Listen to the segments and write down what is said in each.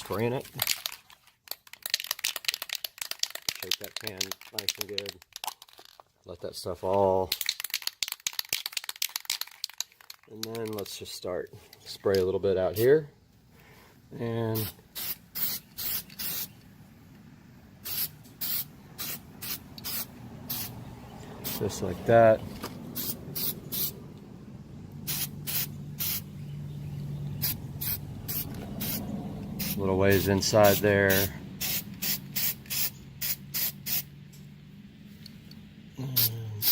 spraying it. Shake that pan nice and good. Let that stuff all. And then let's just start. Spray a little bit out here. And just like that. Little ways inside there.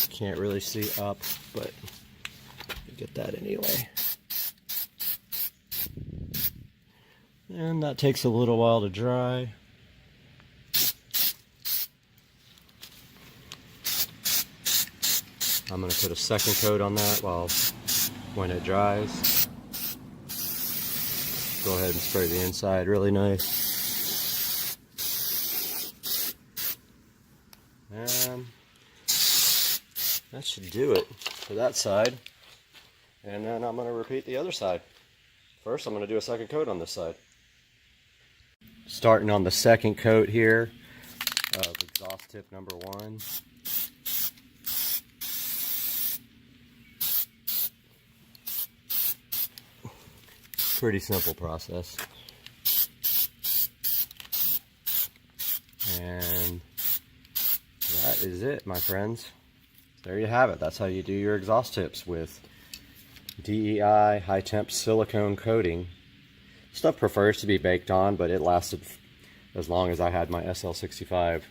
Can't really see up, but get that anyway. And that takes a little while to dry. I'm going to put a second coat on that when it dries. Go ahead and spray the inside really nice. And that should do it for that side. And then I'm going to repeat the other side. First, I'm going to do a second coat on this side. Starting on the second coat here of exhaust tip number 1. Pretty simple process. And that is it, my friends. There you have it. That's how you do your exhaust tips with DEI high temp silicone coating. Stuff prefers to be baked on, but it lasted as long as I had my SL65.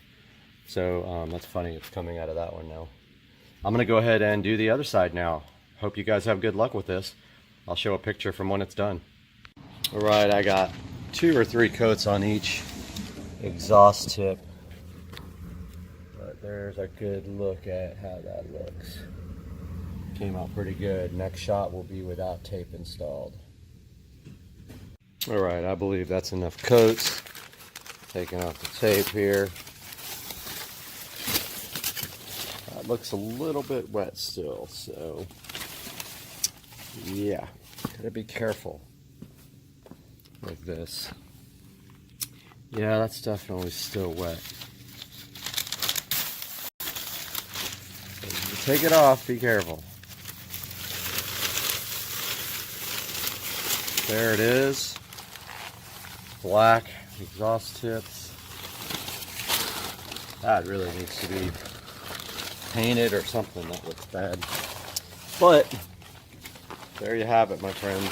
So that's funny, it's coming out of that one now. I'm gonna go ahead and do the other side now. Hope you guys have good luck with this. I'll show a picture from when it's done. All right, I got 2 or 3 coats on each exhaust tip. But there's a good look at how that looks. Came out pretty good. Next shot will be without tape installed. All right, I believe that's enough coats. Taking off the tape here. That looks a little bit wet still, so yeah, gotta be careful with this. Yeah, that's definitely still wet. So you take it off, be careful. There it is. Black exhaust tips. That really needs to be painted or something. That looks bad. But there you have it, my friends.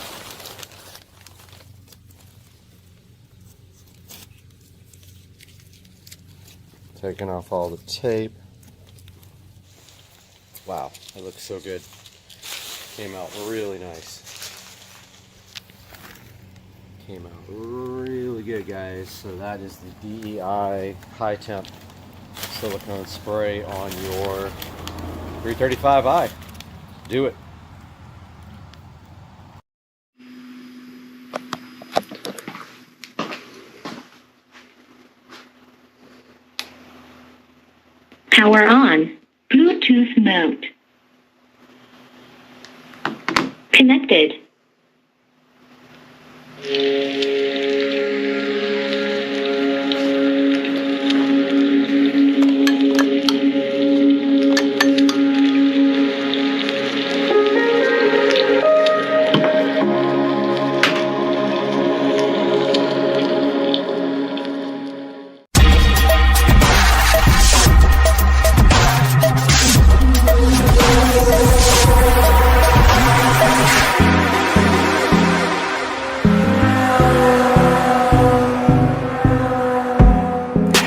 Taking off all the tape. Wow, that looks so good. Came out really nice. Came out really good, guys. So that is the DEI high temp silicone spray on your 335i. Do it. Power on. Bluetooth mode. Connected.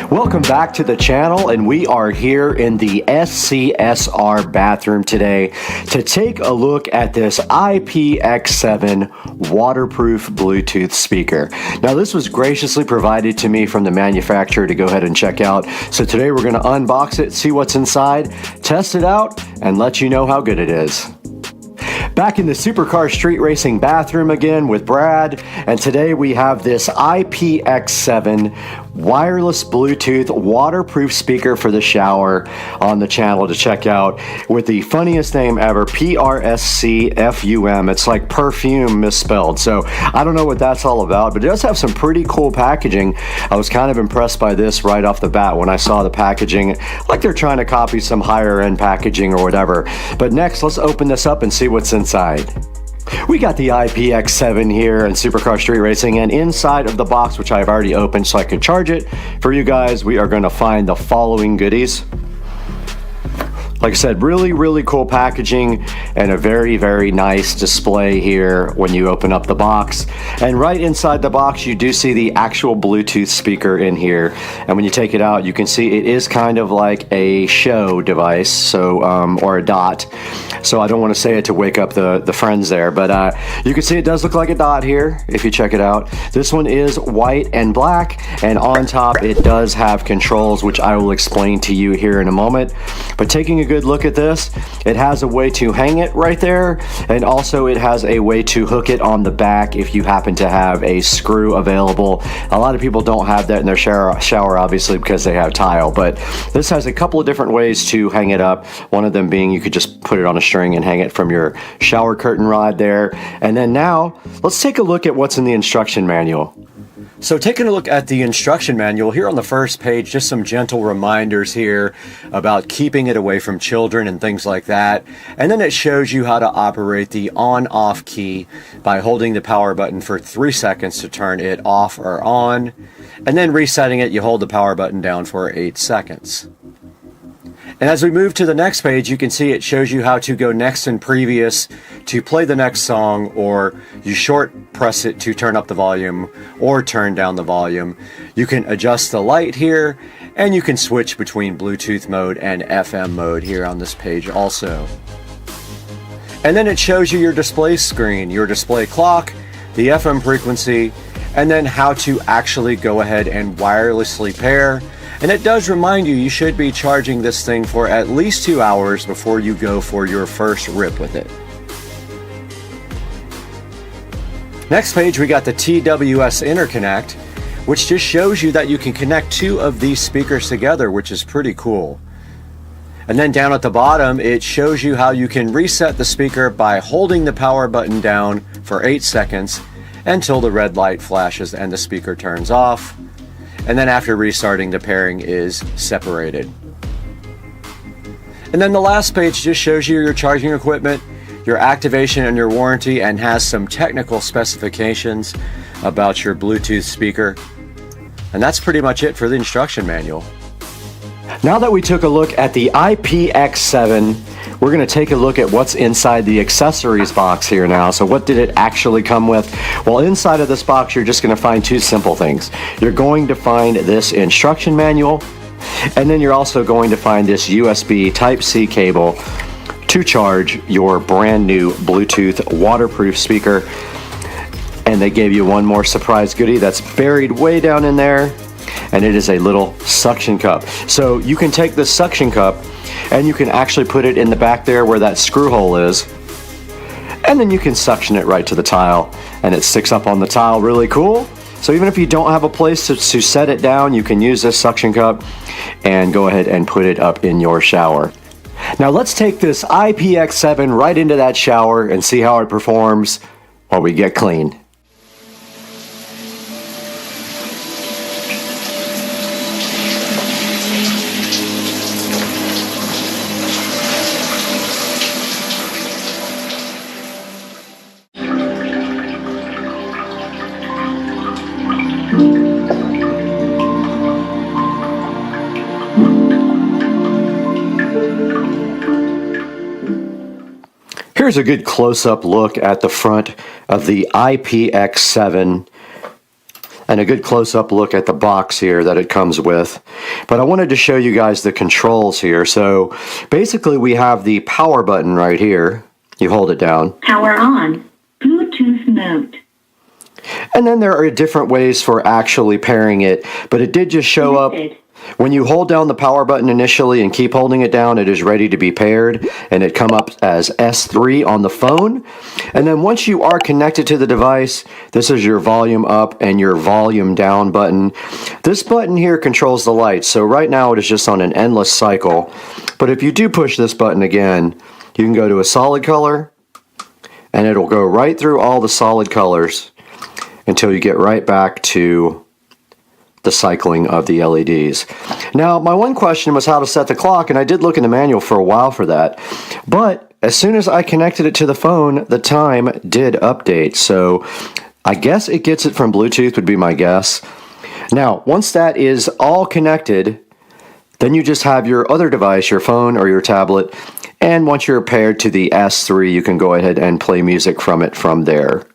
Welcome back to the channel, and we are here in the SCSR bathroom today to take a look at this IPX7 waterproof Bluetooth speaker. Now, this was graciously provided to me from the manufacturer to go ahead and check out. So today we're going to unbox it, see what's inside, test it out, and let you know how good it is. Back in the supercar street racing bathroom again with Brad, and today we have this IPX7 wireless Bluetooth waterproof speaker for the shower on the channel to check out with the funniest name ever, PRSCFUM. It's like perfume misspelled. So I don't know what that's all about, but it does have some pretty cool packaging. I was kind of impressed by this right off the bat when I saw the packaging, like they're trying to copy some higher end packaging or whatever. But next, let's open this up and see what's inside. We got the IPX7 here in Supercar Street Racing, and inside of the box, which I've already opened so I could charge it for you guys, we are going to find the following goodies. Like I said, really cool packaging and a very nice display here when you open up the box. And right inside the box, you do see the actual Bluetooth speaker in here. And when you take it out, you can see it is kind of like a show device, so or a dot. So I don't want to say it to wake up the friends there, but you can see it does look like a dot here if you check it out. This one is white and black, and on top it does have controls, which I will explain to you here in a moment. But taking a good look at this, it has a way to hang it right there, and also it has a way to hook it on the back if you happen to have a screw available. A lot of people don't have that in their shower obviously because they have tile, but this has a couple of different ways to hang it up. One of them being you could just put it on a string and hang it from your shower curtain rod there. And then now let's take a look at what's in the instruction manual. So taking a look at the instruction manual, here on the first page, just some gentle reminders here about keeping it away from children and things like that. And then it shows you how to operate the on-off key by holding the power button for 3 seconds to turn it off or on. And then resetting it, you hold the power button down for 8 seconds. And as we move to the next page, you can see it shows you how to go next and previous to play the next song, or you short press it to turn up the volume or turn down the volume. You can adjust the light here, and you can switch between Bluetooth mode and FM mode here on this page also. And then it shows you your display screen, your display clock, the FM frequency, and then how to actually go ahead and wirelessly pair. And it does remind you should be charging this thing for at least 2 hours before you go for your first rip with it. Next page, we got the TWS interconnect, which just shows you that you can connect 2 of these speakers together, which is pretty cool. And then down at the bottom, it shows you how you can reset the speaker by holding the power button down for 8 seconds until the red light flashes and the speaker turns off. And then after restarting, the pairing is separated. And then the last page just shows you your charging equipment, your activation and your warranty, and has some technical specifications about your Bluetooth speaker. And that's pretty much it for the instruction manual. Now that we took a look at the IPX7, we're going to take a look at what's inside the accessories box here now. So what did it actually come with? Well, inside of this box, you're just going to find 2 simple things. You're going to find this instruction manual, and then you're also going to find this USB Type-C cable to charge your brand new Bluetooth waterproof speaker. And they gave you one more surprise goodie that's buried way down in there, and it is a little suction cup. So you can take this suction cup and you can actually put it in the back there where that screw hole is, and then you can suction it right to the tile, and it sticks up on the tile really cool. So even if you don't have a place to set it down, you can use this suction cup and go ahead and put it up in your shower. Now let's take this IPX7 right into that shower and see how it performs while we get clean. Here's a good close-up look at the front of the IPX7 and a good close-up look at the box here that it comes with. But I wanted to show you guys the controls here. So basically we have the power button right here. You hold it down. Power on. Bluetooth mode. And then there are different ways for actually pairing it, but it did just show up When you hold down the power button initially and keep holding it down, it is ready to be paired, and it come up as S3 on the phone. And then once you are connected to the device, this is your volume up and your volume down button. This button here controls the lights. So right now it is just on an endless cycle. But if you do push this button again, you can go to a solid color, and it'll go right through all the solid colors until you get right back to the cycling of the LEDs. Now, my one question was how to set the clock, and I did look in the manual for a while for that. But as soon as I connected it to the phone, the time did update. So I guess it gets it from Bluetooth would be my guess. Now, once that is all connected, then you just have your other device, your phone or your tablet, and once you're paired to the S3, you can go ahead and play music from it from there.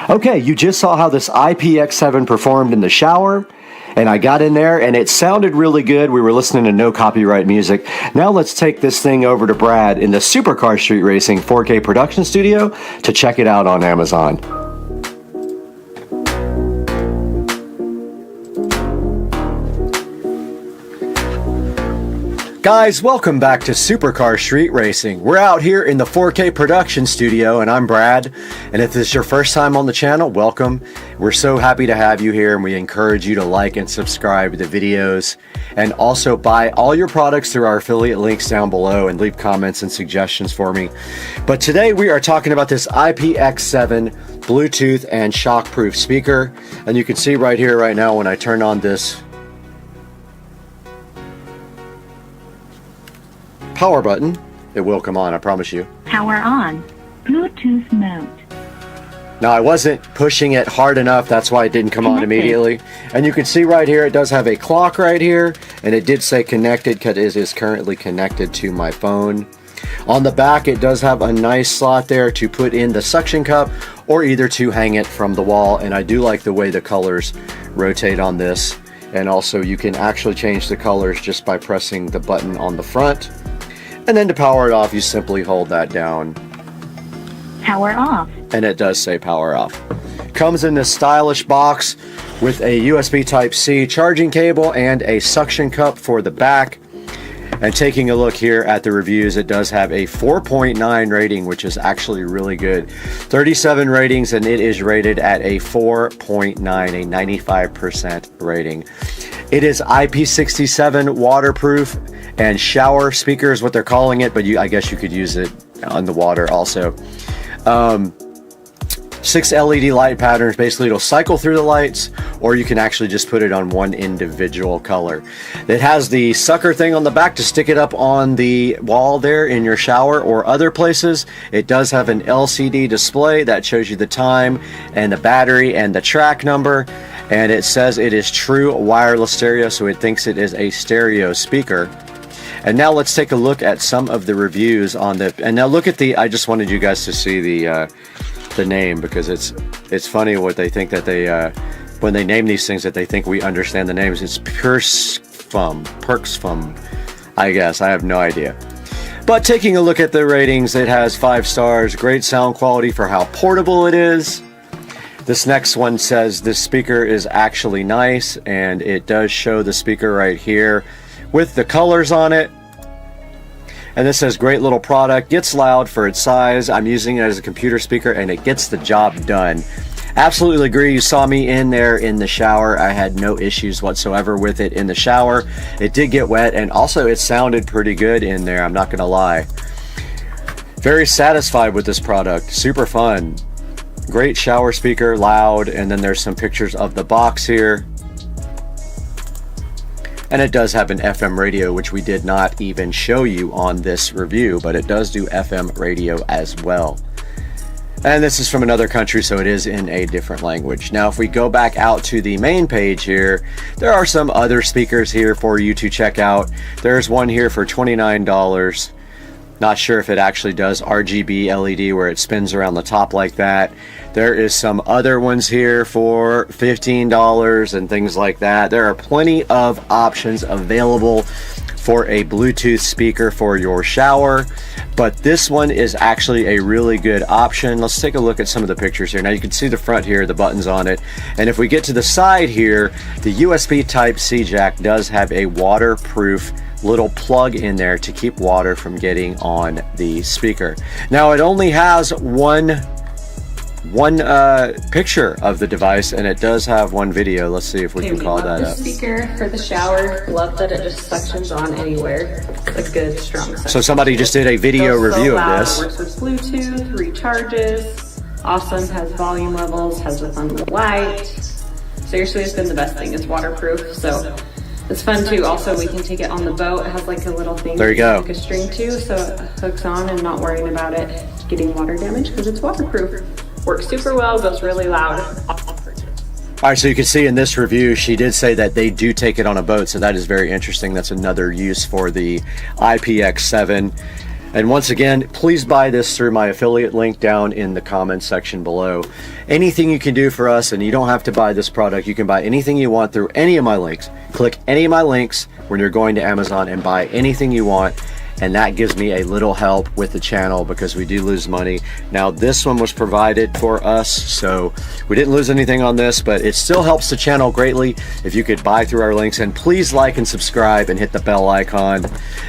Okay, you just saw how this IPX7 performed in the shower, and I got in there and it sounded really good. We were listening to no copyright music. Now let's take this thing over to Brad in the Supercar Street Racing 4K production studio to check it out on Amazon. Guys, welcome back to Supercar Street Racing. We're out here in the 4K production studio, and I'm Brad. And if this is your first time on the channel, welcome. We're so happy to have you here, and we encourage you to like and subscribe to the videos. And also buy all your products through our affiliate links down below and leave comments and suggestions for me. But today we are talking about this IPX7 Bluetooth and shockproof speaker. And you can see right here, right now, when I turn on this power button, it will come on, I promise you. Power on. Bluetooth mode. Now, I wasn't pushing it hard enough, that's why it didn't come on immediately. And you can see right here, it does have a clock right here, and it did say connected because it is currently connected to my phone. On the back, it does have a nice slot there to put in the suction cup or either to hang it from the wall. And I do like the way the colors rotate on this. And also, you can actually change the colors just by pressing the button on the front. And then to power it off, you simply hold that down. Power off. And it does say power off. Comes in this stylish box with a USB Type-C charging cable and a suction cup for the back. And taking a look here at the reviews, it does have a 4.9 rating, which is actually really good. 37 ratings, and it is rated at a 4.9, a 95% rating. It is IP67 waterproof and shower speaker is what they're calling it, but I guess you could use it on the water also. 6 LED light patterns. Basically, it'll cycle through the lights, or you can actually just put it on one individual color. It has the sucker thing on the back to stick it up on the wall there in your shower or other places. It does have an LCD display that shows you the time and the battery and the track number. And it says it is true wireless stereo, so it thinks it is a stereo speaker. And now let's take a look at some of the reviews on the. And now look at the. I just wanted you guys to see the name, because it's funny what they think that they when they name these things that they think we understand the names. It's Perksfum, I guess. I have no idea. But taking a look at the ratings, it has 5 stars. Great sound quality for how portable it is. This next one says this speaker is actually nice, and it does show the speaker right here with the colors on it. And this says great little product, gets loud for its size. I'm using it as a computer speaker and it gets the job done. Absolutely agree. You saw me in there in the shower. I had no issues whatsoever with it in the shower. It did get wet, and also it sounded pretty good in there, I'm not gonna lie. Very satisfied with this product. Super fun. Great shower speaker, loud, and then there's some pictures of the box here. And it does have an FM radio, which we did not even show you on this review, but it does do FM radio as well. And this is from another country, so it is in a different language. Now, if we go back out to the main page here, there are some other speakers here for you to check out. There's one here for $29. Not sure if it actually does RGB LED where it spins around the top like that. There is some other ones here for $15 and things like that. There are plenty of options available for a Bluetooth speaker for your shower, but this one is actually a really good option. Let's take a look at some of the pictures here. Now you can see the front here, the buttons on it, and if we get to the side here, the USB Type-C jack does have a waterproof little plug in there to keep water from getting on the speaker. Now it only has one picture of the device, and it does have one video. Let's see if we can call that up. Speaker for the shower. Love that it just suctions on anywhere. It's a good strong suction. So somebody just did a video review of this. Works with Bluetooth, recharges. Awesome. Has volume levels. Has the Thunderbolt light. Seriously, it's been the best thing. It's waterproof, so it's fun too. Also, we can take it on the boat. It has like a little thing. There you go. Like a string too, so it hooks on and not worrying about it getting water damage because it's waterproof. Works super well, goes really loud. All right, so you can see in this review, she did say that they do take it on a boat, so that is very interesting. That's another use for the IPX7. And once again, please buy this through my affiliate link down in the comments section below. Anything you can do for us, and you don't have to buy this product, you can buy anything you want through any of my links. Click any of my links when you're going to Amazon and buy anything you want. And that gives me a little help with the channel because we do lose money. Now this one was provided for us, so we didn't lose anything on this, but it still helps the channel greatly if you could buy through our links. And please like and subscribe and hit the bell icon,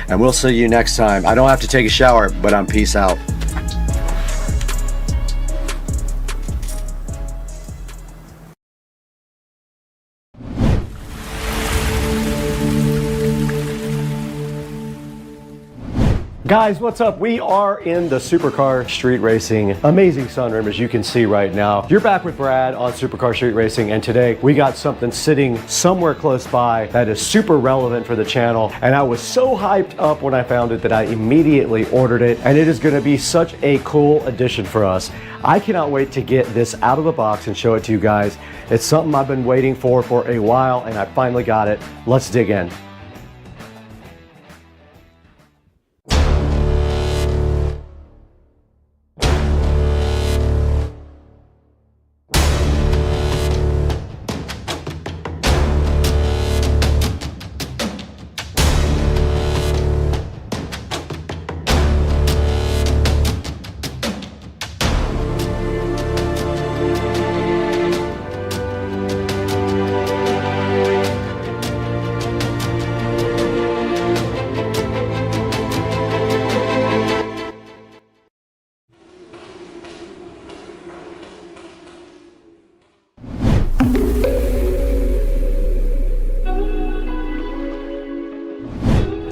and we'll see you next time. I don't have to take a shower, but I'm peace out. Guys, what's up? We are in the Supercar Street Racing amazing sunroom, as you can see right now. You're back with Brad on Supercar Street Racing, and today we got something sitting somewhere close by that is super relevant for the channel, and I was so hyped up when I found it that I immediately ordered it, and it is going to be such a cool addition for us. I cannot wait to get this out of the box and show it to you guys. It's something I've been waiting for a while, and I finally got it. Let's dig in.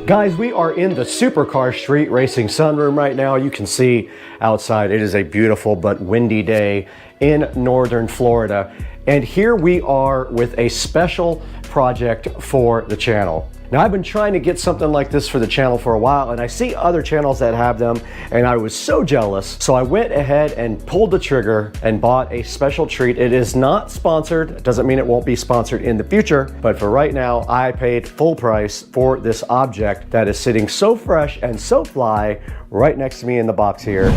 Guys, we are in the Supercar Street Racing sunroom right now. You can see outside, it is a beautiful but windy day in northern Florida. And here we are with a special project for the channel. Now, I've been trying to get something like this for the channel for a while, and I see other channels that have them, and I was so jealous. So I went ahead and pulled the trigger and bought a special treat. It is not sponsored. It doesn't mean it won't be sponsored in the future, but for right now, I paid full price for this object that is sitting so fresh and so fly right next to me in the box here.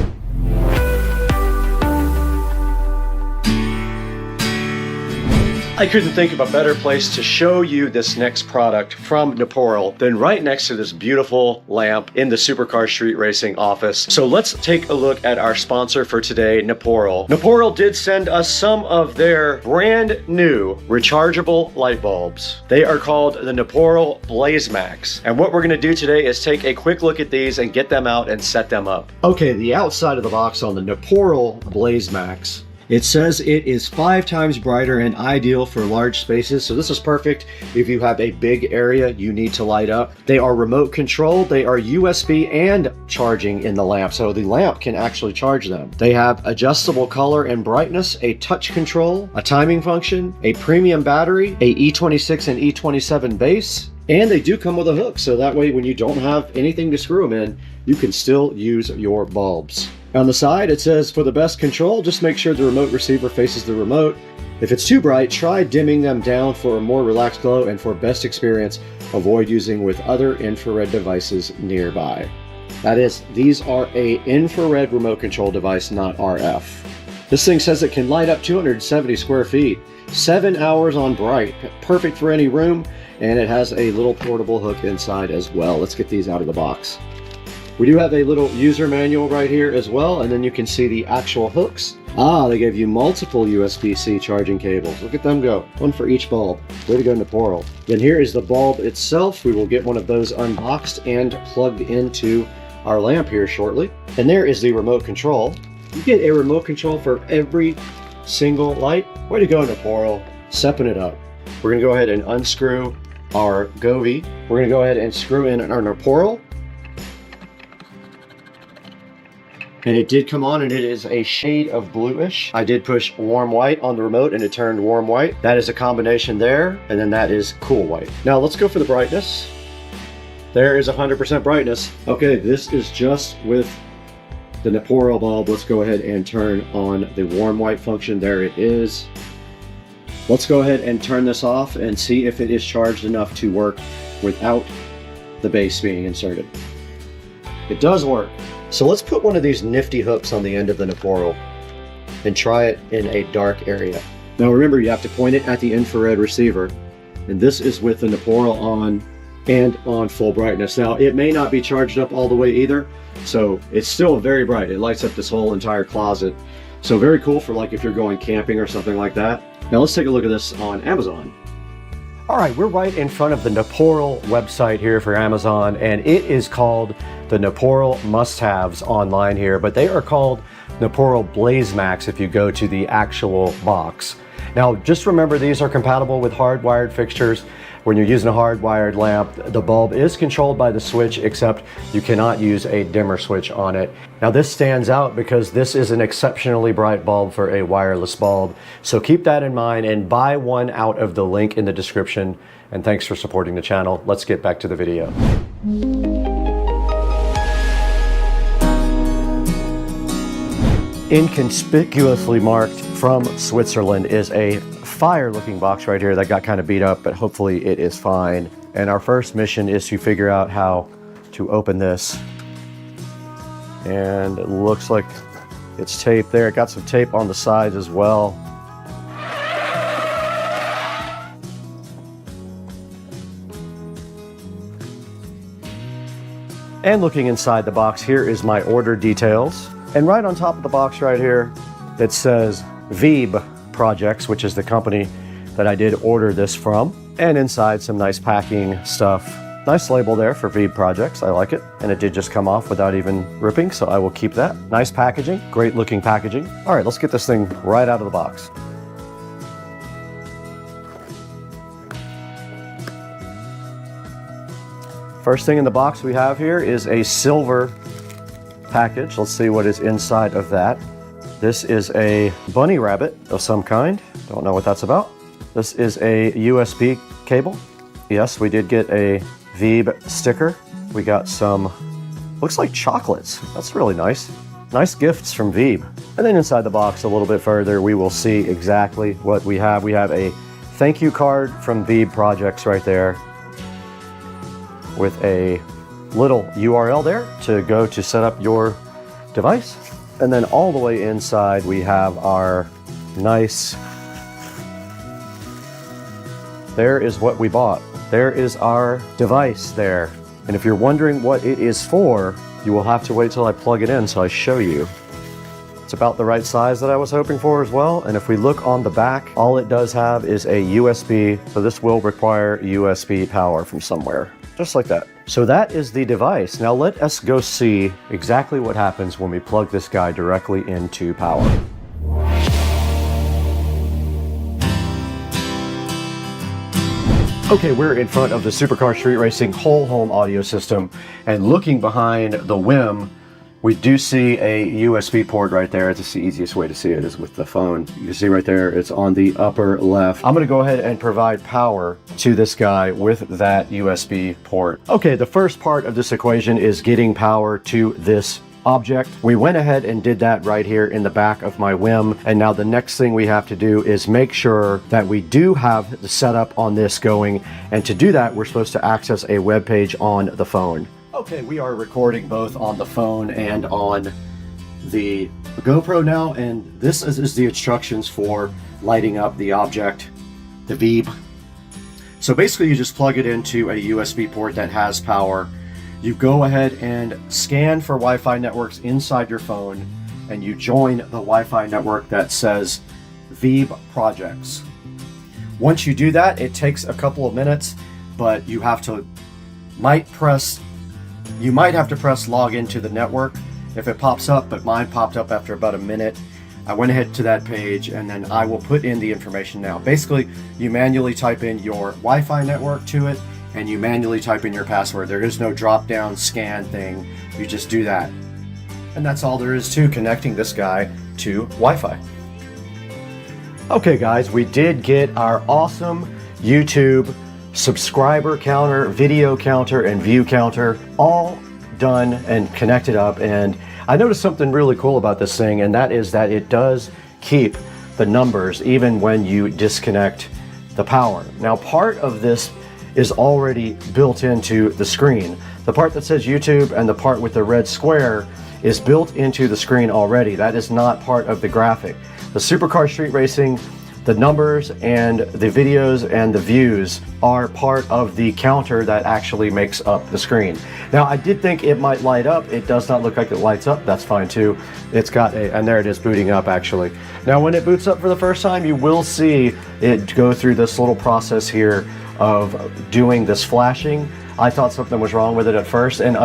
I couldn't think of a better place to show you this next product from Neporal than right next to this beautiful lamp in the Supercar Street Racing office. So let's take a look at our sponsor for today, Neporal. Neporal did send us some of their brand new rechargeable light bulbs. They are called the Neporal Blaze Max. And what we're gonna do today is take a quick look at these and get them out and set them up. Okay, the outside of the box on the Neporal Blaze Max. It says it is 5 times brighter and ideal for large spaces. So this is perfect if you have a big area you need to light up. They are remote controlled. They are USB and charging in the lamp. So the lamp can actually charge them. They have adjustable color and brightness, a touch control, a timing function, a premium battery, a E26 and E27 base. And they do come with a hook. So that way when you don't have anything to screw them in, you can still use your bulbs. On the side, it says, for the best control, just make sure the remote receiver faces the remote. If it's too bright, try dimming them down for a more relaxed glow, and for best experience, avoid using with other infrared devices nearby. That is, these are an infrared remote control device, not RF. This thing says it can light up 270 square feet, 7 hours on bright, perfect for any room, and it has a little portable hook inside as well. Let's get these out of the box. We do have a little user manual right here as well, and then you can see the actual hooks. Ah, they gave you multiple USB-C charging cables. Look at them go. One for each bulb. Way to go, Naporal. Then here is the bulb itself. We will get one of those unboxed and plugged into our lamp here shortly. And there is the remote control. You get a remote control for every single light. Way to go, Naporal. Stepping it up. We're going to go ahead and unscrew our Govee. We're going to go ahead and screw in our Naporal. And it did come on, and it is a shade of bluish. I did push warm white on the remote and it turned warm white. That is a combination there, and then that is cool white. Now let's go for the brightness. There is 100% brightness. Okay, this is just with the Naporal bulb. Let's go ahead and turn on the warm white function. There it is. Let's go ahead and turn this off and see if it is charged enough to work without the base being inserted. It does work. So let's put one of these nifty hooks on the end of the Naporal and try it in a dark area. Now remember, you have to point it at the infrared receiver, and this is with the Naporal on and on full brightness. Now it may not be charged up all the way either, so it's still very bright. It lights up this whole entire closet. So very cool for like if you're going camping or something like that. Now let's take a look at this on Amazon. All right, we're right in front of the Naporal website here for Amazon, and it is called the Naporal must-haves online here, but they are called Naporal Blaze Max if you go to the actual box. Now, just remember these are compatible with hardwired fixtures. When you're using a hardwired lamp, the bulb is controlled by the switch, except you cannot use a dimmer switch on it. Now, this stands out because this is an exceptionally bright bulb for a wireless bulb. So keep that in mind and buy one out of the link in the description. And thanks for supporting the channel. Let's get back to the video. Inconspicuously marked from Switzerland is a fire looking box right here that got kind of beat up, but hopefully it is fine. And our first mission is to figure out how to open this. And it looks like it's taped there. It got some tape on the sides as well. And looking inside the box, here is my order details. And right on top of the box right here, it says VEB Projects, which is the company that I did order this from. And inside some nice packing stuff. Nice label there for VEB Projects, I like it. And it did just come off without even ripping, so I will keep that. Nice packaging, great looking packaging. All right, let's get this thing right out of the box. First thing in the box we have here is a silver package. Let's see what is inside of that. This is a bunny rabbit of some kind. Don't know what that's about. This is a USB cable. Yes, we did get a VEB sticker. We got some, looks like chocolates. That's really nice. Nice gifts from VEB. And then inside the box a little bit further, we will see exactly what we have. We have a thank you card from VEB Projects right there with a little URL there to go to set up your device. And then all the way inside we have our nice, there is what we bought. There is our device there. And if you're wondering what it is for, you will have to wait till I plug it in so I show you. It's about the right size that I was hoping for as well. And if we look on the back, all it does have is a USB. So this will require USB power from somewhere, just like that. So that is the device. Now let us go see exactly what happens when we plug this guy directly into power. Okay, we're in front of the Supercar Street Racing whole home audio system, and looking behind the WIM, we do see a USB port right there. It's the easiest way to see it is with the phone. You can see right there, it's on the upper left. I'm gonna go ahead and provide power to this guy with that USB port. Okay, the first part of this equation is getting power to this object. We went ahead and did that right here in the back of my WIM, and now the next thing we have to do is make sure that we do have the setup on this going, and to do that, we're supposed to access a web page on the phone. Okay, we are recording both on the phone and on the GoPro now, and this is the instructions for lighting up the object, the VEEB. So basically you just plug it into a USB port that has power. You go ahead and scan for Wi-Fi networks inside your phone, and you join the Wi-Fi network that says VEEB projects. Once you do that, it takes a couple of minutes, but you have to might have to press log into the network if it pops up, but mine popped up after about a minute. I went ahead to that page, and then I will put in the information now. Basically, you manually type in your Wi-Fi network to it, and you manually type in your password. There is no drop-down scan thing. You just do that. And that's all there is to connecting this guy to Wi-Fi. Okay guys, we did get our awesome YouTube subscriber counter, video counter, and view counter all done and connected up. And I noticed something really cool about this thing, and that is that it does keep the numbers even when you disconnect the power. Now, part of this is already built into the screen. The part that says YouTube and the part with the red square is built into the screen already. That is not part of the graphic. The Supercar Street Racing, the numbers and the videos and the views are part of the counter that actually makes up the screen. Now, I did think it might light up. It does not look like it lights up. That's fine too. It's got a, and there it is booting up actually. Now, when it boots up for the first time, you will see it go through this little process here of doing this flashing. I thought something was wrong with it at first. And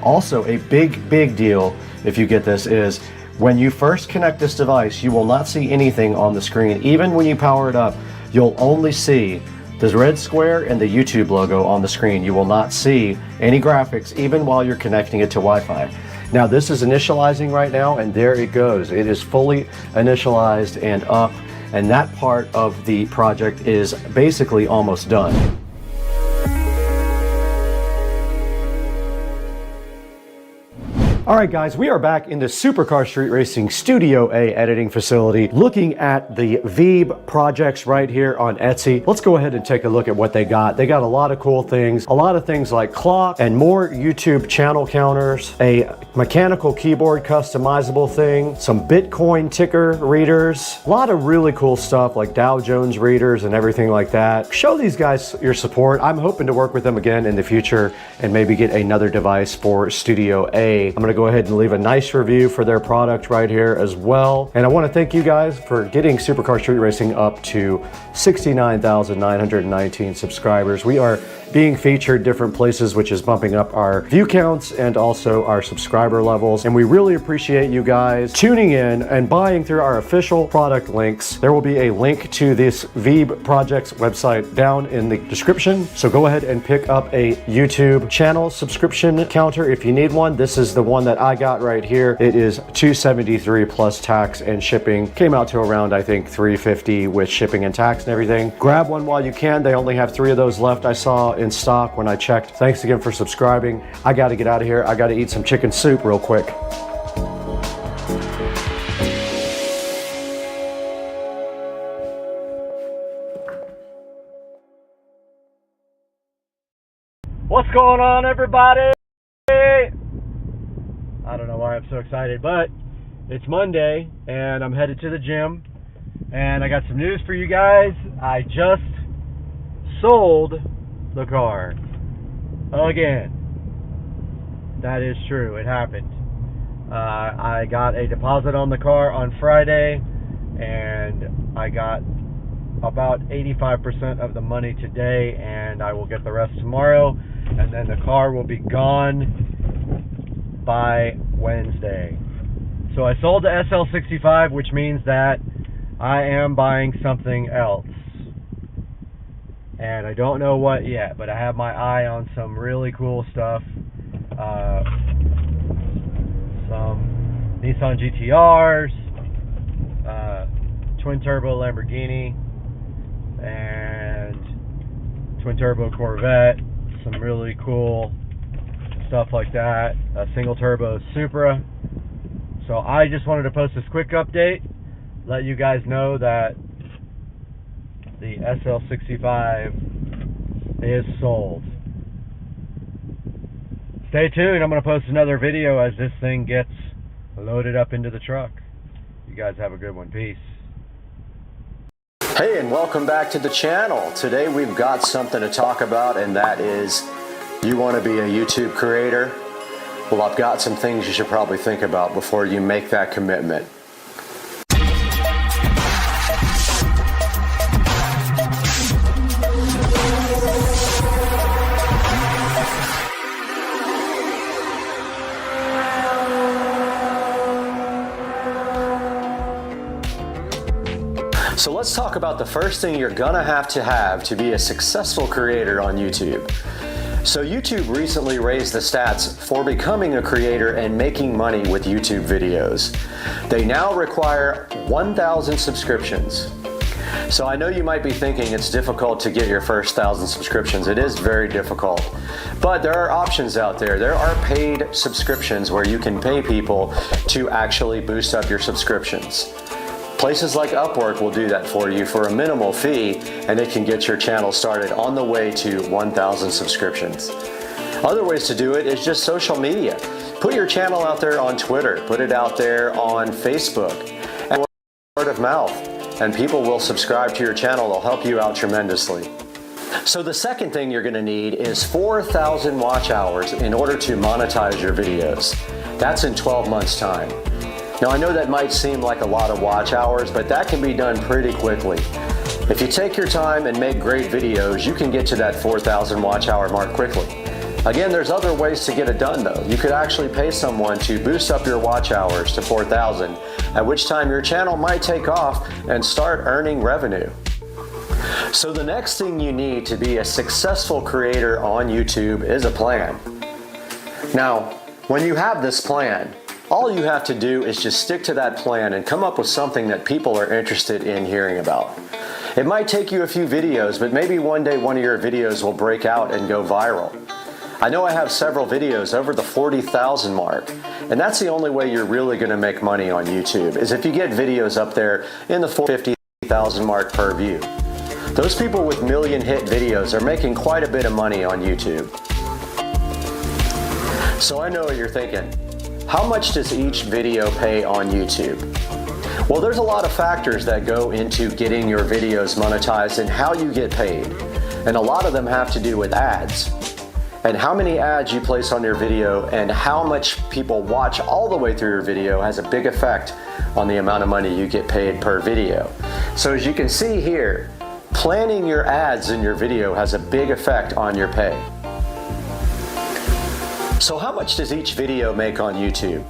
also a big deal, if you get this, is when you first connect this device, you will not see anything on the screen. Even when you power it up, you'll only see the red square and the YouTube logo on the screen. You will not see any graphics, even while you're connecting it to Wi-Fi. Now, this is initializing right now, and there it goes. It is fully initialized and up, and that part of the project is basically almost done. All right, guys, we are back in the Supercar Street Racing Studio A editing facility looking at the VEEB projects right here on Etsy. Let's go ahead and take a look at what they got. They got a lot of cool things, a lot of things like clock and more YouTube channel counters, a mechanical keyboard customizable thing, some Bitcoin ticker readers, a lot of really cool stuff like Dow Jones readers and everything like that. Show these guys your support. I'm hoping to work with them again in the future and maybe get another device for Studio A. I'm gonna go ahead and leave a nice review for their product right here as well. And I want to thank you guys for getting Supercar Street Racing up to 69,919 subscribers. We are being featured different places, which is bumping up our view counts and also our subscriber levels. And we really appreciate you guys tuning in and buying through our official product links. There will be a link to this VEEB Projects website down in the description. So go ahead and pick up a YouTube channel subscription counter if you need one. This is the one that I got right here. It is $273 plus tax and shipping. Came out to around, I think, $350 with shipping and tax and everything. Grab one while you can. They only have 3 of those left, I saw in stock when I checked. Thanks again for subscribing. I got to get out of here. I got to eat some chicken soup real quick. What's going on, everybody? I don't know why I'm so excited, but it's Monday and I'm headed to the gym, and I got some news for you guys. I just sold the car again. That is true. It happened. I got a deposit on the car on Friday, and I got about 85% of the money today, and I will get the rest tomorrow, and then the car will be gone by Wednesday. So I sold the SL65, which means that I am buying something else. And I don't know what yet, but I have my eye on some really cool stuff. Some Nissan GTRs, twin turbo Lamborghini, and twin turbo Corvette. Some really cool stuff like that. A single turbo Supra. So I just wanted to post this quick update, let you guys know that the SL65 is sold. Stay tuned. I'm going to post another video as this thing gets load it up into the truck. You guys have a good one. Peace. Hey, and welcome back to the channel. Today we've got something to talk about, and that is, you want to be a YouTube creator? Well, I've got some things you should probably think about before you make that commitment. So let's talk about the first thing you're gonna have to be a successful creator on YouTube. So YouTube recently raised the stats for becoming a creator and making money with YouTube videos. They now require 1,000 subscriptions. So I know you might be thinking it's difficult to get your first 1,000 subscriptions. It is very difficult, but there are options out there. There are paid subscriptions where you can pay people to actually boost up your subscriptions. Places like Upwork will do that for you for a minimal fee, and it can get your channel started on the way to 1,000 subscriptions. Other ways to do it is just social media. Put your channel out there on Twitter, put it out there on Facebook, and word of mouth, and people will subscribe to your channel. They'll help you out tremendously. So the second thing you're going to need is 4,000 watch hours in order to monetize your videos. That's in 12 months' time. Now I know that might seem like a lot of watch hours, but that can be done pretty quickly. If you take your time and make great videos, you can get to that 4,000 watch hour mark quickly. Again, there's other ways to get it done though. You could actually pay someone to boost up your watch hours to 4,000, at which time your channel might take off and start earning revenue. So the next thing you need to be a successful creator on YouTube is a plan. Now, when you have this plan, all you have to do is just stick to that plan and come up with something that people are interested in hearing about. It might take you a few videos, but maybe one day one of your videos will break out and go viral. I know I have several videos over the 40,000 mark, and that's the only way you're really going to make money on YouTube, is if you get videos up there in the 50,000 mark per view. Those people with million hit videos are making quite a bit of money on YouTube. So I know what you're thinking. How much does each video pay on YouTube? Well, there's a lot of factors that go into getting your videos monetized and how you get paid. And a lot of them have to do with ads. And how many ads you place on your video and how much people watch all the way through your video has a big effect on the amount of money you get paid per video. So as you can see here, planning your ads in your video has a big effect on your pay. So how much does each video make on YouTube?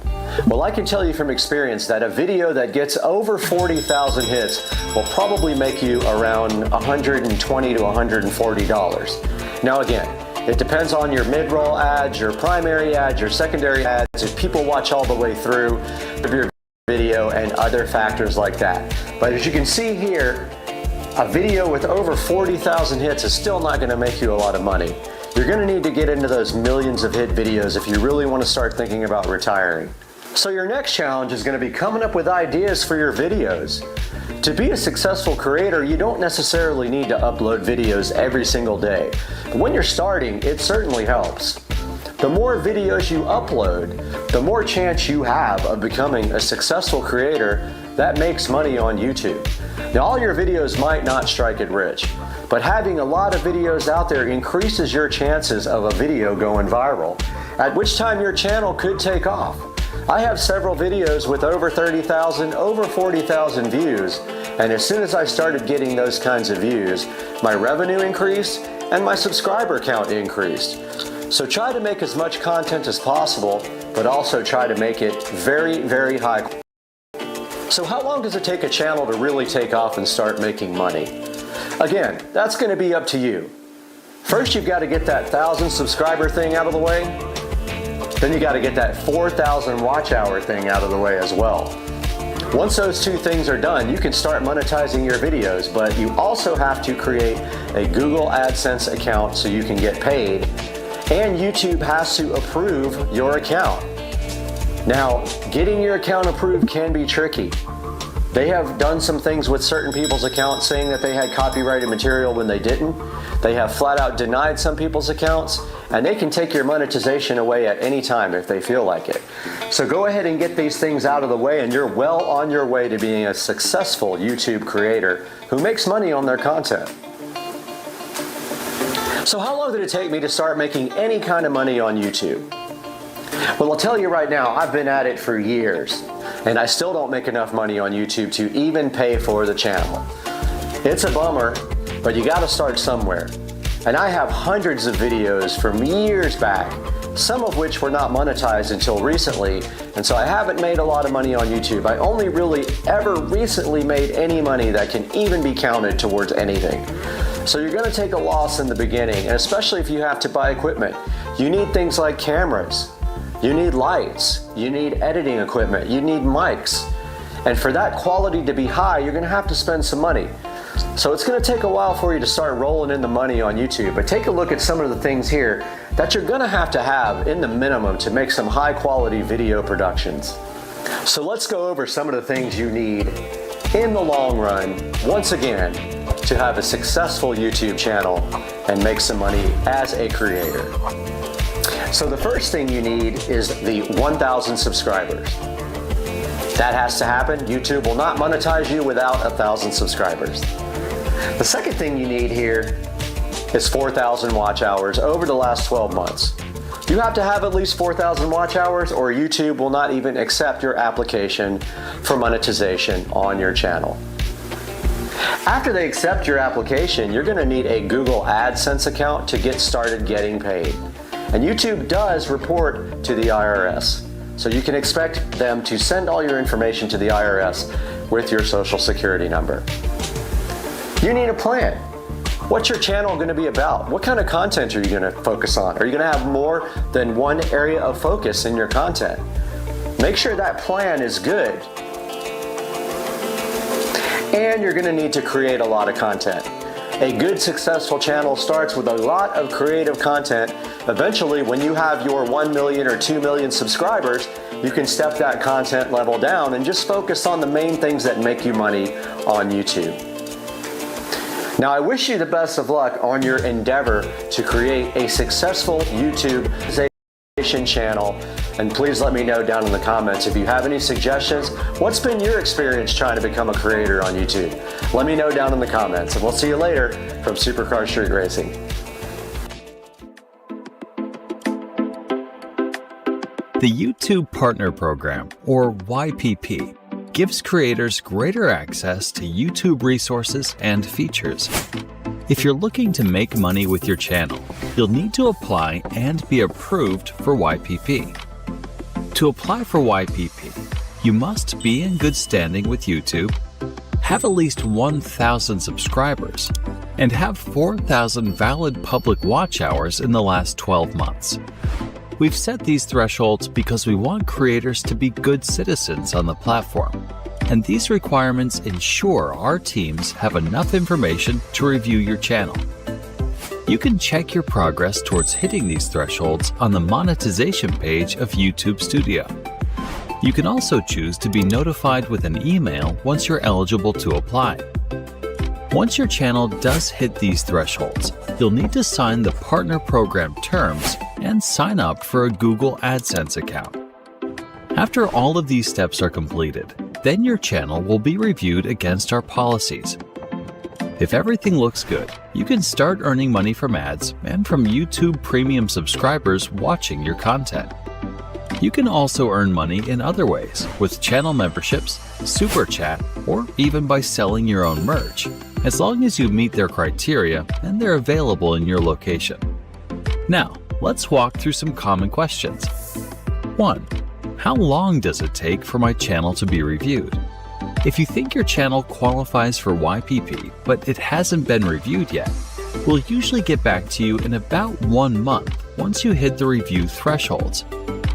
Well, I can tell you from experience that a video that gets over 40,000 hits will probably make you around $120 to $140. Now again, it depends on your mid-roll ads, your primary ads, your secondary ads, if people watch all the way through your video and other factors like that. But as you can see here, a video with over 40,000 hits is still not going to make you a lot of money. You're going to need to get into those millions of hit videos if you really want to start thinking about retiring. So your next challenge is going to be coming up with ideas for your videos. To be a successful creator, you don't necessarily need to upload videos every single day. But when you're starting, it certainly helps. The more videos you upload, the more chance you have of becoming a successful creator that makes money on YouTube. Now, all your videos might not strike it rich, but having a lot of videos out there increases your chances of a video going viral, at which time your channel could take off. I have several videos with over 30,000, over 40,000 views, and as soon as I started getting those kinds of views, my revenue increased and my subscriber count increased. So try to make as much content as possible, but also try to make it very, very high. So how long does it take a channel to really take off and start making money? Again, that's going to be up to you. First, you've got to get that 1,000 subscriber thing out of the way. Then you got to get that 4,000 watch hour thing out of the way as well. Once those two things are done, you can start monetizing your videos, but you also have to create a Google AdSense account so you can get paid, and YouTube has to approve your account. Now, getting your account approved can be tricky. They have done some things with certain people's accounts saying that they had copyrighted material when they didn't. They have flat out denied some people's accounts, and they can take your monetization away at any time if they feel like it. So go ahead and get these things out of the way, and you're well on your way to being a successful YouTube creator who makes money on their content. So how long did it take me to start making any kind of money on YouTube? Well, I'll tell you right now, I've been at it for years, and I still don't make enough money on YouTube to even pay for the channel. It's a bummer, but you gotta start somewhere. And I have hundreds of videos from years back, some of which were not monetized until recently, and so I haven't made a lot of money on YouTube. I only really ever recently made any money that can even be counted towards anything. So you're gonna take a loss in the beginning, and especially if you have to buy equipment. You need things like cameras, you need lights, you need editing equipment, you need mics. And for that quality to be high, you're gonna have to spend some money. So it's gonna take a while for you to start rolling in the money on YouTube, but take a look at some of the things here that you're gonna have to have in the minimum to make some high quality video productions. So let's go over some of the things you need in the long run, once again, to have a successful YouTube channel and make some money as a creator. So the first thing you need is the 1,000 subscribers. That has to happen. YouTube will not monetize you without 1,000 subscribers. The second thing you need here is 4,000 watch hours over the last 12 months. You have to have at least 4,000 watch hours or YouTube will not even accept your application for monetization on your channel. After they accept your application, you're going to need a Google AdSense account to get started getting paid. And YouTube does report to the IRS. So you can expect them to send all your information to the IRS with your social security number. You need a plan. What's your channel going to be about? What kind of content are you going to focus on? Are you going to have more than one area of focus in your content? Make sure that plan is good. And you're going to need to create a lot of content. A good successful channel starts with a lot of creative content. Eventually, when you have your 1 million or 2 million subscribers, you can step that content level down and just focus on the main things that make you money on YouTube. Now, I wish you the best of luck on your endeavor to create a successful YouTube channel, and please let me know down in the comments if you have any suggestions. What's been your experience trying to become a creator on YouTube? Let me know down in the comments, and we'll see you later from Supercar Street Racing. The YouTube Partner Program, or YPP, gives creators greater access to YouTube resources and features. If you're looking to make money with your channel, you'll need to apply and be approved for YPP. To apply for YPP, you must be in good standing with YouTube, have at least 1,000 subscribers, and have 4,000 valid public watch hours in the last 12 months. We've set these thresholds because we want creators to be good citizens on the platform, and these requirements ensure our teams have enough information to review your channel. You can check your progress towards hitting these thresholds on the monetization page of YouTube Studio. You can also choose to be notified with an email once you're eligible to apply. Once your channel does hit these thresholds, you'll need to sign the Partner Program terms and sign up for a Google AdSense account. After all of these steps are completed, then your channel will be reviewed against our policies. If everything looks good, you can start earning money from ads and from YouTube Premium subscribers watching your content. You can also earn money in other ways with channel memberships, Super Chat, or even by selling your own merch, as long as you meet their criteria and they're available in your location. Now, let's walk through some common questions. 1. How long does it take for my channel to be reviewed? If you think your channel qualifies for YPP, but it hasn't been reviewed yet, we'll usually get back to you in about 1 month once you hit the review thresholds.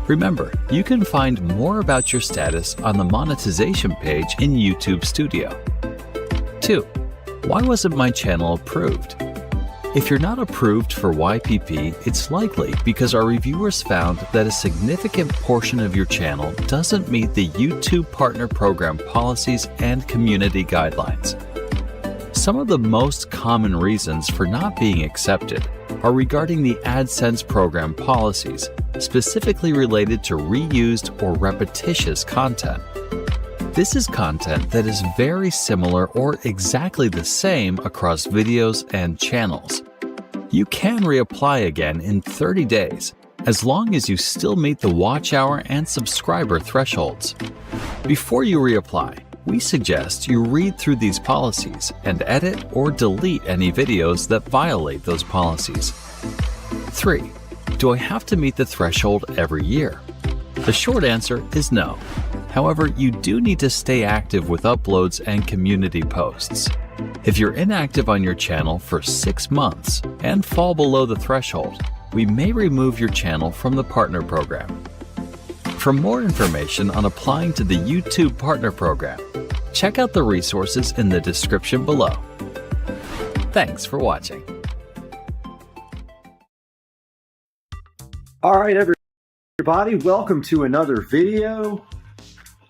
Remember, you can find more about your status on the monetization page in YouTube Studio. 2. Why wasn't my channel approved? If you're not approved for YPP, it's likely because our reviewers found that a significant portion of your channel doesn't meet the YouTube Partner Program policies and community guidelines. Some of the most common reasons for not being accepted are regarding the AdSense program policies, specifically related to reused or repetitious content. This is content that is very similar or exactly the same across videos and channels. You can reapply again in 30 days, as long as you still meet the watch hour and subscriber thresholds. Before you reapply, we suggest you read through these policies and edit or delete any videos that violate those policies. 3. Do I have to meet the threshold every year? The short answer is no. However, you do need to stay active with uploads and community posts. If you're inactive on your channel for 6 months and fall below the threshold, we may remove your channel from the partner program. For more information on applying to the YouTube Partner Program, check out the resources in the description below. Thanks for watching. All right, everybody, welcome to another video.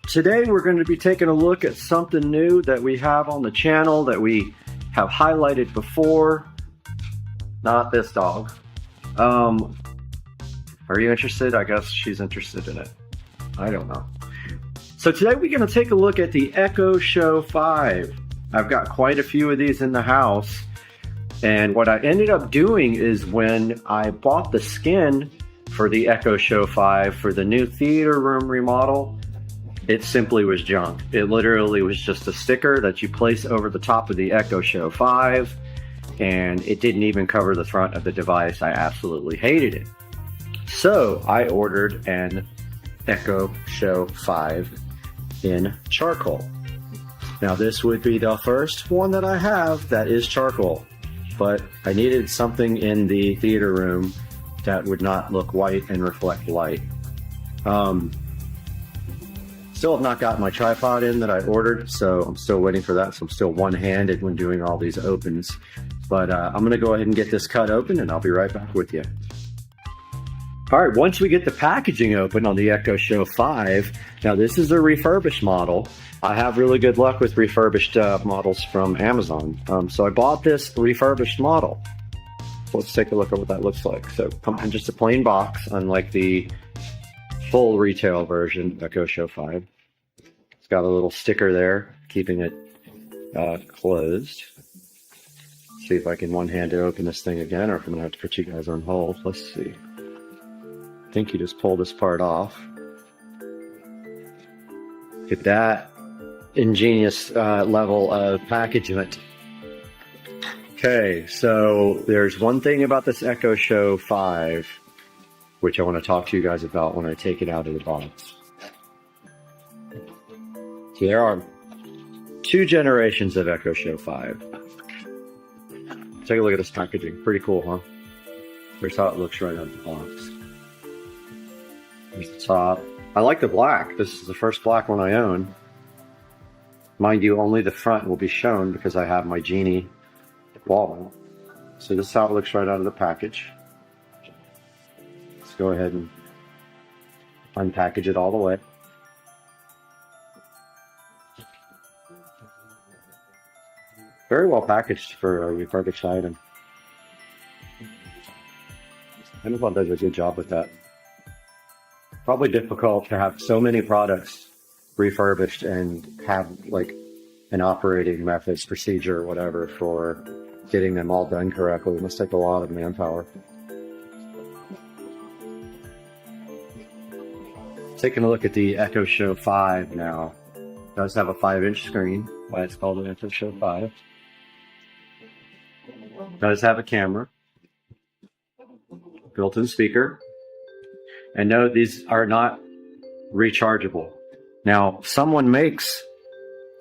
Today we're going to be taking a look at something new that we have on the channel that we have highlighted before. Not this dog. Are you interested? I guess she's interested in it. I don't know. So today we're going to take a look at the Echo Show 5. I've got quite a few of these in the house. And what I ended up doing is when I bought the skin for the Echo Show 5 for the new theater room remodel, it simply was junk. It literally was just a sticker that you place over the top of the Echo Show 5, and it didn't even cover the front of the device. I absolutely hated it. So I ordered an Echo Show 5 in charcoal. Now this would be the first one that I have that is charcoal, but I needed something in the theater room that would not look white and reflect light. Still have not got my tripod in that I ordered, so I'm still waiting for that. So I'm still one-handed when doing all these opens. But I'm going to go ahead and get this cut open, and I'll be right back with you. All right, once we get the packaging open on the Echo Show 5, now this is a refurbished model. I have really good luck with refurbished models from Amazon. So I bought this refurbished model. Let's take a look at what that looks like. So come in just a plain box, unlike the full retail version, Echo Show 5. It's got a little sticker there, keeping it closed. See if I can one-handed open this thing again, or if I'm gonna have to put you guys on hold. Let's see. I think you just pull this part off. Get that ingenious level of packaging. Okay, so there's one thing about this Echo Show 5 which I want to talk to you guys about when I take it out of the box. So there are 2 generations of Echo Show 5. Take a look at this packaging. Pretty cool, huh? Here's how it looks right out of the box. There's the top. I like the black. This is the first black one I own. Mind you, only the front will be shown because I have my Genie wall mount. So this is how it looks right out of the package. Let's go ahead and unpackage it all the way. Very well packaged for a refurbished item. Amazon does a good job with that. Probably difficult to have so many products refurbished and have like an operating methods, procedure, or whatever for getting them all done correctly. It must take a lot of manpower. Taking a look at the Echo Show 5 now. It does have a 5-inch screen, why it's called an Echo Show 5. It does have a camera, built-in speaker, and note these are not rechargeable. Now, someone makes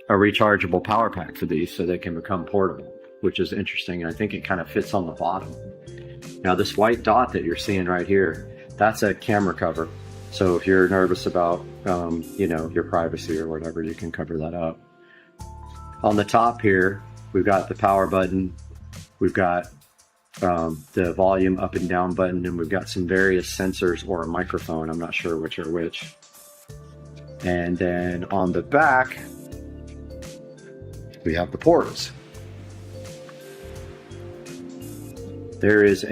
a rechargeable power pack for these so they can become portable, which is interesting. I think it kind of fits on the bottom. Now, this white dot that you're seeing right here, that's a camera cover. So if you're nervous about, you know, your privacy or whatever, you can cover that up. On the top here, we've got the power button. We've got the volume up and down button, and we've got some various sensors or a microphone. I'm not sure which are which. And then on the back, we have the ports. There is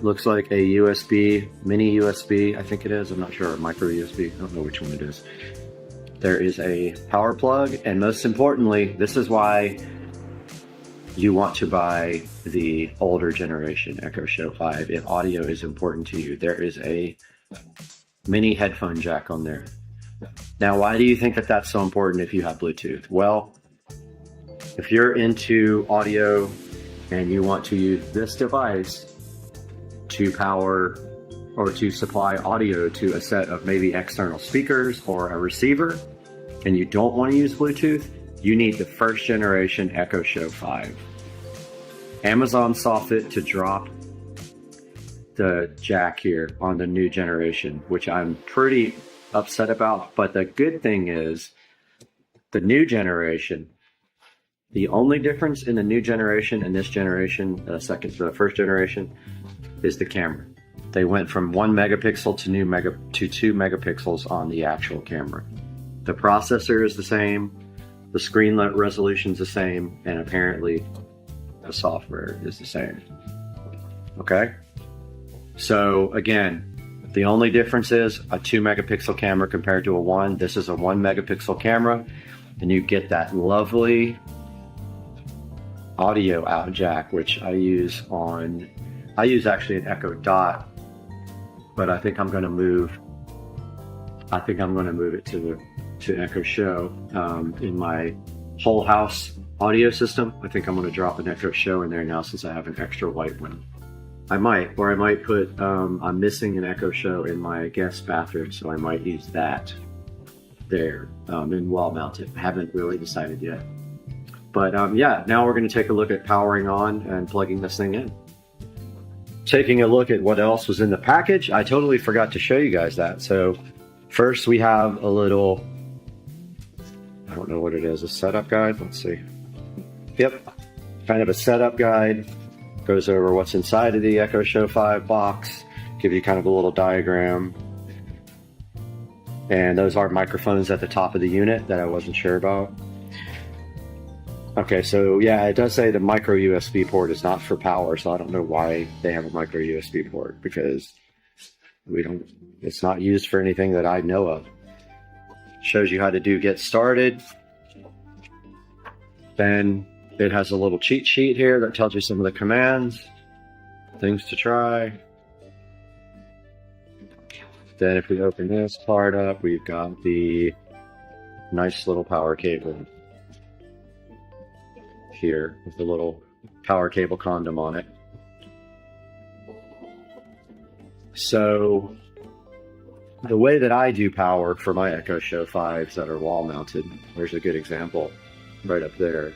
looks like a USB, mini USB, I think it is. I'm not sure, micro USB. I don't know which one it is. There is a power plug, and most importantly, this is why you want to buy the older generation Echo Show 5 if audio is important to you. There is a mini headphone jack on there. Now, why do you think that that's so important if you have Bluetooth? Well, if you're into audio and you want to use this device to power or to supply audio to a set of maybe external speakers or a receiver, and you don't want to use Bluetooth, you need the first generation Echo Show 5. Amazon saw fit to drop the jack here on the new generation, which I'm pretty upset about. But the good thing is, the new generation, the only difference in the new generation and this generation, the first generation, is the camera. They went from 1 megapixel to 2 megapixels on the actual camera. The processor is the same, the screen resolution is the same, and apparently the software is the same. Okay? So again, the only difference is a 2 megapixel camera compared to a 1. This is a 1 megapixel camera, and you get that lovely audio out jack, which I use actually an Echo Dot, but I think I'm going to move it to Echo Show in my whole house audio system. I think I'm going to drop an Echo Show in there now since I have an extra white one. I might put, I'm missing an Echo Show in my guest bathroom, so I might use that there and wall mount it. I haven't really decided yet. But yeah, now we're going to take a look at powering on and plugging this thing in. Taking a look at what else was in the package, I totally forgot to show you guys that. So first we have a little, I don't know what it is, a setup guide. Let's see. Yep, kind of a setup guide. Goes over what's inside of the Echo Show 5 box, give you kind of a little diagram. And those are microphones at the top of the unit that I wasn't sure about. Okay, so yeah, it does say the micro USB port is not for power, so I don't know why they have a micro USB port, because it's not used for anything that I know of. Shows you how to get started. Then it has a little cheat sheet here that tells you some of the commands, things to try. Then if we open this part up, we've got the nice little power cable here with the little power cable condom on it. So the way that I do power for my Echo Show 5s that are wall mounted, there's a good example right up there.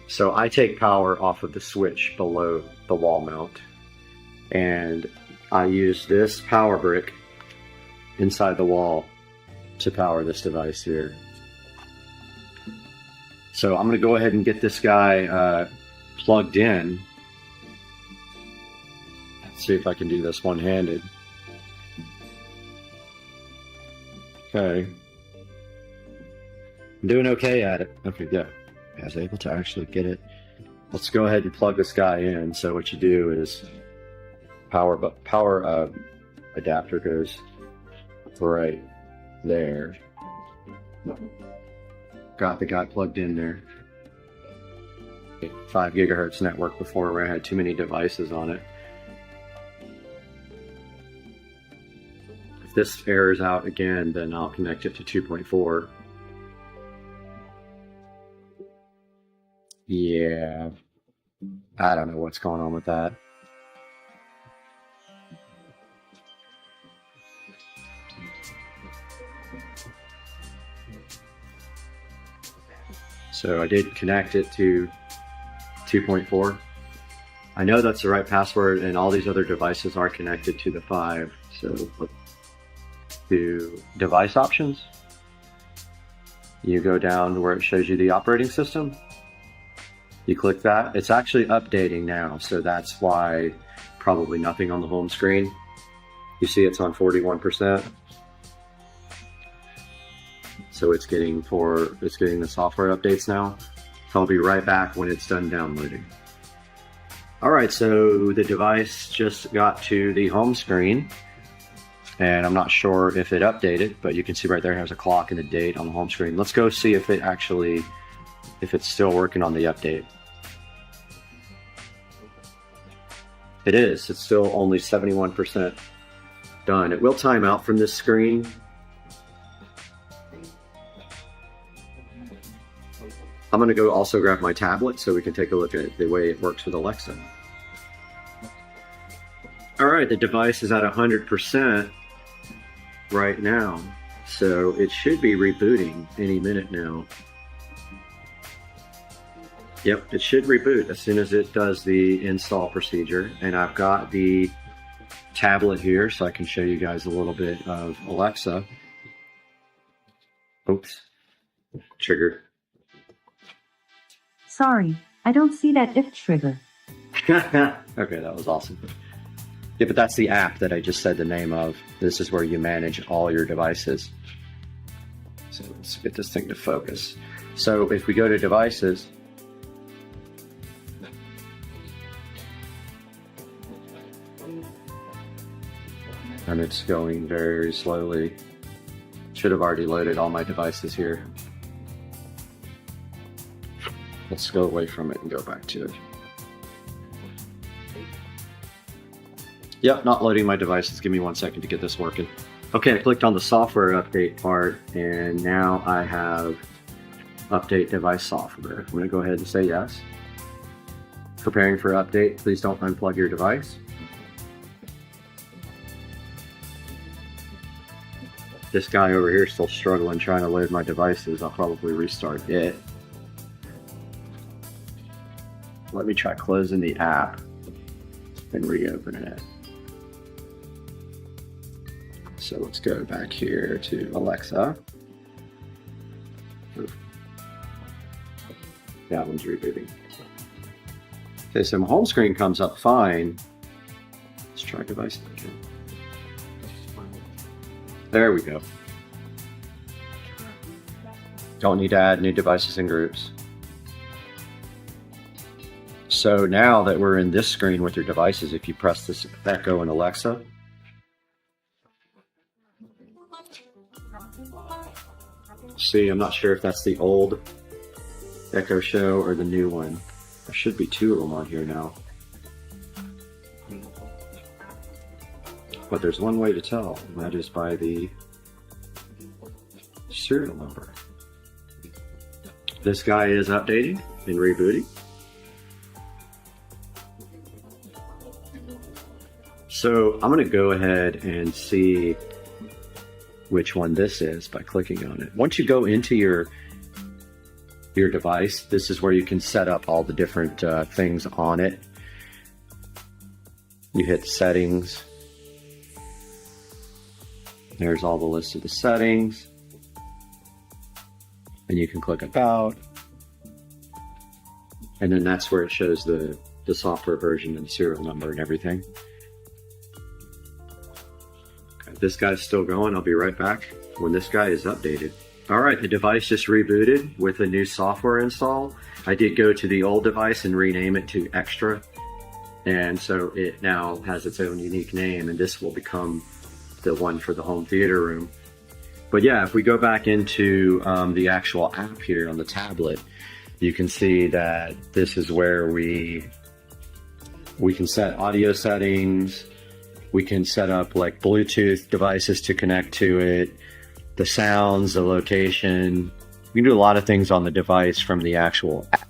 So I take power off of the switch below the wall mount, and I use this power brick inside the wall to power this device here. So I'm going to go ahead and get this guy plugged in. Let's see if I can do this one-handed. Okay. I'm doing okay at it. Okay, yeah. I was able to actually get it. Let's go ahead and plug this guy in. So what you do is power adapter goes right there. Got the guy plugged in there. 5 gigahertz network before, where I had too many devices on it. If this errors out again, then I'll connect it to 2.4. Yeah, I don't know what's going on with that. So I did connect it to 2.4. I know that's the right password, and all these other devices are connected to the 5. So to device options, you go down to where it shows you the operating system. You click that. It's actually updating now, so that's why probably nothing on the home screen. You see it's on 41%. So it's getting the software updates now. So I'll be right back when it's done downloading. All right, so the device just got to the home screen, and I'm not sure if it updated, but you can see right there it has a clock and a date on the home screen. Let's go see if it's still working on the update. It is. It's still only 71% done. It will time out from this screen. I'm going to go also grab my tablet so we can take a look at the way it works with Alexa. All right, the device is at 100% right now, so it should be rebooting any minute now. Yep, it should reboot as soon as it does the install procedure. And I've got the tablet here so I can show you guys a little bit of Alexa. Oops, triggered. Sorry, I don't see that if trigger. Okay, that was awesome. Yeah, but that's the app that I just said the name of. This is where you manage all your devices. So let's get this thing to focus. So if we go to devices, and it's going very slowly. Should have already loaded all my devices here. Let's go away from it and go back to it. Yep, not loading my devices. Give me 1 second to get this working. Okay, I clicked on the software update part, and now I have update device software. I'm going to go ahead and say yes. Preparing for update. Please don't unplug your device. This guy over here is still struggling trying to load my devices. I'll probably restart it. Let me try closing the app and reopening it. So let's go back here to Alexa. That one's rebooting. Okay, so my home screen comes up fine. Let's try device again. There we go. Don't need to add new devices and groups. So now that we're in this screen with your devices, if you press this Echo and Alexa, see, I'm not sure if that's the old Echo Show or the new one. There should be two of them on here now. But there's one way to tell, and that is by the serial number. This guy is updating and rebooting. So I'm going to go ahead and see which one this is by clicking on it. Once you go into your device, this is where you can set up all the different things on it. You hit settings. There's all the list of the settings. And you can click about. And then that's where it shows the software version and the serial number and everything. Okay, this guy's still going. I'll be right back when this guy is updated. All right, the device just rebooted with a new software install. I did go to the old device and rename it to Extra. And so it now has its own unique name, and this will become the one for the home theater room. But yeah, if we go back into the actual app here on the tablet, you can see that this is where we can set audio settings. We can set up like Bluetooth devices to connect to it, the sounds, the location. We can do a lot of things on the device from the actual app.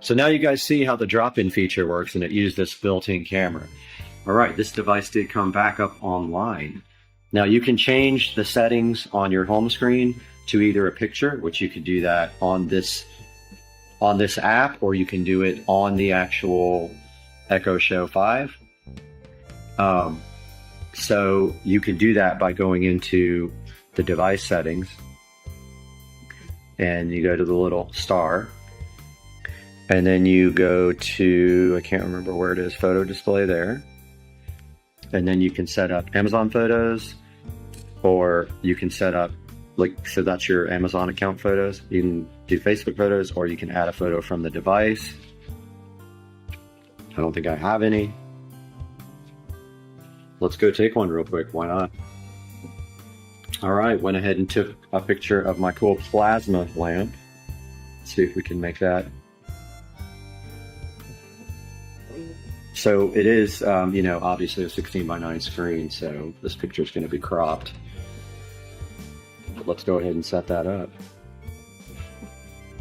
So now you guys see how the drop-in feature works, and it used this built-in camera. All right, this device did come back up online. Now you can change the settings on your home screen to either a picture, which you could do that on this app, or you can do it on the actual Echo Show 5. So you can do that by going into the device settings, and you go to the little star, and then you go to, I can't remember where it is, photo display there. And then you can set up Amazon photos, or you can set up, like, so that's your Amazon account photos. You can do Facebook photos, or you can add a photo from the device. I don't think I have any. Let's go take one real quick, why not? All right, went ahead and took a picture of my cool plasma lamp. Let's see if we can make that. So it is, you know, obviously a 16:9 screen, so this picture is going to be cropped. But let's go ahead and set that up.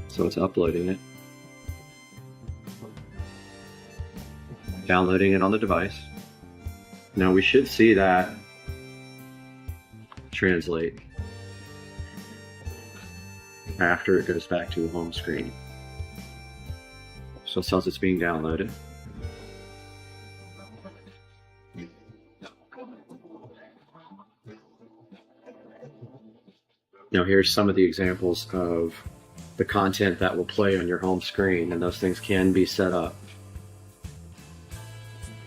So it's uploading it. Downloading it on the device. Now we should see that translate after it goes back to the home screen. So it says it's being downloaded. Now here's some of the examples of the content that will play on your home screen, and those things can be set up.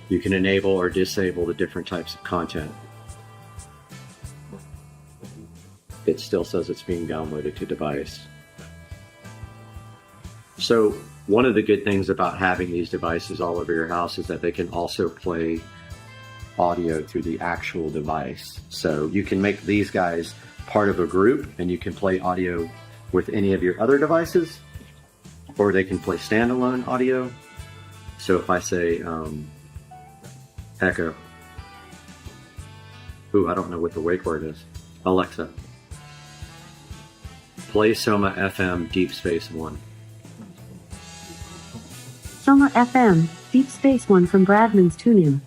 You can enable or disable the different types of content. It still says it's being downloaded to device. So one of the good things about having these devices all over your house is that they can also play audio through the actual device. So you can make these guys part of a group, and you can play audio with any of your other devices, or they can play standalone audio. So if I say Echo, ooh, I don't know what the wake word is. Alexa, play Soma FM Deep Space One. Soma FM, Deep Space One from Bradman's TuneIn.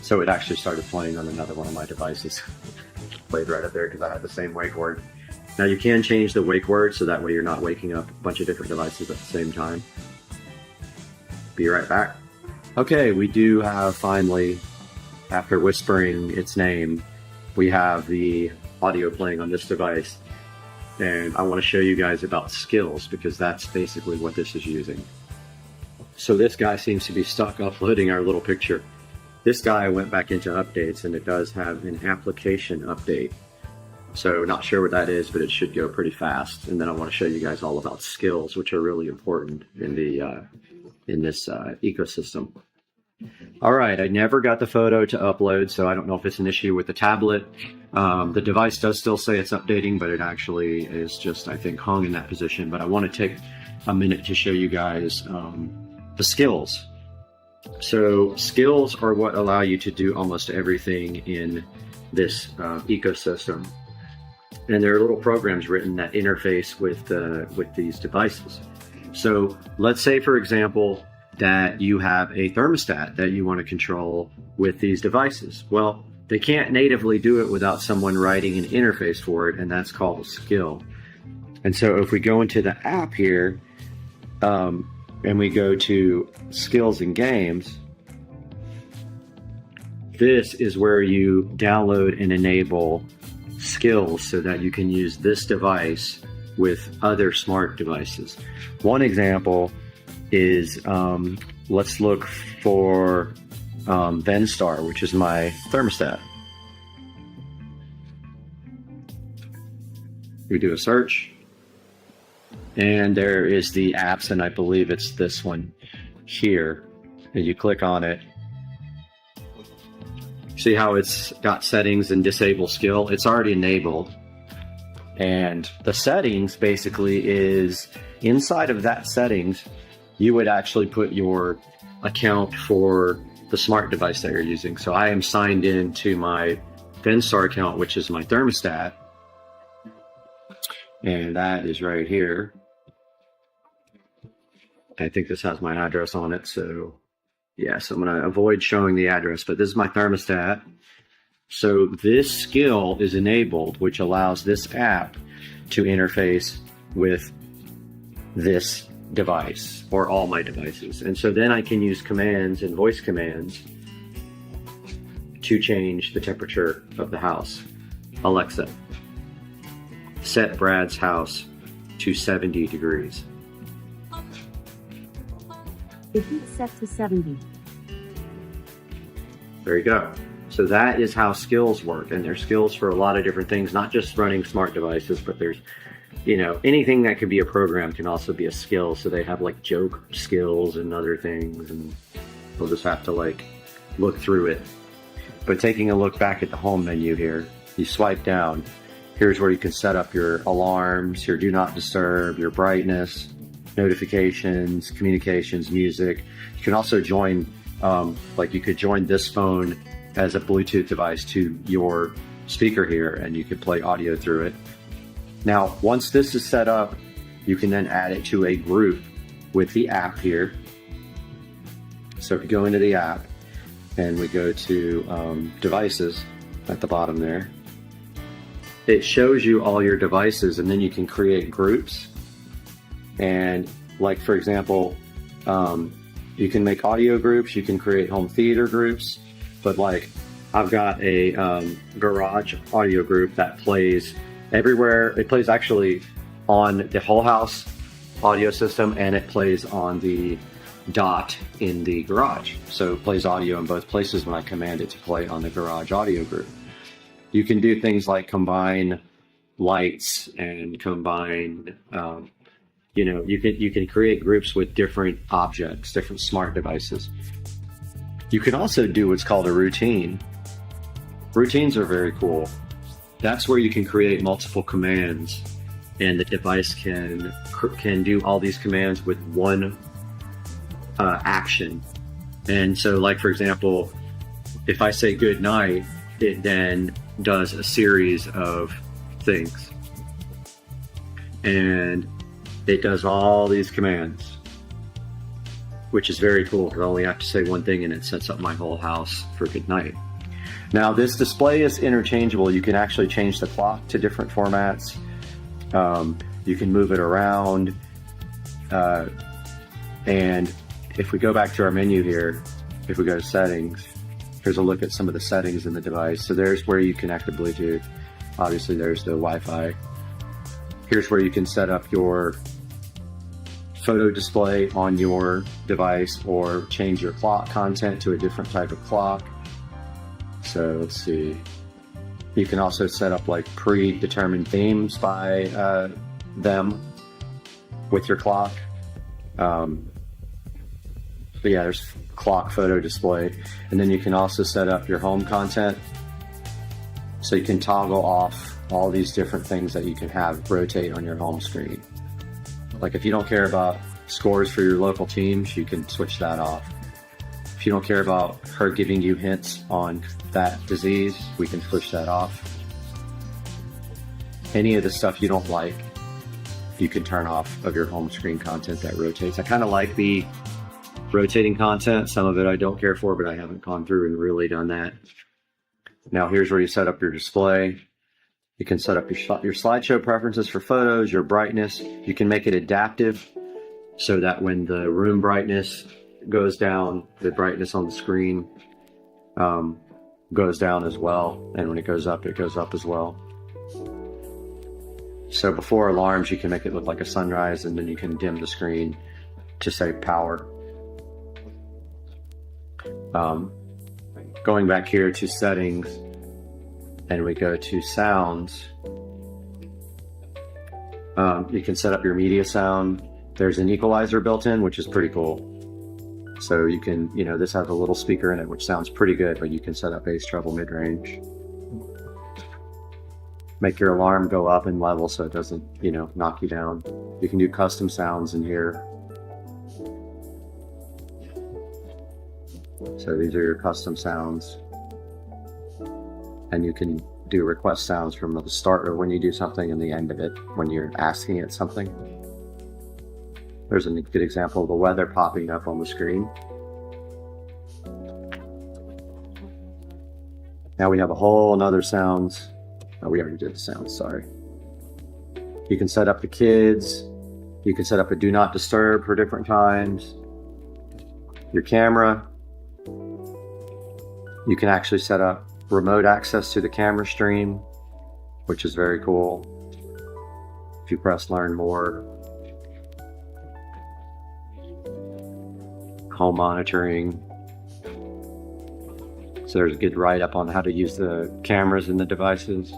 So it actually started playing on another one of my devices. Played right up there because I had the same wake word. Now you can change the wake word so that way you're not waking up a bunch of different devices at the same time. Be right back. Okay, we do have finally, after whispering its name, we have the audio playing on this device. And I want to show you guys about skills, because that's basically what this is using. So this guy seems to be stuck uploading our little picture. This guy went back into updates, and it does have an application update. So not sure what that is, but it should go pretty fast. And then I want to show you guys all about skills, which are really important in the in this ecosystem. All right, I never got the photo to upload, so I don't know if it's an issue with the tablet. The device does still say it's updating, but it actually is just, I think, hung in that position. But I want to take a minute to show you guys the skills. So skills are what allow you to do almost everything in this ecosystem. And there are little programs written that interface with these devices. So let's say, for example, that you have a thermostat that you want to control with these devices. Well, they can't natively do it without someone writing an interface for it, and that's called a skill. And so if we go into the app here, and we go to skills and games, this is where you download and enable skills so that you can use this device with other smart devices. One example is, let's look for Venstar, which is my thermostat. We do a search, and there is the apps, and I believe it's this one here. And you click on it. See how it's got settings and disable skill? It's already enabled. And the settings basically is inside of that settings, you would actually put your account for the smart device that you're using. So I am signed in to my Venstar account, which is my thermostat. And that is right here. I think this has my address on it, so yes, I'm going to avoid showing the address, but this is my thermostat. So this skill is enabled, which allows this app to interface with this device or all my devices. And so then I can use commands and voice commands to change the temperature of the house. Alexa, set Brad's house to 70 degrees. The heat set to 70. There you go. So that is how skills work, and there's skills for a lot of different things, not just running smart devices, but there's, you know, anything that could be a program can also be a skill. So they have like joke skills and other things, and we'll just have to like look through it. But taking a look back at the home menu here, you swipe down. Here's where you can set up your alarms, your do not disturb, your brightness, notifications, communications, music. You can also join, like you could join this phone as a Bluetooth device to your speaker here, and you could play audio through it. Now, once this is set up, you can then add it to a group with the app here. So if you go into the app and we go to devices at the bottom there, it shows you all your devices, and then you can create groups. And like, for example, you can make audio groups, you can create home theater groups, but like I've got a garage audio group that plays everywhere. It plays actually on the whole house audio system, and it plays on the dot in the garage. So it plays audio in both places when I command it to play on the garage audio group. You can do things like combine lights and combine, you know, you can create groups with different objects, different smart devices. You can also do what's called a routine. Routines are very cool. That's where you can create multiple commands, and the device can do all these commands with one action. And so, like, for example, if I say good night, it then does a series of things. And it does all these commands, which is very cool because I only have to say one thing and it sets up my whole house for good night. Now, this display is interchangeable. You can actually change the clock to different formats. You can move it around. And if we go back to our menu here, if we go to settings, here's a look at some of the settings in the device. So there's where you connect the Bluetooth. Obviously, there's the Wi-Fi. Here's where you can set up your photo display on your device or change your clock content to a different type of clock. So let's see. You can also set up like predetermined themes by them with your clock. But yeah, there's clock photo display. And then you can also set up your home content. So you can toggle off all these different things that you can have rotate on your home screen. Like if you don't care about scores for your local teams, you can switch that off. If you don't care about her giving you hints on that disease, we can push that off. Any of the stuff you don't like, you can turn off of your home screen content that rotates. I kind of like the rotating content. Some of it I don't care for, but I haven't gone through and really done that. Now here's where you set up your display. You can set up your slideshow preferences for photos, your brightness. You can make it adaptive so that when the room brightness goes down, the brightness on the screen goes down as well. And when it goes up as well. So before alarms, you can make it look like a sunrise, and then you can dim the screen to save power. Going back here to settings, and we go to sounds, you can set up your media sound. There's an equalizer built in, which is pretty cool. So you can, you know, this has a little speaker in it, which sounds pretty good, but you can set up bass, treble, mid-range. Make your alarm go up in level so it doesn't, you know, knock you down. You can do custom sounds in here. So these are your custom sounds. And you can do request sounds from the start of when you do something and the end of it when you're asking it something. There's a good example of the weather popping up on the screen. Now we have a whole nother sounds. Oh, we already did the sounds, sorry. You can set up the kids. You can set up a do not disturb for different times. Your camera. You can actually set up remote access to the camera stream, which is very cool. If you press learn more. Home monitoring. So there's a good write-up on how to use the cameras in the devices.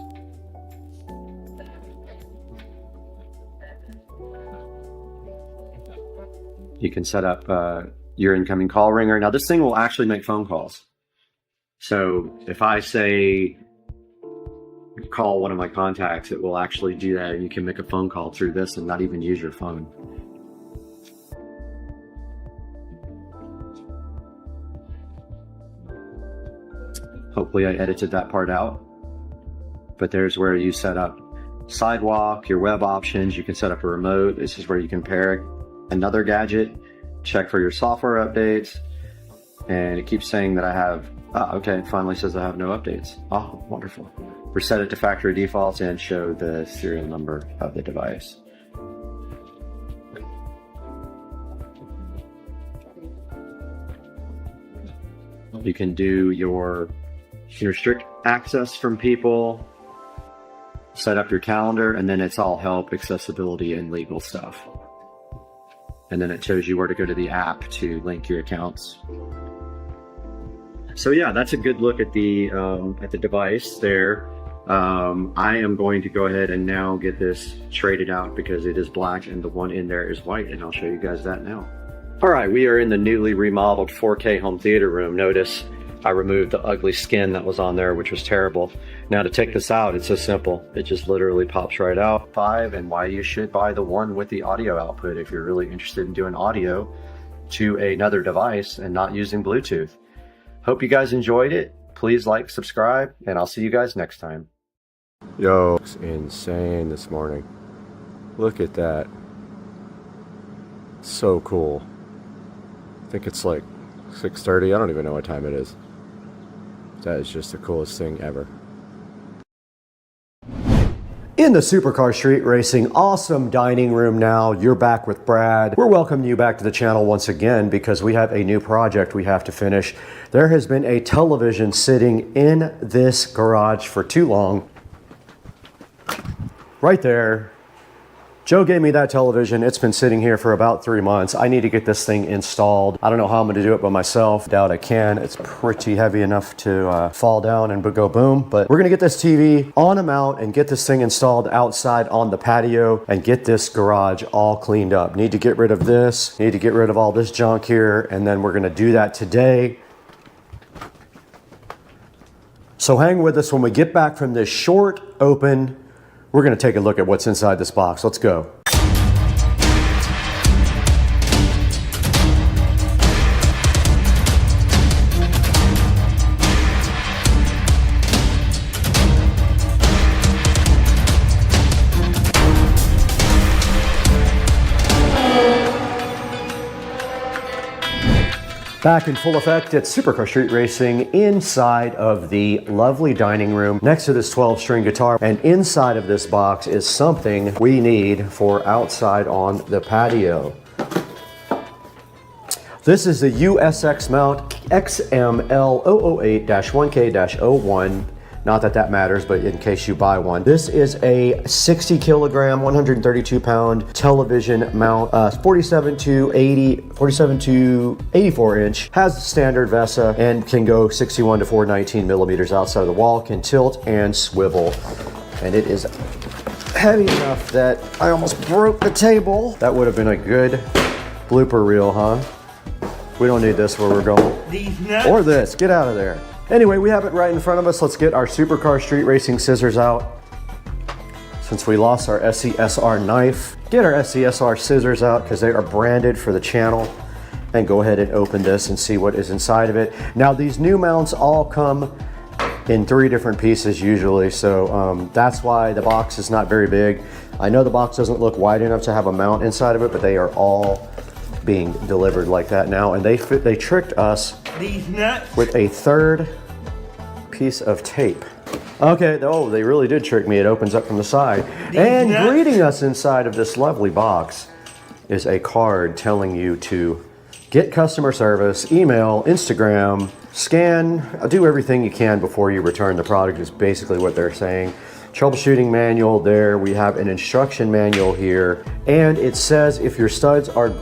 You can set up your incoming call ringer. Now this thing will actually make phone calls. So if I say call one of my contacts, it will actually do that, and you can make a phone call through this and not even use your phone. Hopefully I edited that part out. But there's where you set up sidewalk, your web options. You can set up a remote. This is where you can pair another gadget, check for your software updates. And it keeps saying that I have, okay, it finally says I have no updates. Oh, wonderful. Reset it to factory defaults and show the serial number of the device. You can do your restrict access from people, set up your calendar, and then it's all help, accessibility, and legal stuff. And then it shows you where to go to the app to link your accounts. So yeah, that's a good look at the device there. I am going to go ahead and now get this traded out because it is black and the one in there is white, and I'll show you guys that now. All right, we are in the newly remodeled 4K home theater room. Notice I removed the ugly skin that was on there, which was terrible. Now to take this out, it's so simple. It just literally pops right out. And why you should buy the one with the audio output if you're really interested in doing audio to another device and not using Bluetooth. Hope you guys enjoyed it. Please like, subscribe, and I'll see you guys next time. Yo, it's insane this morning. Look at that. So cool. I think it's like 6:30. I don't even know what time it is. That is just the coolest thing ever. In the Supercar Street Racing awesome dining room now, you're back with Brad. We're welcoming you back to the channel once again because we have a new project we have to finish. There has been a television sitting in this garage for too long. Right there. Joe gave me that television. It's been sitting here for about 3 months. I need to get this thing installed. I don't know how I'm going to do it by myself. Doubt I can. It's pretty heavy enough to fall down and go boom. But we're going to get this TV on a mount and get this thing installed outside on the patio and get this garage all cleaned up. Need to get rid of this. Need to get rid of all this junk here. And then we're going to do that today. So hang with us when we get back from this short open. We're going to take a look at what's inside this box. Let's go. Back in full effect at Supercar Street Racing inside of the lovely dining room next to this 12-string guitar. And inside of this box is something we need for outside on the patio. This is the USX mount XML008-1K-01. Not that that matters, but in case you buy one. This is a 60 kilogram, 132 pound television mount, 47 to 84 inch, has standard VESA and can go 61 to 419 millimeters outside of the wall, can tilt and swivel. And it is heavy enough that I almost broke the table. That would have been a good blooper reel, huh? We don't need this where we're going. Or this, get out of there. Anyway, we have it right in front of us. Let's get our Supercar Street Racing scissors out. Since we lost our SCSR knife, get our SCSR scissors out because they are branded for the channel. And go ahead and open this and see what is inside of it. Now, these new mounts all come in 3 different pieces usually, so that's why the box is not very big. I know the box doesn't look wide enough to have a mount inside of it, but they are all being delivered like that now. And they tricked us with a 3rd piece of tape. Okay, oh, they really did trick me. It opens up from the side. And greeting us inside of this lovely box is a card telling you to get customer service, email, Instagram, scan, do everything you can before you return the product is basically what they're saying. Troubleshooting manual there. We have an instruction manual here. And it says if your studs are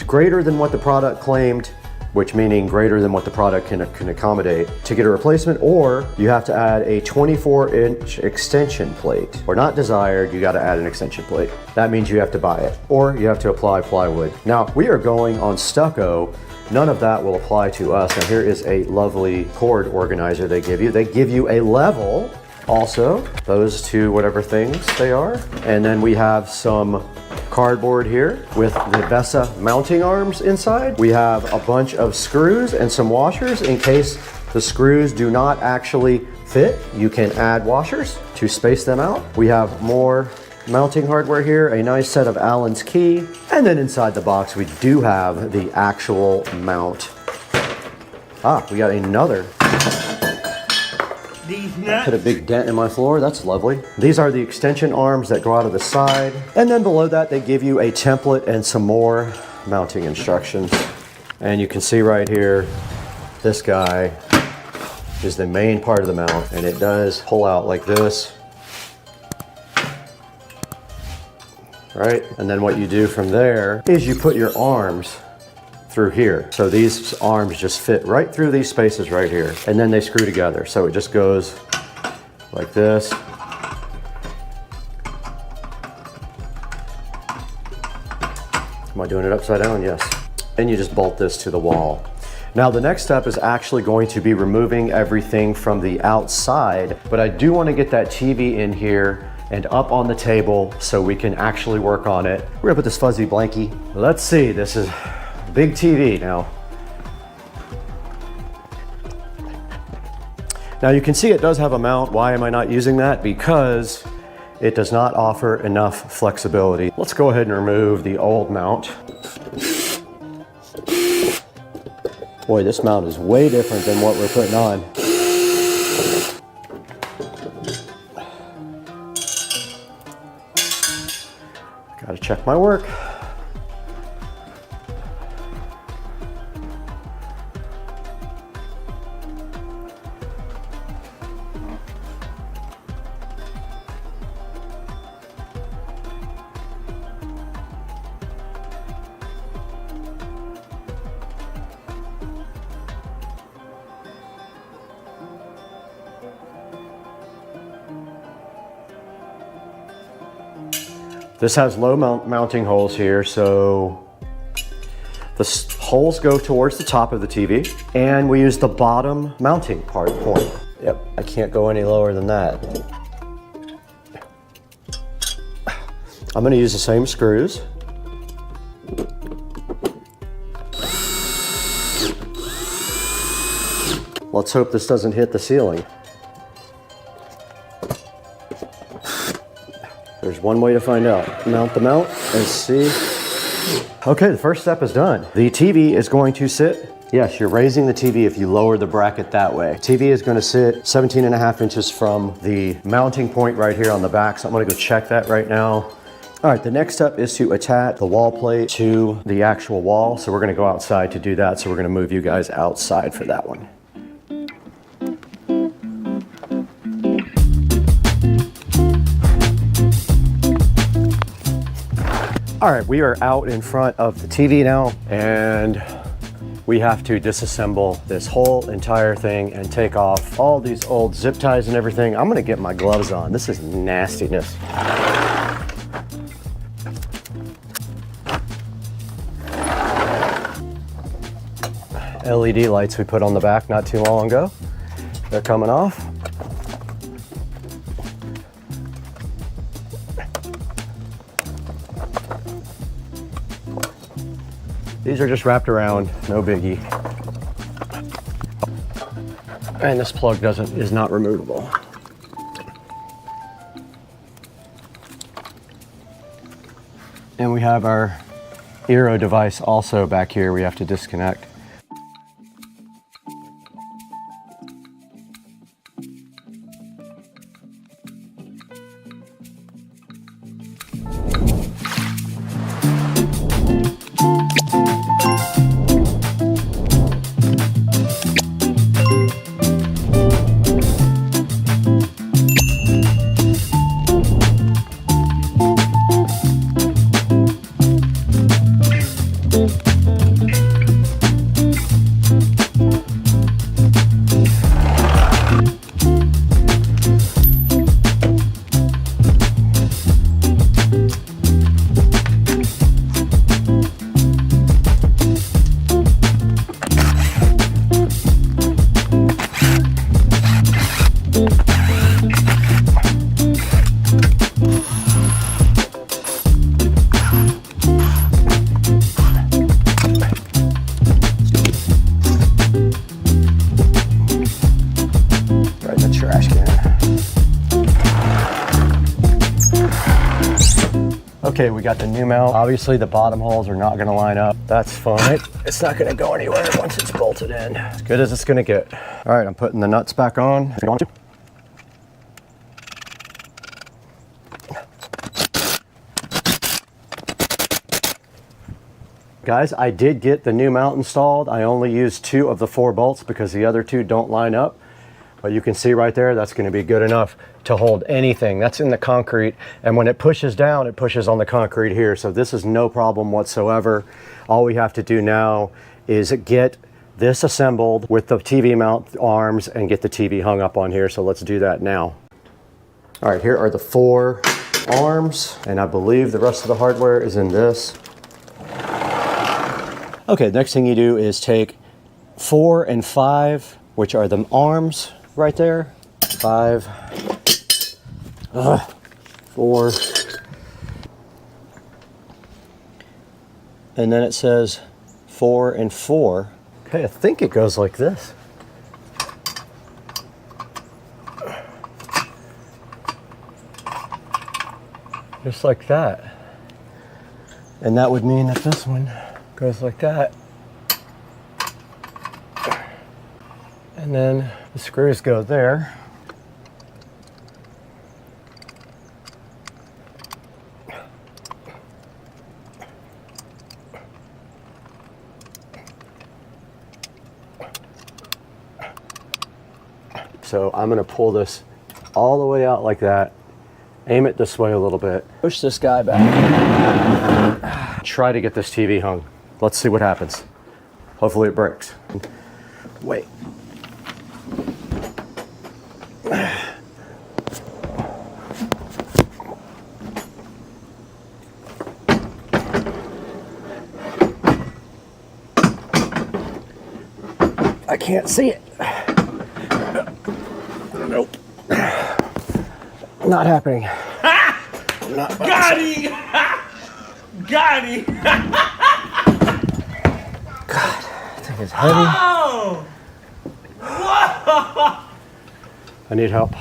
greater than what the product claimed, which meaning greater than what the product can accommodate, to get a replacement, or you have to add a 24-inch extension plate. Or not desired, you gotta add an extension plate. That means you have to buy it, or you have to apply plywood. Now, we are going on stucco. None of that will apply to us. Now here is a lovely cord organizer they give you. They give you a level also, those two whatever things they are. And then we have some cardboard here with the VESA mounting arms inside. We have a bunch of screws and some washers in case the screws do not actually fit. You can add washers to space them out. We have more mounting hardware here, a nice set of Allen's key, and then inside the box we do have the actual mount. We got another. Put a big dent in my floor, that's lovely. These are the extension arms that go out of the side. And then below that, they give you a template and some more mounting instructions. And you can see right here, this guy is the main part of the mount, and it does pull out like this. Right? And then what you do from there is you put your arms through here. So these arms just fit right through these spaces right here, and then they screw together. So it just goes like this. Am I doing it upside down? Yes. And you just bolt this to the wall. Now the next step is actually going to be removing everything from the outside, but I do want to get that TV in here and up on the table so we can actually work on it. We're gonna put this fuzzy blankie. Let's see, this is big TV now. Now you can see it does have a mount. Why am I not using that? Because it does not offer enough flexibility. Let's go ahead and remove the old mount. Boy, this mount is way different than what we're putting on. Gotta check my work. This has low mounting holes here, so the holes go towards the top of the TV, and we use the bottom mounting point. Yep, I can't go any lower than that. I'm gonna use the same screws. Let's hope this doesn't hit the ceiling. There's one way to find out. Mount the mount and see. Okay, the first step is done. The TV is going to sit, yes, you're raising the TV if you lower the bracket that way. TV is going to sit 17.5 inches from the mounting point right here on the back, so I'm going to go check that right now. All right, the next step is to attach the wall plate to the actual wall, so we're going to go outside to do that, so we're going to move you guys outside for that one. All right, we are out in front of the TV now, and we have to disassemble this whole entire thing and take off all these old zip ties and everything. I'm gonna get my gloves on. This is nastiness. LED lights we put on the back not too long ago. They're coming off. These are just wrapped around, no biggie. And this plug is not removable. And we have our Eero device also back here we have to disconnect. Okay, we got the new mount. Obviously the bottom holes are not gonna line up. That's fine. It's not gonna go anywhere once it's bolted in. As good as it's gonna get. All right, I'm putting the nuts back on. Guys, I did get the new mount installed. I only used 2 of the 4 bolts because the other 2 don't line up. But you can see right there, that's going to be good enough to hold anything. That's in the concrete. And when it pushes down, it pushes on the concrete here. So this is no problem whatsoever. All we have to do now is get this assembled with the TV mount arms and get the TV hung up on here. So let's do that now. All right, here are the 4 arms. And I believe the rest of the hardware is in this. Okay, next thing you do is take 4 and 5, which are the arms right there. 5, 4, and then it says 4 and 4. Okay, I think it goes like this. Just like that. And that would mean that this one goes like that. And then the screws go there. So I'm gonna pull this all the way out like that, aim it this way a little bit, push this guy back, try to get this TV hung. Let's see what happens. Hopefully it breaks. Wait. I can't see it. Nope. Not happening. Not Got him! Got him! God, that thing is heavy. Oh! Whoa! I need help.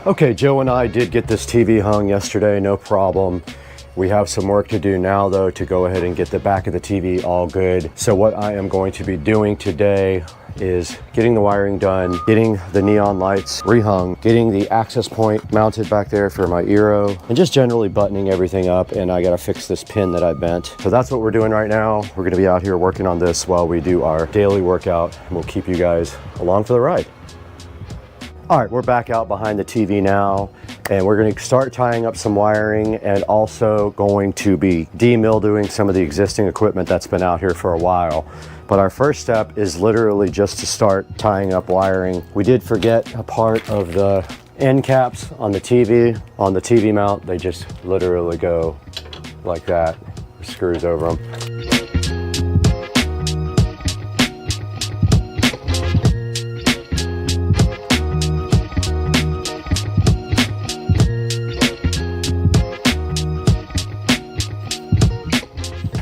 Okay, Joe and I did get this TV hung yesterday, no problem. We have some work to do now though to go ahead and get the back of the TV all good. So what I am going to be doing today is getting the wiring done, getting the neon lights rehung, getting the access point mounted back there for my Eero, and just generally buttoning everything up. And I gotta fix this pin that I bent. So that's what we're doing right now. We're gonna be out here working on this while we do our daily workout. We'll keep you guys along for the ride. All right, we're back out behind the TV now, and we're going to start tying up some wiring and also going to be demildewing some of the existing equipment that's been out here for a while. But our first step is literally just to start tying up wiring. We did forget a part of the end caps on the TV mount. They just literally go like that, screws over them.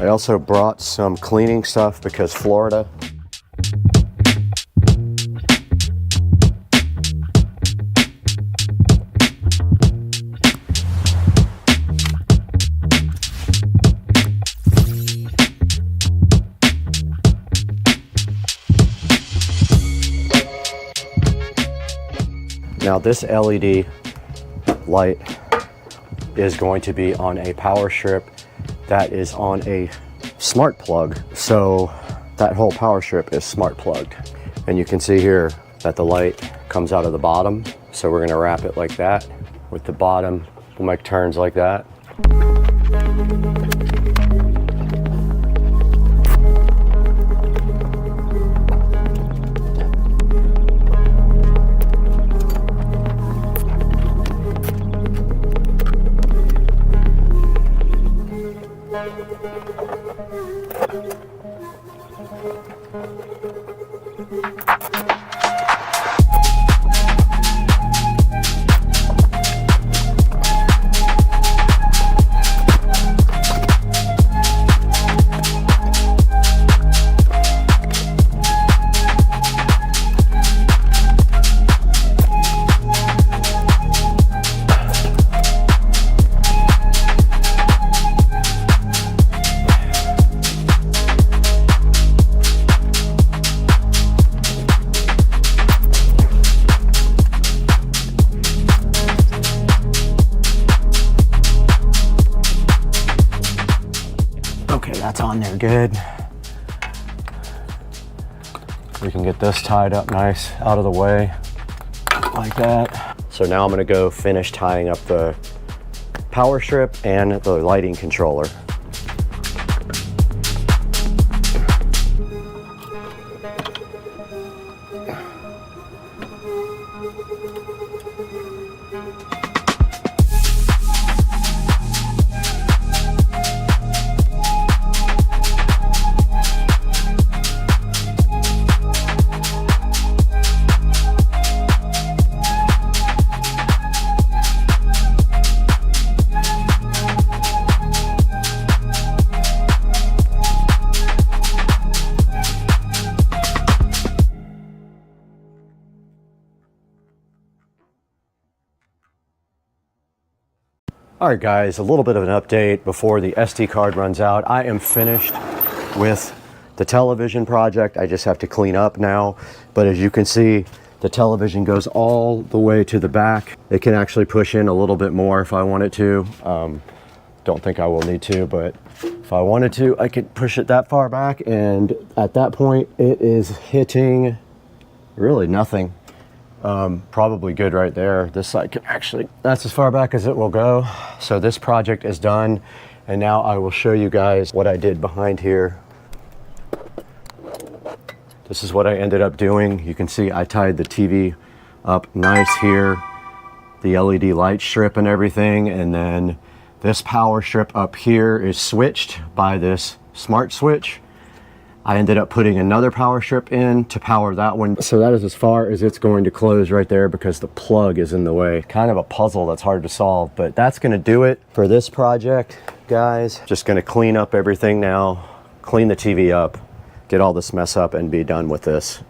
I also brought some cleaning stuff because Florida. Now this LED light is going to be on a power strip that is on a smart plug. So that whole power strip is smart plugged. And you can see here, that the light comes out of the bottom. So we're gonna wrap it like that with the bottom. We'll make turns like that. That's on there good. We can get this tied up nice out of the way like that. So now I'm gonna go finish tying up the power strip and the lighting controller. All right guys, a little bit of an update before the SD card runs out. I am finished with the television project. I just have to clean up now. But as you can see, the television goes all the way to the back. It can actually push in a little bit more if I wanted to. Don't think I will need to, but if I wanted to, I could push it that far back. And at that point, it is hitting really nothing. Probably good right there. This side can actually, that's as far back as it will go. So this project is done. And now I will show you guys what I did behind here. This is what I ended up doing. You can see I tied the TV up nice here, the LED light strip and everything. And then this power strip up here is switched by this smart switch. I ended up putting another power strip in to power that one. So that is as far as it's going to close right there because the plug is in the way. Kind of a puzzle that's hard to solve, but that's gonna do it for this project, guys. Just gonna clean up everything now, clean the TV up, get all this mess up and be done with this.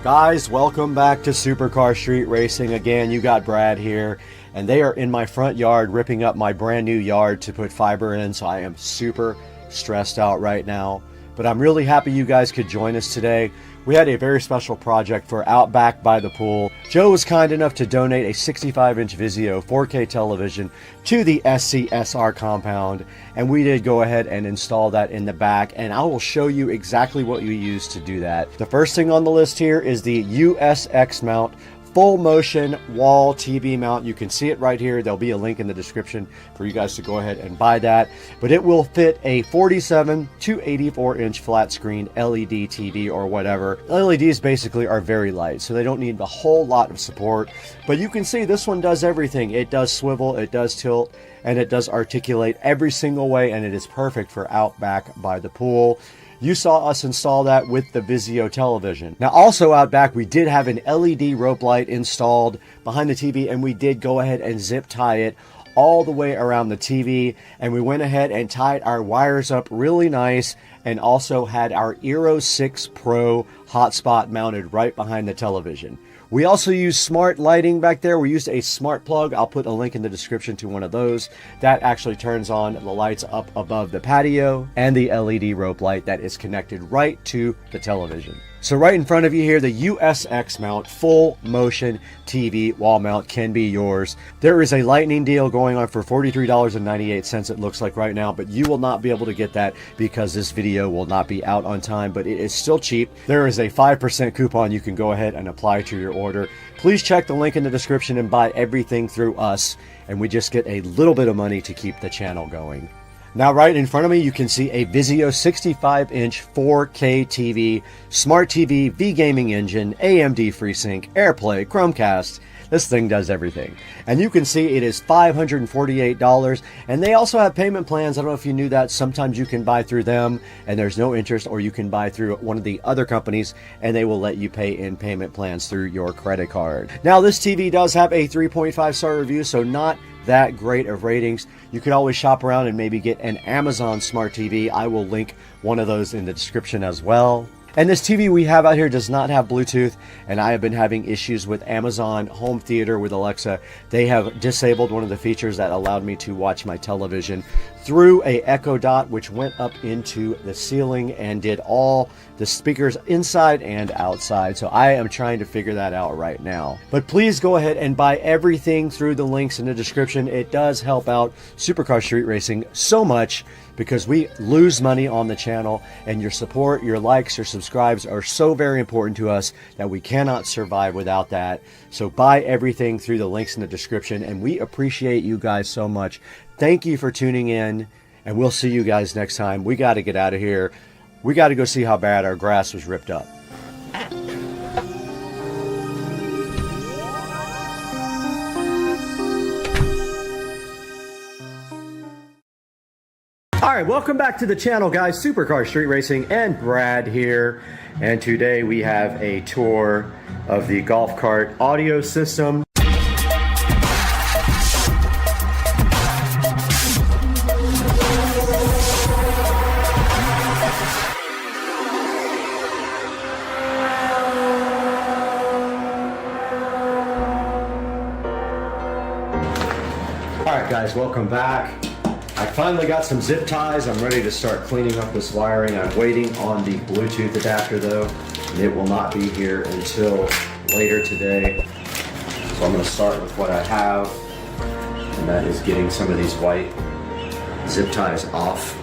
Guys, welcome back to Supercar Street Racing. Again, you got Brad here, and they are in my front yard ripping up my brand new yard to put fiber in, so I am super stressed out right now. But I'm really happy you guys could join us today. we had a very special project for out back by the pool. Joe was kind enough to donate a 65-inch Vizio 4K television to the SCSR compound, and we did go ahead and install that in the back, and I will show you exactly what you use to do that. The first thing on the list here is the USX mount full motion wall TV mount. You can see it right here. There'll be a link in the description for you guys to go ahead and buy that, but it will fit a 47 to 84 inch flat screen LED TV or whatever. LEDs basically are very light, so they don't need a whole lot of support, but you can see this one does everything. It does swivel, it does tilt, and it does articulate every single way, and it is perfect for out back by the pool. You saw us install that with the Vizio television. Now also out back, we did have an LED rope light installed behind the TV, and we did go ahead and zip tie it all the way around the TV, and we went ahead and tied our wires up really nice, and also had our Eero 6 Pro hotspot mounted right behind the television. We also use smart lighting back there. We used a smart plug. I'll put a link in the description to one of those. That actually turns on the lights up above the patio, and the LED rope light that is connected right to the television. So right in front of you here, the USX mount full motion TV wall mount can be yours. There is a lightning deal going on for $43.98 it looks like right now, but you will not be able to get that because this video will not be out on time, but it is still cheap. There is a 5% coupon you can go ahead and apply to your order. Please check the link in the description and buy everything through us, and we just get a little bit of money to keep the channel going. Now right in front of me, you can see a Vizio 65-inch 4K TV, Smart TV, V-Gaming engine, AMD FreeSync, AirPlay, Chromecast. This thing does everything. And you can see it is $548, and they also have payment plans. I don't know if you knew that. Sometimes you can buy through them and there's no interest, or you can buy through one of the other companies and they will let you pay in payment plans through your credit card. Now this TV does have a 3.5 star review, so not that great of ratings. You could always shop around and maybe get an Amazon Smart TV. I will link one of those in the description as well. And this TV we have out here does not have Bluetooth, and I have been having issues with Amazon Home Theater with Alexa. They have disabled one of the features that allowed me to watch my television through a Echo Dot, which went up into the ceiling and did all the speakers inside and outside. So I am trying to figure that out right now. But please go ahead and buy everything through the links in the description. It does help out Supercar Street Racing so much, because we lose money on the channel, and your support, your likes, your subscribes are so very important to us that we cannot survive without that. So buy everything through the links in the description, and we appreciate you guys so much. Thank you for tuning in, and we'll see you guys next time. We got to get out of here. We got to go see how bad our grass was ripped up. Alright, welcome back to the channel, guys. Supercar Street Racing and Brad here. And today we have a tour of the golf cart audio system. Alright guys, welcome back. I finally got some zip ties. I'm ready to start cleaning up this wiring. I'm waiting on the Bluetooth adapter though, and it will not be here until later today. So I'm going to start with what I have, and that is getting some of these white zip ties off.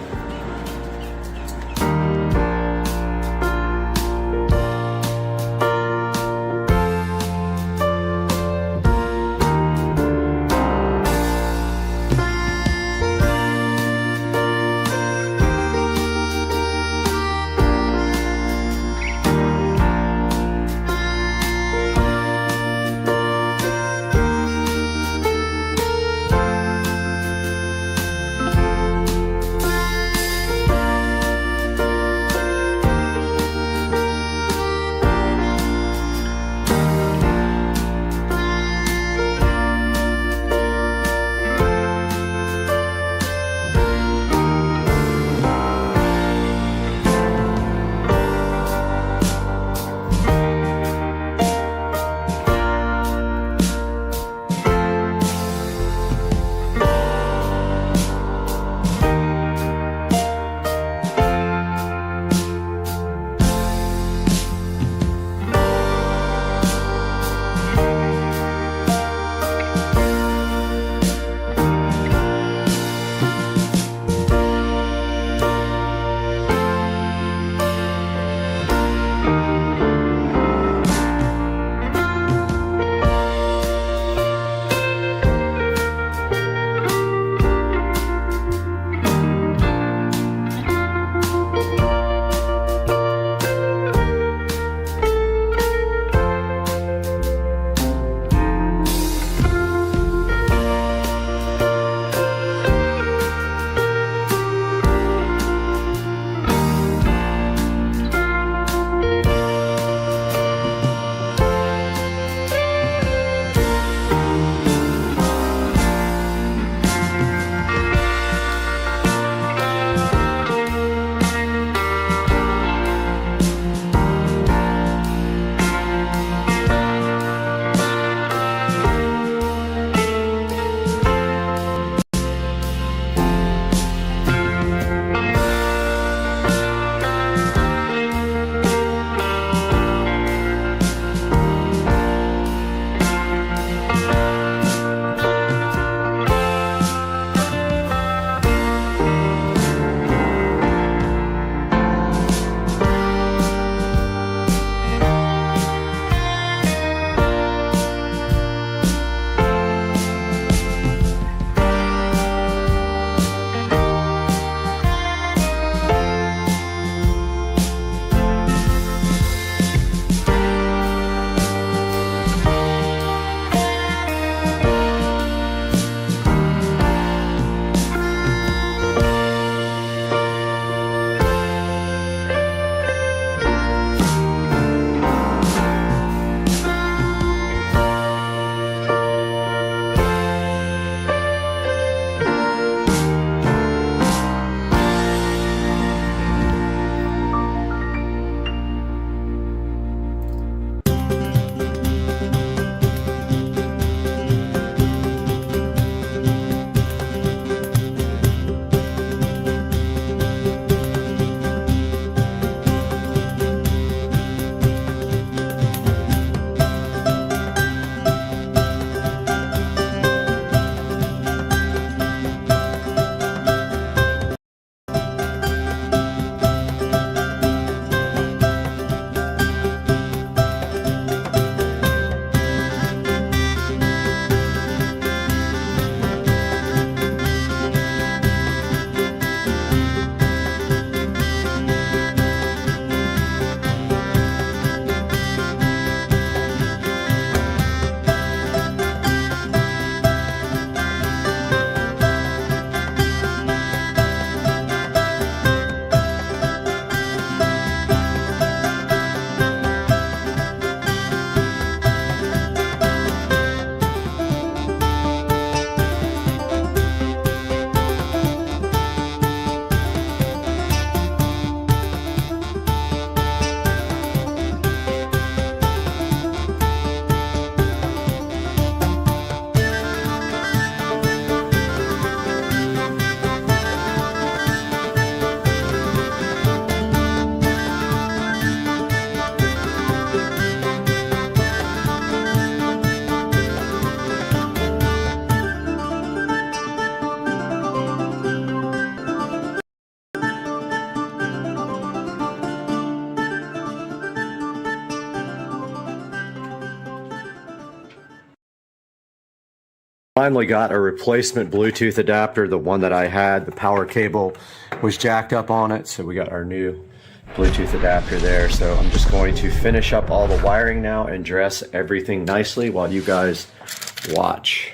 Finally got a replacement Bluetooth adapter. The one that I had, the power cable was jacked up on it, so we got our new Bluetooth adapter there. So I'm just going to finish up all the wiring now and dress everything nicely while you guys watch.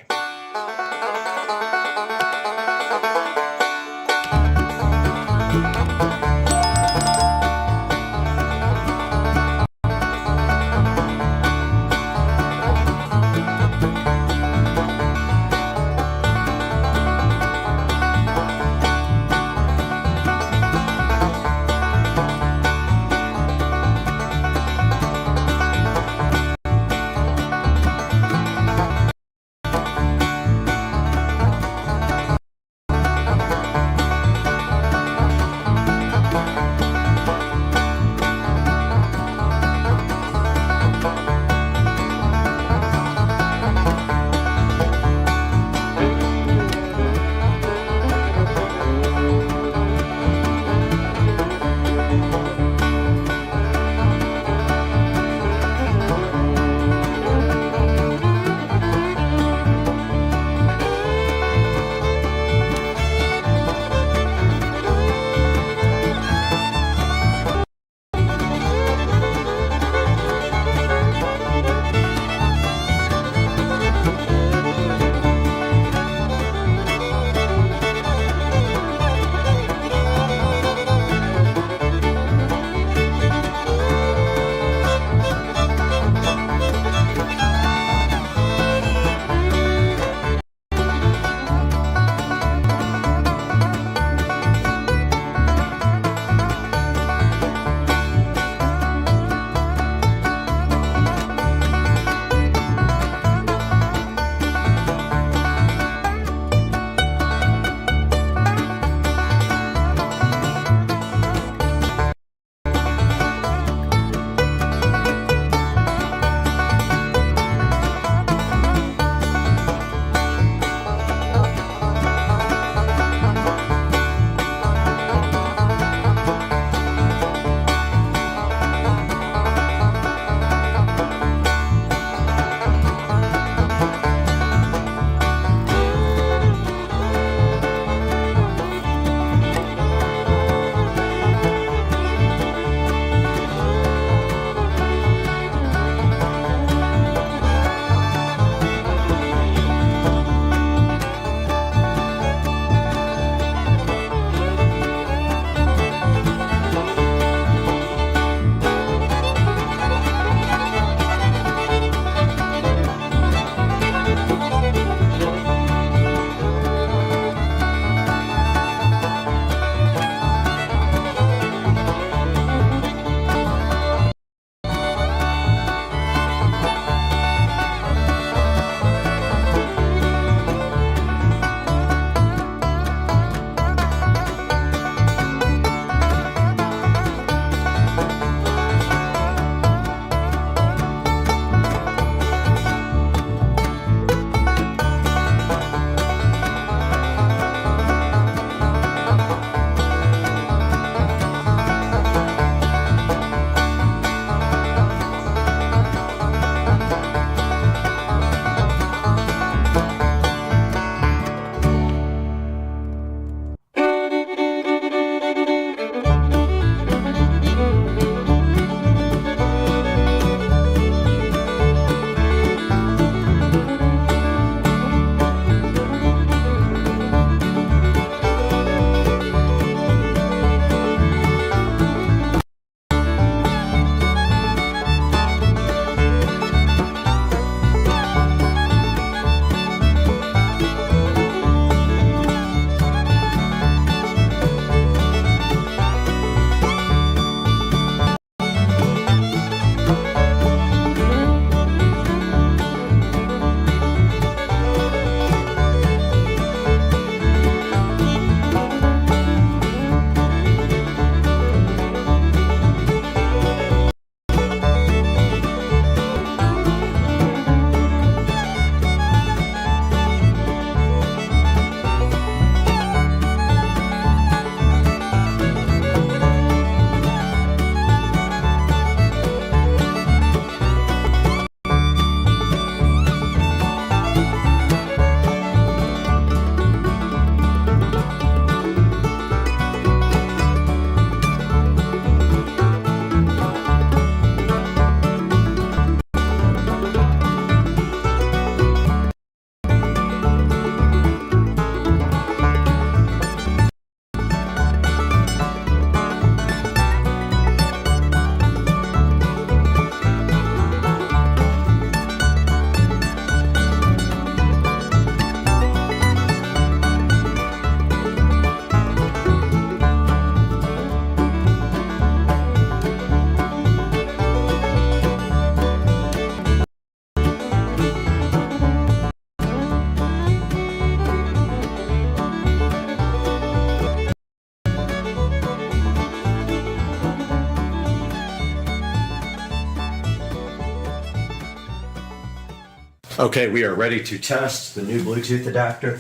Okay, we are ready to test the new Bluetooth adapter.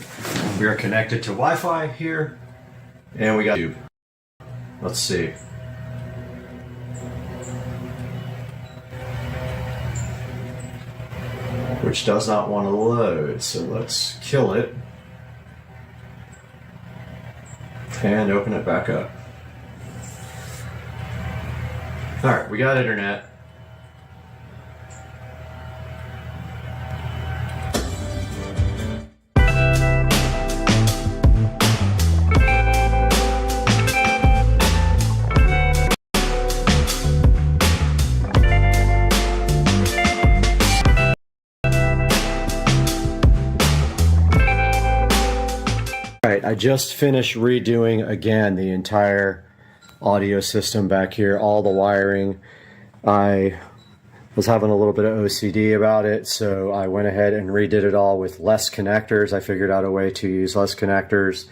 We are connected to Wi-Fi here, and we got YouTube. Let's see. Which does not want to load, so let's kill it and open it back up. All right, we got internet. Alright, I just finished redoing again the entire audio system back here, all the wiring. I was having a little bit of OCD about it, so I went ahead and redid it all with less connectors. I figured out a way to use less connectors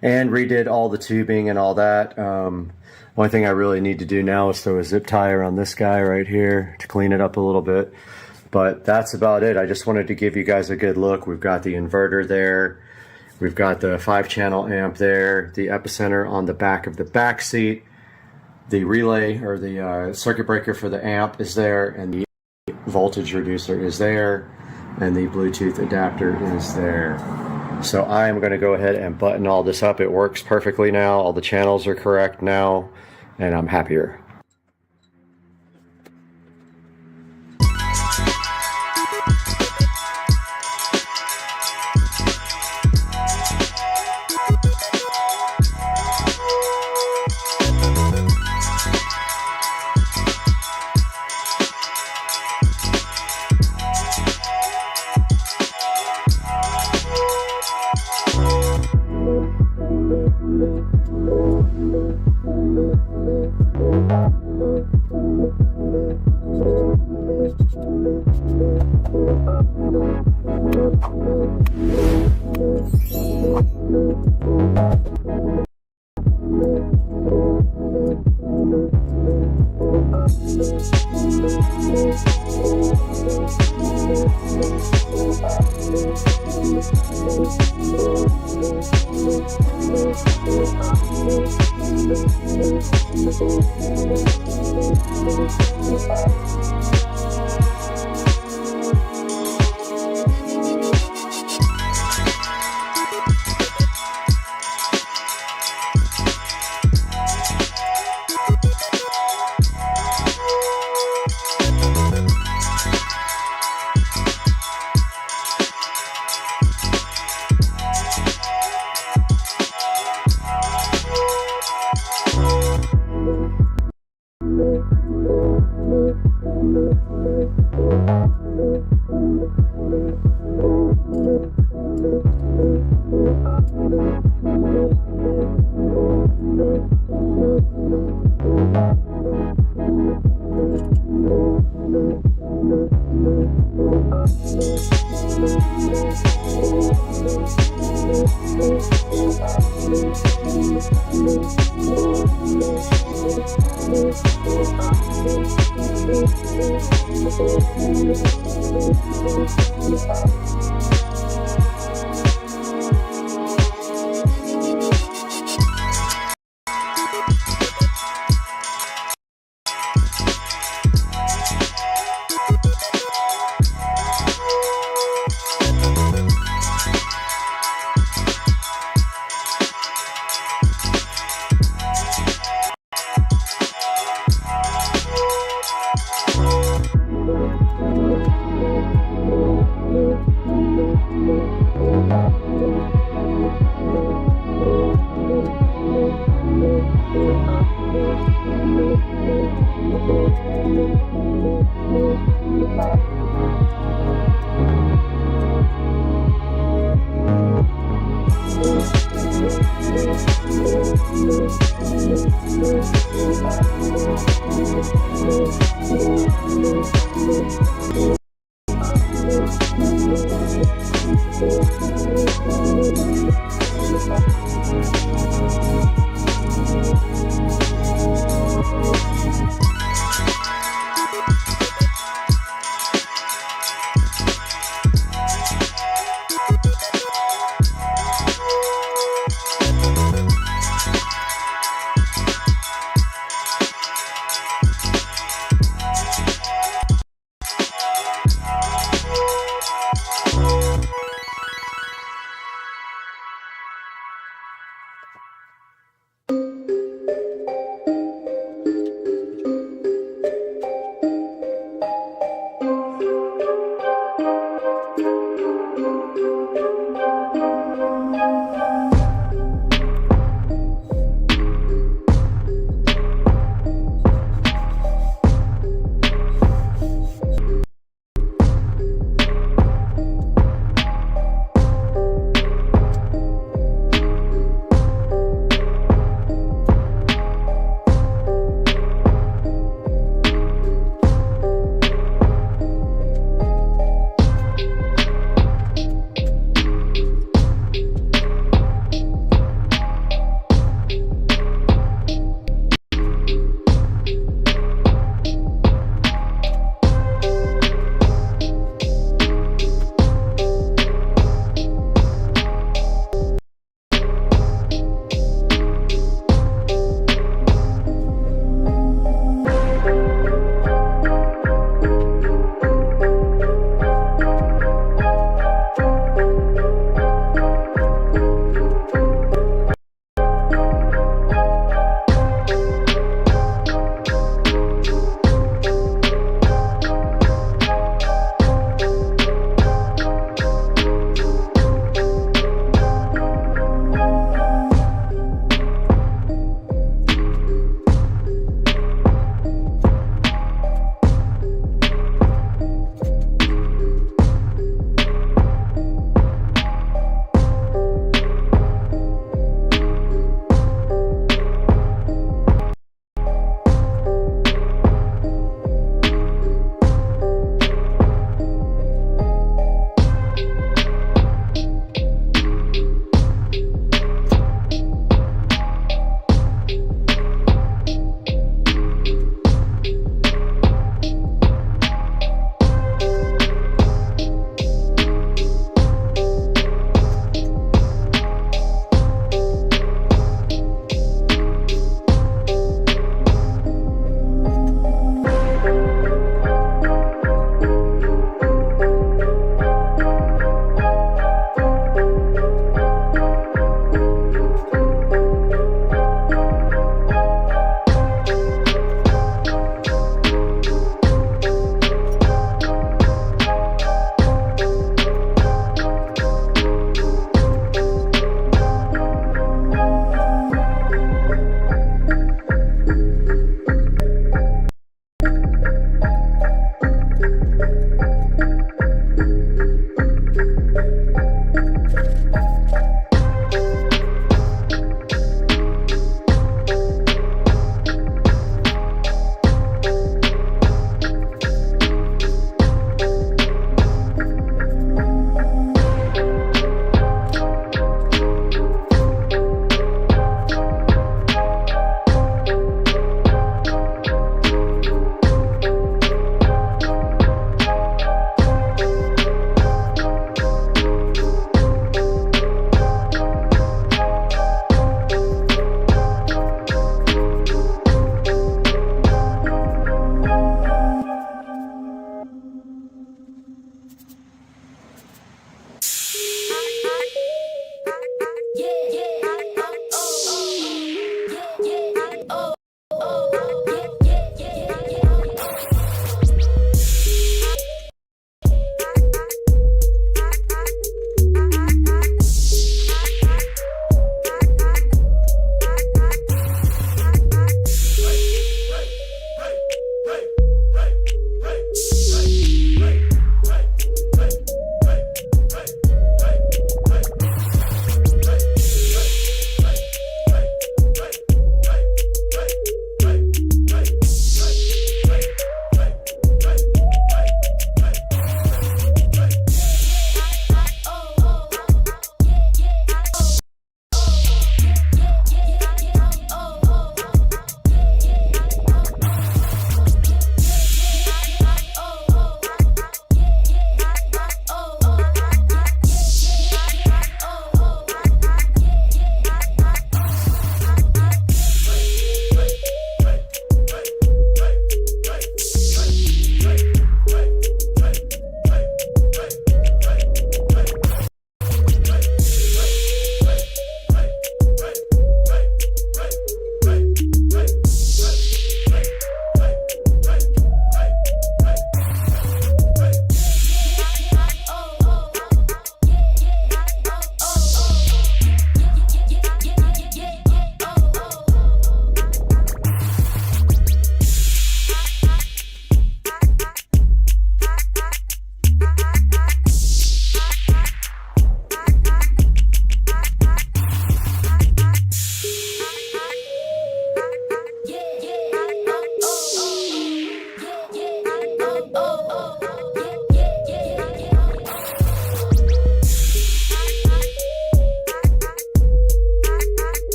and redid all the tubing and all that. One thing I really need to do now is throw a zip tie around this guy right here to clean it up a little bit. But that's about it. I just wanted to give you guys a good look. We've got the inverter there. We've got the 5-channel amp there, the epicenter on the back of the back seat, the relay or the circuit breaker for the amp is there, and the voltage reducer is there, and the Bluetooth adapter is there. So I am going to go ahead and button all this up. It works perfectly now. All the channels are correct now, and I'm happier.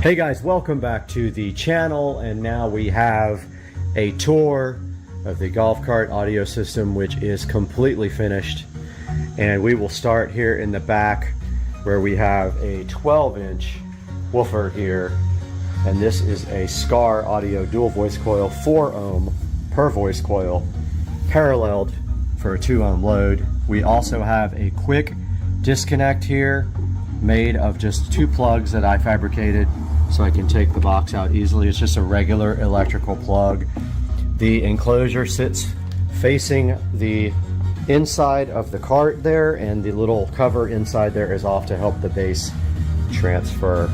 Hey guys, welcome back to the channel, and now we have a tour of the golf cart audio system, which is completely finished. And we will start here in the back where we have a 12-inch woofer here, and this is a SCAR audio dual voice coil, 4 ohm per voice coil, paralleled for a 2 ohm load. We also have a quick disconnect here made of just 2 plugs that I fabricated so I can take the box out easily. It's just a regular electrical plug. The enclosure sits facing the inside of the cart there, and the little cover inside there is off to help the bass transfer.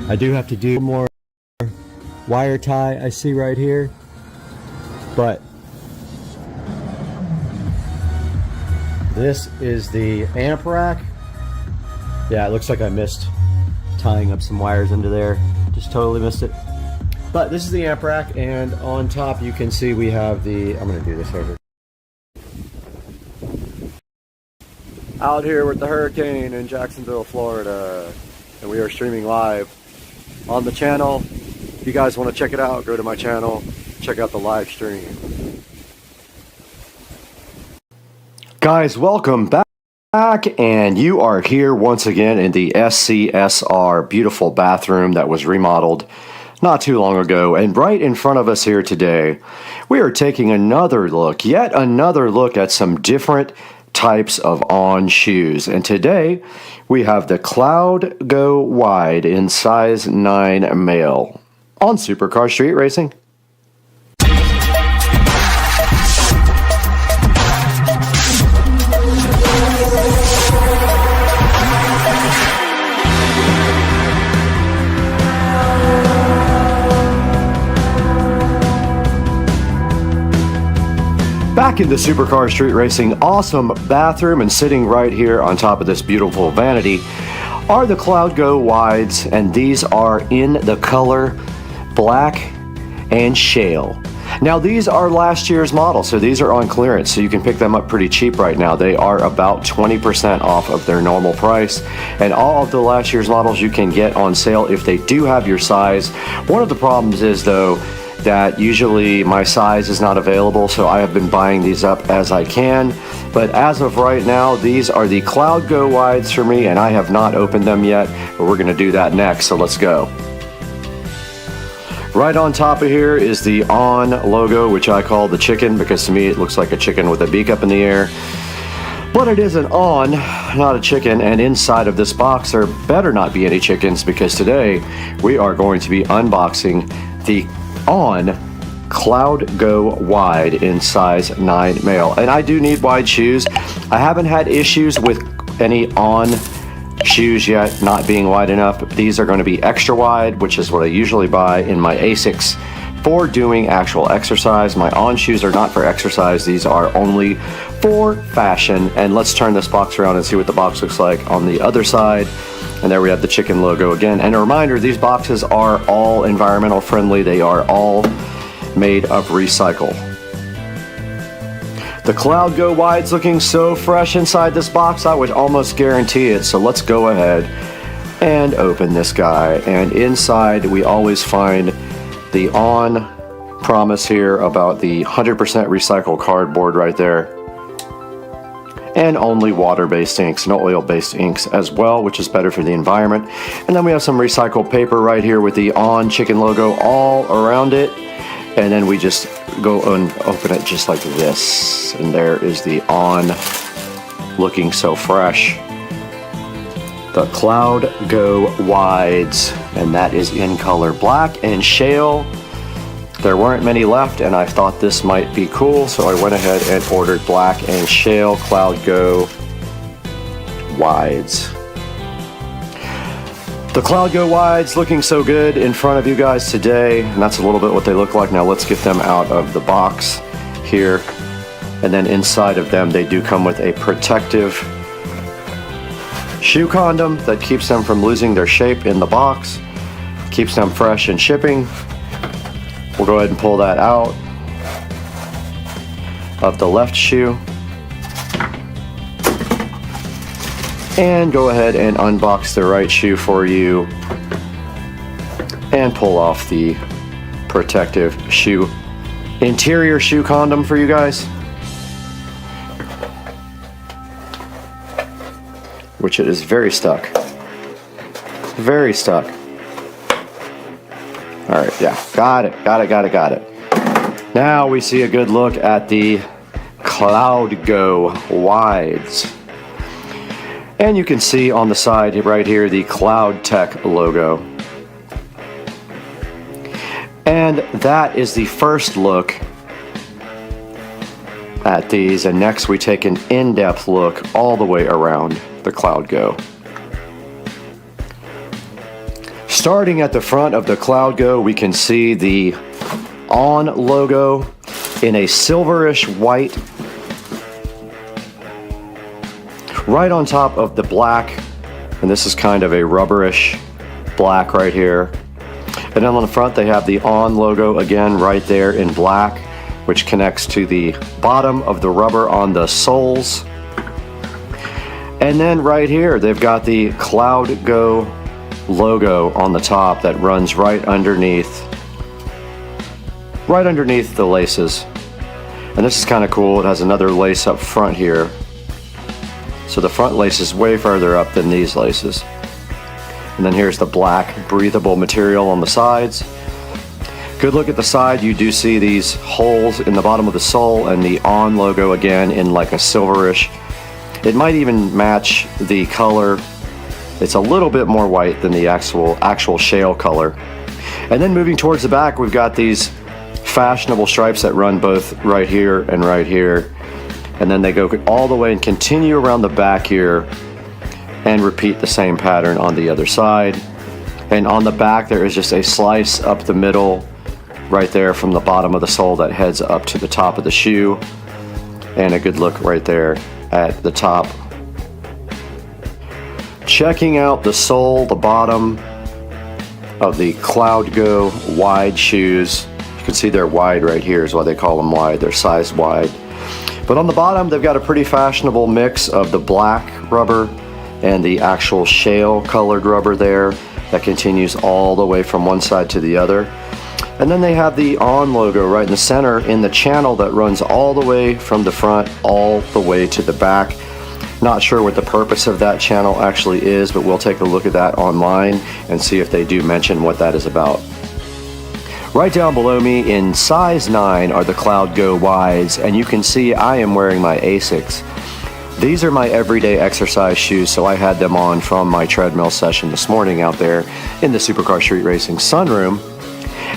I do have to do more wire tie I see right here, but this is the amp rack. Yeah, it looks like I missed tying up some wires into there. Just totally missed it. But this is the amp rack, and on top you can see we have the, I'm going to do this over. Out here with the hurricane in Jacksonville, Florida, and we are streaming live on the channel. If you guys want to check it out, go to my channel, check out the live stream. Guys, welcome back, and you are here once again in the SCSR beautiful bathroom that was remodeled not too long ago. And right in front of us here today, we are taking another look, yet another look at some different types of on shoes. And today we have the Cloud Go Wide in size 9 male on Supercar Street Racing. Back in the Supercar Street Racing awesome bathroom, and sitting right here on top of this beautiful vanity are the Cloud Go Wides, and these are in the color black and shale. Now these are last year's models, so these are on clearance, so you can pick them up pretty cheap right now. They are about 20% off of their normal price, and all of the last year's models you can get on sale if they do have your size. One of the problems is though that usually my size is not available, so I have been buying these up as I can. But as of right now, these are the Cloud Go Wides for me, and I have not opened them yet, but we're going to do that next, so let's go. Right on top of here is the On logo, which I call the chicken, because to me it looks like a chicken with a beak up in the air. But it is an On, not a chicken, and inside of this box there better not be any chickens, because today we are going to be unboxing the On Cloud Go Wide in size 9 male. And I do need wide shoes. I haven't had issues with any On shoes yet not being wide enough, but these are going to be extra wide, which is what I usually buy in my ASICs for doing actual exercise. My On shoes are not for exercise. These are only for fashion. And let's turn this box around and see what the box looks like on the other side. And there we have the chicken logo again. And a reminder, these boxes are all environmental friendly. They are all made of recycle. The Cloud Go Wide's looking so fresh inside this box, I would almost guarantee it. So let's go ahead and open this guy. And inside we always find the On promise here about the 100% recycled cardboard right there. And only water-based inks, no oil-based inks as well, which is better for the environment. And then we have some recycled paper right here with the On chicken logo all around it. And then we just go and open it just like this. And there is the On, looking so fresh. The Cloud Go Wides, and that is in color black and shale. There weren't many left, and I thought this might be cool, so I went ahead and ordered black and shale Cloud Go Wides. The Cloud Go Wides looking so good in front of you guys today, and that's a little bit what they look like. Now let's get them out of the box here, and then inside of them they do come with a protective shoe condom that keeps them from losing their shape in the box, keeps them fresh in shipping. We'll go ahead and pull that out of the left shoe and go ahead and unbox the right shoe for you. and pull off the protective interior shoe condom for you guys, which it is very stuck. Very stuck. All right, yeah, got it. Now we see a good look at the Cloud Go wides. And you can see on the side right here the Cloud Tech logo. And that is the first look at these, and next we take an in-depth look all the way around the Cloud Go. Starting at the front of the Cloud Go, we can see the ON logo in a silverish white right on top of the black, and this is kind of a rubberish black right here. And then on the front they have the ON logo again right there in black, which connects to the bottom of the rubber on the soles. And then right here they've got the Cloud Go logo on the top that runs right underneath the laces. And this is kind of cool. It has another lace up front here. So the front lace is way further up than these laces. And then here's the black breathable material on the sides. Good look at the side. You do see these holes in the bottom of the sole and the ON logo again in like a silverish. It might even match the color. It's a little bit more white than the actual shale color. And then moving towards the back, we've got these fashionable stripes that run both right here and right here. And then they go all the way and continue around the back here and repeat the same pattern on the other side. And on the back there is just a slice up the middle right there from the bottom of the sole that heads up to the top of the shoe. And a good look right there at the top. Checking out the sole, the bottom of the Cloud Go wide shoes. You can see they're wide right here is why they call them wide. They're sized wide. But on the bottom, they've got a pretty fashionable mix of the black rubber and the actual shale colored rubber there that continues all the way from one side to the other. And then they have the ON logo right in the center in the channel that runs all the way from the front all the way to the back. Not sure what the purpose of that channel actually is, but we'll take a look at that online and see if they do mention what that is about. Right down below me in size 9 are the Cloud Go wides, and you can see I am wearing my ASICs. These are my everyday exercise shoes, so I had them on from my treadmill session this morning out there in the Supercar Street Racing sunroom.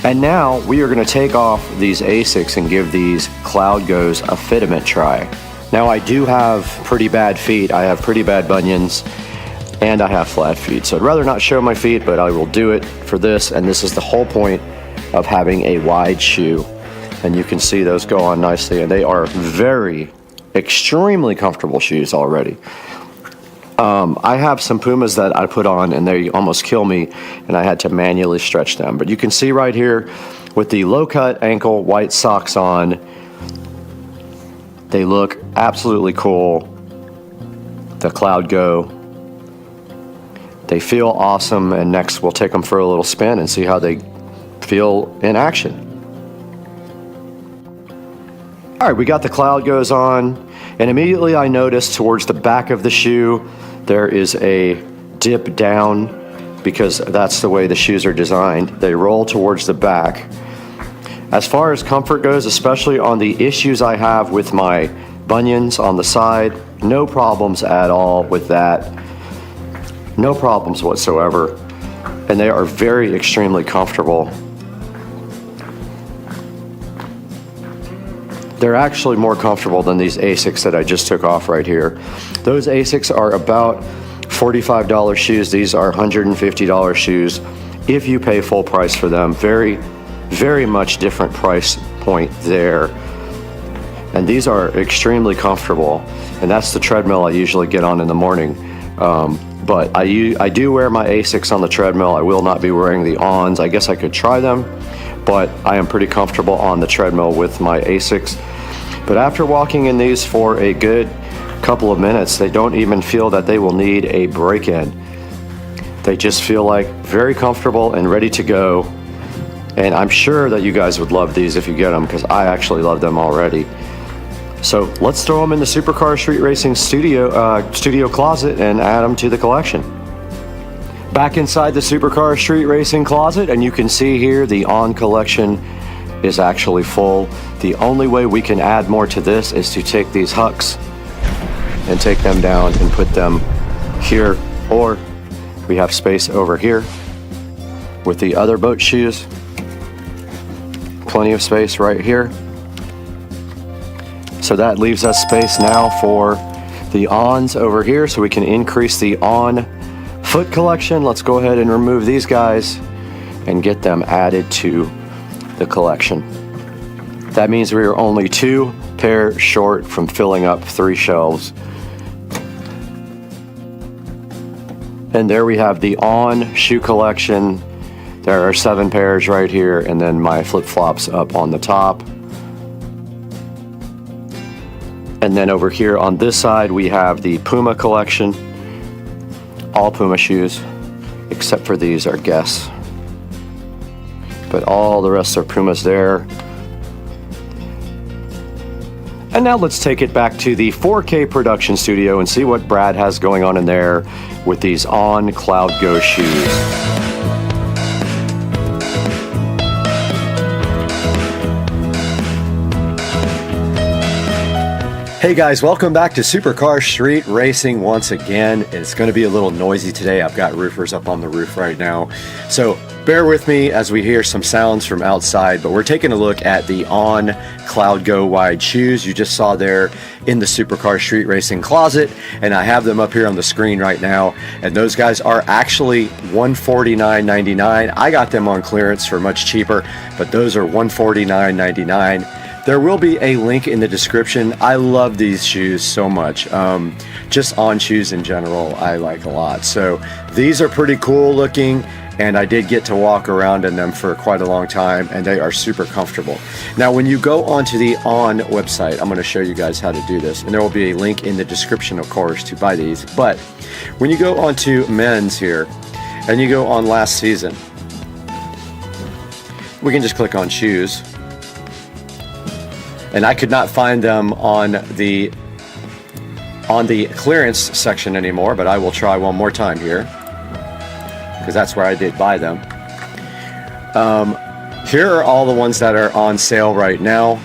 And now we are going to take off these ASICs and give these Cloud Go's a fitment try. Now I do have pretty bad feet. I have pretty bad bunions and I have flat feet. So I'd rather not show my feet, but I will do it for this. And this is the whole point of having a wide shoe. And you can see those go on nicely, and they are extremely comfortable shoes already. I have some Pumas that I put on and they almost kill me, and I had to manually stretch them. But you can see right here with the low cut ankle white socks on, they look absolutely cool. The Cloud Go. They feel awesome, and next we'll take them for a little spin and see how they feel in action. All right, we got the Cloud Go's on, and immediately I noticed towards the back of the shoe there is a dip down because that's the way the shoes are designed. They roll towards the back. As far as comfort goes, especially on the issues I have with my bunions on the side, no problems at all with that. No problems whatsoever. And they are extremely comfortable. They're actually more comfortable than these ASICs that I just took off right here. Those ASICs are about $45 shoes. These are $150 shoes if you pay full price for them. Very much different price point there. And these are extremely comfortable. And that's the treadmill I usually get on in the morning. But I do wear my ASICs on the treadmill. I will not be wearing the ONs. I guess I could try them, but I am pretty comfortable on the treadmill with my ASICs. But after walking in these for a good couple of minutes, they don't even feel that they will need a break-in. They just feel like very comfortable and ready to go. And I'm sure that you guys would love these if you get them, because I actually love them already. So let's throw them in the Supercar Street Racing studio closet and add them to the collection. Back inside the Supercar Street Racing closet, and you can see here the On collection is actually full. The only way we can add more to this is to take these hucks and take them down and put them here, or we have space over here with the other boat shoes. Plenty of space right here. So that leaves us space now for the Ons over here, so we can increase the On foot collection. Let's go ahead and remove these guys and get them added to the collection. That means we are only 2 pairs short from filling up 3 shelves. And there we have the On shoe collection. There are 7 pairs right here, and then my flip-flops up on the top. And then over here on this side, we have the Puma collection. All Puma shoes, except for these are Guess. But all the rest are Pumas there. And now let's take it back to the 4K production studio and see what Brad has going on in there with these On Cloud Go shoes. Hey guys, welcome back to Supercar Street Racing once again. It's going to be a little noisy today. I've got roofers up on the roof right now. So bear with me as we hear some sounds from outside, but we're taking a look at the On Cloud Go wide shoes you just saw there in the Supercar Street Racing closet, and I have them up here on the screen right now, and those guys are actually $149.99. I got them on clearance for much cheaper, but those are $149.99. There will be a link in the description. I love these shoes so much. Just On shoes in general, I like a lot. So these are pretty cool looking, and I did get to walk around in them for quite a long time, and they are super comfortable. Now, when you go onto the On website, I'm going to show you guys how to do this, and there will be a link in the description, of course, to buy these. But when you go onto men's here, and you go on last season, we can just click on shoes. And I could not find them on the clearance section anymore, but I will try one more time here, because that's where I did buy them. Here are all the ones that are on sale right now,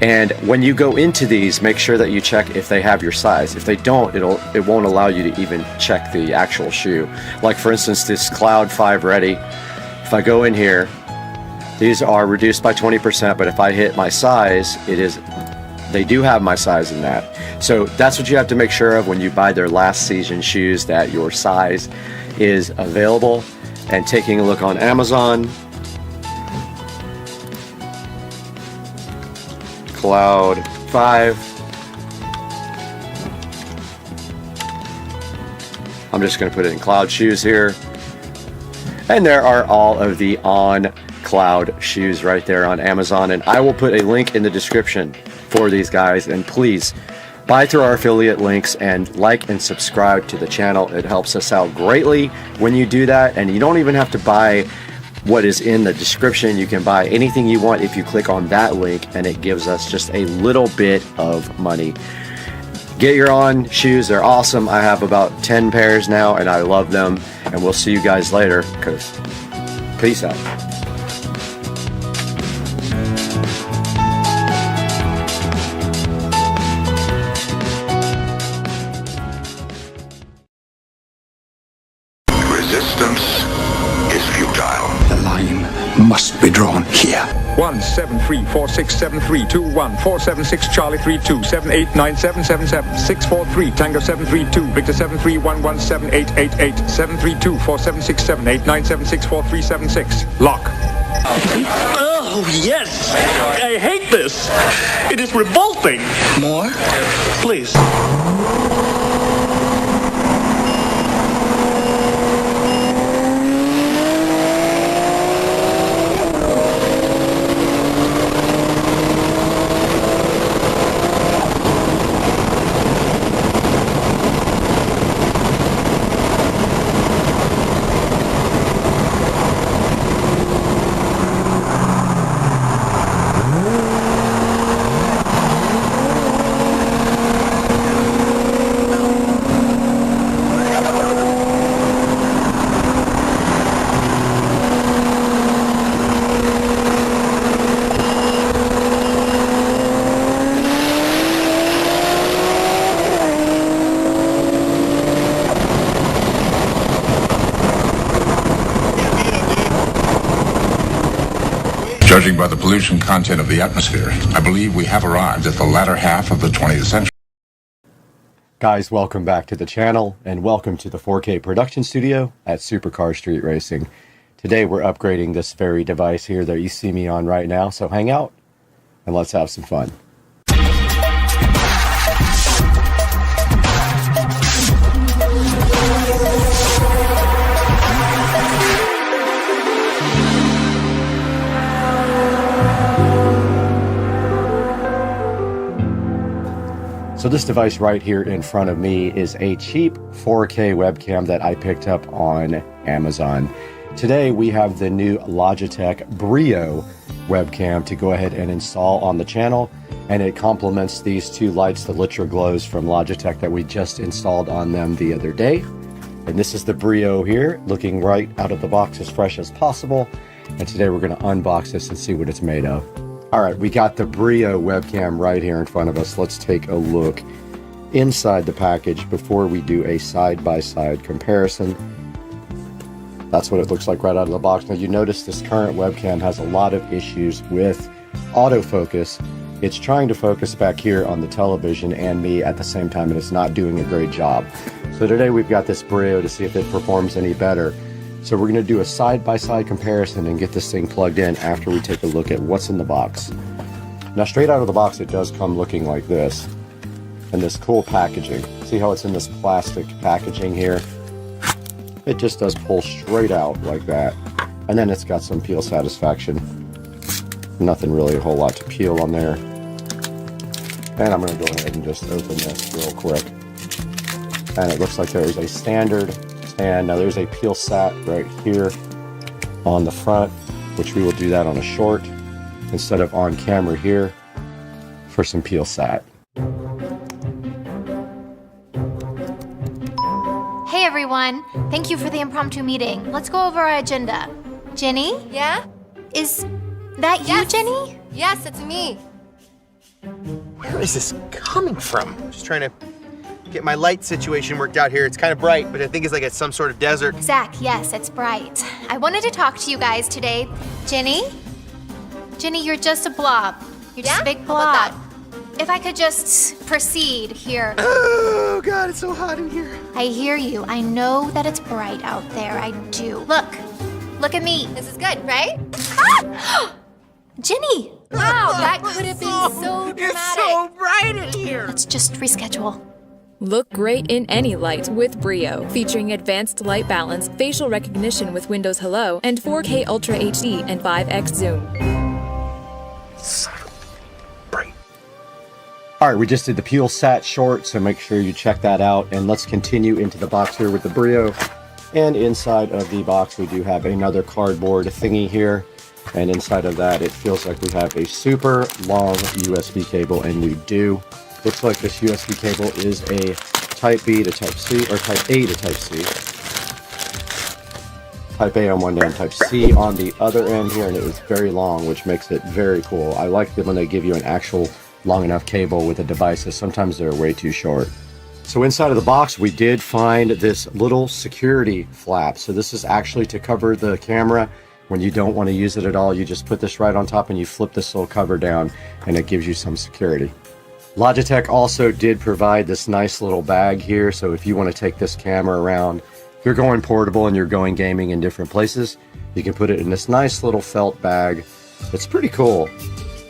and when you go into these, make sure that you check if they have your size. If they don't, it won't allow you to even check the actual shoe. Like for instance, this Cloud 5 Ready, if I go in here, these are reduced by 20%, but if I hit my size, they do have my size in that. So that's what you have to make sure of when you buy their last season shoes, that your size is available. And taking a look on Amazon, Cloud 5. I'm just going to put it in Cloud shoes here. And there are all of the On Cloud shoes right there on Amazon, and I will put a link in the description for these guys. And please buy through our affiliate links and like and subscribe to the channel. It helps us out greatly when you do that, and you don't even have to buy what is in the description. You can buy anything you want if you click on that link, and it gives us just a little bit of money. Get your On shoes, they're awesome. I have about 10 pairs now, and I love them, and we'll see you guys later, because peace out. Resistance is futile. The line must be drawn here. 173467321 Charlie 32789777 Tango 732 Victor 731178888 732476789764376 Lock. Oh, yes. I hate this. It is revolting. More? Please. Judging by the pollution content of the atmosphere, I believe we have arrived at the latter half of the 20th century. Guys, welcome back to the channel and welcome to the 4K production studio at Supercar Street Racing. Today we're upgrading this very device here that you see me on right now, so hang out and let's have some fun. So this device right here in front of me is a cheap 4K webcam that I picked up on Amazon. Today we have the new Logitech Brio webcam to go ahead and install on the channel, and it complements these two lights, the Litra Glows from Logitech that we just installed on them the other day. And this is the Brio here, looking right out of the box as fresh as possible. And today we're going to unbox this and see what it's made of. Alright, we got the Brio webcam right here in front of us. Let's take a look inside the package before we do a side-by-side comparison. That's what it looks like right out of the box. Now you notice this current webcam has a lot of issues with autofocus. It's trying to focus back here on the television and me at the same time, and it's not doing a great job. So today we've got this Brio to see if it performs any better. So we're going to do a side-by-side comparison and get this thing plugged in after we take a look at what's in the box. Now straight out of the box it does come looking like this, and this cool packaging. See how it's in this plastic packaging here? It just does pull straight out like that, and then it's got some peel satisfaction. Nothing really a whole lot to peel on there. And I'm going to go ahead and just open this real quick. And it looks like there is a standard stand. Now there's a peel sat right here on the front, which we will do that on a short instead of on camera here for some peel sat. Hey everyone, thank you for the impromptu meeting. Let's go over our agenda. Jenny? Yeah? Is that you, Jenny? Yes, it's me. Where is this coming from? I'm just trying to get my light situation worked out here. It's kind of bright, but I think it's like at some sort of desert. Zach, yes, it's bright. I wanted to talk to you guys today. Jenny? Jenny, you're just a blob. You're just a big blob. If I could just proceed here. Oh God, it's so hot in here. I hear you. I know that it's bright out there. I do. Look at me. This is good, right? Ah! Jenny! Wow, that could have been so dramatic. It's so bright in here. Let's just reschedule. Look great in any light with Brio, featuring advanced light balance, facial recognition with Windows Hello, and 4K Ultra HD and 5x zoom. Alright, we just did the peel sat short, so make sure you check that out. And let's continue into the box here with the Brio. And inside of the box we do have another cardboard thingy here. And inside of that it feels like we have a super long USB cable, and we do. Looks like this USB cable is a Type B to Type C, or Type A to Type C. Type A on one end, Type C on the other end here, and it was very long, which makes it very cool. I like it when they give you an actual long enough cable with the devices. Sometimes they're way too short. So inside of the box we did find this little security flap. So this is actually to cover the camera. When you don't want to use it at all, you just put this right on top and you flip this little cover down, and it gives you some security. Logitech also did provide this nice little bag here, so if you want to take this camera around, if you're going portable and you're going gaming in different places, you can put it in this nice little felt bag. It's pretty cool.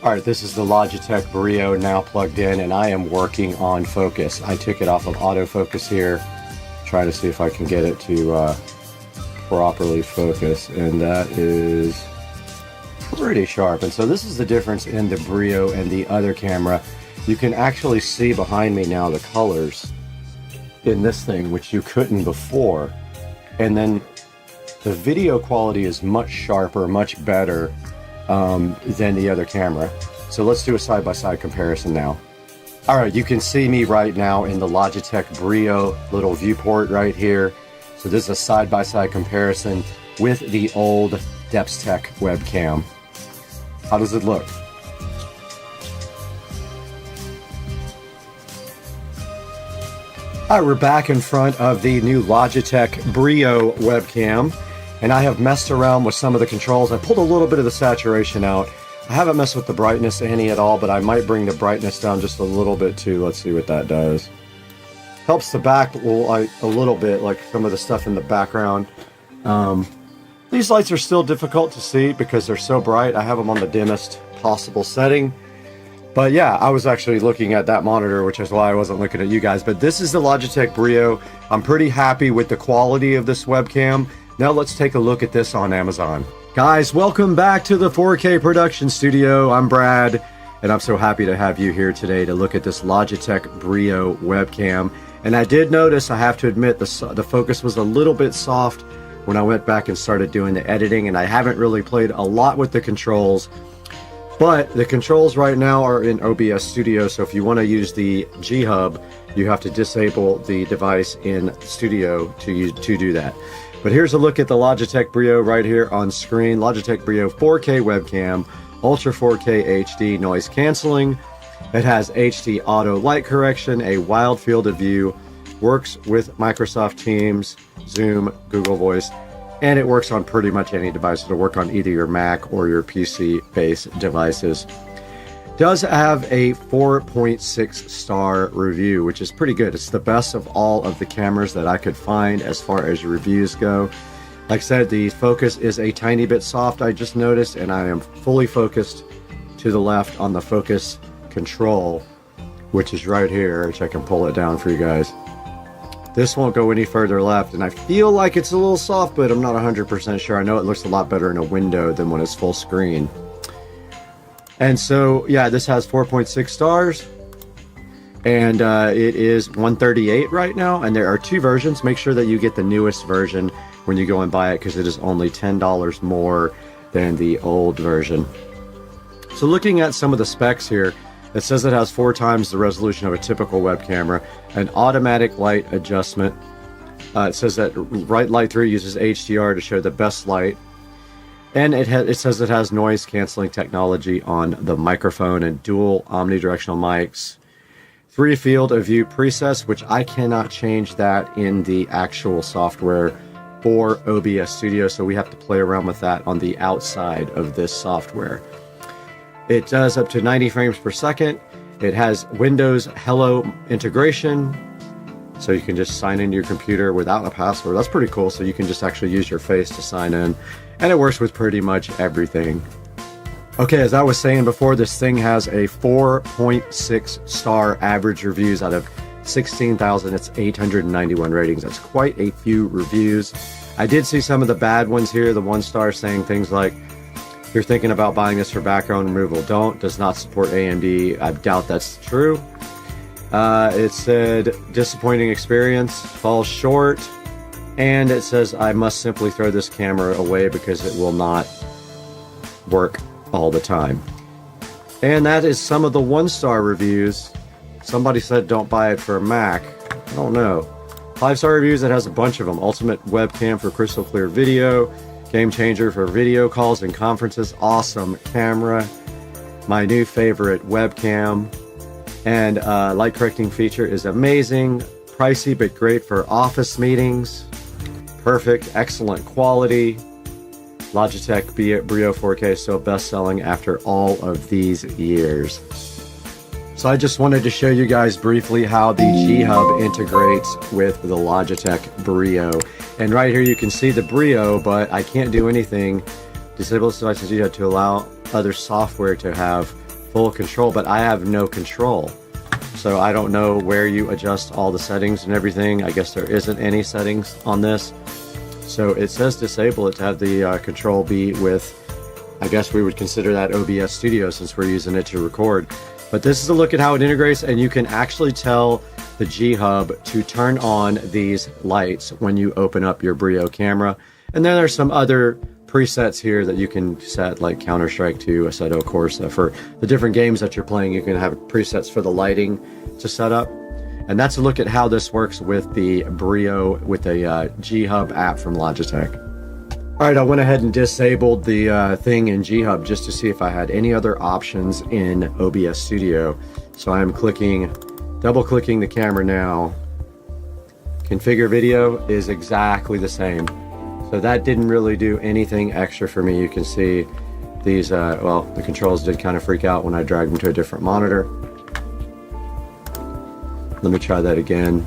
Alright, this is the Logitech Brio now plugged in, and I am working on focus. I took it off of autofocus here, trying to see if I can get it to properly focus, and that is pretty sharp. And so this is the difference in the Brio and the other camera. You can actually see behind me now the colors in this thing, which you couldn't before. And then the video quality is much sharper, much better than the other camera. So let's do a side-by-side comparison now. Alright, you can see me right now in the Logitech Brio little viewport right here. So this is a side-by-side comparison with the old Depstech webcam. How does it look? Alright, we're back in front of the new Logitech Brio webcam. and I have messed around with some of the controls. I pulled a little bit of the saturation out. I haven't messed with the brightness any at all, but I might bring the brightness down just a little bit too. Let's see what that does. Helps the back a little bit, like some of the stuff in the background. These lights are still difficult to see because they're so bright. I have them on the dimmest possible setting. But yeah, I was actually looking at that monitor, which is why I wasn't looking at you guys. But this is the Logitech Brio. I'm pretty happy with the quality of this webcam. Now let's take a look at this on Amazon. Guys, welcome back to the 4K production studio. I'm Brad, and I'm so happy to have you here today to look at this Logitech Brio webcam. And I did notice, I have to admit, the focus was a little bit soft when I went back and started doing the editing, and I haven't really played a lot with the controls. But the controls right now are in OBS Studio, so if you want to use the G Hub, you have to disable the device in Studio to do that. But here's a look at the Logitech Brio right here on screen. Logitech Brio 4K webcam, Ultra 4K HD noise cancelling. It has HD auto light correction, a wide field of view, works with Microsoft Teams, Zoom, Google Voice, and it works on pretty much any device. It'll work on either your Mac or your PC-based devices. Does have a 4.6 star review, which is pretty good. It's the best of all of the cameras that I could find as far as reviews go. Like I said, the focus is a tiny bit soft, I just noticed, and I am fully focused to the left on the focus control, which is right here, which I can pull it down for you guys. This won't go any further left, and I feel like it's a little soft, but I'm not 100% sure. I know it looks a lot better in a window than when it's full screen. And so, yeah, this has 4.6 stars, and it is $138 right now, and there are two versions. Make sure that you get the newest version when you go and buy it, because it is only $10 more than the old version. So looking at some of the specs here, it says it has 4 times the resolution of a typical web camera, an automatic light adjustment. It says that Light 3 uses HDR to show the best light, and it says it has noise canceling technology on the microphone and dual omnidirectional mics. 3 field of view presets, which I cannot change that in the actual software for OBS Studio, so we have to play around with that on the outside of this software. It does up to 90 frames per second. It has Windows Hello integration, so you can just sign into your computer without a password. That's pretty cool, so you can just actually use your face to sign in, and it works with pretty much everything. Okay, as I was saying before, this thing has a 4.6 star average reviews out of 16,000. It's 891 ratings. That's quite a few reviews. I did see some of the bad ones here. The 1 star saying things like, if you're thinking about buying this for background removal, don't. Does not support AMD. I doubt that's true. It said, disappointing experience, falls short. And it says, I must simply throw this camera away because it will not work all the time. And that is some of the 1 star reviews. Somebody said, don't buy it for a Mac. I don't know. 5 star reviews, it has a bunch of them. Ultimate webcam for crystal clear video. Game changer for video calls and conferences. Awesome camera. My new favorite webcam. And light correcting feature is amazing. Pricey but great for office meetings. Perfect. Excellent quality. Logitech Brio 4K is still best selling after all of these years. So I just wanted to show you guys briefly how the G Hub integrates with the Logitech Brio. And right here you can see the Brio, but I can't do anything. Disable this device to allow other software to have full control, but I have no control. So I don't know where you adjust all the settings and everything. I guess there isn't any settings on this. So it says disable it to have the control be with, I guess we would consider that OBS Studio since we're using it to record. But this is a look at how it integrates, and you can actually tell the G Hub to turn on these lights when you open up your Brio camera. And then there's some other presets here that you can set, like Counter-Strike 2, Assetto Corsa. For the different games that you're playing, you can have presets for the lighting to set up. And that's a look at how this works with the Brio, with the G Hub app from Logitech. Alright, I went ahead and disabled the thing in G Hub just to see if I had any other options in OBS Studio. So I'm double clicking the camera now. Configure video is exactly the same. So that didn't really do anything extra for me. You can see these, well, the controls did kind of freak out when I dragged them to a different monitor. Let me try that again.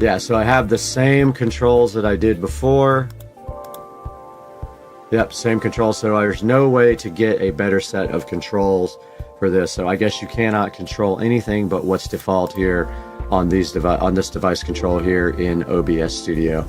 Yeah, so I have the same controls that I did before. Yep, same controls. So there's no way to get a better set of controls for this. So I guess you cannot control anything but what's default here on this device control here in OBS Studio.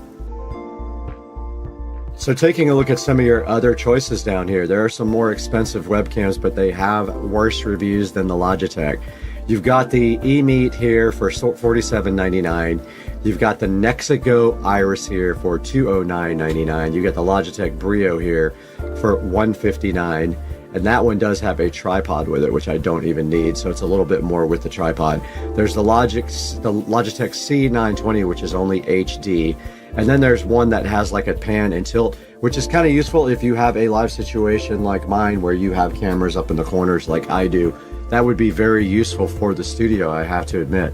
So taking a look at some of your other choices down here, there are some more expensive webcams, but they have worse reviews than the Logitech. You've got the eMeet here for $47.99. You've got the Nexigo Iris here for $209.99. You get the Logitech Brio here for $159. And that one does have a tripod with it, which I don't even need, so it's a little bit more with the tripod. There's the Logitech C920, which is only HD. And then there's one that has like a pan and tilt, which is kind of useful if you have a live situation like mine where you have cameras up in the corners like I do. That would be very useful for the studio, I have to admit.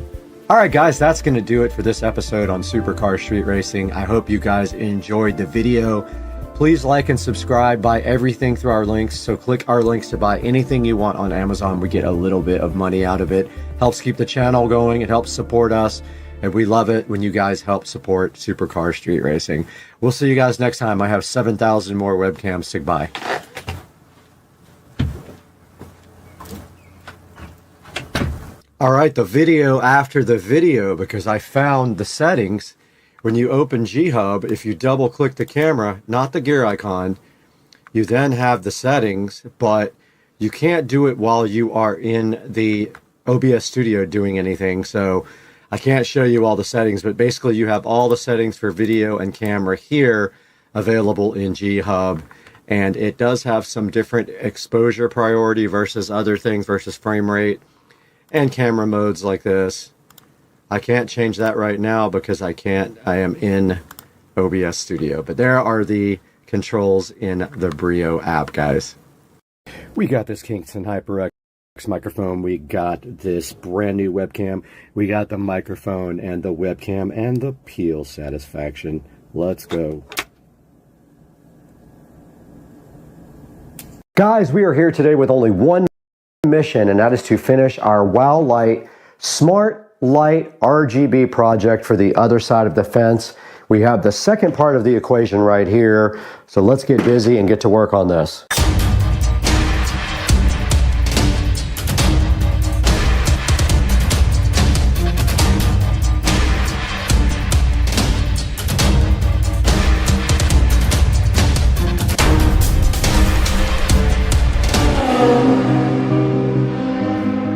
Alright guys, that's going to do it for this episode on Supercar Street Racing. I hope you guys enjoyed the video. Please like and subscribe, buy everything through our links. So click our links to buy anything you want on Amazon. We get a little bit of money out of it. Helps keep the channel going. It helps support us. And we love it when you guys help support Supercar Street Racing. We'll see you guys next time. I have 7,000 more webcams to buy. Alright, the video after the video, because I found the settings. When you open G-Hub, if you double click the camera, not the gear icon, you then have the settings, but you can't do it while you are in the OBS Studio doing anything. So I can't show you all the settings, but basically you have all the settings for video and camera here available in G-Hub. And it does have some different exposure priority versus other things versus frame rate and camera modes like this. I can't change that right now because I am in OBS Studio. But there are the controls in the Brio app, guys. We got this Kingston HyperX microphone. We got this brand new webcam. We got the microphone and the webcam and the peel satisfaction. Let's go. Guys, we are here today with only one mission, and that is to finish our WOW Light Smart Light RGB project for the other side of the fence. We have the second part of the equation right here, so let's get busy and get to work on this.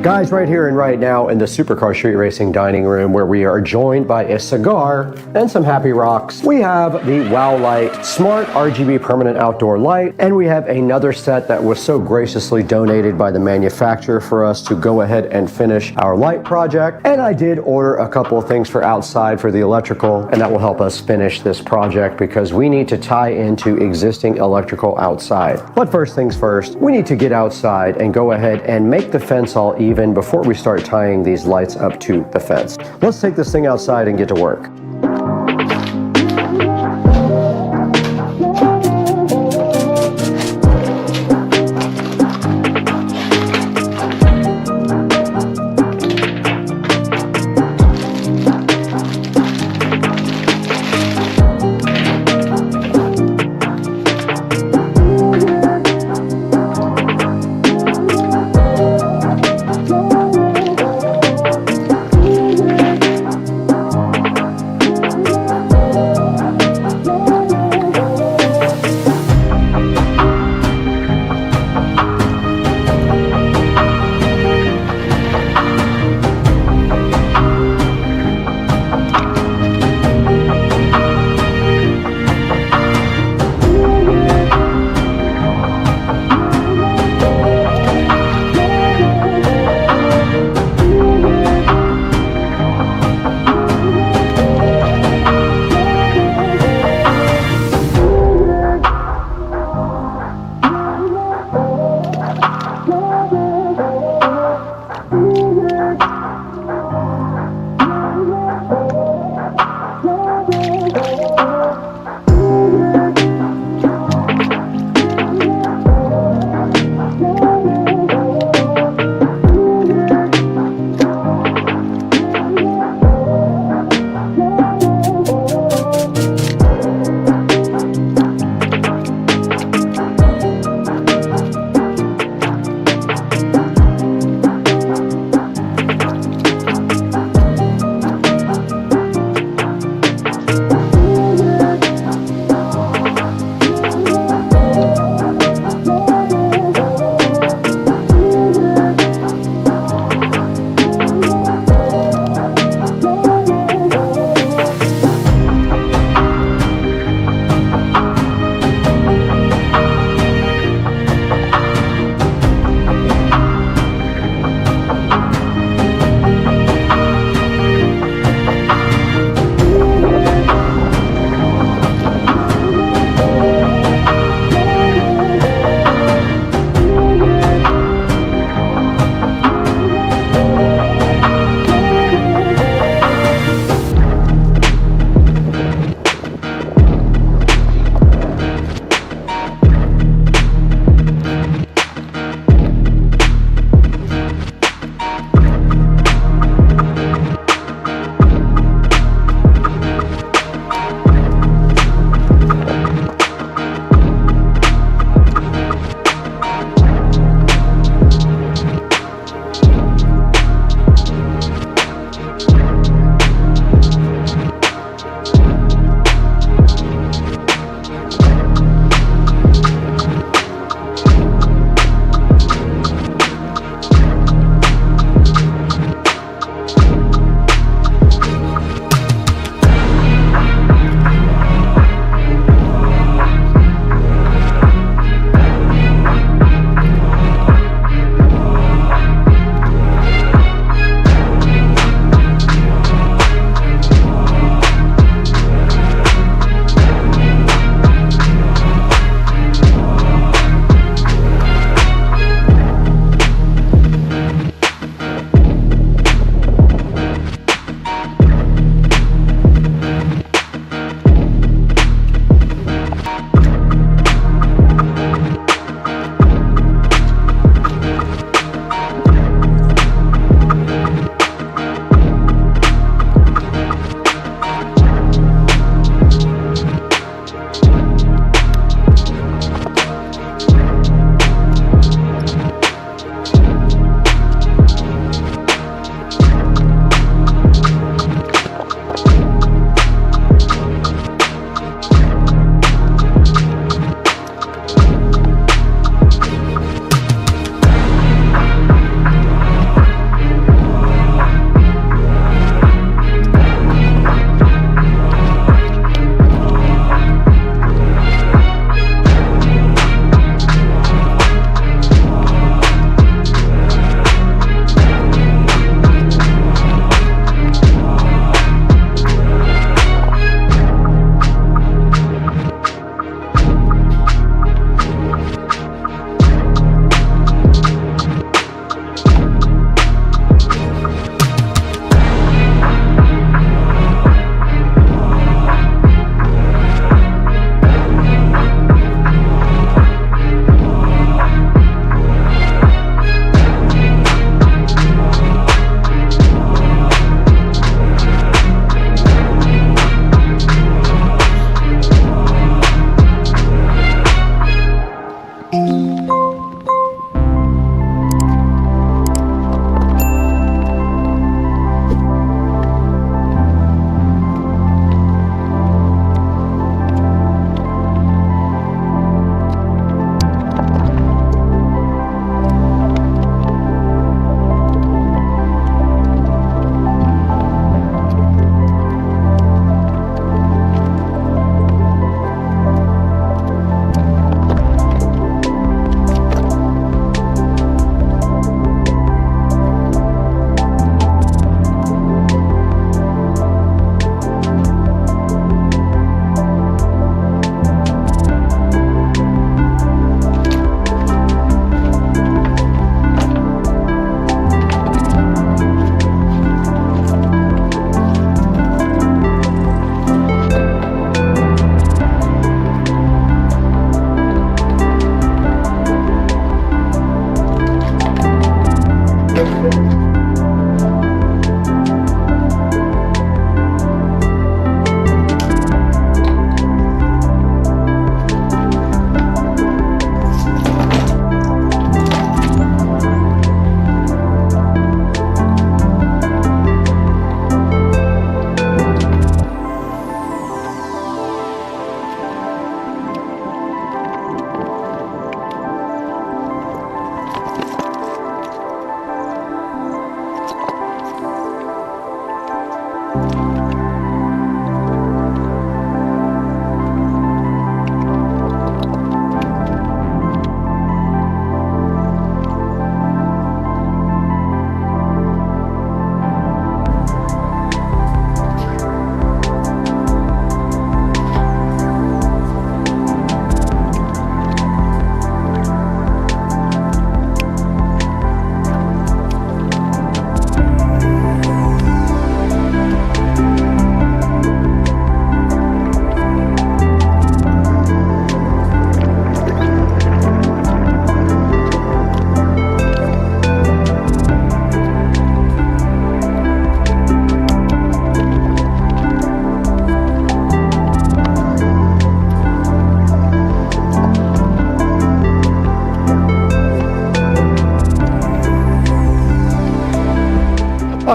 Guys, right here and right now in the Supercar Street Racing dining room, where we are joined by a cigar and some happy rocks, we have the WOW Light Smart RGB Permanent Outdoor Light, and we have another set that was so graciously donated by the manufacturer for us to go ahead and finish our light project. And I did order a couple of things for outside for the electrical, and that will help us finish this project because we need to tie into existing electrical outside. But first things first, we need to get outside and go ahead and make the fence all even before we start tying these lights up to the fence. Let's take this thing outside and get to work.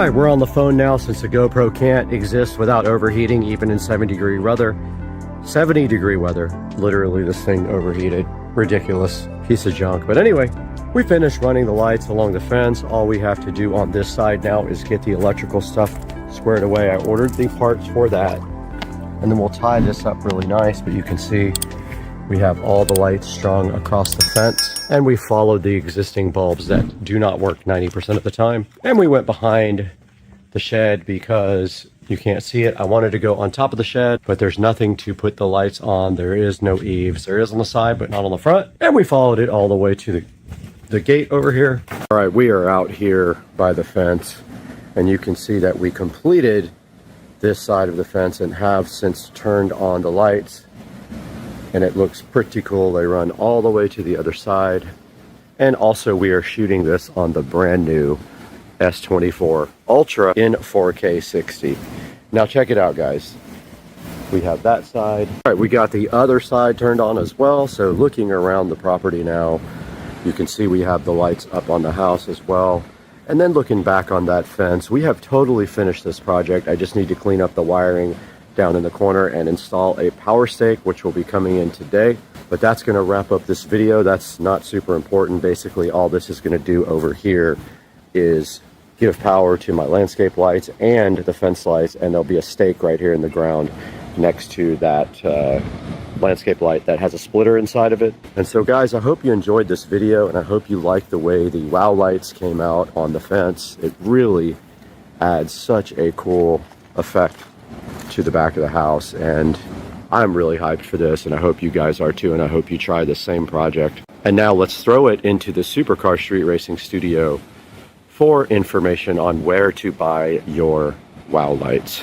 right, we're on the phone now since the GoPro can't exist without overheating, even in 70-degree weather. 70-degree weather. Literally, this thing overheated. Ridiculous piece of junk. But anyway, we finished running the lights along the fence. All we have to do on this side now is get the electrical stuff squared away. I ordered the parts for that. And then we'll tie this up really nice, but you can see we have all the lights strung across the fence, and we followed the existing bulbs that do not work 90% of the time. And we went behind the shed because you can't see it. I wanted to go on top of the shed, but there's nothing to put the lights on. There is no eaves. There is on the side, but not on the front. And we followed it all the way to the gate over here. All right, we are out here by the fence, and you can see that we completed this side of the fence and have since turned on the lights. And it looks pretty cool. They run all the way to the other side. And also we are shooting this on the brand new S24 Ultra in 4K 60. Now check it out, guys. We have that side. All right, we got the other side turned on as well. So looking around the property now, you can see we have the lights up on the house as well. And then looking back on that fence, we have totally finished this project. I just need to clean up the wiring down in the corner and install a power stake, which will be coming in today. But that's going to wrap up this video. That's not super important. Basically, all this is going to do over here is give power to my landscape lights and the fence lights, and there'll be a stake right here in the ground next to that landscape light that has a splitter inside of it. And so guys, I hope you enjoyed this video, and I hope you like the way the wow lights came out on the fence. It really adds such a cool effect to the back of the house, and I'm really hyped for this, and I hope you guys are too, and I hope you try the same project. And now let's throw it into the Supercar Street Racing Studio for information on where to buy your wow lights.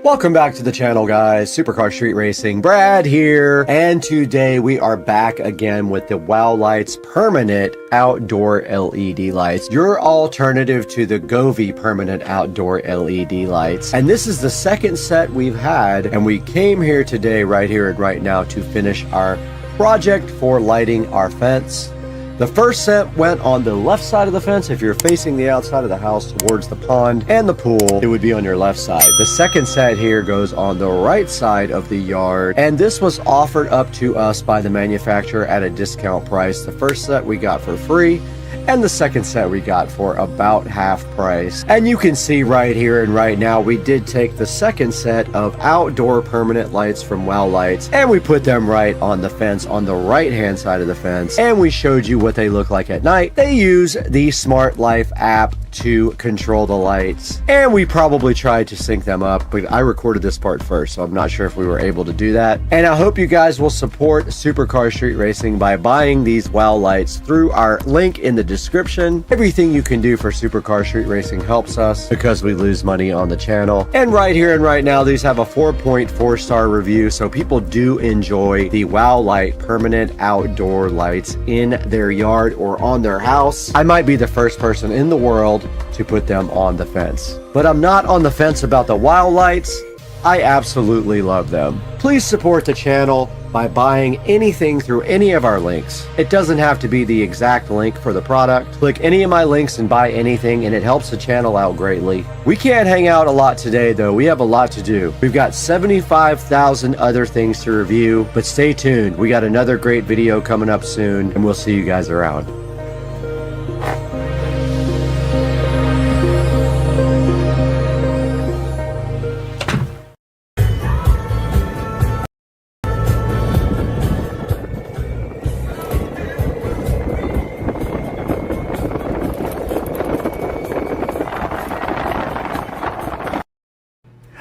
Welcome back to the channel, guys. Supercar Street Racing, Brad here, and today we are back again with the wow lights permanent outdoor LED lights, your alternative to the Govee permanent outdoor LED lights. And this is the second set we've had, and we came here today, right here and right now, to finish our project for lighting our fence. The first set went on the left side of the fence. If you're facing the outside of the house towards the pond and the pool, it would be on your left side. The second set here goes on the right side of the yard, and this was offered up to us by the manufacturer at a discount price. The first set we got for free, and the second set we got for about half price. And you can see right here and right now, we did take the second set of outdoor permanent lights from Wow Lights, and we put them right on the fence on the right hand side of the fence, and we showed you what they look like at night. They use the Smart Life app to control the lights, and we probably tried to sync them up, but I recorded this part first, so I'm not sure if we were able to do that. And I hope you guys will support Supercar Street Racing by buying these wow lights through our link in the description. Everything you can do for Supercar Street Racing helps us because we lose money on the channel. And right here and right now, these have a 4.4 star review, so people do enjoy the wow light permanent outdoor lights in their yard or on their house. I might be the first person in the world to put them on the fence, but I'm not on the fence about the wow lights. I absolutely love them. Please support the channel by buying anything through any of our links. It doesn't have to be the exact link for the product. Click any of my links and buy anything, and it helps the channel out greatly. We can't hang out a lot today though. We have a lot to do. We've got 75,000 other things to review, but stay tuned. We got another great video coming up soon, and we'll see you guys around.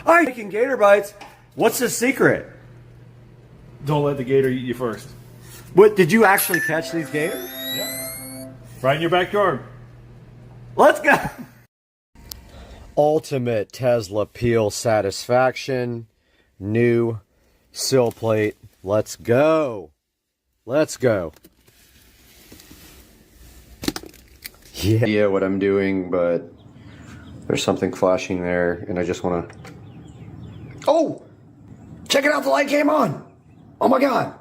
All right, taking gator bites. What's the secret? Don't let the gator eat you first. What, did you actually catch these gators? Yeah. Right in your backyard. Let's go. Ultimate Tesla peel satisfaction. New sill plate. Let's go. Let's go. Yeah, what I'm doing, but there's something flashing there, and I just want to... Oh! Check it out, the light came on! Oh my god!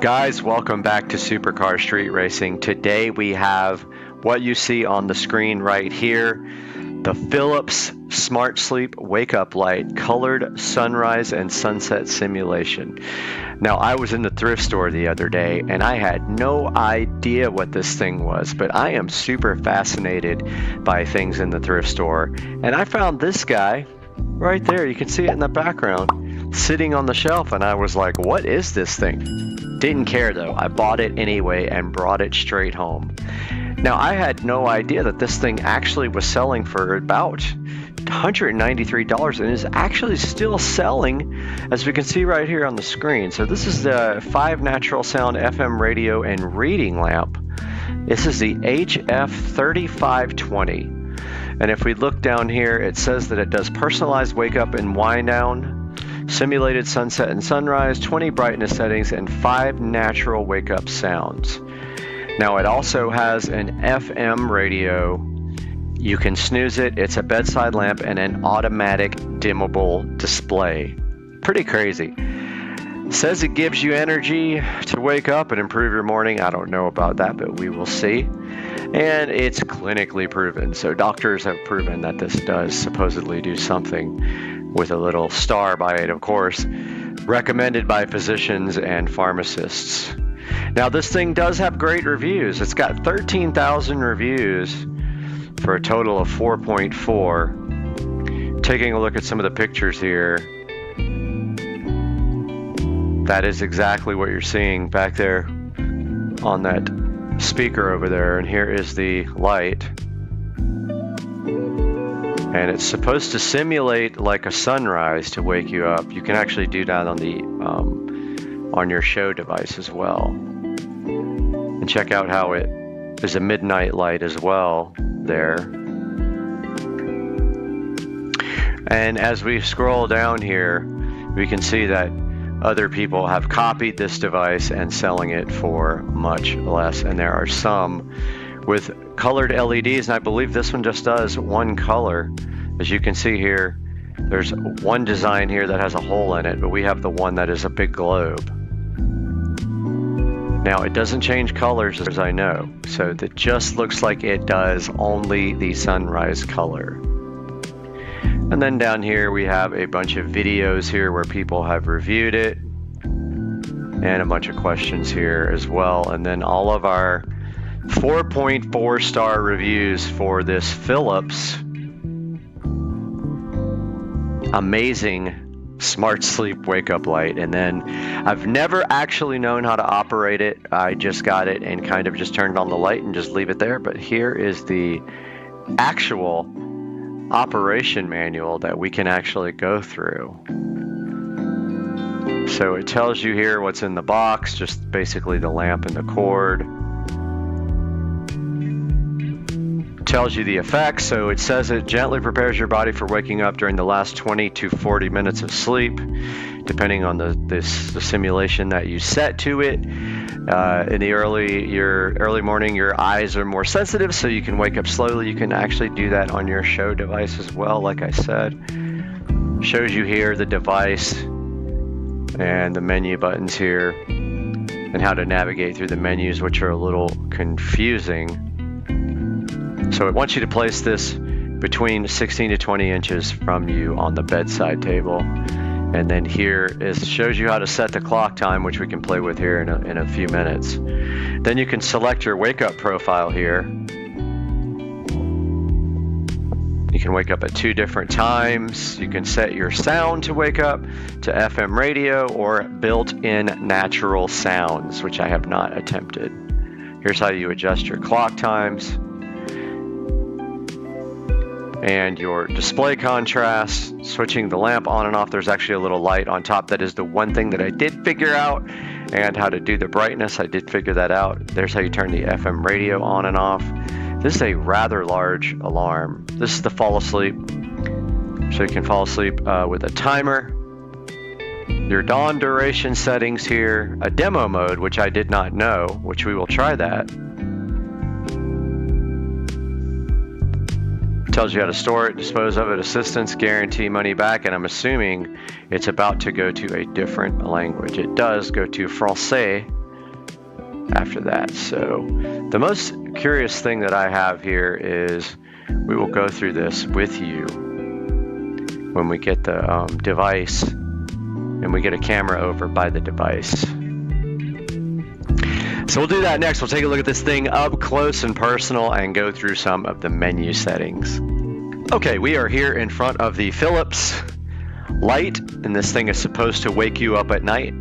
Guys, welcome back to Supercar Street Racing. Today we have what you see on the screen right here, the Philips Smart Sleep Wake Up Light Colored Sunrise and Sunset Simulation. Now, I was in the thrift store the other day and I had no idea what this thing was, but I am super fascinated by things in the thrift store. And I found this guy right there. You can see it in the background, sitting on the shelf, and I was like, what is this thing? Didn't care though. I bought it anyway and brought it straight home. Now, I had no idea that this thing actually was selling for about $193 and is actually still selling, as we can see right here on the screen. So this is the 5 natural sound FM radio and reading lamp. This is the HF3520. And if we look down here, it says that it does personalized wake up and wind down, simulated sunset and sunrise, 20 brightness settings, and 5 natural wake up sounds. Now, it also has an FM radio. You can snooze it. It's a bedside lamp and an automatic dimmable display. Pretty crazy. Says it gives you energy to wake up and improve your morning. I don't know about that, but we will see. And it's clinically proven. So doctors have proven that this does supposedly do something, with a little star by it, of course, recommended by physicians and pharmacists. Now, this thing does have great reviews. It's got 13,000 reviews for a total of 4.4. Taking a look at some of the pictures here, that is exactly what you're seeing back there on that speaker over there. And here is the light. And it's supposed to simulate like a sunrise to wake you up. You can actually do that on the on your show device as well. And check out how it is a midnight light as well there. And as we scroll down here, we can see that other people have copied this device and selling it for much less. And there are some with colored LEDs, and I believe this one just does one color. As you can see here, there's one design here that has a hole in it, but we have the one that is a big globe. Now, it doesn't change colors, as I know, so it just looks like it does only the sunrise color. And then down here we have a bunch of videos here where people have reviewed it, and a bunch of questions here as well. And then all of our 4.4 star reviews for this Philips amazing smart sleep wake up light. And then I've never actually known how to operate it. I just got it and kind of just turned on the light and just leave it there. But here is the actual operation manual that we can actually go through. So it tells you here what's in the box, just basically the lamp and the cord. Tells you the effects. So it says it gently prepares your body for waking up during the last 20 to 40 minutes of sleep, depending on the simulation that you set to it. In the early morning, your eyes are more sensitive, so you can wake up slowly. You can actually do that on your show device as well, like I said. Shows you here the device and the menu buttons here, and how to navigate through the menus, which are a little confusing. So it wants you to place this between 16 to 20 inches from you on the bedside table. And then here shows you how to set the clock time, which we can play with here in a few minutes. Then you can select your wake up profile here. You can wake up at 2 different times. You can set your sound to wake up to FM radio or built-in natural sounds, which I have not attempted. Here's how you adjust your clock times and your display contrast, switching the lamp on and off. There's actually a little light on top. That is the one thing that I did figure out. And how to do the brightness, I did figure that out. There's how you turn the FM radio on and off. This is a rather large alarm. This is the fall asleep. So you can fall asleep with a timer. Your dawn duration settings here. A demo mode, which I did not know, which we will try that. Tells you how to store it, dispose of it, assistance, guarantee money back, and I'm assuming it's about to go to a different language. It does go to Francais, after that. So the most curious thing that I have here is we will go through this with you when we get the device and we get a camera over by the device. So we'll do that next. We'll take a look at this thing up close and personal and go through some of the menu settings. Okay, we are here in front of the Philips light, and this thing is supposed to wake you up at night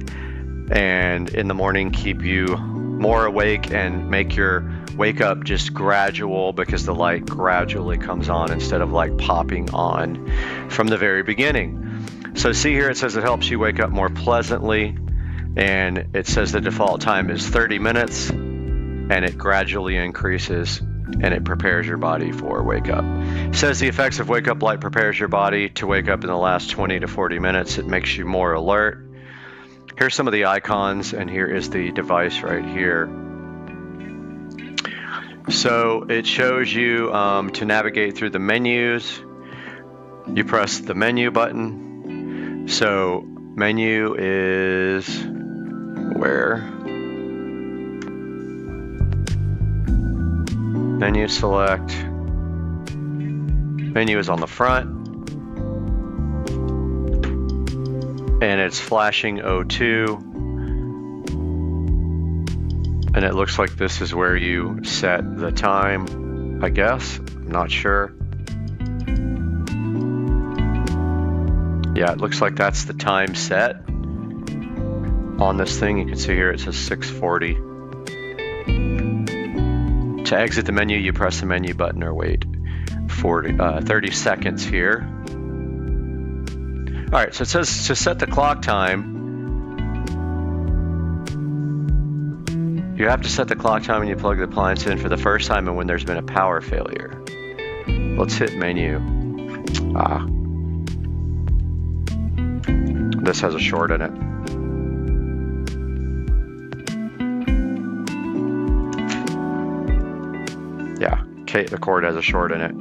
and in the morning keep you more awake and make your wake up just gradual, because the light gradually comes on instead of like popping on from the very beginning. So see here, it says it helps you wake up more pleasantly, and it says the default time is 30 minutes, and it gradually increases and it prepares your body for wake up. It says the effects of wake up light prepares your body to wake up in the last 20 to 40 minutes. It makes you more alert. Here's some of the icons, and here is the device right here. So it shows you to navigate through the menus. You press the menu button. So menu is where? Menu select. Menu is on the front. And it's flashing O2. And it looks like this is where you set the time, I guess. I'm not sure. Yeah, it looks like that's the time set on this thing. You can see here it says 6:40. To exit the menu, you press the menu button or wait 30 seconds here. All right, so it says to set the clock time, you have to set the clock time when you plug the appliance in for the first time and when there's been a power failure. Let's hit menu. This has a short in it. Yeah, okay, the cord has a short in it.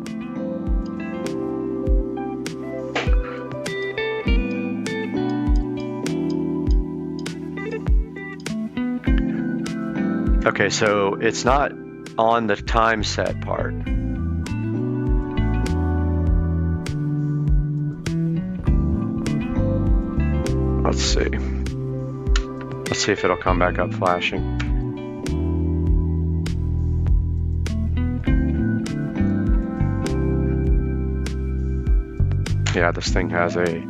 Okay, so it's not on the time set part. Let's see. Let's see if it'll come back up flashing. Yeah, this thing has a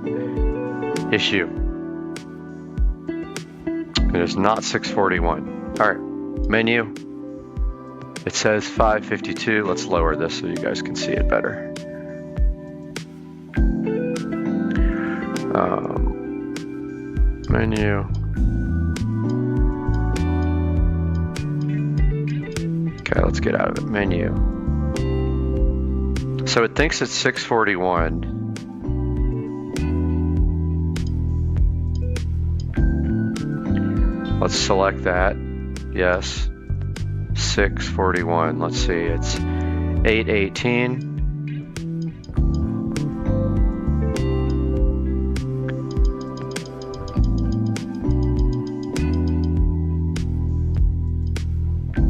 issue. It is not 6:41. All right. Menu, it says 5:52. Let's lower this so you guys can see it better. Menu. Okay, let's get out of it. Menu. So it thinks it's 6:41. Let's select that. Yes, 6:41. Let's see, it's 8:18.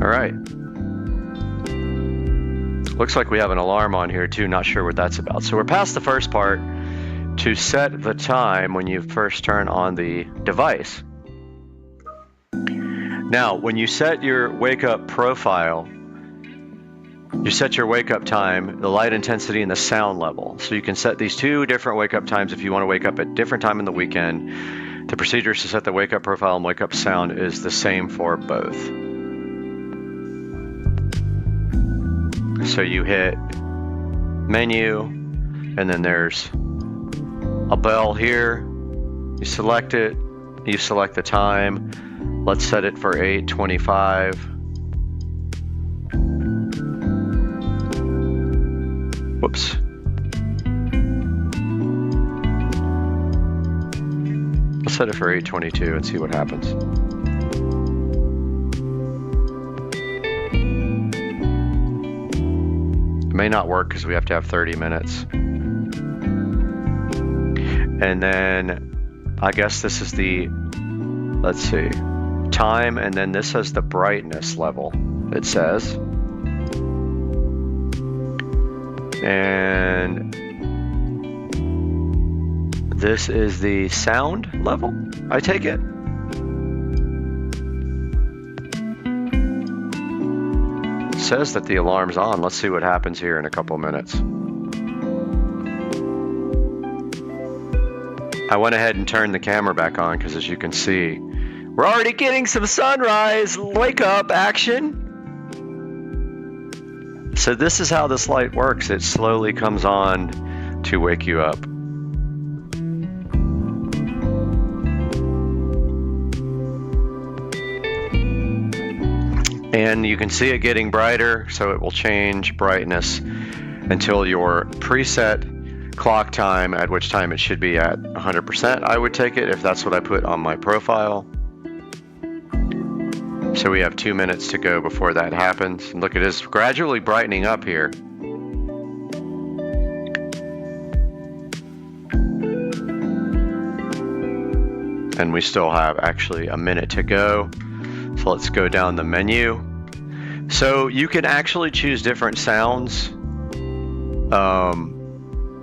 All right. Looks like we have an alarm on here too. Not sure what that's about. So we're past the first part to set the time when you first turn on the device. Now, when you set your wake up profile, you set your wake up time, the light intensity, and the sound level. So you can set these two different wake up times if you want to wake up at different time in the weekend. The procedures to set the wake up profile and wake up sound is the same for both. So you hit menu, and then there's a bell here. You select it, you select the time. Let's set it for 8:25. Whoops. Let's set it for 8:22 and see what happens. It may not work because we have to have 30 minutes. And then I guess this is the, let's see, time, and then this has the brightness level, it says. And this is the sound level, I take it. It says that the alarm's on. Let's see what happens here in a couple minutes. I went ahead and turned the camera back on because, as you can see, we're already getting some sunrise wake up action. So this is how this light works. It slowly comes on to wake you up. And you can see it getting brighter, so it will change brightness until your preset clock time, at which time it should be at 100%. I would take it if that's what I put on my profile. So we have 2 minutes to go before that happens. And look, it is gradually brightening up here. And we still have actually a minute to go. So let's go down the menu. So you can actually choose different sounds.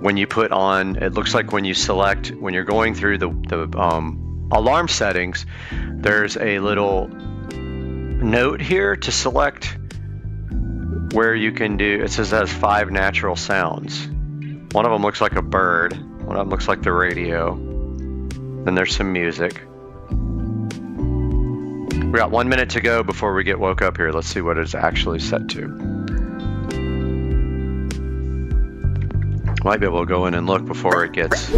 When you put on, it looks like when you select, when you're going through the alarm settings, there's a little note here to select where you can do, it says it has 5 natural sounds. One of them looks like a bird, one of them looks like the radio, then there's some music. We got 1 minute to go before we get woke up here. Let's see what it's actually set to. Might be able to go in and look before it gets...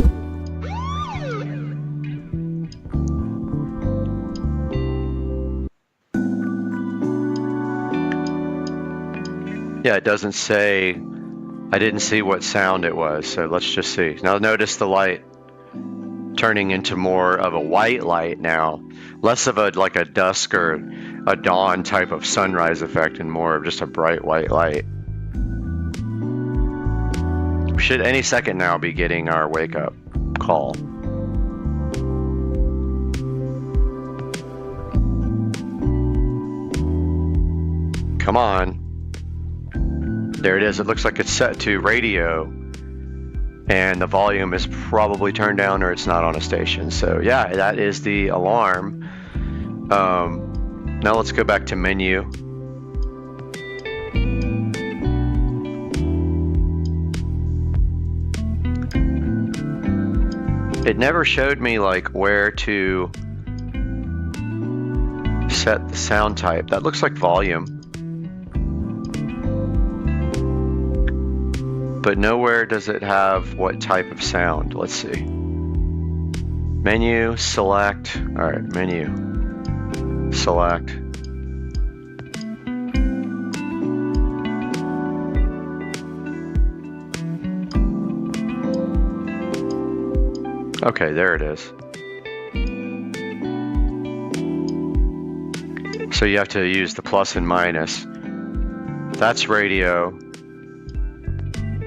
Yeah, it doesn't say, I didn't see what sound it was, so let's just see. Now notice the light turning into more of a white light now. Less of a like a dusk or a dawn type of sunrise effect and more of just a bright white light. We should any second now be getting our wake up call. Come on. There it is. It looks like it's set to radio and the volume is probably turned down or it's not on a station. So yeah, that is the alarm. Now let's go back to menu. It never showed me like where to set the sound type. That looks like volume. But nowhere does it have what type of sound. Let's see. Menu, select. All right, menu, select. Okay, there it is. So you have to use the plus and minus. That's radio.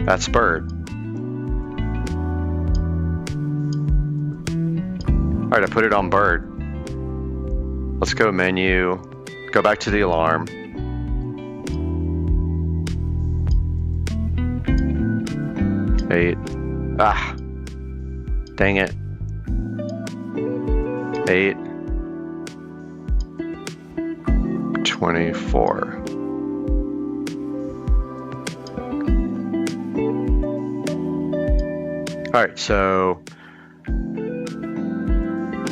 That's bird. All right, I put it on bird. Let's go menu, go back to the alarm. Eight. Ah, dang it. 8. 24. All right, so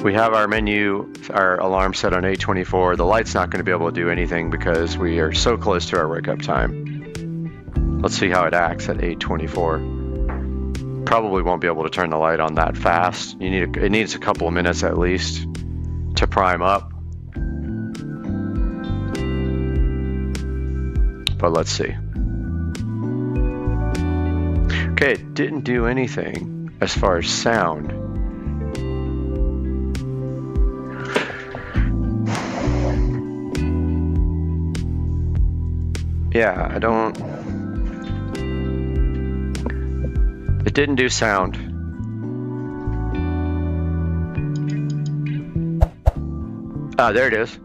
we have our menu, our alarm set on 8:24. The light's not going to be able to do anything because we are so close to our wake up time. Let's see how it acts at 8:24. Probably won't be able to turn the light on that fast. It needs a couple of minutes at least to prime up. But let's see. Okay, it didn't do anything as far as sound. Yeah, it didn't do sound. Ah, there it is.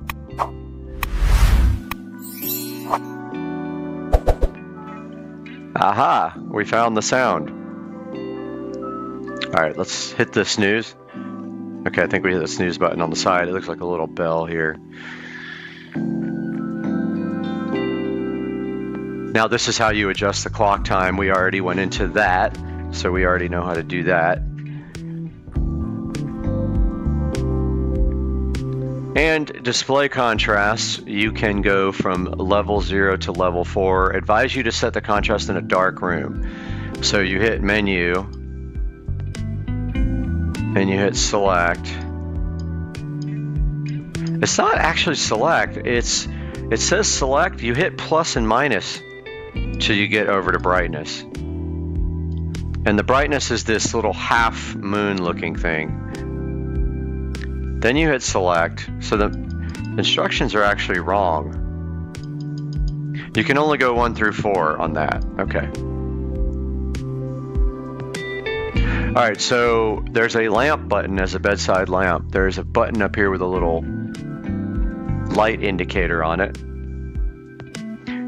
Aha, we found the sound. All right, let's hit the snooze. Okay, I think we hit the snooze button on the side. It looks like a little bell here. Now this is how you adjust the clock time. We already went into that, so we already know how to do that. And display contrast, you can go from level 0 to level 4. Advise you to set the contrast in a dark room. So you hit menu, and you hit select. It's not actually select, it says select, you hit plus and minus till you get over to brightness. And the brightness is this little half moon looking thing. Then you hit select, so the instructions are actually wrong. You can only go 1 through 4 on that, okay. All right, so there's a lamp button as a bedside lamp. There's a button up here with a little light indicator on it.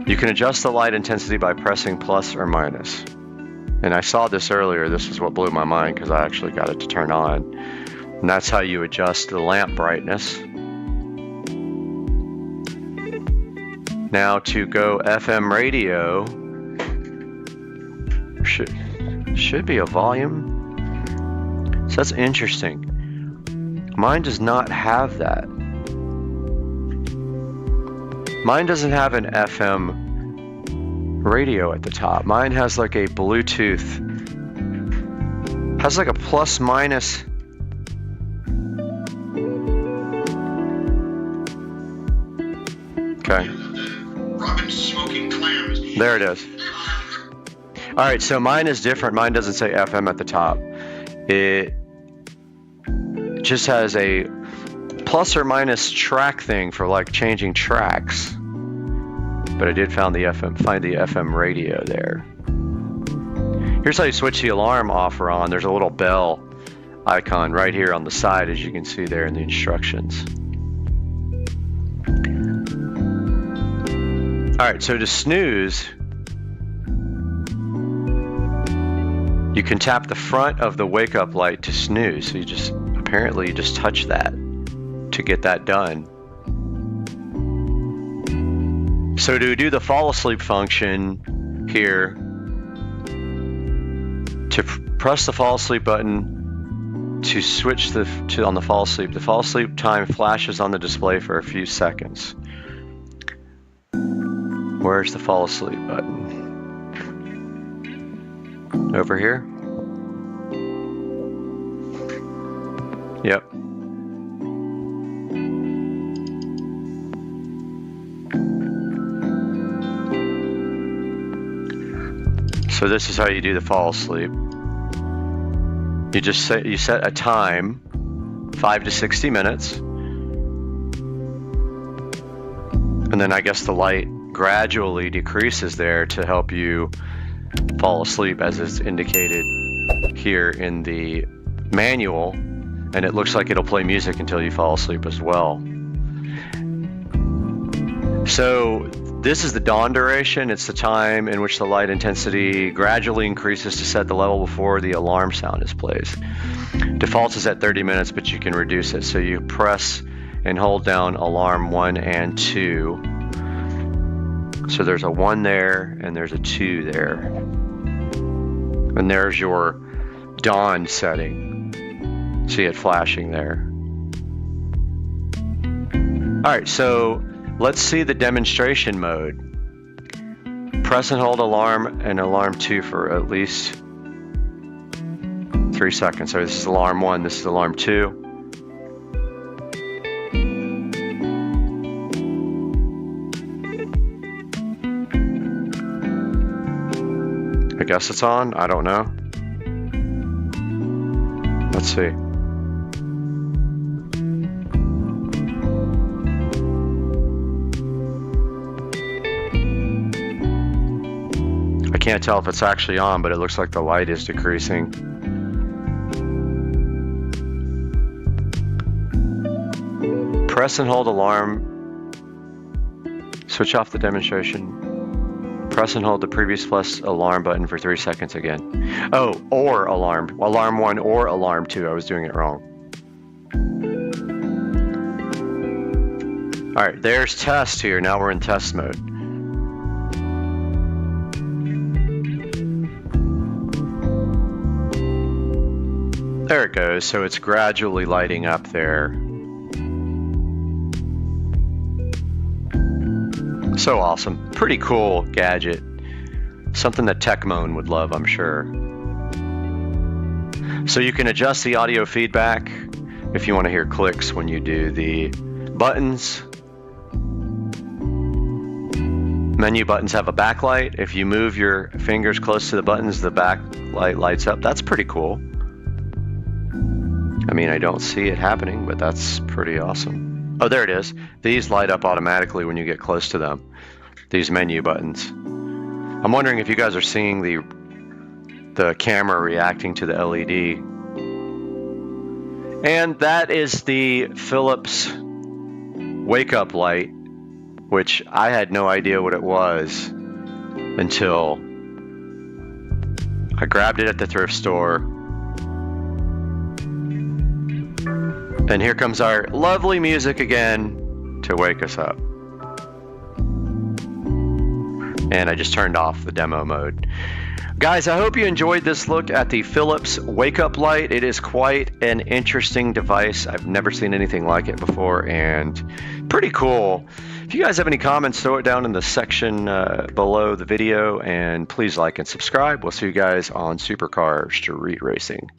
You can adjust the light intensity by pressing plus or minus. And I saw this earlier. This is what blew my mind because I actually got it to turn on. And that's how you adjust the lamp brightness. Now to go FM radio, should be a volume. So that's interesting. Mine does not have that. Mine doesn't have an FM radio at the top. Mine has like a Bluetooth, has like a plus minus. Okay. There it is. All right, so mine is different. Mine doesn't say FM at the top. It just has a plus or minus track thing for like changing tracks. But I did find the FM radio there. Here's how you switch the alarm off or on. There's a little bell icon right here on the side, as you can see there in the instructions. All right, so to snooze, you can tap the front of the wake up light to snooze. So you just touch that to get that done. So to do the fall asleep function here, to press the fall asleep button to switch on the fall asleep. The fall asleep time flashes on the display for a few seconds. Where's the fall asleep button? Over here? Yep. So this is how you do the fall asleep. You set a time, 5 to 60 minutes. And then I guess the light gradually decreases there to help you fall asleep, as is indicated here in the manual. And it looks like it'll play music until you fall asleep as well. So this is the dawn duration. It's the time in which the light intensity gradually increases to set the level before the alarm sound is played. Default is at 30 minutes, but you can reduce it. So you press and hold down alarm 1 and 2. So there's a 1 there and there's a 2 there. And there's your dawn setting. See it flashing there. All right, so let's see the demonstration mode. Press and hold alarm and alarm 2 for at least 3 seconds. So this is alarm 1, this is alarm 2. I guess it's on, I don't know. Let's see. I can't tell if it's actually on, but it looks like the light is decreasing. Press and hold alarm. Switch off the demonstration. Press and hold the previous plus alarm button for 3 seconds again. Oh, or alarm. Alarm 1 or alarm 2. I was doing it wrong. All right, there's test here. Now we're in test mode. There it goes. So it's gradually lighting up there. So awesome. Pretty cool gadget. Something that Techmoan would love, I'm sure. So you can adjust the audio feedback if you want to hear clicks when you do the buttons. Menu buttons have a backlight. If you move your fingers close to the buttons, the backlight lights up. That's pretty cool. I mean, I don't see it happening, but that's pretty awesome. Oh, there it is. These light up automatically when you get close to them. These menu buttons. I'm wondering if you guys are seeing the camera reacting to the LED. And that is the Philips wake up light, which I had no idea what it was until I grabbed it at the thrift store. And here comes our lovely music again to wake us up. And I just turned off the demo mode. Guys, I hope you enjoyed this look at the Philips wake up light. It is quite an interesting device. I've never seen anything like it before, and pretty cool. If you guys have any comments, throw it down in the section below the video, and please like and subscribe. We'll see you guys on Supercar Street Racing.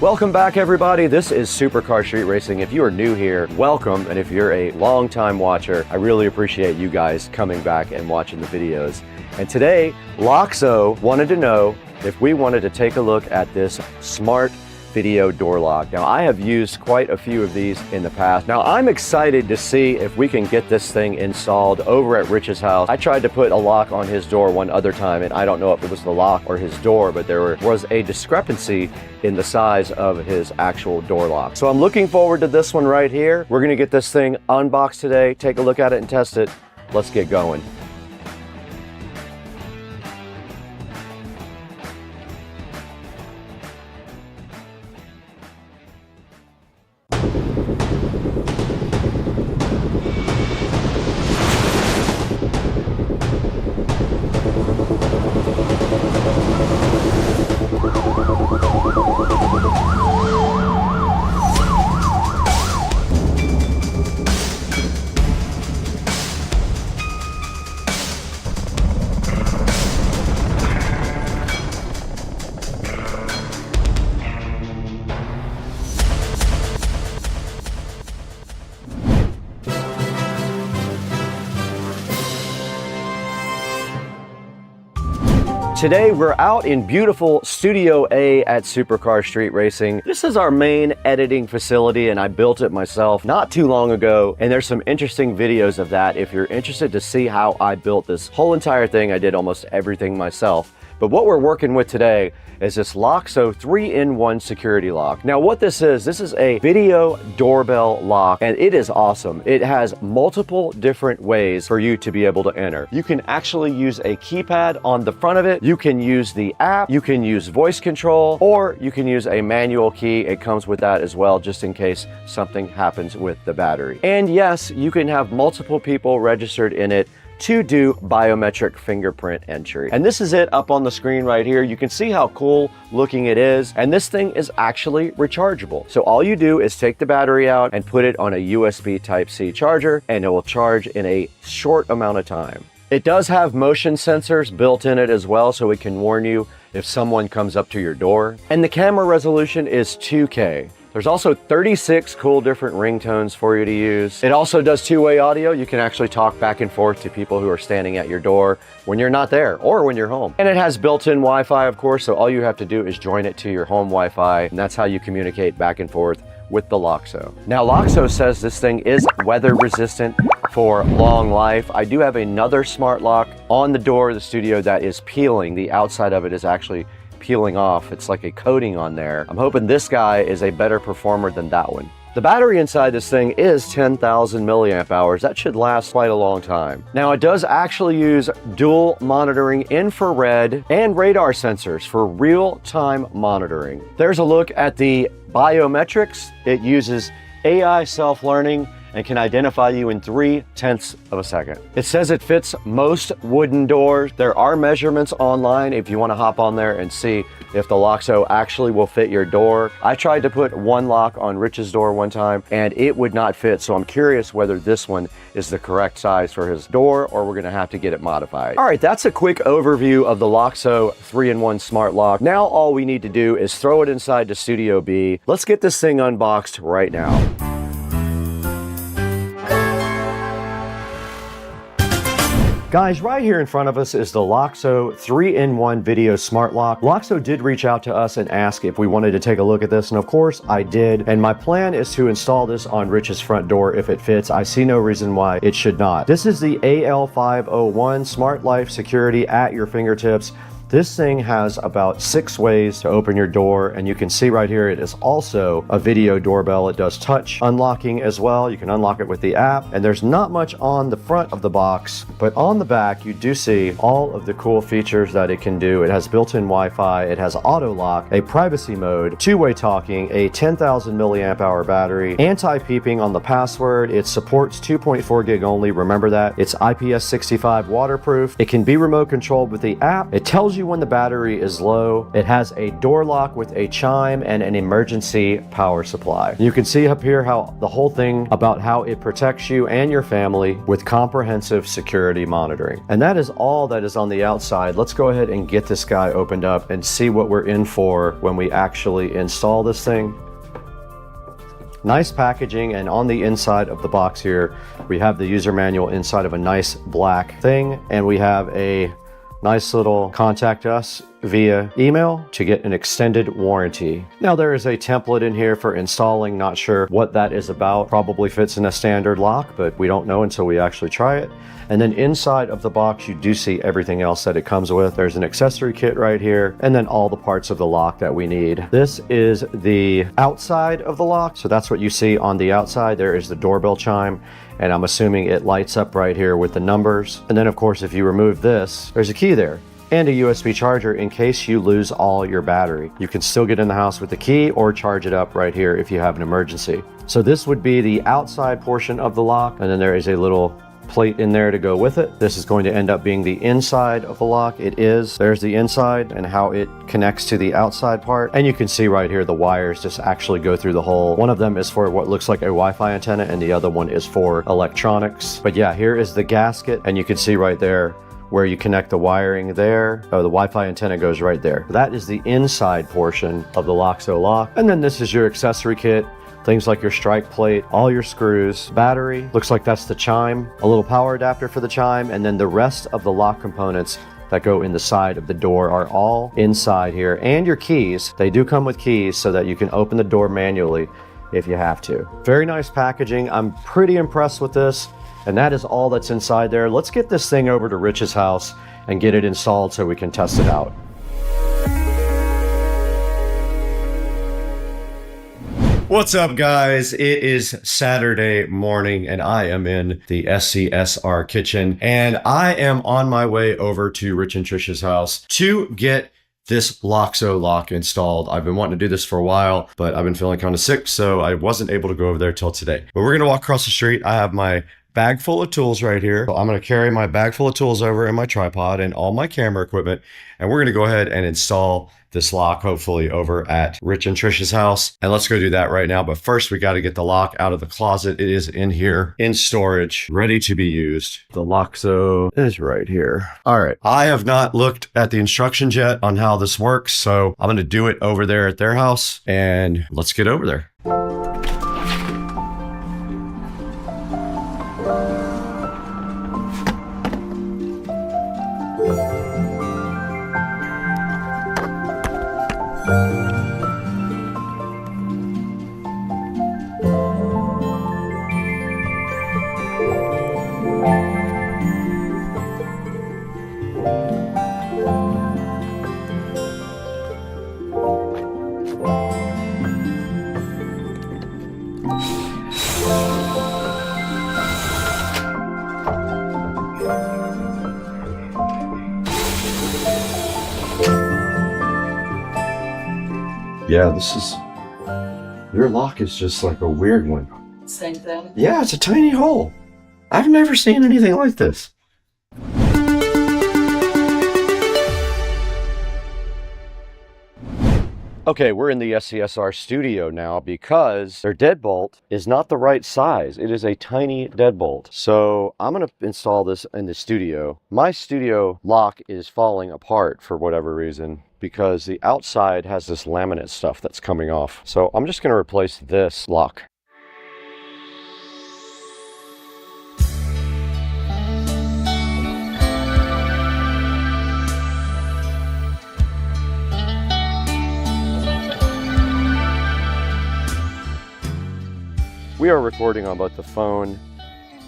Welcome back, everybody. This is Supercar Street Racing. If you are new here, welcome. And if you're a long-time watcher, I really appreciate you guys coming back and watching the videos. And today, Loxo wanted to know if we wanted to take a look at this smart video door lock. Now, I have used quite a few of these in the past. Now, I'm excited to see if we can get this thing installed over at Rich's house. I tried to put a lock on his door one other time, and I don't know if it was the lock or his door, but there was a discrepancy in the size of his actual door lock. So I'm looking forward to this one right here. We're gonna get this thing unboxed today, take a look at it and test it. Let's get going. Today we're out in beautiful Studio A at Supercar Street Racing. This is our main editing facility, and I built it myself not too long ago, and there's some interesting videos of that. If you're interested to see how I built this whole entire thing, I did almost everything myself. But what we're working with today is this Loxo 3-in-1 security lock. Now what this is a video doorbell lock, and it is awesome. It has multiple different ways for you to be able to enter. You can actually use a keypad on the front of it. You can use the app, you can use voice control, or you can use a manual key. It comes with that as well, just in case something happens with the battery. And yes, you can have multiple people registered in it to do biometric fingerprint entry. And this is it up on the screen right here. You can see how cool looking it is. And this thing is actually rechargeable. So all you do is take the battery out and put it on a USB Type-C charger, and it will charge in a short amount of time. It does have motion sensors built in it as well, so it can warn you if someone comes up to your door. And the camera resolution is 2K. There's also 36 cool different ringtones for you to use. It also does two-way audio. You can actually talk back and forth to people who are standing at your door when you're not there or when you're home. And it has built-in Wi-Fi, of course, so all you have to do is join it to your home Wi-Fi, and that's how you communicate back and forth with the Loxo. Now, Loxo says this thing is weather resistant for long life. I do have another smart lock on the door of the studio that is peeling. The outside of it is actually peeling off. It's like a coating on there. I'm hoping this guy is a better performer than that one. The battery inside this thing is 10,000 milliamp hours. That should last quite a long time. Now, it does actually use dual monitoring infrared and radar sensors for real-time monitoring. There's a look at the biometrics. It uses AI self-learning and can identify you in 0.3 of a second. It says it fits most wooden doors. There are measurements online if you want to hop on there and see if the Loxo actually will fit your door. I tried to put one lock on Rich's door one time and it would not fit, so I'm curious whether this one is the correct size for his door or we're gonna have to get it modified. All right, that's a quick overview of the Loxo 3-in-1 smart lock. Now all we need to do is throw it inside the Studio B. Let's get this thing unboxed right now. Guys, right here in front of us is the Loxo 3-in-1 video smart lock. Loxo did reach out to us and ask if we wanted to take a look at this, and of course I did. And my plan is to install this on Rich's front door if it fits. I see no reason why it should not. This is the AL501 Smart Life Security at your fingertips. This thing has about 6 ways to open your door, and you can see right here it is also a video doorbell. It does touch unlocking as well. You can unlock it with the app, and there's not much on the front of the box, but on the back you do see all of the cool features that it can do. It has built-in Wi-Fi, it has auto lock, a privacy mode, two-way talking, a 10,000 milliamp hour battery, anti-peeping on the password. It supports 2.4 gig only, remember that. It's IPS65 waterproof. It can be remote controlled with the app. It tells you when the battery is low. It has a door lock with a chime and an emergency power supply. You can see up here how the whole thing about how it protects you and your family with comprehensive security monitoring. And that is all that is on the outside. Let's go ahead and get this guy opened up and see what we're in for when we actually install this thing. Nice packaging, and on the inside of the box here we have the user manual inside of a nice black thing, and we have a nice little contact us via email to get an extended warranty. Now there is a template in here for installing. Not sure what that is about. Probably fits in a standard lock, but we don't know until we actually try it. And then inside of the box you do see everything else that it comes with. There's an accessory kit right here, and then all the parts of the lock that we need. This is the outside of the lock, so that's what you see on the outside. There is the doorbell chime, and I'm assuming it lights up right here with the numbers. And then of course if you remove this, there's a key there and a USB charger in case you lose all your battery. You can still get in the house with the key or charge it up right here if you have an emergency. So this would be the outside portion of the lock, and then there is a little plate in there to go with it. This is going to end up being the inside of the lock. It is. There's the inside and how it connects to the outside part. And you can see right here the wires just actually go through the hole. One of them is for what looks like a Wi-Fi antenna, and the other one is for electronics. But yeah, here is the gasket, and you can see right there where you connect the wiring there. Oh, the Wi-Fi antenna goes right there. That is the inside portion of the Loxo lock. And then this is your accessory kit. Things like your strike plate, all your screws, battery, looks like that's the chime, a little power adapter for the chime, and then the rest of the lock components that go in the side of the door are all inside here. And your keys, they do come with keys so that you can open the door manually if you have to. Very nice packaging. I'm pretty impressed with this, and that is all that's inside there. Let's get this thing over to Rich's house and get it installed so we can test it out. What's up, guys? It is Saturday morning and I am in the SCSR kitchen, and I am on my way over to Rich and Trish's house to get this Loxo lock installed. I've been wanting to do this for a while, but I've been feeling kind of sick, so I wasn't able to go over there till today. But we're gonna walk across the street. I have my bag full of tools right here. So I'm gonna carry my bag full of tools over in my tripod and all my camera equipment, and we're gonna go ahead and install this lock, hopefully over at Rich and Trish's house. And let's go do that right now. But first we got to get the lock out of the closet. It is in here in storage, ready to be used. The Loxo is right here. All right. I have not looked at the instructions yet on how this works, so I'm going to do it over there at their house, and let's get over there. Yeah, your lock is just like a weird one. Same thing? Yeah, it's a tiny hole. I've never seen anything like this. Okay, we're in the SCSR studio now because their deadbolt is not the right size. It is a tiny deadbolt. So I'm gonna install this in the studio. My studio lock is falling apart for whatever reason because the outside has this laminate stuff that's coming off. So I'm just gonna replace this lock. We are recording on both the phone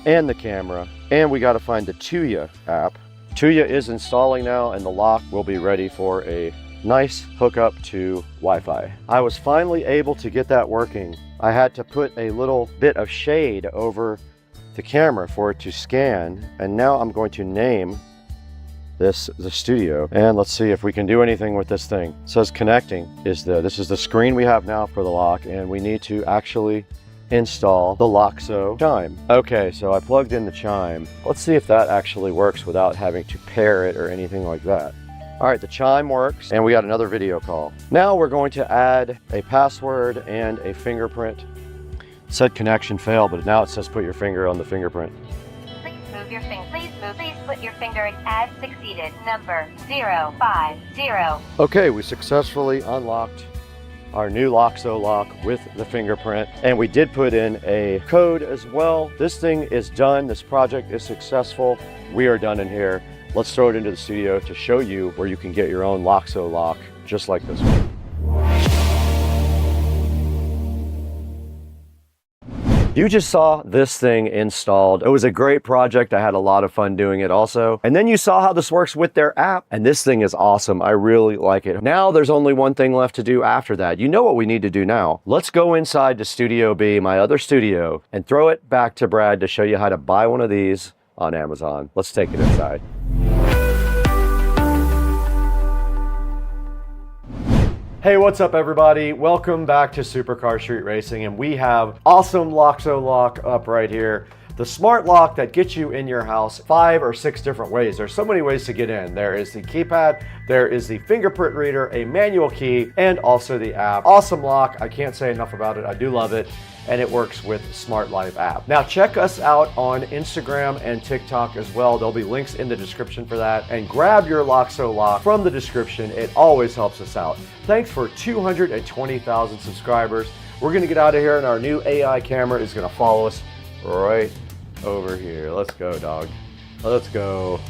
and the camera, and we got to find the Tuya app. Tuya is installing now, and the lock will be ready for a nice hookup to Wi-Fi. I was finally able to get that working. I had to put a little bit of shade over the camera for it to scan, and now I'm going to name this the studio, and let's see if we can do anything with this thing. It says connecting this is the screen we have now for the lock, and we need to actually install the Loxo chime. Okay, so I plugged in the chime. Let's see if that actually works without having to pair it or anything like that. All right, the chime works, and we got another video call. Now we're going to add a password and a fingerprint. It said connection failed, but now it says put your finger on the fingerprint. Please move your finger. Please put your finger. Add succeeded. Number 050. Okay, we successfully unlocked our new Loxo lock with the fingerprint, and we did put in a code as well. This thing is done. This project is successful. We are done in here. Let's throw it into the studio to show you where you can get your own Loxo lock just like this one. You just saw this thing installed. It was a great project. I had a lot of fun doing it also. And then you saw how this works with their app. And this thing is awesome. I really like it. Now there's only one thing left to do after that. You know what we need to do now. Let's go inside to Studio B, my other studio, and throw it back to Brad to show you how to buy one of these on Amazon. Let's take it inside. Hey, what's up everybody? Welcome back to Supercar Street Racing, and we have awesome Loxo lock up right here. The smart lock that gets you in your house 5 or 6 different ways. There's so many ways to get in. There is the keypad, there is the fingerprint reader, a manual key, and also the app. Awesome lock. I can't say enough about it. I do love it. And it works with Smart Life app. Now check us out on Instagram and TikTok as well. There'll be links in the description for that. And grab your Loxo lock from the description. It always helps us out. Thanks for 220,000 subscribers. We're gonna get out of here, and our new AI camera is gonna follow us right over here. Let's go, dog. Let's go.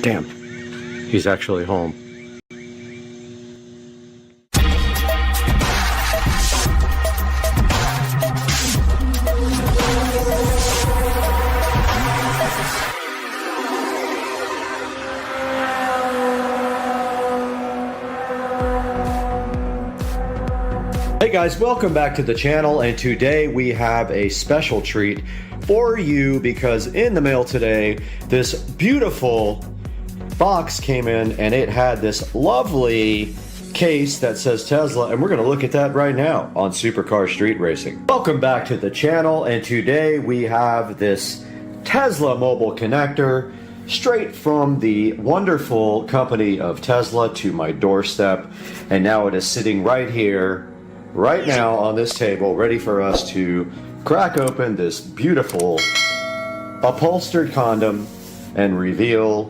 Damn, he's actually home. Hey guys, welcome back to the channel, and today we have a special treat for you because in the mail today, this beautiful box came in and it had this lovely case that says Tesla, and we're going to look at that right now on Supercar Street Racing. Welcome back to the channel, and today we have this Tesla mobile connector straight from the wonderful company of Tesla to my doorstep, and now it is sitting right here, right now on this table, ready for us to crack open this beautiful upholstered condom and reveal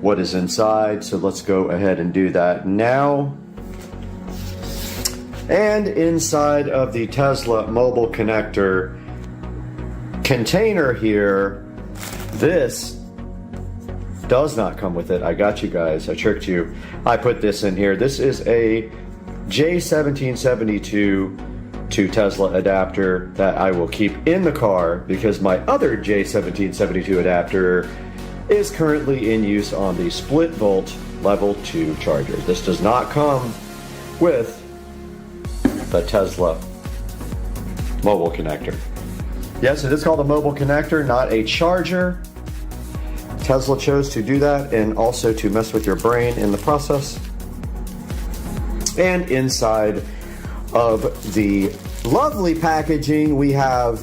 what is inside. So let's go ahead and do that now. And inside of the Tesla mobile connector container here, this does not come with it. I got you guys. I tricked you. I put this in here. This is a J1772 to Tesla adapter that I will keep in the car because my other J1772 adapter is currently in use on the split volt level 2 charger. This does not come with the Tesla mobile connector. Yes, it is called a mobile connector, not a charger. Tesla chose to do that and also to mess with your brain in the process. And inside of the lovely packaging, we have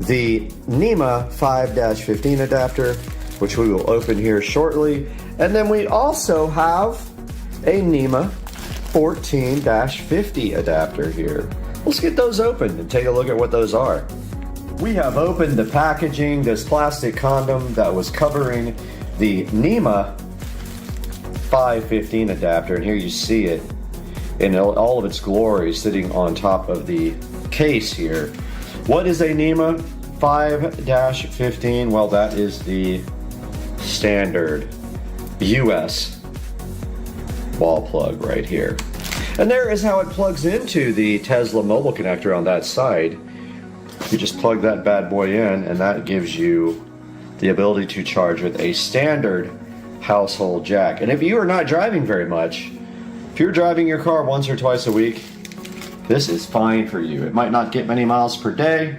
the NEMA 5-15 adapter, which we will open here shortly. And then we also have a NEMA 14-50 adapter here. Let's get those open and take a look at what those are. We have opened the packaging, this plastic condom that was covering the NEMA 5-15 adapter, and here you see it in all of its glory sitting on top of the case here. What is a NEMA 5-15? Well, that is the standard US wall plug right here. And there is how it plugs into the Tesla mobile connector on that side. You just plug that bad boy in, and that gives you the ability to charge with a standard household jack. And if you are not driving very much, if you're driving your car once or twice a week, this is fine for you. It might not get many miles per day,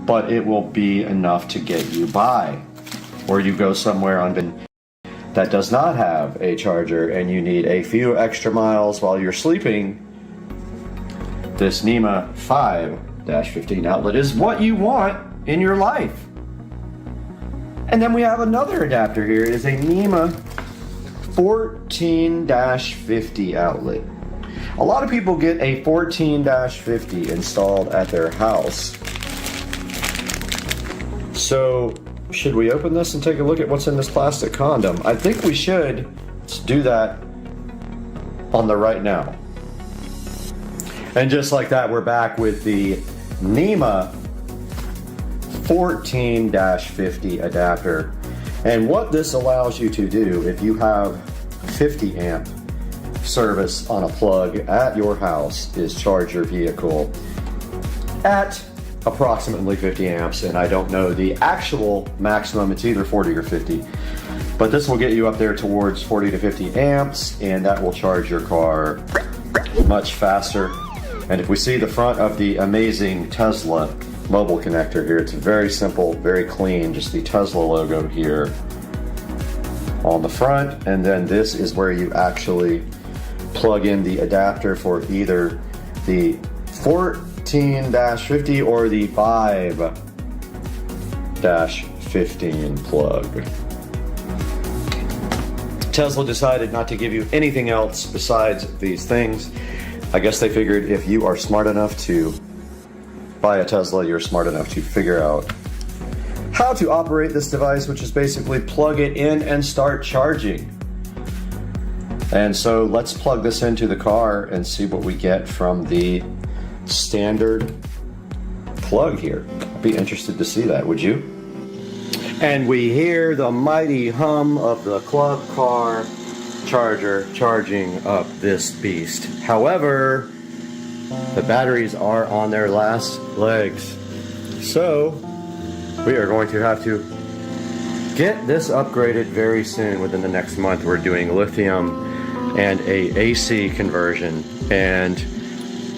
but it will be enough to get you by. Or you go somewhere that does not have a charger and you need a few extra miles while you're sleeping, this NEMA 5-15 outlet is what you want in your life. And then we have another adapter here. It is a NEMA 14-50 outlet. A lot of people get a 14-50 installed at their house. So should we open this and take a look at what's in this plastic condom? I think we should. Let's do that on the right now. And just like that, we're back with the NEMA 14-50 adapter. And what this allows you to do, if you have 50 amp service on a plug at your house, is charge your vehicle at approximately 50 amps, and I don't know the actual maximum. It's either 40 or 50, but this will get you up there towards 40 to 50 amps, and that will charge your car much faster. And if we see the front of the amazing Tesla mobile connector here, it's very simple, very clean, just the Tesla logo here on the front, and then this is where you actually plug in the adapter for either the 14-50 or the 5-15 plug. Tesla decided not to give you anything else besides these things. I guess they figured if you are smart enough to buy a Tesla, you're smart enough to figure out how to operate this device, which is basically plug it in and start charging. And so let's plug this into the car and see what we get from the standard plug here. I'd be interested to see that, would you? And we hear the mighty hum of the club car charger charging up this beast. However, the batteries are on their last legs. So we are going to have to get this upgraded very soon. Within the next month, we're doing lithium and a AC conversion. And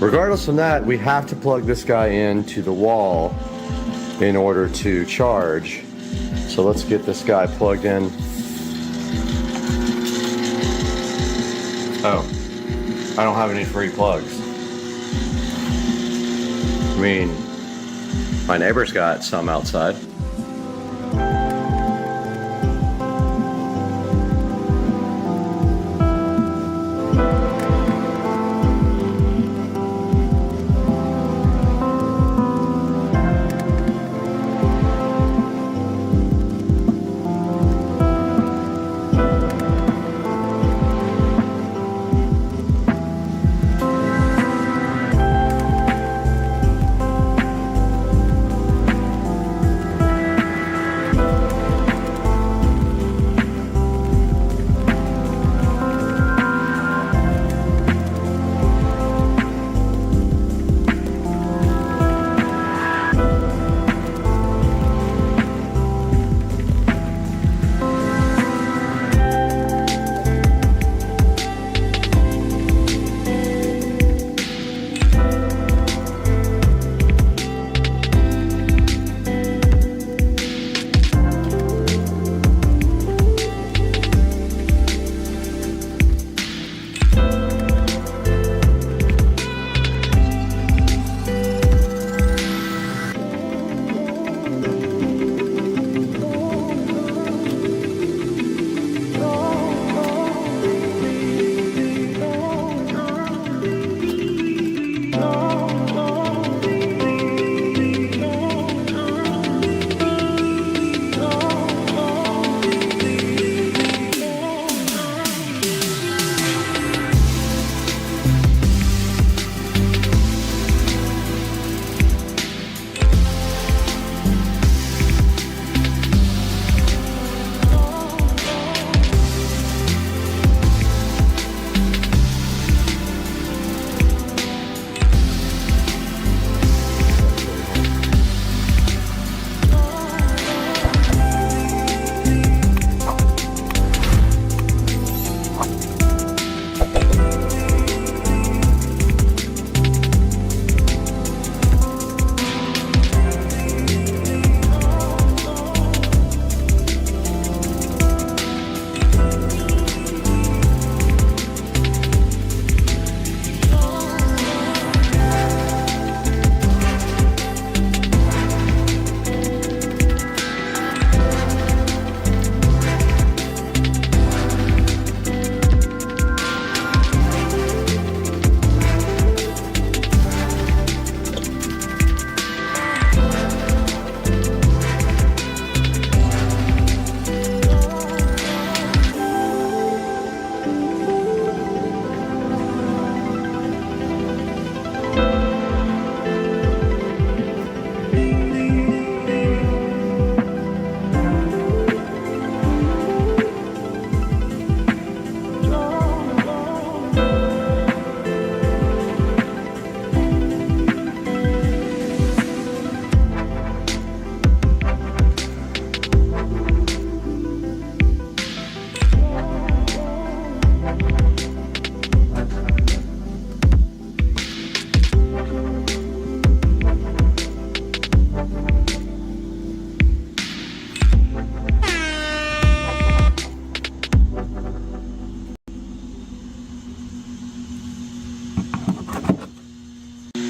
regardless from that, we have to plug this guy into the wall in order to charge. So let's get this guy plugged in. Oh, I don't have any free plugs. I mean, my neighbor's got some outside.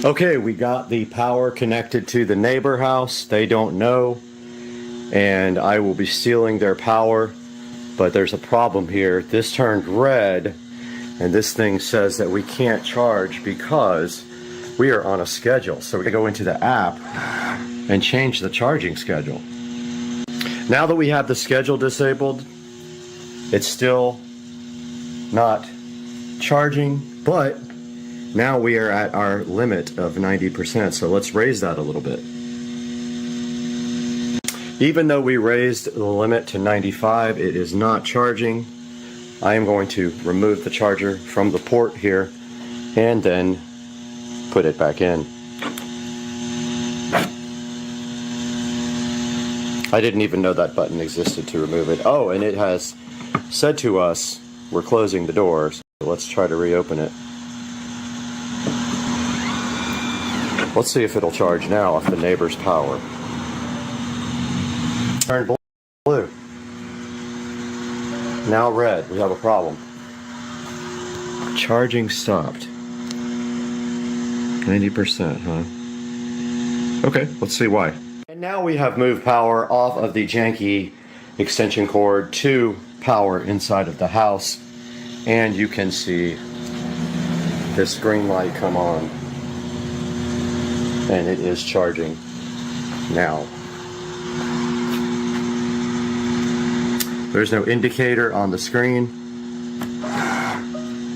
Okay, we got the power connected to the neighbor house. They don't know, and I will be stealing their power, but there's a problem here. This turned red, and this thing says that we can't charge because we are on a schedule. So we go into the app and change the charging schedule. Now that we have the schedule disabled, it's still not charging, but now we are at our limit of 90%, so let's raise that a little bit. Even though we raised the limit to 95, it is not charging. I am going to remove the charger from the port here and then put it back in. I didn't even know that button existed to remove it. Oh, and it has said to us, we're closing the doors. So let's try to reopen it. Let's see if it'll charge now off the neighbor's power. Turned blue. Now red. We have a problem. Charging stopped. 90%, huh? Okay, let's see why. And now we have moved power off of the janky extension cord to power inside of the house. And you can see this green light come on. And it is charging now. There's no indicator on the screen.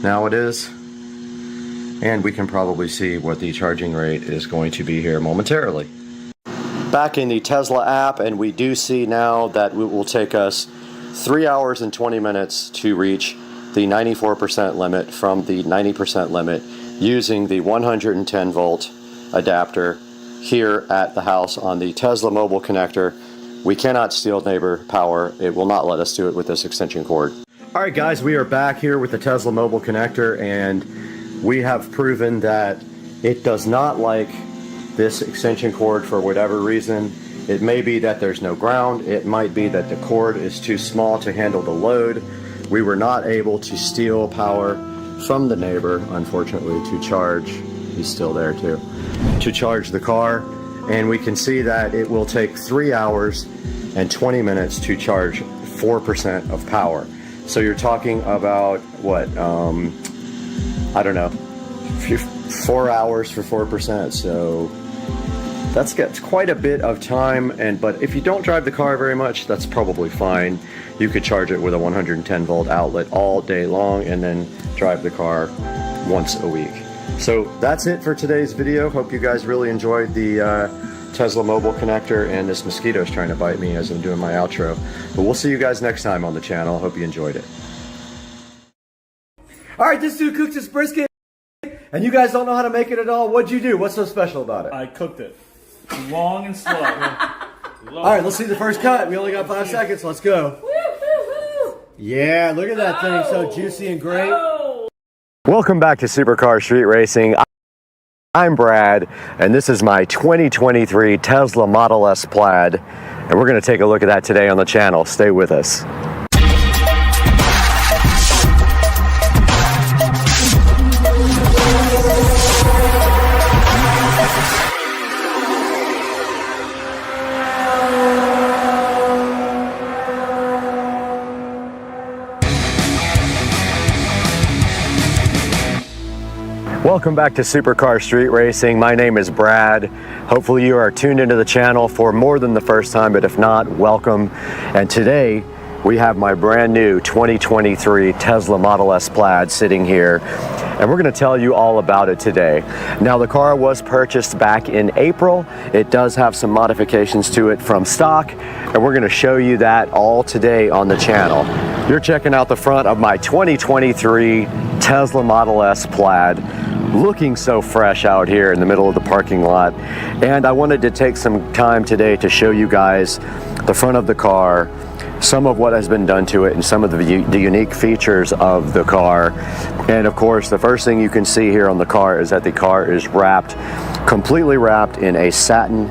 Now it is. And we can probably see what the charging rate is going to be here momentarily. Back in the Tesla app, and we do see now that it will take us 3 hours and 20 minutes to reach the 94% limit from the 90% limit using the 110 volt adapter here at the house on the Tesla mobile connector. We cannot steal neighbor power. It will not let us do it with this extension cord. Alright guys, we are back here with the Tesla mobile connector, and we have proven that it does not like this extension cord for whatever reason. It may be that there's no ground. It might be that the cord is too small to handle the load. We were not able to steal power from the neighbor, unfortunately, to charge. He's still there too. To charge the car. And we can see that it will take 3 hours and 20 minutes to charge 4% of power. So you're talking about what, I don't know, 4 hours for 4%. So that's quite a bit of time. But if you don't drive the car very much, that's probably fine. You could charge it with a 110 volt outlet all day long and then drive the car once a week. So that's it for today's video. Hope you guys really enjoyed the Tesla mobile connector, and this mosquito's trying to bite me as I'm doing my outro. But we'll see you guys next time on the channel. Hope you enjoyed it. All right, this dude cooks his brisket, and you guys don't know how to make it at all. What'd you do? What's so special about it? I cooked it. Long and slow. All right, let's see the first cut. We only got 5 seconds. Let's go. Yeah, look at that thing. So juicy and great. Welcome back to Supercar Street Racing. I'm Brad, and this is my 2023 Tesla Model S Plaid, and we're going to take a look at that today on the channel. Stay with us. Welcome back to Supercar Street Racing. My name is Brad. Hopefully you are tuned into the channel for more than the first time, but if not, welcome. And today we have my brand new 2023 Tesla Model S Plaid sitting here, and we're going to tell you all about it today. Now, the car was purchased back in April. It does have some modifications to it from stock, and we're going to show you that all today on the channel. You're checking out the front of my 2023 Tesla Model S Plaid, looking so fresh out here in the middle of the parking lot. And I wanted to take some time today to show you guys the front of the car, some of what has been done to it, and some of the unique features of the car. And of course, the first thing you can see here on the car is that the car is wrapped, completely wrapped in a satin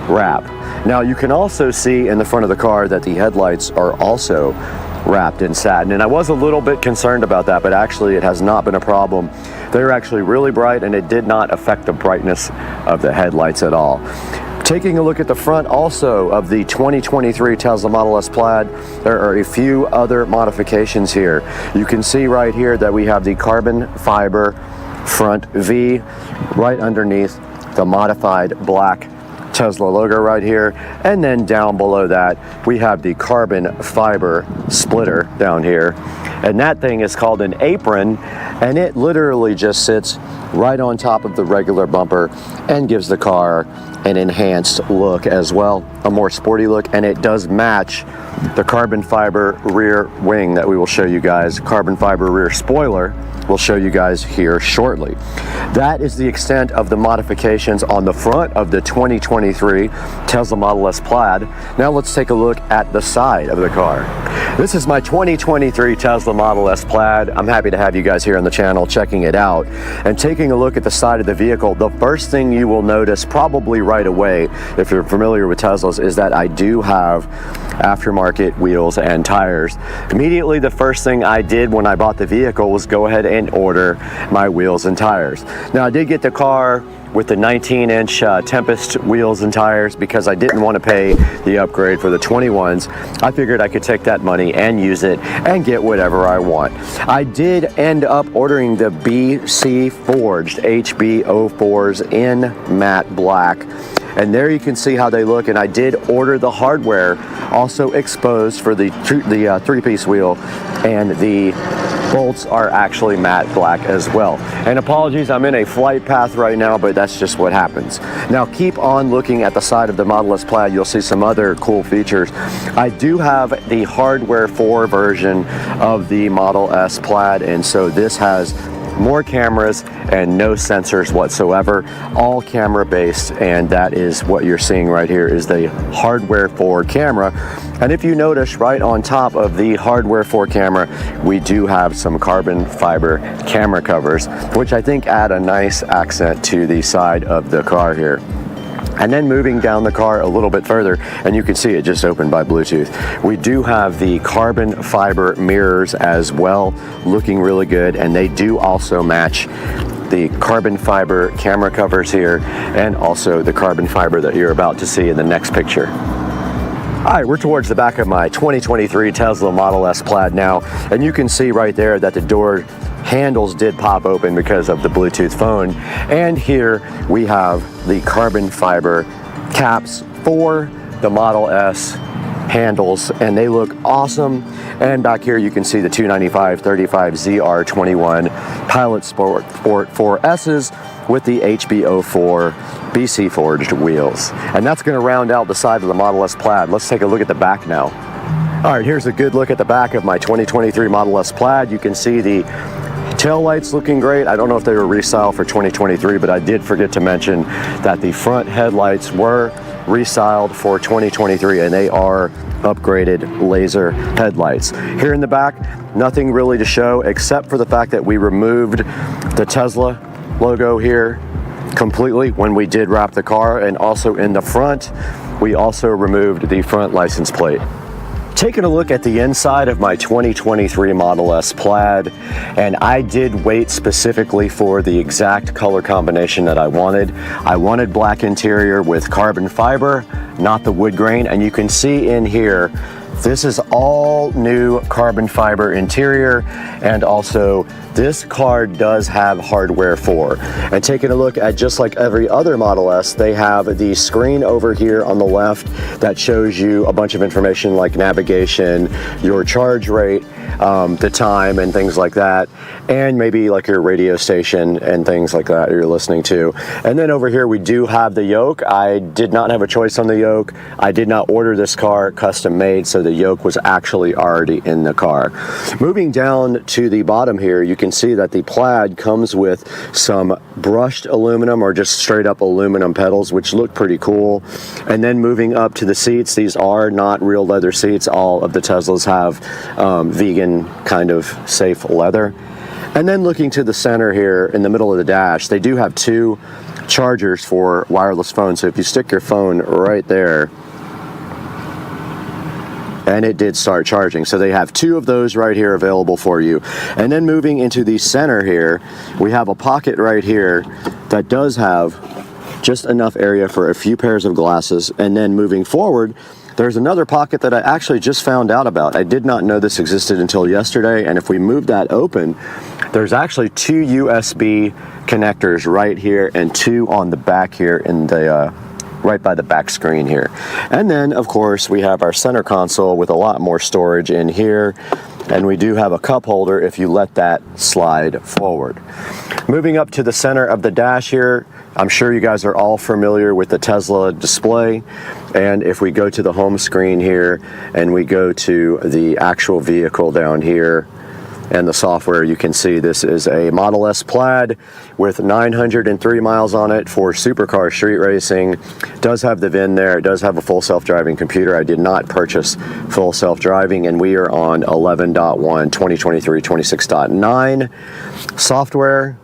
wrap. Now, you can also see in the front of the car that the headlights are also wrapped in satin, and I was a little bit concerned about that, but actually it has not been a problem. They're actually really bright, and it did not affect the brightness of the headlights at all. Taking a look at the front also of the 2023 Tesla Model S Plaid, there are a few other modifications here. You can see right here that we have the carbon fiber front V right underneath the modified black Tesla logo right here, and then down below that we have the carbon fiber splitter down here, and that thing is called an apron, and it literally just sits right on top of the regular bumper and gives the car an enhanced look as well, a more sporty look, and it does match the carbon fiber rear wing that we will show you guys. Carbon fiber rear spoiler we'll show you guys here shortly. That is the extent of the modifications on the front of the 2023 Tesla Model S Plaid. Now let's take a look at the side of the car. This is my 2023 Tesla Model S Plaid. I'm happy to have you guys here on the channel checking it out and taking a look at the side of the vehicle. The first thing you will notice probably right away, if you're familiar with Teslas, is that I do have aftermarket wheels and tires. Immediately, the first thing I did when I bought the vehicle was go ahead and order my wheels and tires. Now, I did get the car with the 19-inch Tempest wheels and tires because I didn't want to pay the upgrade for the 21s. I figured I could take that money and use it and get whatever I want. I did end up ordering the BC Forged HB04s in matte black. And there you can see how they look, and I did order the hardware also exposed for the three-piece wheel, and the bolts are actually matte black as well. And apologies, I'm in a flight path right now, but that's just what happens. Now keep on looking at the side of the Model S Plaid. You'll see some other cool features. I do have the hardware 4 version of the Model S Plaid, and so this has more cameras and no sensors whatsoever, all camera based, and that is what you're seeing right here is the hardware 4 camera. And if you notice, right on top of the hardware 4 camera, we do have some carbon fiber camera covers, which I think add a nice accent to the side of the car here. And then moving down the car a little bit further, and you can see it just opened by Bluetooth, we do have the carbon fiber mirrors as well, looking really good, and they do also match the carbon fiber camera covers here and also the carbon fiber that you're about to see in the next picture. All right, we're towards the back of my 2023 Tesla Model S Plaid now, and you can see right there that the door handles did pop open because of the Bluetooth phone. And here we have the carbon fiber caps for the Model S handles, and they look awesome. And back here you can see the 295/35 ZR21 Pilot Sport 4S's with the HB04 BC Forged wheels. And that's going to round out the side of the Model S Plaid. Let's take a look at the back now. All right, here's a good look at the back of my 2023 Model S Plaid. You can see the tail lights looking great. I don't know if they were resale for 2023, but I did forget to mention that the front headlights were restiled for 2023, and they are upgraded laser headlights. Here in the back, nothing really to show except for the fact that we removed the Tesla logo here completely when we did wrap the car, and also in the front, we also removed the front license plate. Taking a look at the inside of my 2023 Model S Plaid, and I did wait specifically for the exact color combination that I wanted. I wanted black interior with carbon fiber, not the wood grain, and you can see in here, this is all new carbon fiber interior, and also this car does have hardware 4. And taking a look at just like every other Model S, they have the screen over here on the left that shows you a bunch of information like navigation, your charge rate, the time and things like that, and maybe like your radio station and things like that you're listening to. And then over here we do have the yoke. I did not have a choice on the yoke. I did not order this car custom made, so the yoke was actually already in the car. Moving down to the bottom here, you can see that the Plaid comes with some brushed aluminum or just straight up aluminum pedals, which look pretty cool. And then moving up to the seats, these are not real leather seats. All of the Teslas have vegan kind of safe leather. And then looking to the center here in the middle of the dash, they do have 2 chargers for wireless phones. So if you stick your phone right there, and it did start charging. So they have 2 of those right here available for you. And then moving into the center here, we have a pocket right here that does have just enough area for a few pairs of glasses. And then moving forward, there's another pocket that I actually just found out about. I did not know this existed until yesterday, and if we move that open, there's actually 2 USB connectors right here and 2 on the back here in the right by the back screen here. And then of course we have our center console with a lot more storage in here, and we do have a cup holder if you let that slide forward. Moving up to the center of the dash here, I'm sure you guys are all familiar with the Tesla display, and if we go to the home screen here and we go to the actual vehicle down here, and the software, you can see this is a Model S Plaid with 903 miles on it for supercar street racing. It does have the VIN there. It does have a full self-driving computer. I did not purchase full self-driving, and we are on 11.1, 2023, 26.9 software.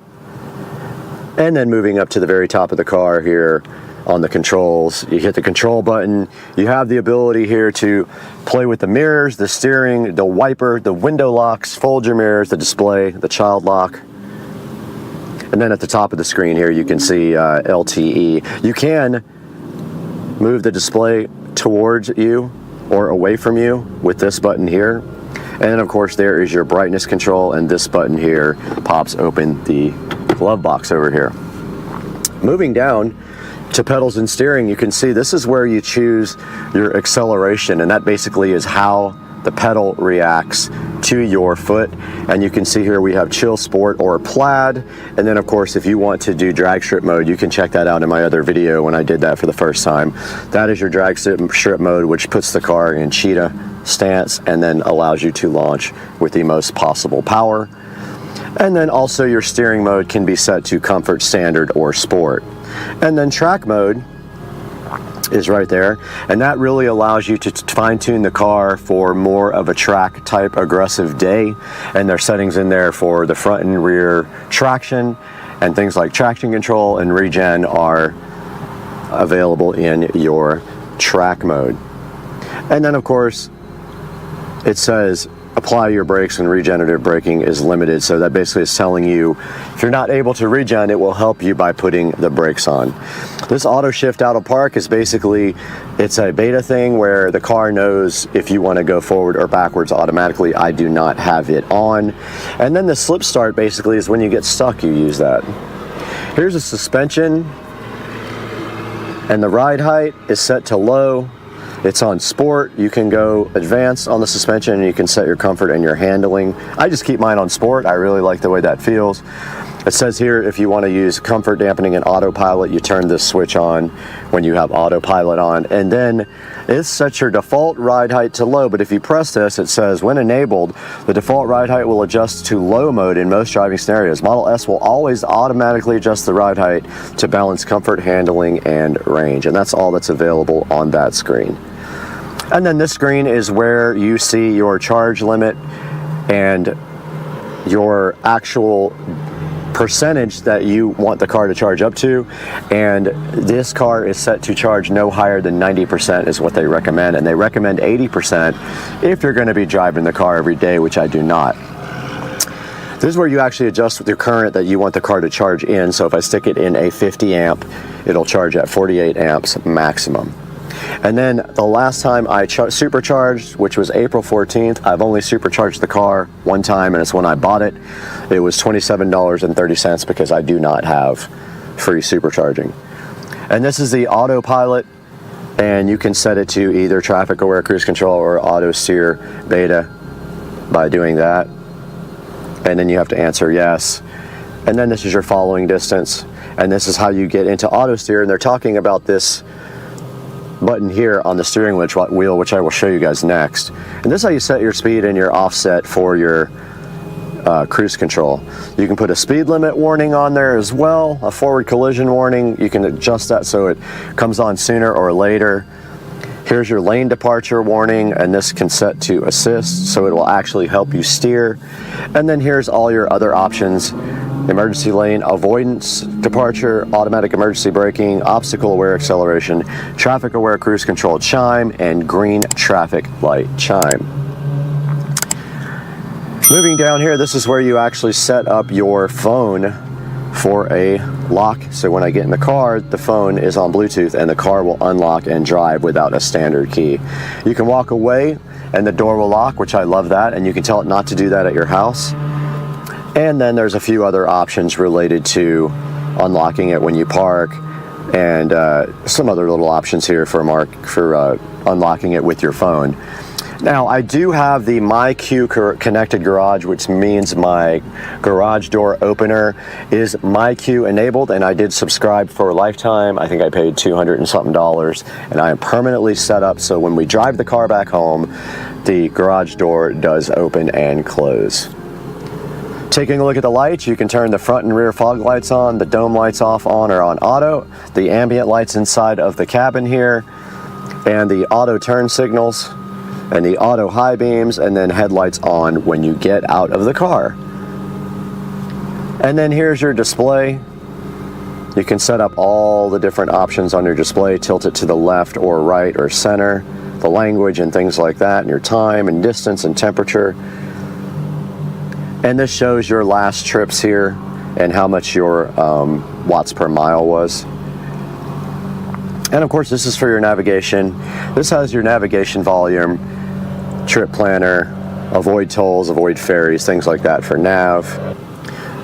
And then moving up to the very top of the car here on the controls, you hit the control button. You have the ability here to play with the mirrors, the steering, the wiper, the window locks, fold your mirrors, the display, the child lock. And then at the top of the screen here, you can see LTE. You can move the display towards you or away from you with this button here. And then of course there is your brightness control, and this button here pops open the glove box over here. Moving down to pedals and steering, you can see this is where you choose your acceleration, and that basically is how the pedal reacts to your foot. And you can see here we have chill, sport, or plaid. And then of course if you want to do drag strip mode, you can check that out in my other video when I did that for the first time. That is your drag strip mode, which puts the car in cheetah stance and then allows you to launch with the most possible power. And then also your steering mode can be set to comfort, standard, or sport. And then track mode is right there, and that really allows you to fine-tune the car for more of a track type aggressive day. And there's settings in there for the front and rear traction, and things like traction control and regen are available in your track mode. And then of course it says apply your brakes, and regenerative braking is limited. So that basically is telling you if you're not able to regen, it will help you by putting the brakes on. This auto shift out of park is basically, it's a beta thing where the car knows if you want to go forward or backwards automatically. I do not have it on. And then the slip start basically is when you get stuck, you use that. Here's a suspension, and the ride height is set to low. It's on sport. You can go advanced on the suspension, and you can set your comfort and your handling. I just keep mine on sport. I really like the way that feels. It says here if you want to use comfort, dampening, and autopilot, you turn this switch on when you have autopilot on. And then it sets your default ride height to low, but if you press this, it says when enabled, the default ride height will adjust to low mode in most driving scenarios. Model S will always automatically adjust the ride height to balance comfort, handling, and range. And that's all that's available on that screen. And then this screen is where you see your charge limit and your actual percentage that you want the car to charge up to. And this car is set to charge no higher than 90% is what they recommend. And they recommend 80% if you're going to be driving the car every day, which I do not. This is where you actually adjust with your current that you want the car to charge in. So if I stick it in a 50 amp, it'll charge at 48 amps maximum. And then the last time I supercharged, which was April 14th, I've only supercharged the car one time, and it's when I bought it. It was $27.30 because I do not have free supercharging. And this is the autopilot, and you can set it to either traffic aware cruise control or auto steer beta by doing that. And then you have to answer yes. And then this is your following distance, and this is how you get into auto steer. And they're talking about this button here on the steering wheel, which I will show you guys next. And this is how you set your speed and your offset for your cruise control. You can put a speed limit warning on there as well, a forward collision warning. You can adjust that so it comes on sooner or later. Here's your lane departure warning, and this can set to assist, so it will actually help you steer. And then here's all your other options: emergency lane avoidance departure, automatic emergency braking, obstacle aware acceleration, traffic aware cruise control chime, and green traffic light chime. Moving down here, this is where you actually set up your phone for a lock. So when I get in the car, the phone is on Bluetooth and the car will unlock and drive without a standard key. You can walk away and the door will lock, which I love that, and you can tell it not to do that at your house. And then there's a few other options related to unlocking it when you park, and some other little options here for unlocking it with your phone. Now, I do have the MyQ connected garage, which means my garage door opener is MyQ enabled, and I did subscribe for a lifetime. I think I paid $200 and something, and I am permanently set up so when we drive the car back home, the garage door does open and close. Taking a look at the lights, you can turn the front and rear fog lights on, the dome lights off, on or on auto, the ambient lights inside of the cabin here, and the auto turn signals, and the auto high beams, and then headlights on when you get out of the car. And then here's your display. You can set up all the different options on your display, tilt it to the left or right or center, the language and things like that, and your time and distance and temperature. And this shows your last trips here and how much your watts per mile was. And of course, this is for your navigation. This has your navigation volume, trip planner, avoid tolls, avoid ferries, things like that for nav.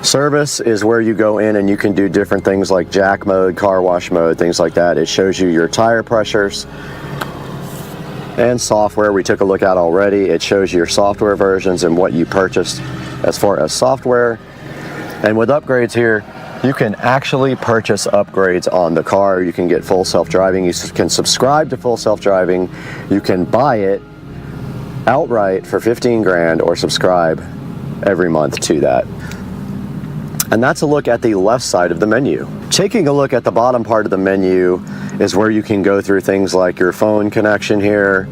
Service is where you go in and you can do different things like jack mode, car wash mode, things like that. It shows you your tire pressures. And software we took a look at already. It shows you your software versions and what you purchased as far as software. And with upgrades here, you can actually purchase upgrades on the car. You can get full self-driving. You can subscribe to full self-driving. You can buy it outright for 15 grand or subscribe every month to that. And that's a look at the left side of the menu. Taking a look at the bottom part of the menu is where you can go through things like your phone connection here.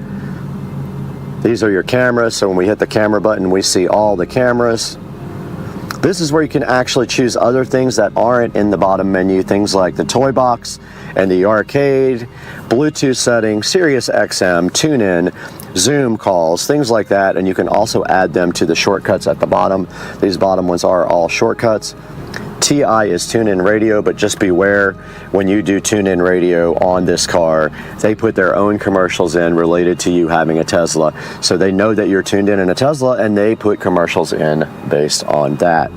These are your cameras, so when we hit the camera button, we see all the cameras. This is where you can actually choose other things that aren't in the bottom menu, things like the toy box and the arcade, Bluetooth settings, Sirius XM, TuneIn, Zoom calls, things like that, and you can also add them to the shortcuts at the bottom. These bottom ones are all shortcuts. TI is TuneIn Radio, but just beware when you do TuneIn Radio on this car, they put their own commercials in related to you having a Tesla. So they know that you're tuned in a Tesla and they put commercials in based on that.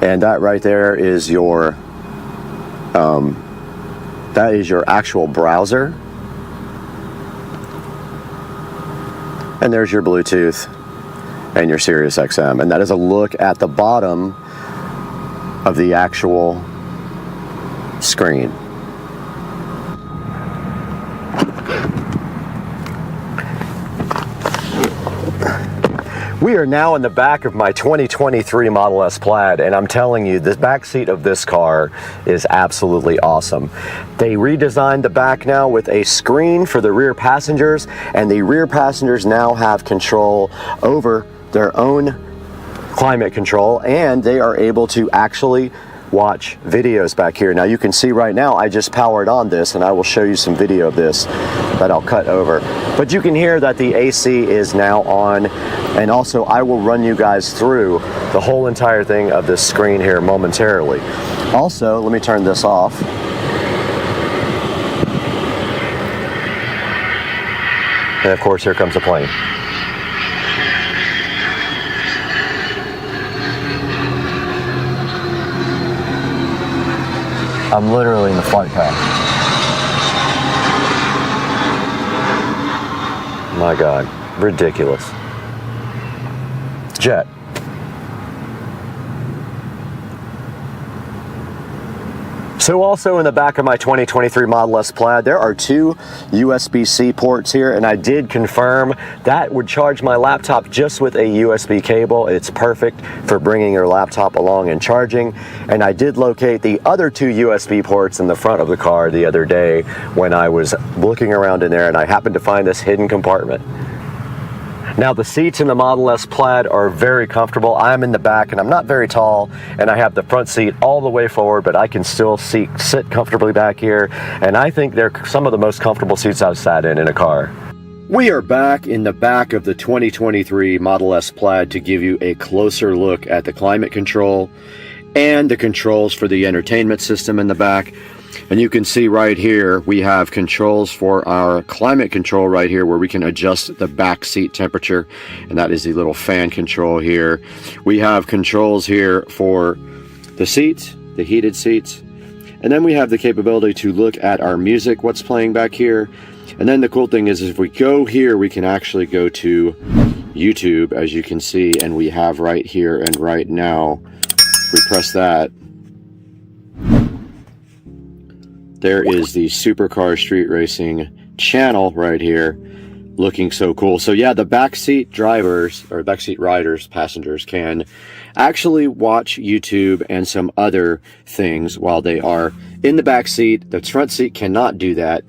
And that right there is your actual browser. And there's your Bluetooth and your Sirius XM. And that is a look at the bottom of the actual screen. We are now in the back of my 2023 Model S Plaid, and I'm telling you, the back seat of this car is absolutely awesome. They redesigned the back now with a screen for the rear passengers, and the rear passengers now have control over their own climate control, and they are able to actually watch videos back here. Now you can see right now I just powered on this, and I will show you some video of this that I'll cut over. But you can hear that the AC is now on, and also I will run you guys through the whole entire thing of this screen here momentarily. Also, let me turn this off. And of course, here comes the plane. I'm literally in the flight path. My God, ridiculous. Jet. So also in the back of my 2023 Model S Plaid, there are two USB-C ports here, and I did confirm that would charge my laptop just with a USB cable. It's perfect for bringing your laptop along and charging. And I did locate the other two USB ports in the front of the car the other day when I was looking around in there, and I happened to find this hidden compartment. Now the seats in the Model S Plaid are very comfortable. I'm in the back and I'm not very tall, and I have the front seat all the way forward, but I can still sit comfortably back here, and I think they're some of the most comfortable seats I've sat in a car. We are back in the back of the 2023 Model S Plaid to give you a closer look at the climate control and the controls for the entertainment system in the back. And you can see right here, we have controls for our climate control right here where we can adjust the back seat temperature. And that is the little fan control here. We have controls here for the seats, the heated seats. And then we have the capability to look at our music, what's playing back here. And then the cool thing is if we go here, we can actually go to YouTube, as you can see. And we have right here and right now, if we press that, there is the Supercar Street Racing channel right here. looking so cool. So yeah, the backseat drivers or backseat riders, passengers can actually watch YouTube and some other things while they are in the back seat. The front seat cannot do that,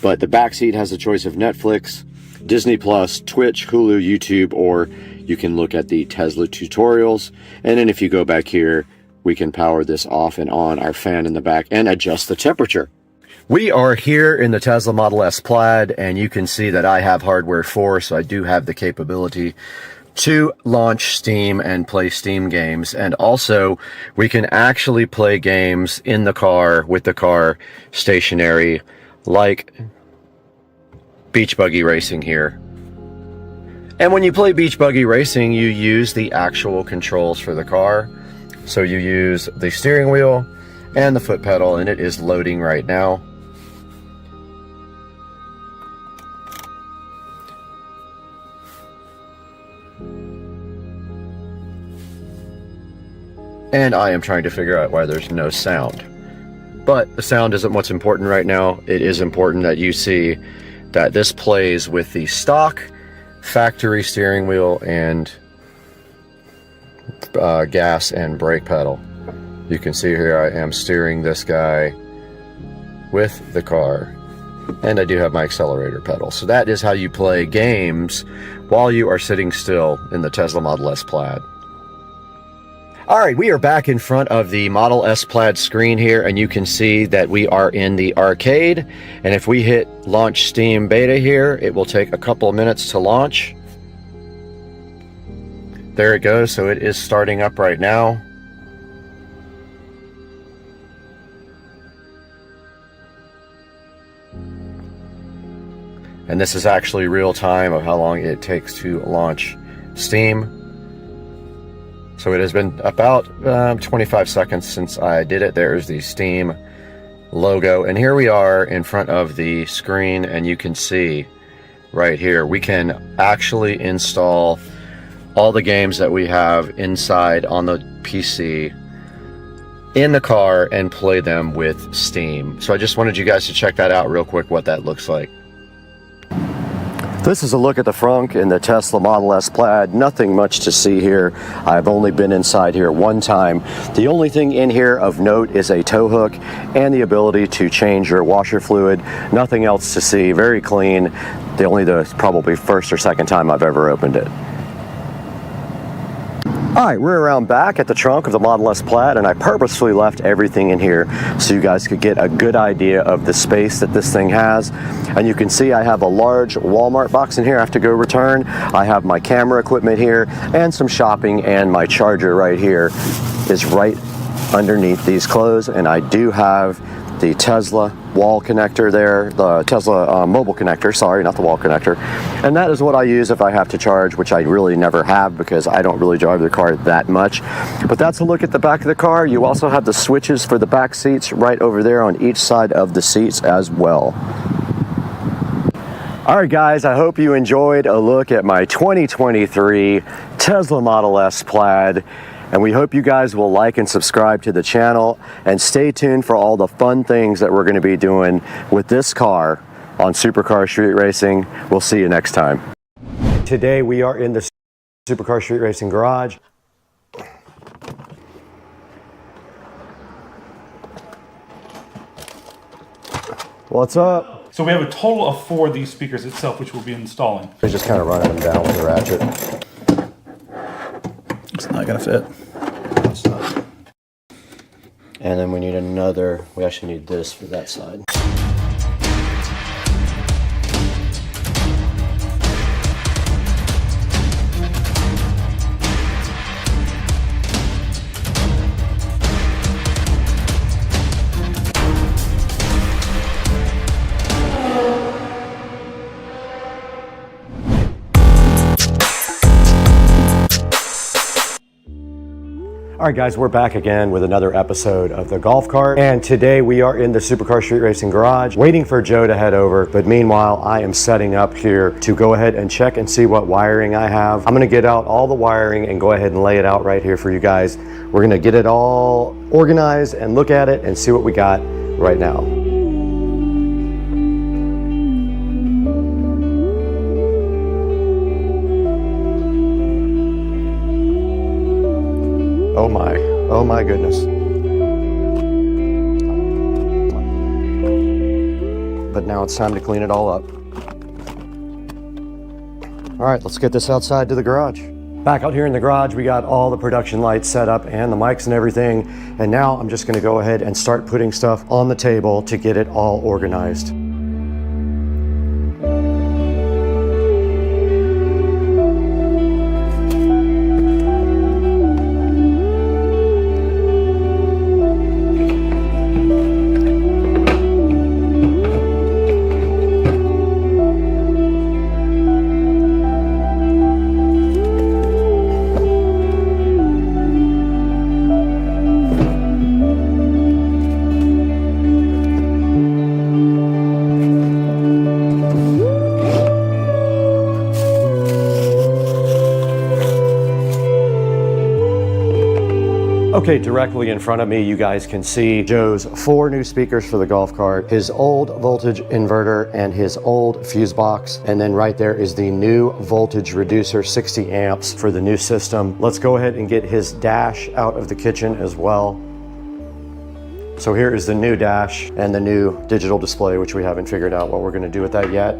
but the back seat has a choice of Netflix, Disney Plus, Twitch, Hulu, YouTube, or you can look at the Tesla tutorials. And then if you go back here, we can power this off and on our fan in the back and adjust the temperature. We are here in the Tesla Model S Plaid, and you can see that I have hardware 4, so I do have the capability to launch Steam and play Steam games. And also, we can actually play games in the car with the car stationary, like Beach Buggy Racing here. And when you play Beach Buggy Racing, you use the actual controls for the car. So you use the steering wheel and the foot pedal, and it is loading right now. And I am trying to figure out why there's no sound. But the sound isn't what's important right now. It is important that you see that this plays with the stock factory steering wheel and gas and brake pedal. You can see here I am steering this guy with the car, and I do have my accelerator pedal. So that is how you play games while you are sitting still in the Tesla Model S Plaid. All right, we are back in front of the Model S Plaid screen here, and you can see that we are in the arcade. And if we hit launch Steam Beta here, it will take a couple of minutes to launch. There it goes, so it is starting up right now. And this is actually real time of how long it takes to launch Steam. So it has been about 25 seconds since I did it. There's the Steam logo. And here we are in front of the screen, and you can see right here, we can actually install all the games that we have inside on the PC in the car and play them with Steam. So I just wanted you guys to check that out real quick, what that looks like. This is a look at the front in the Tesla Model S Plaid. Nothing much to see here. I've only been inside here one time. The only thing in here of note is a tow hook and the ability to change your washer fluid. Nothing else to see. Very clean. The probably first or second time I've ever opened it. All right, we're around back at the trunk of the Model S Plaid, and I purposefully left everything in here so you guys could get a good idea of the space that this thing has. And you can see I have a large Walmart box in here I have to go return. I have my camera equipment here and some shopping, and my charger right here is right underneath these clothes. And I do have the Tesla wall connector there, the Tesla mobile connector, sorry, not the wall connector. And that is what I use if I have to charge, which I really never have because I don't really drive the car that much. But that's a look at the back of the car. You also have the switches for the back seats right over there on each side of the seats as well. All right, guys, I hope you enjoyed a look at my 2023 Tesla Model S Plaid. And we hope you guys will like and subscribe to the channel, and stay tuned for all the fun things that we're going to be doing with this car on Supercar Street Racing. We'll see you next time. Today we are in the Supercar Street Racing garage. What's up? So we have a total of 4 of these speakers itself, which we'll be installing. We're just kind of running them down with a ratchet. It's not gonna fit. And then we need another, we actually need this for that side. All right, guys, we're back again with another episode of the Golf Cart, and today we are in the Supercar Street Racing garage waiting for Joe to head over. But meanwhile, I am setting up here to go ahead and check and see what wiring I have. I'm going to get out all the wiring and go ahead and lay it out right here for you guys. We're going to get it all organized and look at it and see what we got right now. my goodness. But now it's time to clean it all up. All right, let's get this outside to the garage. Back out here in the garage, we got all the production lights set up and the mics and everything. And now I'm just gonna go ahead and start putting stuff on the table to get it all organized. Okay, directly in front of me, you guys can see Joe's 4 new speakers for the golf cart, his old voltage inverter, and his old fuse box. And then right there is the new voltage reducer, 60 amps for the new system. Let's go ahead and get his dash out of the kitchen as well. So here is the new dash and the new digital display, which we haven't figured out what we're gonna do with that yet.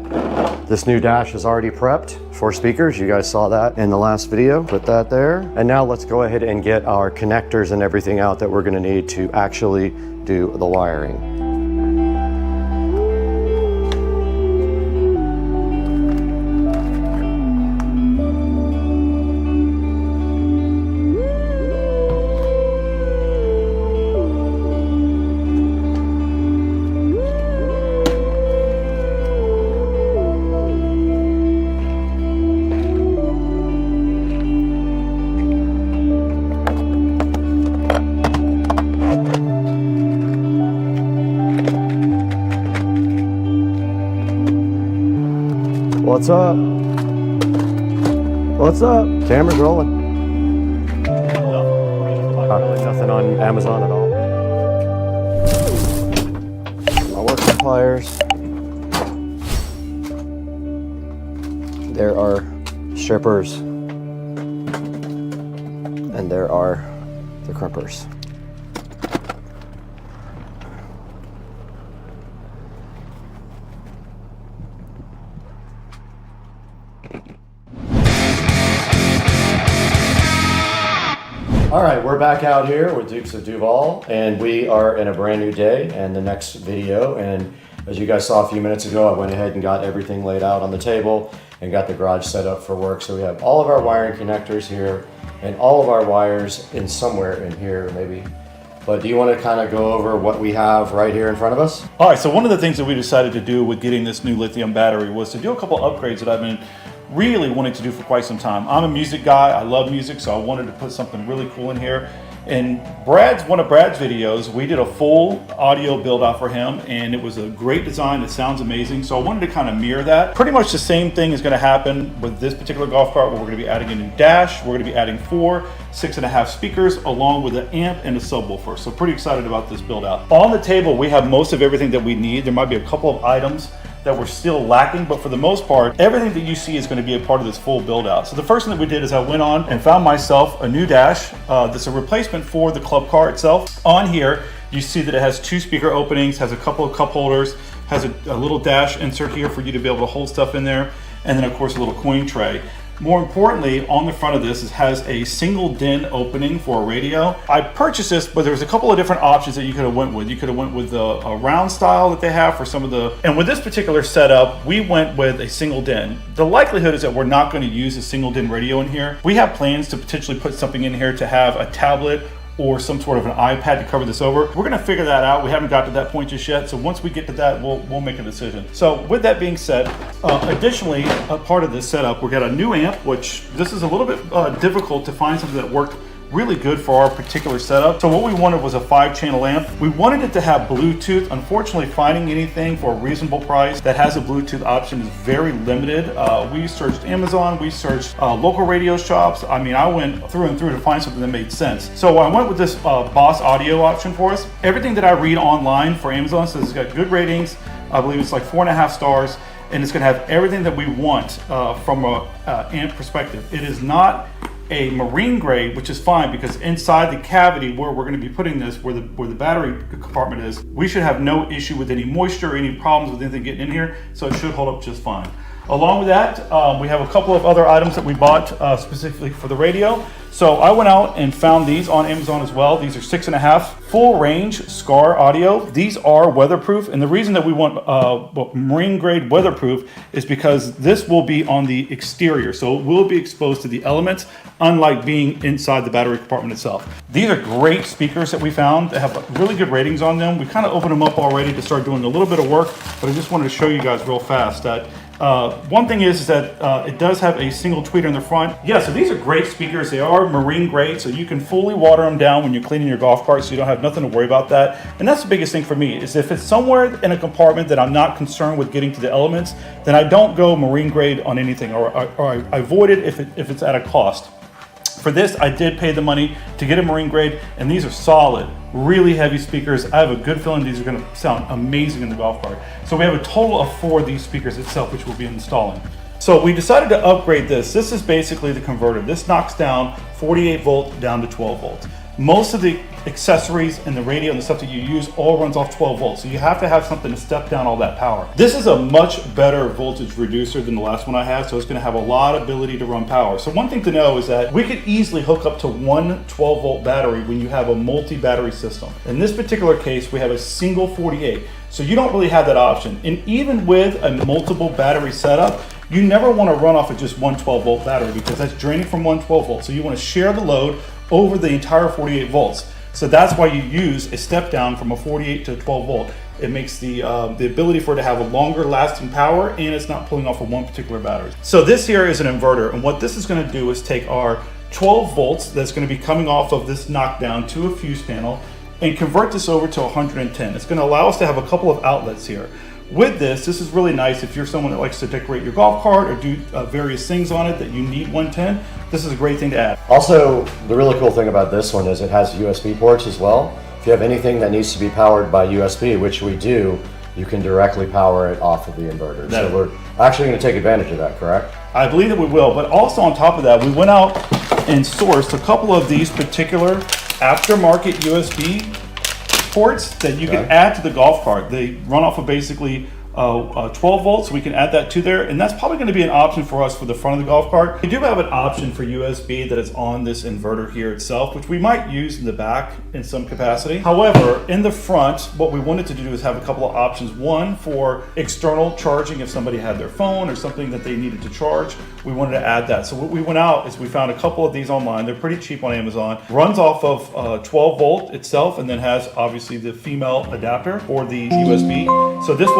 This new dash is already prepped for speakers. You guys saw that in the last video. Put that there. And now let's go ahead and get our connectors and everything out that we're gonna need to actually do the wiring. What's up? What's up? Camera's rolling. Really nothing on Amazon at all. My work suppliers. There are strippers. And there are the crimpers. All right, we're back out here with Dukes of Duval, and we are in a brand new day and the next video. And as you guys saw a few minutes ago, I went ahead and got everything laid out on the table and got the garage set up for work. So we have all of our wiring connectors here and all of our wires in somewhere in here maybe. But do you want to kind of go over what we have right here in front of us? All right, so one of the things that we decided to do with getting this new lithium battery was to do a couple upgrades that I've been really wanting to do for quite some time. I'm a music guy, I love music, so I wanted to put something really cool in here. In one of Brad's videos, we did a full audio build out for him, and it was a great design. It sounds amazing. So I wanted to kind of mirror that. Pretty much the same thing is going to happen with this particular golf cart, where we're going to be adding a new dash. We're going to be adding 4 6.5 speakers along with an amp and a subwoofer. So pretty excited about this build out. On the table, we have most of everything that we need. There might be a couple of items that we're still lacking, but for the most part, everything that you see is going to be a part of this full build out. So the first thing that we did is I went on and found myself a new dash. That's a replacement for the club car itself. On here, you see that it has 2 speaker openings, has a couple of cup holders, has a little dash insert here for you to be able to hold stuff in there, and then of course a little coin tray. More importantly, on the front of this, it has a single DIN opening for a radio. I purchased this, but there was a couple of different options that you could have went with. You could have went with a round style that they have for some of the, and with this particular setup, we went with a single DIN. The likelihood is that we're not going to use a single DIN radio in here. We have plans to potentially put something in here to have a tablet or some sort of an iPad to cover this over. We're gonna figure that out. We haven't got to that point just yet. So once we get to that, we'll make a decision. So with that being said, additionally, a part of this setup, we got a new amp, which this is a little bit difficult to find something that worked really good for our particular setup. So what we wanted was a 5-channel amp. We wanted it to have Bluetooth. Unfortunately, finding anything for a reasonable price that has a Bluetooth option is very limited. We searched Amazon, we searched local radio shops. I mean, I went through and through to find something that made sense. So I went with this Boss audio option for us. Everything that I read online for Amazon says it's got good ratings. I believe it's like 4.5 stars. And it's gonna have everything that we want from an amp perspective. It is not a marine grade, which is fine because inside the cavity where we're going to be putting this, where the battery compartment is, we should have no issue with any moisture, any problems with anything getting in here, so it should hold up just fine. Along with that, we have a couple of other items that we bought specifically for the radio. So I went out and found these on Amazon as well. These are 6.5 full range SCAR audio. These are weatherproof, and the reason that we want marine grade weatherproof is because this will be on the exterior, so it will be exposed to the elements, unlike being inside the battery compartment itself. These are great speakers that we found. They have really good ratings on them. We kind of opened them up already to start doing a little bit of work, but I just wanted to show you guys real fast that one thing is that it does have a single tweeter in the front. Yeah, so these are great speakers. They are marine grade, so you can fully water them down when you're cleaning your golf cart, so you don't have nothing to worry about that. And that's the biggest thing for me, is if it's somewhere in a compartment that I'm not concerned with getting to the elements, then I don't go marine grade on anything, or I avoid it if it's at a cost. For this, I did pay the money to get a marine grade, and these are solid, really heavy speakers. I have a good feeling these are going to sound amazing in the golf cart. So we have a total of 4 of these speakers itself, which we'll be installing. So we decided to upgrade this. This is basically the converter. This knocks down 48 volt down to 12 volts. Most of the accessories and the radio and the stuff that you use all runs off 12 volts. So you have to have something to step down all that power. This is a much better voltage reducer than the last one I had, so it's going to have a lot of ability to run power. So one thing to know is that we could easily hook up to one 12 volt battery when you have a multi-battery system. In this particular case, we have a single 48. So you don't really have that option. And even with a multiple battery setup, you never want to run off of just one 12 volt battery because that's draining from one 12 volt. So you want to share the load over the entire 48 volts. So that's why you use a step down from a 48 to 12 volt. It makes the ability for it to have a longer lasting power, and it's not pulling off of one particular battery. So this here is an inverter, and what this is going to do is take our 12 volts that's going to be coming off of this knockdown to a fuse panel and convert this over to 110. It's going to allow us to have a couple of outlets here. With this is really nice if you're someone that likes to decorate your golf cart or do various things on it that you need 110. This is a great thing to add. Also, the really cool thing about this one is it has USB ports as well. If you have anything that needs to be powered by USB, which we do, you can directly power it off of the inverter. So we're actually going to take advantage of that, correct? I believe that we will, but also on top of that, we went out and sourced a couple of these particular aftermarket USB ports that you can add to the golf cart. They run off of basically 12 volts, so we can add that to there, and that's probably going to be an option for us for the front of the golf cart. We do have an option for USB that is on this inverter here itself, which we might use in the back in some capacity. However, in the front, what we wanted to do is have a couple of options. One for external charging if somebody had their phone or something that they needed to charge. We wanted to add that. So what we went out is we found a couple of these online. They're pretty cheap on Amazon. Runs off of 12 volt itself, and then has obviously the female adapter for the USB. So this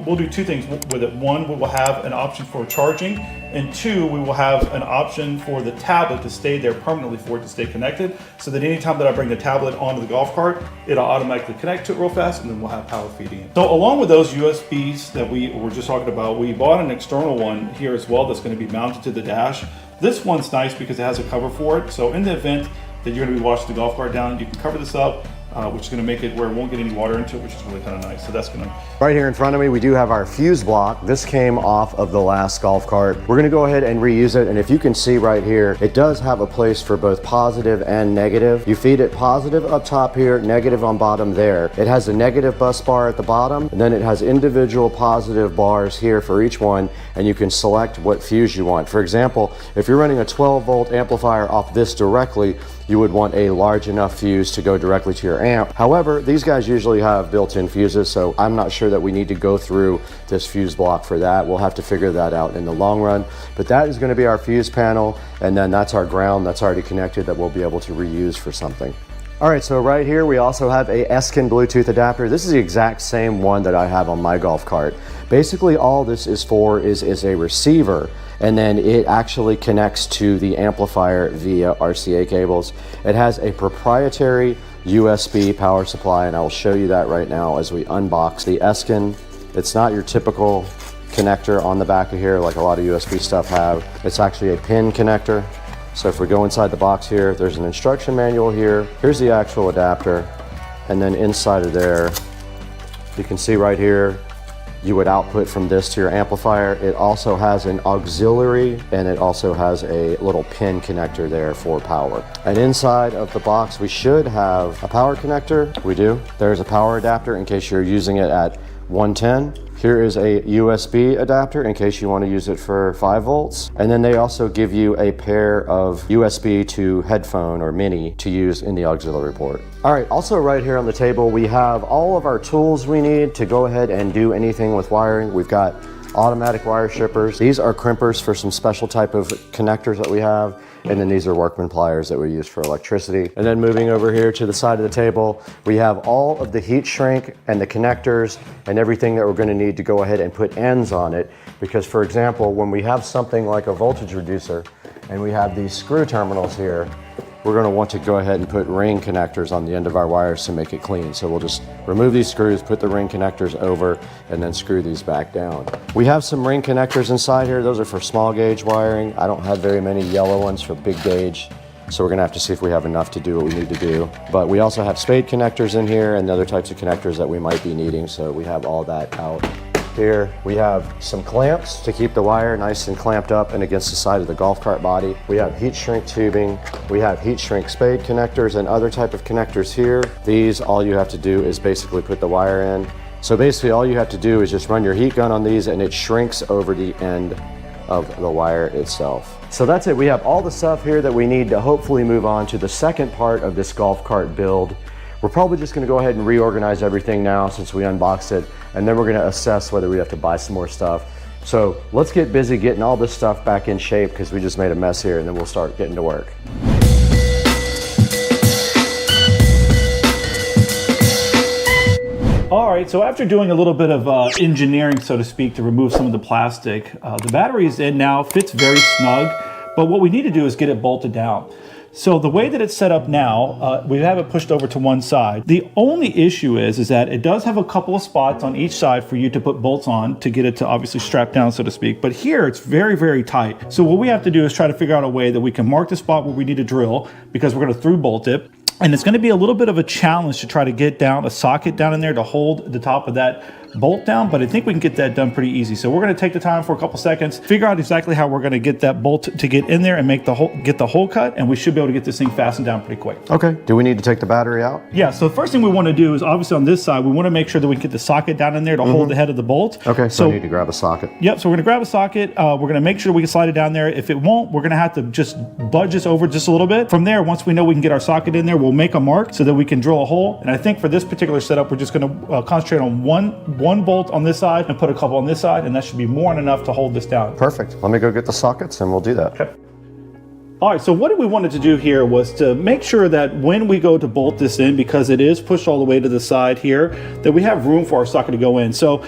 we'll do 2 things with it. One, we will have an option for charging, and 2, we will have an option for the tablet to stay there permanently for it to stay connected, so that anytime that I bring the tablet onto the golf cart, it'll automatically connect to it real fast, and then we'll have power feeding it. So along with those USBs that we were just talking about, we bought an external one here as well that's going to be mounted to the dash. This one's nice because it has a cover for it, so in the event that you're going to be washing the golf cart down, you can cover this up, which is going to make it where it won't get any water into it, which is really kind of nice. So that's going to... Right here in front of me, we do have our fuse block. This came off of the last golf cart. We're going to go ahead and reuse it, and if you can see right here, it does have a place for both positive and negative. You feed it positive up top here, negative on bottom there. It has a negative bus bar at the bottom, and then it has individual positive bars here for each one, and you can select what fuse you want. For example, if you're running a 12 volt amplifier off this directly, you would want a large enough fuse to go directly to your amp. However, these guys usually have built-in fuses, so I'm not sure that we need to go through this fuse block for that. We'll have to figure that out in the long run. But that is going to be our fuse panel, and then that's our ground that's already connected that we'll be able to reuse for something. All right, so right here we also have a Elecan Bluetooth adapter. This is the exact same one that I have on my golf cart. Basically all this is for is a receiver, and then it actually connects to the amplifier via RCA cables. It has a proprietary USB power supply, and I will show you that right now as we unbox the Elecan. It's not your typical connector on the back of here like a lot of USB stuff have. It's actually a pin connector. So if we go inside the box here, there's an instruction manual here. Here's the actual adapter, and then inside of there, you can see right here, you would output from this to your amplifier. It also has an auxiliary, and it also has a little pin connector there for power. And inside of the box, we should have a power connector. We do. There's a power adapter in case you're using it at 110. Here is a USB adapter in case you want to use it for 5 volts. And then they also give you a pair of USB to headphone or mini to use in the auxiliary port. All right, also right here on the table, we have all of our tools we need to go ahead and do anything with wiring. We've got automatic wire strippers. These are crimpers for some special type of connectors that we have. And then these are workman pliers that we use for electricity. And then moving over here to the side of the table, we have all of the heat shrink and the connectors and everything that we're going to need to go ahead and put ends on it. Because for example, when we have something like a voltage reducer and we have these screw terminals here, we're going to want to go ahead and put ring connectors on the end of our wires to make it clean. So we'll just remove these screws, put the ring connectors over, and then screw these back down. We have some ring connectors inside here. Those are for small gauge wiring. I don't have very many yellow ones for big gauge. So we're going to have to see if we have enough to do what we need to do. But we also have spade connectors in here and other types of connectors that we might be needing. So we have all that out. Here we have some clamps to keep the wire nice and clamped up and against the side of the golf cart body. We have heat shrink tubing. We have heat shrink spade connectors and other type of connectors here. These, all you have to do is basically put the wire in. So basically all you have to do is just run your heat gun on these and it shrinks over the end of the wire itself. So that's it. We have all the stuff here that we need to hopefully move on to the second part of this golf cart build. We're probably just going to go ahead and reorganize everything now since we unboxed it, and then we're going to assess whether we have to buy some more stuff. So let's get busy getting all this stuff back in shape because we just made a mess here, and then we'll start getting to work. All right, so after doing a little bit of engineering, so to speak, to remove some of the plastic, the battery is in now, fits very snug, but what we need to do is get it bolted down. So the way that it's set up now, we have it pushed over to one side. The only issue is that it does have a couple of spots on each side for you to put bolts on to get it to obviously strap down, so to speak. But here it's very, very tight. So what we have to do is try to figure out a way that we can mark the spot where we need to drill because we're going to through bolt it. And it's going to be a little bit of a challenge to try to get down a socket down in there to hold the top of that bolt down, but I think we can get that done pretty easy. So we're going to take the time for a couple seconds, figure out exactly how we're going to get that bolt to get in there and make the hole, get the hole cut, and we should be able to get this thing fastened down pretty quick. Okay. Do we need to take the battery out? Yeah. So the first thing we want to do is obviously on this side, we want to make sure that we can get the socket down in there to hold the head of the bolt. Okay. So I need to grab a socket. Yep. So we're going to grab a socket. We're going to make sure we can slide it down there. If it won't, we're going to have to just budge this over just a little bit. From there, once we know we can get our socket in there, we'll make a mark so that we can drill a hole. And I think for this particular setup, we're just going to concentrate on one bolt on this side and put a couple on this side, and that should be more than enough to hold this down. Perfect. Let me go get the sockets and we'll do that. Okay. All right, so what we wanted to do here was to make sure that when we go to bolt this in, because it is pushed all the way to the side here, that we have room for our socket to go in. So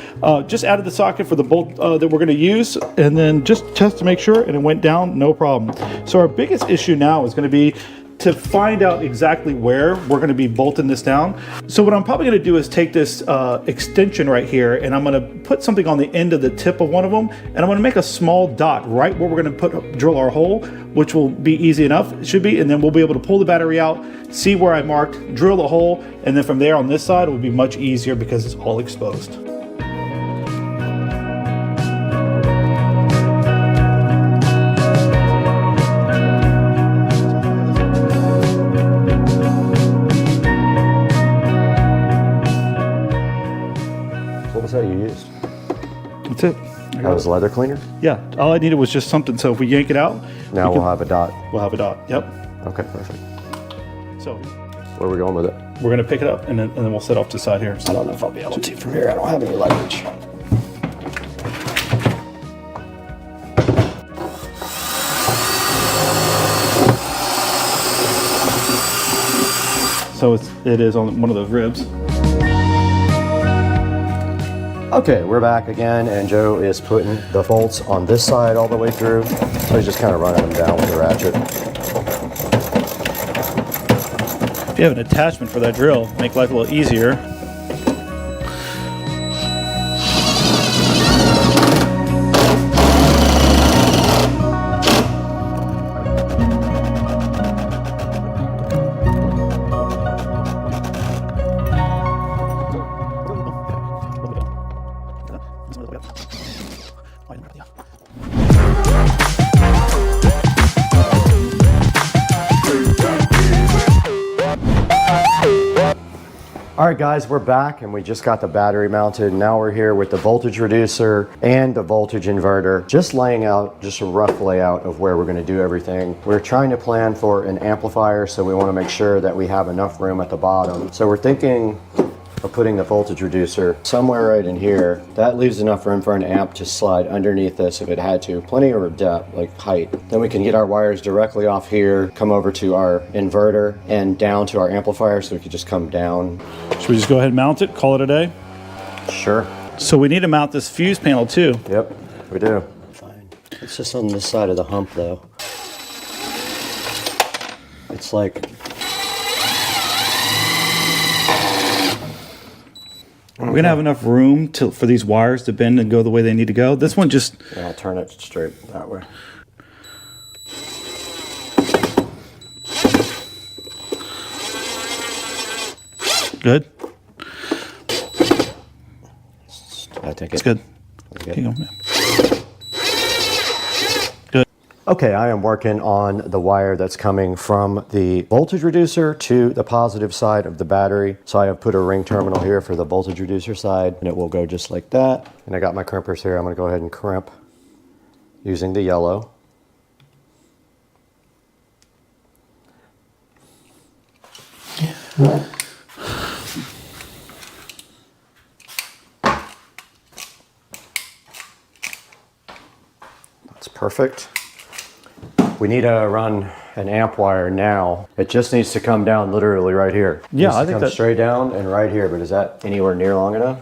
just added the socket for the bolt that we're gonna use, and then just test to make sure, and it went down, no problem. So our biggest issue now is gonna be to find out exactly where we're going to be bolting this down. So what I'm probably going to do is take this extension right here, and I'm going to put something on the end of the tip of one of them, and I'm going to make a small dot right where we're going to drill our hole, which will be easy enough, it should be, and then we'll be able to pull the battery out, see where I marked, drill the hole, and then from there on this side it will be much easier because it's all exposed. That you used? That's it. That was leather cleaner? Yeah, all I needed was just something, so if we yank it out, now we'll have a dot. We'll have a dot, yep. Okay, perfect. So where are we going with it? We're going to pick it up and then we'll set off to the side here. I don't know if I'll be able to from here. I don't have any leverage. So it is on one of those ribs. Okay, we're back again, and Joe is putting the bolts on this side all the way through. So he's just kind of running them down with the ratchet. If you have an attachment for that drill, make life a little easier. All right, guys, we're back and we just got the battery mounted. Now we're here with the voltage reducer and the voltage inverter, just laying out just a rough layout of where we're going to do everything. We're trying to plan for an amplifier, so we want to make sure that we have enough room at the bottom. So we're thinking of putting the voltage reducer somewhere right in here. That leaves enough room for an amp to slide underneath this if it had to. Plenty of depth, like height. Then we can get our wires directly off here, come over to our inverter and down to our amplifier, so we could just come down. Should we just go ahead and mount it, call it a day? Sure. So we need to mount this fuse panel too. Yep, we do. Fine. It's just on this side of the hump though. It's like, we're going to have enough room for these wires to bend and go the way they need to go. This one just... Yeah, I'll turn it straight that way. Good? I think it's good. Okay. Here you go. Yeah. Good. Okay, I am working on the wire that's coming from the voltage reducer to the positive side of the battery. So I have put a ring terminal here for the voltage reducer side, and it will go just like that. And I got my crimpers here. I'm going to go ahead and crimp using the yellow. That's perfect. We need to run an amp wire now. It just needs to come down literally right here. Yeah, I think that's straight down and right here, but is that anywhere near long enough?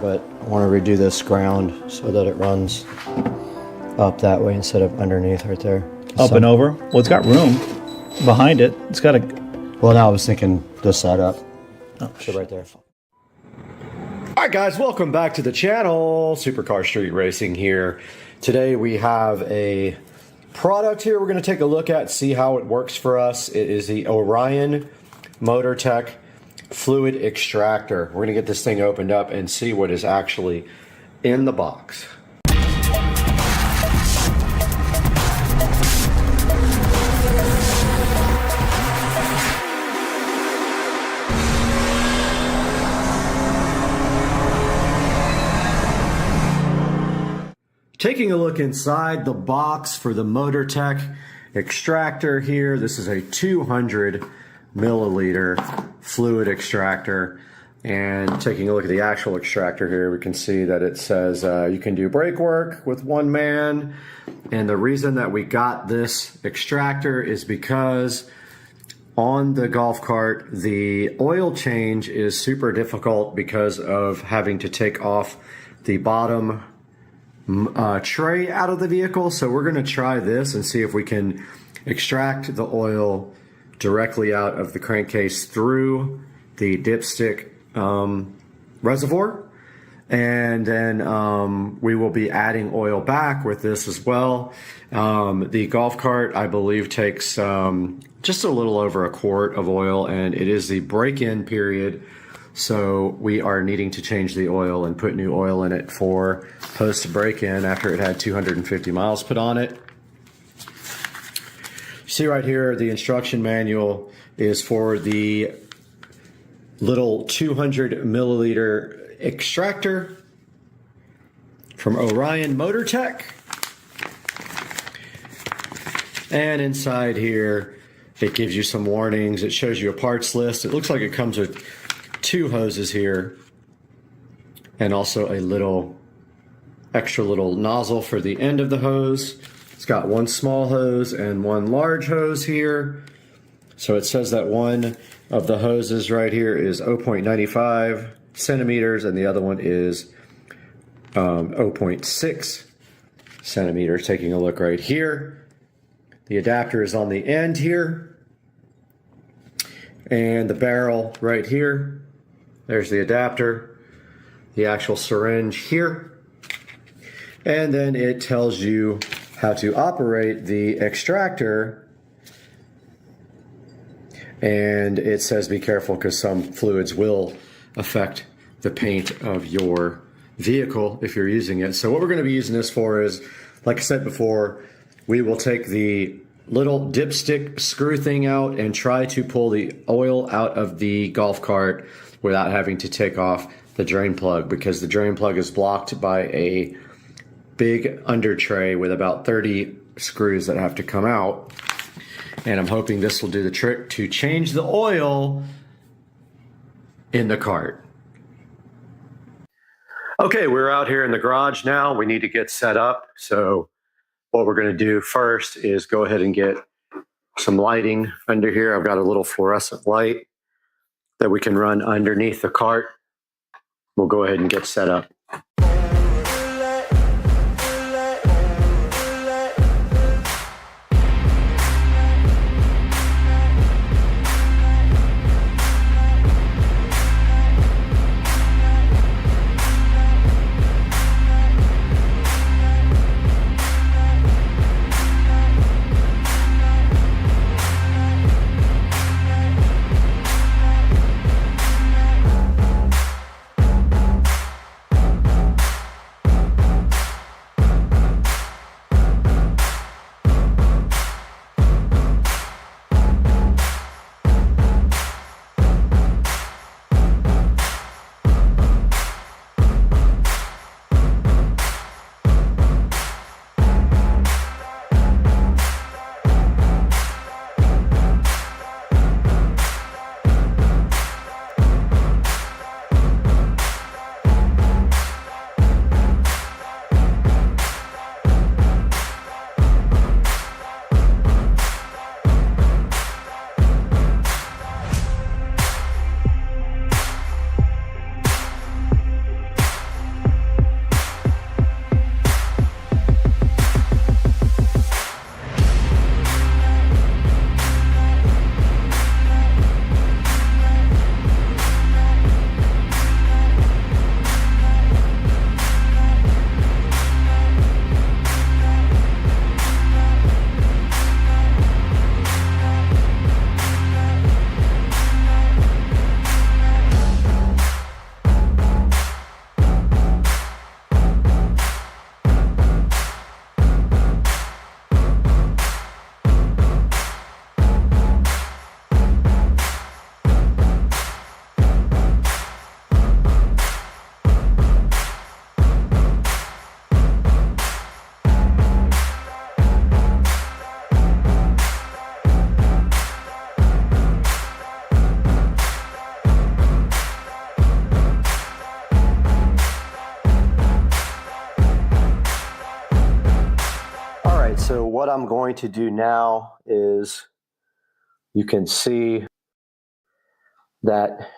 But I want to redo this ground so that it runs up that way instead of underneath right there. Up and over? Well, it's got room behind it. It's got a... Well, now I was thinking this side up. Oh, shit, right there. All right, guys, welcome back to the channel. Supercar Street Racing here. Today we have a product here we're going to take a look at, see how it works for us. It is the Orion MotorTech fluid extractor. We're going to get this thing opened up and see what is actually in the box. Taking a look inside the box for the MotorTech extractor here. This is a 200 milliliter fluid extractor, and taking a look at the actual extractor here, we can see that it says you can do brake work with one man. And the reason that we got this extractor is because on the golf cart the oil change is super difficult because of having to take off the bottom tray out of the vehicle. So we're going to try this and see if we can extract the oil directly out of the crankcase through the dipstick reservoir. And then we will be adding oil back with this as well. The golf cart, I believe, takes just a little over a quart of oil, and it is the break-in period. So we are needing to change the oil and put new oil in it for post break-in after it had 250 miles put on it. You see right here, the instruction manual is for the little 200 milliliter extractor from Orion Motor Tech. And inside here, it gives you some warnings. It shows you a parts list. It looks like it comes with 2 hoses here and also a little extra little nozzle for the end of the hose. It's got 1 small hose and 1 large hose here. So it says that one of the hoses right here is 0.95 centimeters and the other one is 0.6 centimeters. Taking a look right here. The adapter is on the end here. And the barrel right here. There's the adapter. The actual syringe here. And then it tells you how to operate the extractor. And it says be careful because some fluids will affect the paint of your vehicle if you're using it. So what we're going to be using this for is, like I said before, we will take the little dipstick screw thing out and try to pull the oil out of the golf cart without having to take off the drain plug, because the drain plug is blocked by a big under tray with about 30 screws that have to come out. And I'm hoping this will do the trick to change the oil in the cart. Okay, we're out here in the garage now. We need to get set up. So what we're going to do first is go ahead and get some lighting under here. I've got a little fluorescent light that we can run underneath the cart. We'll go ahead and get set up. So what I'm going to do now is, you can see that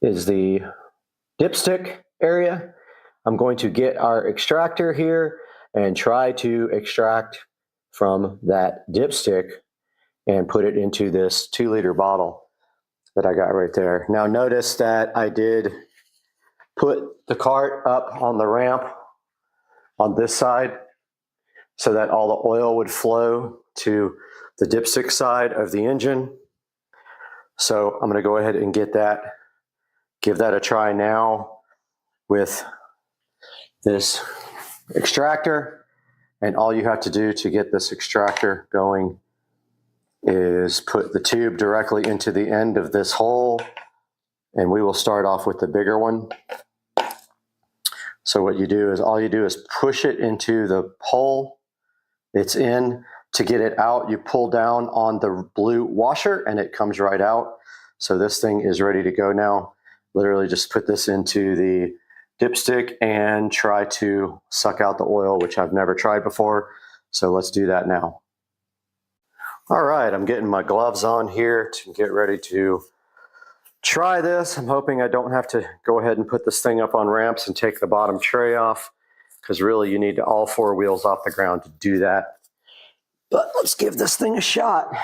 is the dipstick area. I'm going to get our extractor here and try to extract from that dipstick and put it into this 2-liter bottle that I got right there. Now notice that I did put the cart up on the ramp on this side so that all the oil would flow to the dipstick side of the engine. So I'm going to go ahead and give that a try now with this extractor. And all you have to do to get this extractor going is put the tube directly into the end of this hole, and we will start off with the bigger one. So what you do is, all you do is push it into the hole it's in. To get it out, you pull down on the blue washer and it comes right out. So this thing is ready to go now. Literally just put this into the dipstick and try to suck out the oil, which I've never tried before. So let's do that now. All right, I'm getting my gloves on here to get ready to try this. I'm hoping I don't have to go ahead and put this thing up on ramps and take the bottom tray off, because really you need all 4 wheels off the ground to do that. But let's give this thing a shot.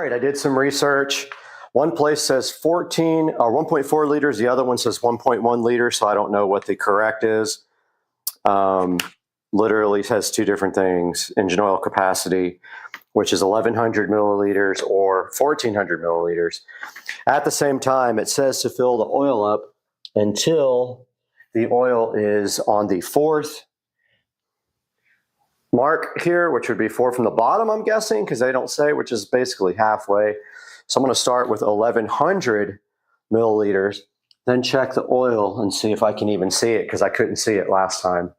right, I did some research. One place says 14 or 1.4 liters. The other one says 1.1 liters. So I don't know what the correct is. Literally says two different things. Engine oil capacity, which is 1,100 milliliters or 1,400 milliliters. At the same time, it says to fill the oil up until the oil is on the 4th mark here, which would be 4 from the bottom, I'm guessing, because they don't say, which is basically halfway. So I'm going to start with 1,100 milliliters, then check the oil and see if I can even see it, because I couldn't see it last time.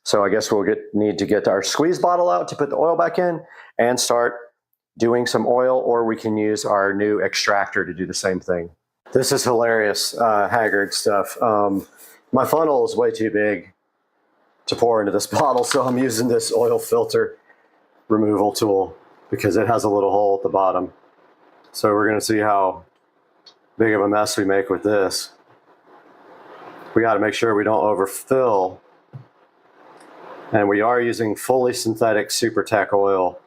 So I guess we'll need to get our squeeze bottle out to put the oil back in and start doing some oil, or we can use our new extractor to do the same thing. This is hilarious, Haggard stuff. My funnel is way too big to pour into this bottle, so I'm using this oil filter removal tool because it has a little hole at the bottom. So we're going to see how big of a mess we make with this. We got to make sure we don't overfill. And we are using fully synthetic SuperTech oil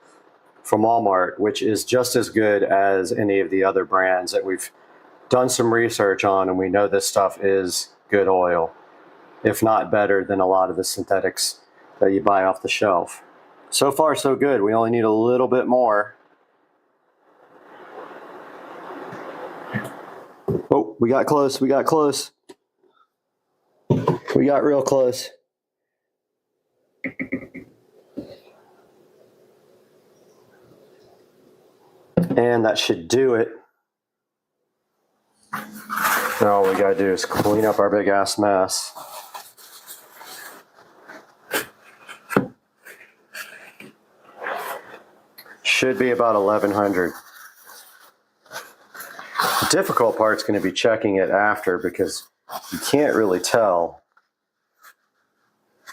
from Walmart, which is just as good as any of the other brands that we've done some research on, and we know this stuff is good oil, if not better than a lot of the synthetics that you buy off the shelf. So far, so good. We only need a little bit more. Oh, we got close. We got close. We got real close. And that should do it. Now all we gotta do is clean up our big ass mess. Should be about 1,100. The difficult part's going to be checking it after, because you can't really tell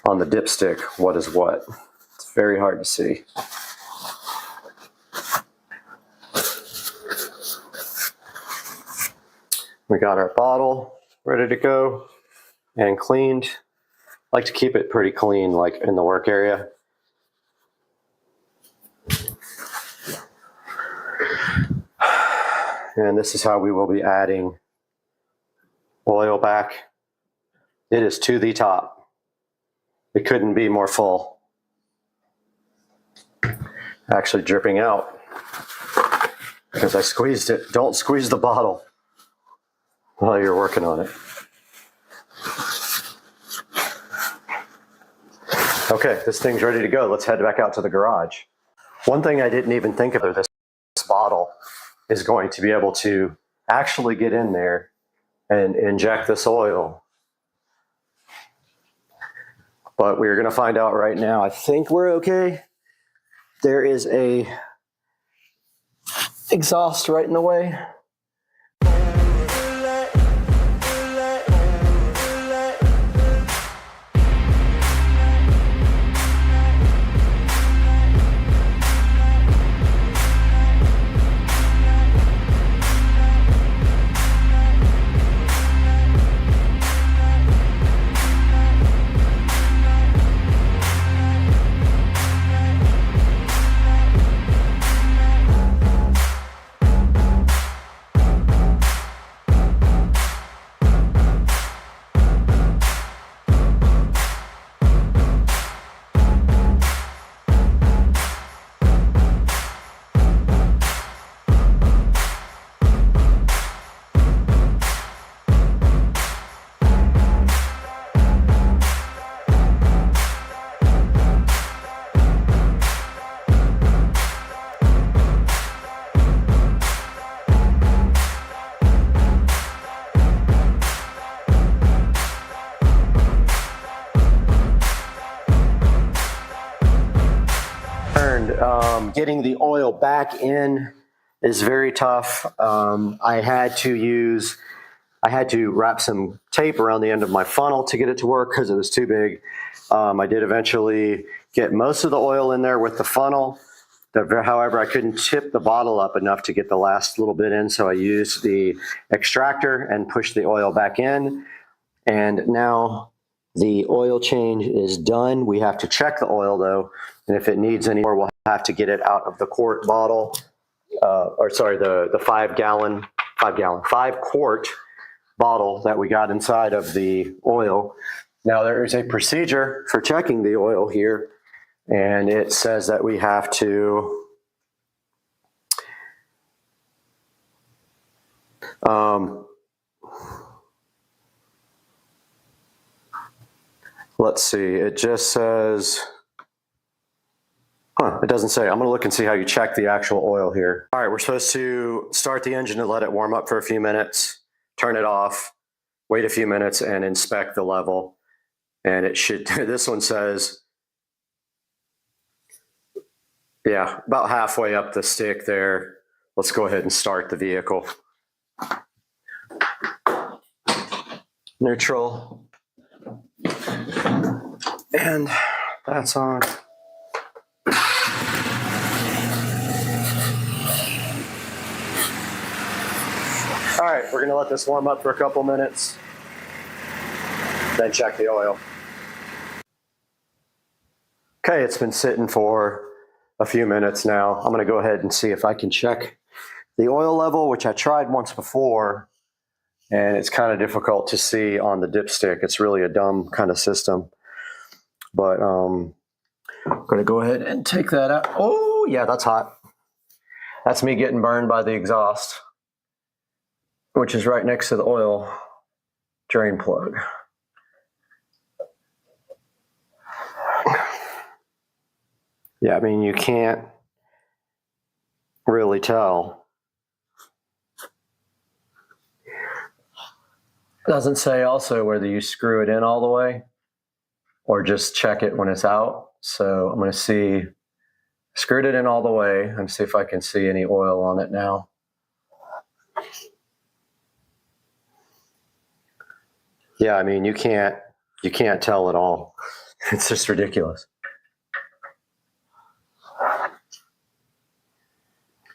on the dipstick what is what. It's very hard to see. We got our bottle ready to go and cleaned. I like to keep it pretty clean, like in the work area. And this is how we will be adding oil back. It is to the top. It couldn't be more full. Actually dripping out because I squeezed it. Don't squeeze the bottle while you're working on it. Okay, this thing's ready to go. Let's head back out to the garage. One thing I didn't even think of, this bottle is going to be able to actually get in there and inject this oil. But we're gonna find out right now. I think we're okay. There is a exhaust right in the way. Getting the oil back in is very tough. I had to wrap some tape around the end of my funnel to get it to work because it was too big. I did eventually get most of the oil in there with the funnel. However, I couldn't tip the bottle up enough to get the last little bit in, so I used the extractor and pushed the oil back in. And now the oil change is done. We have to check the oil though, and if it needs any more, we'll have to get it out of the quart bottle the 5 quart bottle that we got inside of the oil. Now there is a procedure for checking the oil here, and it says that we have to let's see, it just says, it doesn't say. I'm going to look and see how you check the actual oil here. All right, we're supposed to start the engine and let it warm up for a few minutes, turn it off, wait a few minutes, and inspect the level. And it should, this one says, yeah, about halfway up the stick there. Let's go ahead and start the vehicle. Neutral. And that's on. All right, we're gonna let this warm up for a couple minutes, then check the oil. Okay, it's been sitting for a few minutes now. I'm gonna go ahead and see if I can check the oil level, which I tried once before, and it's kind of difficult to see on the dipstick. It's really a dumb kind of system. But I'm gonna go ahead and take that out. Oh yeah, that's hot. That's me getting burned by the exhaust, which is right next to the oil drain plug. Yeah, I mean, you can't really tell. It doesn't say also whether you screw it in all the way or just check it when it's out. So I'm going to see, screwed it in all the way and see if I can see any oil on it now. Yeah, I mean, you can't tell at all. It's just ridiculous.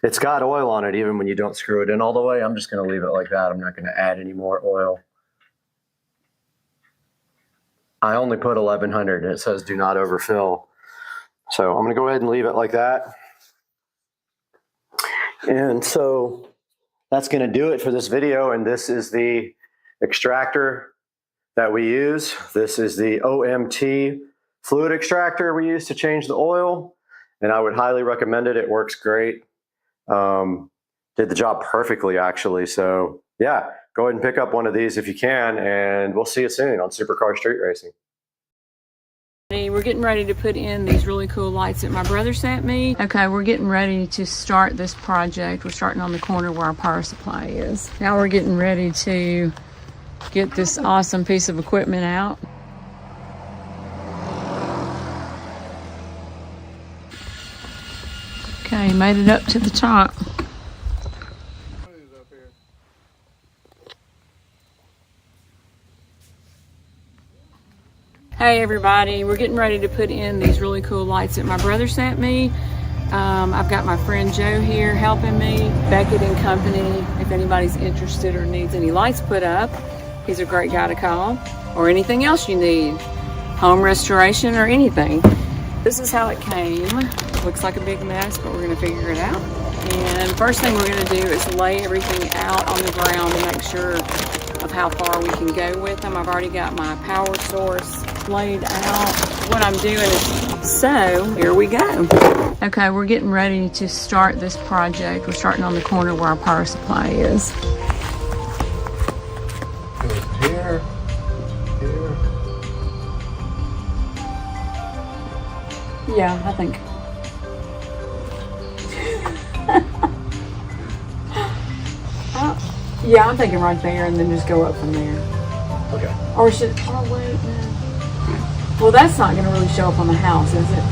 It's got oil on it even when you don't screw it in all the way. I'm just going to leave it like that. I'm not going to add any more oil. I only put 1100 and it says do not overfill. So I'm going to go ahead and leave it like that. And so that's going to do it for this video. And this is the extractor that we use. This is the OMT fluid extractor we use to change the oil. And I would highly recommend it. It works great. Did the job perfectly, actually. So yeah, go ahead and pick up one of these if you can, and we'll see you soon on Supercar Street Racing. We're getting ready to put in these really cool lights that my brother sent me. Okay, we're getting ready to start this project. We're starting on the corner where our power supply is. Now we're getting ready to get this awesome piece of equipment out. Okay, made it up to the top. Hey everybody, we're getting ready to put in these really cool lights that my brother sent me. I've got my friend Joe here helping me. Beckett & Company, if anybody's interested or needs any lights put up, he's a great guy to call. Or anything else you need, home restoration or anything. This is how it came. Looks like a big mess, but we're gonna figure it out. And first thing we're gonna do is lay everything out on the ground to make sure of how far we can go with them. I've already got my power source laid out. What I'm doing is, so here we go. Okay, we're getting ready to start this project. We're starting on the corner where our power supply is. Here, here. Yeah, I think. Yeah, I'm thinking right there and then just go up from there. Okay. Or should, oh wait, no. Well, that's not going to really show up on the house, is it?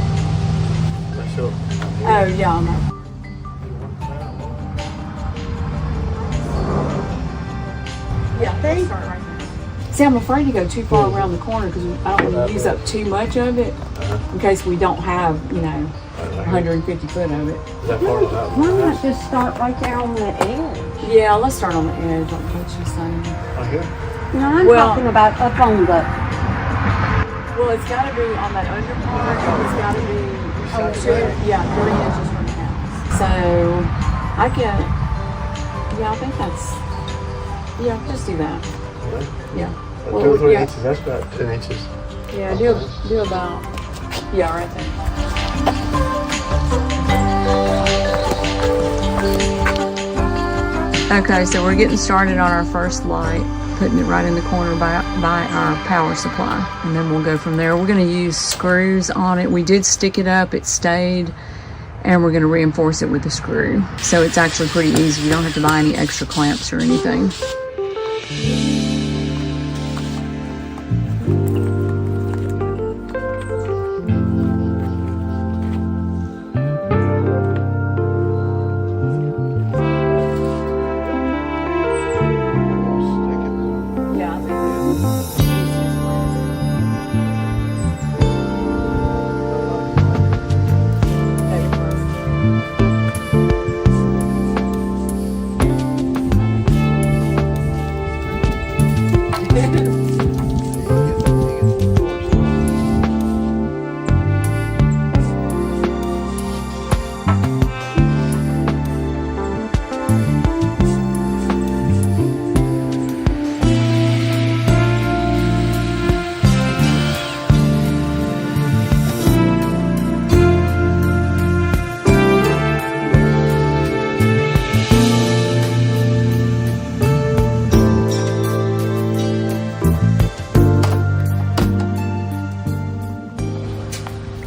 Oh, yeah, I'm not. Yeah, let's start right there. See, I'm afraid to go too far around the corner because I don't want to use up too much of it in case we don't have, 150 foot of it. Why not just start right there on the edge? Yeah, let's start on the edge, like what you're saying. No, I'm talking about up on the... Well, it's got to be on that under part. It's got to be, 3 inches from the house. So, I get it. Yeah, I think that's, yeah, just do that. Yeah. Well, 2 or 3 yeah. inches, that's about 10 inches. Yeah, do about, yeah, right there. Okay, so we're getting started on our first light, putting it right in the corner by our power supply, and then we'll go from there. We're going to use screws on it. We did stick it up, it stayed, and we're going to reinforce it with a screw. So it's actually pretty easy. You don't have to buy any extra clamps or anything.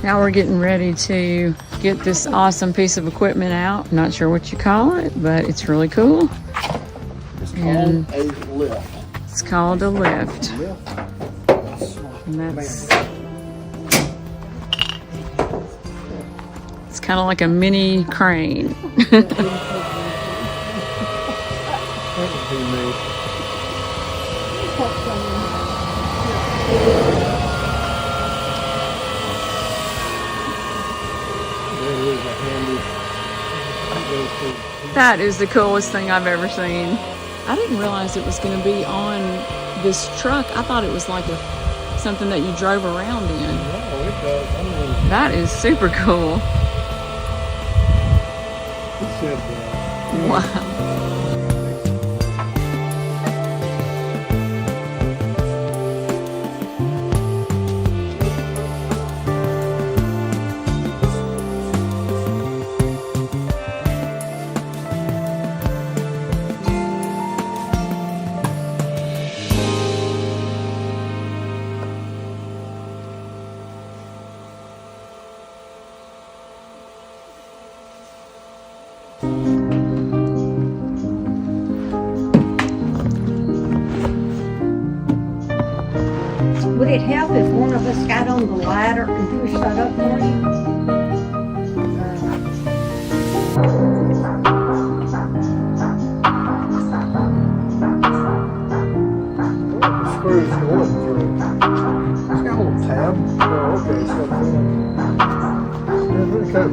Now we're getting ready to get this awesome piece of equipment out. I'm not sure what you call it, but it's really cool. It's called a lift. It's called a lift. And that's, it's kind of like a mini crane. That is the coolest thing I've ever seen. I didn't realize it was going to be on this truck. I thought it was like something that you drove around in. No, it does. I mean, that is super cool. It should be. Wow. Would it help if one of us got on the ladder and pushed that up for you? The screw's going through. It's got a little tab. Oh, okay. So, yeah, pretty cool.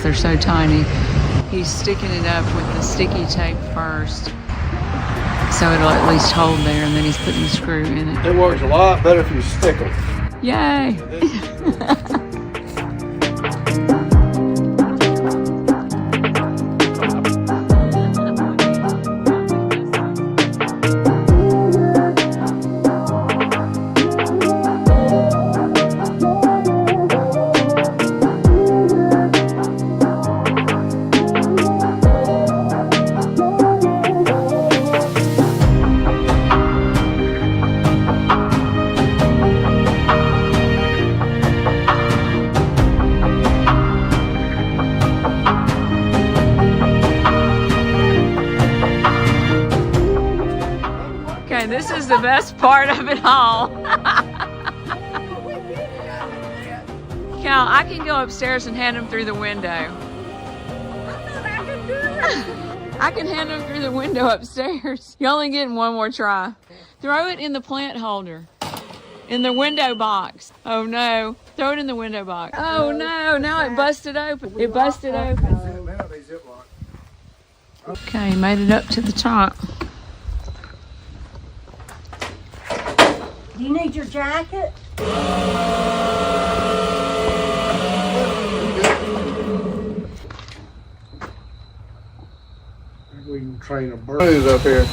they're so tiny. He's sticking it up with the sticky tape first, so it'll at least hold there, and then he's putting the screw in it. It works a lot better if you stick them. Yay! This is the best part of it all. Cal, I can go upstairs and hand them through the window. I can hand them through the window upstairs. You're only getting one more try. Throw it in the plant holder. In the window box. Oh no. Throw it in the window box. Oh no, now it busted open. It busted open. Okay, made it up to the top. Do you need your jacket? We can train a bird up here.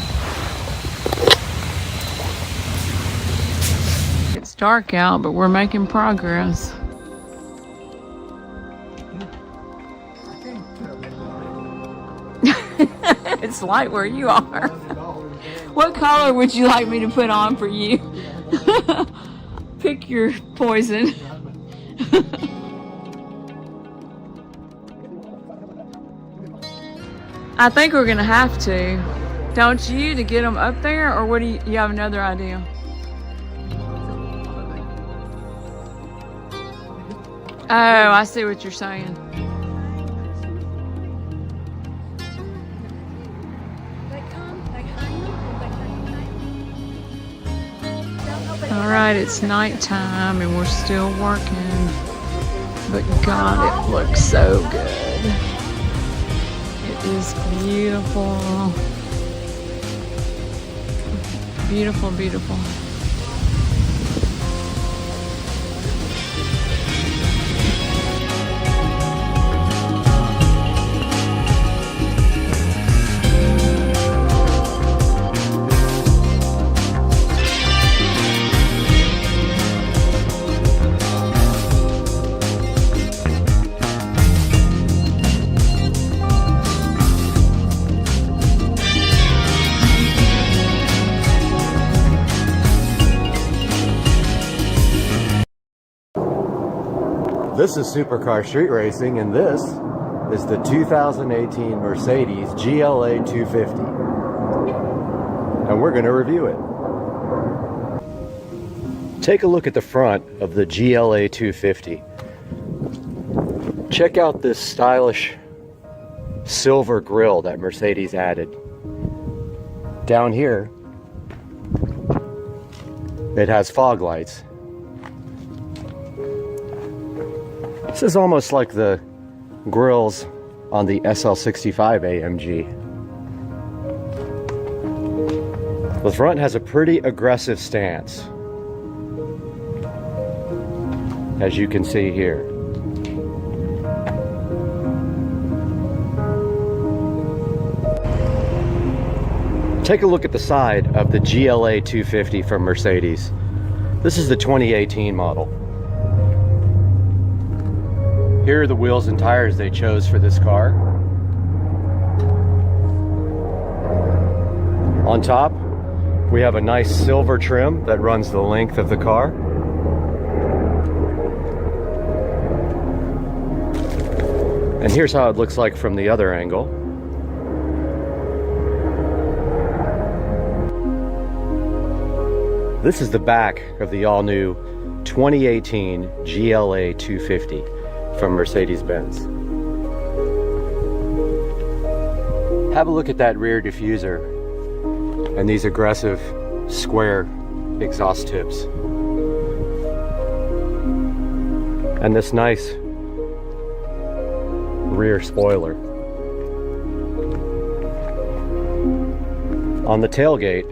It's dark out, but we're making progress. It's light where you are. What color would you like me to put on for you? Pick your poison. I think we're gonna have to, don't you, to get them up there, or what do you have another idea? Oh, I see what you're saying. All right, it's nighttime and we're still working, but God, it looks so good. It is beautiful. Beautiful, beautiful. This is Supercar Street Racing, and this is the 2018 Mercedes GLA 250. And we're going to review it. Take a look at the front of the GLA 250. Check out this stylish silver grille that Mercedes added. Down here, it has fog lights. This is almost like the grills on the SL65 AMG. The front has a pretty aggressive stance, as you can see here. Take a look at the side of the GLA 250 from Mercedes. This is the 2018 model. Here are the wheels and tires they chose for this car. On top, we have a nice silver trim that runs the length of the car. And here's how it looks like from the other angle. This is the back of the all-new 2018 GLA 250. From Mercedes-Benz. Have a look at that rear diffuser and these aggressive square exhaust tips. And this nice rear spoiler. On the tailgate,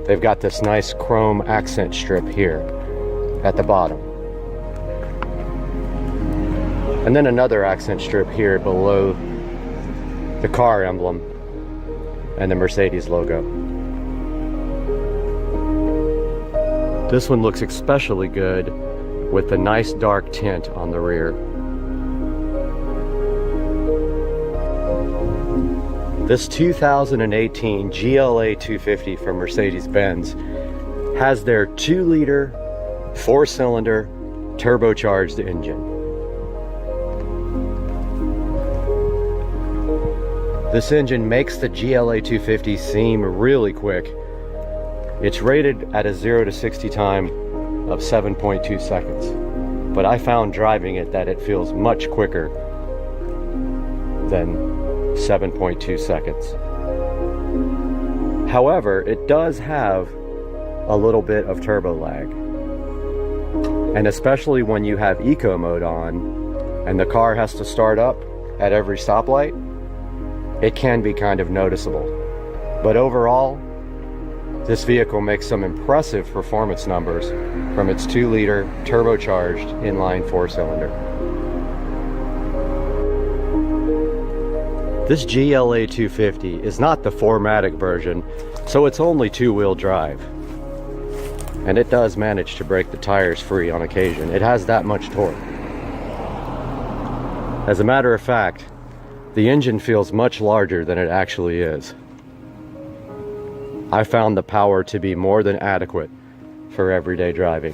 they've got this nice chrome accent strip here at the bottom. And then another accent strip here below the car emblem and the Mercedes logo. This one looks especially good with the nice dark tint on the rear. This 2018 GLA 250 from Mercedes-Benz has their 2-liter, 4-cylinder, turbocharged engine. This engine makes the GLA 250 seem really quick. It's rated at a 0 to 60 time of 7.2 seconds, but I found driving it that it feels much quicker than 7.2 seconds. However, it does have a little bit of turbo lag. And especially when you have eco mode on and the car has to start up at every stoplight, it can be kind of noticeable. But overall, this vehicle makes some impressive performance numbers from its 2-liter turbocharged inline 4-cylinder. This GLA 250 is not the 4MATIC version, so it's only 2-wheel drive. And it does manage to break the tires free on occasion. It has that much torque. As a matter of fact, the engine feels much larger than it actually is. I found the power to be more than adequate for everyday driving.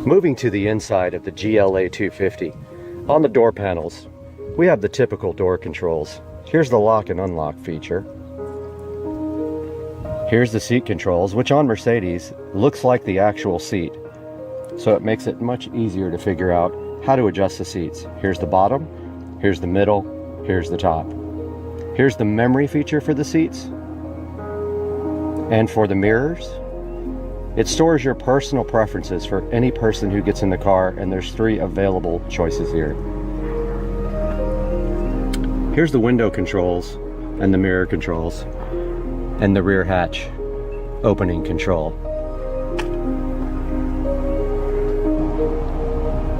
Moving to the inside of the GLA 250, on the door panels, we have the typical door controls. Here's the lock and unlock feature. Here's the seat controls, which on Mercedes looks like the actual seat, so it makes it much easier to figure out how to adjust the seats. Here's the bottom, here's the middle, here's the top. Here's the memory feature for the seats. And for the mirrors, it stores your personal preferences for any person who gets in the car, and there's 3 available choices here. Here's the window controls and the mirror controls and the rear hatch opening control.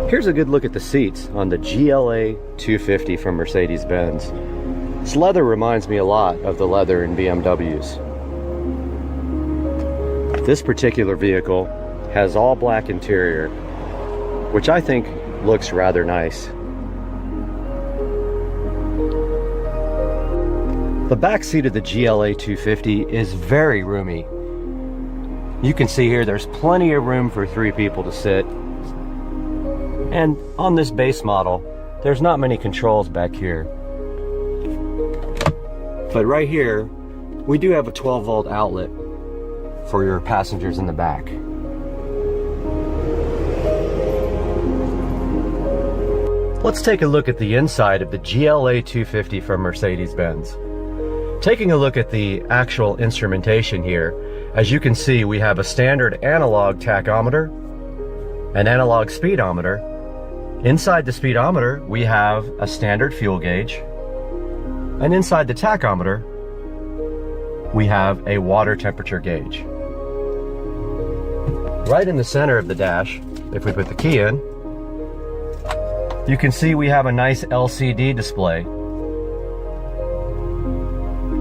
Here's a good look at the seats on the GLA 250 from Mercedes-Benz. This leather reminds me a lot of the leather in BMWs. This particular vehicle has all black interior, which I think looks rather nice. The back seat of the GLA 250 is very roomy. You can see here there's plenty of room for 3 people to sit. And on this base model, there's not many controls back here. But right here, we do have a 12-volt outlet for your passengers in the back. Let's take a look at the inside of the GLA 250 from Mercedes-Benz. Taking a look at the actual instrumentation here, as you can see, we have a standard analog tachometer, an analog speedometer. Inside the speedometer, we have a standard fuel gauge, and inside the tachometer, we have a water temperature gauge. Right in the center of the dash, if we put the key in, you can see we have a nice LCD display,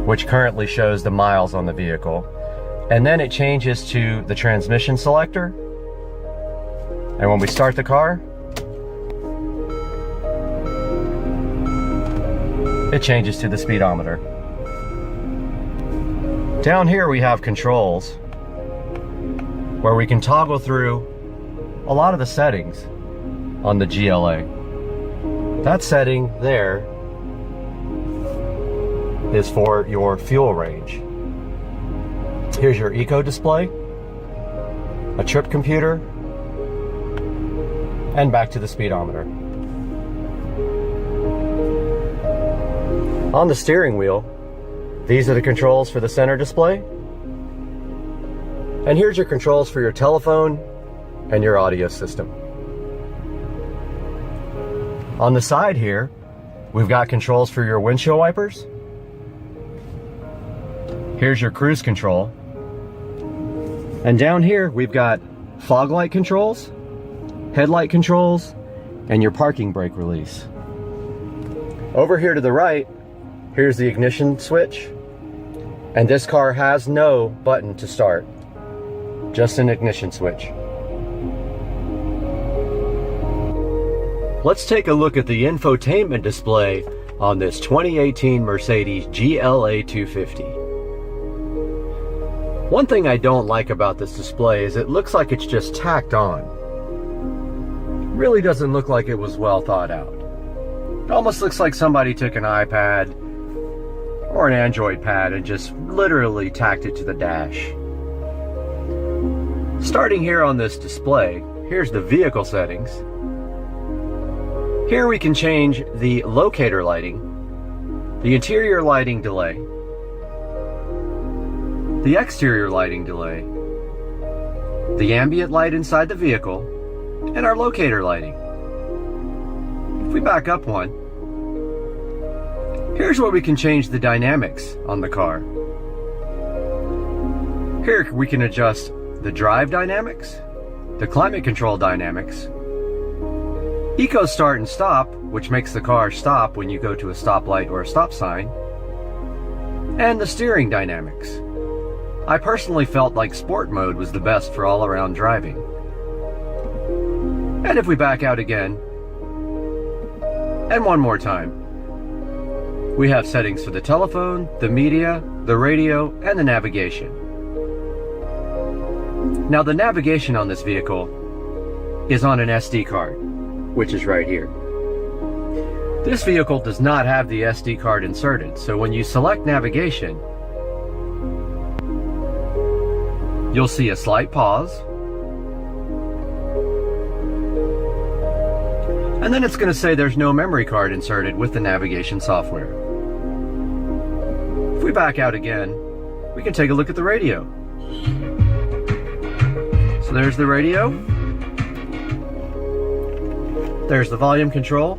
which currently shows the miles on the vehicle. And then it changes to the transmission selector. And when we start the car, it changes to the speedometer. Down here we have controls where we can toggle through a lot of the settings on the GLA. That setting there is for your fuel range. Here's your eco display, a trip computer, and back to the speedometer. On the steering wheel, these are the controls for the center display And here's your controls for your telephone and your audio system. On the side here, we've got controls for your windshield wipers. Here's your cruise control. And down here, we've got fog light controls, headlight controls, and your parking brake release. Over here to the right, here's the ignition switch. And this car has no button to start, just an ignition switch. Let's take a look at the infotainment display on this 2018 Mercedes GLA 250. One thing I don't like about this display is it looks like it's just tacked on. It really doesn't look like it was well thought out. It almost looks like somebody took an iPad or an Android pad and just literally tacked it to the dash. Starting here on this display, here's the vehicle settings. Here we can change the locator lighting, the interior lighting delay, the exterior lighting delay, the ambient light inside the vehicle, and our locator lighting. If we back up one, here's where we can change the dynamics on the car. Here we can adjust the drive dynamics, the climate control dynamics, Eco start and stop, which makes the car stop when you go to a stoplight or a stop sign, and the steering dynamics. I personally felt like sport mode was the best for all-around driving. And if we back out again, and one more time, we have settings for the telephone, the media, the radio, and the navigation. Now the navigation on this vehicle is on an SD card, which is right here. This vehicle does not have the SD card inserted, so when you select navigation, you'll see a slight pause, and then it's going to say there's no memory card inserted with the navigation software. If we back out again, we can take a look at the radio. So there's the radio. There's the volume control.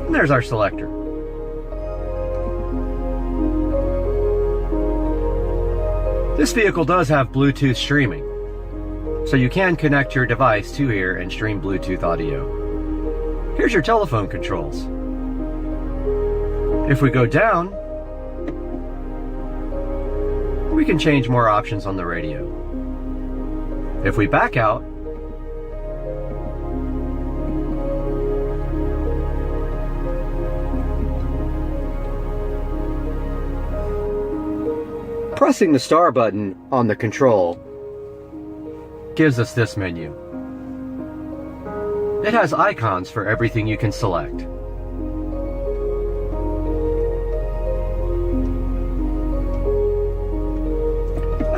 And there's our selector. This vehicle does have Bluetooth streaming, so you can connect your device to here and stream Bluetooth audio. Here's your telephone controls. If we go down, we can change more options on the radio. If we back out, pressing the star button on the control gives us this menu. It has icons for everything you can select.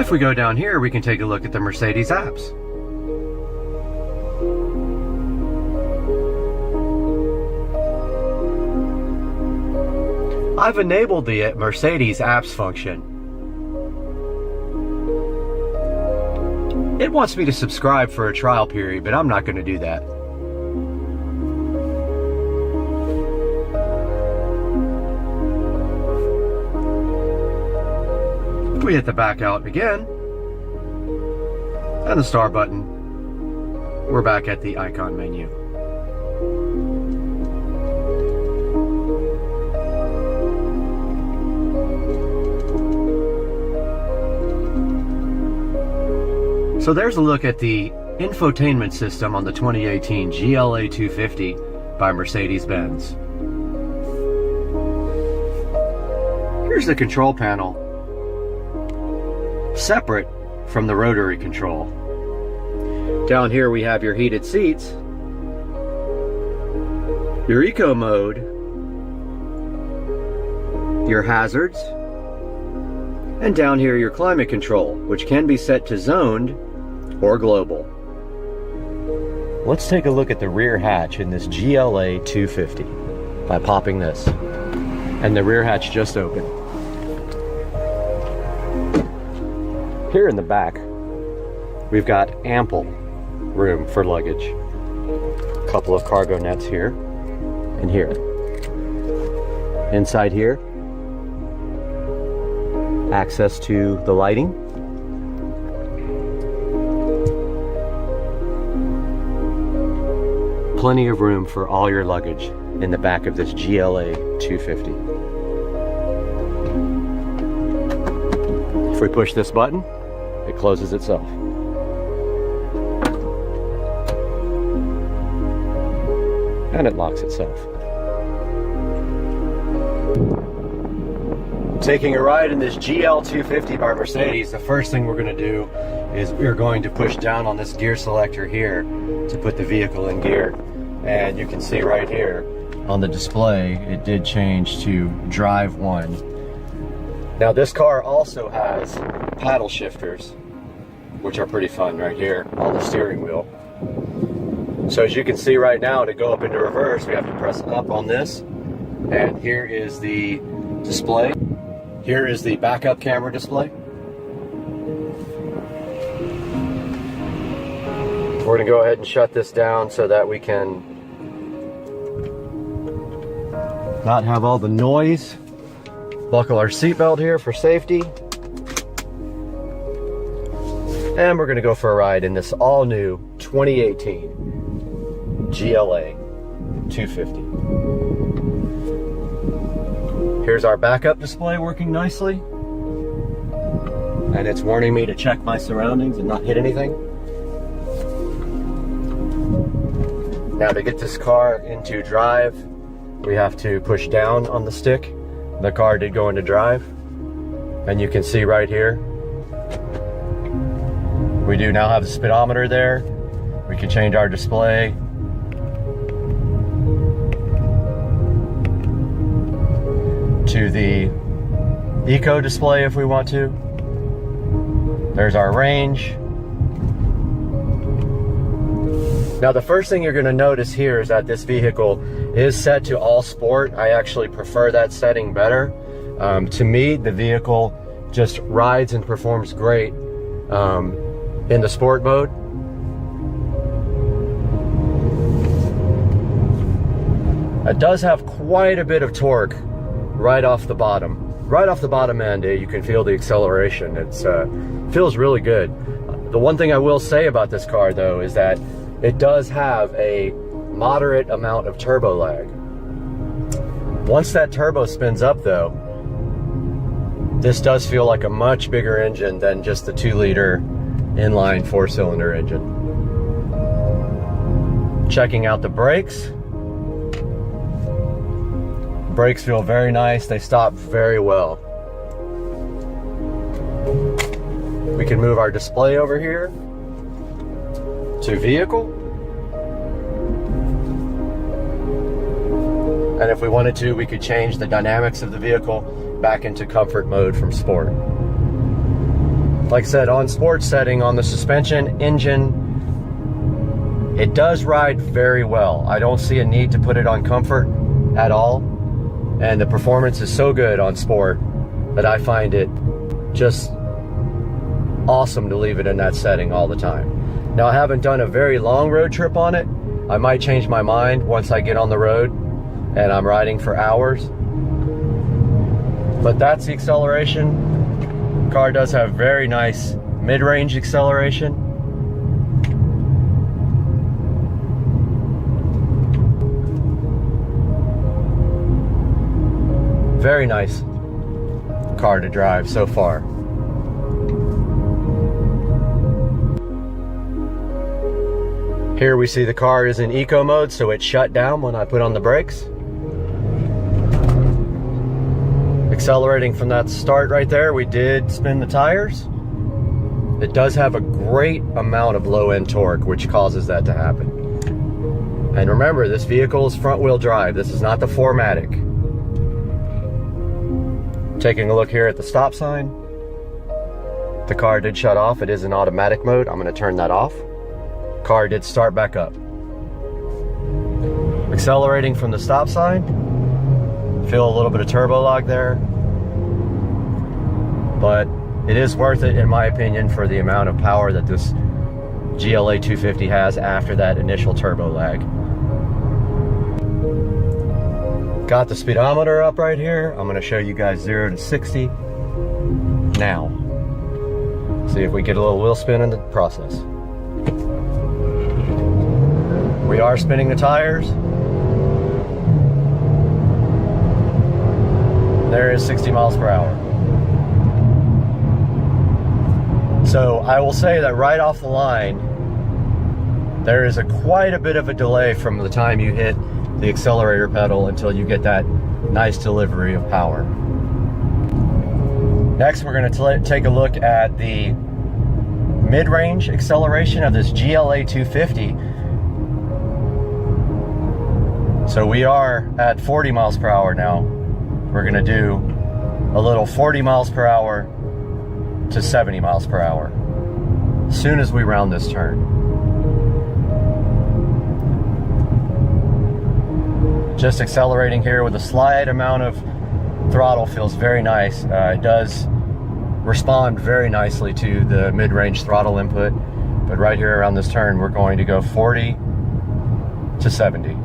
If we go down here, we can take a look at the Mercedes apps. I've enabled the Mercedes apps function. It wants me to subscribe for a trial period, but I'm not going to do that. If we hit the back out again, and the star button, we're back at the icon menu. So there's a look at the infotainment system on the 2018 GLA 250 by Mercedes-Benz. Here's the control panel, separate from the rotary control. Down here we have your heated seats, your eco mode, your hazards, and down here your climate control, which can be set to zoned or global. Let's take a look at the rear hatch in this GLA 250 by popping this. And the rear hatch just opened. Here in the back, we've got ample room for luggage. A couple of cargo nets here and here. Inside here, access to the lighting. Plenty of room for all your luggage in the back of this GLA 250. If we push this button, it closes itself. And it locks itself. Taking a ride in this GL 250 by Mercedes, the first thing we're going to do is we're going to push down on this gear selector here to put the vehicle in gear. And you can see right here on the display, it did change to drive 1. Now this car also has paddle shifters, which are pretty fun right here on the steering wheel. So as you can see right now, to go up into reverse, we have to press up on this. And here is the display. Here is the backup camera display. We're going to go ahead and shut this down so that we can not have all the noise. Buckle our seatbelt here for safety. And we're going to go for a ride in this all-new 2018 GLA 250. Here's our backup display working nicely. And it's warning me to check my surroundings and not hit anything. Now to get this car into drive, we have to push down on the stick. The car did go into drive. And you can see right here, we do now have the speedometer there. We can change our display. To the eco display if we want to. There's our range. Now the first thing you're going to notice here is that this vehicle is set to all sport. I actually prefer that setting better. To me, the vehicle just rides and performs great in the sport mode. It does have quite a bit of torque right off the bottom. Right off the bottom end, you can feel the acceleration. It feels really good. The one thing I will say about this car though is that it does have a moderate amount of turbo lag. Once that turbo spins up though, this does feel like a much bigger engine than just the 2-liter inline 4-cylinder engine. Checking out the brakes. Brakes feel very nice. They stop very well. We can move our display over here to vehicle. And if we wanted to, we could change the dynamics of the vehicle back into comfort mode from sport. Like I said, on sport setting, on the suspension, engine, it does ride very well. I don't see a need to put it on comfort at all. And the performance is so good on sport that I find it just awesome to leave it in that setting all the time. Now, I haven't done a very long road trip on it. I might change my mind once I get on the road and I'm riding for hours. But that's the acceleration. The car does have very nice mid-range acceleration. Very nice car to drive so far. Here we see the car is in eco mode, so it shut down when I put on the brakes. Accelerating from that start right there, we did spin the tires. It does have a great amount of low-end torque, which causes that to happen. And remember, this vehicle is front-wheel drive. This is not the 4MATIC. Taking a look here at the stop sign. The car did shut off. It is in automatic mode. I'm going to turn that off. Car did start back up. Accelerating from the stop sign. Feel a little bit of turbo lag there. But it is worth it in my opinion for the amount of power that this GLA 250 has after that initial turbo lag. Got the speedometer up right here. I'm gonna show you guys 0 to 60 now. See if we get a little wheel spin in the process. We are spinning the tires. There is 60 miles per hour. So I will say that right off the line, there is quite a bit of a delay from the time you hit the accelerator pedal until you get that nice delivery of power. Next, we're going to take a look at the mid-range acceleration of this GLA 250. So we are at 40 miles per hour now. We're going to do a little 40 miles per hour to 70 miles per hour as soon as we round this turn. Just accelerating here with a slight amount of throttle feels very nice. It does respond very nicely to the mid-range throttle input, but right here around this turn we're going to go 40 to 70.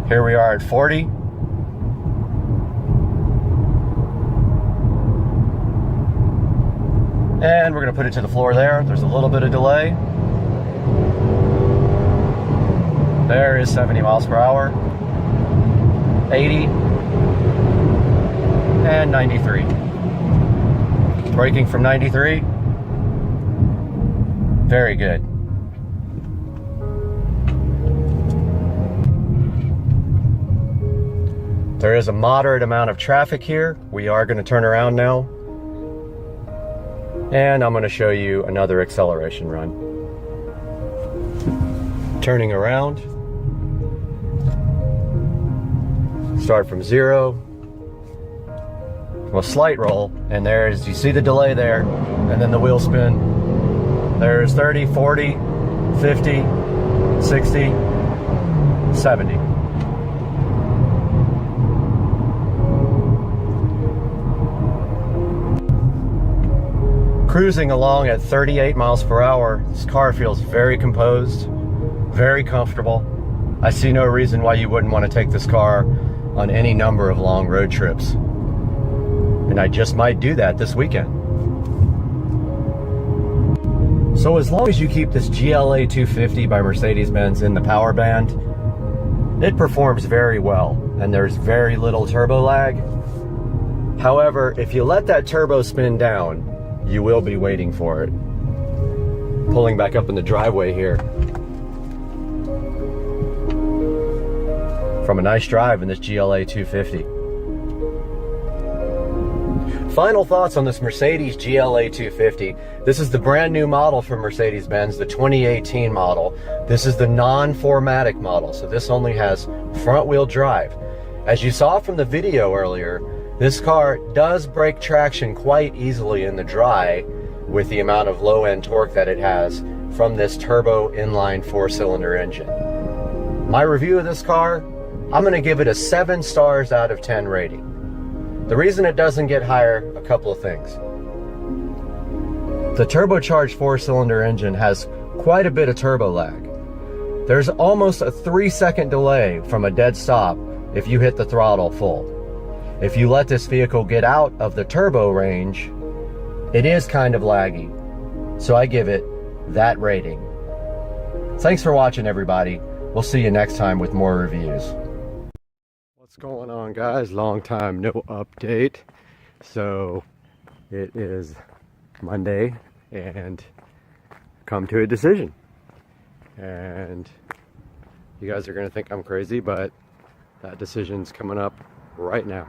Here we are at 40. And we're going to put it to the floor there. There's a little bit of delay. There is 70 miles per hour. 80 and 93. Braking from 93. Very good. There is a moderate amount of traffic here. We are going to turn around now. And I'm going to show you another acceleration run. Turning around. Start from 0, a slight roll, and there's, you see the delay there, and then the wheel spin. There's 30, 40, 50, 60, 70. Cruising along at 38 miles per hour, this car feels very composed, very comfortable. I see no reason why you wouldn't want to take this car on any number of long road trips. And I just might do that this weekend. So as long as you keep this GLA 250 by Mercedes-Benz in the power band, it performs very well and there's very little turbo lag. However, if you let that turbo spin down, you will be waiting for it. Pulling back up in the driveway here. From a nice drive in this GLA 250. Final thoughts on this Mercedes GLA 250. This is the brand new model from Mercedes-Benz, the 2018 model. This is the non-4MATIC model, so this only has front-wheel drive. As you saw from the video earlier, this car does break traction quite easily in the dry with the amount of low-end torque that it has from this turbo inline 4-cylinder engine. My review of this car, I'm going to give it a 7 stars out of 10 rating. The reason it doesn't get higher, a couple of things. The turbocharged 4-cylinder engine has quite a bit of turbo lag. There's almost a 3-second delay from a dead stop if you hit the throttle full. If you let this vehicle get out of the turbo range, it is kind of laggy. So I give it that rating. Thanks for watching, everybody. We'll see you next time with more reviews. What's going on, guys? Long time no update. So it is Monday and come to a decision. And you guys are gonna think I'm crazy, but that decision's coming up right now.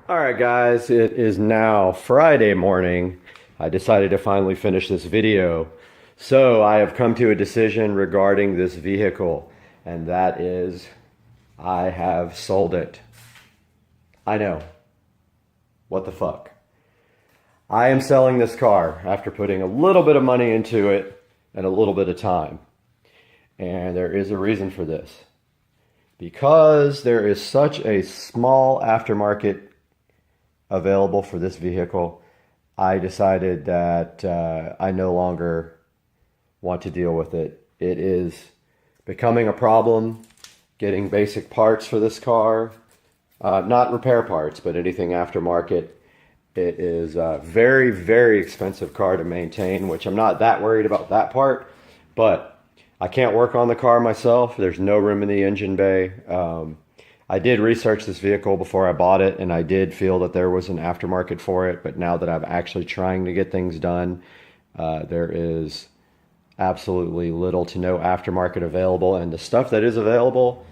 All right, guys, it is now Friday morning. I decided to finally finish this video. So I have come to a decision regarding this vehicle, and that is I have sold it. I know. What the fuck? I am selling this car after putting a little bit of money into it and a little bit of time. And there is a reason for this. Because there is such a small aftermarket available for this vehicle, I decided that I no longer want to deal with it. It is becoming a problem getting basic parts for this car. Not repair parts, but anything aftermarket. It is a very, very expensive car to maintain, which I'm not that worried about that part, but I can't work on the car myself. There's no room in the engine bay. I did research this vehicle before I bought it, and I did feel that there was an aftermarket for it, but now that I'm actually trying to get things done, there is absolutely little to no aftermarket available, and the stuff that is available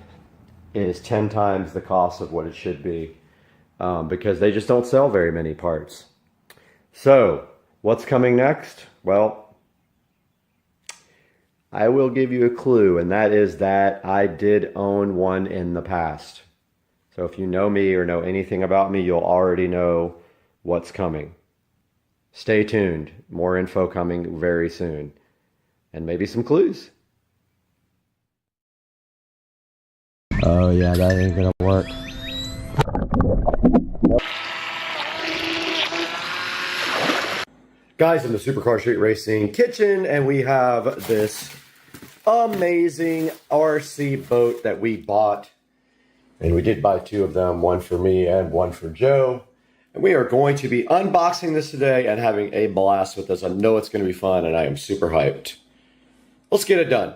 is 10 times the cost of what it should be, because they just don't sell very many parts. So, what's coming next? Well, I will give you a clue, and that is that I did own one in the past. So if you know me or know anything about me, you'll already know what's coming. Stay tuned. More info coming very soon. And maybe some clues. Oh yeah, that ain't gonna work. Guys, in the Supercar Street Racing kitchen, and we have this amazing RC boat that we bought. And we did buy two of them, one for me and one for Joe. And we are going to be unboxing this today and having a blast with this. I know it's going to be fun, and I am super hyped. Let's get it done.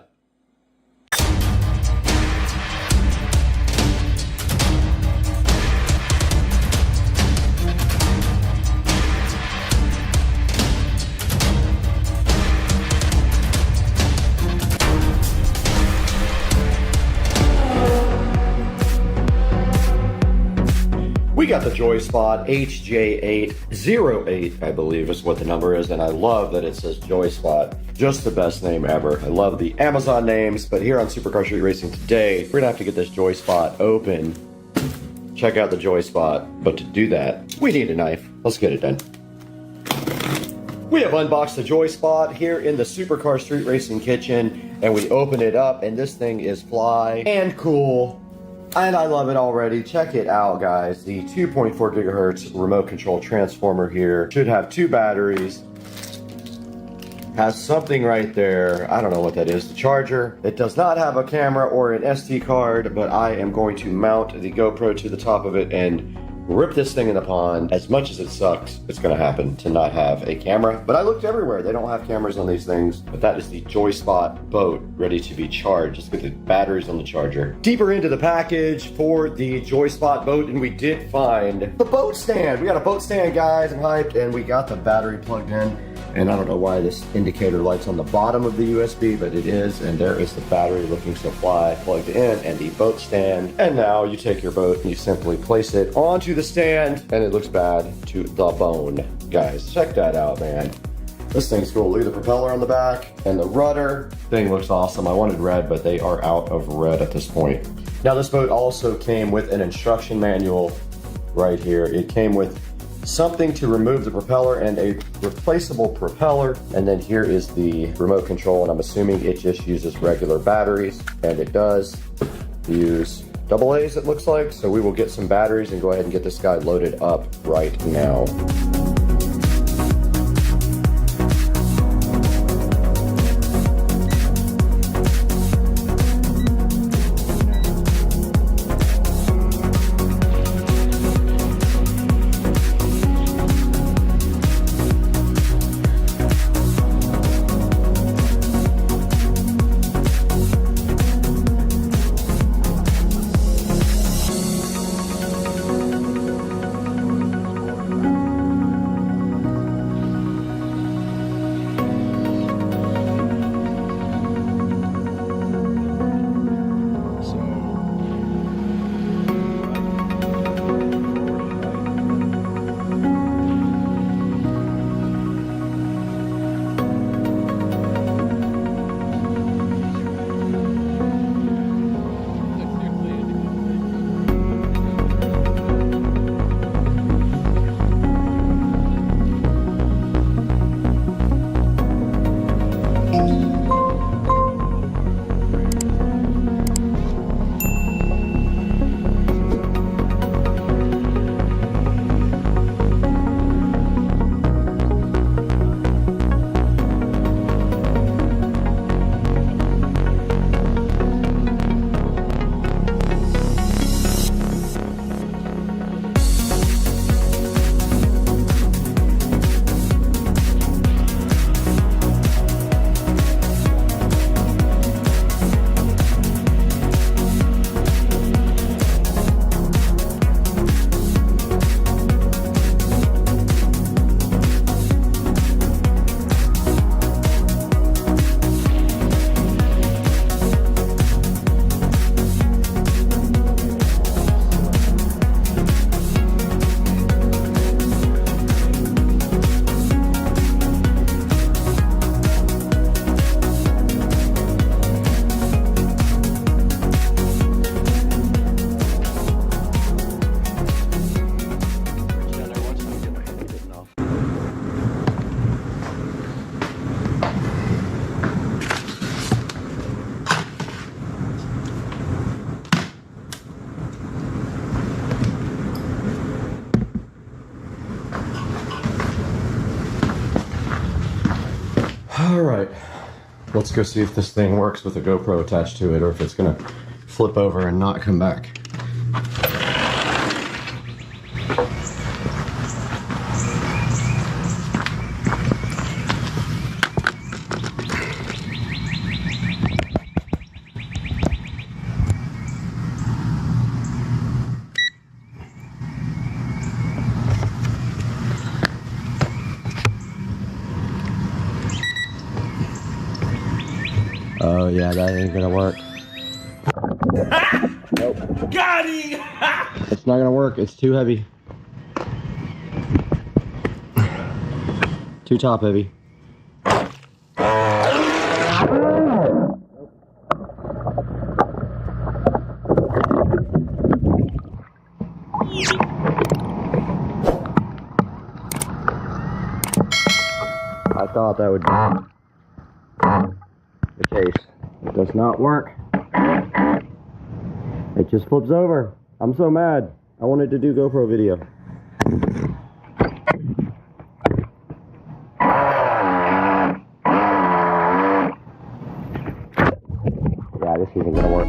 We got the Joy Spot HJ808, I believe is what the number is, and I love that it says Joy Spot. Just the best name ever. I love the Amazon names, but here on Supercar Street Racing today, we're gonna have to get this Joy Spot open. Check out the Joy Spot, but to do that, we need a knife. Let's get it done. We have unboxed the Joy Spot here in the Supercar Street Racing kitchen, and we open it up, and this thing is fly and cool. And I love it already. Check it out, guys. The 2.4 gigahertz remote control transformer here should have two batteries. Has something right there. I don't know what that is. The charger. It does not have a camera or an SD card, but I am going to mount the GoPro to the top of it and rip this thing in the pond. As much as it sucks, it's going to happen to not have a camera. But I looked everywhere. They don't have cameras on these things. But that is the Joy Spot boat ready to be charged. Let's get the batteries on the charger. Deeper into the package for the Joy Spot boat, and we did find the boat stand. We got a boat stand, guys. I'm hyped. And we got the battery plugged in. And I don't know why this indicator light's on the bottom of the USB, but it is. And there is the battery looking so fly plugged in, and the boat stand. And now you take your boat and you simply place it onto the stand, and it looks bad to the bone. Guys, check that out, man. This thing's cool. Look at the propeller on the back and the rudder. Thing looks awesome. I wanted red, but they are out of red at this point. Now, this boat also came with an instruction manual right here. It came with something to remove the propeller and a replaceable propeller. And then here is the remote control, and I'm assuming it just uses regular batteries, and it does use AA's, it looks like. So we will get some batteries and go ahead and get this guy loaded up right now. All right, let's go see if this thing works with a GoPro attached to it or if it's gonna flip over and not come back. Oh yeah, that ain't gonna work. Nope. Got him! It's not gonna work, it's too heavy. Too top heavy. I thought that would be the case. It does not work. It just flips over. I'm so mad. I wanted to do GoPro video. Yeah, this isn't gonna work.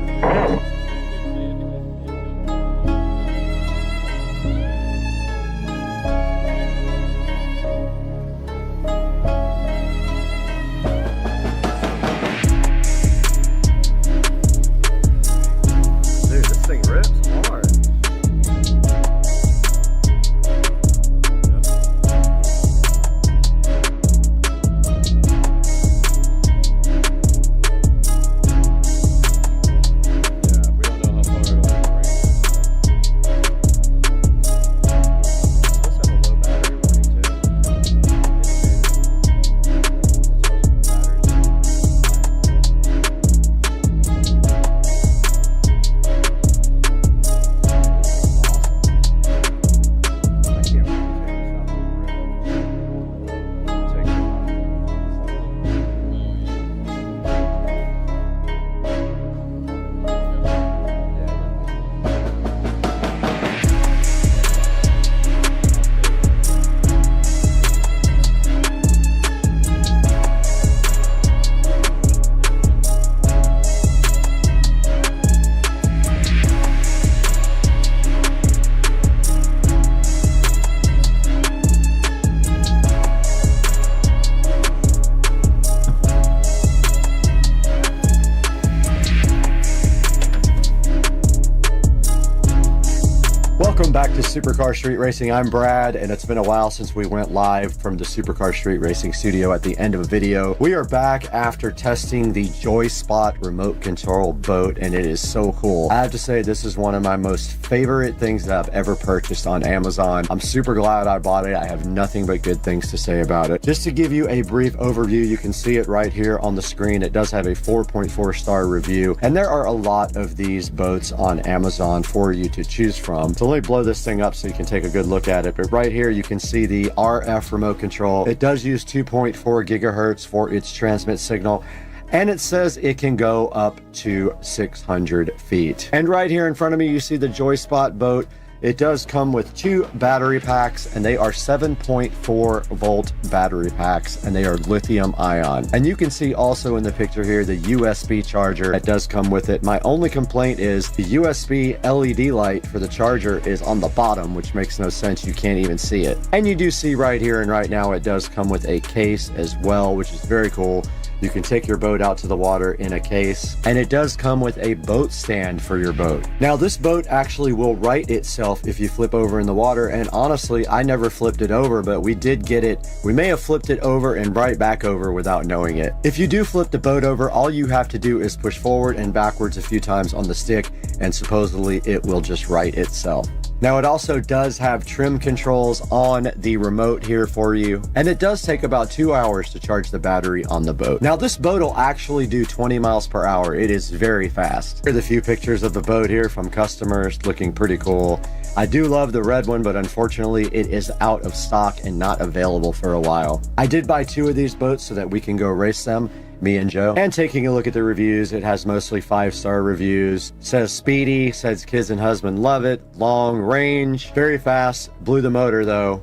Welcome back to Supercar Street Racing. I'm Brad, and it's been a while since we went live from the Supercar Street Racing studio at the end of a video. We are back after testing the JoySpot remote control boat, and it is so cool. I have to say, this is one of my most favorite things that I've ever purchased on Amazon. I'm super glad I bought it. I have nothing but good things to say about it. Just to give you a brief overview, you can see it right here on the screen. It does have a 4.4 star review, and there are a lot of these boats on Amazon for you to choose from. So let me blow this thing up so you can take a good look at it. But right here you can see the RF remote control. It does use 2.4 gigahertz for its transmit signal, and it says it can go up to 600 feet. And right here in front of me you see the JoySpot boat. It does come with 2 battery packs, and they are 7.4 volt battery packs, and they are lithium ion. And you can see also in the picture here the USB charger that does come with it. My only complaint is the USB LED light for the charger is on the bottom, which makes no sense. You can't even see it. And you do see right here and right now it does come with a case as well, which is very cool. You can take your boat out to the water in a case, and it does come with a boat stand for your boat. Now this boat actually will right itself if you flip over in the water, and honestly I never flipped it over, but we did get it. We may have flipped it over and right back over without knowing it. If you do flip the boat over, all you have to do is push forward and backwards a few times on the stick, and supposedly it will just right itself. Now it also does have trim controls on the remote here for you, and it does take about 2 hours to charge the battery on the boat. Now this boat will actually do 20 miles per hour. It is very fast. Here are the few pictures of the boat here from customers, looking pretty cool. I do love the red one, but unfortunately it is out of stock and not available for a while. I did buy 2 of these boats so that we can go race them, me and Joe. And taking a look at the reviews, it has mostly 5-star reviews. Says speedy, says kids and husband love it, long range, very fast, blew the motor though.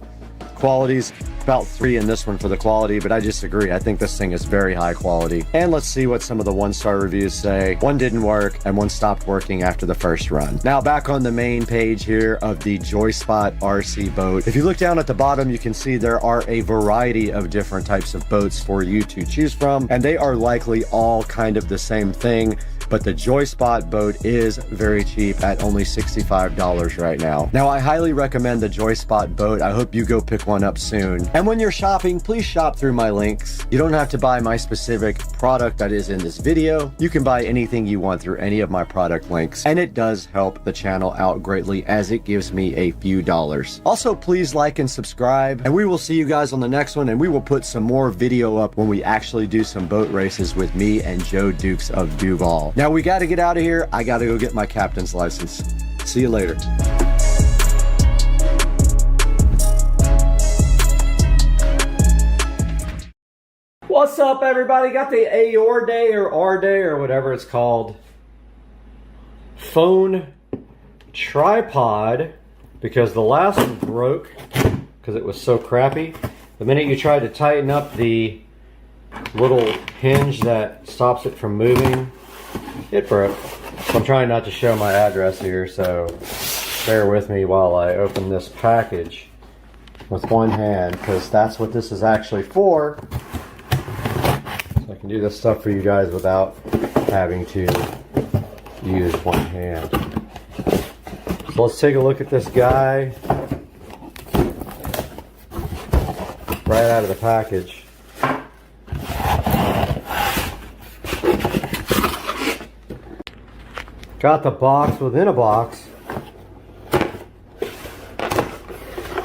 Quality's about 3 in this one for the quality, but I disagree. I think this thing is very high quality. And let's see what some of the 1-star reviews say. One didn't work and one stopped working after the first run. Now back on the main page here of the Joyspot RC boat. If you look down at the bottom, you can see there are a variety of different types of boats for you to choose from, and they are likely all kind of the same thing. But the Joyspot boat is very cheap at only $65 right now. Now, I highly recommend the Joyspot boat. I hope you go pick one up soon. And when you're shopping, please shop through my links. You don't have to buy my specific product that is in this video. You can buy anything you want through any of my product links. And it does help the channel out greatly as it gives me a few dollars. Also, please like and subscribe. And we will see you guys on the next one. And we will put some more video up when we actually do some boat races with me and Joe Dukes of Duval. Now we got to get out of here. I got to go get my captain's license. See you later. What's up, everybody? Got the AOR day or R day or whatever it's called phone tripod because the last one broke because it was so crappy. The minute you try to tighten up the little hinge that stops it from moving, it broke. So I'm trying not to show my address here, so bear with me while I open this package with one hand, because that's what this is actually for. So I can do this stuff for you guys without having to use one hand. So let's take a look at this guy right out of the package. Got the box within a box.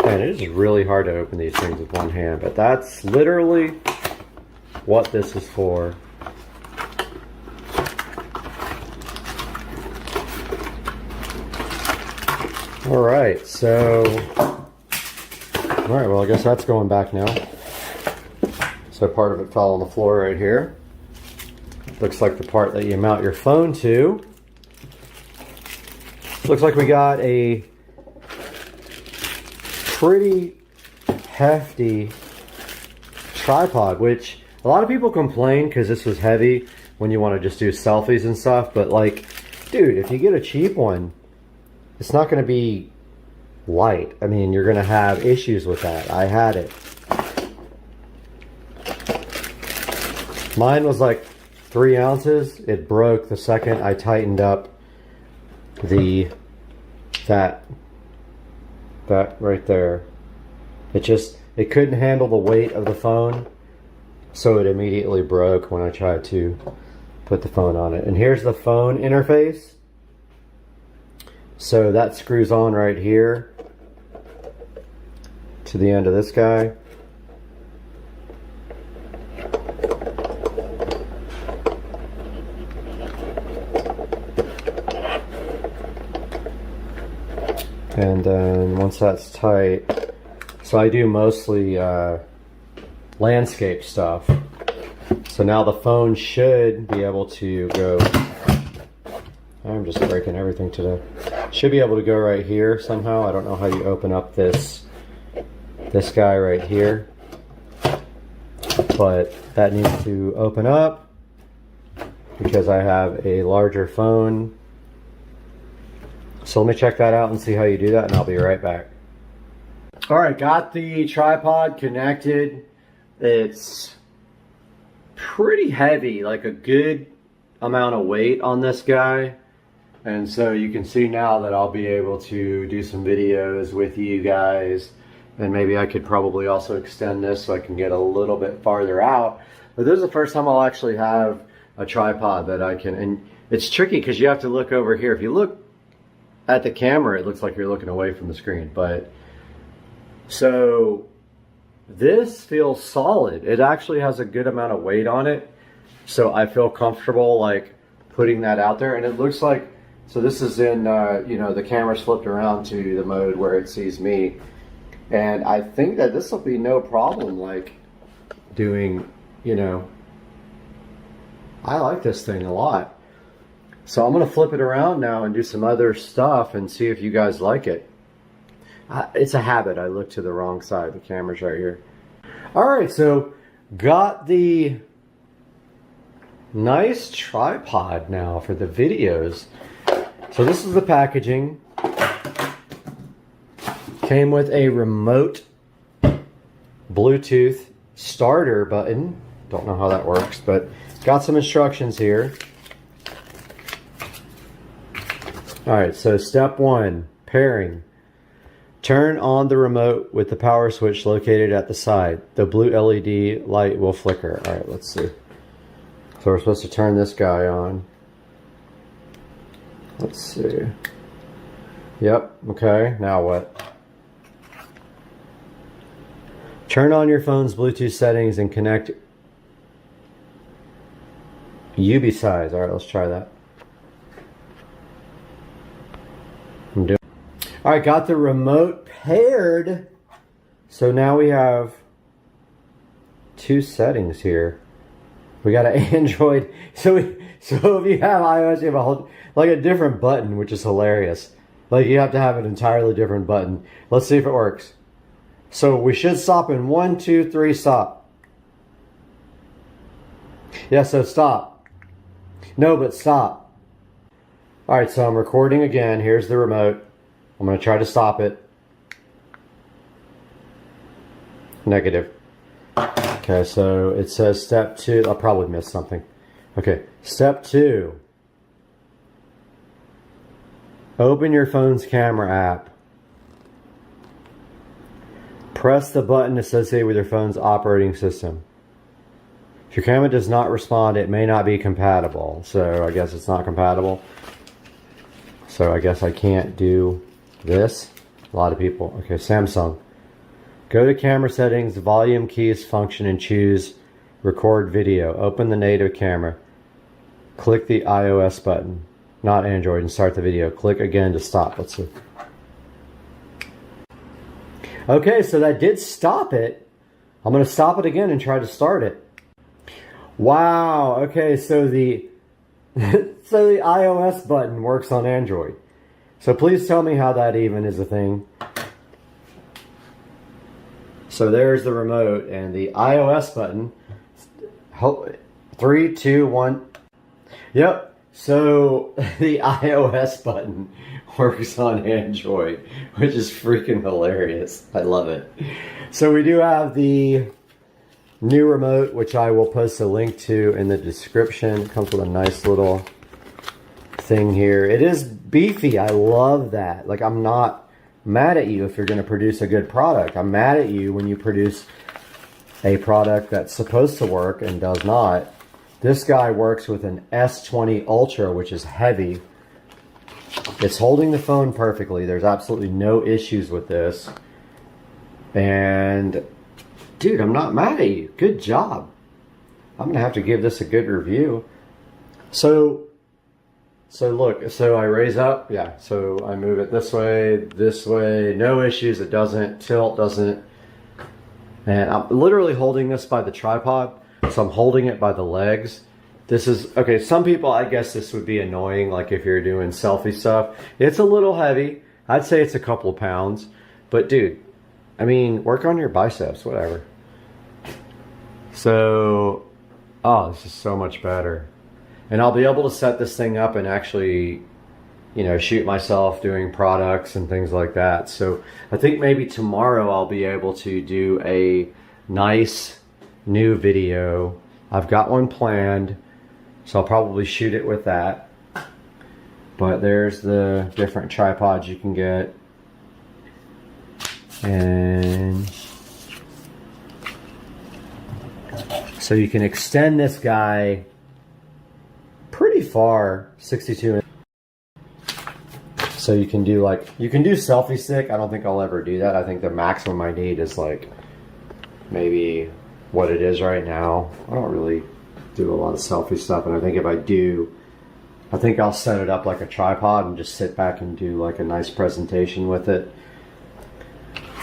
Man, it is really hard to open these things with one hand, but that's literally what this is for. Alright, so... Alright, well I guess that's going back now. So part of it fell on the floor right here. Looks like the part that you mount your phone to. Looks like we got a pretty hefty tripod, which a lot of people complain because this was heavy when you want to just do selfies and stuff, but like, dude, if you get a cheap one, it's not going to be light. I mean, you're going to have issues with that. I had it. Mine was like 3 ounces. It broke the second I tightened up that right there. It couldn't handle the weight of the phone, so it immediately broke when I tried to put the phone on it. And here's the phone interface. So that screws on right here to the end of this guy. And then once that's tight, so I do mostly landscape stuff. So now the phone should be able to go, I'm just breaking everything today. Should be able to go right here somehow. I don't know how you open up this guy right here, but that needs to open up because I have a larger phone. So let me check that out and see how you do that, and I'll be right back. All right, got the tripod connected. It's pretty heavy, like a good amount of weight on this guy. And so you can see now that I'll be able to do some videos with you guys. And maybe I could probably also extend this so I can get a little bit farther out. But this is the first time I'll actually have a tripod that I can, and it's tricky because you have to look over here. If you look at the camera, it looks like you're looking away from the screen, but so this feels solid. It actually has a good amount of weight on it, so I feel comfortable like putting that out there. And it looks like, so this is in you know, the camera's flipped around to the mode where it sees me, and I think that this will be no problem like doing, you know, I like this thing a lot. So I'm going to flip it around now and do some other stuff and see if you guys like it. It's a habit. I look to the wrong side. The camera's right here. Alright, so got the nice tripod now for the videos. So this is the packaging. Came with a remote Bluetooth starter button. Don't know how that works, but got some instructions here. Alright, so step 1, pairing. Turn on the remote with the power switch located at the side. The blue LED light will flicker. Alright, let's see. So we're supposed to turn this guy on. Let's see. Yep, okay, now what? Turn on your phone's Bluetooth settings and connect UB size. Alright, let's try that. Alright, got the remote paired. So now we have 2 settings here. We got an Android. So if you have iOS, you have a whole, like a different button, which is hilarious. Like you have to have an entirely different button. Let's see if it works. So we should stop in 1, 2, 3, stop. Yeah, so stop. No, but stop. Alright, so I'm recording again. Here's the remote. I'm going to try to stop it. Negative. Okay, so it says step 2. I'll probably miss something. Okay, step 2. Open your phone's camera app. Press the button associated with your phone's operating system. If your camera does not respond, it may not be compatible. So I guess it's not compatible. So I guess I can't do this. A lot of people. Okay, Samsung. Go to camera settings, volume keys function, and choose record video. Open the native camera. Click the iOS button, not Android, and start the video. Click again to stop. Let's see. Okay, so that did stop it. I'm going to stop it again and try to start it. Wow. Okay, so the so the iOS button works on Android. So please tell me how that even is a thing. So there's the remote and the iOS button. 3, 2, 1. Yep. So the iOS button works on Android, which is freaking hilarious. I love it. So we do have the new remote, which I will post a link to in the description. It comes with a nice little thing here. It is beefy. I love that. Like, I'm not mad at you if you're going to produce a good product. I'm mad at you when you produce a product that's supposed to work and does not. This guy works with an S20 Ultra, which is heavy. It's holding the phone perfectly. There's absolutely no issues with this. And dude, I'm not mad at you. Good job. I'm going to have to give this a good review. So look, so I raise up, yeah, so I move it this way, no issues, it doesn't tilt, doesn't, and I'm literally holding this by the tripod, so I'm holding it by the legs. This is, okay, some people, I guess this would be annoying, like if you're doing selfie stuff. It's a little heavy, I'd say it's a couple of pounds, but dude, I mean, work on your biceps, whatever. So, oh, this is so much better. And I'll be able to set this thing up and actually, you know, shoot myself doing products and things like that. So I think maybe tomorrow I'll be able to do a nice new video. I've got one planned, so I'll probably shoot it with that. But there's the different tripods you can get. And so you can extend this guy pretty far, 62. So you can do like, you can do selfie stick. I don't think I'll ever do that. I think the maximum I need is like maybe what it is right now. I don't really do a lot of selfie stuff, and I think if I do, I think I'll set it up like a tripod and just sit back and do like a nice presentation with it.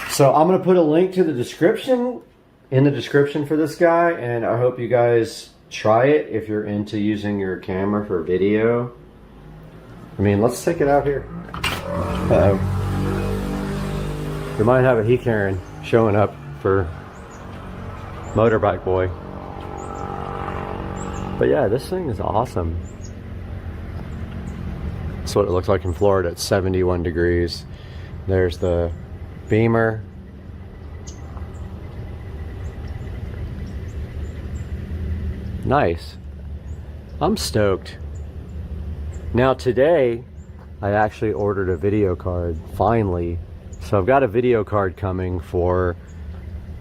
So I'm going to put a link to the description, in the description for this guy, and I hope you guys try it if you're into using your camera for video. I mean, let's take it out here. Uh-oh. We might have a he Karen showing up for motorbike boy. But yeah, this thing is awesome. That's what it looks like in Florida at 71 degrees. There's the beamer. Nice. I'm stoked. Now today, I actually ordered a video card, finally. So I've got a video card coming for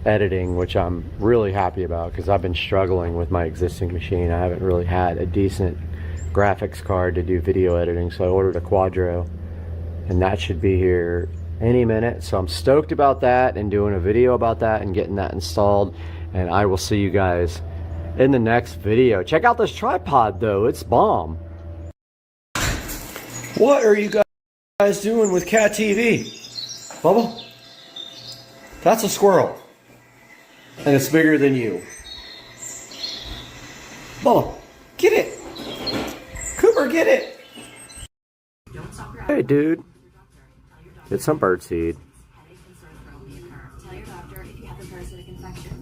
editing, which I'm really happy about because I've been struggling with my existing machine. I haven't really had a decent graphics card to do video editing, so I ordered a Quadro, and that should be here any minute. So I'm stoked about that and doing a video about that and getting that installed, and I will see you guys in the next video. Check out this tripod though, it's bomb. What are you guys doing with Cat TV? Bubba? That's a squirrel. And it's bigger than you. Bubba, get it. Cooper, get it. Hey dude, get some birdseed.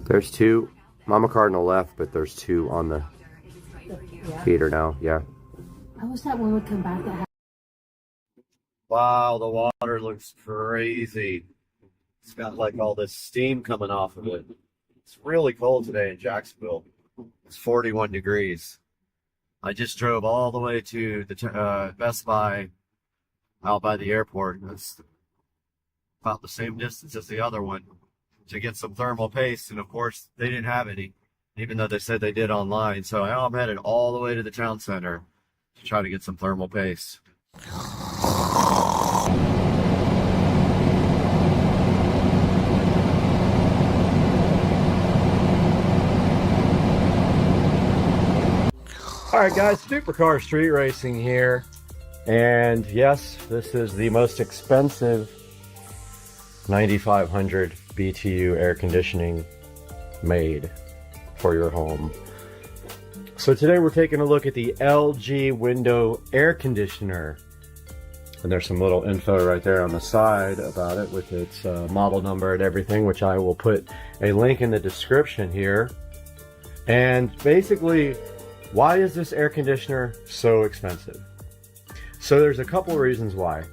There's two. Mama Cardinal left, but there's two on the feeder now. Yeah. I wish that one would come back. Wow, the water looks crazy. It's got like all this steam coming off of it. It's really cold today in Jacksonville. It's 41 degrees. I just drove all the way to the Best Buy out by the airport. It's about the same distance as the other one to get some thermal paste, and of course they didn't have any, even though they said they did online. So now I'm headed all the way to the town center to try to get some thermal paste. Alright guys, Supercar Street Racing here, and yes, this is the most expensive 9500 BTU air conditioning made for your home. So today we're taking a look at the LG window air conditioner, and there's some little info right there on the side about it with its model number and everything, which I will put a link in the description here. And basically, why is this air conditioner so expensive? So there's a couple reasons why.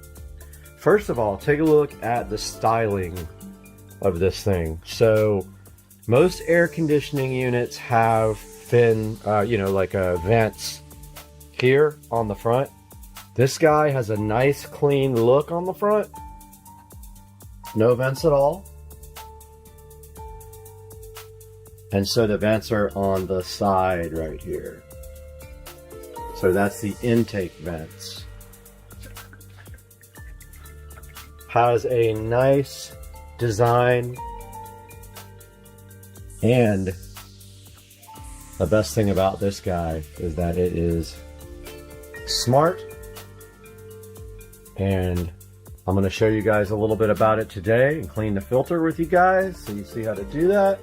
First of all, take a look at the styling of this thing. So most air conditioning units have thin, vents here on the front. This guy has a nice clean look on the front. No vents at all. And so the vents are on the side right here. So that's the intake vents. Has a nice design, and the best thing about this guy is that it is smart, and I'm going to show you guys a little bit about it today and clean the filter with you guys so you see how to do that,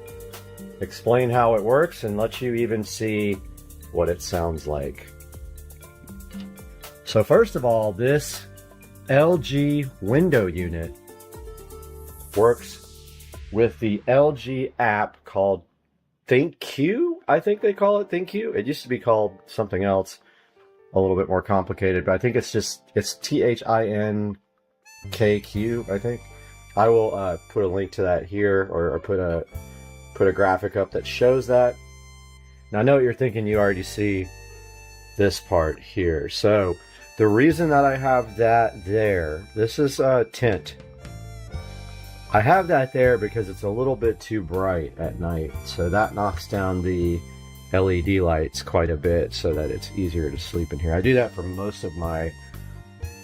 explain how it works, and let you even see what it sounds like. So first of all, this LG window unit works with the LG app called ThinkQ. I think they call it ThinkQ. It used to be called something else, a little bit more complicated, but I think it's ThinkQ, I think. I will put a link to that here, or put a graphic up that shows that. Now I know what you're thinking, you already see this part here. So the reason that I have that there, this is tint. I have that there because it's a little bit too bright at night, so that knocks down the LED lights quite a bit so that it's easier to sleep in here. I do that for most of my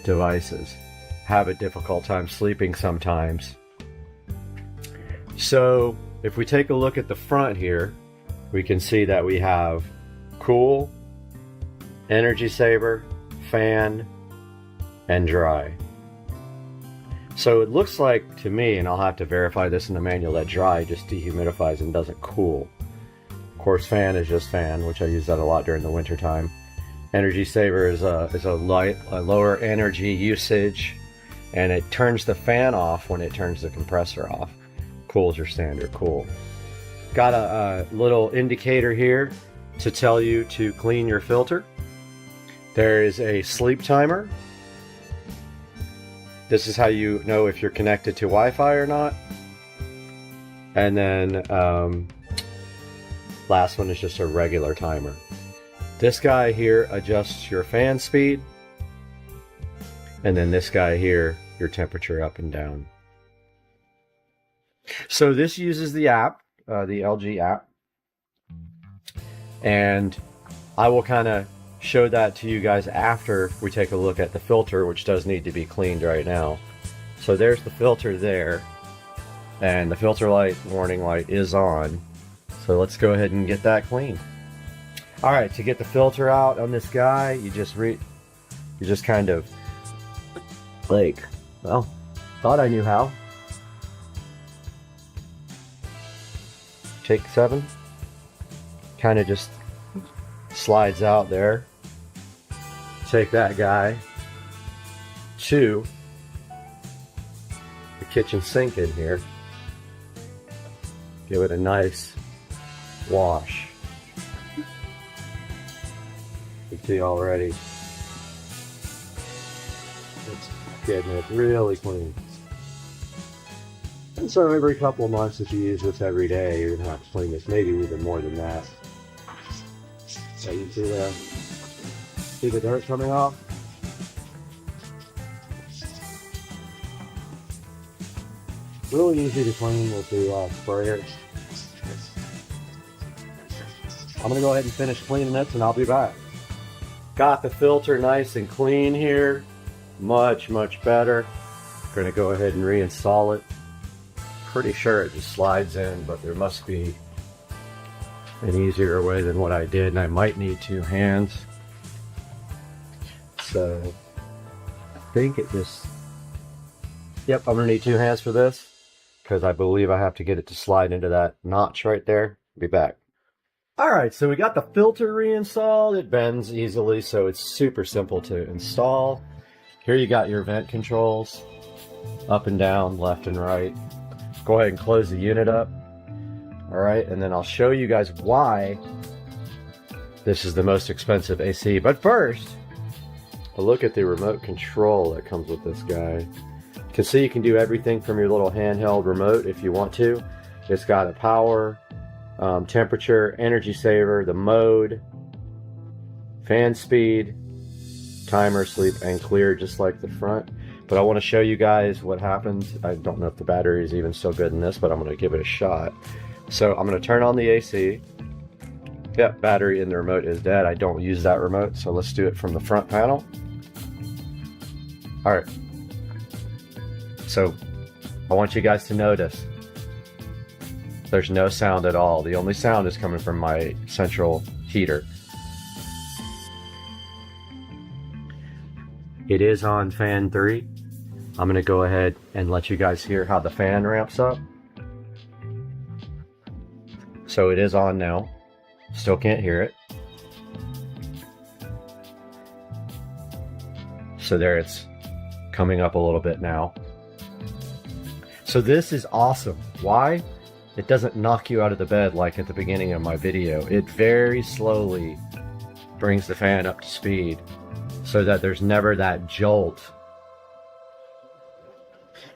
devices. Have a difficult time sleeping sometimes. So if we take a look at the front here, we can see that we have cool, energy saver, fan, and dry. So it looks like to me, and I'll have to verify this in the manual, that dry just dehumidifies and doesn't cool. Of course, fan is just fan, which I use that a lot during the winter time. Energy saver is a lower energy usage, and it turns the fan off when it turns the compressor off. Cool is your standard cool. Got a little indicator here to tell you to clean your filter. There is a sleep timer. This is how you know if you're connected to Wi-Fi or not. And then last one is just a regular timer. This guy here adjusts your fan speed. And then this guy here, your temperature up and down. So this uses the app, the LG app. And I will kind of show that to you guys after we take a look at the filter, which does need to be cleaned right now. So there's the filter there. And the filter light warning light is on. So let's go ahead and get that clean. All right, to get the filter out on this guy, you just kind of like, well, thought I knew how. Take 7. Kind of just slides out there. Take that guy to the kitchen sink in here. Give it a nice wash. You see already, it's getting it really clean. And so every couple of months, if you use this every day, you're gonna have to clean this, maybe even more than that. So you see the dirt coming off? Really easy to clean with the sprayer. I'm gonna go ahead and finish cleaning this and I'll be back. Got the filter nice and clean here. Much, much better. Gonna go ahead and reinstall it. Pretty sure it just slides in, but there must be an easier way than what I did, and I might need 2 hands. So I think it just, yep, I'm gonna need 2 hands for this because I believe I have to get it to slide into that notch right there. Be back. All right, so we got the filter reinstalled. It bends easily, so it's super simple to install. Here you got your vent controls, up and down, left and right. Go ahead and close the unit up. All right, and then I'll show you guys why this is the most expensive AC. But first, a look at the remote control that comes with this guy. You can see you can do everything from your little handheld remote if you want to. It's got a power, temperature, energy saver, the mode, fan speed, timer, sleep, and clear, just like the front. But I want to show you guys what happens. I don't know if the battery is even so good in this, but I'm going to give it a shot. So I'm going to turn on the AC. Yep, battery in the remote is dead. I don't use that remote, so let's do it from the front panel. All right. So I want you guys to notice there's no sound at all. The only sound is coming from my central heater. It is on fan 3. I'm going to go ahead and let you guys hear how the fan ramps up. So it is on now. Still can't hear it. So there, it's coming up a little bit now. So this is awesome. Why? It doesn't knock you out of the bed like at the beginning of my video. It very slowly brings the fan up to speed so that there's never that jolt.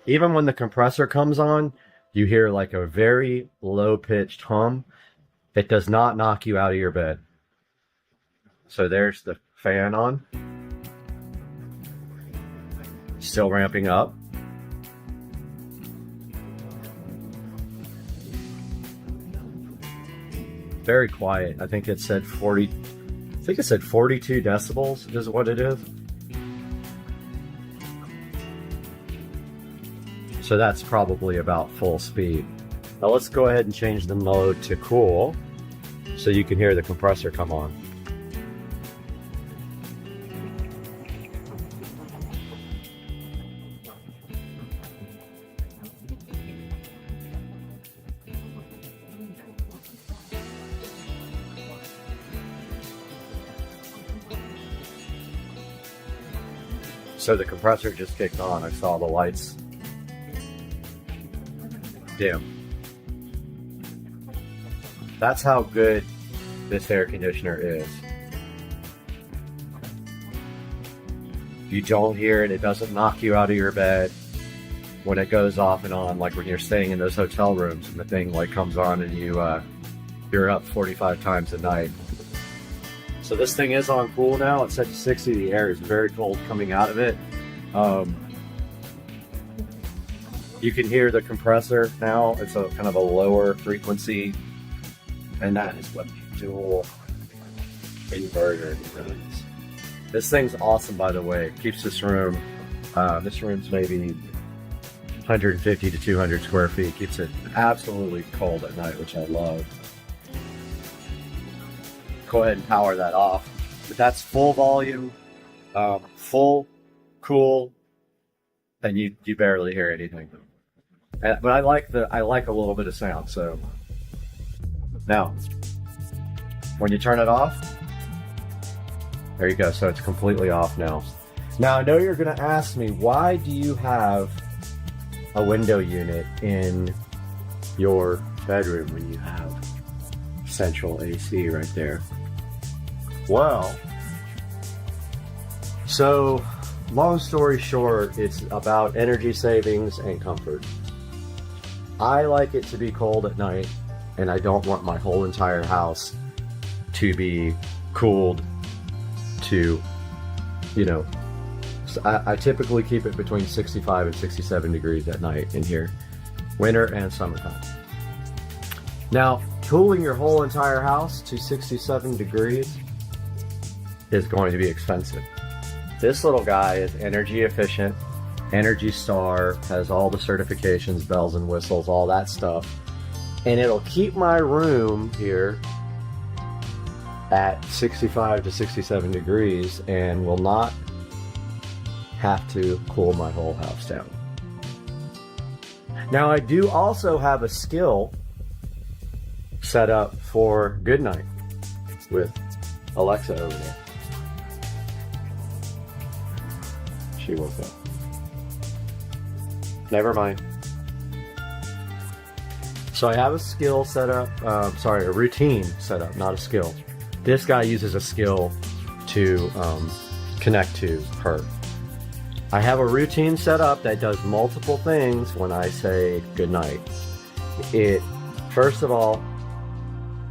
Even when the compressor comes on, you hear like a very low-pitched hum. It does not knock you out of your bed. So there's the fan on. Still ramping up. Very quiet. I think it said 42 decibels is what it is. So that's probably about full speed. Now let's go ahead and change the mode to cool so you can hear the compressor come on. So the compressor just kicked on. I saw the lights dim. That's how good this air conditioner is. You don't hear it, it doesn't knock you out of your bed when it goes off and on, like when you're staying in those hotel rooms and the thing like comes on and you're up 45 times a night. So this thing is on cool now. It's set to 60. The air is very cold coming out of it. You can hear the compressor now. It's a kind of a lower frequency, and that is what the dual inverter runs. This thing's awesome, by the way. It keeps this room. This room's maybe 150 to 200 square feet. Keeps it absolutely cold at night, which I love. Go ahead and power that off. But that's full volume, full, cool, and you barely hear anything. But I like a little bit of sound. So now, when you turn it off, there you go. So it's completely off now. Now I know you're going to ask me, why do you have a window unit in your bedroom when you have central AC right there? Well, so long story short, it's about energy savings and comfort. I like it to be cold at night, and I don't want my whole entire house to be cooled to, you know, so I typically keep it between 65 and 67 degrees at night in here, winter and summertime. Now, cooling your whole entire house to 67 degrees is going to be expensive. This little guy is energy efficient, Energy Star, has all the certifications, bells and whistles, all that stuff. And it'll keep my room here at 65 to 67 degrees and will not have to cool my whole house down. Now I do also have a skill set up for good night with Alexa over there. She woke up. Never mind. So I have a skill set up, a routine set up, not a skill. This guy uses a skill to connect to her. I have a routine set up that does multiple things when I say goodnight. It, first of all,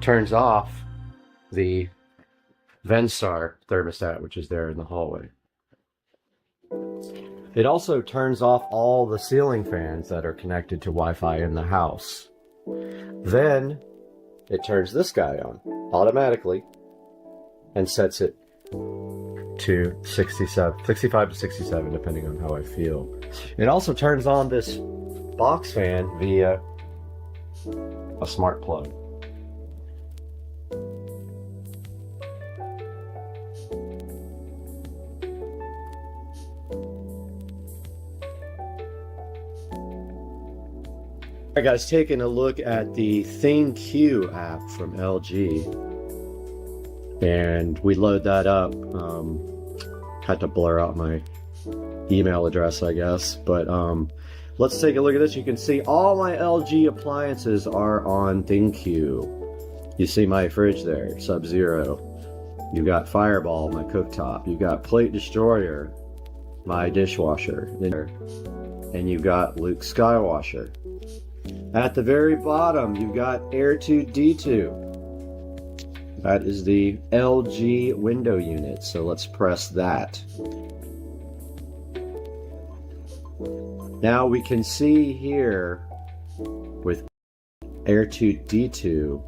turns off the VESA thermostat, which is there in the hallway. It also turns off all the ceiling fans that are connected to Wi-Fi in the house. Then it turns this guy on automatically and sets it to 65 to 67, depending on how I feel. It also turns on this box fan via a smart plug. Alright guys, taking a look at the ThinQ app from LG, and we load that up. Had to blur out my email address, I guess, but let's take a look at this. You can see all my LG appliances are on ThinQ. You see my fridge there, Sub-Zero. You've got Fireball, my cooktop. You've got Plate Destroyer, my dishwasher, and you've got Luke Skywasher. At the very bottom, you've got Air2D2. That is the LG window unit, so let's press that. Now we can see here with Air2D2,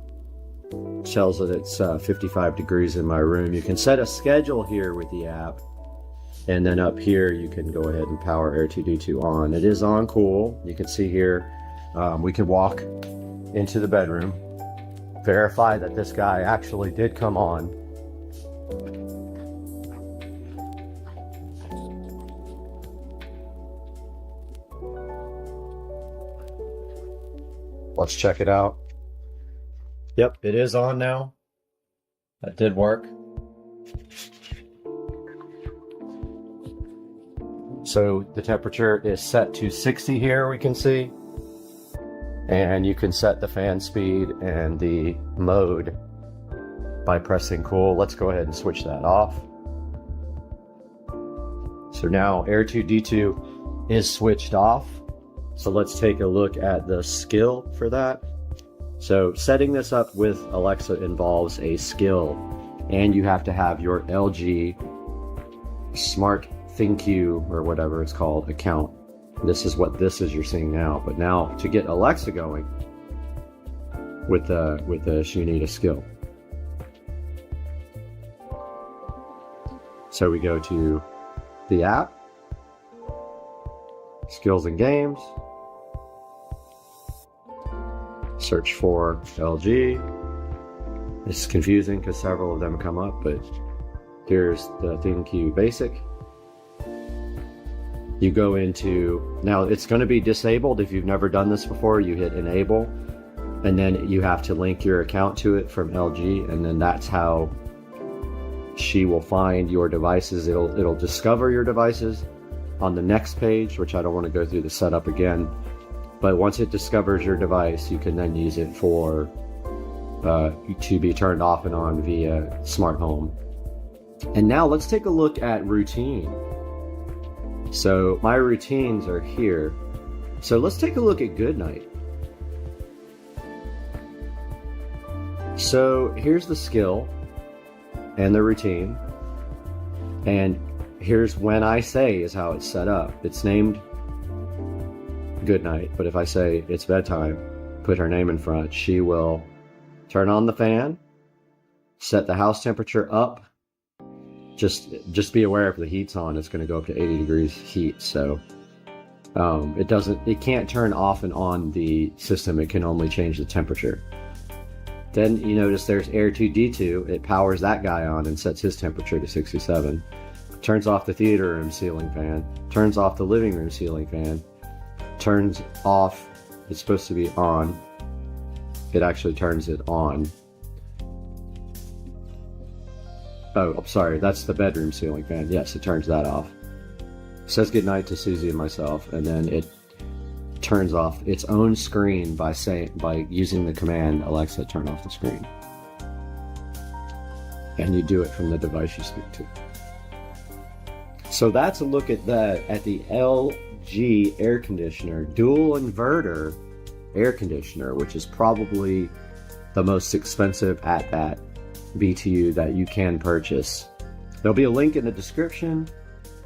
tells that it's 55 degrees in my room. You can set a schedule here with the app, and then up here you can go ahead and power Air2D2 on. It is on cool. You can see here we can walk into the bedroom, verify that this guy actually did come on. Let's check it out. Yep, it is on now. That did work. So the temperature is set to 60 here, we can see. And you can set the fan speed and the mode by pressing cool. Let's go ahead and switch that off. So now Air2D2 is switched off. So let's take a look at the skill for that. So setting this up with Alexa involves a skill, and you have to have your LG Smart ThinQ or whatever it's called account. This is what this is you're seeing now. But now to get Alexa going with this, you need a skill. So we go to the app, skills and games, search for LG. It's confusing because several of them come up, but here's the ThinQ Basic. You go into, now it's going to be disabled if you've never done this before. You hit enable, and then you have to link your account to it from LG, and then that's how she will find your devices. It'll discover your devices on the next page, which I don't want to go through the setup again. But once it discovers your device, you can then use it for to be turned off and on via smart home. And now let's take a look at routine. So my routines are here. So let's take a look at good night. So here's the skill and the routine, and here's when I say is how it's set up. It's named good night, but if I say it's bedtime, put her name in front, she will turn on the fan, set the house temperature up. Just be aware if the heat's on, it's going to go up to 80 degrees heat. So it can't turn off and on the system. It can only change the temperature. Then you notice there's Air2D2. It powers that guy on and sets his temperature to 67. Turns off the theater room ceiling fan. Turns off the living room ceiling fan. Turns off, it's supposed to be on. It actually turns it on. Oh, I'm sorry, that's the bedroom ceiling fan. Yes, it turns that off. Says goodnight to Susie and myself, and then it turns off its own screen by using the command Alexa turn off the screen. And you do it from the device you speak to. So that's a look at the LG air conditioner, dual inverter air conditioner, which is probably the most expensive at that BTU that you can purchase. There'll be a link in the description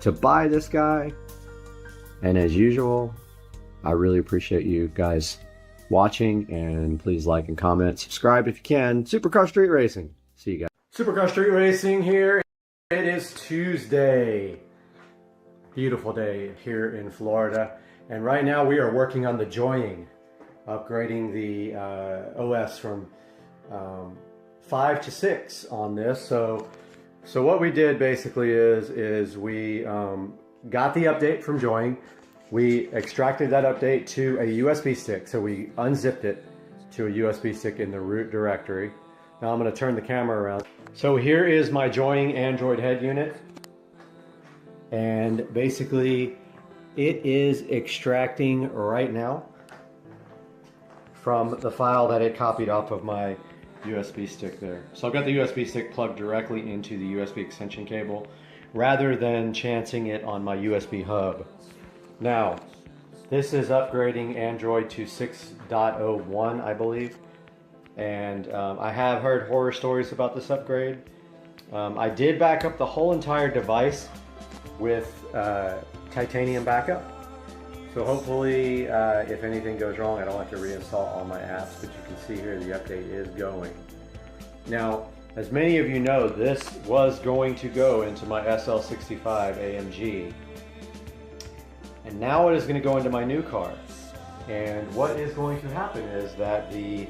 to buy this guy. And as usual, I really appreciate you guys watching, and please like and comment, subscribe if you can. Supercar Street Racing. See you guys. Supercar Street Racing here. It is Tuesday. Beautiful day here in Florida. And right now we are working on the joying, upgrading the OS from 5 to 6 on this. So what we did basically is we got the update from joying. We extracted that update to a USB stick. So we unzipped it to a USB stick in the root directory. Now I'm going to turn the camera around. So here is my joying Android head unit. And basically it is extracting right now from the file that it copied off of my USB stick there. So I've got the USB stick plugged directly into the USB extension cable rather than chancing it on my USB hub. Now, this is upgrading Android to 6.01, I believe. And I have heard horror stories about this upgrade. I did back up the whole entire device with titanium backup. So hopefully, if anything goes wrong, I don't have to reinstall all my apps, but you can see here the update is going. Now, as many of you know, this was going to go into my SL65 AMG. And now it is going to go into my new car. And what is going to happen is that the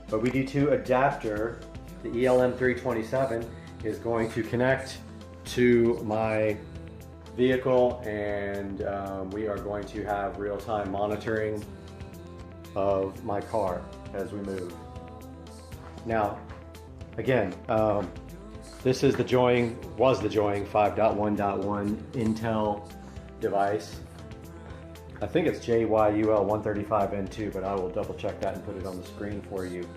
OBD2 adapter, the ELM327, is going to connect to my vehicle, and we are going to have real-time monitoring of my car as we move. Now, again, this is the joying 5.1.1 Intel device. I think it's JYUL135N2, but I will double check that and put it on the screen for you.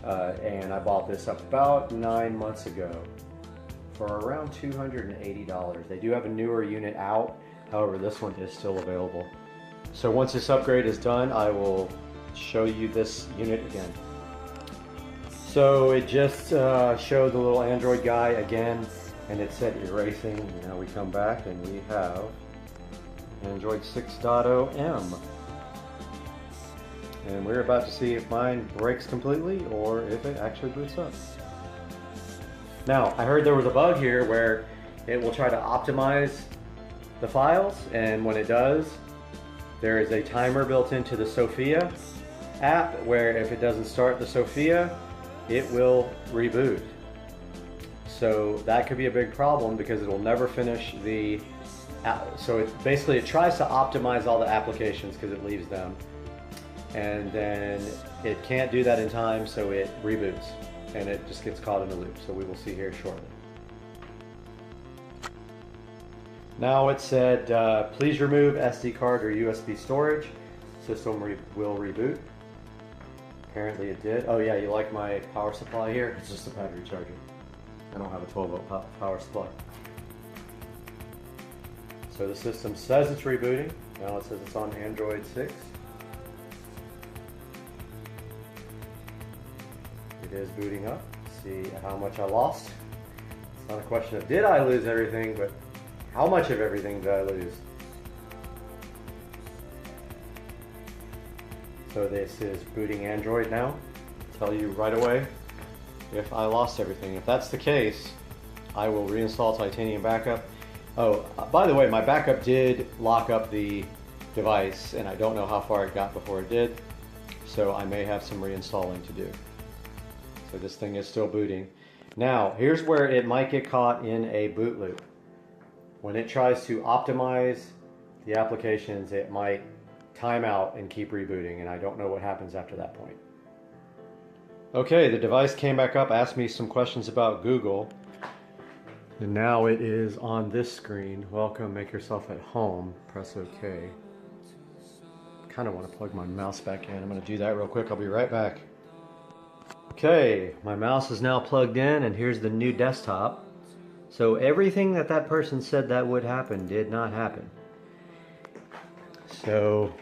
And I bought this about 9 months ago for around $280. They do have a newer unit out, however this one is still available. So once this upgrade is done, I will show you this unit again. So it just showed the little Android guy again, and it said erasing. Now we come back and we have Android 6.0M. And we're about to see if mine breaks completely or if it actually boots up. Now, I heard there was a bug here where it will try to optimize the files, and when it does, there is a timer built into the Sophia app where if it doesn't start the Sophia, it will reboot. So that could be a big problem because it will never finish the app. So it tries to optimize all the applications because it leaves them, and then it can't do that in time, so it reboots and it just gets caught in the loop. So we will see here shortly. Now it said, please remove SD card or USB storage. System will reboot. Apparently it did. Oh yeah, you like my power supply here? It's just a battery charger. I don't have a 12-volt power supply. So the system says it's rebooting. Now it says it's on Android 6. It is booting up. See how much I lost. It's not a question of did I lose everything, but how much of everything did I lose? So this is booting Android now. I'll tell you right away if I lost everything. If that's the case, I will reinstall Titanium Backup. Oh, by the way, my backup did lock up the device, and I don't know how far it got before it did, so I may have some reinstalling to do. So this thing is still booting. Now, here's where it might get caught in a boot loop. When it tries to optimize the applications, it might time out and keep rebooting, and I don't know what happens after that point. Okay, the device came back up, asked me some questions about Google, and now it is on this screen. Welcome, make yourself at home. Press OK. Kind of want to plug my mouse back in. I'm going to do that real quick. I'll be right back. Okay, my mouse is now plugged in, and here's the new desktop. So everything that person said that would happen did not happen. So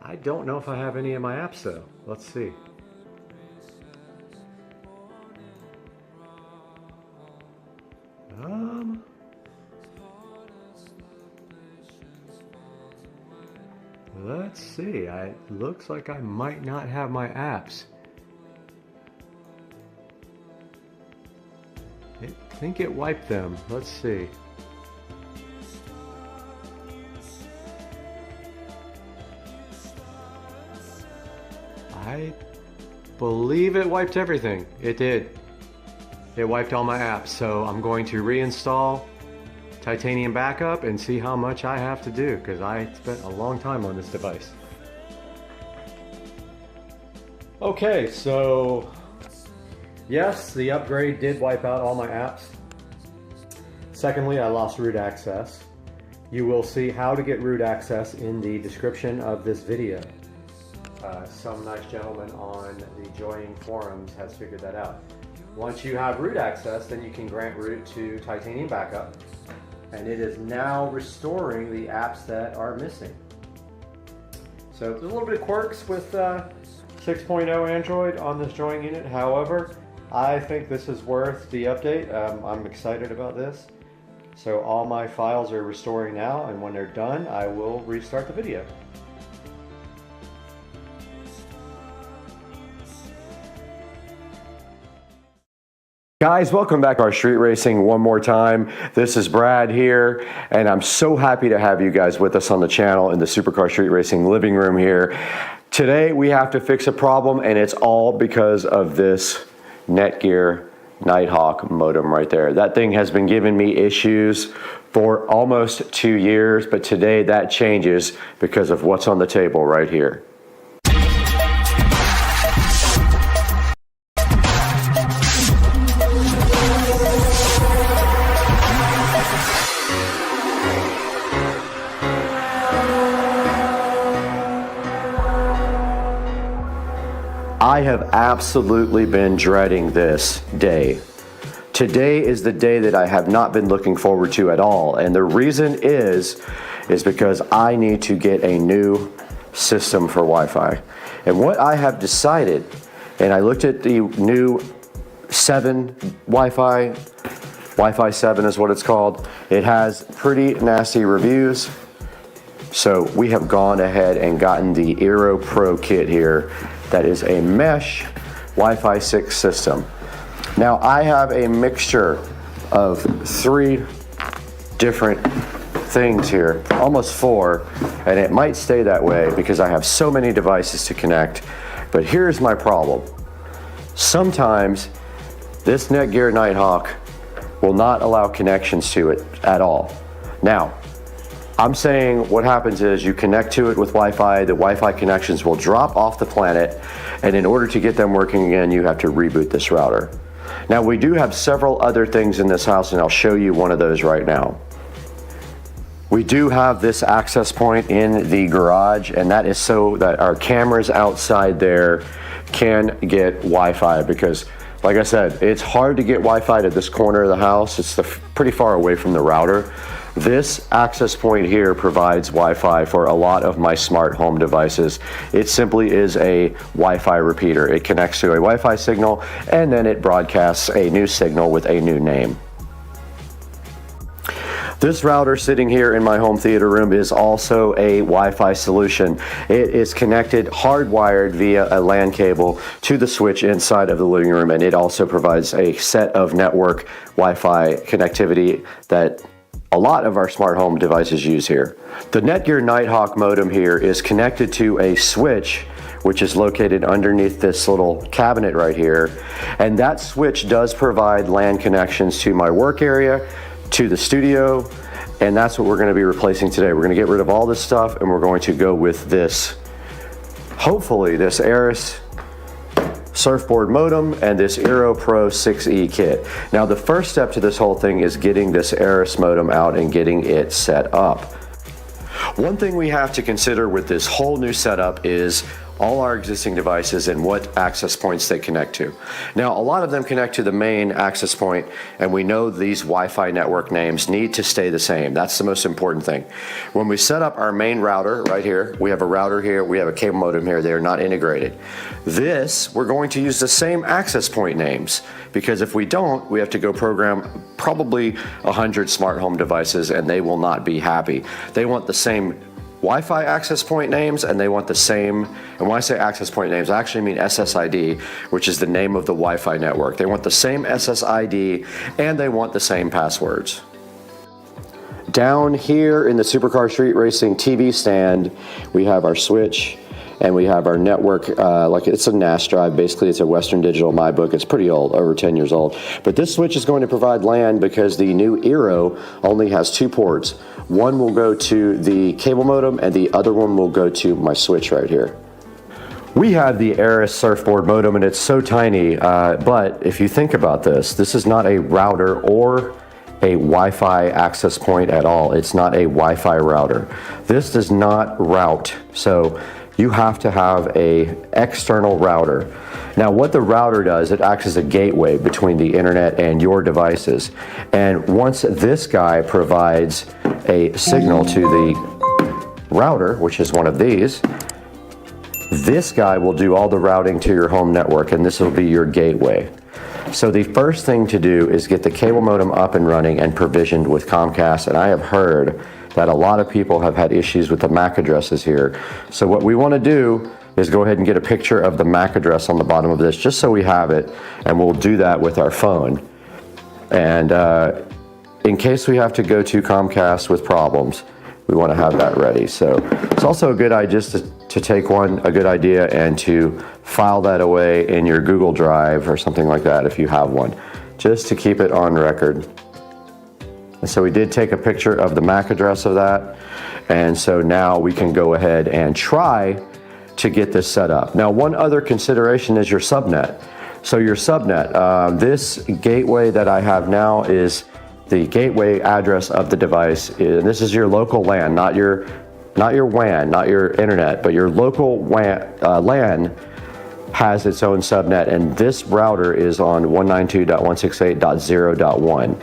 I don't know if I have any of my apps though. Let's see. Let's see. It looks like I might not have my apps. I think it wiped them. Let's see. I believe it wiped everything. It did. It wiped all my apps, so I'm going to reinstall Titanium Backup and see how much I have to do, because I spent a long time on this device. Okay, so yes, the upgrade did wipe out all my apps. Secondly, I lost root access. You will see how to get root access in the description of this video. Some nice gentleman on the Joining forums has figured that out. Once you have root access, then you can grant root to Titanium Backup, and it is now restoring the apps that are missing. So there's a little bit of quirks with 6.0 Android on this Joining unit. However, I think this is worth the update. I'm excited about this. So all my files are restoring now, and when they're done, I will restart the video. Guys, welcome back to our street racing one more time. This is Brad here, and I'm so happy to have you guys with us on the channel in the Supercar Street Racing living room here. Today we have to fix a problem, and it's all because of this Netgear Nighthawk modem right there. That thing has been giving me issues for almost 2 years, but today that changes because of what's on the table right here. I have absolutely been dreading this day. Today is the day that I have not been looking forward to at all. And the reason is because I need to get a new system for Wi-Fi. And what I have decided, and I looked at the new 7 Wi-Fi 7 is what it's called. It has pretty nasty reviews. So we have gone ahead and gotten the Aero Pro kit here. That is a mesh Wi-Fi 6 system. Now I have a mixture of 3 different things here, almost 4, and it might stay that way because I have so many devices to connect. But here's my problem. Sometimes this Netgear Nighthawk will not allow connections to it at all. Now, I'm saying what happens is you connect to it with Wi-Fi, the Wi-Fi connections will drop off the planet, and in order to get them working again, you have to reboot this router. Now, we do have several other things in this house, and I'll show you one of those right now. We do have this access point in the garage, and that is so that our cameras outside there can get Wi-Fi, because like I said, it's hard to get Wi-Fi to this corner of the house. It's pretty far away from the router. This access point here provides Wi-Fi for a lot of my smart home devices. It simply is a Wi-Fi repeater. It connects to a Wi-Fi signal and then it broadcasts a new signal with a new name. This router sitting here in my home theater room is also a Wi-Fi solution. It is connected hardwired via a LAN cable to the switch inside of the living room, and it also provides a set of network Wi-Fi connectivity that a lot of our smart home devices use here. The Netgear Nighthawk modem here is connected to a switch which is located underneath this little cabinet right here, and that switch does provide LAN connections to my work area, to the studio, and that's what we're going to be replacing today. We're going to get rid of all this stuff and we're going to go with this, hopefully this ASUS surfboard modem and this Aero Pro 6E kit. Now the first step to this whole thing is getting this ASUS modem out and getting it set up. One thing we have to consider with this whole new setup is all our existing devices and what access points they connect to. Now, a lot of them connect to the main access point, and we know these Wi-Fi network names need to stay the same. That's the most important thing. When we set up our main router right here, we have a router here, we have a cable modem here, they are not integrated. This, we're going to use the same access point names, because if we don't, we have to go program probably 100 smart home devices and they will not be happy. They want the same Wi-Fi access point names, and they want the same, and when I say access point names, I actually mean SSID, which is the name of the Wi-Fi network. They want the same SSID, and they want the same passwords. Down here in the Supercar Street Racing TV stand, we have our switch, and we have our network, like it's a NAS drive, basically it's a Western Digital MyBook. It's pretty old, over 10 years old. But this switch is going to provide LAN because the new Aero only has 2 ports. One will go to the cable modem and the other one will go to my switch right here. We have the ASUS surfboard modem and it's so tiny, but if you think about this, this is not a router or a Wi-Fi access point at all. It's not a Wi-Fi router. This does not route, so you have to have an external router. Now what the router does, it acts as a gateway between the internet and your devices. And once this guy provides a signal to the router, which is one of these, this guy will do all the routing to your home network, and this will be your gateway. So the first thing to do is get the cable modem up and running and provisioned with Comcast, and I have heard that a lot of people have had issues with the MAC addresses here. So what we want to do is go ahead and get a picture of the MAC address on the bottom of this, just so we have it, and we'll do that with our phone. And in case we have to go to Comcast with problems, we want to have that ready. So it's also a good idea just to take a good idea and to file that away in your Google Drive or something like that if you have one, just to keep it on record. And so we did take a picture of the MAC address of that, and so now we can go ahead and try to get this set up. Now, one other consideration is your subnet. So your subnet, this gateway that I have now is the gateway address of the device, and this is your local LAN, not your WAN, not your internet, but your local LAN has its own subnet, and this router is on 192.168.0.1.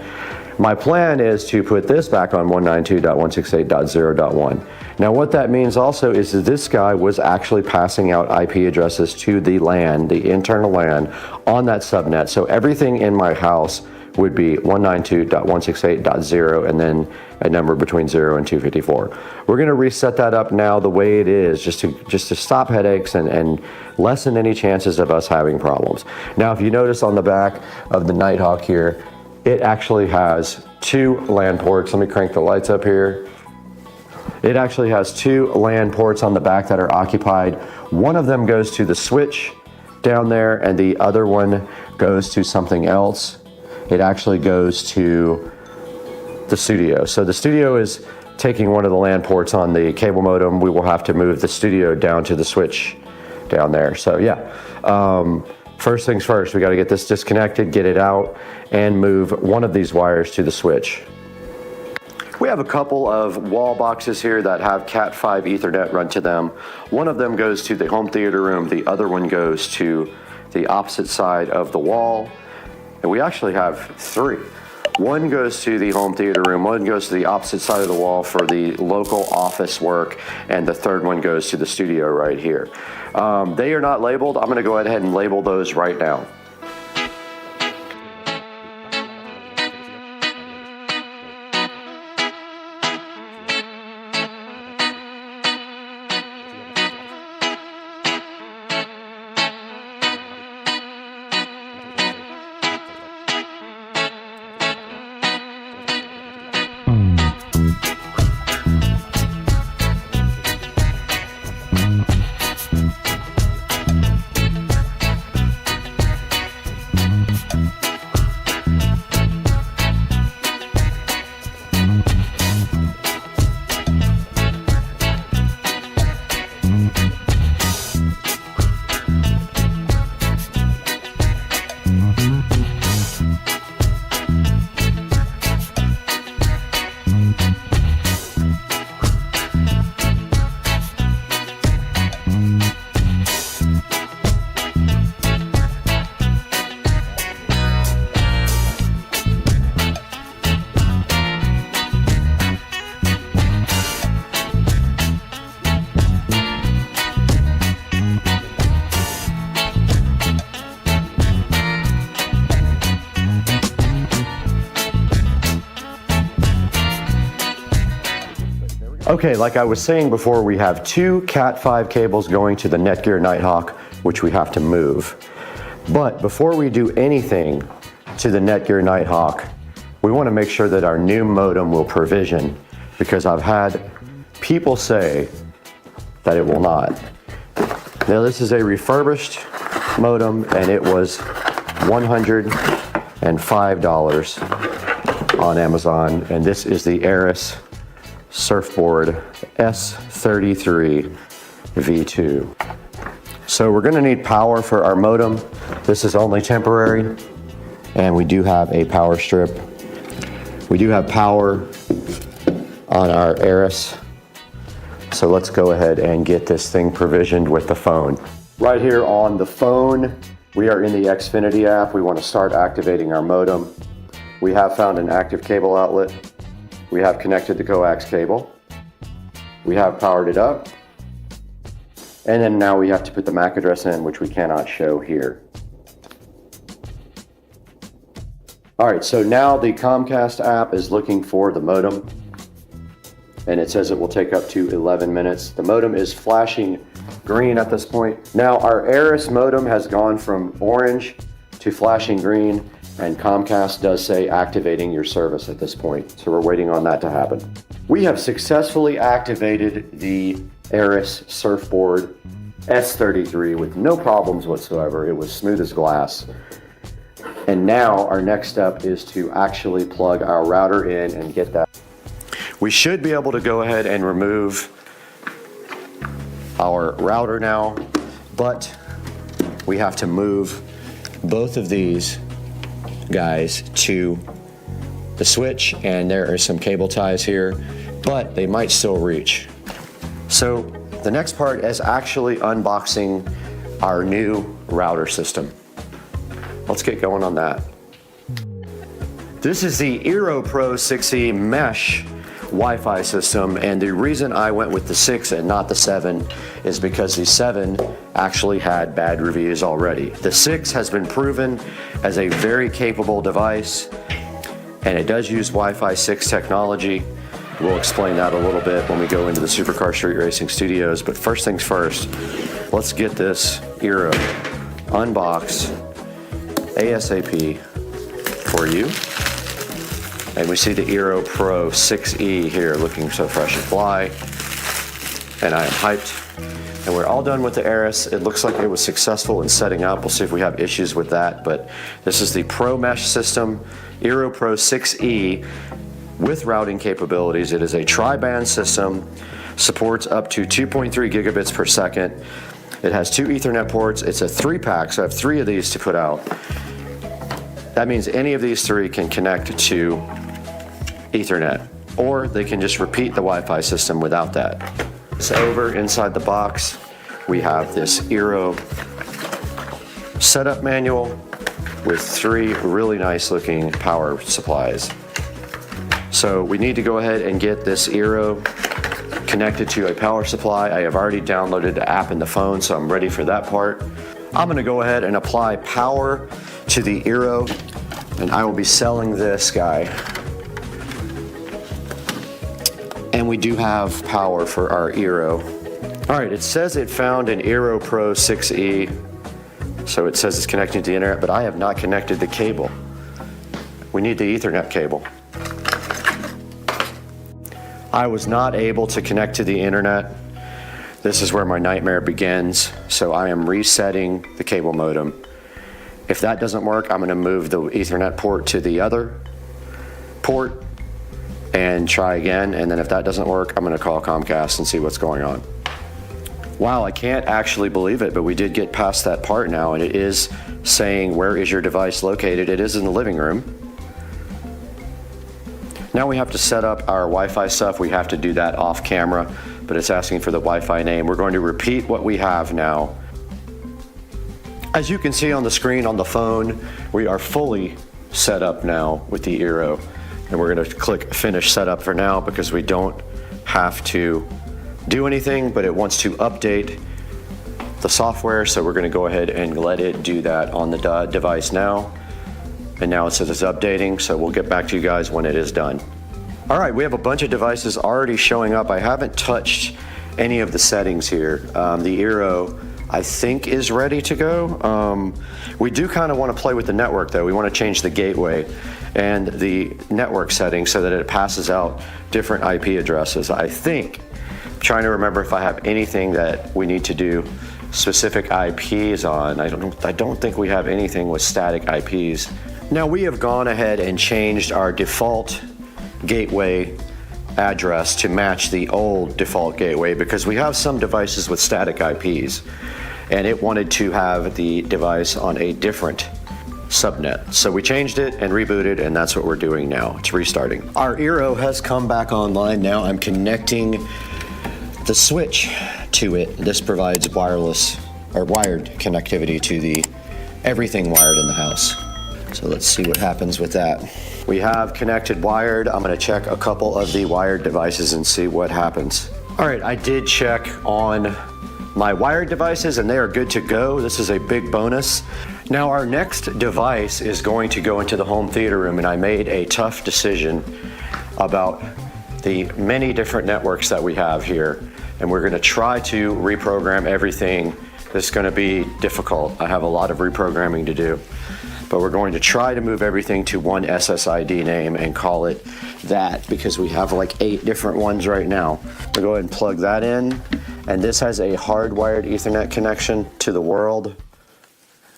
My plan is to put this back on 192.168.0.1. Now what that means also is that this guy was actually passing out IP addresses to the LAN, the internal LAN, on that subnet. So everything in my house would be 192.168.0 and then a number between 0 and 254. We're going to reset that up now the way it is, just to stop headaches and lessen any chances of us having problems. Now if you notice on the back of the Nighthawk here, it actually has 2 LAN ports. Let me crank the lights up here. It actually has 2 LAN ports on the back that are occupied. One of them goes to the switch down there and the other one goes to something else. It actually goes to the studio. So the studio is taking one of the LAN ports on the cable modem. We will have to move the studio down to the switch down there. So yeah, first things first, we got to get this disconnected, get it out, and move one of these wires to the switch. We have a couple of wall boxes here that have Cat5 Ethernet run to them. One of them goes to the home theater room, the other one goes to the opposite side of the wall. And we actually have 3. One goes to the home theater room, one goes to the opposite side of the wall for the local office work, and the third one goes to the studio right here. They are not labeled. I'm going to go ahead and label those right now. Okay, like I was saying before, we have 2 Cat5 cables going to the Netgear Nighthawk, which we have to move. But before we do anything to the Netgear Nighthawk, we want to make sure that our new modem will provision, because I've had people say that it will not. Now this is a refurbished modem and it was $105 on Amazon, and this is the ASUS Surfboard S33 V2. So we're going to need power for our modem. This is only temporary, and we do have a power strip. We do have power on our ASUS. So let's go ahead and get this thing provisioned with the phone. Right here on the phone, we are in the Xfinity app. We want to start activating our modem. We have found an active cable outlet. We have connected the coax cable. We have powered it up. And then now we have to put the MAC address in, which we cannot show here. All right, so now the Comcast app is looking for the modem, and it says it will take up to 11 minutes. The modem is flashing green at this point. Now our ASUS modem has gone from orange to flashing green, and Comcast does say activating your service at this point. So we're waiting on that to happen. We have successfully activated the ASUS Surfboard S33 with no problems whatsoever. It was smooth as glass. And now our next step is to actually plug our router in and get that. We should be able to go ahead and remove our router now, but we have to move both of these guys to the switch, and there are some cable ties here, but they might still reach. So the next part is actually unboxing our new router system. Let's get going on that. This is the Eero Pro 6E Mesh Wi-Fi system, and the reason I went with the 6 and not the 7 is because the 7 actually had bad reviews already. The 6 has been proven as a very capable device, and it does use Wi-Fi 6 technology. We'll explain that a little bit when we go into the Supercar Street Racing Studios, but first things first, let's get this Eero unboxed ASAP for you. And we see the Eero Pro 6E here looking so fresh and fly. And I am hyped. And we're all done with the Aris. It looks like it was successful in setting up. We'll see if we have issues with that. But this is the Pro Mesh system, Eero Pro 6E with routing capabilities. It is a tri-band system, supports up to 2.3 gigabits per second. It has 2 Ethernet ports. It's a 3-pack, so I have 3 of these to put out. That means any of these 3 can connect to Ethernet, or they can just repeat the Wi-Fi system without that. So over inside the box, we have this Eero setup manual with 3 really nice looking power supplies. So we need to go ahead and get this Eero connected to a power supply. I have already downloaded the app in the phone, so I'm ready for that part. I'm gonna go ahead and apply power to the Eero, and I will be selling this guy. And we do have power for our Eero. All right, it says it found an Eero Pro 6E, so it says it's connected to the internet, but I have not connected the cable. We need the Ethernet cable. I was not able to connect to the internet. This is where my nightmare begins, so I am resetting the cable modem. If that doesn't work, I'm gonna move the Ethernet port to the other port and try again, and then if that doesn't work, I'm gonna call Comcast and see what's going on. Wow, I can't actually believe it, but we did get past that part now, and it is saying, where is your device located? It is in the living room. Now we have to set up our Wi-Fi stuff. We have to do that off camera, but it's asking for the Wi-Fi name. We're going to repeat what we have now. As you can see on the screen on the phone, we are fully set up now with the Eero. And we're gonna click finish setup for now because we don't have to do anything, but it wants to update the software. So we're gonna go ahead and let it do that on the device now. And now it says it's updating, so we'll get back to you guys when it is done. All right, we have a bunch of devices already showing up. I haven't touched any of the settings here. The Eero, I think, is ready to go. We do kind of want to play with the network though. We want to change the gateway and the network settings so that it passes out different IP addresses. I think, I'm trying to remember if I have anything that we need to do specific IPs on. I don't think we have anything with static IPs. Now we have gone ahead and changed our default gateway address to match the old default gateway because we have some devices with static IPs and it wanted to have the device on a different subnet. So we changed it and rebooted, and that's what we're doing now. It's restarting. Our Eero has come back online now. I'm connecting the switch to it. This provides wireless or wired connectivity to the everything wired in the house. So let's see what happens with that. We have connected wired. I'm gonna check a couple of the wired devices and see what happens. All right, I did check on my wired devices and they are good to go. This is a big bonus. Now our next device is going to go into the home theater room, and I made a tough decision about the many different networks that we have here. And we're gonna try to reprogram everything. This is gonna be difficult. I have a lot of reprogramming to do. But we're going to try to move everything to one SSID name and call it that because we have like 8 different ones right now. We'll go ahead and plug that in. And this has a hardwired Ethernet connection to the world.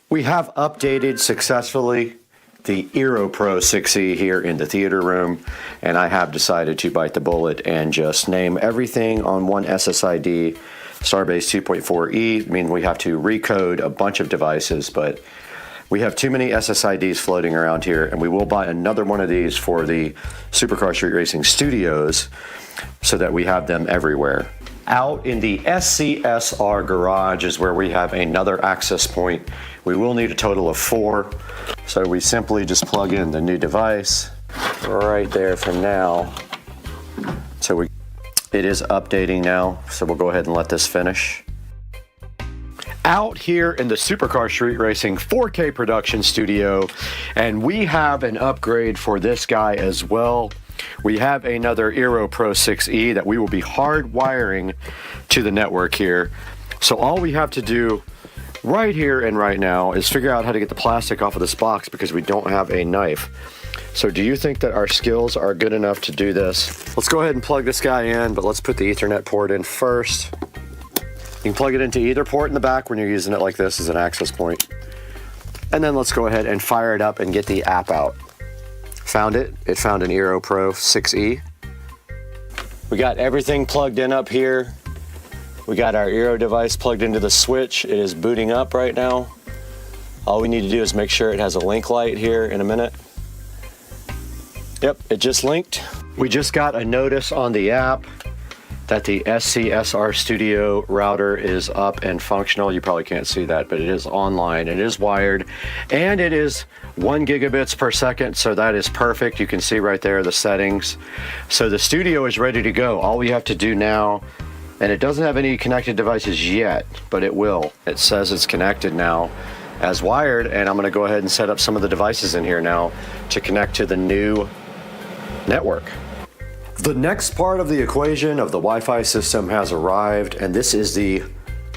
We have updated successfully the Eero Pro 6E here in the theater room, and I have decided to bite the bullet and just name everything on one SSID. Starbase 2.4E, I mean, we have to recode a bunch of devices, but we have too many SSIDs floating around here, and we will buy another one of these for the Supercar Street Racing Studios so that we have them everywhere. Out in the SCSR garage is where we have another access point. We will need a total of 4. So we simply just plug in the new device right there for now. So it is updating now, so we'll go ahead and let this finish. Out here in the Supercar Street Racing 4K production studio, and we have an upgrade for this guy as well. We have another Aero Pro 6E that we will be hardwiring to the network here. So all we have to do right here and right now is figure out how to get the plastic off of this box because we don't have a knife. So do you think that our skills are good enough to do this? Let's go ahead and plug this guy in, but let's put the Ethernet port in first. You can plug it into either port in the back when you're using it like this as an access point. And then let's go ahead and fire it up and get the app out. Found it. It found an Aero Pro 6E. We got everything plugged in up here. We got our Aero device plugged into the switch. It is booting up right now. All we need to do is make sure it has a link light here in a minute. Yep, it just linked. We just got a notice on the app that the SCSR Studio router is up and functional. You probably can't see that, but it is online, it is wired, and it is 1 gigabits per second, so that is perfect. You can see right there the settings. So the studio is ready to go. All we have to do now, and it doesn't have any connected devices yet, but it will. It says it's connected now as wired, and I'm gonna go ahead and set up some of the devices in here now to connect to the new network. The next part of the equation of the Wi-Fi system has arrived, and this is the,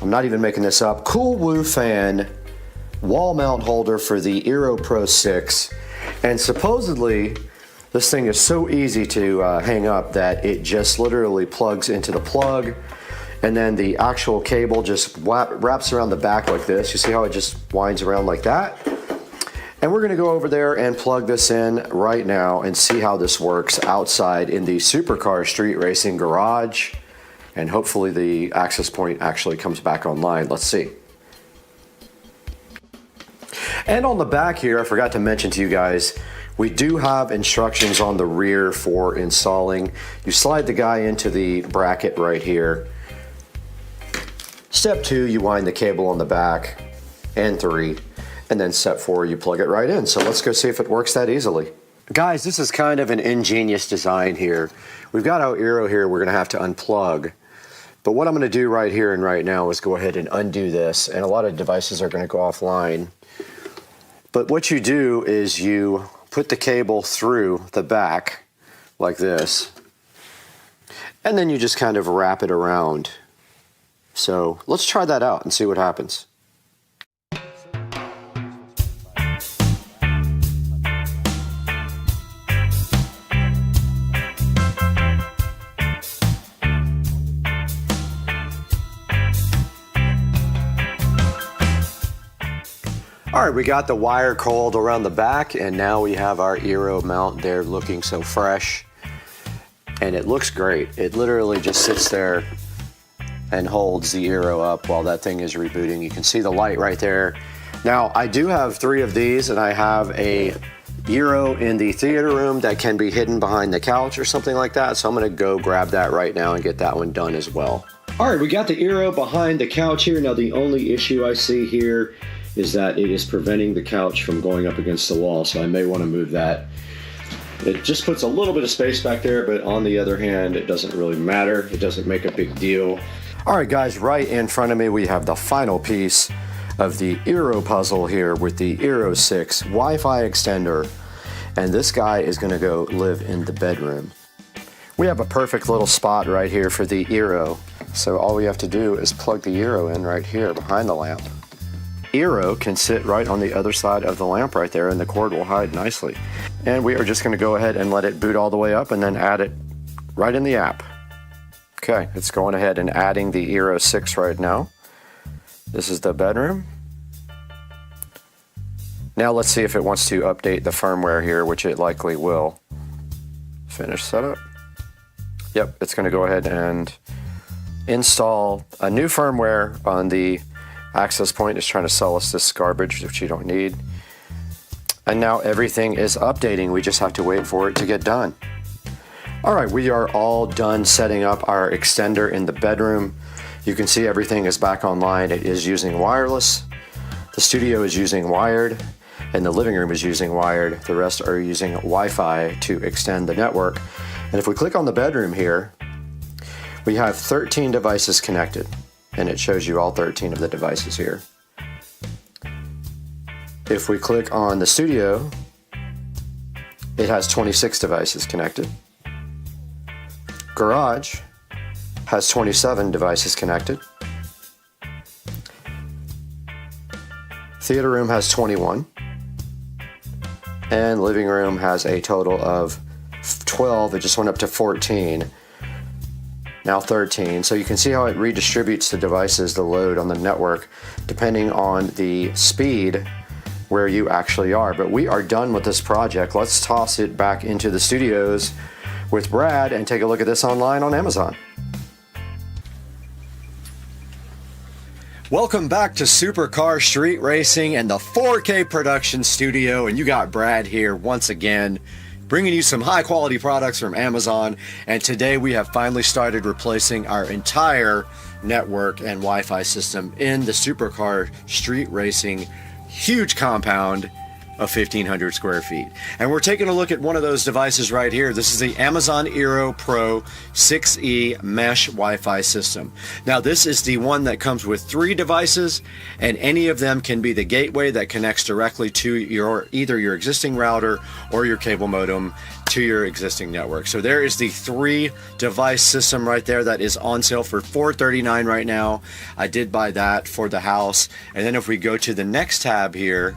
I'm not even making this up, Coolwoo fan wall mount holder for the Aero Pro 6. And supposedly, this thing is so easy to hang up that it just literally plugs into the plug, and then the actual cable just wraps around the back like this. You see how it just winds around like that? And we're gonna go over there and plug this in right now and see how this works outside in the Supercar Street Racing garage. And hopefully the access point actually comes back online. Let's see. And on the back here, I forgot to mention to you guys, we do have instructions on the rear for installing. You slide the guy into the bracket right here. Step 2, you wind the cable on the back, and 3. And then step 4, you plug it right in. So let's go see if it works that easily. Guys, this is kind of an ingenious design here. We've got our Aero here we're gonna have to unplug. But what I'm gonna do right here and right now is go ahead and undo this, and a lot of devices are gonna go offline. But what you do is you put the cable through the back like this, and then you just kind of wrap it around. So let's try that out and see what happens. All right, we got the wire coiled around the back, and now we have our Aero mount there looking so fresh. And it looks great. It literally just sits there and holds the Aero up while that thing is rebooting. You can see the light right there. Now, I do have 3 of these, and I have a Aero in the theater room that can be hidden behind the couch or something like that. So I'm gonna go grab that right now and get that one done as well. All right, we got the Aero behind the couch here. Now, the only issue I see here is that it is preventing the couch from going up against the wall, so I may want to move that. It just puts a little bit of space back there, but on the other hand, it doesn't really matter. It doesn't make a big deal. All right, guys, right in front of me, we have the final piece of the Aero puzzle here with the Aero 6 Wi-Fi extender, and this guy is going to go live in the bedroom. We have a perfect little spot right here for the Aero, so all we have to do is plug the Aero in right here behind the lamp. Aero can sit right on the other side of the lamp right there, and the cord will hide nicely. And we are just going to go ahead and let it boot all the way up and then add it right in the app. Okay, it's going ahead and adding the Aero 6 right now. This is the bedroom. Now let's see if it wants to update the firmware here, which it likely will. Finish setup. Yep, it's going to go ahead and install a new firmware on the access point. Is trying to sell us this garbage, which you don't need. And now everything is updating. We just have to wait for it to get done. All right, we are all done setting up our extender in the bedroom. You can see everything is back online. It is using wireless. The studio is using wired, and the living room is using wired. The rest are using Wi-Fi to extend the network. And if we click on the bedroom here, we have 13 devices connected, and it shows you all 13 of the devices here. If we click on the studio, it has 26 devices connected. Garage has 27 devices connected. Theater room has 21. And living room has a total of 12. It just went up to 14. Now 13. So you can see how it redistributes the devices, the load on the network, depending on the speed where you actually are. But we are done with this project. Let's toss it back into the studios with Brad and take a look at this online on Amazon. Welcome back to Supercar Street Racing and the 4K production studio, and you got Brad here once again bringing you some high quality products from Amazon. And today we have finally started replacing our entire network and Wi-Fi system in the Supercar Street Racing huge compound of 1,500 square feet. And we're taking a look at one of those devices right here. This is the Amazon Eero Pro 6E Mesh Wi-Fi system. Now this is the one that comes with 3 devices, and any of them can be the gateway that connects directly to either your existing router or your cable modem to your existing network. So there is the 3 device system right there that is on sale for $439 right now. I did buy that for the house. And then if we go to the next tab here,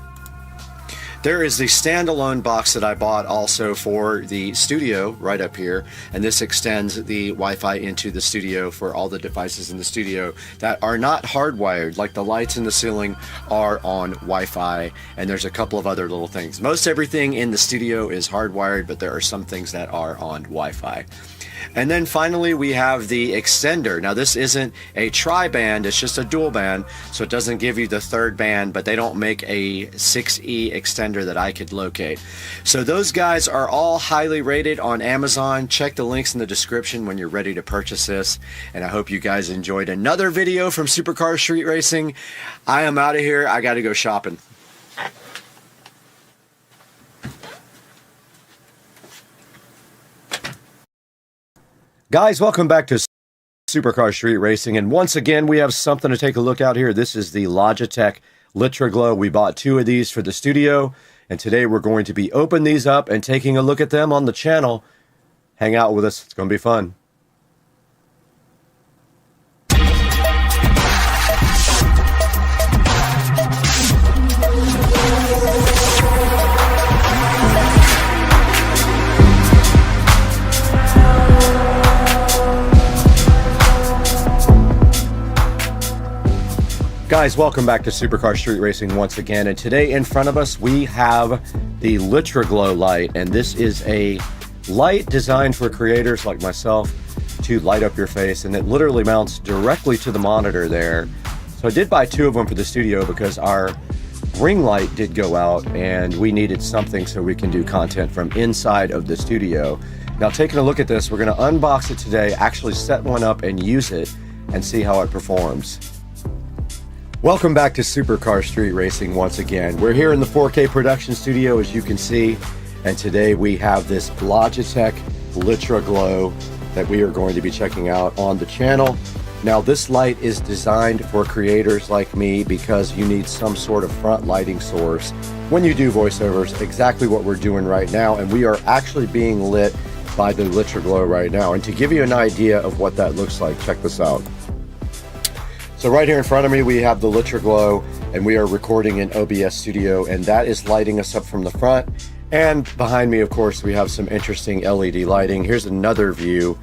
there is the standalone box that I bought also for the studio right up here, and this extends the Wi-Fi into the studio for all the devices in the studio that are not hardwired, like the lights in the ceiling are on Wi-Fi, and there's a couple of other little things. Most everything in the studio is hardwired, but there are some things that are on Wi-Fi. And then finally we have the extender. Now this isn't a tri-band, it's just a dual band, so it doesn't give you the 3rd band, but they don't make a 6E extender that I could locate. So those guys are all highly rated on Amazon. Check the links in the description when you're ready to purchase this. And I hope you guys enjoyed another video from Supercar Street Racing. I am out of here. I gotta go shopping. Guys, welcome back to Supercar Street Racing, and once again we have something to take a look at here. This is the Logitech LitraGlow. We bought 2 of these for the studio, and today we're going to be opening these up and taking a look at them on the channel. Hang out with us, it's going to be fun. Guys, welcome back to Supercar Street Racing once again, and today in front of us we have the LitraGlow light, and this is a light designed for creators like myself to light up your face, and it literally mounts directly to the monitor there. So I did buy 2 of them for the studio because our ring light did go out and we needed something so we can do content from inside of the studio. Now taking a look at this, we're going to unbox it today, actually set one up and use it and see how it performs. Welcome back to Supercar Street Racing once again. We're here in the 4K production studio, as you can see, and today we have this Logitech LitraGlow that we are going to be checking out on the channel. Now this light is designed for creators like me because you need some sort of front lighting source when you do voiceovers, exactly what we're doing right now, and we are actually being lit by the LitraGlow right now. And to give you an idea of what that looks like, check this out. So right here in front of me we have the LitraGlow, and we are recording in OBS Studio, and that is lighting us up from the front. And behind me, of course, we have some interesting LED lighting. Here's another view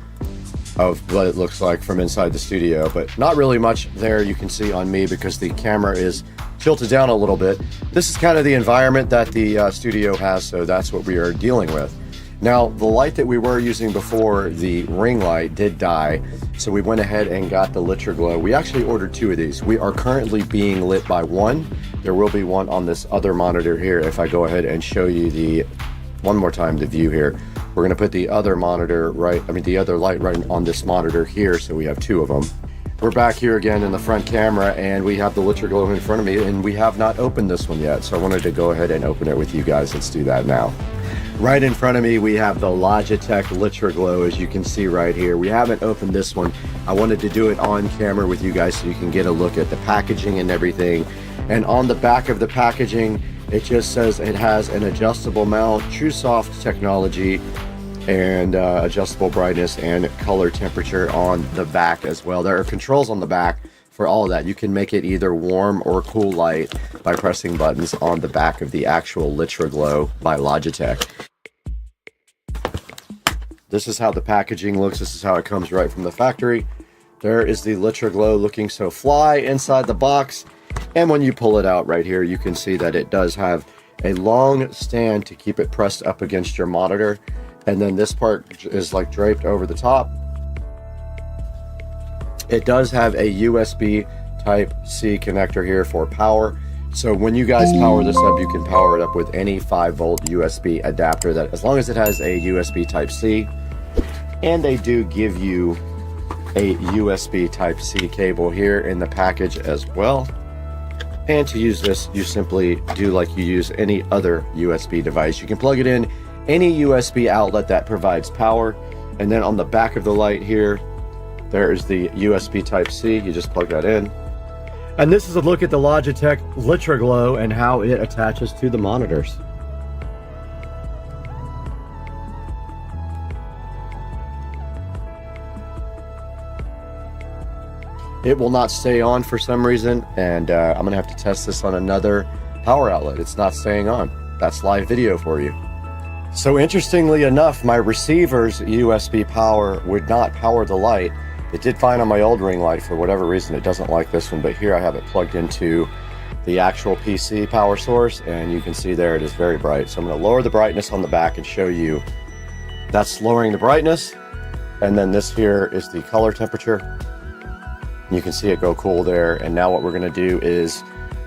of what it looks like from inside the studio, but not really much there you can see on me because the camera is tilted down a little bit. This is kind of the environment that the studio has, so that's what we are dealing with. Now, the light that we were using before, the ring light, did die, so we went ahead and got the LitraGlow. We actually ordered 2 of these. We are currently being lit by one. There will be one on this other monitor here if I go ahead and show you one more time the view here. We're going to put the other monitor the other light right on this monitor here, so we have two of them. We're back here again in the front camera, and we have the LitraGlow in front of me, and we have not opened this one yet, so I wanted to go ahead and open it with you guys. Let's do that now. Right in front of me, we have the Logitech LitraGlow, as you can see right here. We haven't opened this one. I wanted to do it on camera with you guys so you can get a look at the packaging and everything. And on the back of the packaging, it just says it has an adjustable mount, TrueSoft technology, and adjustable brightness and color temperature on the back as well. There are controls on the back for all of that. You can make it either warm or cool light by pressing buttons on the back of the actual LitraGlow by Logitech. This is how the packaging looks. This is how it comes right from the factory. There is the LitraGlow looking so fly inside the box. And when you pull it out right here, you can see that it does have a long stand to keep it pressed up against your monitor. And then this part is like draped over the top. It does have a USB Type-C connector here for power. So when you guys power this up, you can power it up with any 5-volt USB adapter, that as long as it has a USB Type-C. And they do give you a USB Type-C cable here in the package as well. And to use this, you simply do like you use any other USB device. You can plug it in any USB outlet that provides power. And then on the back of the light here, there is the USB Type-C. You just plug that in. And this is a look at the Logitech LitraGlow and how it attaches to the monitors. It will not stay on for some reason, and I'm gonna have to test this on another power outlet. It's not staying on. That's live video for you. So interestingly enough, my receiver's USB power would not power the light. It did fine on my old ring light. For whatever reason, it doesn't like this one, but here I have it plugged into the actual PC power source, and you can see there it is very bright. So I'm going to lower the brightness on the back and show you that's lowering the brightness. And then this here is the color temperature. You can see it go cool there. And now what we're going to do is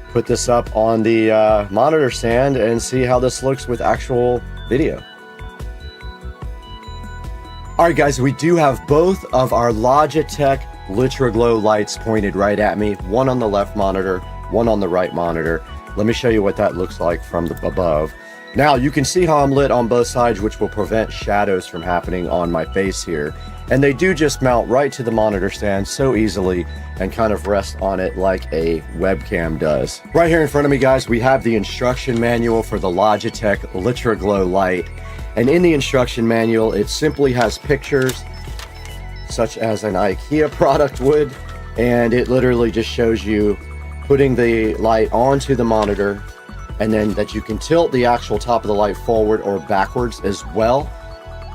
put this up on the monitor stand and see how this looks with actual video. Alright guys, we do have both of our Logitech LitraGlow lights pointed right at me. One on the left monitor, one on the right monitor. Let me show you what that looks like from above. Now you can see how I'm lit on both sides, which will prevent shadows from happening on my face here. And they do just mount right to the monitor stand so easily and kind of rest on it like a webcam does. Right here in front of me guys, we have the instruction manual for the Logitech LitraGlow light. And in the instruction manual, it simply has pictures such as an IKEA product would, and it literally just shows you putting the light onto the monitor, and then that you can tilt the actual top of the light forward or backwards as well.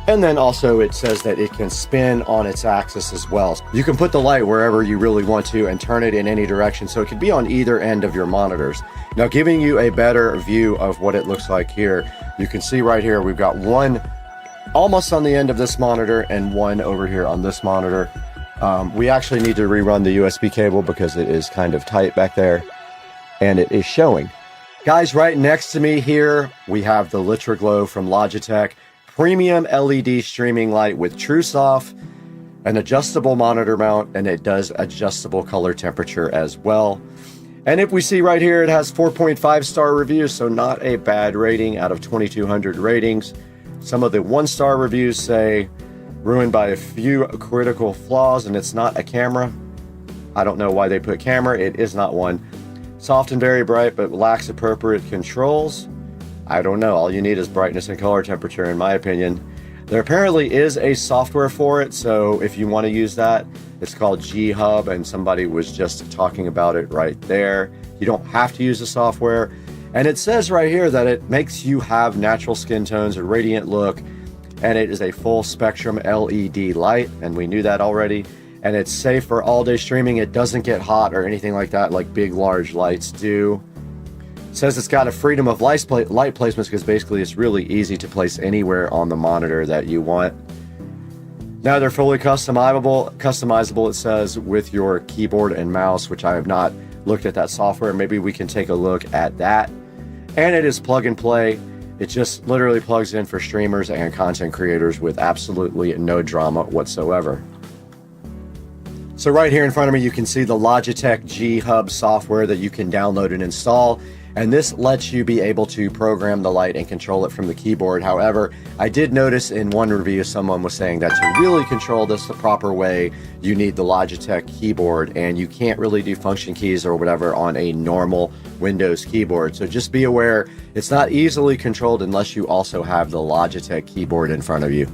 And then also it says that it can spin on its axis as well. You can put the light wherever you really want to and turn it in any direction, so it could be on either end of your monitors. Now, giving you a better view of what it looks like here, you can see right here we've got one almost on the end of this monitor and one over here on this monitor. We actually need to rerun the USB cable because it is kind of tight back there, and it is showing. Guys, right next to me here, we have the LitraGlow from Logitech. Premium LED streaming light with TrueSoft, an adjustable monitor mount, and it does adjustable color temperature as well. And if we see right here, it has 4.5 star reviews, so not a bad rating out of 2,200 ratings. Some of the 1-star reviews say ruined by a few critical flaws, and it's not a camera. I don't know why they put camera. It is not one. Soft and very bright, but lacks appropriate controls. I don't know. All you need is brightness and color temperature, in my opinion. There apparently is a software for it, so if you want to use that, it's called G-Hub, and somebody was just talking about it right there. You don't have to use the software. And it says right here that it makes you have natural skin tones, a radiant look, and it is a full spectrum LED light, and we knew that already. And it's safe for all-day streaming. It doesn't get hot or anything like that like big, large lights do. Says it's got a freedom of light placements because basically it's really easy to place anywhere on the monitor that you want. Now they're fully customizable, it says, with your keyboard and mouse, which I have not looked at that software. Maybe we can take a look at that. And it is plug and play. It just literally plugs in for streamers and content creators with absolutely no drama whatsoever. So right here in front of me, you can see the Logitech G Hub software that you can download and install. And this lets you be able to program the light and control it from the keyboard. However, I did notice in one review, someone was saying that to really control this the proper way, you need the Logitech keyboard, and you can't really do function keys or whatever on a normal Windows keyboard. So just be aware, it's not easily controlled unless you also have the Logitech keyboard in front of you.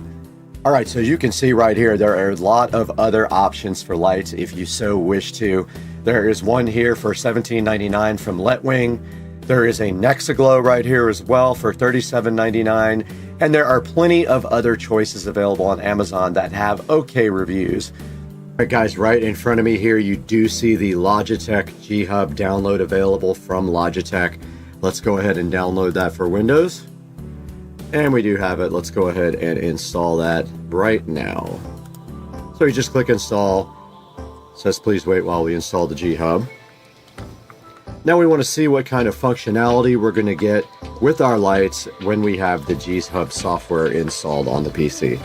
All right, so you can see right here, there are a lot of other options for lights if you so wish to. There is one here for $17.99 from Letwing. There is a Nexaglow right here as well for $37.99. And there are plenty of other choices available on Amazon that have okay reviews. All right, guys, right in front of me here, you do see the Logitech G Hub download available from Logitech. Let's go ahead and download that for Windows. And we do have it. Let's go ahead and install that right now. So you just click install. It says please wait while we install the G Hub. Now we want to see what kind of functionality we're going to get with our lights when we have the G Hub software installed on the PC.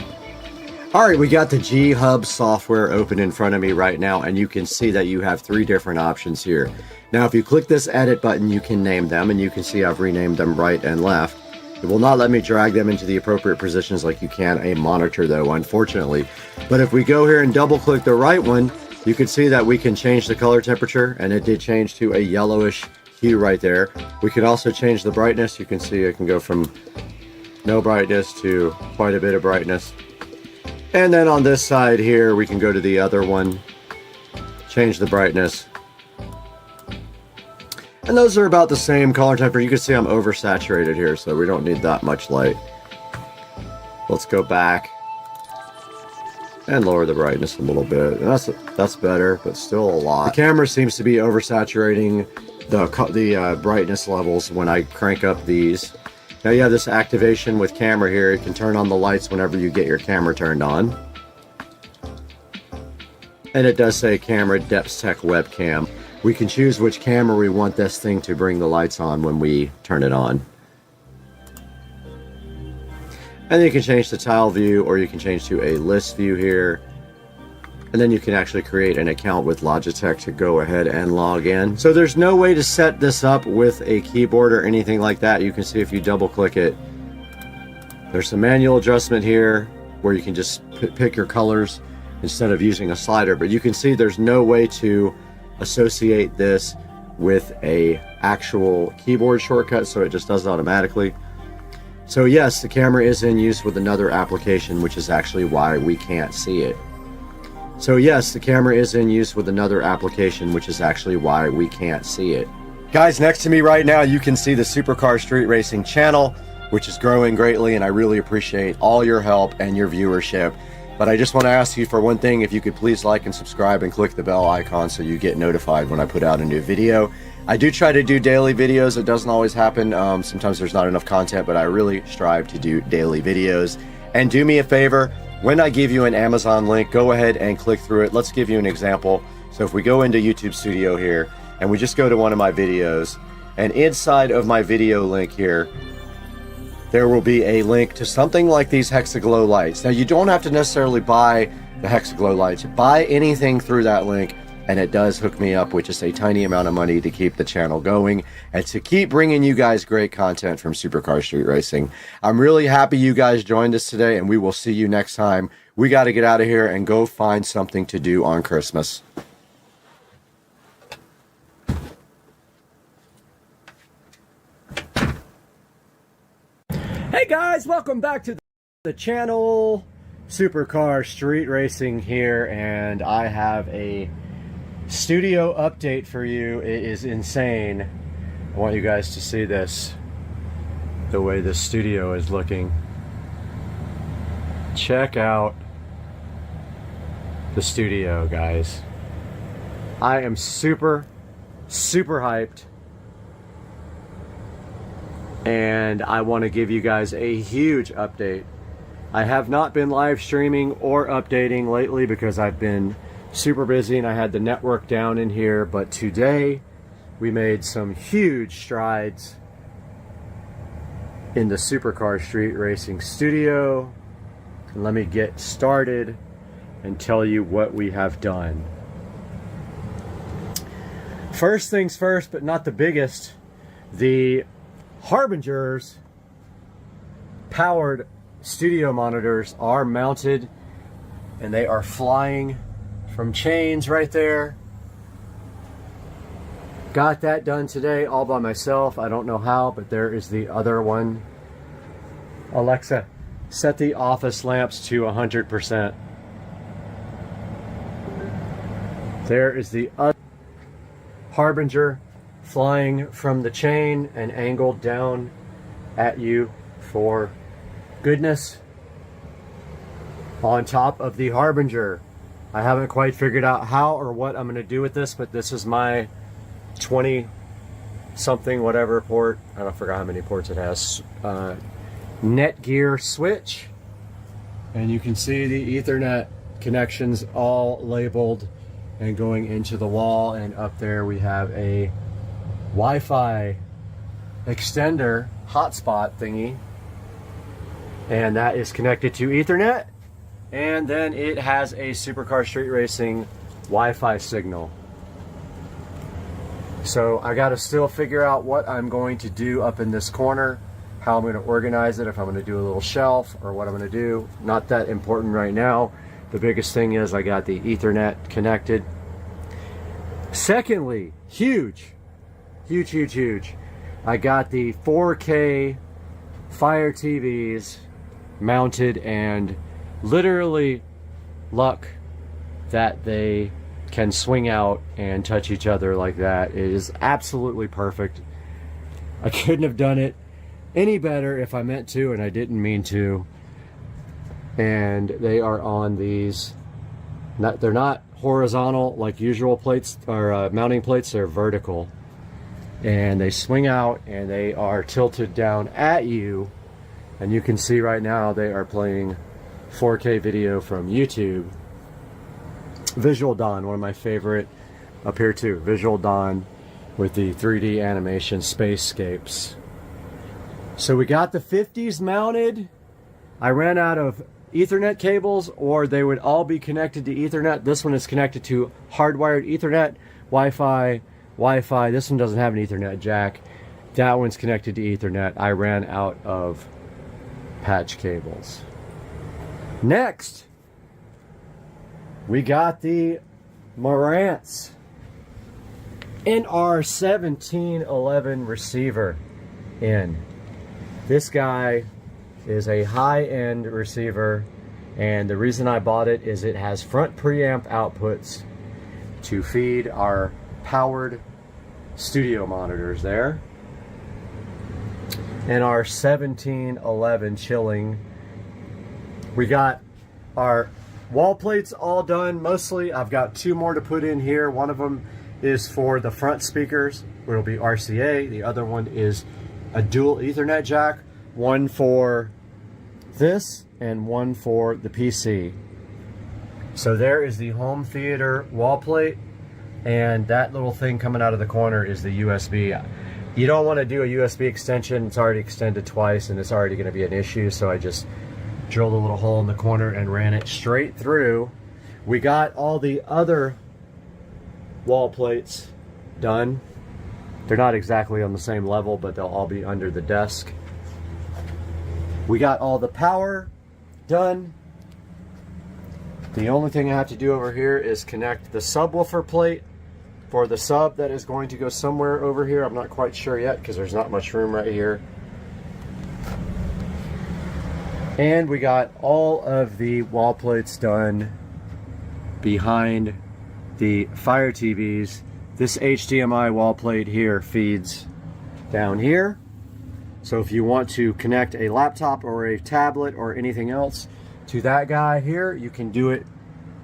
Alright, we got the G Hub software open in front of me right now, and you can see that you have 3 different options here. Now if you click this edit button, you can name them, and you can see I've renamed them right and left. It will not let me drag them into the appropriate positions like you can a monitor though, unfortunately. But if we go here and double click the right one, you can see that we can change the color temperature, and it did change to a yellowish hue right there. We can also change the brightness. You can see it can go from no brightness to quite a bit of brightness. And then on this side here, we can go to the other one, change the brightness. And those are about the same color temperature. You can see I'm oversaturated here, so we don't need that much light. Let's go back and lower the brightness a little bit. And that's better, but still a lot. The camera seems to be oversaturating the brightness levels when I crank up these. Now you have this activation with camera here. You can turn on the lights whenever you get your camera turned on. And it does say camera depth tech webcam. We can choose which camera we want this thing to bring the lights on when we turn it on. And then you can change the tile view, or you can change to a list view here. And then you can actually create an account with Logitech to go ahead and log in. So there's no way to set this up with a keyboard or anything like that. You can see if you double click it, there's some manual adjustment here where you can just pick your colors instead of using a slider. But you can see there's no way to associate this with a actual keyboard shortcut, so it just does it automatically. So yes, the camera is in use with another application, which is actually why we can't see it. So yes, the camera is in use with another application, which is actually why we can't see it. Guys, next to me right now, you can see the Supercar Street Racing channel, which is growing greatly, and I really appreciate all your help and your viewership. But I just want to ask you for one thing, if you could please like and subscribe and click the bell icon so you get notified when I put out a new video. I do try to do daily videos. It doesn't always happen. Sometimes there's not enough content, but I really strive to do daily videos. And do me a favor, when I give you an Amazon link, go ahead and click through it. Let's give you an example. So if we go into YouTube Studio here, and we just go to one of my videos, and inside of my video link here, there will be a link to something like these Hexaglow lights. Now, you don't have to necessarily buy the Hexaglow lights. Buy anything through that link, and it does hook me up with just a tiny amount of money to keep the channel going and to keep bringing you guys great content from Supercar Street Racing. I'm really happy you guys joined us today, and we will see you next time. We got to get out of here and go find something to do on Christmas. Hey guys, welcome back to the channel. Supercar Street Racing here, and I have a studio update for you. It is insane. I want you guys to see this, the way the studio is looking. Check out the studio, guys. I am super hyped, and I want to give you guys a huge update. I have not been live streaming or updating lately because I've been super busy and I had the network down in here, but today we made some huge strides in the Supercar Street Racing studio. And let me get started and tell you what we have done. First things first, but not the biggest, the Harbinger's powered studio monitors are mounted and they are flying from chains right there. Got that done today all by myself. I don't know how, but there is the other one. Alexa, set the office lamps to 100%. There is the other Harbinger flying from the chain and angled down at you for goodness. On top of the Harbinger. I haven't quite figured out how or what I'm going to do with this, but this is my 20 something whatever port. I don't forget how many ports it has. Netgear switch. And you can see the Ethernet connections all labeled and going into the wall, and up there we have a Wi-Fi extender hotspot thingy, and that is connected to Ethernet, and then it has a Supercar Street Racing Wi-Fi signal. So I got to still figure out what I'm going to do up in this corner, how I'm going to organize it, if I'm going to do a little shelf or what I'm going to do. Not that important right now. The biggest thing is I got the Ethernet connected. Secondly, huge. I got the 4K Fire TVs mounted, and literally luck that they can swing out and touch each other like that. It is absolutely perfect. I couldn't have done it any better if I meant to, and I didn't mean to. And they are on these, they're not horizontal like usual plates or mounting plates, they're vertical, and they swing out and they are tilted down at you, and you can see right now they are playing 4K video from YouTube. Visual Dawn, one of my favorite up here too. Visual Dawn with the 3D animation spacescapes. So we got the 50s mounted. I ran out of Ethernet cables, or they would all be connected to Ethernet. This one is connected to hardwired Ethernet, Wi-Fi. This one doesn't have an Ethernet jack. That one's connected to Ethernet. I ran out of patch cables. Next, we got the Marantz NR1711 receiver in. This guy is a high-end receiver, and the reason I bought it is it has front preamp outputs to feed our powered studio monitors there, and our 1711 chilling. We got our wall plates all done mostly. I've got two more to put in here. One of them is for the front speakers, it'll be RCA. The other one is a dual Ethernet jack, one for this and one for the PC. So there is the home theater wall plate, and that little thing coming out of the corner is the USB. You don't want to do a USB extension. It's already extended twice and it's already going to be an issue, so I just drilled a little hole in the corner and ran it straight through. We got all the other wall plates done. They're not exactly on the same level, but they'll all be under the desk. We got all the power done. The only thing I have to do over here is connect the subwoofer plate for the sub that is going to go somewhere over here. I'm not quite sure yet because there's not much room right here. And we got all of the wall plates done behind the Fire TVs. This HDMI wall plate here feeds down here. So if you want to connect a laptop or a tablet or anything else to that guy here, you can do it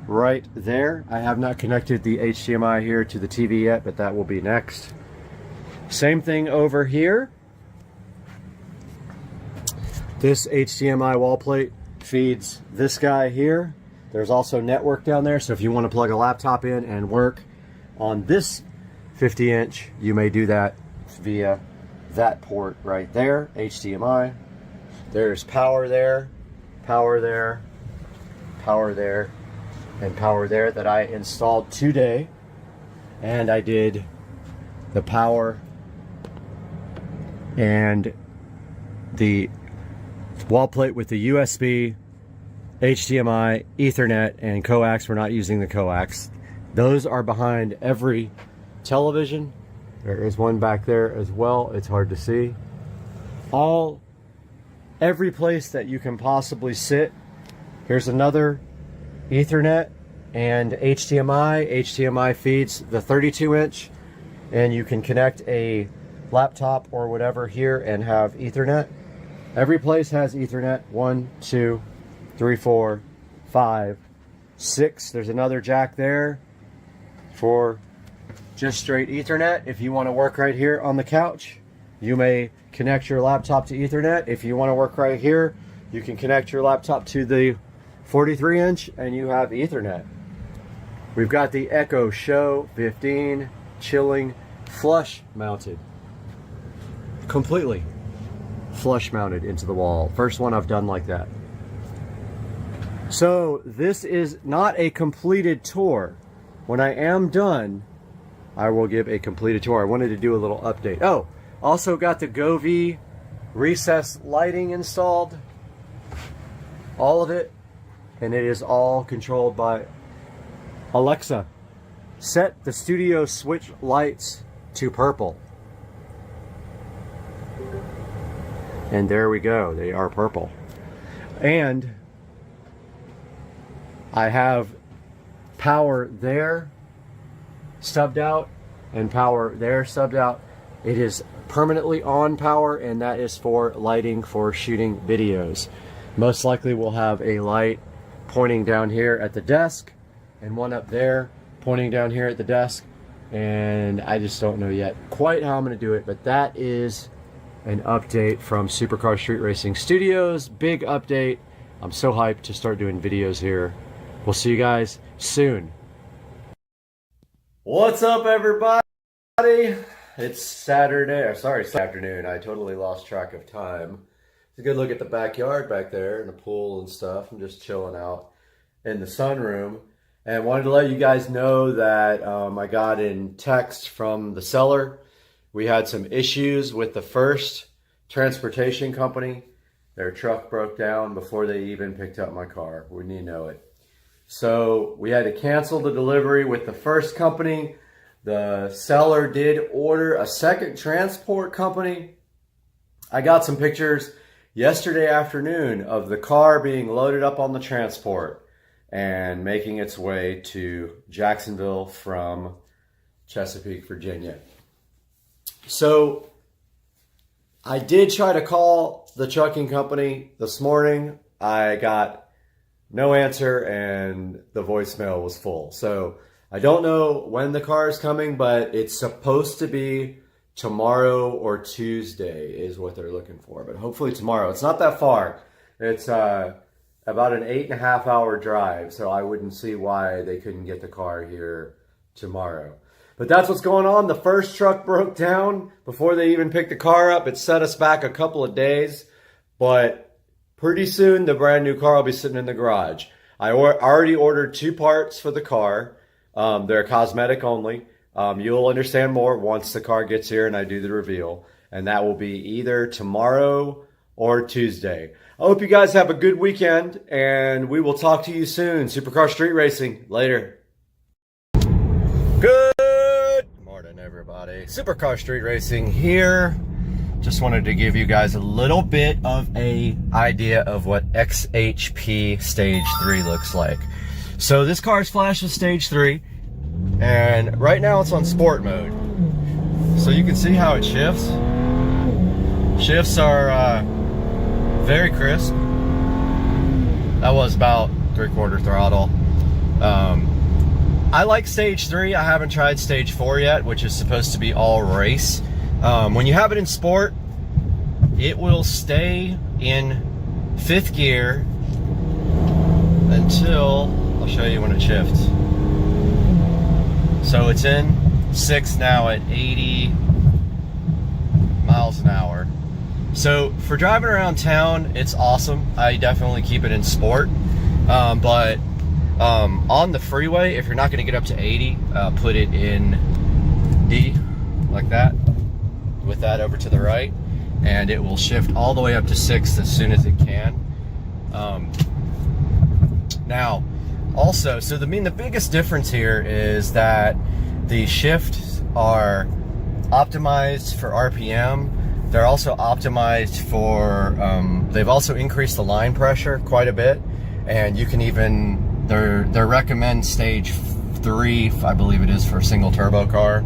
right there. I have not connected the HDMI here to the TV yet, but that will be next. Same thing over here. This HDMI wall plate feeds this guy here. There's also network down there, so if you want to plug a laptop in and work on this 50-inch, you may do that via that port right there, HDMI. There's power there, power there, power there, and power there that I installed today. And I did the power and the wall plate with the USB, HDMI, Ethernet, and coax. We're not using the coax. Those are behind every television. There is one back there as well. It's hard to see. Every place that you can possibly sit. Here's another Ethernet and HDMI. HDMI feeds the 32-inch, and you can connect a laptop or whatever here and have Ethernet. Every place has Ethernet. 1, 2, 3, 4, 5, 6. There's another jack there for just straight Ethernet. If you want to work right here on the couch, you may connect your laptop to Ethernet. If you want to work right here, you can connect your laptop to the 43-inch and you have Ethernet. We've got the Echo Show 15 chilling flush mounted. Completely flush mounted into the wall. First one I've done like that. So this is not a completed tour. When I am done, I will give a completed tour. I wanted to do a little update. Oh, also got the Govee recessed lighting installed. All of it. And it is all controlled by Alexa. Set the studio switch lights to purple. And there we go. They are purple. And I have power there subbed out and power there subbed out. It is permanently on power, and that is for lighting for shooting videos. Most likely we'll have a light pointing down here at the desk and one up there pointing down here at the desk, and I just don't know yet quite how I'm going to do it, but that is an update from Supercar Street Racing Studios. Big update. I'm so hyped to start doing videos here. We'll see you guys soon. What's up, everybody? It's Saturday, or sorry, afternoon. I totally lost track of time. It's a good look at the backyard back there and the pool and stuff. I'm just chilling out in the sunroom, and wanted to let you guys know that I got in text from the seller. We had some issues with the first transportation company. Their truck broke down before they even picked up my car. Wouldn't you know it? So we had to cancel the delivery with the first company. The seller did order a second transport company. I got some pictures yesterday afternoon of the car being loaded up on the transport and making its way to Jacksonville from Chesapeake, Virginia. So I did try to call the trucking company this morning. I got no answer and the voicemail was full. So I don't know when the car is coming, but it's supposed to be tomorrow or Tuesday is what they're looking for. But hopefully tomorrow. It's not that far. It's about an 8.5 hour drive. So I wouldn't see why they couldn't get the car here tomorrow. But that's what's going on. The first truck broke down before they even picked the car up. It set us back a couple of days. But pretty soon, the brand new car will be sitting in the garage. I already ordered 2 parts for the car. They're cosmetic only. You'll understand more once the car gets here and I do the reveal. And that will be either tomorrow or Tuesday. I hope you guys have a good weekend, and we will talk to you soon. Supercar Street Racing. Later. Good morning, everybody. Supercar Street Racing here. Just wanted to give you guys a little bit of an idea of what XHP Stage 3 looks like. So this car is flashed with Stage 3, and right now it's on Sport mode. So you can see how it shifts. Shifts are very crisp. That was about 3/4 throttle. I like Stage 3. I haven't tried Stage 4 yet, which is supposed to be all race. When you have it in Sport, it will stay in 5th gear until, I'll show you when it shifts. So it's in 6th now at 80 miles an hour. So for driving around town, it's awesome. I definitely keep it in sport. But on the freeway, if you're not going to get up to 80, put it in D, like that, with that over to the right, and it will shift all the way up to 6 as soon as it can. Now, also, so the biggest difference here is that the shifts are optimized for RPM. They're also optimized for, they've also increased the line pressure quite a bit, and you can even, they recommend stage 3, I believe it is, for a single turbo car.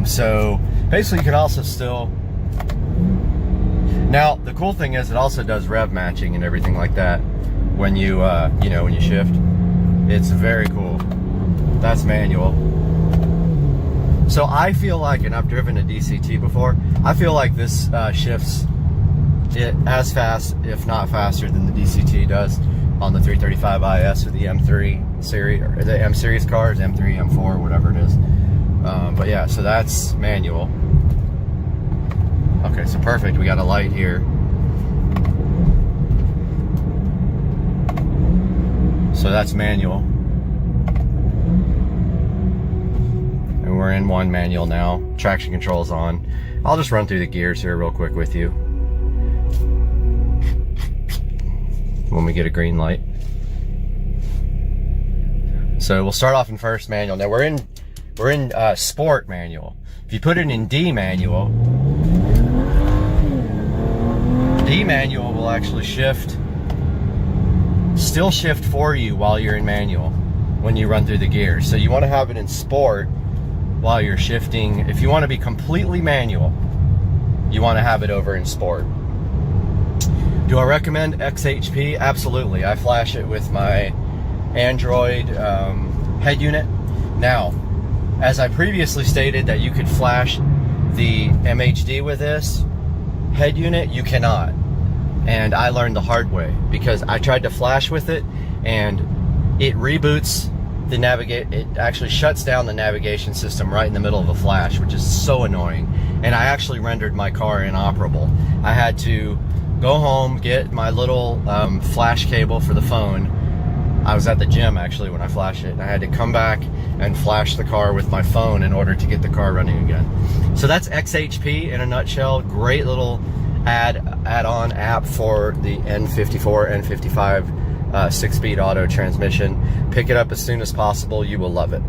So basically you can also still, now the cool thing is it also does rev matching and everything like that when you, you know, when you shift. It's very cool. That's manual. So I feel like, and I've driven a DCT before, I feel like this shifts it as fast, if not faster, than the DCT does on the 335IS or the M3 series, or the M series cars, M3, M4, whatever it is. But yeah, so that's manual. Okay, so perfect. We got a light here. So that's manual. And we're in one manual now. Traction control's on. I'll just run through the gears here real quick with you when we get a green light. So we'll start off in first manual. Now we're in sport manual. If you put it in D manual will actually still shift for you while you're in manual when you run through the gears. So you want to have it in sport while you're shifting. If you want to be completely manual, you want to have it over in sport. Do I recommend XHP? Absolutely. I flash it with my Android head unit. Now, as I previously stated that you could flash the MHD with this head unit, you cannot. And I learned the hard way because I tried to flash with it and it reboots the it actually shuts down the navigation system right in the middle of a flash, which is so annoying. And I actually rendered my car inoperable. I had to go home, get my little flash cable for the phone. I was at the gym actually when I flashed it, and I had to come back and flash the car with my phone in order to get the car running again. So that's XHP in a nutshell. Great little add-on app for the N54, N55 6-speed auto transmission. Pick it up as soon as possible. You will love it.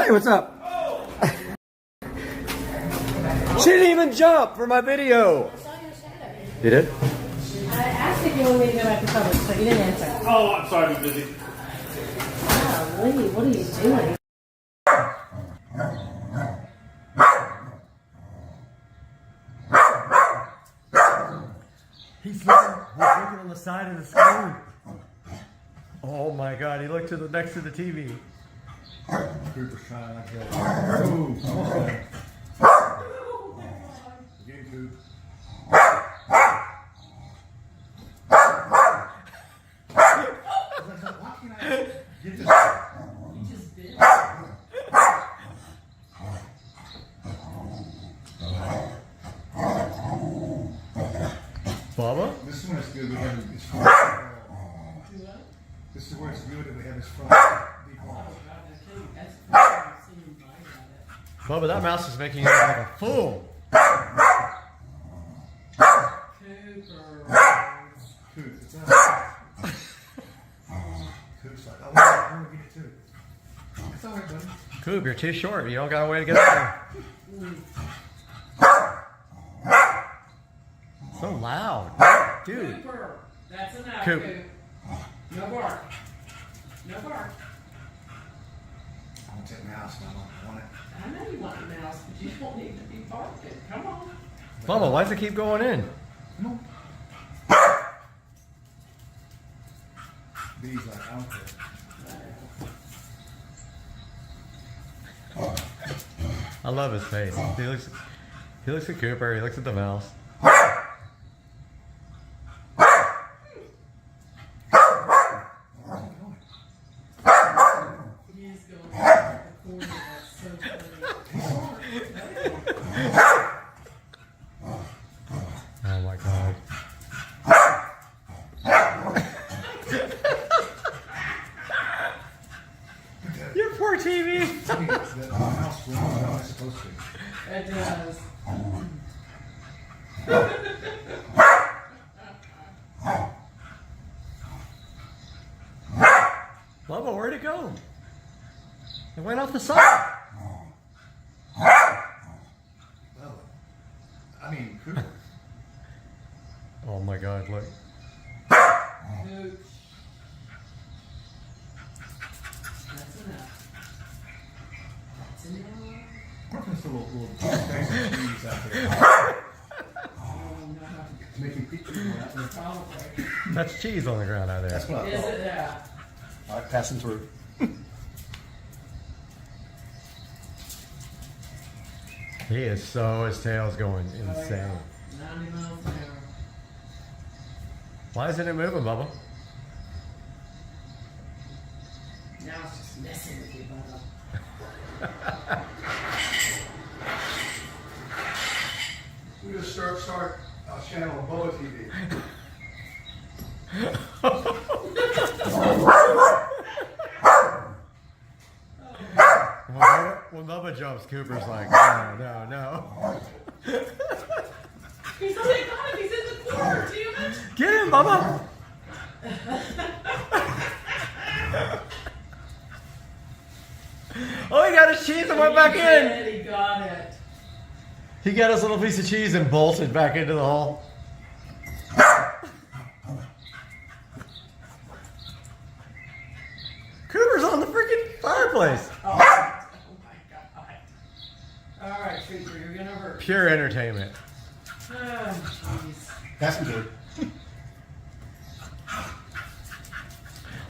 Hey, what's up? She didn't even jump for my video. You did? I asked if you wanted me to go back to cover, so you didn't answer. Oh, I'm sorry, I'm busy. Golly, what are you doing? He's looking on the side of the screen. Oh my God, he looked to the next to the TV. Cooper's trying like that. Ooh, okay. Again, Coop. Why can't I get this? You just did. Bubba? This one is good. We have this front. This is where it's good, and we have this front. Bubba, that mouse is making you look like a fool. Coop, it's not. Coop's like, I want to get it too. It's all right, buddy. Coop, you're too short. You don't got a way to get up there. So loud. Dude. Cooper, that's enough, Coop. Coop. No bark. No bark. I want that mouse, and I want it. I know you want the mouse, but you don't need to be barking. Come on. Bubba, why does it keep going in? Come on. B's like, I don't care. I love his face. He looks at Cooper, he looks at the mouse. He is going to the corner. That's so funny. Oh my God. Your poor TV. The mouse runs how it's supposed to. It does. Bubba, where'd it go? It went off the side. Well, I mean, Cooper. Oh my God, look. Coop. That's enough. That's enough. Working this little bags of cheese out there. Making pictures out there. Probably. That's cheese on the ground out there. That's what I Is thought. it? Yeah. All right, passing through. He is so, his tail's going insane. 90 miles an hour. Why isn't it moving, Bubba? Now it's just messing with you, Bubba. We just start a channel on Bubba TV. When Bubba jumps, Cooper's like, no. He's only got him. He's in the corner, damn it. Get him, Bubba! Oh, he got his cheese and went back in. He got it. He got his little piece of cheese and bolted back into the hole. Cooper's on the freaking fireplace. Oh my God. All right, Creeper, you're gonna hurt. Pure entertainment. Oh, jeez. Passing through.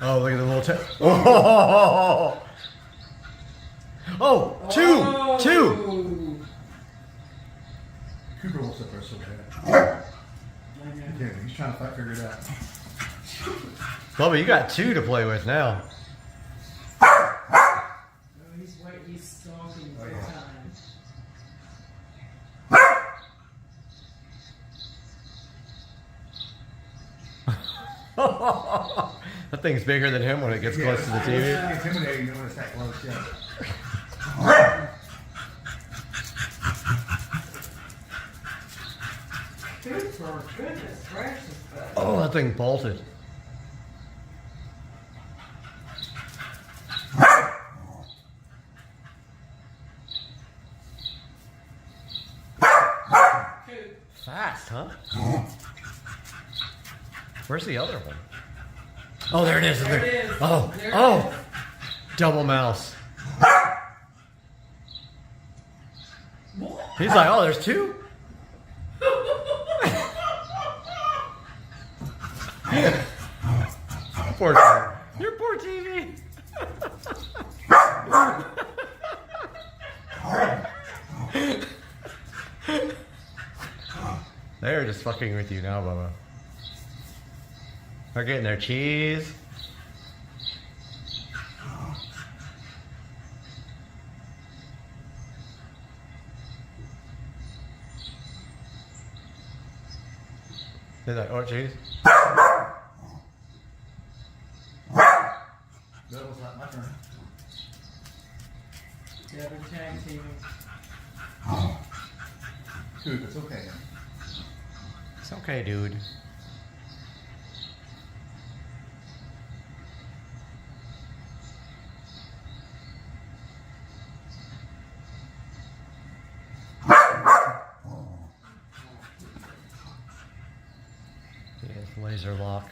Oh, look at the little oh! Oh, two! Cooper wants up there so bad. Yeah, he's trying to figure it out. Bubba, you got two to play with now. Oh, he's waiting. He's stalking for time. That thing's bigger than him when it gets close to the TV. It's intimidating when it's that close, yeah. Cooper, goodness gracious. Oh, that thing bolted. Fast, huh? Where's the other one? Oh, there it is. There it is. Oh, There it oh. Double mouse. He's like, oh, there's two? Poor TV. Your poor TV. They're just fucking with you now, Bubba. They're getting their cheese. They're like, oh, cheese. That was not my turn. Yeah, they're tag teaming. Dude, it's okay. It's okay, dude. Yes, laser lock.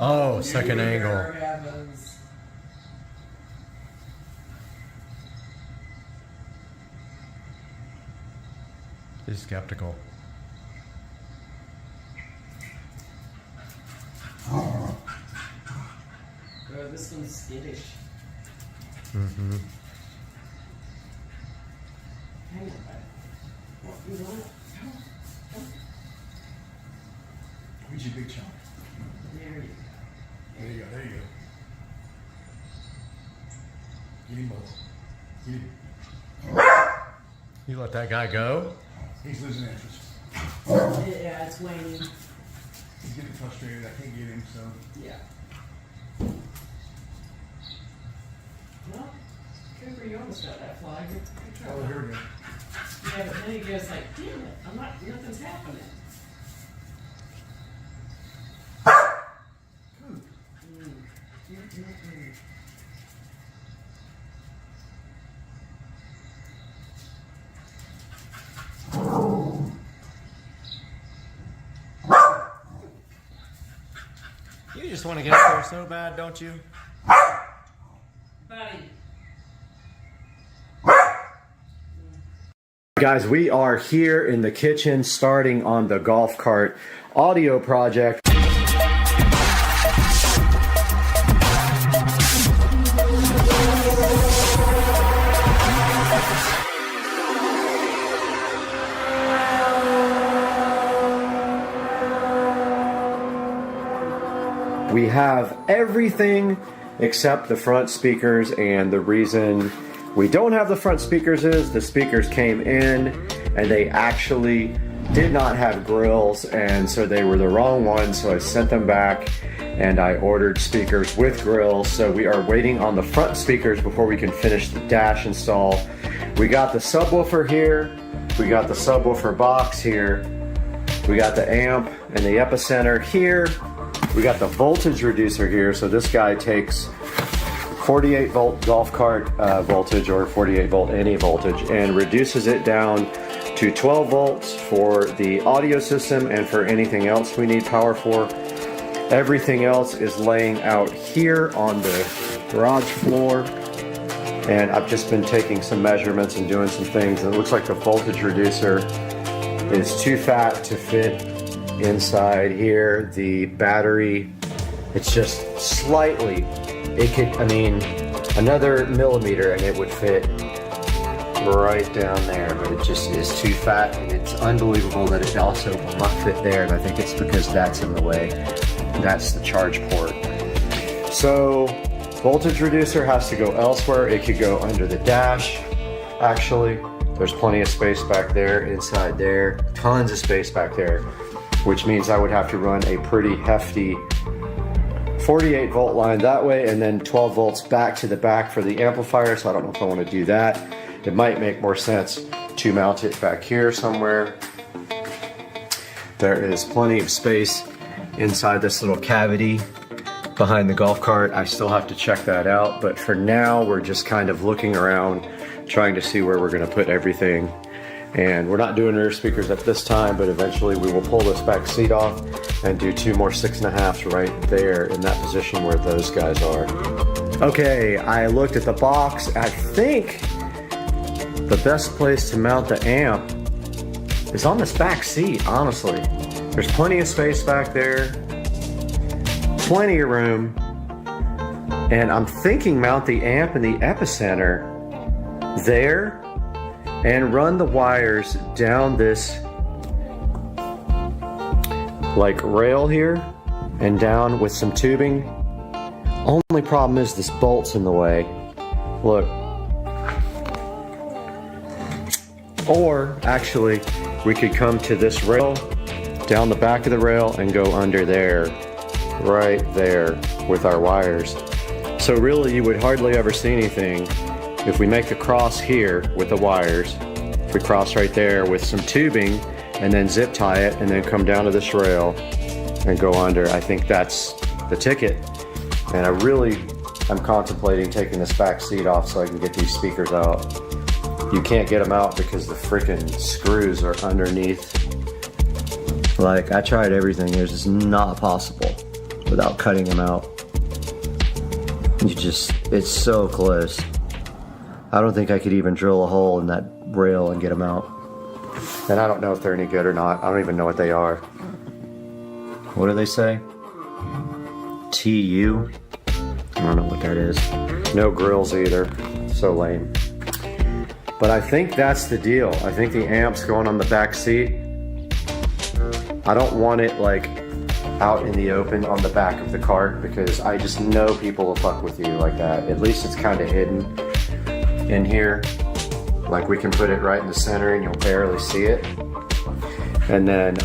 Oh, second angle. He's skeptical. Bro, this one's skittish. Mm-hmm. Hang on, bud. What, you want it? Come. Where's your big chunk? There you go. There you go, there you go. Get him, Bubba. Get him. You let that guy go? He's losing interest. Yeah, it's waning. He's getting frustrated. I can't get him, so. Yeah. Well, Cooper, you almost got that fly. Good try. Oh, here we go. Yeah, but then he goes like, damn it, nothing's happening. You just want to get up there so bad, don't you? Buddy. Guys, we are here in the kitchen starting on the golf cart audio project. We have everything except the front speakers, and the reason we don't have the front speakers is the speakers came in and they actually did not have grills, and so they were the wrong ones, so I sent them back and I ordered speakers with grills. So we are waiting on the front speakers before we can finish the dash install. We got the subwoofer here, we got the subwoofer box here, we got the amp and the epicenter here. We got the voltage reducer here, so this guy takes 48 volt golf cart voltage, or 48 volt any voltage, and reduces it down to 12 volts for the audio system and for anything else we need power for. Everything else is laying out here on the garage floor, and I've just been taking some measurements and doing some things, and it looks like the voltage reducer is too fat to fit inside here. The battery, it's just slightly, it could, I mean, another millimeter and it would fit right down there, but it just is too fat, and it's unbelievable that it also will not fit there, and I think it's because that's in the way. That's the charge port. So voltage reducer has to go elsewhere. It could go under the dash. Actually, there's plenty of space back there, inside there, tons of space back there, which means I would have to run a pretty hefty 48 volt line that way, and then 12 volts back to the back for the amplifier, so I don't know if I want to do that. It might make more sense to mount it back here somewhere. There is plenty of space inside this little cavity behind the golf cart. I still have to check that out, but for now we're just kind of looking around, trying to see where we're going to put everything. And we're not doing rear speakers at this time, but eventually we will pull this back seat off and do 2 more 6.5s right there in that position where those guys are. Okay, I looked at the box. I think the best place to mount the amp is on this back seat, honestly. There's plenty of space back there, plenty of room, and I'm thinking mount the amp in the epicenter there and run the wires down this like rail here and down with some tubing. Only problem is this bolt's in the way. Look. Or actually we could come to this rail, down the back of the rail, and go under there, right there with our wires. So really you would hardly ever see anything if we make a cross here with the wires. If we cross right there with some tubing and then zip tie it and then come down to this rail and go under. I think that's the ticket. And I'm contemplating taking this back seat off so I can get these speakers out. You can't get them out because the freaking screws are underneath. Like, I tried everything. It's just not possible without cutting them out. It's so close. I don't think I could even drill a hole in that rail and get them out. And I don't know if they're any good or not. I don't even know what they are. What do they say? TU? I don't know what that is. No grills either. So lame. But I think that's the deal. I think the amp's going on the back seat. I don't want it like out in the open on the back of the cart because I just know people will fuck with you like that. At least it's kind of hidden in here. Like we can put it right in the center and you'll barely see it. And then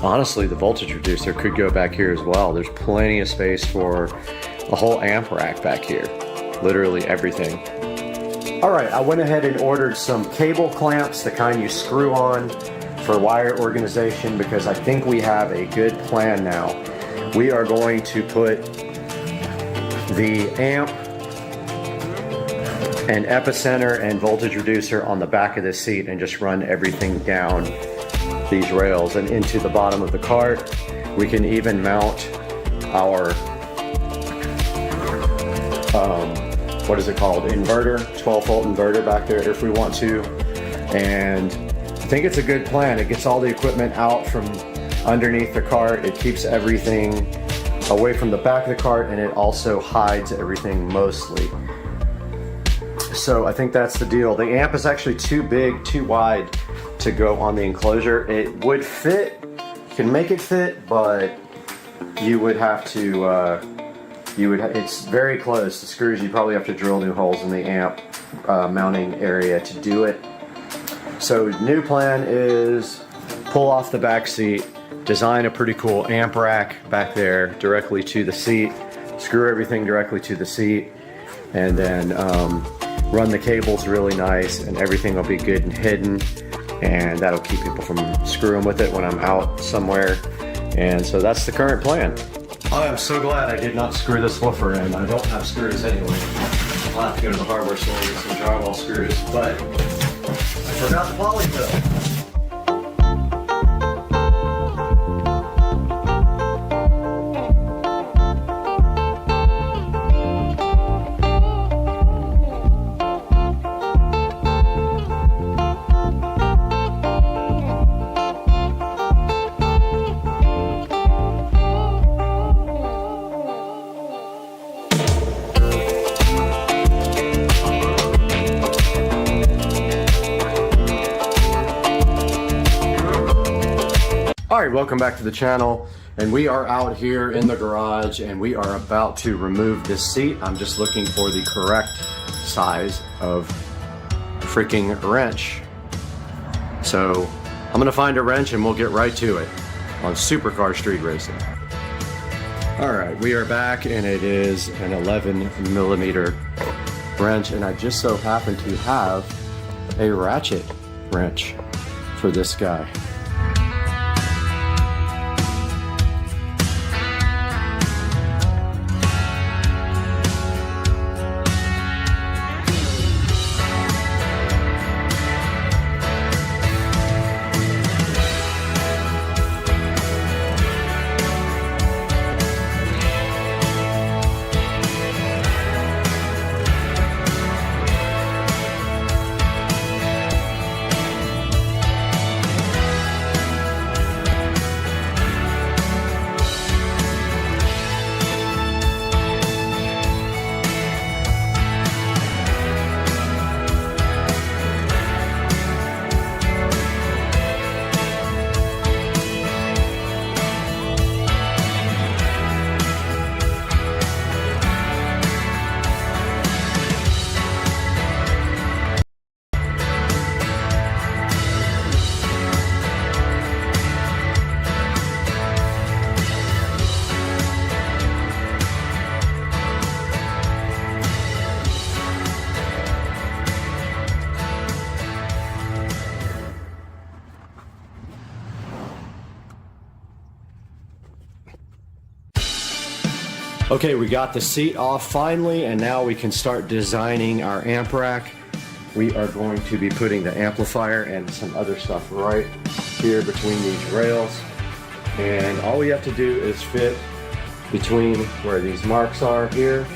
honestly, the voltage reducer could go back here as well. There's plenty of space for a whole amp rack back here. Literally everything. All right, I went ahead and ordered some cable clamps, the kind you screw on for wire organization, because I think we have a good plan now. We are going to put the amp and epicenter and voltage reducer on the back of this seat and just run everything down these rails and into the bottom of the cart. We can even mount our what is it called? Inverter, 12-volt inverter back there if we want to. And I think it's a good plan. It gets all the equipment out from underneath the cart. It keeps everything away from the back of the cart, and it also hides everything mostly. So I think that's the deal. The amp is actually too big, too wide to go on the enclosure. It would fit, you can make it fit, but you would have to, it's very close. The screws, you probably have to drill new holes in the amp mounting area to do it. So new plan is pull off the back seat, design a pretty cool amp rack back there directly to the seat, screw everything directly to the seat, and then run the cables really nice, and everything will be good and hidden, and that'll keep people from screwing with it when I'm out somewhere. And so that's the current plan. I am so glad I did not screw this woofer in. I don't have screws anyway. I'll have to go to the hardware store and get some drywall screws, but I forgot the polyfill. Alright, welcome back to the channel, and we are out here in the garage and we are about to remove this seat. I'm just looking for the correct size of freaking wrench. So I'm gonna find a wrench and we'll get right to it on Supercar Street Racing. Alright, we are back and it is an 11mm wrench, and I just so happen to have a ratchet wrench for this guy. Okay, we got the seat off finally, and now we can start designing our amp rack. We are going to be putting the amplifier and some other stuff right here between these rails. And all we have to do is fit between where these marks are here.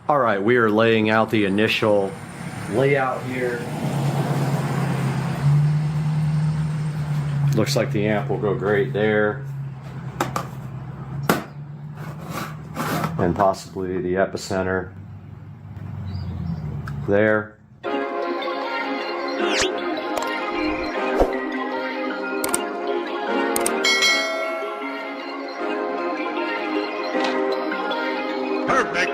All right, we are laying out the initial layout here. Looks like the amp will go great there. And possibly the epicenter there. Perfect.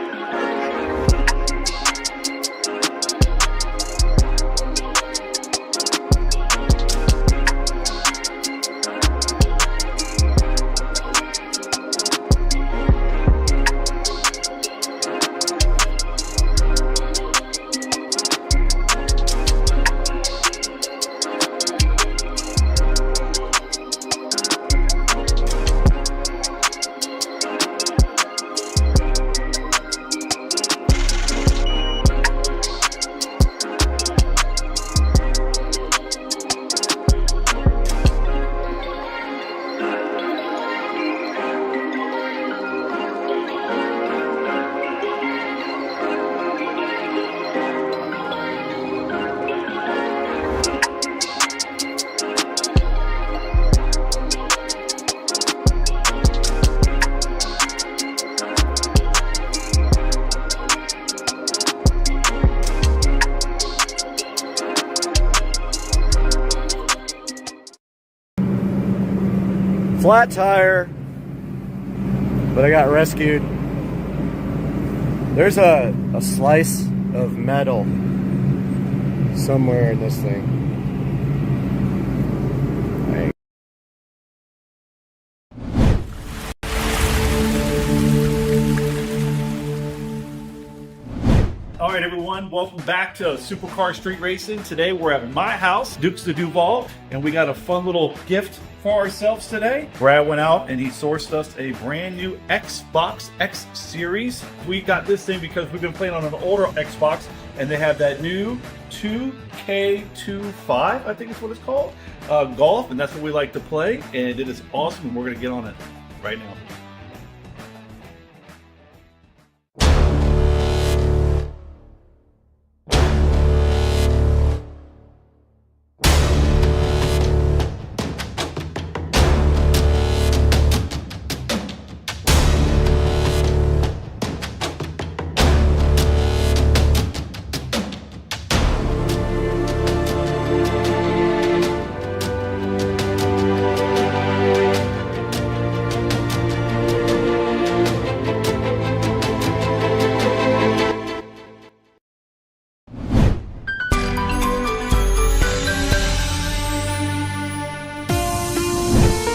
Flat tire, but I got rescued. There's a slice of metal somewhere in this thing. All right, everyone, welcome back to Supercar Street Racing. Today we're at my house, Dukes de Duval, and we got a fun little gift for ourselves today. Brad went out and he sourced us a brand new Xbox X Series. We got this thing because we've been playing on an older Xbox, and they have that new 2K25, I think is what it's called, golf, and that's what we like to play, and it is awesome, and we're gonna get on it right now.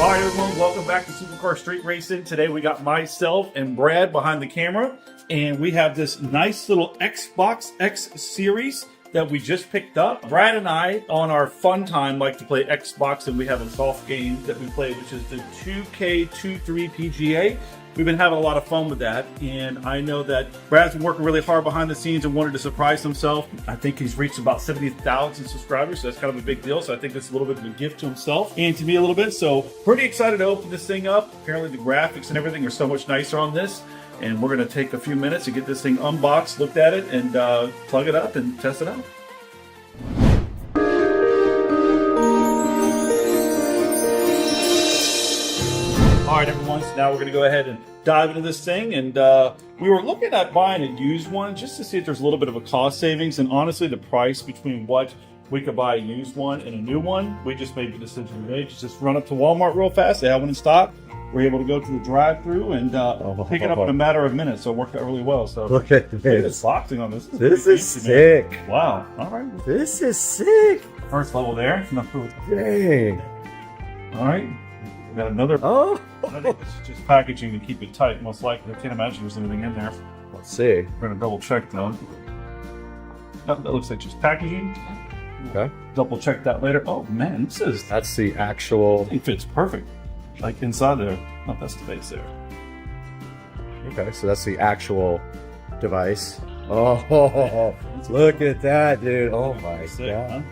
All right, everyone, welcome back to Supercar Street Racing. Today we got myself and Brad behind the camera, and we have this nice little Xbox X Series that we just picked up. Brad and I, on our fun time, like to play Xbox, and we have a golf game that we play, which is the 2K23 PGA. we've been having a lot of fun with that. And I know that Brad's been working really hard behind the scenes and wanted to surprise himself. I think he's reached about 70,000 subscribers, so that's kind of a big deal. So I think that's a little bit of a gift to himself and to me a little bit. So pretty excited to open this thing up. Apparently the graphics and everything are so much nicer on this. And we're going to take a few minutes to get this thing unboxed, looked at it, and plug it up and test it out. All right, everyone, so now we're going to go ahead and dive into this thing. And we were looking at buying a used one just to see if there's a little bit of a cost savings. And honestly, the price between what we could buy a used one and a new one, we just made the decision today to just run up to Walmart real fast. They have one in stock. We're able to go to the drive-thru and pick it up in a matter of minutes. So it worked out really well. So look at this. Look at this boxing on this. This is sick. Man. Wow. All right. This is sick. First level there. Dang. All right. We got another. Oh. I think this is just packaging to keep it tight, most likely. I can't imagine there's anything in there. Let's see. We're going to double check though. Oh, that looks like just packaging. Okay. Double check that later. Oh man, this is. That's the actual. It fits perfect. Like inside there. Oh, that's the base there. Okay, so that's the actual device. Oh, look at that, dude. Oh my god. Huh?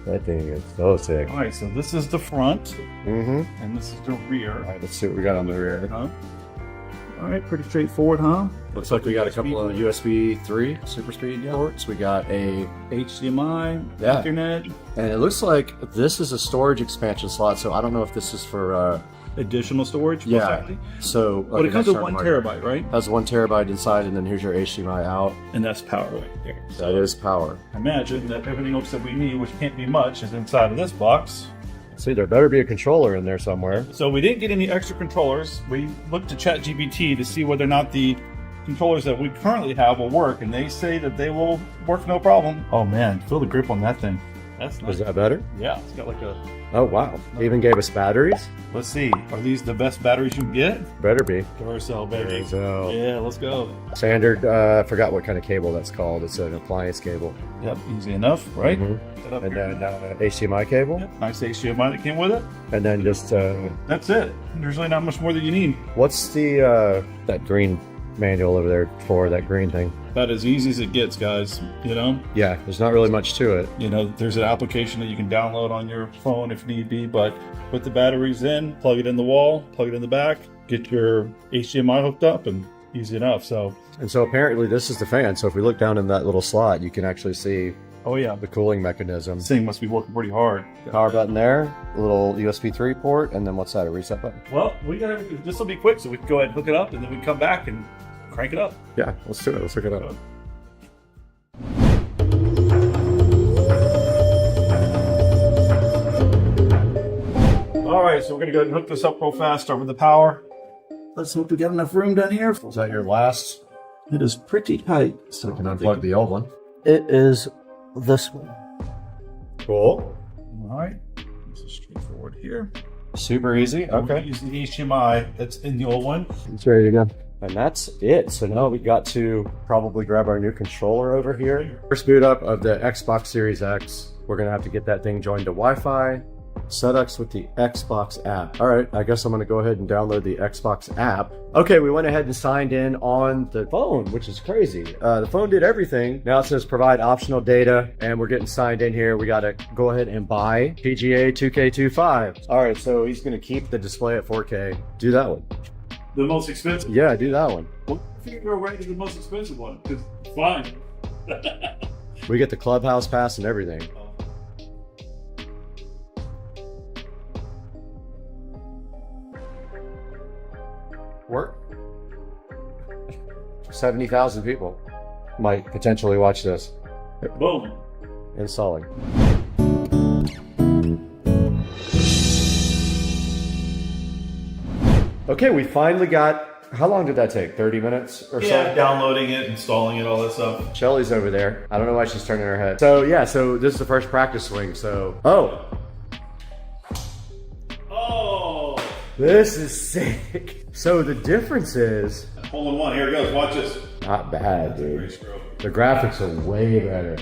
That thing is so sick. All right, so this is the front. Mm-hmm. And this is the rear. All right, let's see what we got on the rear. All right, pretty straightforward, huh? Looks like we got a couple of USB 3 super speed ports. We got a HDMI, Ethernet. And it looks like this is a storage expansion slot, so I don't know if this is for additional storage. Yeah. So but it comes with 1 terabyte, right? Has 1 terabyte inside, and then here's your HDMI out. And that's power right there. So that is power. Imagine that everything else that we need, which can't be much, is inside of this box. See, there better be a controller in there somewhere. So we didn't get any extra controllers. We looked to ChatGPT to see whether or not the controllers that we currently have will work, and they say that they will work no problem. Oh man, feel the grip on that thing. That's nice. Is that better? Yeah, it's got like a... Oh wow, they even gave us batteries? Let's see, are these the best batteries you can get? Better be. Duracell, baby. Duracell. Yeah, let's go. Standard, I forgot what kind of cable that's called. It's an appliance cable. Yep, easy enough, right? Mm-hmm. And then HDMI cable. Yep, nice HDMI that came with it. And then just... that's it. There's really not much more that you need. What's the that green manual over there for, that green thing? About as easy as it gets, guys, you know? Yeah, there's not really much to it. You know, there's an application that you can download on your phone if need be, but put the batteries in, plug it in the wall, plug it in the back, get your HDMI hooked up, and easy enough. So apparently this is the fan. So if we look down in that little slot, you can actually see the cooling mechanism. This thing must be working pretty hard. Power button there, a little USB 3 port, and then what's that, a reset button? Well, this will be quick, so we can go ahead and hook it up, and then we can come back and crank it up. Yeah, let's do it. Let's hook it up. All right, so we're gonna go ahead and hook this up real fast. Start with the power. Let's hope we got enough room down here. Is that your last? It is pretty tight. So we can unplug the old one. It is this one. Cool. All right, this is straightforward here. Super easy. Okay. Use the HDMI that's in the old one. It's ready to go. And that's it. So now we got to probably grab our new controller over here. First boot up of the Xbox Series X. We're gonna have to get that thing joined to Wi-Fi. SetUps with the Xbox app. All right, I guess I'm gonna go ahead and download the Xbox app. Okay, we went ahead and signed in on the phone, which is crazy. The phone did everything. Now it says provide optional data, and we're getting signed in here. We gotta go ahead and buy PGA 2K25. All right, so he's gonna keep the display at 4K. Do that one. The most expensive? Yeah, do that one. Well, I think go right to the most expensive one, because it's fine. We get the clubhouse pass and everything. Work? 70,000 people might potentially watch this. Boom. Installing. Okay, we finally got, how long did that take? 30 minutes or so? Yeah, downloading it, installing it, all that stuff. Shelly's over there. I don't know why she's turning her head. So yeah, so this is the first practice swing, so. Oh! This is sick. So the difference is... Hole in one, here it goes, watch this. Not bad, dude. The graphics are way better.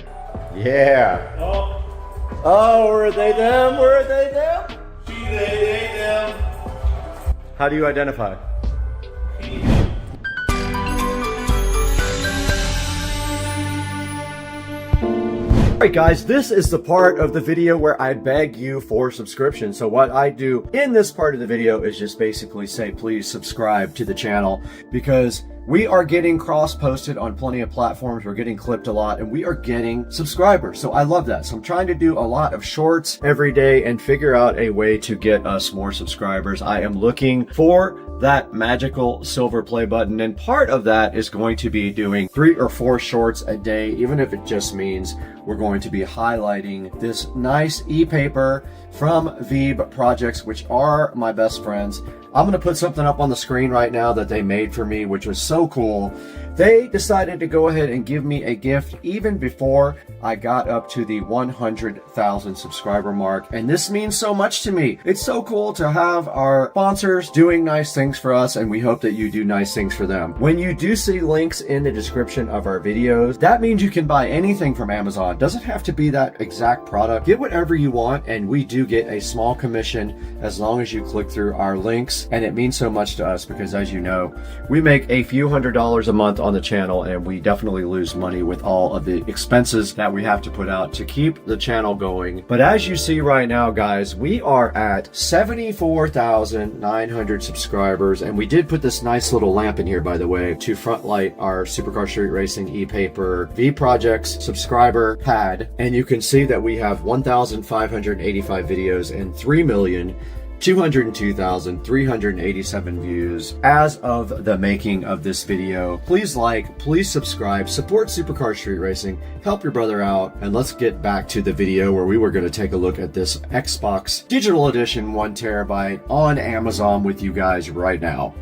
Yeah. Oh, were they them? Were they them? They them. How do you identify? He, right, guys, this is the part of the video where I beg you for subscription. So what I do in this part of the video is just basically say, please subscribe to the channel, because we are getting cross-posted on plenty of platforms. We're getting clipped a lot, and we are getting subscribers. So I love that. So I'm trying to do a lot of shorts every day and figure out a way to get us more subscribers. I am looking for that magical silver play button, and part of that is going to be doing 3 or 4 shorts a day, even if it just means we're going to be highlighting this nice e-paper from Veeb Projects, which are my best friends. I'm going to put something up on the screen right now that they made for me, which was so cool. They decided to go ahead and give me a gift even before I got up to the 100,000 subscriber mark. And this means so much to me. It's so cool to have our sponsors doing nice things for us, and we hope that you do nice things for them. When you do see links in the description of our videos, that means you can buy anything from Amazon. Doesn't have to be that exact product. Get whatever you want, and we do get a small commission as long as you click through our links. And it means so much to us because, as you know, we make a few $100s a month on the channel, and we definitely lose money with all of the expenses that we have to put out to keep the channel going. But as you see right now, guys, we are at 74,900 subscribers, and we did put this nice little lamp in here, by the way, to front light our Supercar Street Racing e-paper Veeb Projects subscriber pad. And you can see that we have 1,585 videos and 3,202,387 views as of the making of this video. Please like, please subscribe, support Supercar Street Racing, help your brother out, and let's get back to the video where we were going to take a look at this Xbox Digital Edition 1TB on Amazon with you guys right now.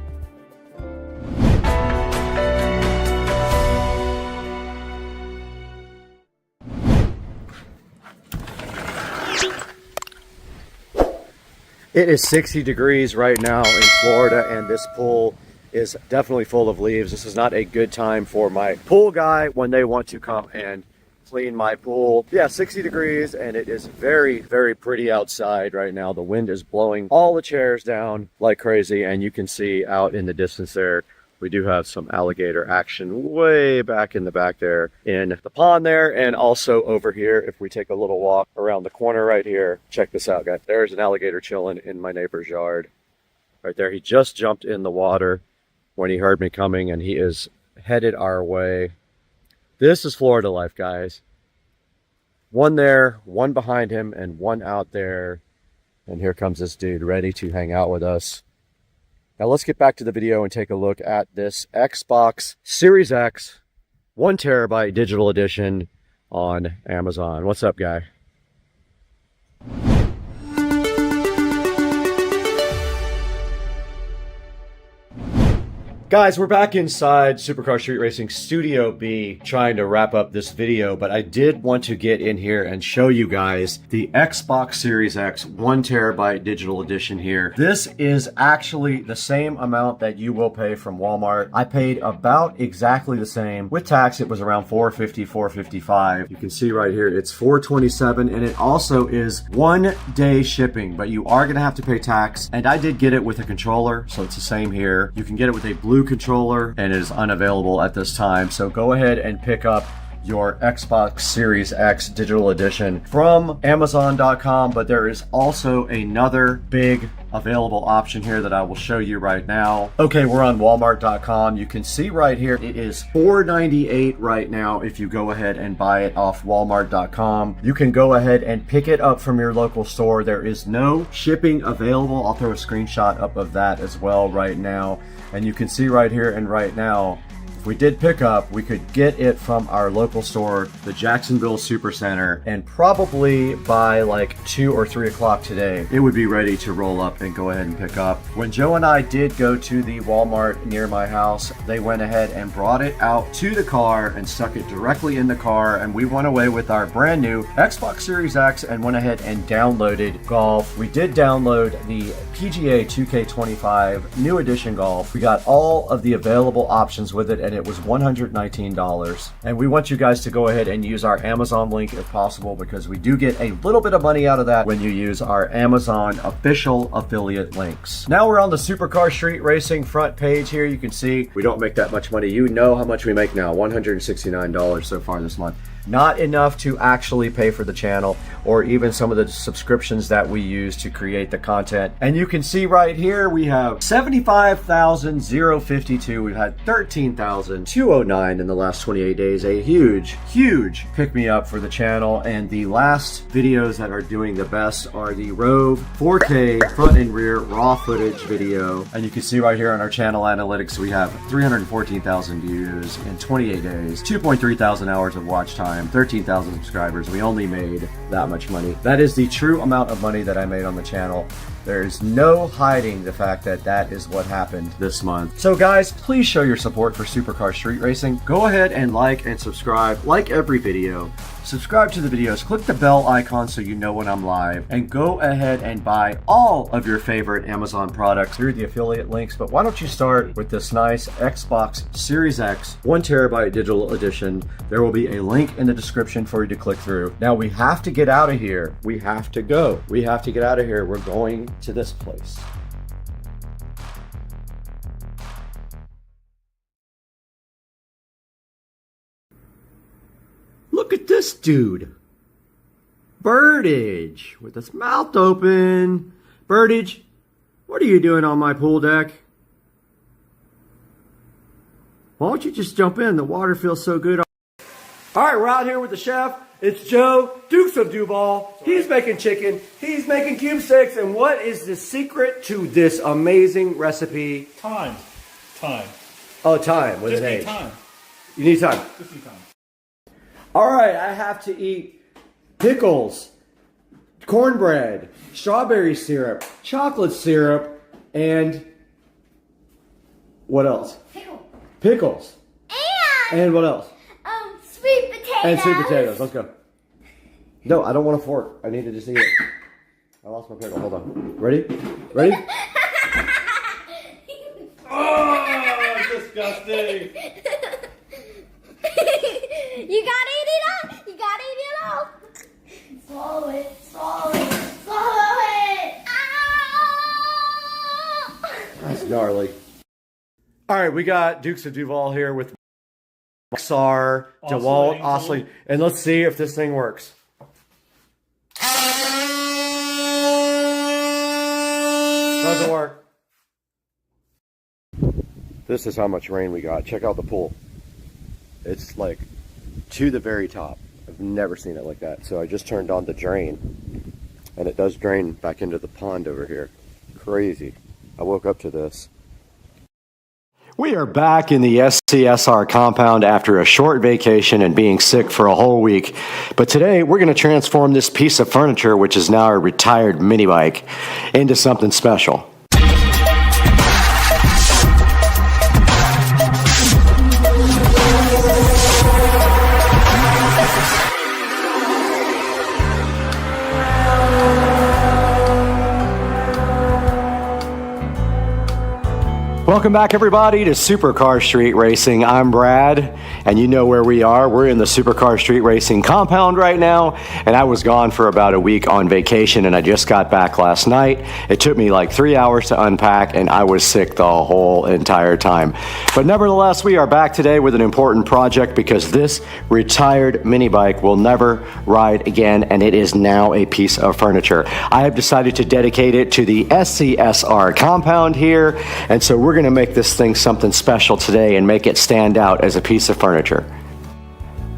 It is 60 degrees right now in Florida, and this pool is definitely full of leaves. This is not a good time for my pool guy when they want to come and clean my pool. Yeah, 60 degrees, and it is very, very pretty outside right now. The wind is blowing all the chairs down like crazy, and you can see out in the distance there, we do have some alligator action way back in the back there in the pond there, and also over here, if we take a little walk around the corner right here, check this out, guys. There's an alligator chilling in my neighbor's yard. Right there, he just jumped in the water when he heard me coming, and he is headed our way. This is Florida life, guys. One there, one behind him, and one out there. And here comes this dude ready to hang out with us. Now let's get back to the video and take a look at this Xbox Series X 1TB digital edition on Amazon. What's up, guy? Guys, we're back inside Supercar Street Racing Studio B trying to wrap up this video, but I did want to get in here and show you guys the Xbox Series X 1TB digital edition here. This is actually the same amount that you will pay from Walmart. I paid about exactly the same. With tax, it was around $450, $455. You can see right here, it's $427, and it also is 1-day shipping, but you are gonna have to pay tax. And I did get it with a controller, so it's the same here. You can get it with a blue controller, and it is unavailable at this time. So go ahead and pick up your Xbox Series X digital edition from Amazon.com, but there is also another big available option here that I will show you right now. Okay, we're on Walmart.com. You can see right here, it is $4.98 right now if you go ahead and buy it off Walmart.com. You can go ahead and pick it up from your local store. There is no shipping available. I'll throw a screenshot up of that as well right now. And you can see right here and right now, if we did pick up, we could get it from our local store, the Jacksonville Supercenter, and probably by like 2 or 3 o'clock today, it would be ready to roll up and go ahead and pick up. When Joe and I did go to the Walmart near my house, they went ahead and brought it out to the car and stuck it directly in the car, and we went away with our brand new Xbox Series X and went ahead and downloaded Golf. We did download the PGA 2K25 New Edition Golf. We got all of the available options with it, and and it was $119. And we want you guys to go ahead and use our Amazon link if possible, because we do get a little bit of money out of that when you use our Amazon official affiliate links. Now we're on the Supercar Street Racing front page here. You can see we don't make that much money. You know how much we make now, $169 so far this month. Not enough to actually pay for the channel or even some of the subscriptions that we use to create the content. And you can see right here we have 75,052. We've had 13,209 in the last 28 days. A huge pick me up for the channel. And the last videos that are doing the best are the Rove 4K front and rear raw footage video. And you can see right here on our channel analytics we have 314,000 views in 28 days, 2.3 thousand hours of watch time, 13,000 subscribers. We only made that much money. That is the true amount of money that I made on the channel. There is no hiding the fact that that is what happened this month. So guys, please show your support for Supercar Street Racing. Go ahead and like and subscribe. Like every video. Subscribe to the videos. Click the bell icon so you know when I'm live. And go ahead and buy all of your favorite Amazon products through the affiliate links. But why don't you start with this nice Xbox Series X 1TB digital edition. There will be a link in the description for you to click through. Now we have to get out of here. We have to go. We have to get out of here. We're going to this place. Look at this dude. Birdage with his mouth open. Birdage, what are you doing on my pool deck? Why don't you just jump in? The water feels so good. All right, we're out here with the chef. It's Joe, Dukes of Duval. He's making chicken. He's making cube sticks. And what is the secret to this amazing recipe? Time. Oh, time with Just an need H. time. You need time. Just need time. All right, I have to eat pickles, cornbread, strawberry syrup, chocolate syrup, and what else? Pickles. And what else? Sweet potatoes. And sweet potatoes. Let's go. No, I don't want a fork. I need to just eat it. I lost my pickle. Hold on. Ready? Ready? Oh, disgusting. You gotta eat it up. You gotta eat it all. Swallow it. Swallow it. Swallow it. Ah! That's gnarly. All right, we got Dukes of Duval here with XR, DeWalt, oscillating, and let's see if this thing works. Doesn't work. This is how much rain we got. Check out the pool. It's like to the very top. I've never seen it like that. So I just turned on the drain, and it does drain back into the pond over here. Crazy. I woke up to this. We are back in the SCSR compound after a short vacation and being sick for a whole week. But today we're going to transform this piece of furniture, which is now a retired mini bike, into something special. Welcome back, everybody, to Supercar Street Racing. I'm Brad, and you know where we are. We're in the Supercar Street Racing compound right now, and I was gone for about a week on vacation, and I just got back last night. It took me like 3 hours to unpack, and I was sick the whole entire time. But nevertheless, we are back today with an important project because this retired mini bike will never ride again, and it is now a piece of furniture. I have decided to dedicate it to the SCSR compound here, and so we're going to make this thing something special today and make it stand out as a piece of furniture.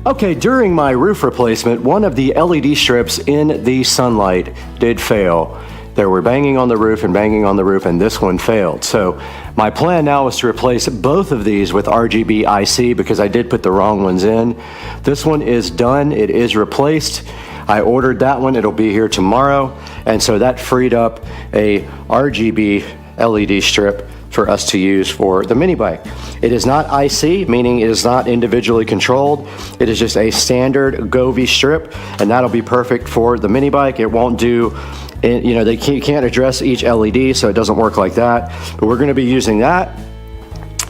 Okay, during my roof replacement, one of the LED strips in the sunlight did fail. They were banging on the roof and banging on the roof, and this one failed. So my plan now is to replace both of these with RGB IC because I did put the wrong ones in. This one is done. It is replaced. I ordered that one. It'll be here tomorrow. And so that freed up a RGB LED strip for us to use for the mini bike. It is not IC, meaning it is not individually controlled. It is just a standard Govee strip, and that'll be perfect for the mini bike. It won't do, you know, they can't address each LED, so it doesn't work like that. But we're going to be using that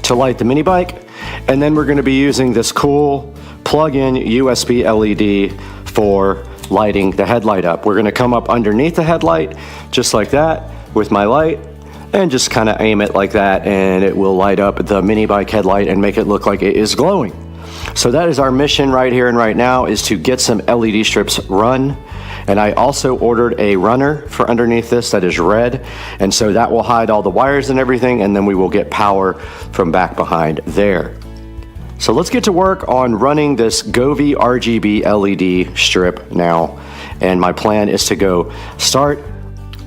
to light the mini bike. And then we're going to be using this cool plug-in USB LED for lighting the headlight up. We're going to come up underneath the headlight just like that with my light and just kind of aim it like that, and it will light up the mini bike headlight and make it look like it is glowing. So that is our mission right here and right now, is to get some LED strips run. And I also ordered a runner for underneath this that is red, and so that will hide all the wires and everything, and then we will get power from back behind there. So let's get to work on running this Govee RGB LED strip now. And my plan is to go start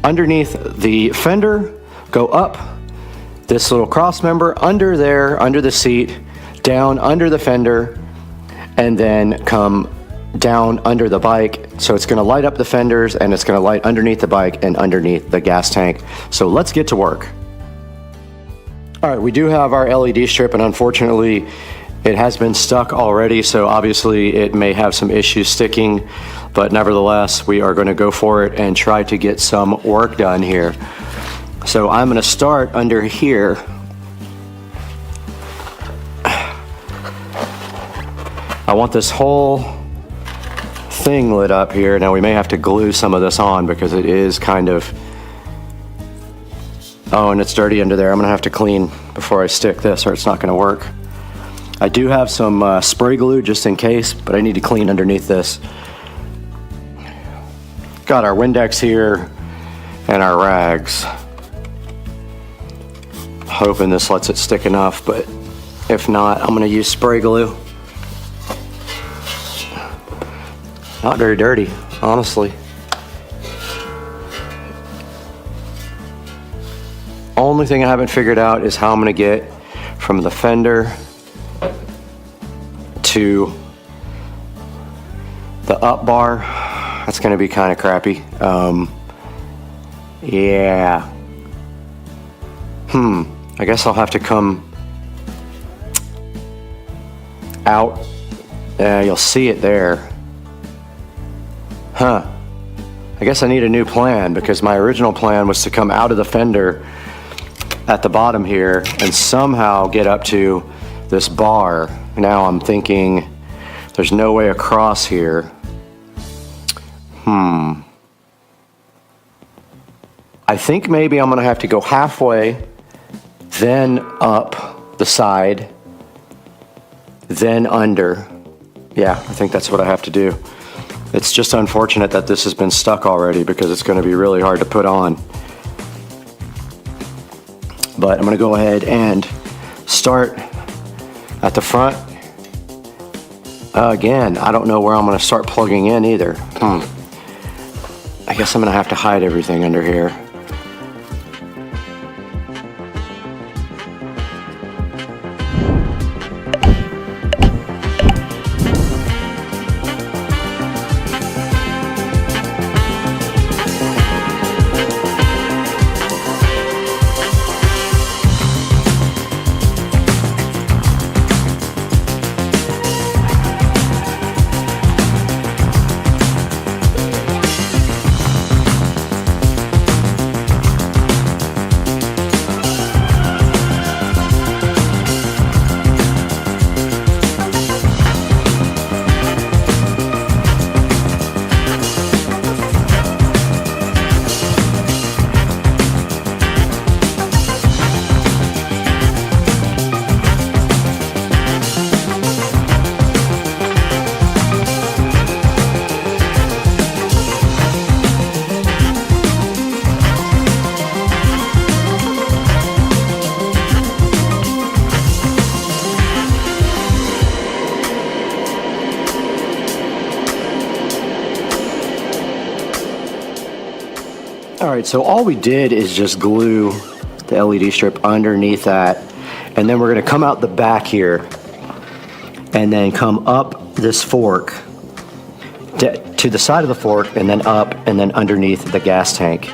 underneath the fender, go up this little cross member under there, under the seat, down under the fender, and then come down under the bike. So it's going to light up the fenders, and it's going to light underneath the bike and underneath the gas tank. So let's get to work. All right, we do have our LED strip, and unfortunately it has been stuck already, so obviously it may have some issues sticking, but nevertheless we are going to go for it and try to get some work done here. So I'm going to start under here. I want this whole thing lit up here. Now we may have to glue some of this on because it is kind of, oh, and it's dirty under there. I'm gonna have to clean before I stick this, or it's not gonna work. I do have some spray glue just in case, but I need to clean underneath this. Got our Windex here and our rags. Hoping this lets it stick enough, but if not, I'm gonna use spray glue. Not very dirty, honestly. Only thing I haven't figured out is how I'm gonna get from the fender to the up bar. That's gonna be kind of crappy. Yeah. I guess I'll have to come out. You'll see it there. I guess I need a new plan, because my original plan was to come out of the fender at the bottom here and somehow get up to this bar. Now I'm thinking there's no way across here. I think maybe I'm gonna have to go halfway, then up the side, then under. Yeah, I think that's what I have to do. It's just unfortunate that this has been stuck already, because it's going to be really hard to put on. But I'm going to go ahead and start at the front. Again, I don't know where I'm going to start plugging in either. I guess I'm going to have to hide everything under here. Alright, so all we did is just glue the LED strip underneath that, and then we're going to come out the back here and then come up this fork to the side of the fork, and then up and then underneath the gas tank.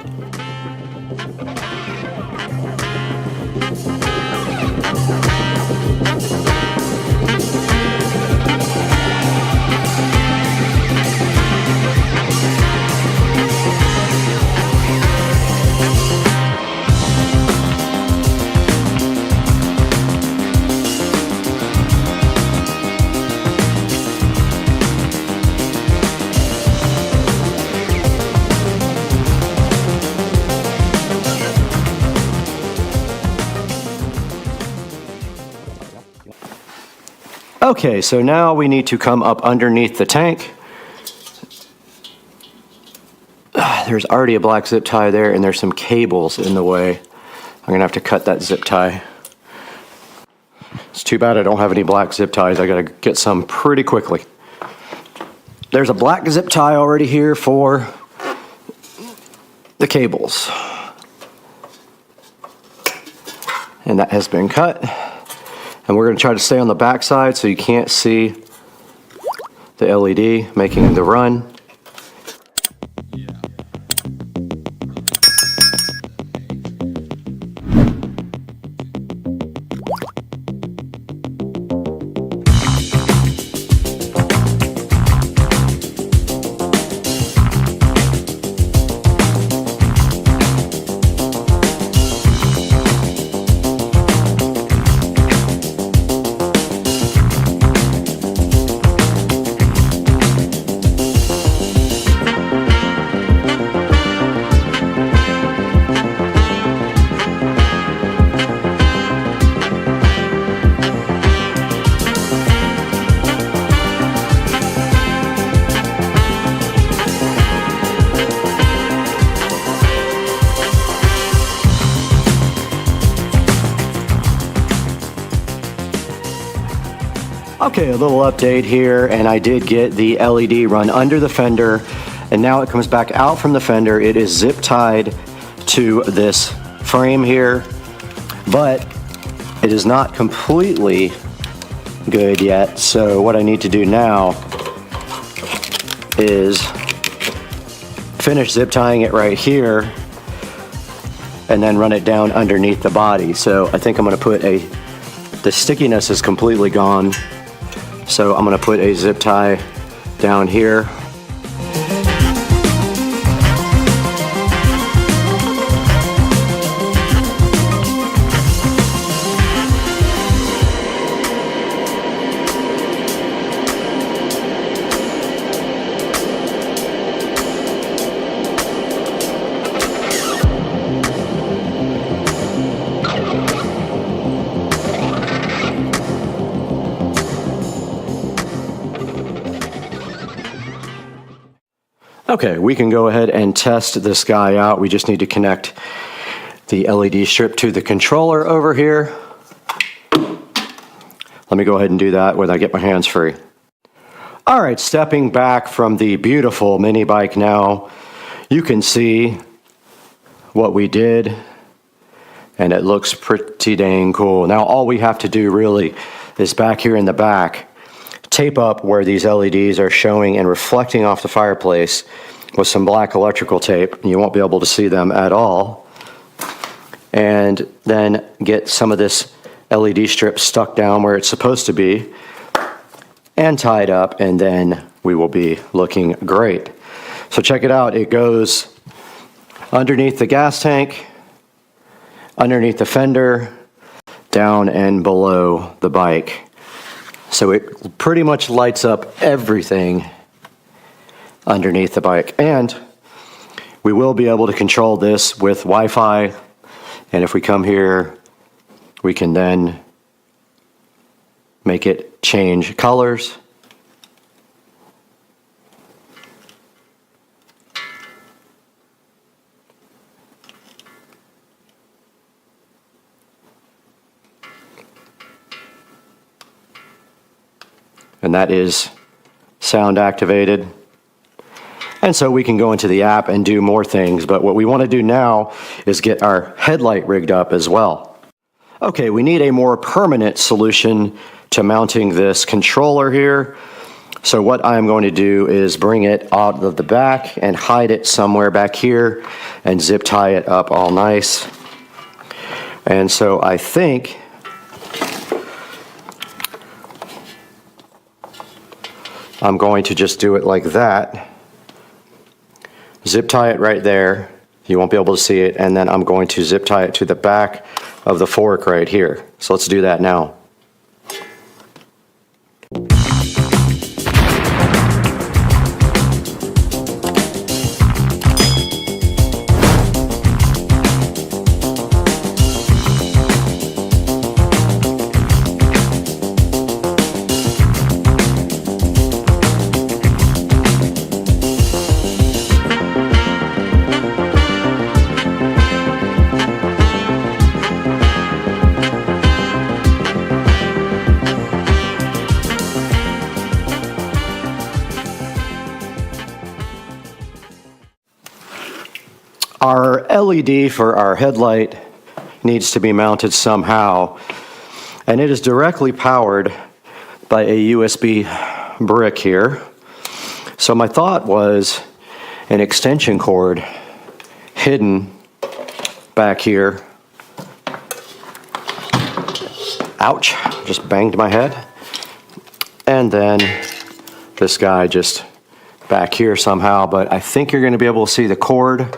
Okay, so now we need to come up underneath the tank. There's already a black zip tie there, and there's some cables in the way. I'm gonna have to cut that zip tie. It's too bad I don't have any black zip ties. I gotta get some pretty quickly. There's a black zip tie already here for the cables. And that has been cut. And we're gonna try to stay on the back side so you can't see the LED making the run. Okay, a little update here, and I did get the LED run under the fender, and now it comes back out from the fender. It is zip tied to this frame here, but it is not completely good yet. So what I need to do now is finish zip tying it right here and then run it down underneath the body. So I think I'm gonna put the stickiness is completely gone. So I'm gonna put a zip tie down here. Okay, we can go ahead and test this guy out. We just need to connect the LED strip to the controller over here. Let me go ahead and do that when I get my hands free. All right, stepping back from the beautiful mini bike now, you can see what we did, and it looks pretty dang cool. Now all we have to do really is back here in the back, tape up where these LEDs are showing and reflecting off the fireplace with some black electrical tape. You won't be able to see them at all. And then get some of this LED strip stuck down where it's supposed to be and tied up, and then we will be looking great. So check it out. It goes underneath the gas tank, underneath the fender, down and below the bike. So it pretty much lights up everything underneath the bike. And we will be able to control this with Wi-Fi. And if we come here, we can then make it change colors. And that is sound activated. And so we can go into the app and do more things, but what we want to do now is get our headlight rigged up as well. Okay, we need a more permanent solution to mounting this controller here. So what I'm going to do is bring it out of the back and hide it somewhere back here and zip tie it up all nice. And so I think I'm going to just do it like that. Zip tie it right there. You won't be able to see it. And then I'm going to zip tie it to the back of the fork right here. So let's do that now. Our LED for our headlight needs to be mounted somehow, and it is directly powered by a USB brick here. So my thought was an extension cord hidden back here. Ouch, just banged my head. And then this guy just back here somehow, but I think you're going to be able to see the cord.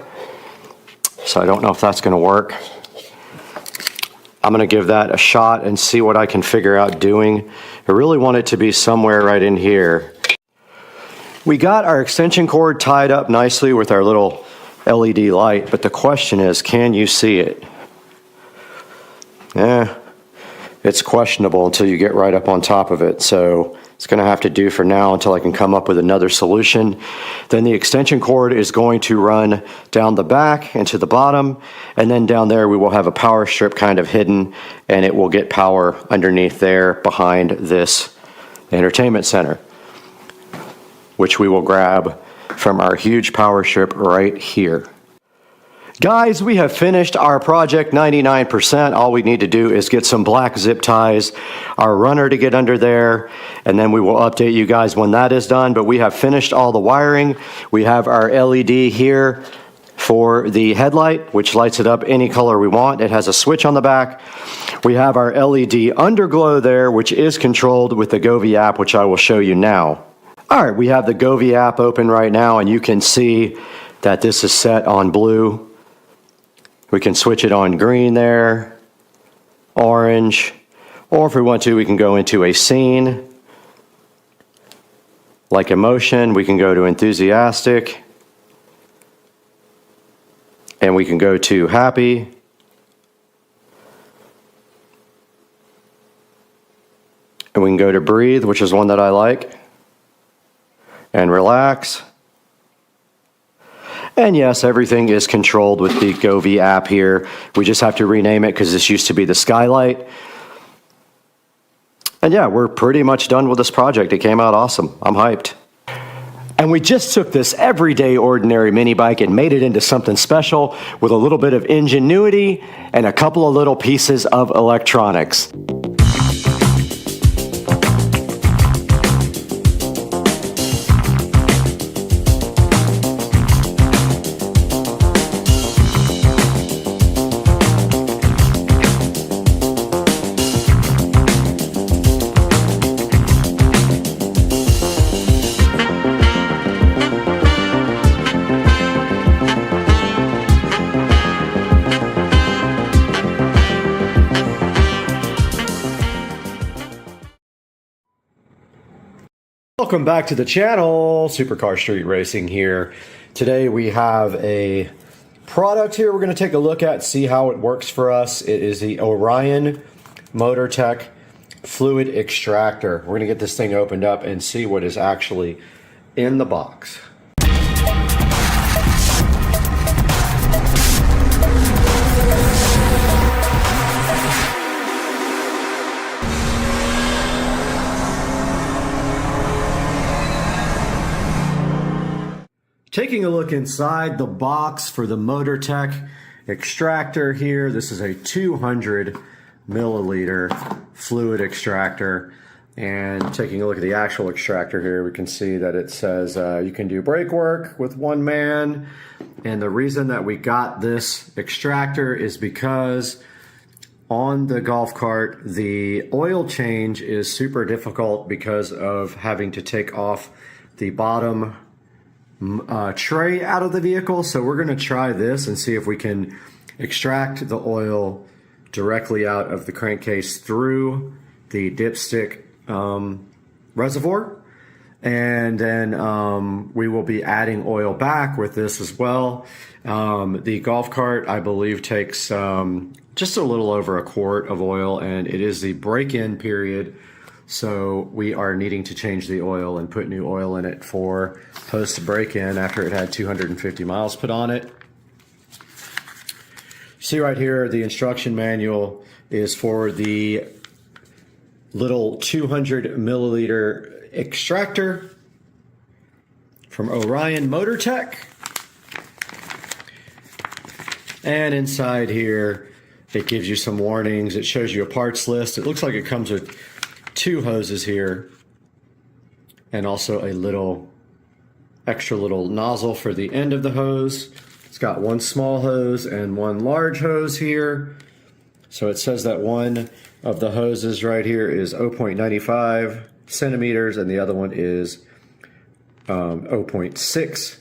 So I don't know if that's going to work. I'm going to give that a shot and see what I can figure out doing. I really want it to be somewhere right in here. We got our extension cord tied up nicely with our little LED light, but the question is, can you see it? It's questionable until you get right up on top of it, so it's going to have to do for now until I can come up with another solution. Then the extension cord is going to run down the back and to the bottom, and then down there we will have a power strip kind of hidden, and it will get power underneath there behind this entertainment center, which we will grab from our huge power strip right here. Guys, we have finished our project 99%. All we need to do is get some black zip ties, our runner to get under there, and then we will update you guys when that is done. But we have finished all the wiring. We have our LED here for the headlight, which lights it up any color we want. It has a switch on the back. We have our LED underglow there, which is controlled with the Govee app, which I will show you now. All right, we have the Govee app open right now, and you can see that this is set on blue. We can switch it on green there, orange, or if we want to, we can go into a scene. Like emotion, we can go to enthusiastic, and we can go to happy. And we can go to breathe, which is one that I like, and relax. And yes, everything is controlled with the Govee app here. We just have to rename it because this used to be the skylight. And yeah, we're pretty much done with this project. It came out awesome. I'm hyped. And we just took this everyday ordinary mini bike and made it into something special with a little bit of ingenuity and a couple of little pieces of electronics. Welcome back to the channel, Supercar Street Racing here. Today we have a product here we're going to take a look at, see how it works for us. It is the Orion MotorTech Fluid Extractor. We're going to get this thing opened up and see what is actually in the box. Taking a look inside the box for the MotorTech extractor here. This is a 200 milliliter fluid extractor. And taking a look at the actual extractor here, we can see that it says you can do brake work with one man. And the reason that we got this extractor is because on the golf cart, the oil change is super difficult because of having to take off the bottom tray out of the vehicle. So we're going to try this and see if we can extract the oil directly out of the crankcase through the dipstick reservoir, and then we will be adding oil back with this as well. The golf cart, I believe, takes just a little over a quart of oil, and it is the break-in period. So we are needing to change the oil and put new oil in it for post break-in after it had 250 miles put on it. See right here, the instruction manual is for the little 200 milliliter extractor from Orion MotorTech. And inside here, it gives you some warnings. It shows you a parts list. It looks like it comes with 2 hoses here and also a little extra little nozzle for the end of the hose. It's got 1 small hose and 1 large hose here. So it says that one of the hoses right here is 0.95 centimeters and the other one is 0.6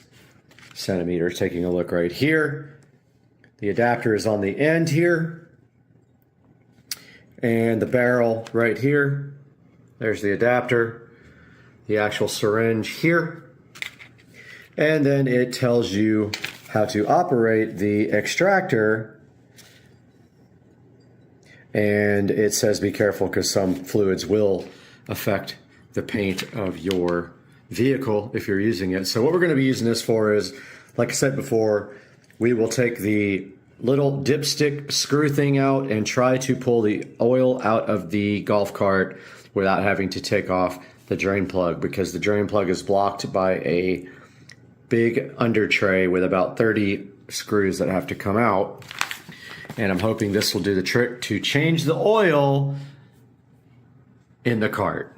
centimeters. Taking a look right here. The adapter is on the end here. And the barrel right here. There's the adapter. The actual syringe here. And then it tells you how to operate the extractor. And it says be careful because some fluids will affect the paint of your vehicle if you're using it. So what we're going to be using this for is, like I said before, we will take the little dipstick screw thing out and try to pull the oil out of the golf cart without having to take off the drain plug, because the drain plug is blocked by a big under tray with about 30 screws that have to come out. And I'm hoping this will do the trick to change the oil in the cart.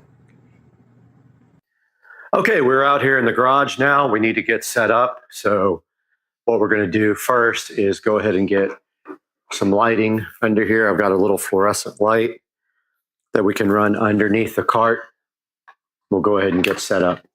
Okay, we're out here in the garage now. We need to get set up. So what we're going to do first is go ahead and get some lighting under here. I've got a little fluorescent light that we can run underneath the cart. We'll go ahead and get set up.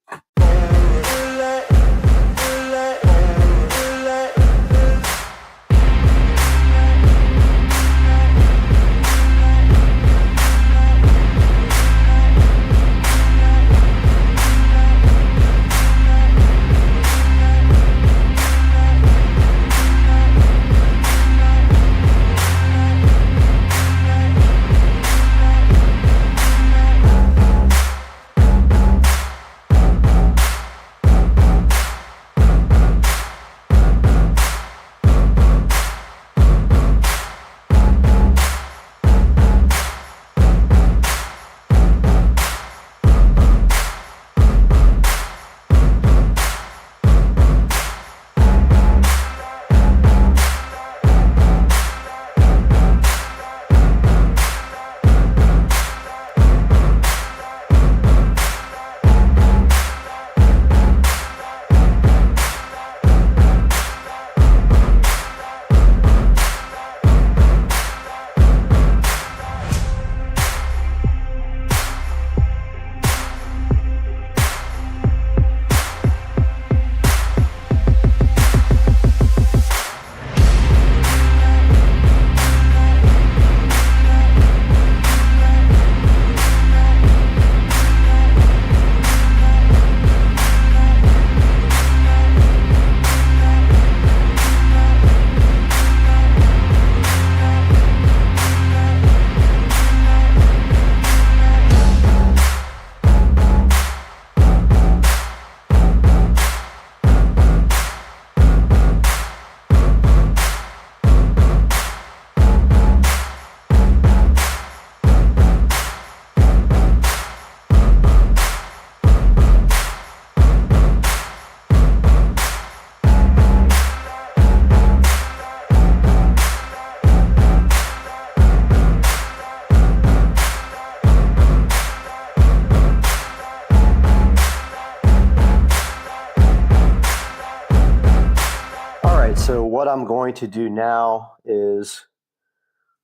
So what I'm going to do now is,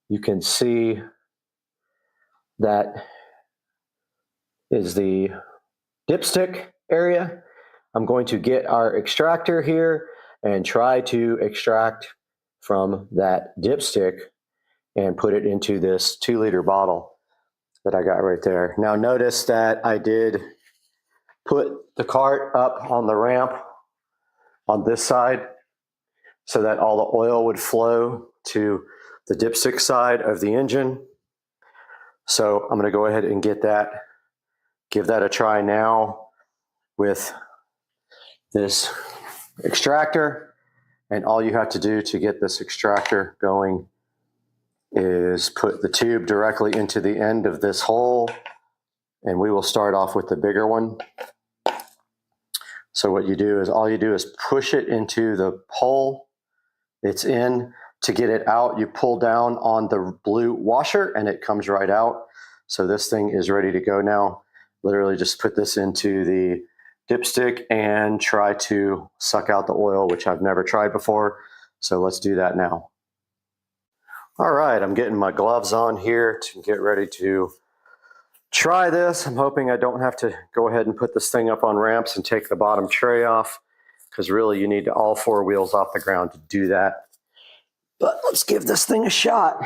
you can see that is the dipstick area. I'm going to get our extractor here and try to extract from that dipstick and put it into this 2-liter bottle that I got right there. Now notice that I did put the cart up on the ramp on this side so that all the oil would flow to the dipstick side of the engine. So I'm going to go ahead and give that a try now with this extractor. And all you have to do to get this extractor going is put the tube directly into the end of this hole, and we will start off with the bigger one. So what you do is, all you do is push it into the hole it's in, To get it out, you pull down on the blue washer and it comes right out. So this thing is ready to go now. Literally just put this into the dipstick and try to suck out the oil, which I've never tried before. So let's do that now. All right, I'm getting my gloves on here to get ready to try this. I'm hoping I don't have to go ahead and put this thing up on ramps and take the bottom tray off, because really you need all 4 wheels off the ground to do that. But let's give this thing a shot.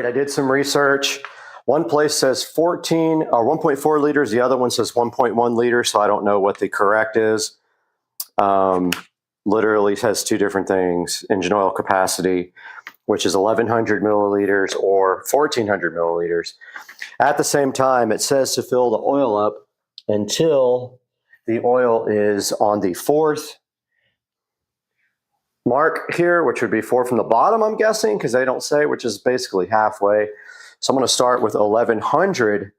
right, I did some research. One place says 1.4 liters, the other one says 1.1 liters, so I don't know what the correct is. literally has two different things: engine oil capacity, which is 1,100 milliliters or 1,400 milliliters. At the same time, it says to fill the oil up until the oil is on the 4th mark here, which would be 4 from the bottom, I'm guessing, because they don't say, which is basically halfway. So I'm going to start with 1,100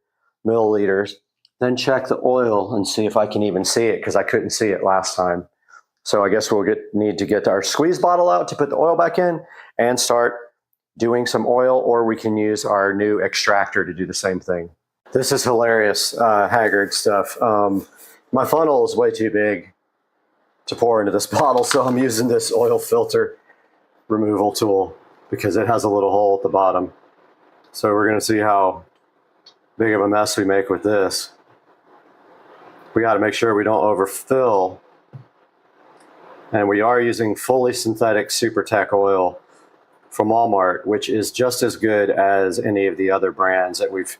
milliliters, then check the oil and see if I can even see it, because I couldn't see it last time. So I guess we'll need to get our squeeze bottle out to put the oil back in and start doing some oil, or we can use our new extractor to do the same thing. This is hilarious, Haggard stuff. My funnel is way too big to pour into this bottle, so I'm using this oil filter removal tool because it has a little hole at the bottom. So we're going to see how big of a mess we make with this. We got to make sure we don't overfill. And we are using fully synthetic SuperTech oil from Walmart, which is just as good as any of the other brands that we've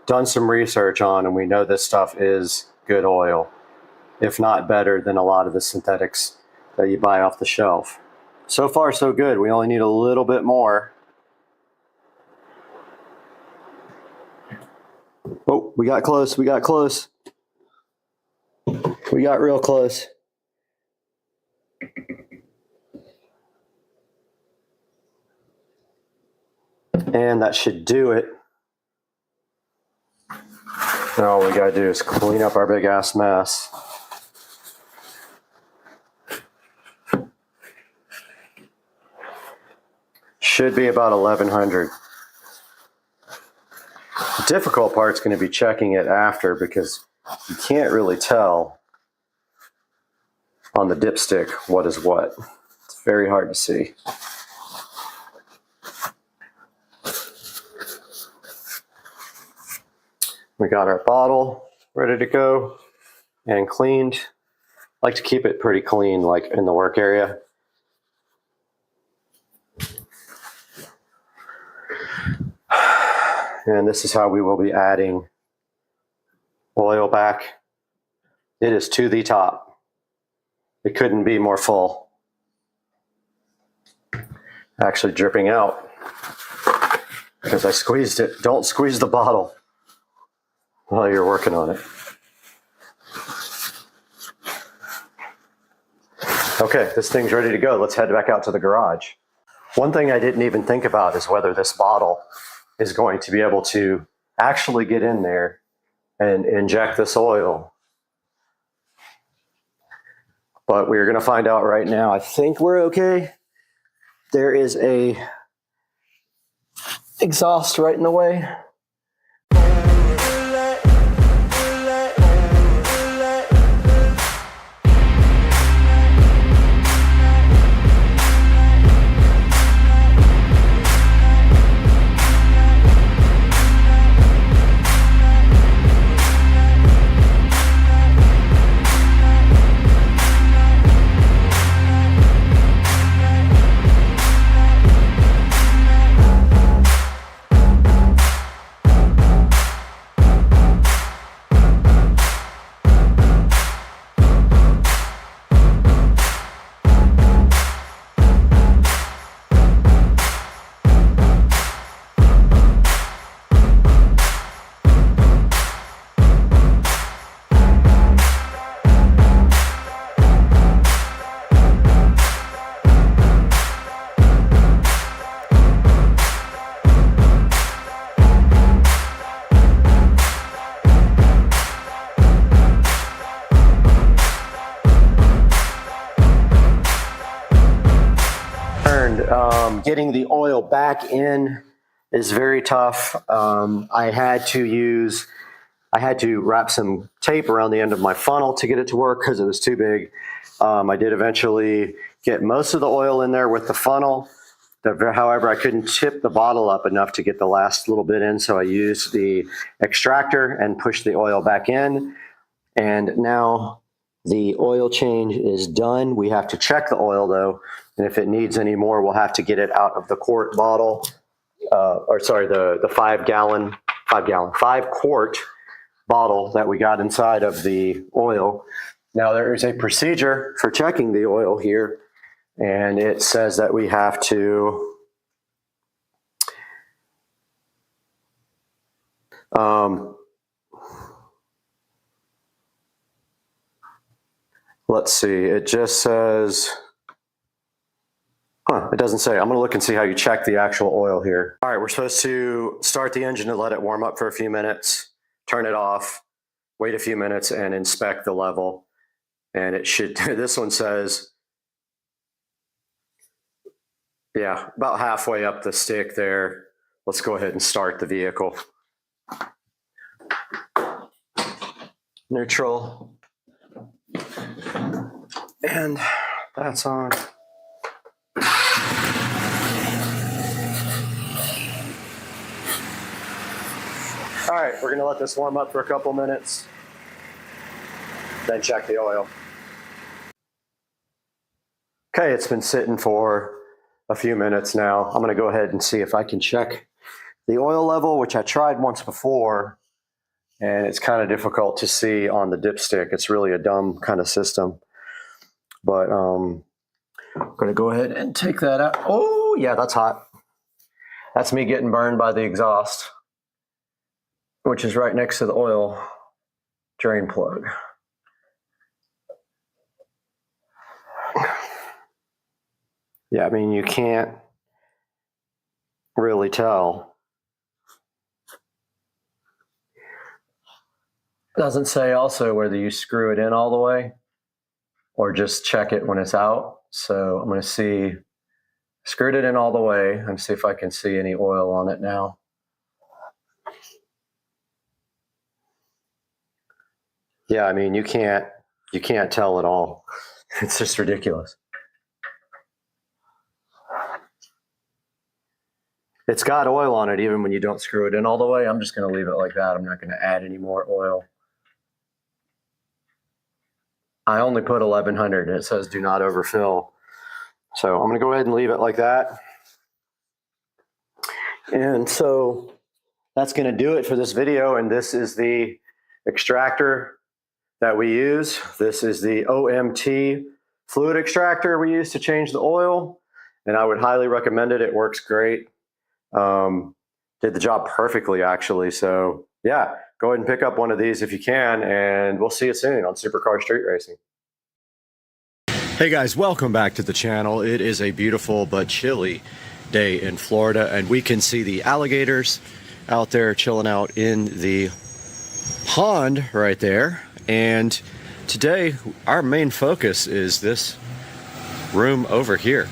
done some research on, and we know this stuff is good oil, if not better than a lot of the synthetics that you buy off the shelf. So far, so good. We only need a little bit more. Oh, we got close. We got close. We got real close. And that should do it. Now all we gotta do is clean up our big ass mess. Should be about 1,100. The difficult part's going to be checking it after, because you can't really tell on the dipstick what is what. It's very hard to see. We got our bottle ready to go and cleaned. I like to keep it pretty clean, like in the work area. And this is how we will be adding oil back. It is to the top. It couldn't be more full. Actually dripping out because I squeezed it. Don't squeeze the bottle while you're working on it. Okay, this thing's ready to go. Let's head back out to the garage. One thing I didn't even think about is whether this bottle is going to be able to actually get in there and inject this oil. But we're going to find out right now. I think we're okay. There is a exhaust right in the way. Getting the oil back in is very tough. I had to wrap some tape around the end of my funnel to get it to work because it was too big. I did eventually get most of the oil in there with the funnel. However, I couldn't tip the bottle up enough to get the last little bit in, so I used the extractor and pushed the oil back in. And now the oil change is done. We have to check the oil though, and if it needs any more, we'll have to get it out of the quart bottle, the 5 quart bottle that we got inside of the oil. Now there is a procedure for checking the oil here, and it says that we have to let's see, it just says, it doesn't say. I'm gonna look and see how you check the actual oil here. All right, we're supposed to start the engine and let it warm up for a few minutes, turn it off, wait a few minutes and inspect the level. And it should, this one says, yeah, about halfway up the stick there. Let's go ahead and start the vehicle. Neutral. And that's on. All right, we're gonna let this warm up for a couple minutes, then check the oil. Okay, it's been sitting for a few minutes now. I'm gonna go ahead and see if I can check the oil level, which I tried once before, and it's kind of difficult to see on the dipstick. It's really a dumb kind of system. But I'm gonna go ahead and take that out. Oh yeah, that's hot. That's me getting burned by the exhaust, which is right next to the oil drain plug. Yeah, I mean, you can't really tell. It doesn't say also whether you screw it in all the way or just check it when it's out. So I'm going to see, screwed it in all the way and see if I can see any oil on it now. Yeah, I mean, you can't tell at all. It's just ridiculous. It's got oil on it even when you don't screw it in all the way. I'm just going to leave it like that. I'm not going to add any more oil. I only put 1100 and it says do not overfill. So I'm going to go ahead and leave it like that. And so that's going to do it for this video. And this is the extractor that we use. This is the OMT fluid extractor we use to change the oil. And I would highly recommend it. It works great. Did the job perfectly, actually. So yeah, go ahead and pick up one of these if you can, and we'll see you soon on Supercar Street Racing. Hey guys, welcome back to the channel. It is a beautiful but chilly day in Florida, and we can see the alligators out there chilling out in the pond right there. And today our main focus is this room over here.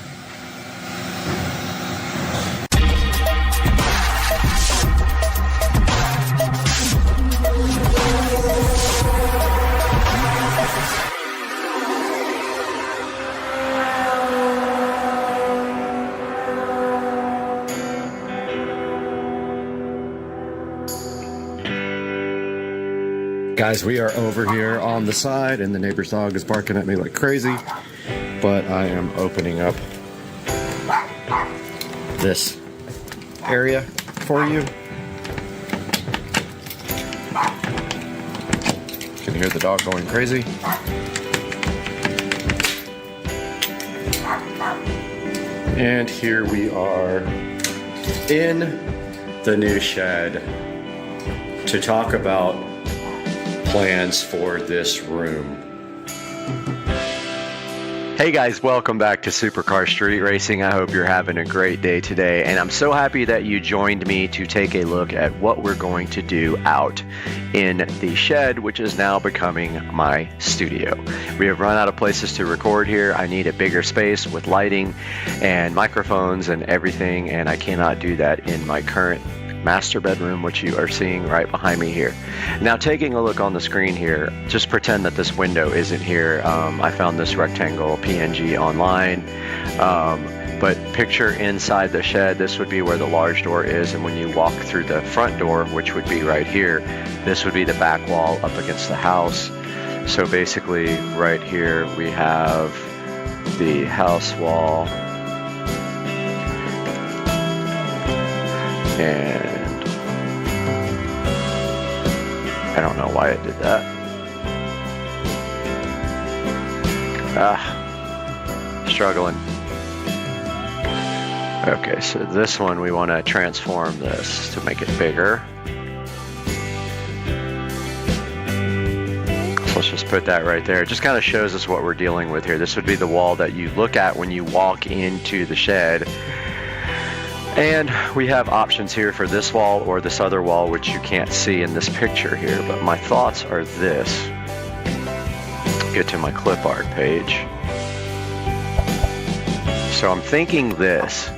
Guys, we are over here on the side and the neighbor's dog is barking at me like crazy, but I am opening up this area for you. You can hear the dog going crazy. And here we are in the new shed to talk about plans for this room. Hey guys, welcome back to Supercar Street Racing. I hope you're having a great day today, and I'm so happy that you joined me to take a look at what we're going to do out in the shed, which is now becoming my studio. We have run out of places to record here. I need a bigger space with lighting and microphones and everything, and I cannot do that in my current master bedroom, which you are seeing right behind me here. Now, taking a look on the screen here, just pretend that this window isn't here. I found this rectangle PNG online, but picture inside the shed, this would be where the large door is, and when you walk through the front door, which would be right here, this would be the back wall up against the house. So basically right here we have the house wall, and I don't know why it did that. Struggling. Okay, so this one we want to transform this to make it bigger. So let's just put that right there. It just kind of shows us what we're dealing with here. This would be the wall that you look at when you walk into the shed. And we have options here for this wall or this other wall, which you can't see in this picture here, but my thoughts are this. Get to my clip art page. So I'm thinking this.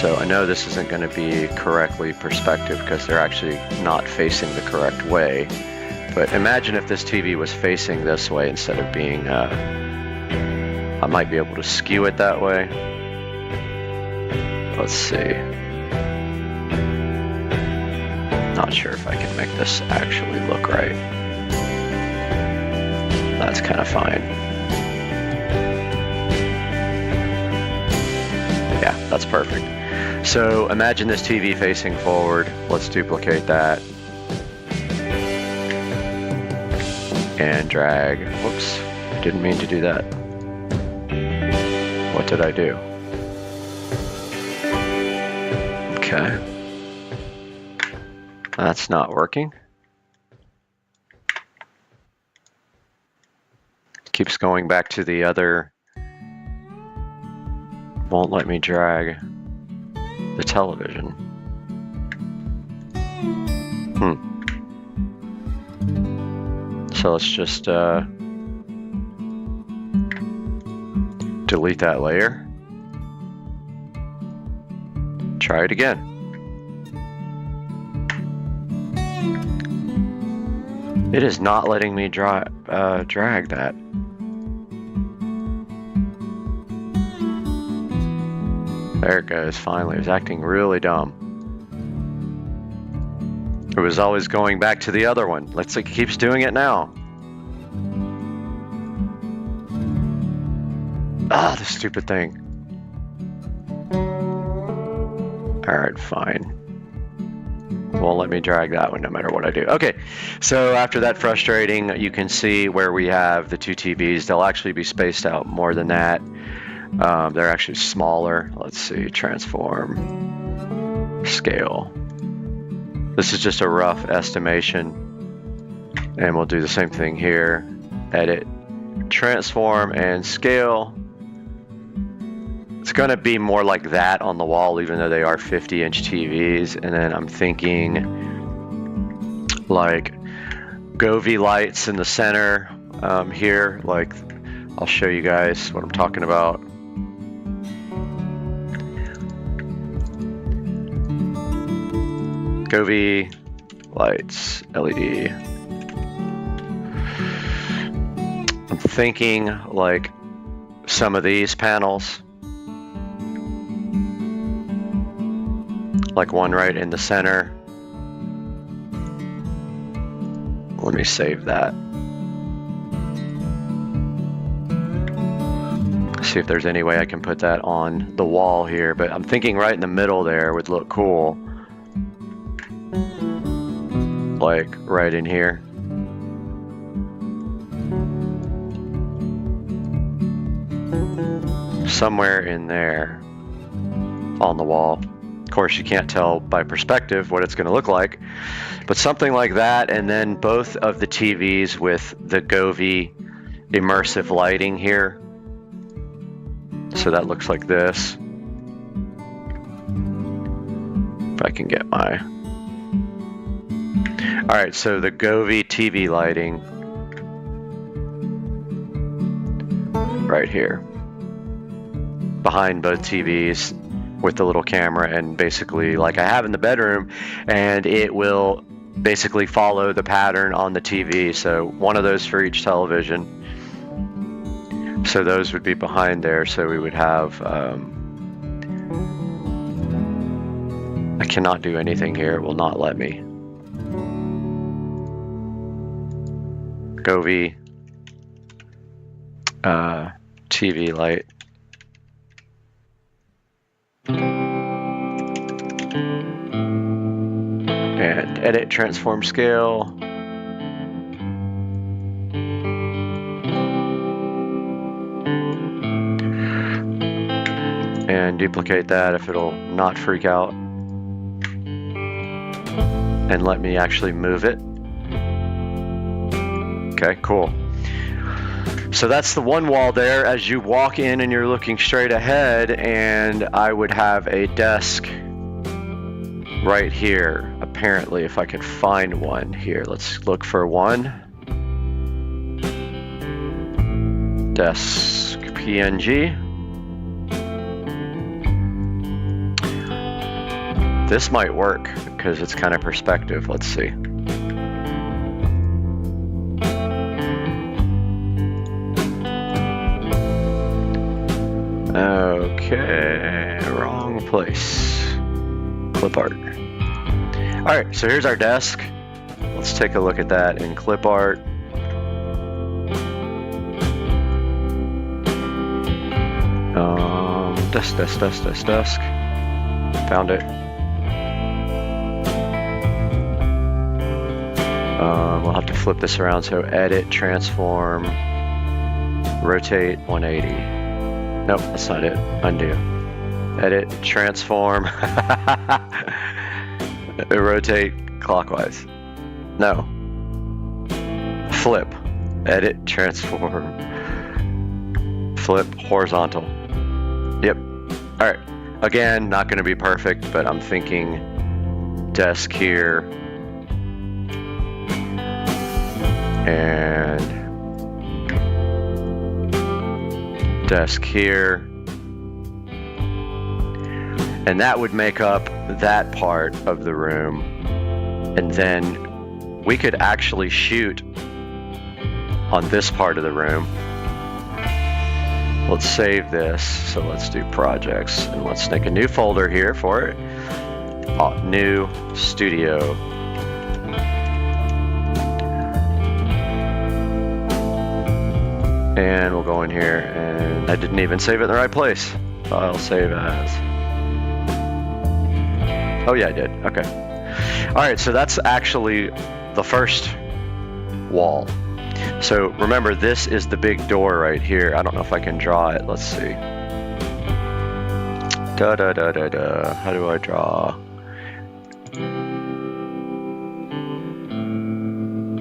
So I know this isn't going to be correctly perspective because they're actually not facing the correct way. But imagine if this TV was facing this way instead of being, I might be able to skew it that way. Let's see. Not sure if I can make this actually look right. That's kind of fine. Yeah, that's perfect. So imagine this TV facing forward. Let's duplicate that. And drag. Whoops, I didn't mean to do that. What did I do? Okay. That's not working. Keeps going back to the other. Won't let me drag the television. So let's just delete that layer. Try it again. It is not letting me drag that. There it goes, finally. It was acting really dumb. It was always going back to the other one. Let's see, it keeps doing it now. Ah, the stupid thing. Alright, fine. Won't let me drag that one no matter what I do. Okay, so after that frustrating, you can see where we have the two TVs. They'll actually be spaced out more than that. They're actually smaller. Let's see, transform, scale. This is just a rough estimation. And we'll do the same thing here. Edit, transform, and scale. It's going to be more like that on the wall, even though they are 50-inch TVs. And then I'm thinking like Govee lights in the center here. Like, I'll show you guys what I'm talking about. Govee lights, LED. I'm thinking like some of these panels. Like one right in the center. Let me save that. See if there's any way I can put that on the wall here, but I'm thinking right in the middle there would look cool. Like right in here. Somewhere in there on the wall. Of course, you can't tell by perspective what it's going to look like, but something like that, and then both of the TVs with the Govee immersive lighting here. So that looks like this. If I can get my... Alright, so the Govee TV lighting right here. Behind both TVs with the little camera, and basically like I have in the bedroom, and it will basically follow the pattern on the TV. So one of those for each television. So those would be behind there. So we would have, I cannot do anything here. It will not let me. Govee TV light. And edit, transform, scale. and duplicate that if it'll not freak out. And let me actually move it. Okay, cool. So that's the one wall there as you walk in and you're looking straight ahead, and I would have a desk right here, apparently, if I could find one here. Let's look for one. Desk PNG. This might work because it's kind of perspective. Let's see. Okay, wrong place. Clip art. All right, so here's our desk. Let's take a look at that in clip art. Desk. Found it. We'll have to flip this around. So edit, transform, rotate 180. Nope, that's not it. Undo. Edit, transform, rotate clockwise. No. Flip. Edit, transform, flip horizontal. Yep. All right. Again, not going to be perfect, but I'm thinking desk here. And desk here. And that would make up that part of the room. And then we could actually shoot on this part of the room. Let's save this. So let's do projects and let's make a new folder here for it. New studio. And we'll go in here, and I didn't even save it in the right place. File, save as. Oh yeah, I did. Okay. All right, so that's actually the first wall. So remember, this is the big door right here. I don't know if I can draw it. Let's see. How do I draw?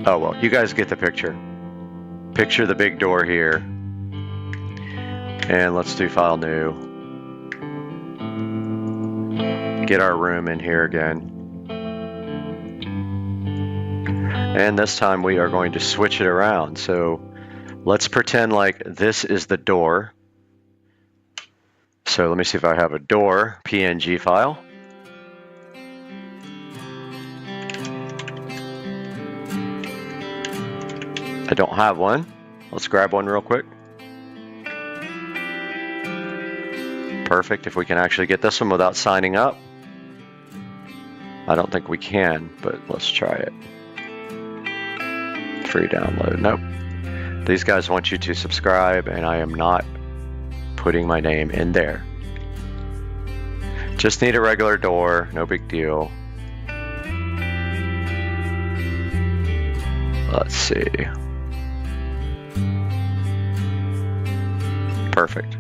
Oh, well, you guys get the picture. Picture the big door here. And let's do file new. Get our room in here again. And this time we are going to switch it around. So let's pretend like this is the door. So let me see if I have a door PNG file. I don't have one. Let's grab one real quick. Perfect. If we can actually get this one without signing up. I don't think we can, but let's try it. Free download. Nope. These guys want you to subscribe, and I am not putting my name in there. Just need a regular door. No big deal. Let's see. Perfect.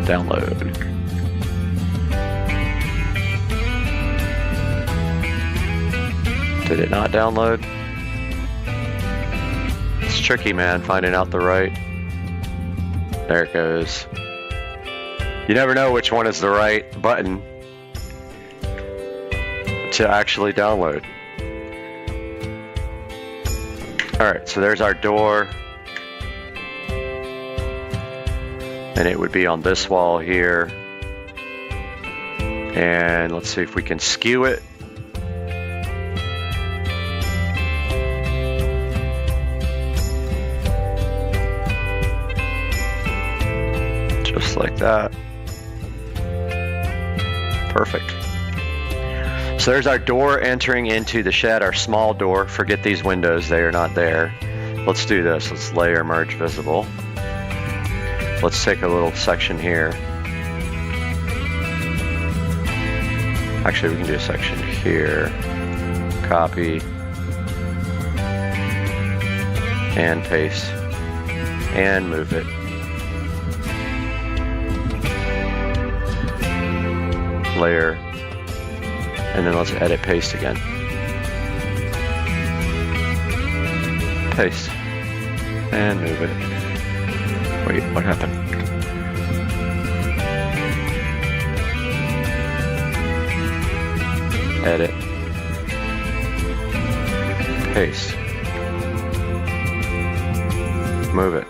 Download. Did it not download? It's tricky, man, finding out the right. There it goes. You never know which one is the right button to actually download. Alright, so there's our door. And it would be on this wall here. And let's see if we can skew it. Just like that. Perfect. So there's our door entering into the shed, our small door. Forget these windows, they are not there. Let's do this. Let's layer merge visible. Let's take a little section here. Actually, we can do a section here. copy, and paste, and move it. Layer, and then let's edit paste again. Paste, and move it. Wait, what happened? Edit, paste, move it.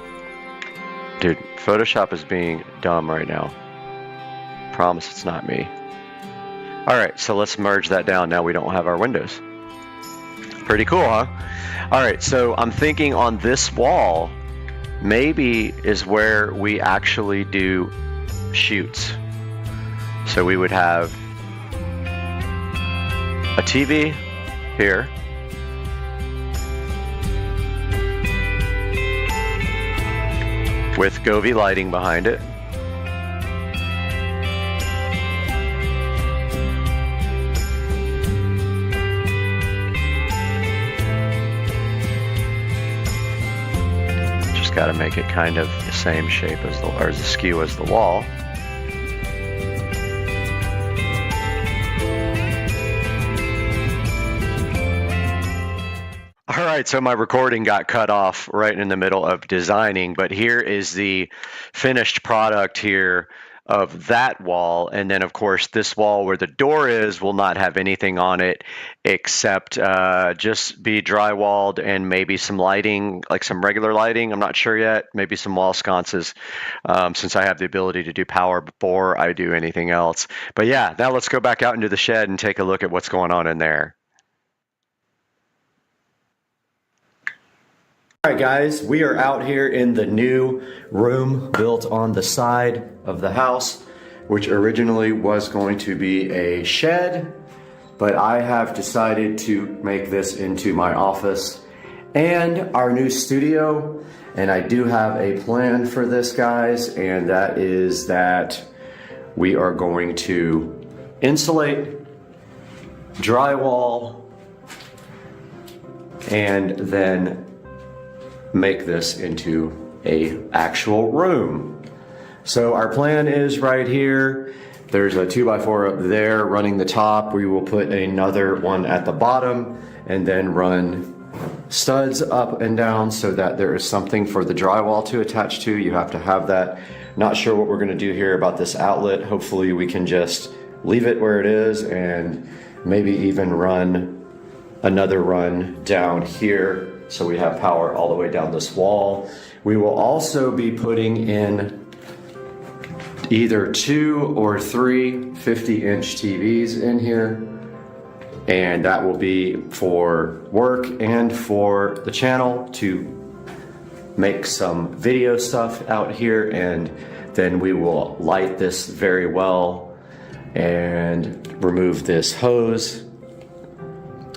Dude, Photoshop is being dumb right now. Promise it's not me. Alright, so let's merge that down. Now we don't have our windows. Pretty cool, huh? Alright, so I'm thinking on this wall, maybe is where we actually do shoots. So we would have a TV here. With Govee lighting behind it. Just got to make it kind of the same shape as the, or the skew as the wall. All right, so my recording got cut off right in the middle of designing, but here is the finished product here of that wall. And then, of course, this wall where the door is will not have anything on it except just be drywalled and maybe some lighting, like some regular lighting. I'm not sure yet. Maybe some wall sconces since I have the ability to do power before I do anything else. But yeah, now let's go back out into the shed and take a look at what's going on in there. All right, guys, we are out here in the new room built on the side of the house, which originally was going to be a shed, but I have decided to make this into my office and our new studio. And I do have a plan for this, guys, and that is that we are going to insulate, drywall, and then make this into a actual room. So our plan is right here. There's a 2x4 up there running the top. We will put another one at the bottom and then run studs up and down so that there is something for the drywall to attach to. You have to have that. Not sure what we're gonna do here about this outlet. Hopefully we can just leave it where it is and maybe even run another run down here so we have power all the way down this wall. We will also be putting in either 2 or 3 50-inch TVs in here, and that will be for work and for the channel to make some video stuff out here, and then we will light this very well and remove this hose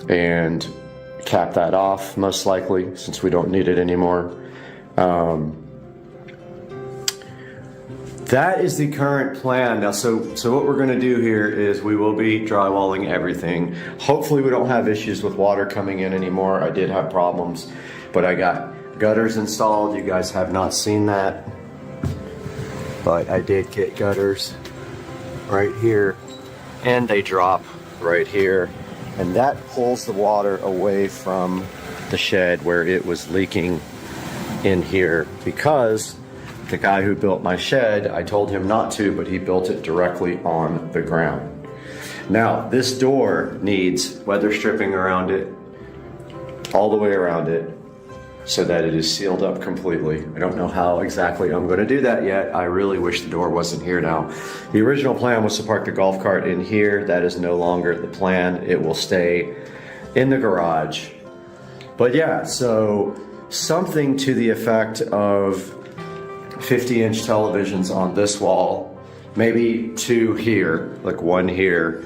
and cap that off, most likely, since we don't need it anymore. That is the current plan. Now, so what we're gonna do here is we will be drywalling everything. Hopefully we don't have issues with water coming in anymore. I did have problems, but I got gutters installed. You guys have not seen that, but I did get gutters right here, and they drop right here. And that pulls the water away from the shed where it was leaking in here, because the guy who built my shed, I told him not to, but he built it directly on the ground. Now, this door needs weather stripping around it, all the way around it, so that it is sealed up completely. I don't know how exactly I'm gonna do that yet. I really wish the door wasn't here now. The original plan was to park the golf cart in here. That is no longer the plan. It will stay in the garage. But yeah, so something to the effect of 50-inch televisions on this wall, maybe 2 here, like 1 here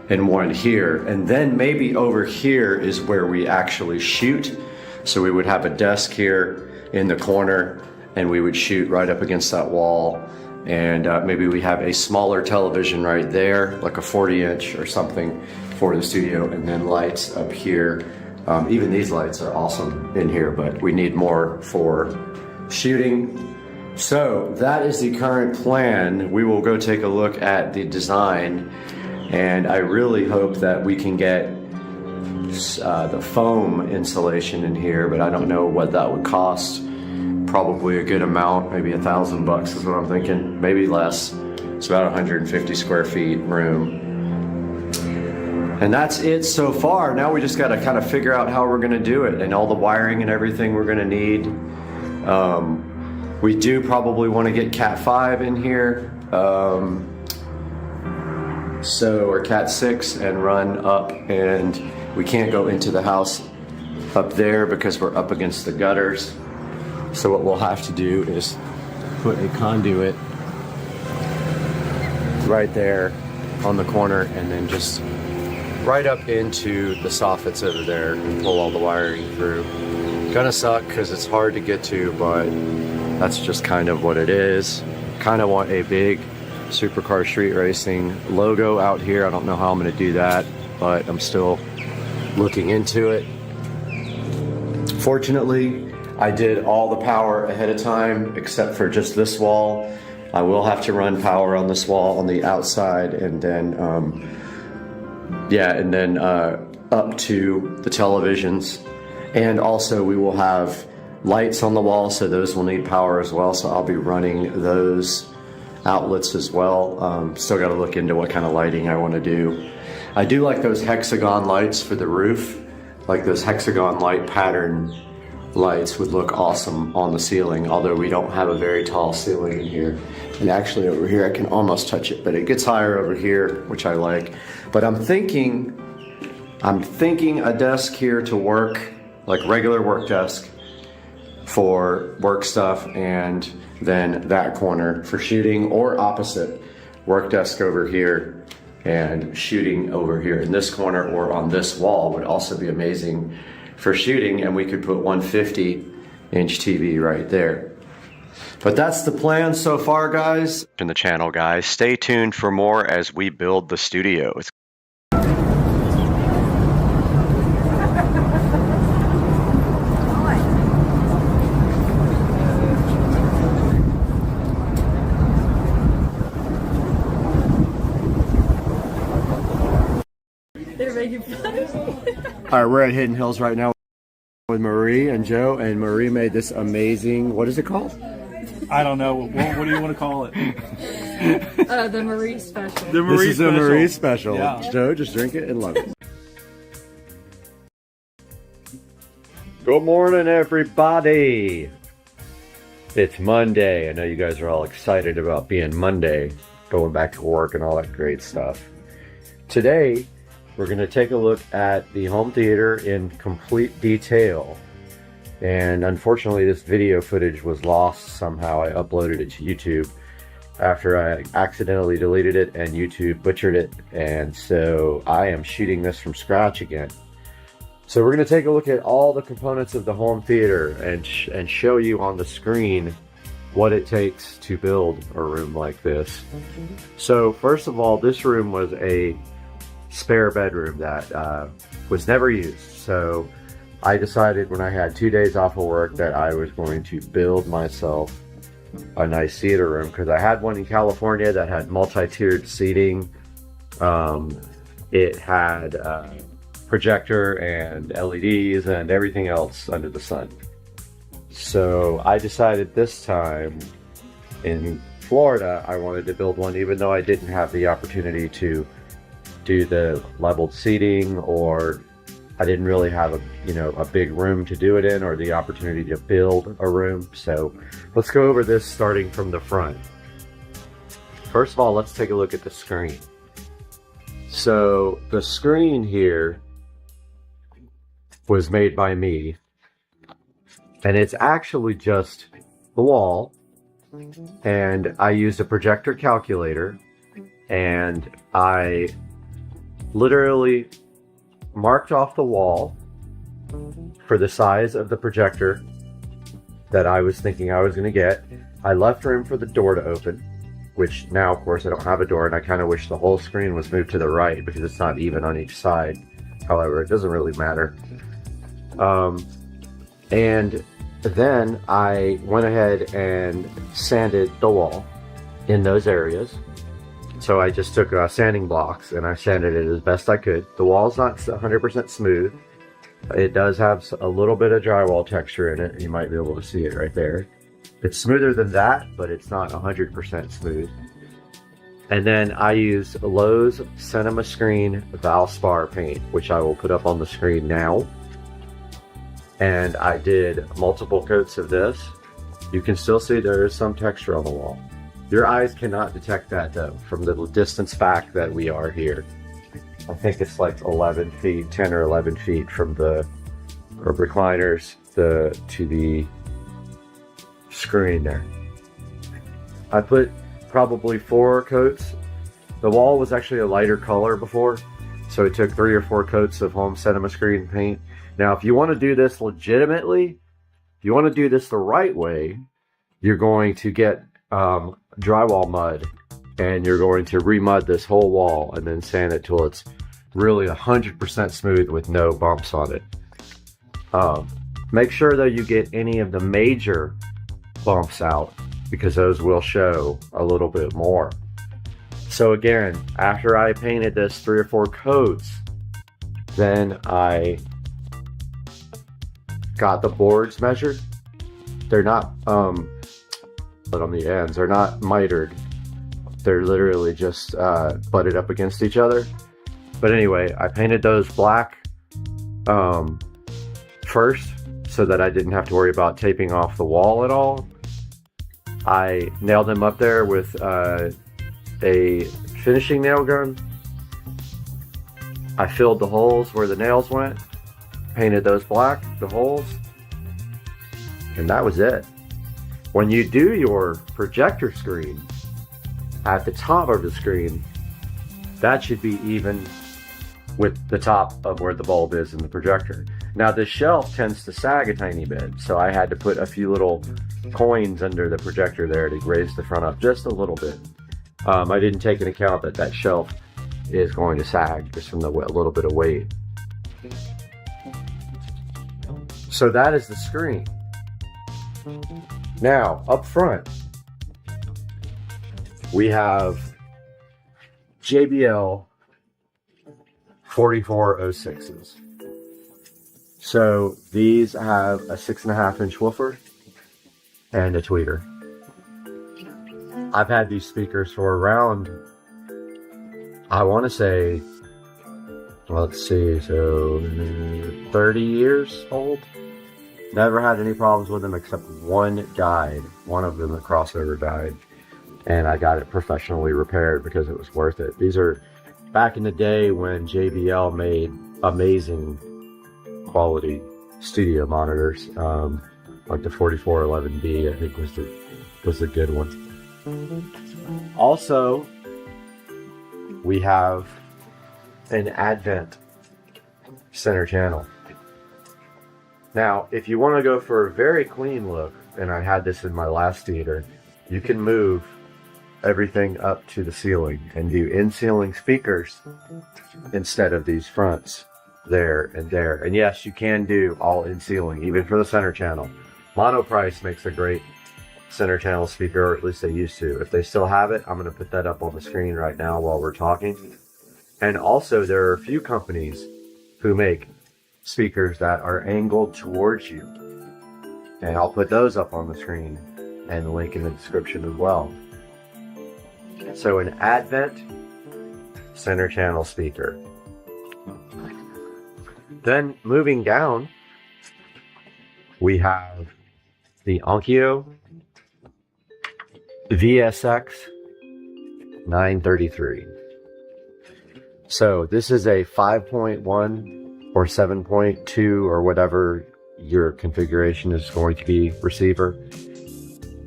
and 1 here. And then maybe over here is where we actually shoot. So we would have a desk here in the corner and we would shoot right up against that wall. And maybe we have a smaller television right there, like a 40-inch or something for the studio, and then lights up here. Even these lights are awesome in here, but we need more for shooting. So that is the current plan. We will go take a look at the design, and I really hope that we can get the foam insulation in here, but I don't know what that would cost. Probably a good amount, maybe $1,000 is what I'm thinking, maybe less. It's about 150 square feet room. And that's it so far. Now we just got to kind of figure out how we're going to do it and all the wiring and everything we're going to need. We do probably want to get Cat 5 in here, or Cat 6, and run up, and we can't go into the house up there because we're up against the gutters. So what we'll have to do is put a conduit right there on the corner, and then just right up into the soffits over there and pull all the wiring through. Gonna suck because it's hard to get to, but that's just kind of what it is. Kind of want a big Supercar Street Racing logo out here. I don't know how I'm gonna do that, but I'm still looking into it. Fortunately, I did all the power ahead of time except for just this wall. I will have to run power on this wall on the outside, and then up to the televisions. And also we will have lights on the wall, so those will need power as well, so I'll be running those outlets as well. Still got to look into what kind of lighting I want to do. I do like those hexagon lights for the roof, like those hexagon light pattern lights would look awesome on the ceiling, although we don't have a very tall ceiling in here. And actually over here I can almost touch it, but it gets higher over here, which I like. But I'm thinking a desk here to work, like regular work desk for work stuff, and then that corner for shooting, or opposite, work desk over here and shooting over here in this corner, or on this wall would also be amazing for shooting, and we could put 150-inch TV right there. But that's the plan so far, guys. In the channel, guys, stay tuned for more as we build the studio. They're making fun of me. All right, we're at Hidden Hills right now with Marie and Joe, and Marie made this amazing, what is it called? I don't know. What do you want to call it? The Marie Special. The Marie This is Special. a Marie Special. Yeah. Joe, just drink it and love it. Good morning, everybody. It's Monday. I know you guys are all excited about being Monday, going back to work and all that great stuff. Today, we're going to take a look at the home theater in complete detail. And unfortunately, this video footage was lost somehow. I uploaded it to YouTube after I accidentally deleted it, and YouTube butchered it. And so I am shooting this from scratch again. So we're going to take a look at all the components of the home theater and show you on the screen what it takes to build a room like this. So first of all, this room was a spare bedroom that was never used. So I decided when I had 2 days off of work that I was going to build myself a nice theater room, because I had one in California that had multi-tiered seating. It had projector and LEDs and everything else under the sun. So I decided this time in Florida I wanted to build one, even though I didn't have the opportunity to do the leveled seating, or I didn't really have a big room to do it in, or the opportunity to build a room. So let's go over this starting from the front. First of all, let's take a look at the screen. So the screen here was made by me, and it's actually just the wall, and I used a projector calculator, and I literally marked off the wall for the size of the projector that I was thinking I was going to get. I left room for the door to open, which now of course I don't have a door, and I kind of wish the whole screen was moved to the right because it's not even on each side. However, it doesn't really matter. And then I went ahead and sanded the wall in those areas. So I just took sanding blocks and I sanded it as best I could. The wall's not 100% smooth. It does have a little bit of drywall texture in it. You might be able to see it right there. It's smoother than that, but it's not 100% smooth. And then I used Lowe's Cinema Screen Valspar paint, which I will put up on the screen now. And I did multiple coats of this. You can still see there is some texture on the wall. Your eyes cannot detect that though, from the distance back that we are here. I think it's like 11 feet, 10 or 11 feet from the recliners to the screen there. I put probably 4 coats. The wall was actually a lighter color before, so it took 3 or 4 coats of home cinema screen paint. Now, if you want to do this legitimately, if you want to do this the right way, you're going to get drywall mud, and you're going to remud this whole wall and then sand it till it's really 100% smooth with no bumps on it. Make sure though you get any of the major bumps out, because those will show a little bit more. So again, after I painted this 3 or 4 coats, then I got the boards measured. They're not but on the ends, they're not mitered. They're literally just butted up against each other. But anyway, I painted those black first, so that I didn't have to worry about taping off the wall at all. I nailed them up there with a finishing nail gun. I filled the holes where the nails went, painted those black, the holes, and that was it. When you do your projector screen, at the top of the screen, that should be even with the top of where the bulb is in the projector. Now this shelf tends to sag a tiny bit, so I had to put a few little coins under the projector there to raise the front up just a little bit. I didn't take into account that that shelf is going to sag just from the little bit of weight. So that is the screen. Now, up front, we have JBL 4406s. So these have a 6.5-inch woofer and a tweeter. I've had these speakers for around, I want to say, well, let's see, so 30 years old. Never had any problems with them except one died. One of them, the crossover, died. And I got it professionally repaired because it was worth it. These are back in the day when JBL made amazing quality studio monitors. Like the 4411B, I think was the good one. Also, we have an Advent center channel. Now, if you want to go for a very clean look, and I had this in my last theater, you can move everything up to the ceiling and do in-ceiling speakers instead of these fronts there and there. And yes, you can do all in-ceiling, even for the center channel. Monoprice makes a great center channel speaker, or at least they used to. If they still have it, I'm going to put that up on the screen right now while we're talking. And also, there are a few companies who make speakers that are angled towards you, and I'll put those up on the screen and link in the description as well. So an Advent center channel speaker. Then moving down, we have the Onkyo VSX 933. So this is a 5.1 or 7.2 or whatever your configuration is going to be receiver.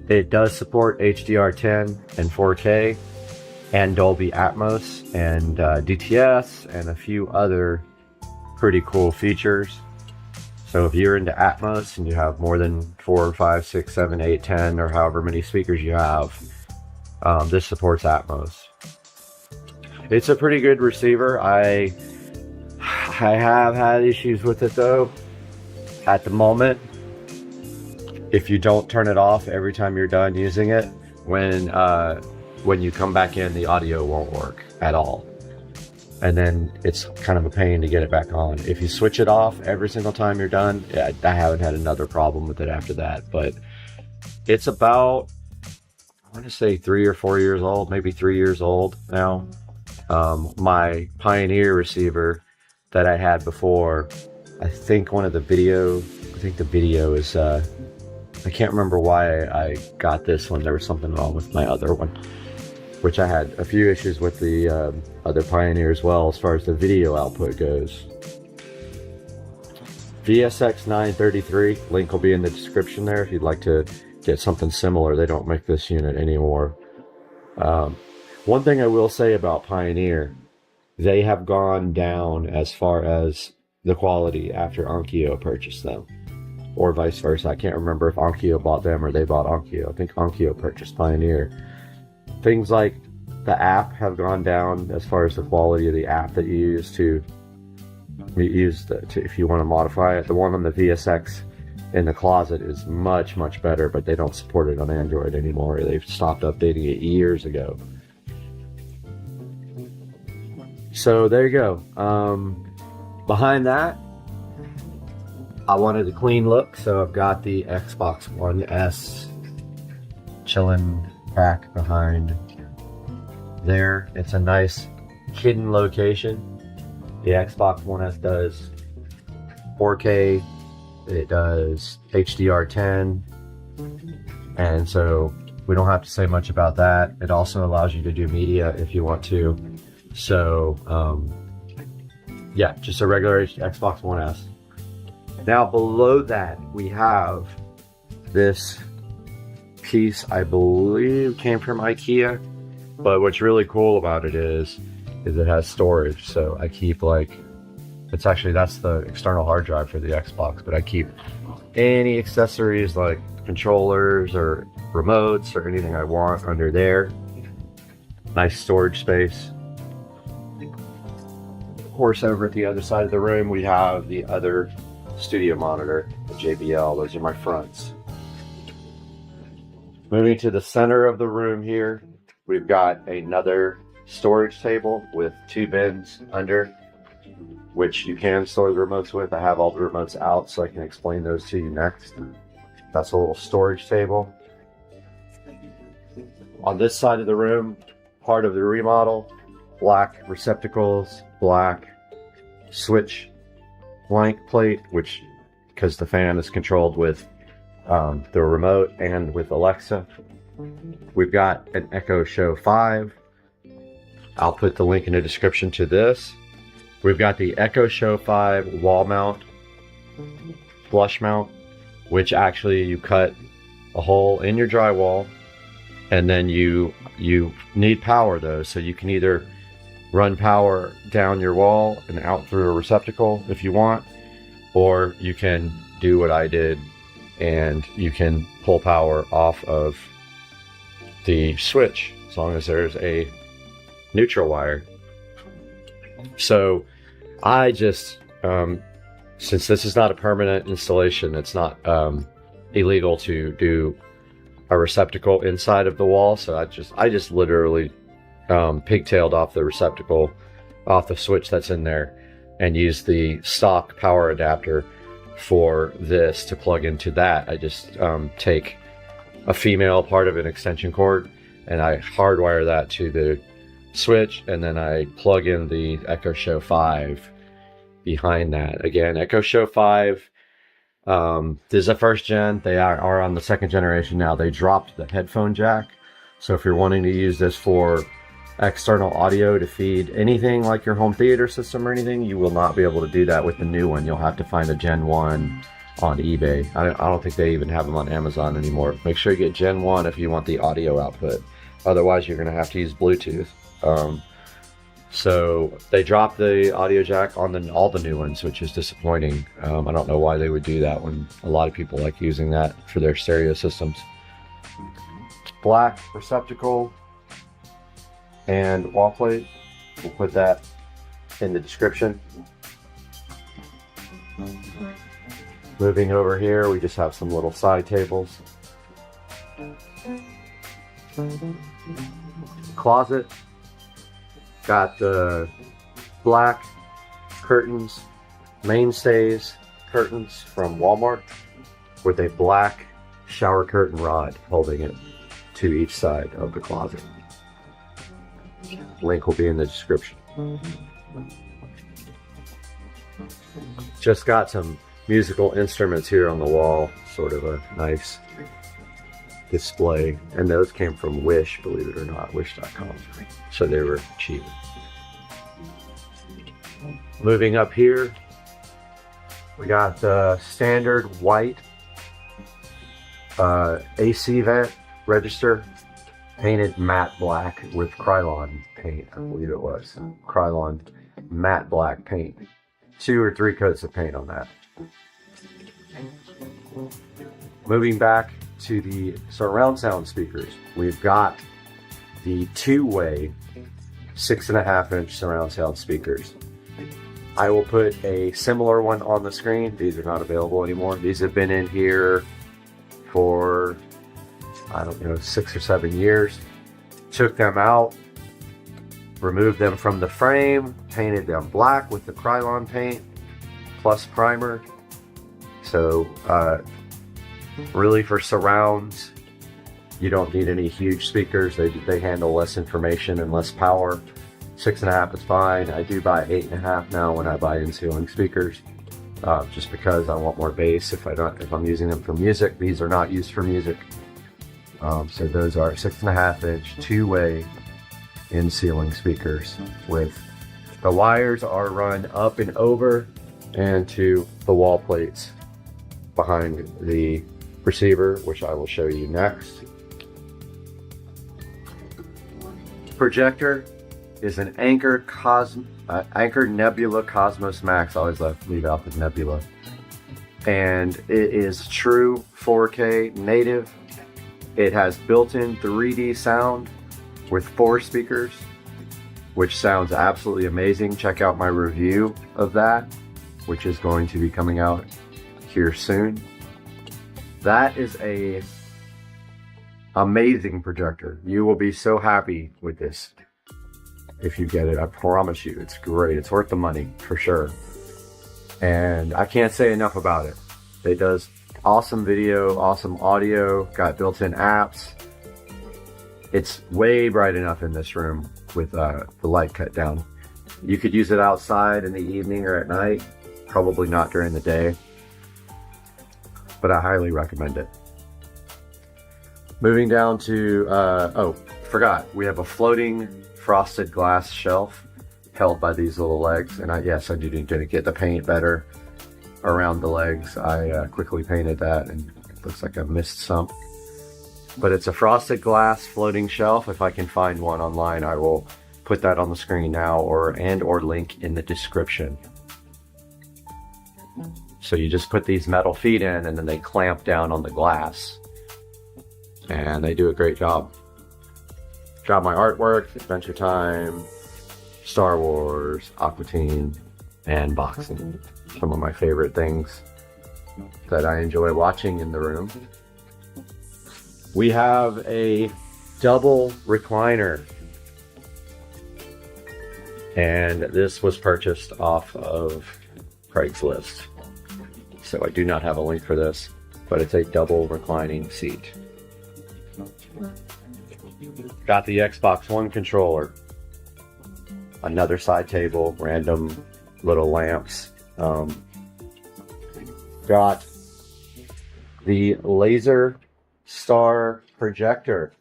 It does support HDR10 and 4K and Dolby Atmos and DTS and a few other pretty cool features. So if you're into Atmos and you have more than 4, 5, 6, 7, 8, 10 or however many speakers you have, This supports Atmos. It's a pretty good receiver. I have had issues with it though. At the moment, if you don't turn it off every time you're done using it, when you come back in, the audio won't work at all. And then it's kind of a pain to get it back on. If you switch it off every single time you're done, I haven't had another problem with it after that. But it's about, I want to say 3 or 4 years old, maybe 3 years old now. My Pioneer receiver that I had before, I think the video is, I can't remember why I got this one. There was something wrong with my other one, which I had a few issues with the other Pioneer as well as far as the video output goes. VSX 933, link will be in the description there if you'd like to get something similar. They don't make this unit anymore. One thing I will say about Pioneer, they have gone down as far as the quality after Onkyo purchased them, or vice versa. I can't remember if Onkyo bought them or they bought Onkyo. I think Onkyo purchased Pioneer. Things like the app have gone down as far as the quality of the app that you use if you want to modify it. The one on the VSX in the closet is much, much better, but they don't support it on Android anymore. They've stopped updating it years ago. So there you go. Behind that, I wanted a clean look, so I've got the Xbox One S chilling back behind there. It's a nice hidden location. The Xbox One S does 4K, it does HDR10, and so we don't have to say much about that. It also allows you to do media if you want to. So yeah, just a regular Xbox One S. Now below that we have this piece, I believe came from IKEA, but what's really cool about it is it has storage. So I keep that's the external hard drive for the Xbox, but I keep any accessories like controllers or remotes or anything I want under there. Nice storage space. Of course, over at the other side of the room we have the other studio monitor, the JBL. Those are my fronts. Moving to the center of the room here, we've got another storage table with 2 bins under, which you can store the remotes with. I have all the remotes out so I can explain those to you next. That's a little storage table. On this side of the room, part of the remodel, black receptacles, black switch blank plate, which, because the fan is controlled with the remote and with Alexa. We've got an Echo Show 5. I'll put the link in the description to this. We've got the Echo Show 5 wall mount, flush mount, which actually you cut a hole in your drywall, and then you need power though, so you can either run power down your wall and out through a receptacle if you want, or you can do what I did and you can pull power off of the switch as long as there's a neutral wire. So I just, since this is not a permanent installation, it's not illegal to do a receptacle inside of the wall, so I just literally pigtailed off the receptacle off the switch that's in there and used the stock power adapter for this to plug into that. I just take a female part of an extension cord and I hardwire that to the switch, and then I plug in the Echo Show 5 behind that. Again, Echo Show 5, this is a first gen. They are on the second generation now. They dropped the headphone jack, so if you're wanting to use this for external audio to feed anything like your home theater system or anything, you will not be able to do that with the new one. You'll have to find a Gen 1 on eBay. I don't think they even have them on Amazon anymore. Make sure you get Gen 1 if you want the audio output. Otherwise, you're going to have to use Bluetooth. So they dropped the audio jack on all the new ones, which is disappointing. I don't know why they would do that when a lot of people like using that for their stereo systems. Black receptacle and wall plate. We'll put that in the description. Moving over here, we just have some little side tables. Closet. Got the black curtains, mainstays curtains from Walmart with a black shower curtain rod holding it to each side of the closet. Link will be in the description. Just got some musical instruments here on the wall, sort of a nice display, and those came from Wish, believe it or not, wish.com, so they were cheap. Moving up here, we got the standard white AC vent register, painted matte black with Krylon paint, I believe it was. Krylon matte black paint. 2 or 3 coats of paint on that. Moving back to the surround sound speakers, we've got the two-way 6.5-inch surround sound speakers. I will put a similar one on the screen. These are not available anymore. These have been in here for, I don't know, 6 or 7 years. Took them out, removed them from the frame, painted them black with the Krylon paint plus primer. So really for surrounds, you don't need any huge speakers. They handle less information and less power. 6.5 is fine. I do buy 8.5 now when I buy in-ceiling speakers, just because I want more bass. If I'm using them for music, these are not used for music. So those are 6.5-inch two-way in-ceiling speakers with the wires are run up and over and to the wall plates behind the receiver, which I will show you next. Projector is an Anker Nebula Cosmos Max. I always leave out the Nebula. And it is true 4K native. It has built-in 3D sound with 4 speakers, which sounds absolutely amazing. Check out my review of that, which is going to be coming out here soon. That is a amazing projector. You will be so happy with this if you get it. I promise you, it's great. It's worth the money for sure. And I can't say enough about it. It does awesome video, awesome audio, got built-in apps. It's way bright enough in this room with the light cut down. You could use it outside in the evening or at night, probably not during the day, but I highly recommend it. Moving down to, oh, forgot, we have a floating frosted glass shelf held by these little legs, and yes, I do need to get the paint better around the legs. I quickly painted that and it looks like a mist sump. But it's a frosted glass floating shelf. If I can find one online, I will put that on the screen now or link in the description. So you just put these metal feet in and then they clamp down on the glass. And they do a great job. Got my artwork, Adventure Time, Star Wars, Aqua Teen, and boxing. Some of my favorite things that I enjoy watching in the room. We have a double recliner. And this was purchased off of Craigslist. So I do not have a link for this, but it's a double reclining seat. Got the Xbox One controller. Another side table, random little lamps. Got the Laser Star projector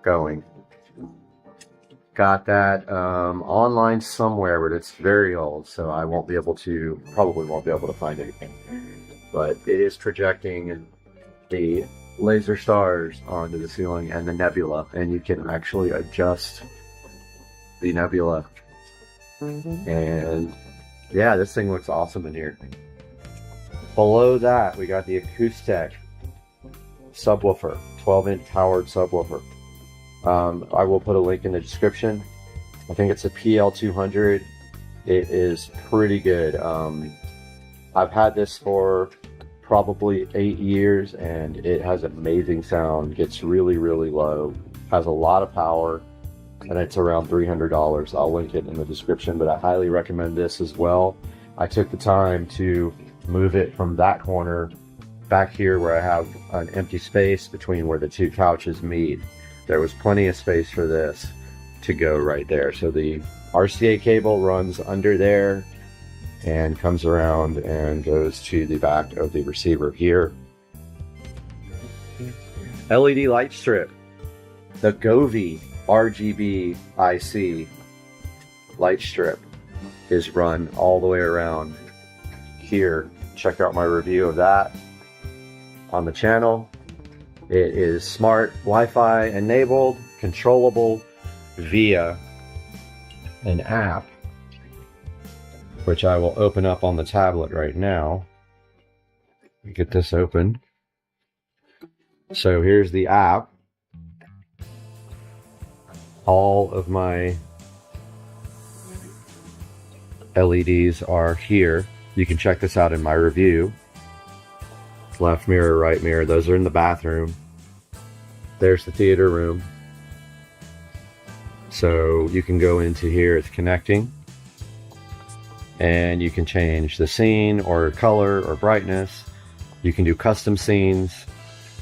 going. Got that online somewhere, but it's very old, so I won't be able to, probably won't be able to find anything. But it is projecting the laser stars onto the ceiling and the nebula, and you can actually adjust the nebula. And yeah, this thing looks awesome in here. Below that, we got the Acoustic subwoofer, 12-inch powered subwoofer. I will put a link in the description. I think it's a PL200. It is pretty good. I've had this for probably 8 years and it has amazing sound. Gets really, really low. Has a lot of power and it's around $300. I'll link it in the description, but I highly recommend this as well. I took the time to move it from that corner back here where I have an empty space between where the two couches meet. There was plenty of space for this to go right there. So the RCA cable runs under there and comes around and goes to the back of the receiver here. LED light strip. The Govee RGB IC light strip is run all the way around here. Check out my review of that on the channel. It is smart Wi-Fi enabled, controllable via an app, which I will open up on the tablet right now. Get this open. So here's the app. All of my LEDs are here. You can check this out in my review. Left mirror, right mirror, those are in the bathroom. There's the theater room. So you can go into here, it's connecting. And you can change the scene or color or brightness. You can do custom scenes.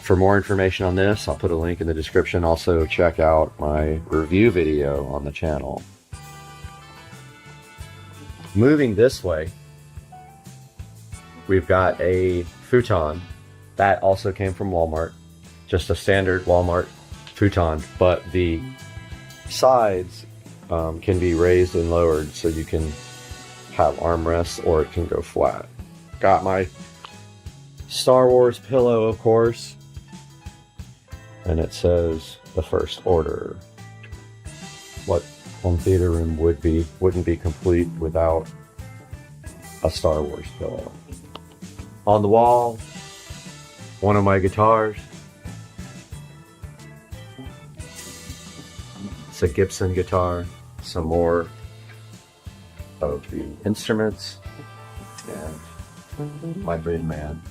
For more information on this, I'll put a link in the description. Also, check out my review video on the channel. Moving this way, we've got a futon that also came from Walmart. Just a standard Walmart futon, but the sides can be raised and lowered so you can have armrests or it can go flat. Got my Star Wars pillow, of course. And it says the First Order. What home theater room wouldn't be complete without a Star Wars pillow. On the wall, one of my guitars. It's a Gibson guitar. Some more of the instruments and my Braided man,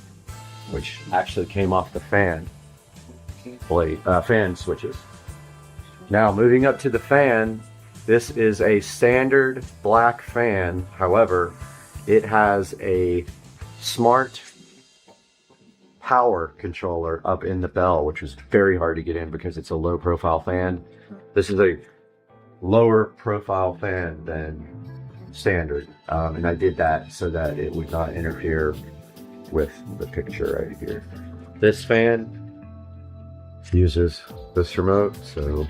which actually came off the fan switches. Now moving up to the fan, this is a standard black fan. However, it has a smart power controller up in the bell, which is very hard to get in because it's a low profile fan. This is a lower profile fan than standard, and I did that so that it would not interfere with the picture right here. This fan uses this remote, so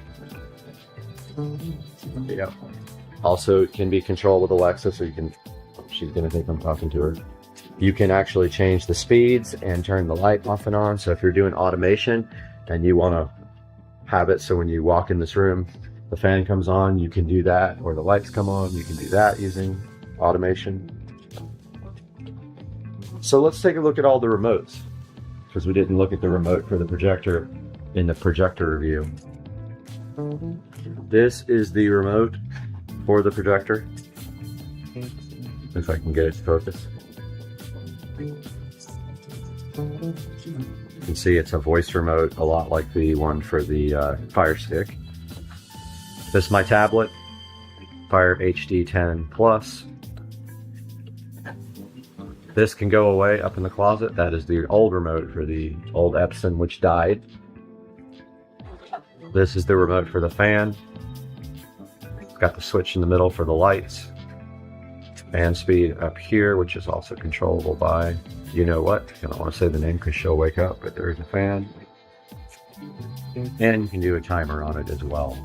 yeah. Also, it can be controlled with Alexa, so you can, she's gonna think I'm talking to her. You can actually change the speeds and turn the light off and on. So if you're doing automation and you want to have it so when you walk in this room, the fan comes on, you can do that, or the lights come on, you can do that using automation. So let's take a look at all the remotes, because we didn't look at the remote for the projector in the projector review. This is the remote for the projector. If I can get it to focus. You can see it's a voice remote, a lot like the one for the Fire Stick. This is my tablet, Fire HD 10 Plus. This can go away up in the closet. That is the old remote for the old Epson, which died. This is the remote for the fan. It's got the switch in the middle for the lights. Fan speed up here, which is also controllable by, you know what, I don't want to say the name because she'll wake up, but there's a fan. And you can do a timer on it as well.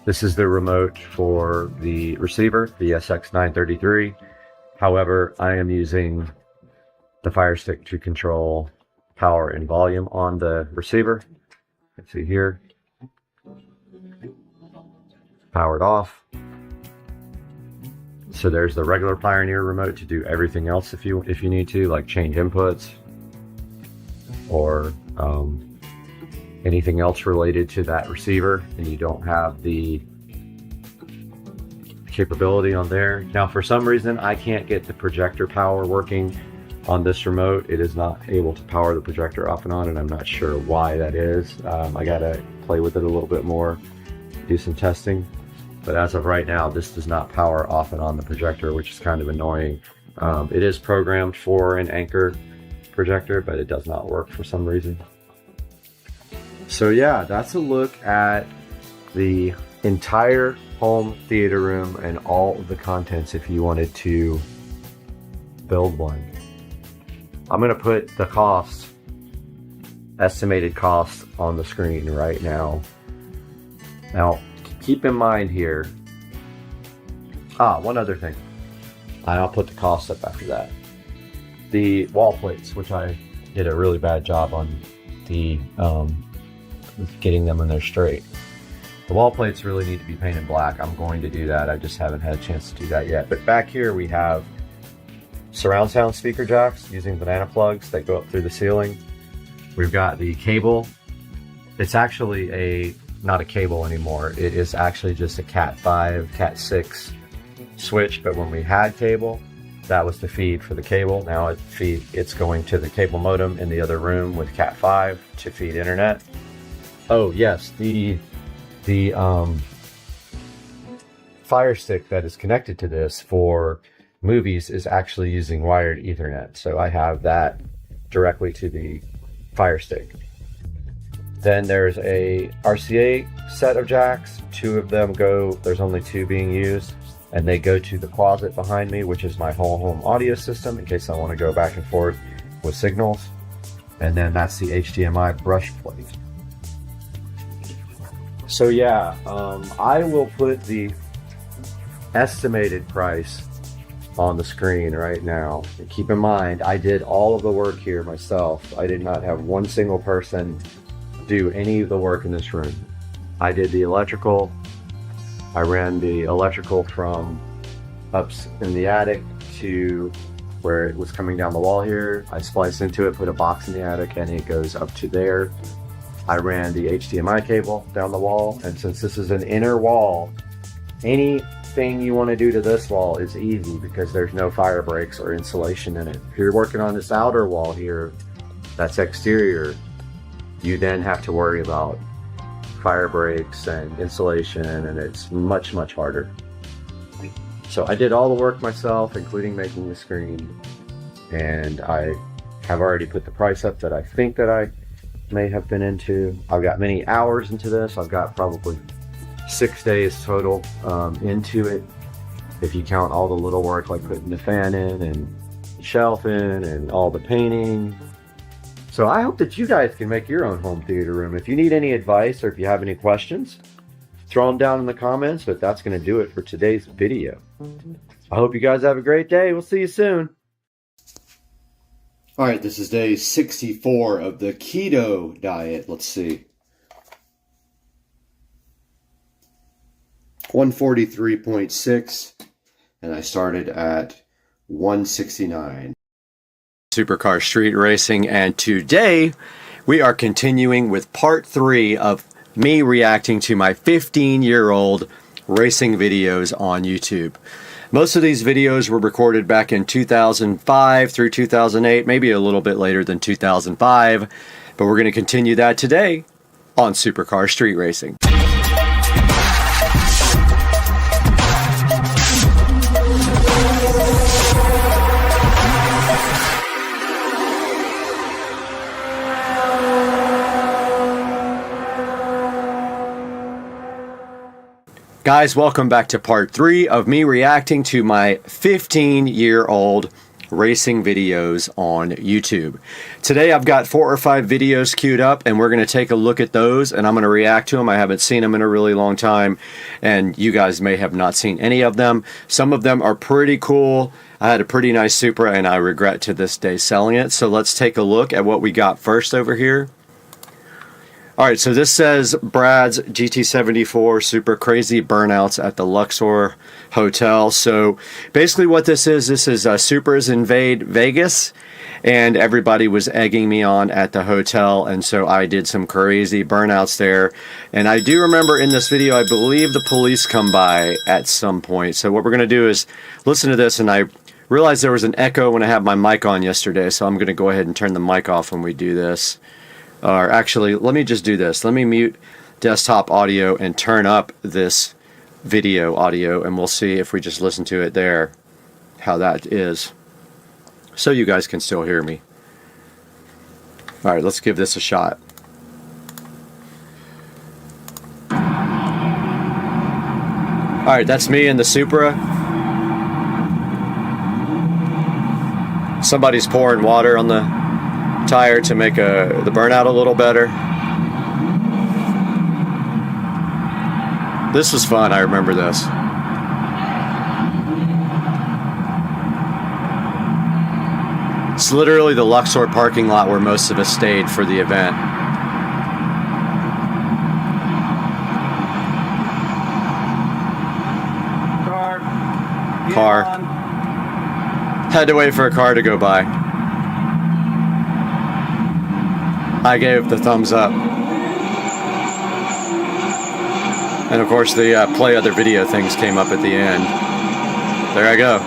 This is the remote for the receiver, the SX933. However, I am using the Fire Stick to control power and volume on the receiver. Let's see here. Powered off. So there's the regular Pioneer remote to do everything else if you need to, like change inputs or anything else related to that receiver, and you don't have the capability on there. Now, for some reason, I can't get the projector power working on this remote. It is not able to power the projector off and on, and I'm not sure why that is. I gotta play with it a little bit more, do some testing. But as of right now, this does not power off and on the projector, which is kind of annoying. It is programmed for an Anker projector, but it does not work for some reason. So yeah, that's a look at the entire home theater room and all of the contents if you wanted to build one. I'm gonna put the cost, estimated cost, on the screen right now. Now, keep in mind here, one other thing. I'll put the cost up after that. The wall plates, which I did a really bad job on the getting them when they're straight. The wall plates really need to be painted black. I'm going to do that. I just haven't had a chance to do that yet. But back here we have surround sound speaker jacks using banana plugs that go up through the ceiling. We've got the cable. It's actually not a cable anymore. It is actually just a Cat 5, Cat 6 switch, but when we had cable, that was the feed for the cable. Now it's going to the cable modem in the other room with Cat 5 to feed internet. Oh yes, the Fire Stick that is connected to this for movies is actually using wired Ethernet. So I have that directly to the Fire Stick. Then there's a RCA set of jacks. Two of them there's only two being used, and they go to the closet behind me, which is my whole home audio system in case I want to go back and forth with signals. And then that's the HDMI brush plate. So yeah, I will put the estimated price on the screen right now. And keep in mind, I did all of the work here myself. I did not have one single person do any of the work in this room. I did the electrical. I ran the electrical from up in the attic to where it was coming down the wall here. I spliced into it, put a box in the attic, and it goes up to there. I ran the HDMI cable down the wall, and since this is an inner wall, anything you want to do to this wall is easy because there's no fire breaks or insulation in it. If you're working on this outer wall here, that's exterior, you then have to worry about fire breaks and insulation, and it's much, much harder. So I did all the work myself, including making the screen, and I have already put the price up that I think that I may have been into. I've got many hours into this. I've got probably 6 days total into it, if you count all the little work like putting the fan in and shelf in and all the painting. So I hope that you guys can make your own home theater room. If you need any advice or if you have any questions, throw them down in the comments. But that's going to do it for today's video. I hope you guys have a great day. We'll see you soon. All right, this is day 64 of the keto diet. Let's see. 143.6, and I started at 169. Supercar Street Racing, and today we are continuing with part 3 of me reacting to my 15-year-old racing videos on YouTube. Most of these videos were recorded back in 2005 through 2008, maybe a little bit later than 2005, but we're going to continue that today on Supercar Street Racing. Guys, welcome back to part 3 of me reacting to my 15-year-old racing videos on YouTube. Today I've got 4 or 5 videos queued up, and we're going to take a look at those, and I'm going to react to them. I haven't seen them in a really long time, and you guys may have not seen any of them. Some of them are pretty cool. I had a pretty nice Supra, and I regret to this day selling it. So let's take a look at what we got first over here. Alright, so this says Brad's GT74 Super Crazy Burnouts at the Luxor Hotel. So basically what this is Supra's Invade Vegas. and everybody was egging me on at the hotel, and so I did some crazy burnouts there. And I do remember in this video, I believe the police come by at some point. So what we're going to do is listen to this, and I realized there was an echo when I had my mic on yesterday, so I'm going to go ahead and turn the mic off when we do this. Or actually, let me just do this. Let me mute desktop audio and turn up this video audio, and we'll see if we just listen to it there, how that is, so you guys can still hear me. Alright, let's give this a shot. Alright, that's me in the Supra. Somebody's pouring water on the tire to make the burnout a little better. This was fun, I remember this. It's literally the Luxor parking lot where most of us stayed for the event. Car. Had to wait for a car to go by. I gave the thumbs up. And of course the play other video things came up at the end. There I go.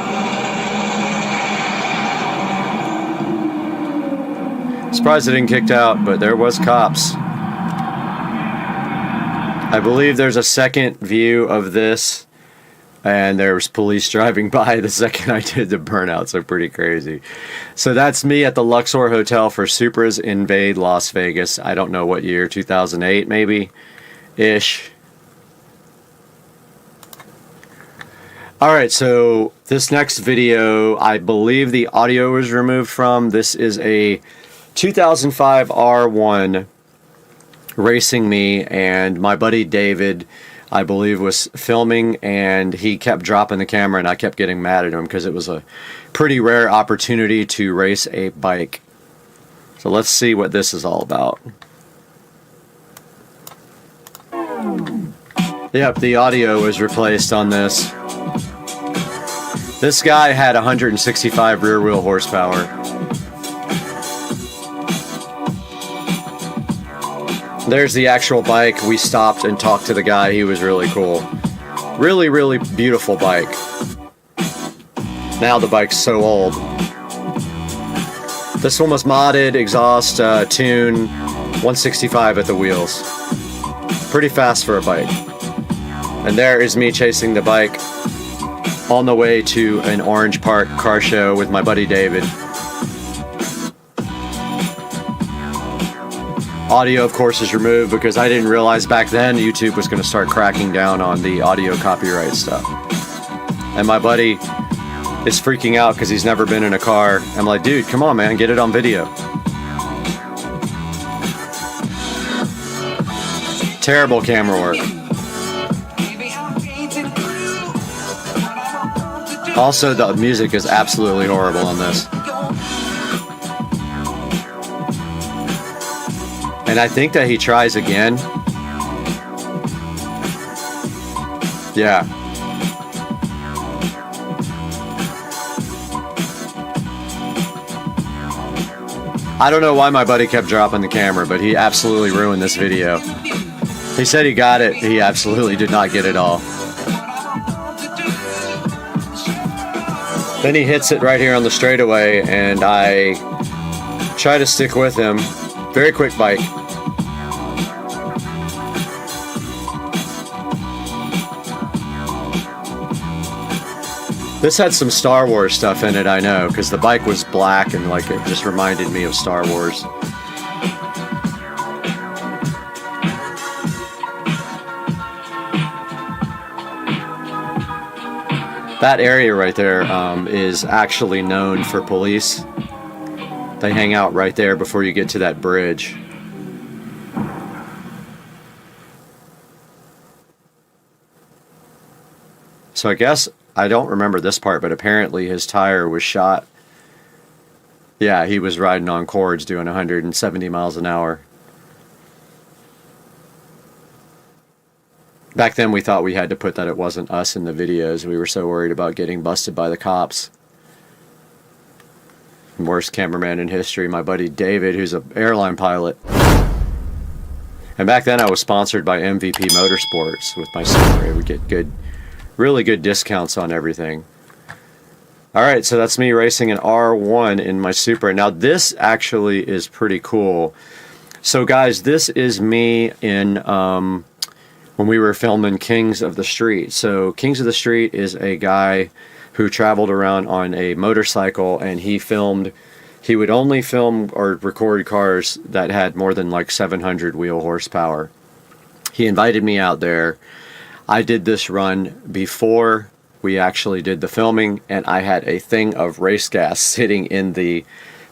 Surprised it didn't kicked out, but there was cops. I believe there's a second view of this, and there was police driving by the second I did the burnout, so pretty crazy. So that's me at the Luxor Hotel for Supras Invade Las Vegas. I don't know what year, 2008 maybe, ish. Alright, so this next video, I believe the audio was removed from. This is a 2005 R1 racing me, and my buddy David, I believe, was filming, and he kept dropping the camera, and I kept getting mad at him because it was a pretty rare opportunity to race a bike. So let's see what this is all about. Yep, the audio was replaced on this. This guy had 165 rear wheel horsepower. There's the actual bike. We stopped and talked to the guy. He was really cool. Really, really beautiful bike. Now the bike's so old. This one was modded, exhaust, tune, 165 at the wheels. Pretty fast for a bike. And there is me chasing the bike on the way to an Orange Park car show with my buddy David. Audio, of course, is removed because I didn't realize back then YouTube was going to start cracking down on the audio copyright stuff. And my buddy is freaking out because he's never been in a car. I'm like, dude, come on, man, get it on video. Terrible camera work. Also, the music is absolutely horrible on this. And I think that he tries again. Yeah. I don't know why my buddy kept dropping the camera, but he absolutely ruined this video. He said he got it. He absolutely did not get it all. Then he hits it right here on the straightaway, and I try to stick with him. Very quick bike. This had some Star Wars stuff in it, I know, because the bike was black and like it just reminded me of Star Wars. That area right there is actually known for police. They hang out right there before you get to that bridge. So I guess, I don't remember this part, but apparently his tire was shot. Yeah, he was riding on cords doing 170 miles an hour. Back then we thought we had to put that it wasn't us in the videos. We were so worried about getting busted by the cops. Worst cameraman in history, my buddy David, who's an airline pilot. And back then I was sponsored by MVP Motorsports with my Supra. We get really good discounts on everything. Alright, so that's me racing an R1 in my Supra. Now this actually is pretty cool. So guys, this is me in when we were filming Kings of the Street. So Kings of the Street is a guy who traveled around on a motorcycle, and he would only film or record cars that had more than like 700 wheel horsepower. He invited me out there. I did this run before we actually did the filming, and I had a thing of race gas sitting in the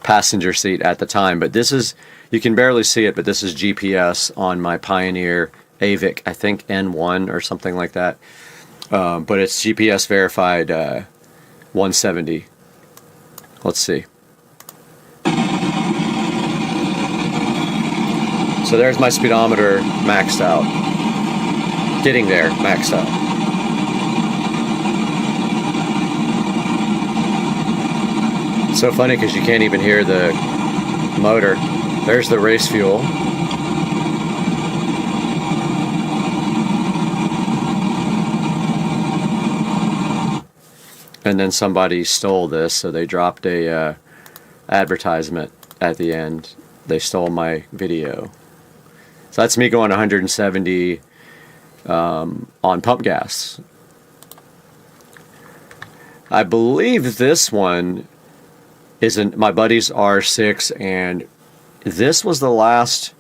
passenger seat at the time. But this is, you can barely see it, but this is GPS on my Pioneer AVIC, I think N1 or something like that. But it's GPS verified 170. Let's see. So there's my speedometer maxed out. Getting there, maxed out. It's so funny because you can't even hear the motor. There's the race fuel. And then somebody stole this, so they dropped a advertisement at the end. They stole my video. So that's me going 170 on pump gas. I believe this one is my buddy's R6, and this was the last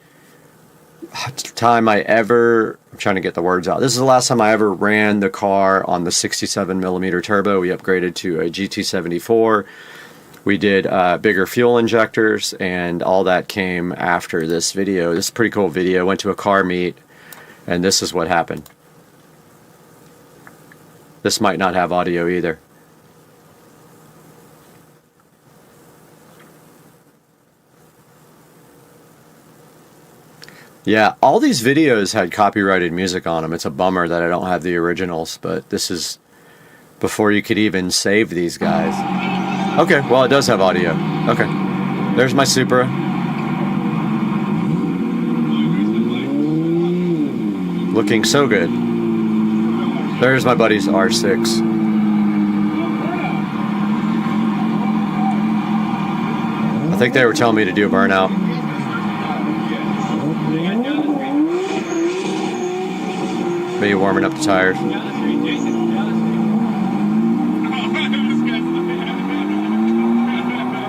time I ever, I'm trying to get the words out. This is the last time I ever ran the car on the 67mm turbo. We upgraded to a GT74. We did bigger fuel injectors, and all that came after this video. This is a pretty cool video. Went to a car meet, and this is what happened. This might not have audio either. Yeah, all these videos had copyrighted music on them. It's a bummer that I don't have the originals, but this is before you could even save these guys. Okay, well, it does have audio. Okay, there's my Supra. Looking so good. There's my buddy's R6. I think they were telling me to do a burnout. Maybe warming up the tires.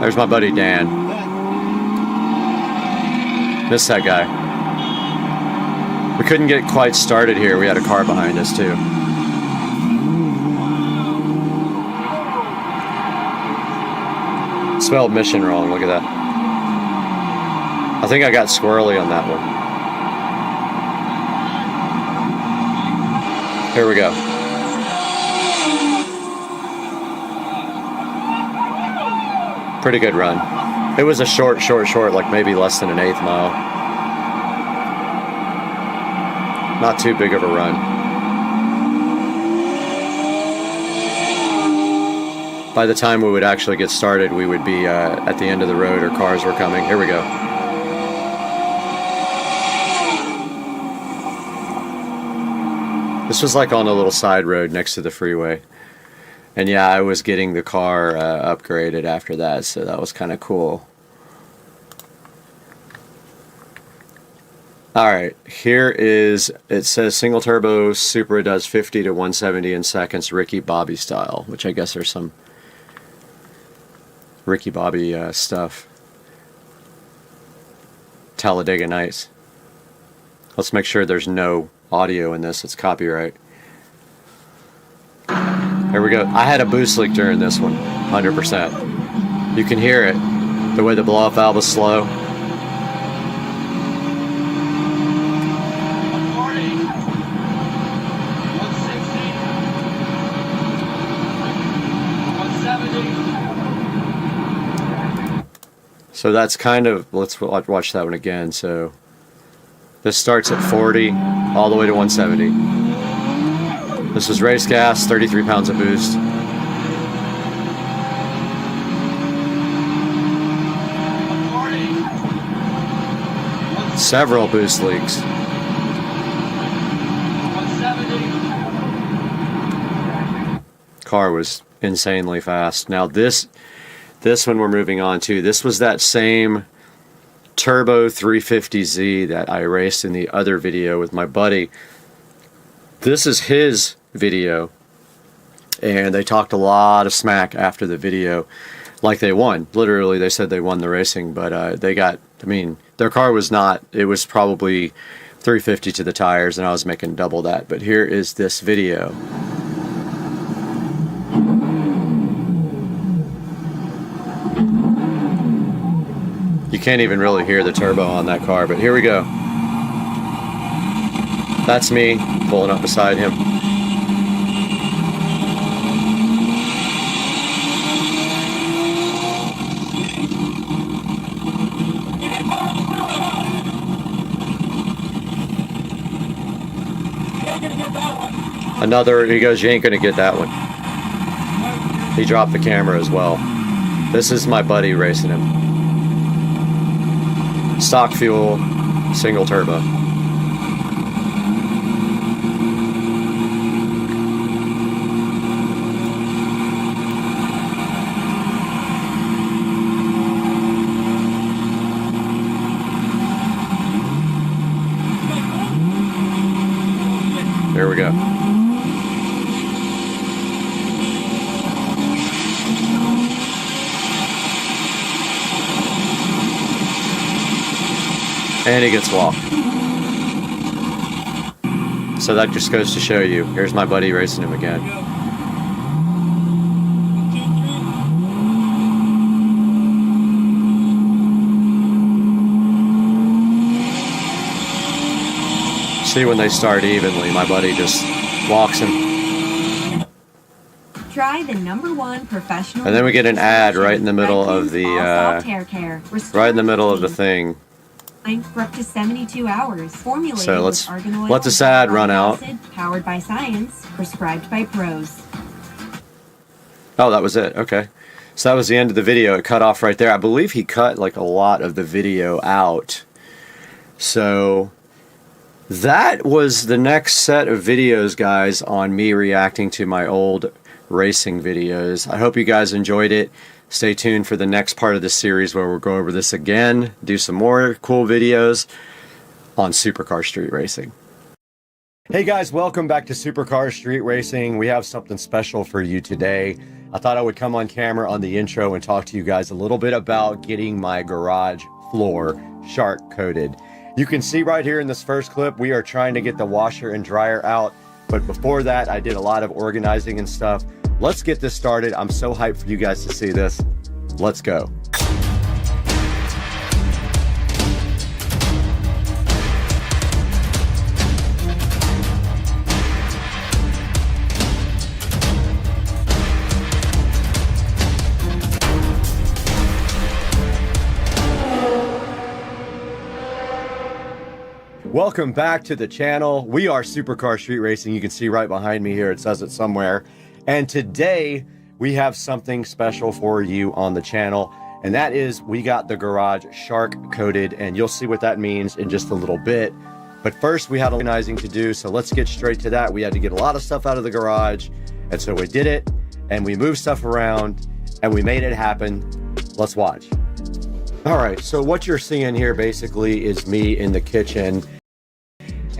There's my buddy Dan. Miss that guy. We couldn't get quite started here. We had a car behind us too. Spelled mission wrong. Look at that. I think I got squirrely on that one. Here we go. Pretty good run. It was a short, like maybe less than an 1/8 mile. Not too big of a run. By the time we would actually get started, we would be at the end of the road, or cars were coming. Here we go. This was like on a little side road next to the freeway. And yeah, I was getting the car upgraded after that, so that was kind of cool. Alright, here is, it says single turbo Supra does 50 to 170 in seconds, Ricky Bobby style, which I guess there's some Ricky Bobby stuff. Talladega Nights. Let's make sure there's no audio in this, it's copyright. Here we go. I had a boost leak during this one, 100%. You can hear it, the way the blow-off valve is slow. So that's kind of, let's watch that one again. So this starts at 40 all the way to 170. This was race gas, 33 pounds of boost. Several boost leaks. Car was insanely fast. Now this one we're moving on to, this was that same Turbo 350Z that I raced in the other video with my buddy. This is his video, and they talked a lot of smack after the video, like they won. Literally, they said they won the racing, but they got, I mean, their car was not, it was probably 350 to the tires, and I was making double that. But here is this video. You can't even really hear the turbo on that car, but here we go. That's me pulling up beside him. Another, he goes, you ain't gonna get that one. He dropped the camera as well. This is my buddy racing him. Stock fuel, single turbo. There we go. And he gets walked. So that just goes to show you. Here's my buddy racing him again. See, when they start evenly, my buddy just walks him. Try the #1 professional. And then we get an ad right in the middle of the right in the middle of the thing. For up to 72 hours. Formulated So let's with argan oil let this ad run out. acid, powered by science, prescribed by pros. Oh, that was it. Okay. So that was the end of the video. It cut off right there. I believe he cut like a lot of the video out. So that was the next set of videos, guys, on me reacting to my old racing videos. I hope you guys enjoyed it. Stay tuned for the next part of this series where we'll go over this again, do some more cool videos on Supercar Street Racing. Hey guys, welcome back to Supercar Street Racing. We have something special for you today. I thought I would come on camera on the intro and talk to you guys a little bit about getting my garage floor shark coated. You can see right here in this first clip, we are trying to get the washer and dryer out. But before that, I did a lot of organizing and stuff. Let's get this started. I'm so hyped for you guys to see this. Let's go. Welcome back to the channel. We are Supercar Street Racing. You can see right behind me here, it says it somewhere. And today we have something special for you on the channel, and that is we got the garage shark coated, and you'll see what that means in just a little bit. But first we had organizing to do, so let's get straight to that. We had to get a lot of stuff out of the garage, and so we did it, and we moved stuff around, and we made it happen. Let's watch. All right, so what you're seeing here basically is me in the kitchen.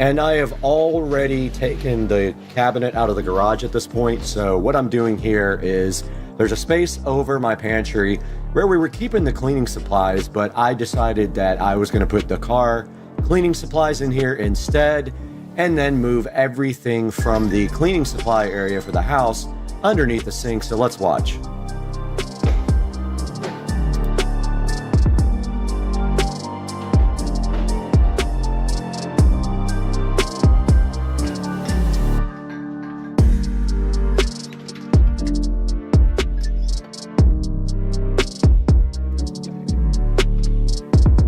And I have already taken the cabinet out of the garage at this point. So what I'm doing here is there's a space over my pantry where we were keeping the cleaning supplies, but I decided that I was going to put the car cleaning supplies in here instead, and then move everything from the cleaning supply area for the house underneath the sink. So let's watch.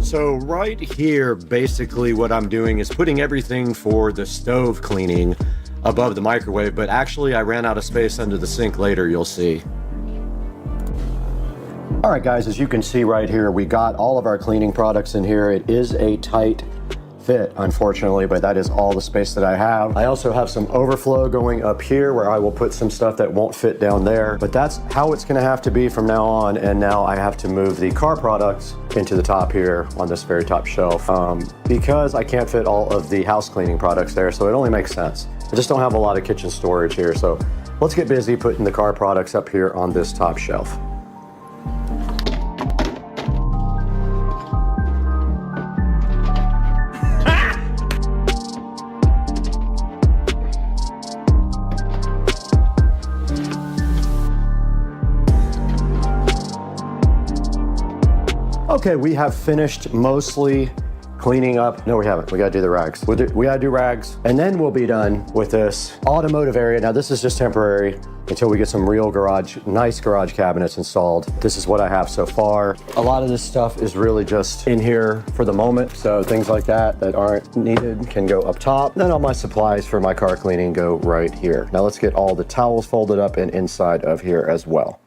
So right here, basically what I'm doing is putting everything for the stove cleaning above the microwave, but actually I ran out of space under the sink later, you'll see. All right guys, as you can see right here, we got all of our cleaning products in here. It is a tight fit, unfortunately, but that is all the space that I have. I also have some overflow going up here where I will put some stuff that won't fit down there, but that's how it's gonna have to be from now on. And now I have to move the car products into the top here on this very top shelf because I can't fit all of the house cleaning products there, so it only makes sense. I just don't have a lot of kitchen storage here, so let's get busy putting the car products up here on this top shelf. Okay, we have finished mostly cleaning up. No, we haven't. We gotta do the rags. We gotta do rags, and then we'll be done with this automotive area. Now, this is just temporary until we get some real nice garage cabinets installed. This is what I have so far. A lot of this stuff is really just in here for the moment, so things like that aren't needed can go up top. Then all my supplies for my car cleaning go right here. Now let's get all the towels folded up and inside of here as well.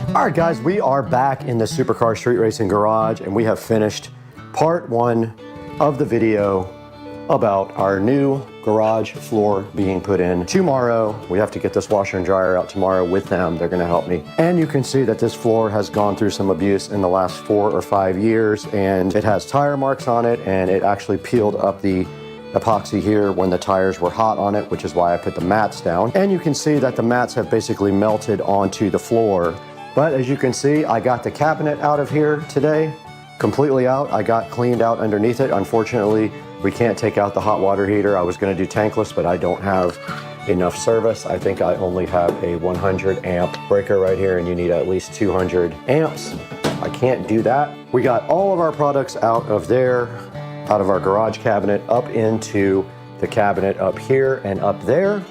All right, guys, we are back in the Supercar Street Racing Garage, and we have finished part 1 of the video about our new garage floor being put in tomorrow. We have to get this washer and dryer out tomorrow with them. They're gonna help me. And you can see that this floor has gone through some abuse in the last 4 or 5 years, and it has tire marks on it, and it actually peeled up the epoxy here when the tires were hot on it, which is why I put the mats down. And you can see that the mats have basically melted onto the floor. But as you can see, I got the cabinet out of here today, completely out. I got cleaned out underneath it. Unfortunately, we can't take out the hot water heater. I was gonna do tankless, but I don't have enough service. I think I only have a 100 amp breaker right here, and you need at least 200 amps. I can't do that. We got all of our products out of there, out of our garage cabinet, up into the cabinet up here and up there.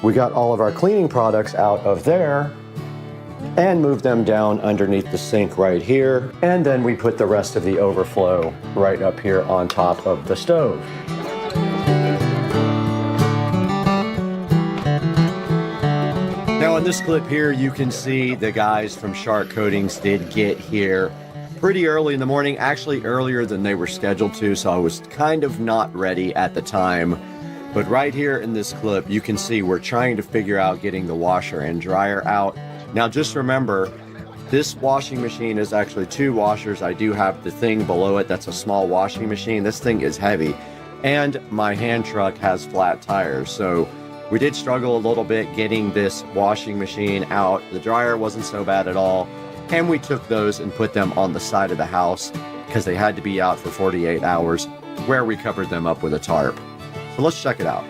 We got all of our cleaning products out of there and move them down underneath the sink right here. And then we put the rest of the overflow right up here on top of the stove. Now in this clip here, you can see the guys from Shark Coatings did get here pretty early in the morning, actually earlier than they were scheduled to, so I was kind of not ready at the time. But right here in this clip, you can see we're trying to figure out getting the washer and dryer out. Now just remember, this washing machine is actually 2 washers. I do have the thing below it that's a small washing machine. This thing is heavy, and my hand truck has flat tires, so we did struggle a little bit getting this washing machine out. The dryer wasn't so bad at all, and we took those and put them on the side of the house because they had to be out for 48 hours, where we covered them up with a tarp. So let's check it out.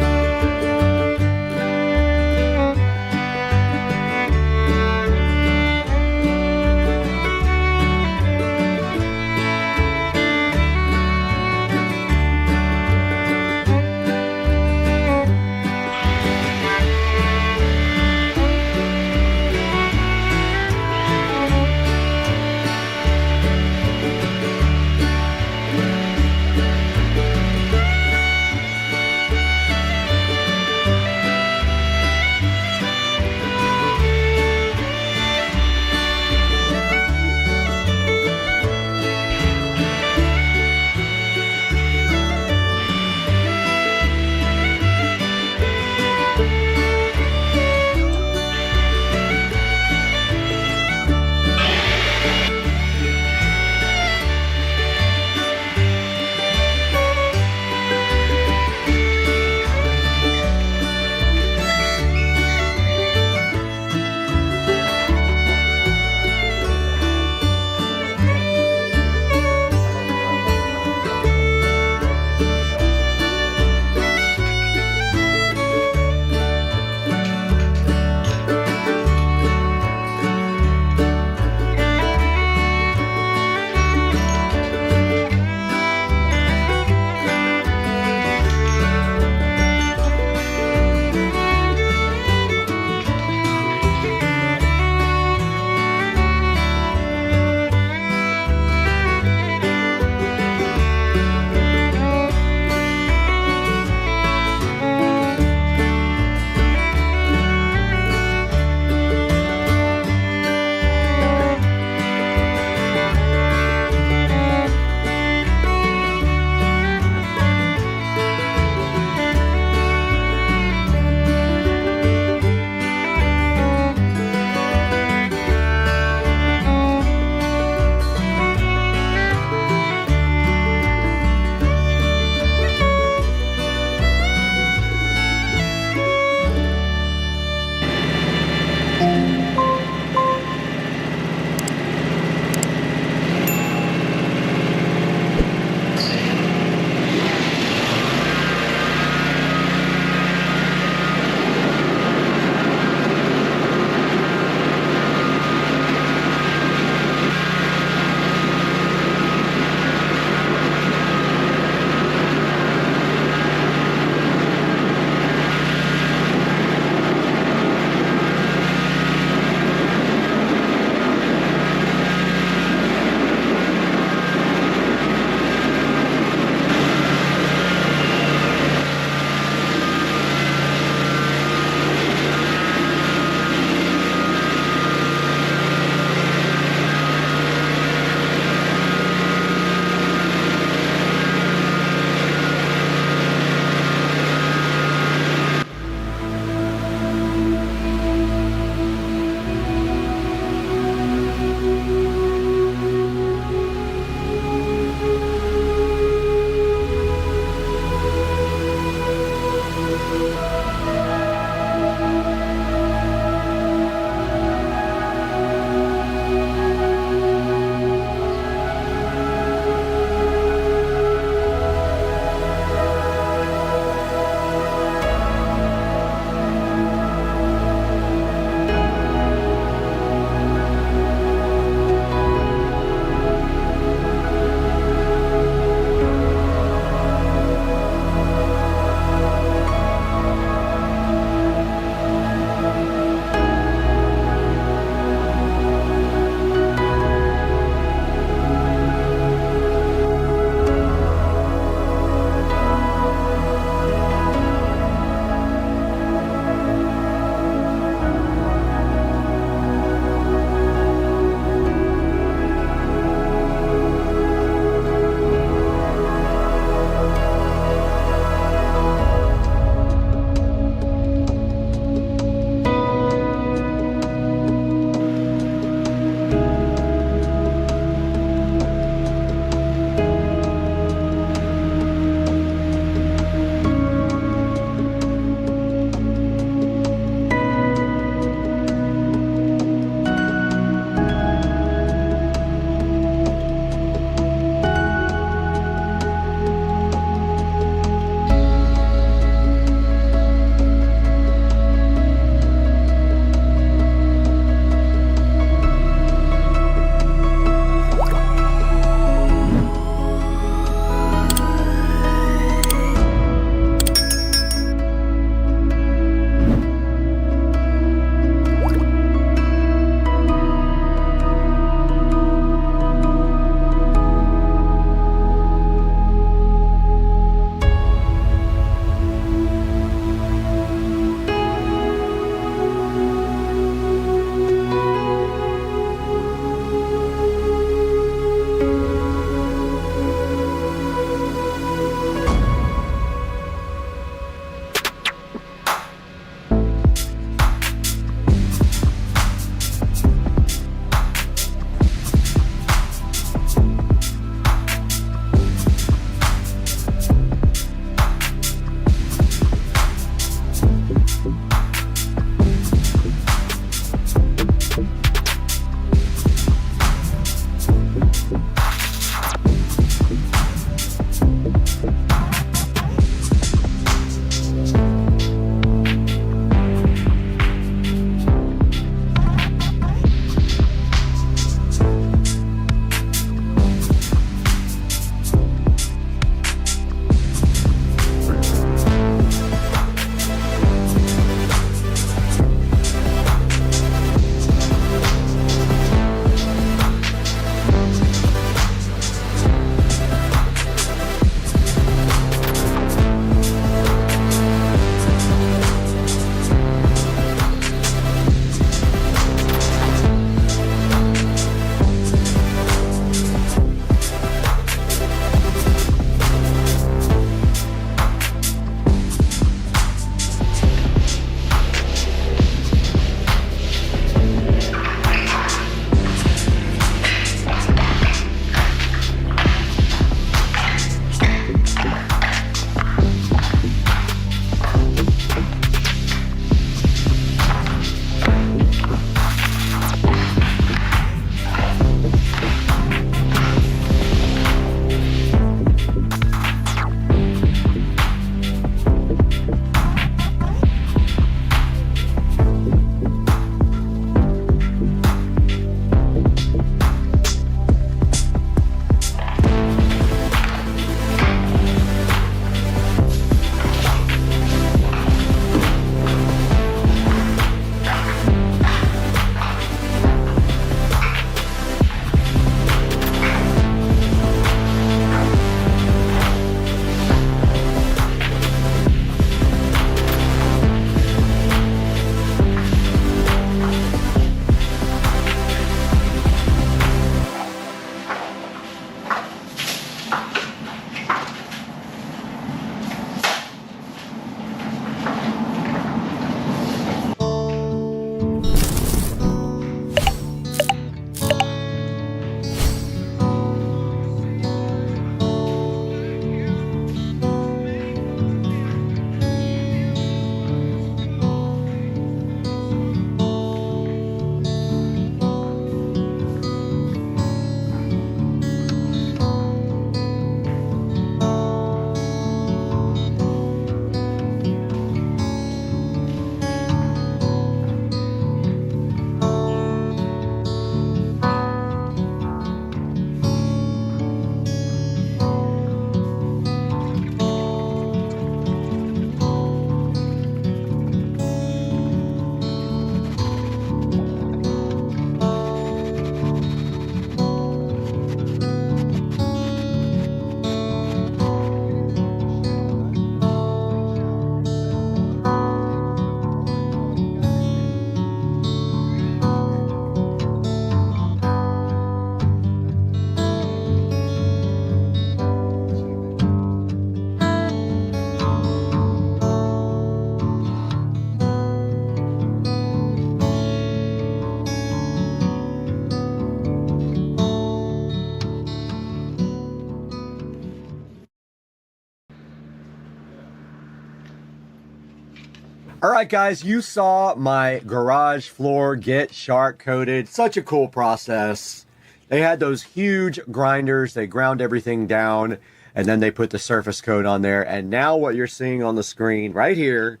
All right, guys, you saw my garage floor get shark coated. Such a cool process. They had those huge grinders. They ground everything down, and then they put the surface coat on there. And now what you're seeing on the screen right here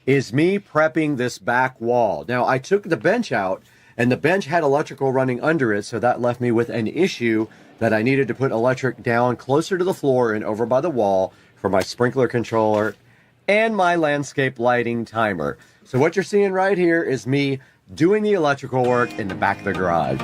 is me prepping this back wall. Now, I took the bench out, and the bench had electrical running under it, so that left me with an issue that I needed to put electric down closer to the floor and over by the wall for my sprinkler controller and my landscape lighting timer. So what you're seeing right here is me doing the electrical work in the back of the garage.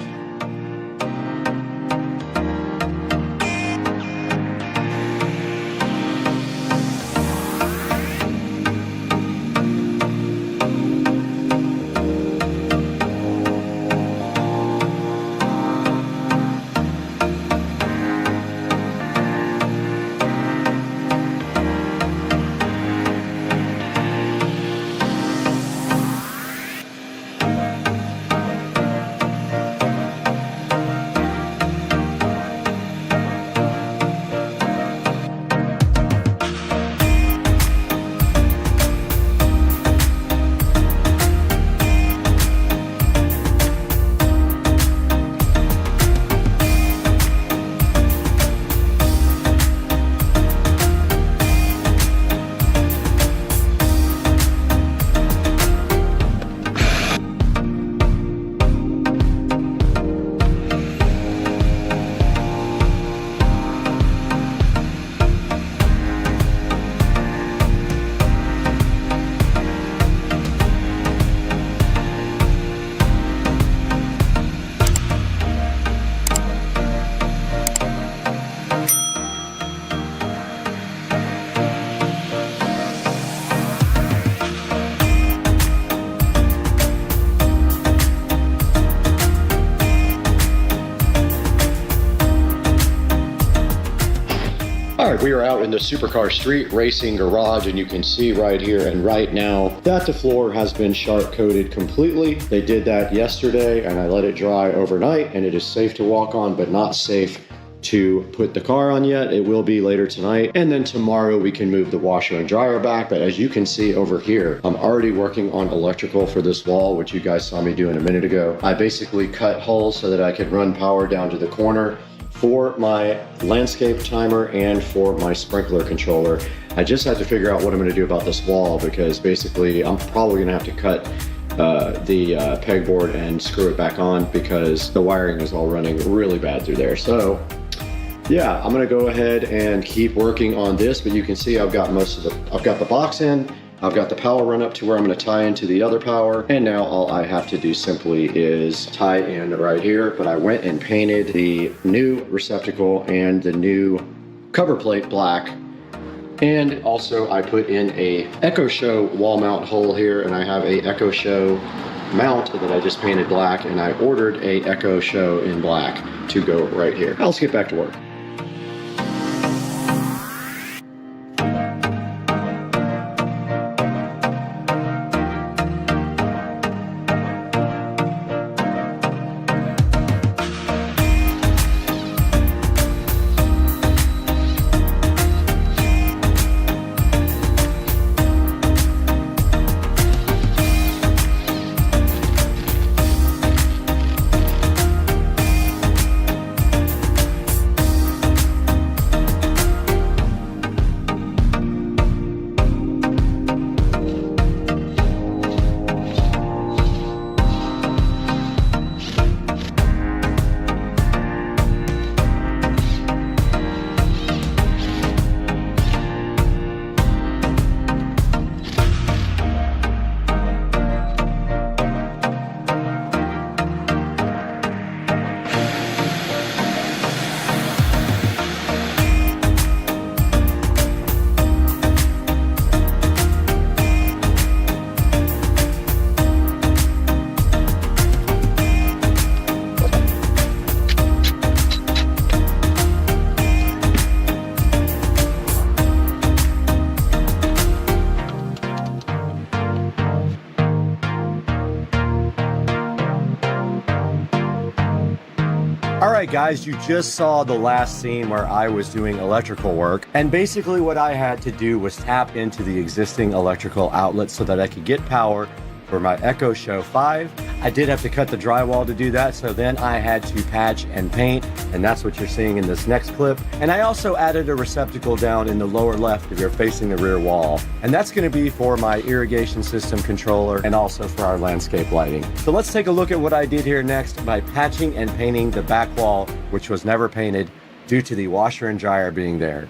We are out in the supercar street racing garage, and you can see right here and right now that the floor has been shark coated completely. They did that yesterday, and I let it dry overnight, and it is safe to walk on, but not safe to put the car on yet. It will be later tonight, and then tomorrow we can move the washer and dryer back. But as you can see over here, I'm already working on electrical for this wall, which you guys saw me doing a minute ago. I basically cut holes so that I could run power down to the corner for my landscape timer and for my sprinkler controller. I just had to figure out what I'm going to do about this wall, because basically I'm probably going to have to cut the pegboard and screw it back on, because the wiring is all running really bad through there. So yeah, I'm going to go ahead and keep working on this, but you can see I've got the box in. I've got the power run up to where I'm going to tie into the other power, and now all I have to do simply is tie in right here. But I went and painted the new receptacle and the new cover plate black, and also I put in a Echo Show wall mount hole here, and I have a Echo Show mount that I just painted black, and I ordered a Echo Show in black to go right here. Now let's get back to work. guys, you just saw the last scene where I was doing electrical work. And basically what I had to do was tap into the existing electrical outlet so that I could get power for my Echo Show 5. I did have to cut the drywall to do that, so then I had to patch and paint, and that's what you're seeing in this next clip. And I also added a receptacle down in the lower left if you're facing the rear wall. And that's gonna be for my irrigation system controller and also for our landscape lighting. So let's take a look at what I did here next by patching and painting the back wall, which was never painted due to the washer and dryer being there.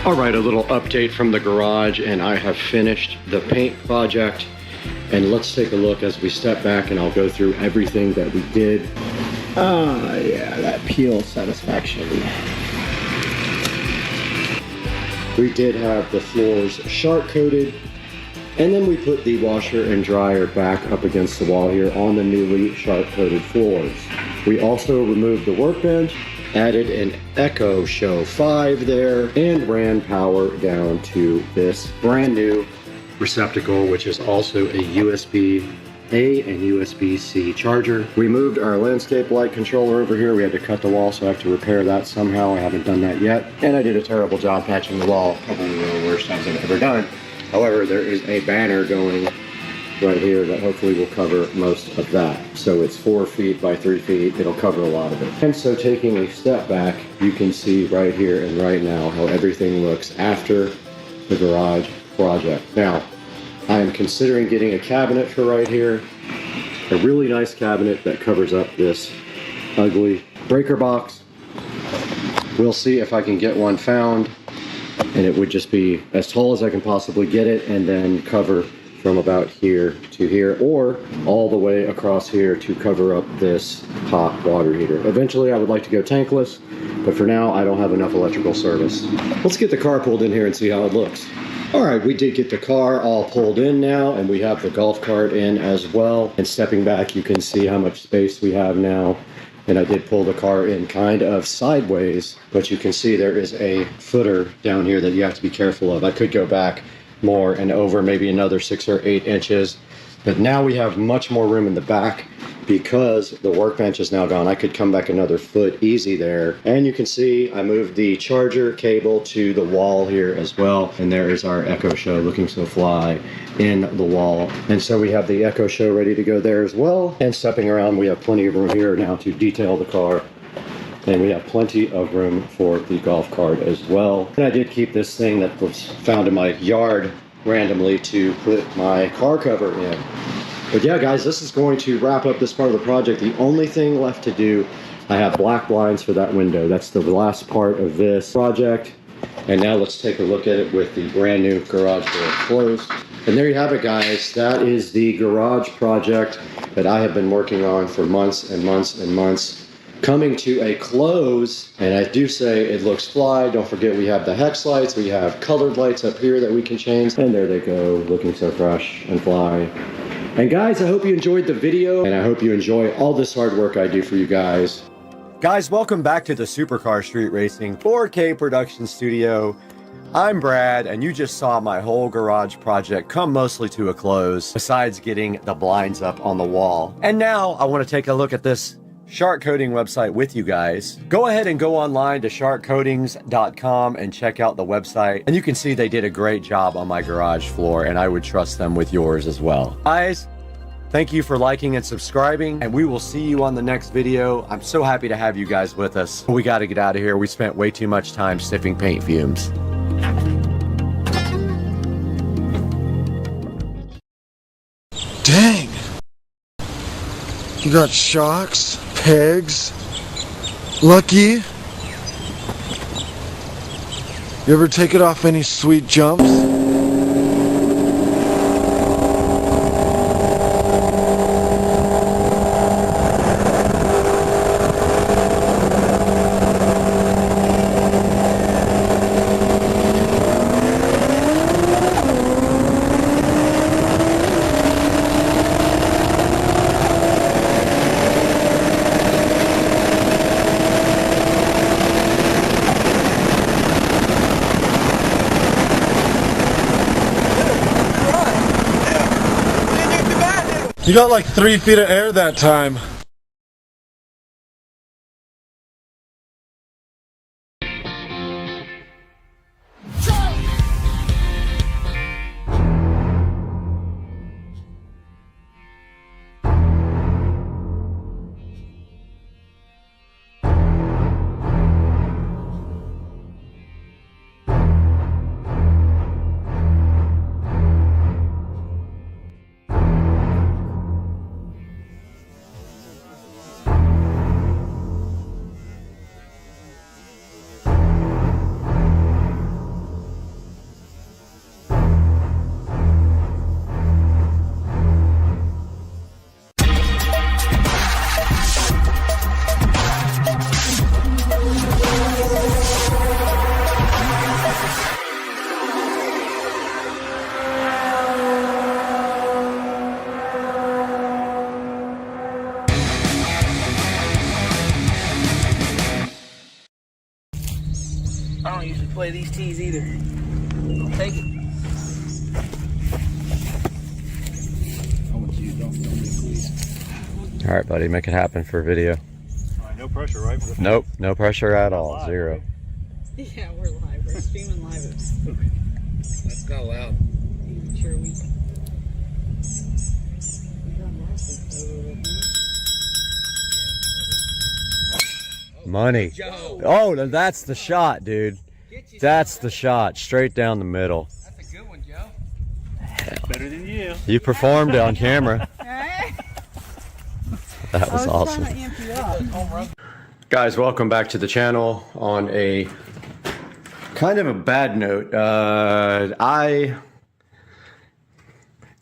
All right, a little update from the garage, and I have finished the paint project. And let's take a look as we step back, and I'll go through everything that we did. Yeah, that peel satisfaction. We did have the floors shark coated, and then we put the washer and dryer back up against the wall here on the newly shark coated floors. We also removed the workbench, added an Echo Show 5 there, and ran power down to this brand new receptacle, which is also a USB-A and USB-C charger. We moved our landscape light controller over here. We had to cut the wall, so I have to repair that somehow. I haven't done that yet. And I did a terrible job patching the wall, probably one of the worst jobs I've ever done. However, there is a banner going right here that hopefully will cover most of that. So it's 4 feet by 3 feet. It'll cover a lot of it. And so taking a step back, you can see right here and right now how everything looks after the garage project. Now, I am considering getting a cabinet for right here. A really nice cabinet that covers up this ugly breaker box. We'll see if I can get one found, and it would just be as tall as I can possibly get it and then cover from about here to here, or all the way across here to cover up this hot water heater. Eventually I would like to go tankless, but for now I don't have enough electrical service. Let's get the car pulled in here and see how it looks. All right, we did get the car all pulled in now, and we have the golf cart in as well. And stepping back, you can see how much space we have now. And I did pull the car in kind of sideways, but you can see there is a footer down here that you have to be careful of. I could go back more and over maybe another 6 or 8 inches, but now we have much more room in the back because the workbench is now gone. I could come back another foot easy there. And you can see I moved the charger cable to the wall here as well, and there is our Echo Show looking so fly in the wall. And so we have the Echo Show ready to go there as well. And stepping around, we have plenty of room here now to detail the car. And we have plenty of room for the golf cart as well. And I did keep this thing that was found in my yard randomly to put my car cover in. But yeah, guys, this is going to wrap up this part of the project. The only thing left to do, I have black blinds for that window. That's the last part of this project. And now let's take a look at it with the brand new garage door closed. And there you have it, guys. That is the garage project that I have been working on for months and months and months, coming to a close. And I do say it looks fly. Don't forget we have the hex lights. We have colored lights up here that we can change. And there they go, looking so fresh and fly. And guys, I hope you enjoyed the video, and I hope you enjoy all this hard work I do for you guys. Guys, welcome back to the Supercar Street Racing 4K production studio. I'm Brad, and you just saw my whole garage project come mostly to a close, besides getting the blinds up on the wall. And now I want to take a look at this shark coating website with you guys. Go ahead and go online to sharkcoatings.com and check out the website. And you can see they did a great job on my garage floor, and I would trust them with yours as well. Guys, thank you for liking and subscribing, and we will see you on the next video. I'm so happy to have you guys with us. We got to get out of here. We spent way too much time sniffing paint fumes. Dang! You got shocks, pegs, lucky. You ever take it off any sweet jumps? You got like 3 feet of air that time. I don't usually play these tees either. I'll take it. I want you, don't film me, please. All right, buddy, make it happen for video. No pressure, right? Nope, no pressure at all. Live, Zero. right? Yeah, we're live. We're streaming live. That's kind of loud. Sure we. Money. Oh, that's the shot, dude. That's the shot. Straight down the middle. That's a good one, Joe. Better than you. You performed on camera. That was awesome. Guys, welcome back to the channel. On a kind of a bad note, I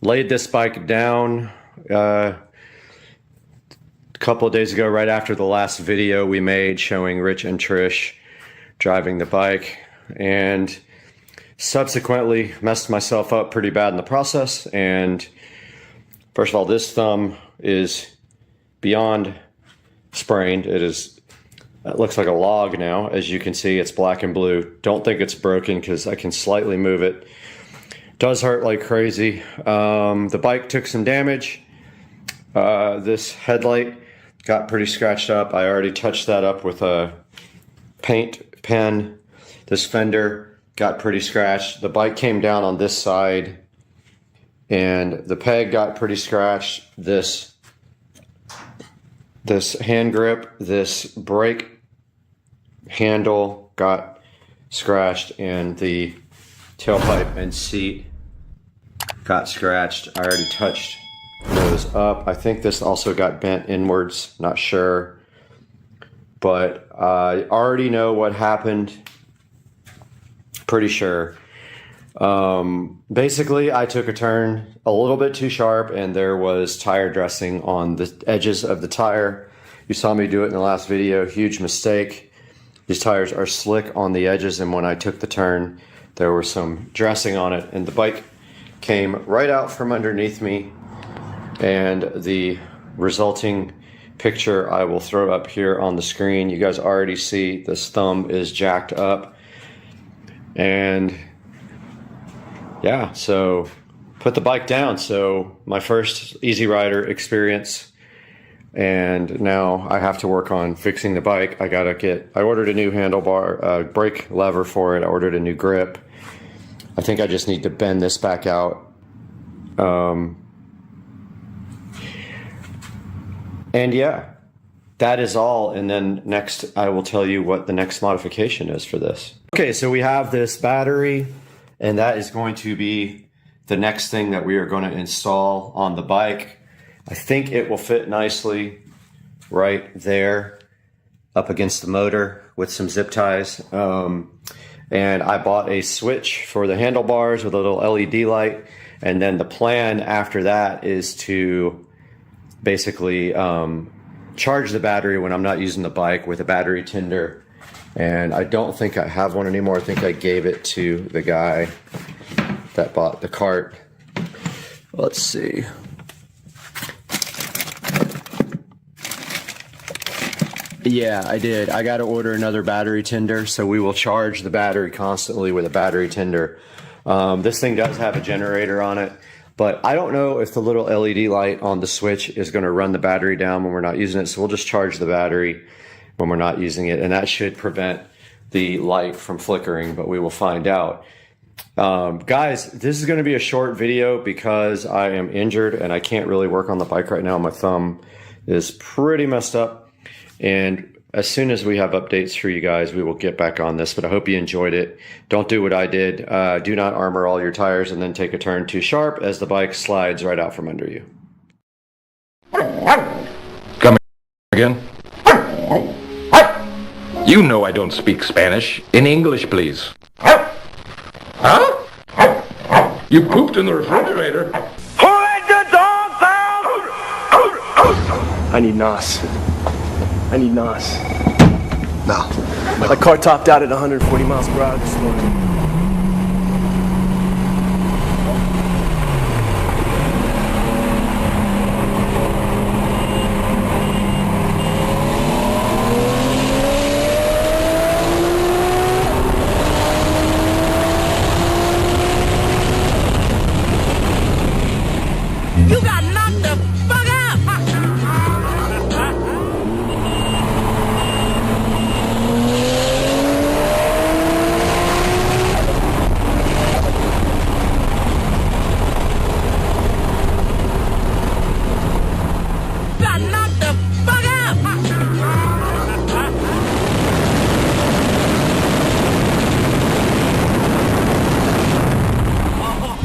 laid this bike down a couple of days ago, right after the last video we made showing Rich and Trish driving the bike, and subsequently messed myself up pretty bad in the process. And first of all, this thumb is beyond sprained. It looks like a log now. As you can see, it's black and blue. Don't think it's broken because I can slightly move it. Does hurt like crazy. The bike took some damage. This headlight got pretty scratched up. I already touched that up with a paint pen. This fender got pretty scratched. The bike came down on this side and the peg got pretty scratched. This hand grip, this brake handle got scratched, and the tailpipe and seat got scratched. I already touched those up. I think this also got bent inwards, not sure. But I already know what happened, pretty sure. Basically, I took a turn a little bit too sharp and there was tire dressing on the edges of the tire. You saw me do it in the last video. Huge mistake. These tires are slick on the edges, and when I took the turn, there was some dressing on it, and the bike came right out from underneath me, and the resulting picture I will throw up here on the screen. You guys already see this thumb is jacked up, and yeah, so put the bike down. So my first Easy Rider experience, and now I have to work on fixing the bike. I ordered a new handlebar, brake lever for it. I ordered a new grip. I think I just need to bend this back out. And yeah, that is all. And then next I will tell you what the next modification is for this. Okay, so we have this battery, and that is going to be the next thing that we are going to install on the bike. I think it will fit nicely right there up against the motor with some zip ties. And I bought a switch for the handlebars with a little LED light. And then the plan after that is to basically charge the battery when I'm not using the bike with a battery tender. And I don't think I have one anymore. I think I gave it to the guy that bought the cart. Let's see. Yeah, I did. I got to order another battery tender, so we will charge the battery constantly with a battery tender. This thing does have a generator on it, but I don't know if the little LED light on the switch is going to run the battery down when we're not using it, so we'll just charge the battery when we're not using it, and that should prevent the light from flickering, but we will find out. Guys, this is going to be a short video because I am injured and I can't really work on the bike right now. My thumb is pretty messed up. And as soon as we have updates for you guys, we will get back on this, but I hope you enjoyed it. Don't do what I did. Do not armor all your tires and then take a turn too sharp as the bike slides right out from under you. Come again? You know I don't speak Spanish. In English, please. Huh? You pooped in the refrigerator. Who let the dogs out? I need NOS. I need NOS. No. My car topped out at 140 miles per hour this morning. You got knocked the fuck out!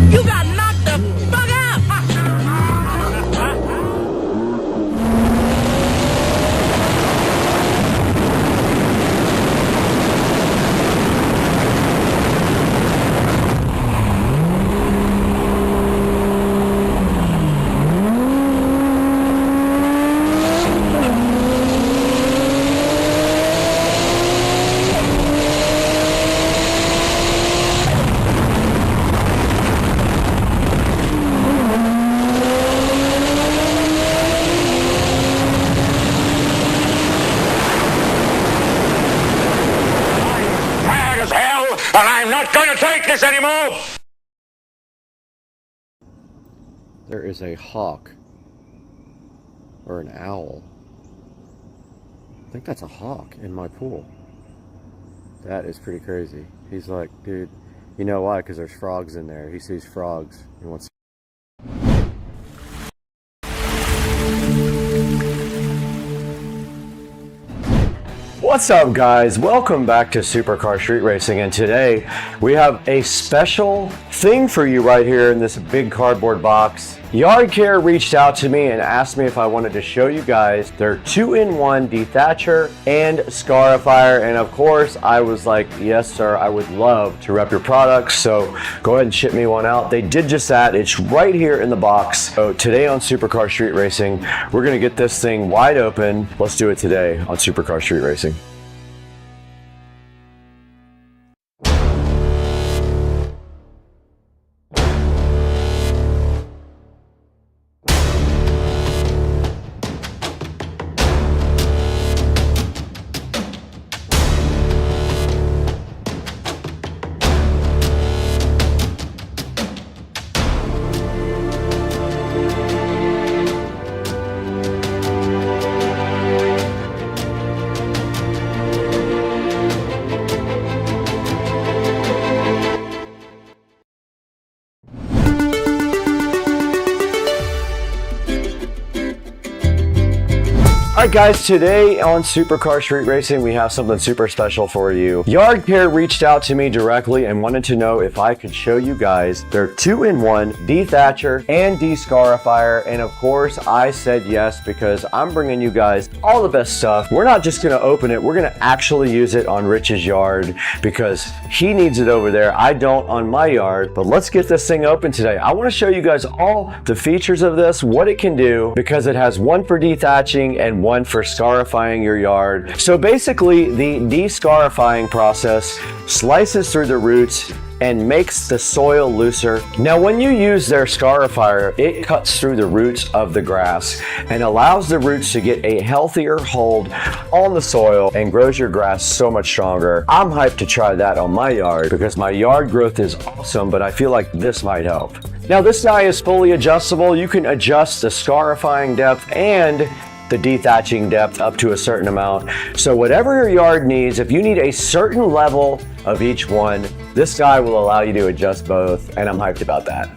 You got knocked the fuck out! And I'm not going to take this anymore! There is a hawk. Or an owl. I think that's a hawk in my pool. That is pretty crazy. He's like, dude, you know why? Because there's frogs in there. He sees frogs. He wants. What's up, guys? Welcome back to Supercar Street Racing, and today we have a special thing for you right here in this big cardboard box. Yard Care reached out to me and asked me if I wanted to show you guys their 2-in-1 dethatcher and scarifier, and of course I was like, yes sir, I would love to rep your products, so go ahead and ship me one out. They did just that. It's right here in the box. So today on Supercar Street Racing, we're gonna get this thing wide open. Let's do it today on Supercar Street Racing. Alright guys, today on Supercar Street Racing we have something super special for you. Yard Care reached out to me directly and wanted to know if I could show you guys their 2-in-1 dethatcher and descarifier, and of course I said yes because I'm bringing you guys all the best stuff. We're not just going to open it, we're going to actually use it on Rich's yard because he needs it over there. I don't on my yard, but let's get this thing open today. I want to show you guys all the features of this, what it can do, because it has one for dethatching and one for scarifying your yard. So basically the descarifying process slices through the roots and makes the soil looser. Now when you use their scarifier, it cuts through the roots of the grass and allows the roots to get a healthier hold on the soil and grows your grass so much stronger. I'm hyped to try that on my yard because my yard growth is awesome, but I feel like this might help. Now this guy is fully adjustable. You can adjust the scarifying depth and the dethatching depth up to a certain amount. So whatever your yard needs, if you need a certain level of each one, this guy will allow you to adjust both, and I'm hyped about that.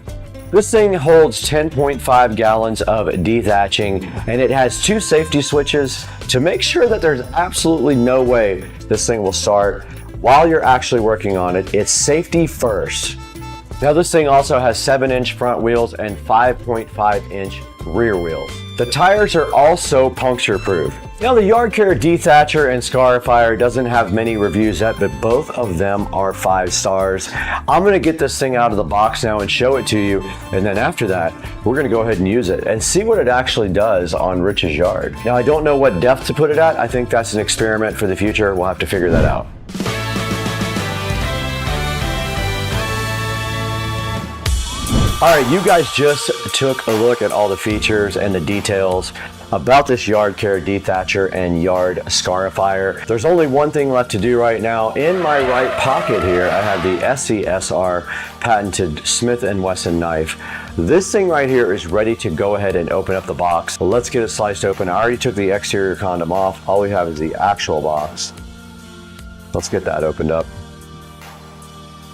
This thing holds 10.5 gallons of dethatching, and it has 2 safety switches to make sure that there's absolutely no way this thing will start while you're actually working on it. It's safety first. Now this thing also has 7-inch front wheels and 5.5-inch rear wheels. The tires are also puncture proof. Now the Yard Care dethatcher and scarifier doesn't have many reviews yet, but both of them are 5 stars. I'm gonna get this thing out of the box now and show it to you, and then after that, we're gonna go ahead and use it and see what it actually does on Rich's yard. Now I don't know what depth to put it at. I think that's an experiment for the future. We'll have to figure that out. All right, you guys just took a look at all the features and the details about this Yard Care dethatcher and yard scarifier. There's only one thing left to do right now. In my right pocket here, I have the SCSR patented Smith & Wesson knife. This thing right here is ready to go ahead and open up the box. Well, let's get it sliced open. I already took the exterior condom off. All we have is the actual box. Let's get that opened up.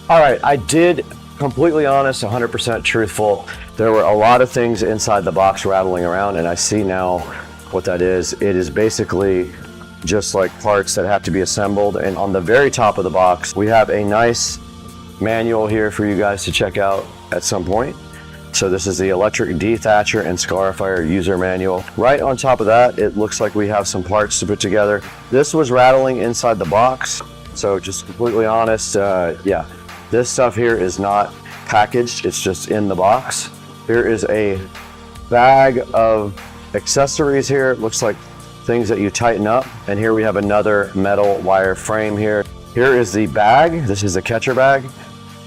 All right, I did completely honest, 100% truthful. There were a lot of things inside the box rattling around, and I see now what that is. It is basically just like parts that have to be assembled. And on the very top of the box, we have a nice manual here for you guys to check out at some point. So this is the electric dethatcher and scarifier user manual. Right on top of that, it looks like we have some parts to put together. This was rattling inside the box. So just completely honest, yeah. This stuff here is not packaged, it's just in the box. Here is a bag of accessories here. It looks like things that you tighten up. And here we have another metal wire frame here. Here is the bag. This is a catcher bag.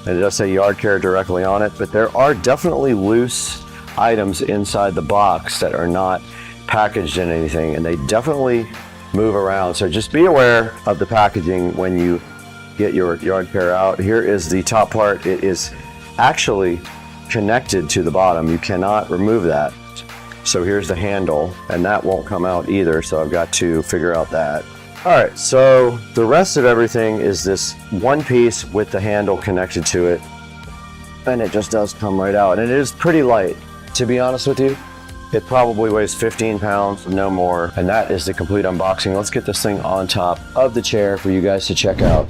And it does say Yard Care directly on it, but there are definitely loose items inside the box that are not packaged in anything, and they definitely move around. So just be aware of the packaging when you get your Yard Care out. Here is the top part. It is actually connected to the bottom. You cannot remove that. So here's the handle, and that won't come out either, so I've got to figure out that. All right, so the rest of everything is this one piece with the handle connected to it, and it just does come right out, and it is pretty light. To be honest with you, it probably weighs 15 pounds, no more, and that is the complete unboxing. Let's get this thing on top of the chair for you guys to check out.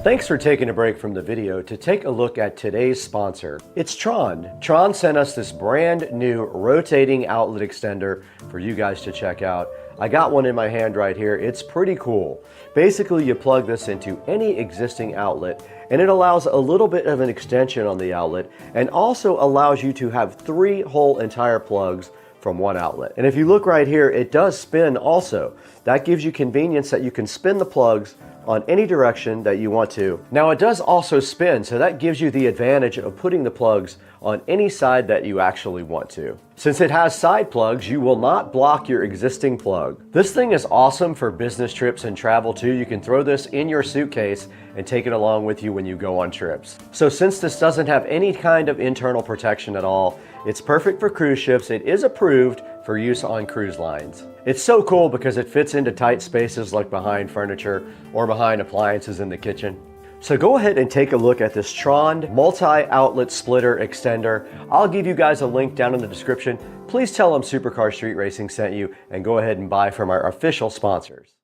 Thanks for taking a break from the video to take a look at today's sponsor. It's Tron. Tron sent us this brand new rotating outlet extender for you guys to check out. I got one in my hand right here. It's pretty cool. Basically, you plug this into any existing outlet and it allows a little bit of an extension on the outlet and also allows you to have 3 whole entire plugs from one outlet. And if you look right here, it does spin also. That gives you convenience that you can spin the plugs on any direction that you want to. Now it does also spin, so that gives you the advantage of putting the plugs on any side that you actually want to. Since it has side plugs, you will not block your existing plug. This thing is awesome for business trips and travel too. You can throw this in your suitcase and take it along with you when you go on trips. So since this doesn't have any kind of internal protection at all, it's perfect for cruise ships. It is approved for use on cruise lines. It's so cool because it fits into tight spaces like behind furniture or behind appliances in the kitchen. So go ahead and take a look at this Tron multi-outlet splitter extender. I'll give you guys a link down in the description. Please tell them Supercar Street Racing sent you and go ahead and buy from our official sponsors.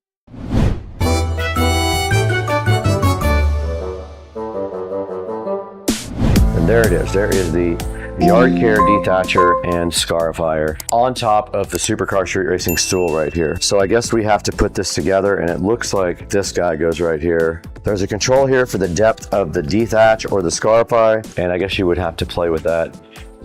And there it is. There is the Yard Care Detacher and Scarifier on top of the Supercar Street Racing stool right here. So I guess we have to put this together, and it looks like this guy goes right here. There's a control here for the depth of the detach or the Scarify, and I guess you would have to play with that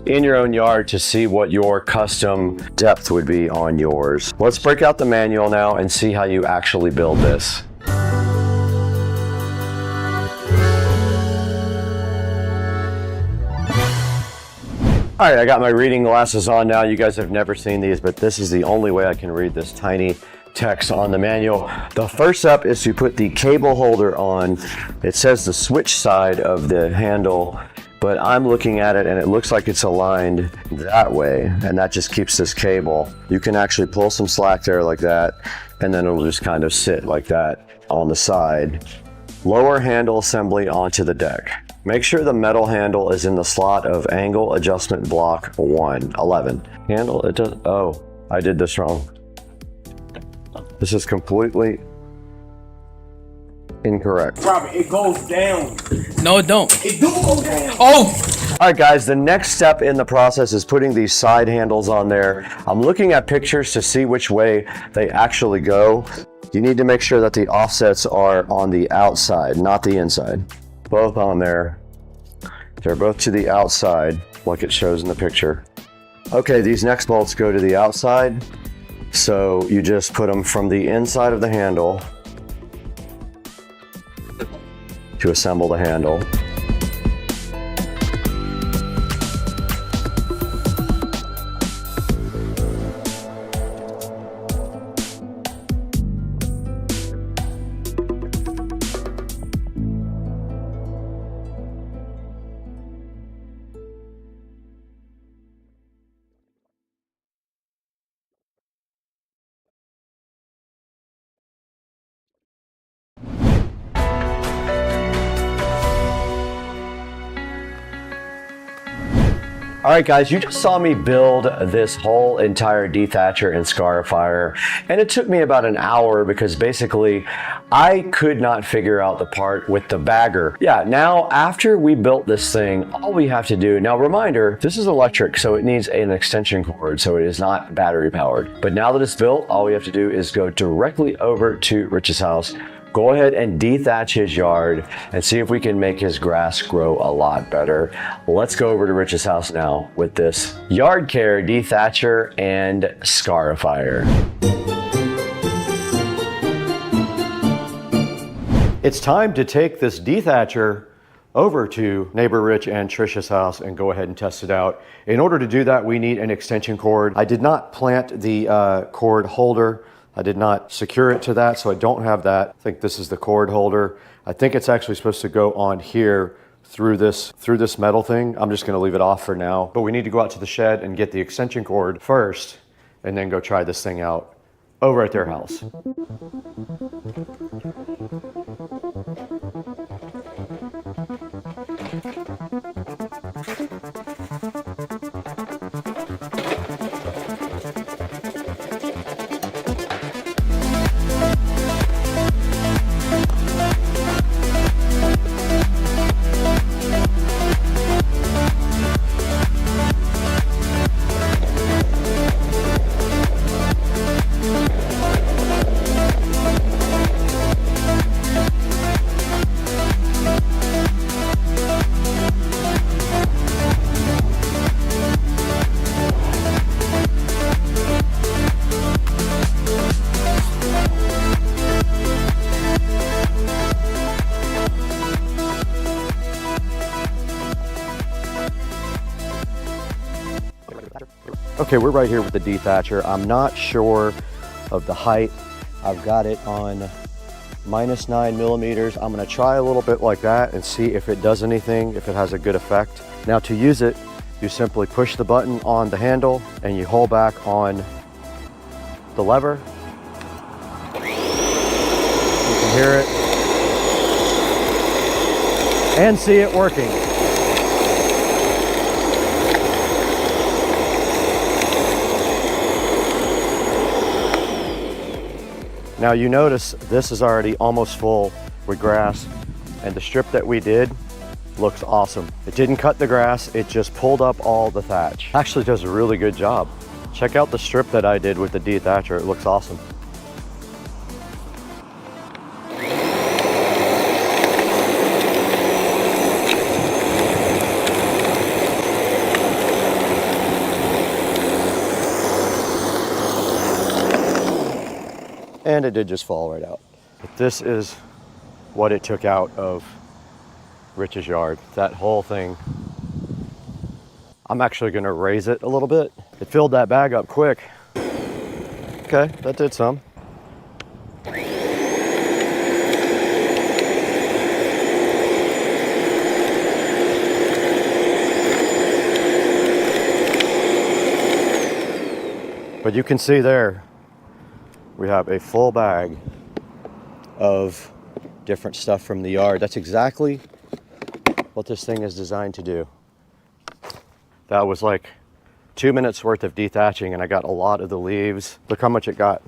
in your own yard to see what your custom depth would be on yours. Let's break out the manual now and see how you actually build this. All right, I got my reading glasses on now. You guys have never seen these, but this is the only way I can read this tiny text on the manual. The first step is to put the cable holder on. It says the switch side of the handle, but I'm looking at it and it looks like it's aligned that way, and that just keeps this cable. You can actually pull some slack there like that, and then it'll just kind of sit like that on the side. Lower handle assembly onto the deck. Make sure the metal handle is in the slot of angle adjustment block 11. Handle, it does, oh, I did this wrong. This is completely incorrect. Robert, it goes down. No, it don't. It do go down. Oh! All right, guys, the next step in the process is putting these side handles on there. I'm looking at pictures to see which way they actually go. You need to make sure that the offsets are on the outside, not the inside. Both on there. They're both to the outside, like it shows in the picture. Okay, these next bolts go to the outside. So you just put them from the inside of the handle to assemble the handle. All right, guys, you just saw me build this whole entire dethatcher and scarifier, and it took me about an hour because basically I could not figure out the part with the bagger. Yeah, now after we built this thing, all we have to do, now reminder, this is electric, so it needs an extension cord, so it is not battery powered. But now that it's built, all we have to do is go directly over to Rich's house, go ahead and dethatch his yard and see if we can make his grass grow a lot better. Let's go over to Rich's house now with this Yard Care Dethatcher and Scarifier. It's time to take this dethatcher over to neighbor Rich and Trisha's house and go ahead and test it out. In order to do that, we need an extension cord. I did not plant the cord holder. I did not secure it to that, so I don't have that. I think this is the cord holder. I think it's actually supposed to go on here through this metal thing. I'm just gonna leave it off for now. But we need to go out to the shed and get the extension cord first and then go try this thing out over at their house. Okay, we're right here with the dethatcher. I'm not sure of the height. I've got it on -9 mm. I'm gonna try a little bit like that and see if it does anything, if it has a good effect. Now to use it, you simply push the button on the handle and you hold back on the lever. You can hear it and see it working. Now you notice this is already almost full with grass, and the strip that we did looks awesome. It didn't cut the grass, it just pulled up all the thatch. Actually does a really good job. Check out the strip that I did with the dethatcher, it looks awesome. And it did just fall right out. But this is what it took out of Rich's yard, that whole thing. I'm actually gonna raise it a little bit. It filled that bag up quick. Okay, that did some. But you can see there, we have a full bag of different stuff from the yard. That's exactly what this thing is designed to do. That was like 2 minutes worth of dethatching and I got a lot of the leaves. Look how much it got.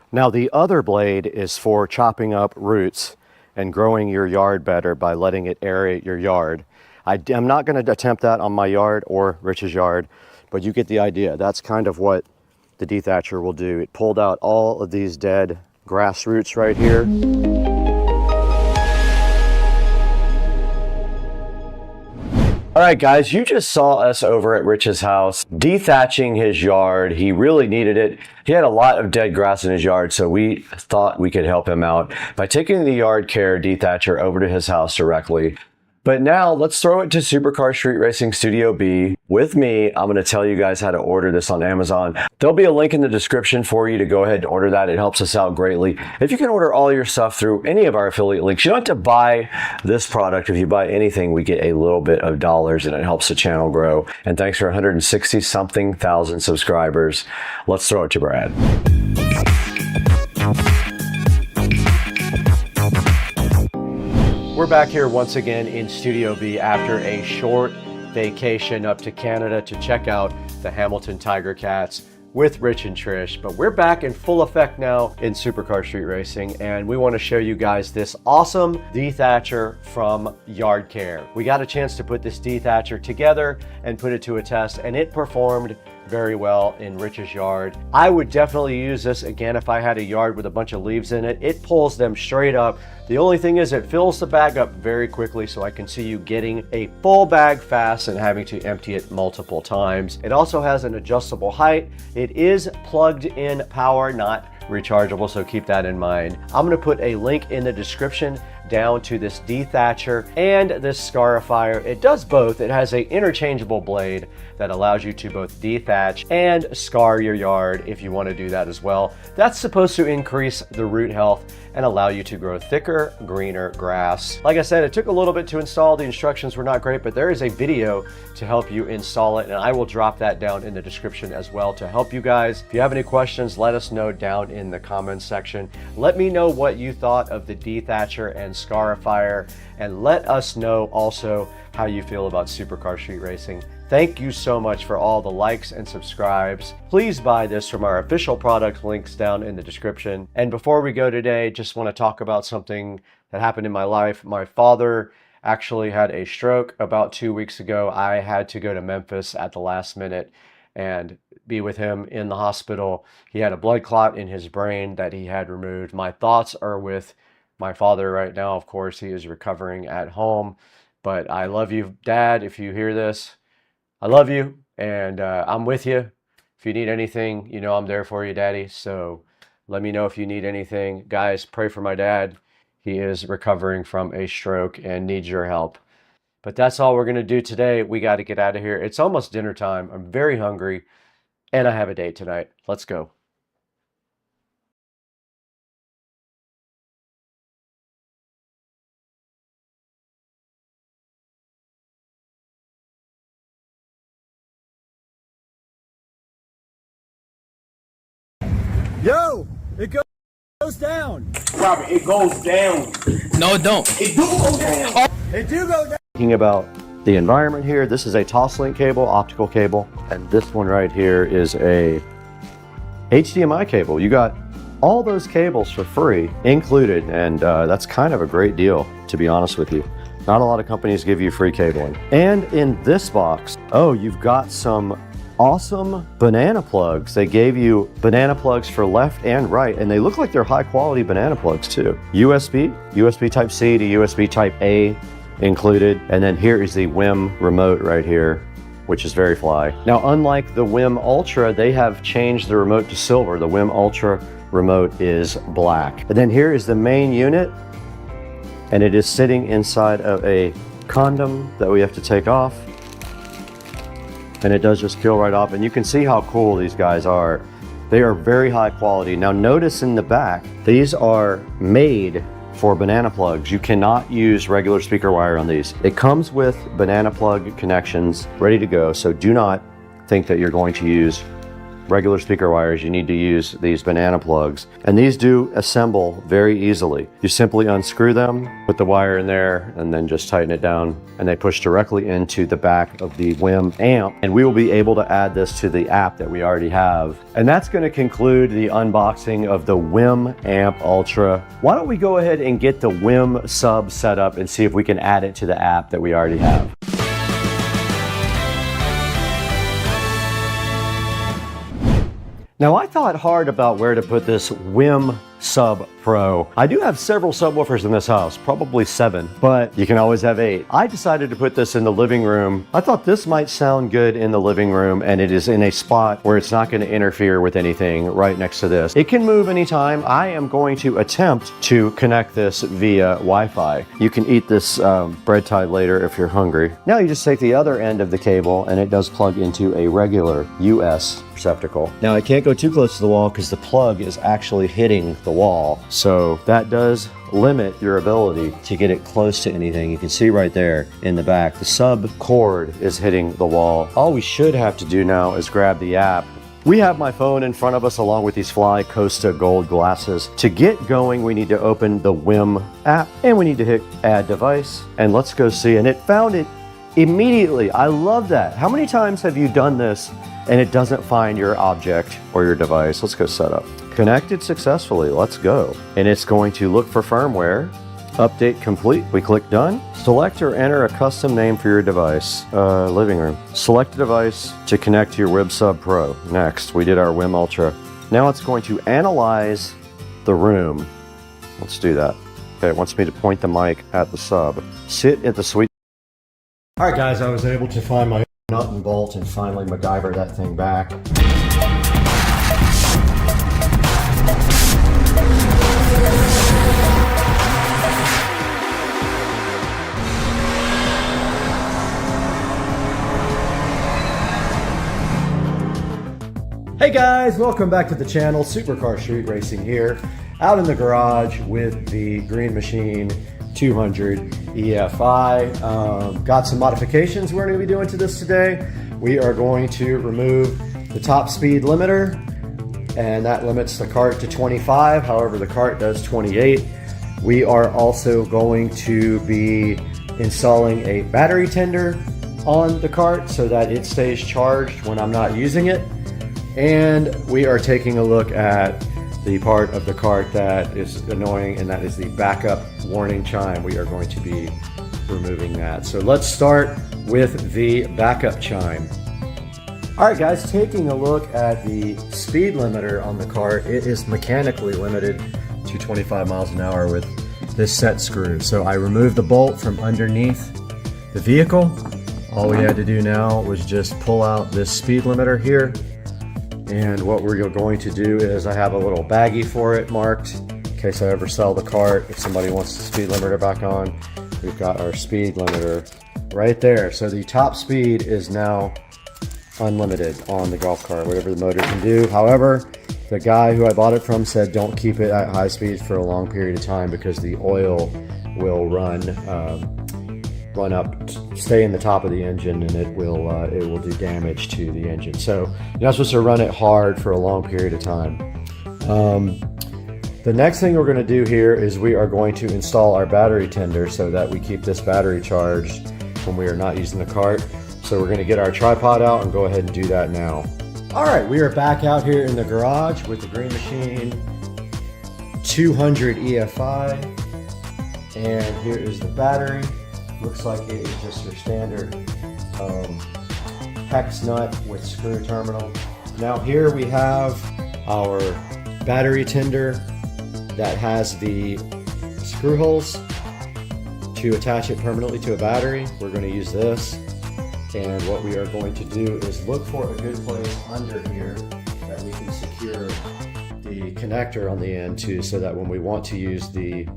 Now the other blade is for chopping up roots and growing your yard better by letting it aerate your yard. I'm not going to attempt that on my yard or Rich's yard, but you get the idea. That's kind of what the dethatcher will do. It pulled out all of these dead grass roots right here. All right, guys, you just saw us over at Rich's house dethatching his yard. He really needed it. He had a lot of dead grass in his yard, so we thought we could help him out by taking the yard care dethatcher over to his house directly. But now let's throw it to Supercar Street Racing Studio B. With me, I'm going to tell you guys how to order this on Amazon. There'll be a link in the description for you to go ahead and order that. It helps us out greatly. If you can order all your stuff through any of our affiliate links, you don't have to buy this product. If you buy anything, we get a little bit of dollars and it helps the channel grow. And thanks for 160-something thousand subscribers. Let's throw it to Brad. We're back here once again in Studio B after a short vacation up to Canada to check out the Hamilton Tiger Cats with Rich and Trish, but we're back in full effect now in Supercar Street Racing, and we want to show you guys this awesome dethatcher from Yard Care. We got a chance to put this dethatcher together and put it to a test, and it performed very well in Rich's yard. I would definitely use this again if I had a yard with a bunch of leaves in it. It pulls them straight up. The only thing is it fills the bag up very quickly, so I can see you getting a full bag fast and having to empty it multiple times. It also has an adjustable height. It is plugged in power, not rechargeable, so keep that in mind. I'm going to put a link in the description down to this dethatcher and this scarifier. It does both. It has a interchangeable blade that allows you to both dethatch and scar your yard if you want to do that as well. That's supposed to increase the root health and allow you to grow thicker, greener grass. Like I said, it took a little bit to install. The instructions were not great, but there is a video to help you install it, and I will drop that down in the description as well to help you guys. If you have any questions, let us know down in the comments section. Let me know what you thought of the dethatcher and scarifier, and let us know also how you feel about Supercar Street Racing. Thank you so much for all the likes and subscribes. Please buy this from our official product links down in the description. And before we go today, just want to talk about something that happened in my life. My father actually had a stroke about 2 weeks ago. I had to go to Memphis at the last minute and be with him in the hospital. He had a blood clot in his brain that he had removed. My thoughts are with my father right now. Of course, he is recovering at home, but I love you, Dad. If you hear this, I love you, and I'm with you. If you need anything, you know I'm there for you, Daddy. So let me know if you need anything. Guys, pray for my dad. He is recovering from a stroke and needs your help. But that's all we're going to do today. We got to get out of here. It's almost dinner time. I'm very hungry, and I have a date tonight. Let's go. Yo, it goes down. Robert, it goes down. No, it don't. It do go down. It do go down. Thinking about the environment here, this is a Toslink cable, optical cable, and this one right here is a HDMI cable. You got all those cables for free included, and that's kind of a great deal, to be honest with you. Not a lot of companies give you free cabling. And in this box, oh, you've got some awesome banana plugs. They gave you banana plugs for left and right, and they look like they're high quality banana plugs too. USB type C to USB type A included. And then here is the WIM remote right here, which is very fly. Now, unlike the WIM Ultra, they have changed the remote to silver. The WIM Ultra remote is black. And then here is the main unit, and it is sitting inside of a condom that we have to take off. And it does just peel right off, and you can see how cool these guys are. They are very high quality. Now notice in the back, these are made for banana plugs. You cannot use regular speaker wire on these. It comes with banana plug connections ready to go, so do not think that you're going to use regular speaker wires. You need to use these banana plugs, and these do assemble very easily. You simply unscrew them, put the wire in there, and then just tighten it down, and they push directly into the back of the WIM amp, and we will be able to add this to the app that we already have. And that's going to conclude the unboxing of the WIM Amp Ultra. Why don't we go ahead and get the WIM sub set up and see if we can add it to the app that we already have. Now, I thought hard about where to put this WIM Sub Pro. I do have several subwoofers in this house, probably 7, but you can always have 8. I decided to put this in the living room. I thought this might sound good in the living room, and it is in a spot where it's not going to interfere with anything right next to this. It can move anytime. I am going to attempt to connect this via Wi-Fi. You can eat this bread tie later if you're hungry. Now you just take the other end of the cable, and it does plug into a regular US receptacle. Now I can't go too close to the wall because the plug is actually hitting the wall, so that does limit your ability to get it close to anything. You can see right there in the back, the sub cord is hitting the wall. All we should have to do now is grab the app. We have my phone in front of us along with these Fly Costa gold glasses. To get going, we need to open the WIM app, and we need to hit add device, and let's go see. And it found it immediately. I love that. How many times have you done this and it doesn't find your object or your device? Let's go setup. Connected successfully, let's go. And it's going to look for firmware. Update complete, we click done. Select or enter a custom name for your device. Living room. Select a device to connect to your WIM Sub Pro. Next, we did our WIM Ultra. Now it's going to analyze the room. Let's do that. Okay, it wants me to point the mic at the sub. Sit at the sweet. All right, guys, I was able to find my nut and bolt and finally MacGyver that thing back. Hey guys, welcome back to the channel. Supercar Street Racing here, out in the garage with the Green Machine 200 EFI. Got some modifications we're going to be doing to this today. We are going to remove the top speed limiter, and that limits the cart to 25. However, the cart does 28. We are also going to be installing a battery tender on the cart so that it stays charged when I'm not using it. And we are taking a look at the part of the cart that is annoying, and that is the backup warning chime. We are going to be removing that. So let's start with the backup chime. All right, guys, taking a look at the speed limiter on the cart, it is mechanically limited to 25 miles an hour with this set screw. So I removed the bolt from underneath the vehicle. All we had to do now was just pull out this speed limiter here. And what we're going to do is I have a little baggie for it marked in case I ever sell the cart. If somebody wants the speed limiter back on, we've got our speed limiter right there. So the top speed is now unlimited on the golf cart, whatever the motor can do. However, the guy who I bought it from said don't keep it at high speed for a long period of time because the oil will run up, stay in the top of the engine, and it will do damage to the engine. So you're not supposed to run it hard for a long period of time. The next thing we're going to do here is we are going to install our battery tender so that we keep this battery charged when we are not using the cart. So we're going to get our tripod out and go ahead and do that now. All right, we are back out here in the garage with the Green Machine 200 EFI, and here is the battery. Looks like it is just your standard hex nut with screw terminal. Now here we have our battery tender that has the screw holes to attach it permanently to a battery. We're going to use this, and what we are going to do is look for a good place under here that we can secure the connector on the end to, so that when we want to use the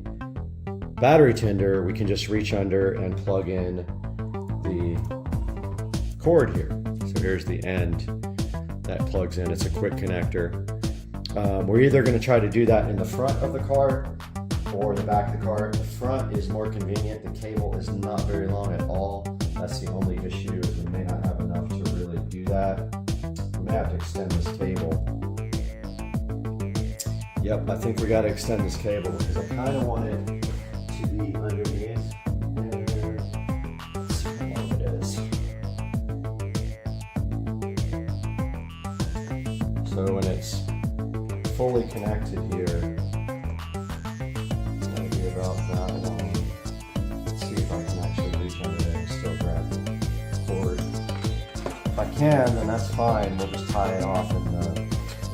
battery tender, we can just reach under and plug in the cord here. So here's the end that plugs in. It's a quick connector. We're either going to try to do that in the front of the cart or the back of the cart. The front is more convenient. The cable is not very long at all. That's the only issue, is we may not have enough to really do that. We may have to extend this cable. Yep, I think we got to extend this cable because I kind of want it to be underneath. Let's see how long it is. So when it's fully connected here, it's going to be about that long. Let's see if I can actually reach under there and still grab the cord. If I can, then that's fine. We'll just tie it off and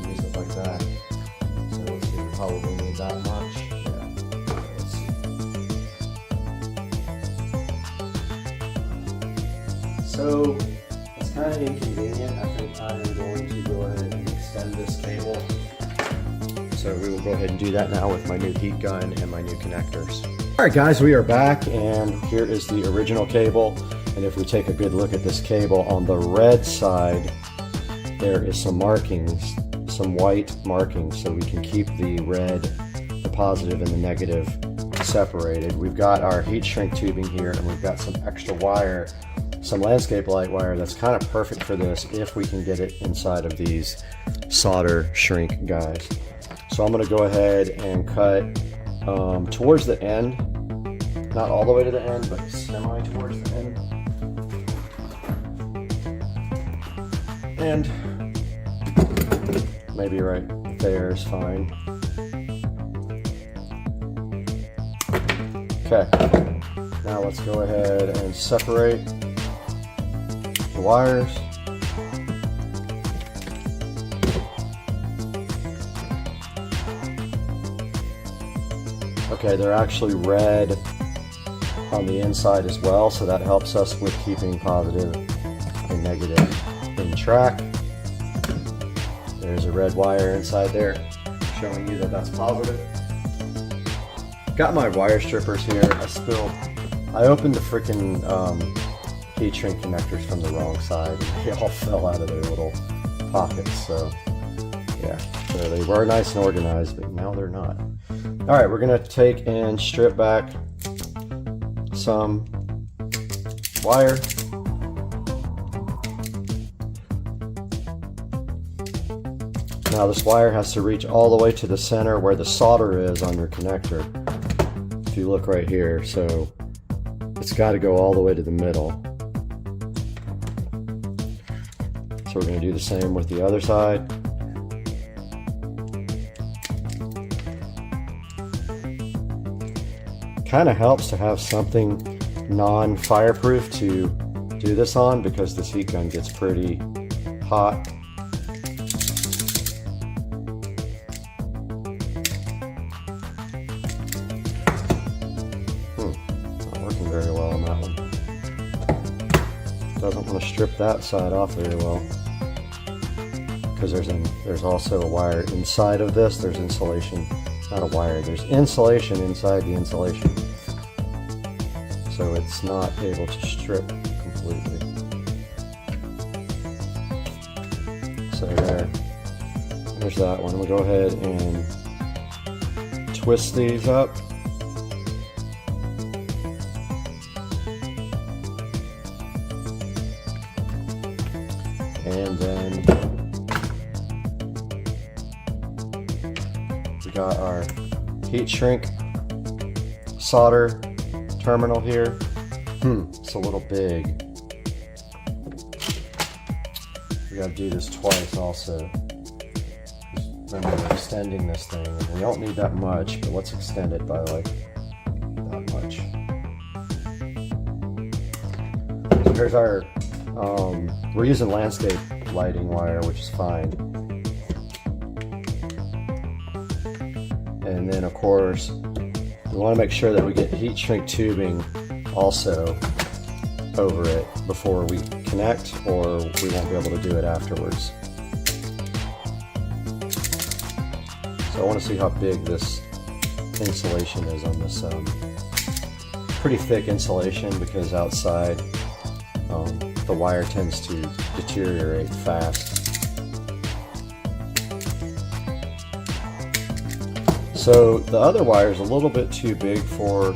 use it like that. So let's see, we probably need that much. So it's kind of inconvenient. I think I am going to go ahead and extend this cable. So we will go ahead and do that now with my new heat gun and my new connectors. All right guys, we are back, and here is the original cable. And if we take a good look at this cable, on the red side, there is some markings, some white markings, so we can keep the red, the positive and the negative separated. We've got our heat shrink tubing here, and we've got some extra wire, some landscape light wire that's kind of perfect for this if we can get it inside of these solder shrink guys. So I'm going to go ahead and cut towards the end, not all the way to the end, but semi towards the end. And maybe right there is fine. Okay, now let's go ahead and separate the wires. Okay, they're actually red on the inside as well, so that helps us with keeping positive and negative in track. There's a red wire inside there showing you that that's positive. Got my wire strippers here. I opened the freaking heat shrink connectors from the wrong side. They all fell out of their little pockets, so yeah. So they were nice and organized, but now they're not. All right, we're gonna take and strip back some wire. Now this wire has to reach all the way to the center where the solder is on your connector. If you look right here, so it's got to go all the way to the middle. So we're going to do the same with the other side. Kind of helps to have something non-fireproof to do this on, because this heat gun gets pretty hot. strip that side off very well, because there's also a wire inside of this. There's insulation, not a wire, there's insulation inside the insulation, so it's not able to strip completely. So there's that one. We'll go ahead and twist these up. And then we got our heat shrink solder terminal here. It's a little big. We gotta do this twice also. Then we're extending this thing, and we don't need that much, but let's extend it by like that much. So here's our, we're using landscape lighting wire, which is fine. And then of course, we want to make sure that we get heat shrink tubing also over it before we connect, or we won't be able to do it afterwards. So I want to see how big this insulation is on this pretty thick insulation, because outside the wire tends to deteriorate fast. So the other wire is a little bit too big for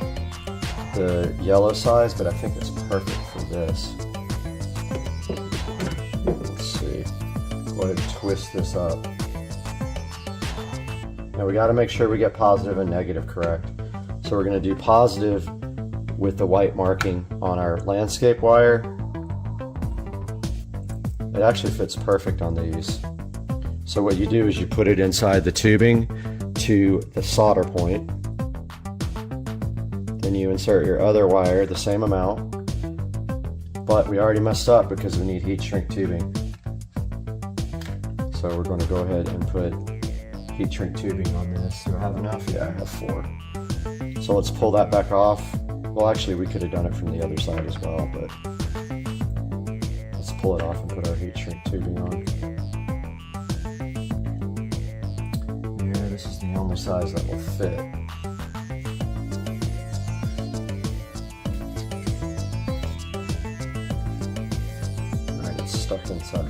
the yellow size, but I think it's perfect for this. Let's see. Go ahead and twist this up. Now we got to make sure we get positive and negative correct. So we're going to do positive with the white marking on our landscape wire. It actually fits perfect on these. So what you do is you put it inside the tubing to the solder point. Then you insert your other wire, the same amount. But we already messed up because we need heat shrink tubing. So we're going to go ahead and put heat shrink tubing on this. Do I have enough? Yeah, I have 4. So let's pull that back off. Well, actually we could have done it from the other side as well, but let's pull it off and put our heat shrink tubing on. Yeah, this is the only size that will fit. Alright, it's stuck inside.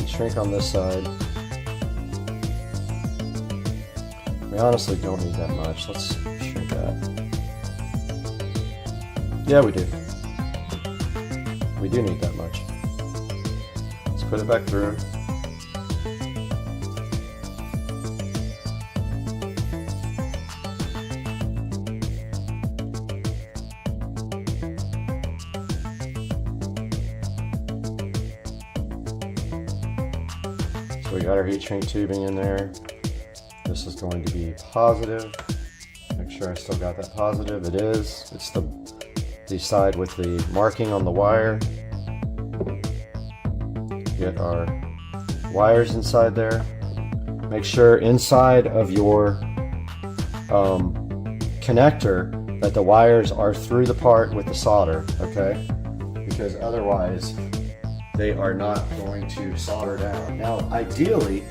Shrink on this side. We honestly don't need that much. Let's shrink that. Yeah, we do. We do need that much. Let's put it back through. We got our heat shrink tubing in there. This is going to be positive. Make sure I still got that positive. It is. It's the side with the marking on the wire. Get our wires inside there. Make sure inside of your connector that the wires are through the part with the solder, okay? Because otherwise they are not going to solder down. Now, ideally,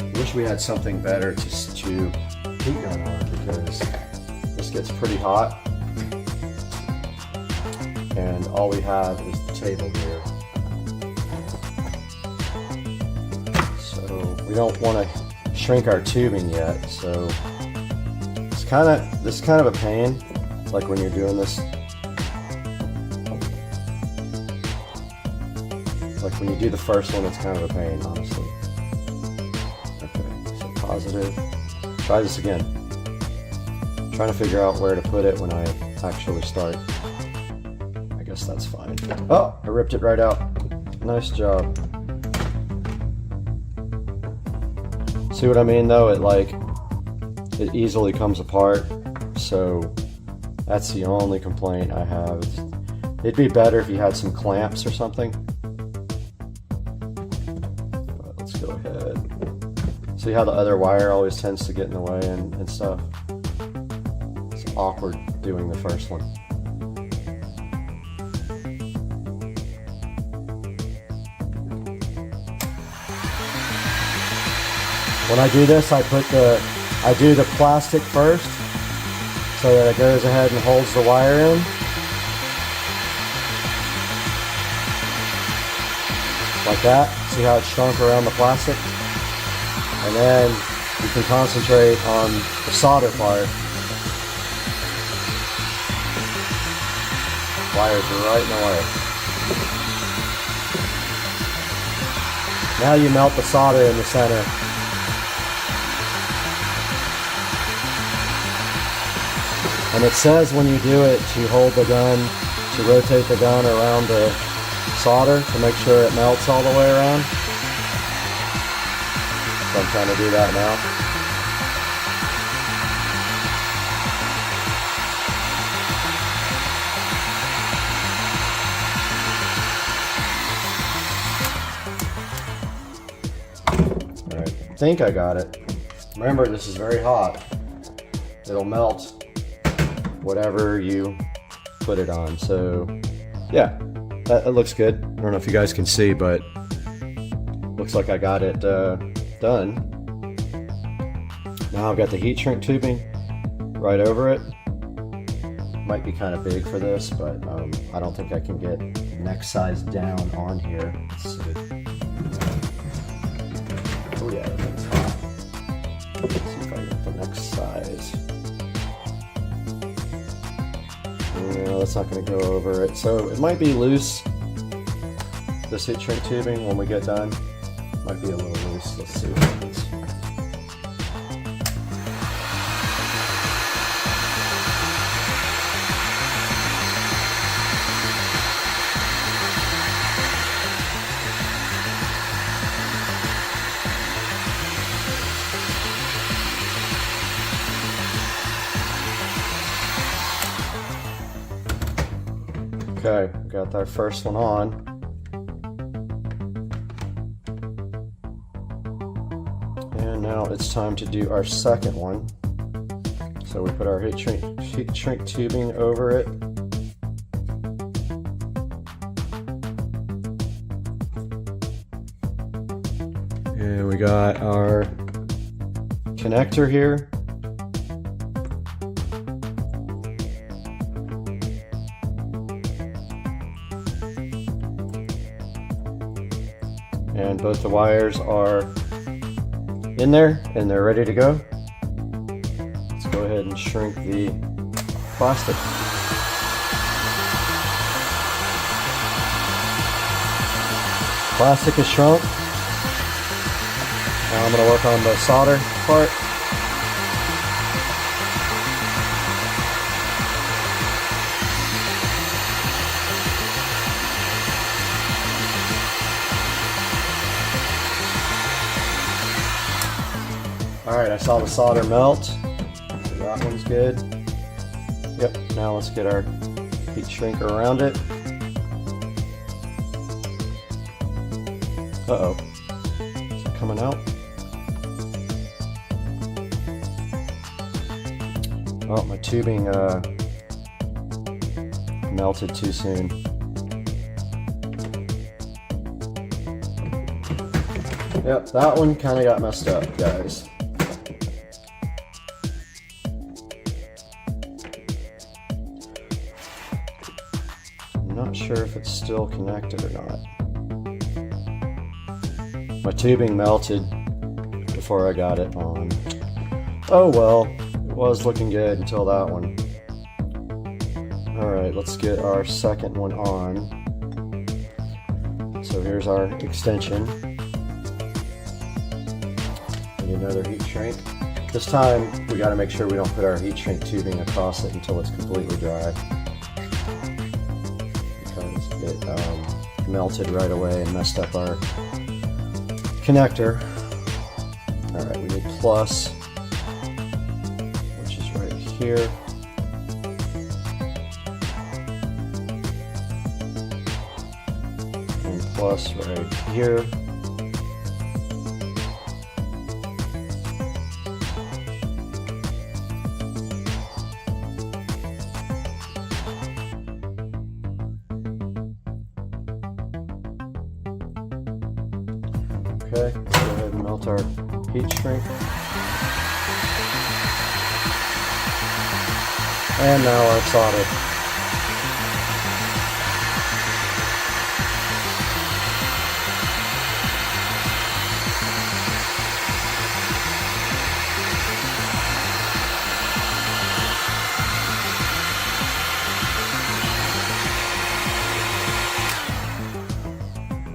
I wish we had something better to heat gun on, because this gets pretty hot, and all we have is the table here. So we don't want to shrink our tubing yet. So this is kind of a pain, like when you're doing this. Like when you do the first one, it's kind of a pain, honestly. Okay, so positive. Try this again. I'm trying to figure out where to put it when I actually start. I guess that's fine. Oh, I ripped it right out. Nice job. See what I mean though? It easily comes apart. So that's the only complaint I have. It'd be better if you had some clamps or something. See how the other wire always tends to get in the way and stuff? It's awkward doing the first one. When I do this, I do the plastic first so that it goes ahead and holds the wire in. Like that. See how it shrunk around the plastic? And then you can concentrate on the solder part. Wires are right in the way. Now you melt the solder in the center. And it says when you do it to hold the gun, to rotate the gun around the solder to make sure it melts all the way around. So I'm trying to do that now. All right, I think I got it. Remember, this is very hot. It'll melt whatever you put it on. So yeah, that looks good. I don't know if you guys can see, but looks like I got it done. Now I've got the heat shrink tubing right over it. Might be kind of big for this, but I don't think I can get the neck size down on here. Let's see. Oh yeah, that's hot. Let's see if I get the neck size. No, that's not going to go over it. So it might be loose, this heat shrink tubing, when we get done. Might be a little loose. Let's see what happens. Okay, got our first one on. And now it's time to do our second one. So we put our heat shrink tubing over it. And we got our connector here. And both the wires are in there and they're ready to go. Let's go ahead and shrink the plastic. Plastic is shrunk. Now I'm going to work on the solder part. Alright, I saw the solder melt, so that one's good. Yep, now let's get our heat shrinker around it. Uh-oh, is it coming out? Oh, my tubing melted too soon. Yep, that one kind of got messed up, guys. Not sure if it's still connected or not. My tubing melted before I got it on. Oh well, it was looking good until that one. Alright, let's get our second one on. So here's our extension. Need another heat shrink. This time we got to make sure we don't put our heat shrink tubing across it until it's completely dry. It melted right away and messed up our connector. Alright, we need plus, which is right here. And plus right here. Okay, let's go ahead and melt our heat shrink. And now our solder.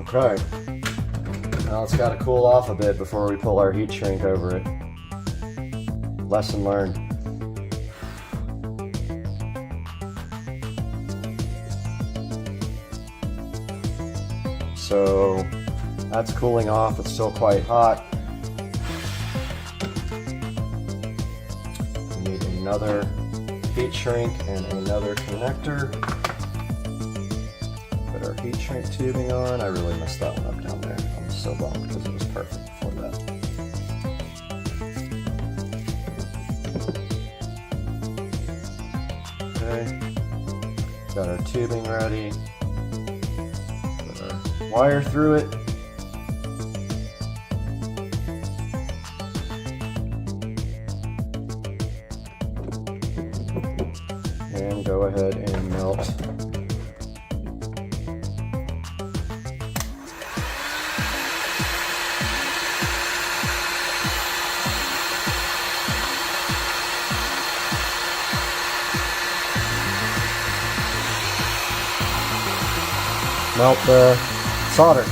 Okay, now it's got to cool off a bit before we pull our heat shrink over it. Lesson learned. So that's cooling off, it's still quite hot. We need another heat shrink and another connector. Put our heat shrink tubing on. I really messed that one up down there. I'm so bummed because it was perfect before that. Okay, got our tubing ready. Put our wire through it. And go ahead and melt the solder.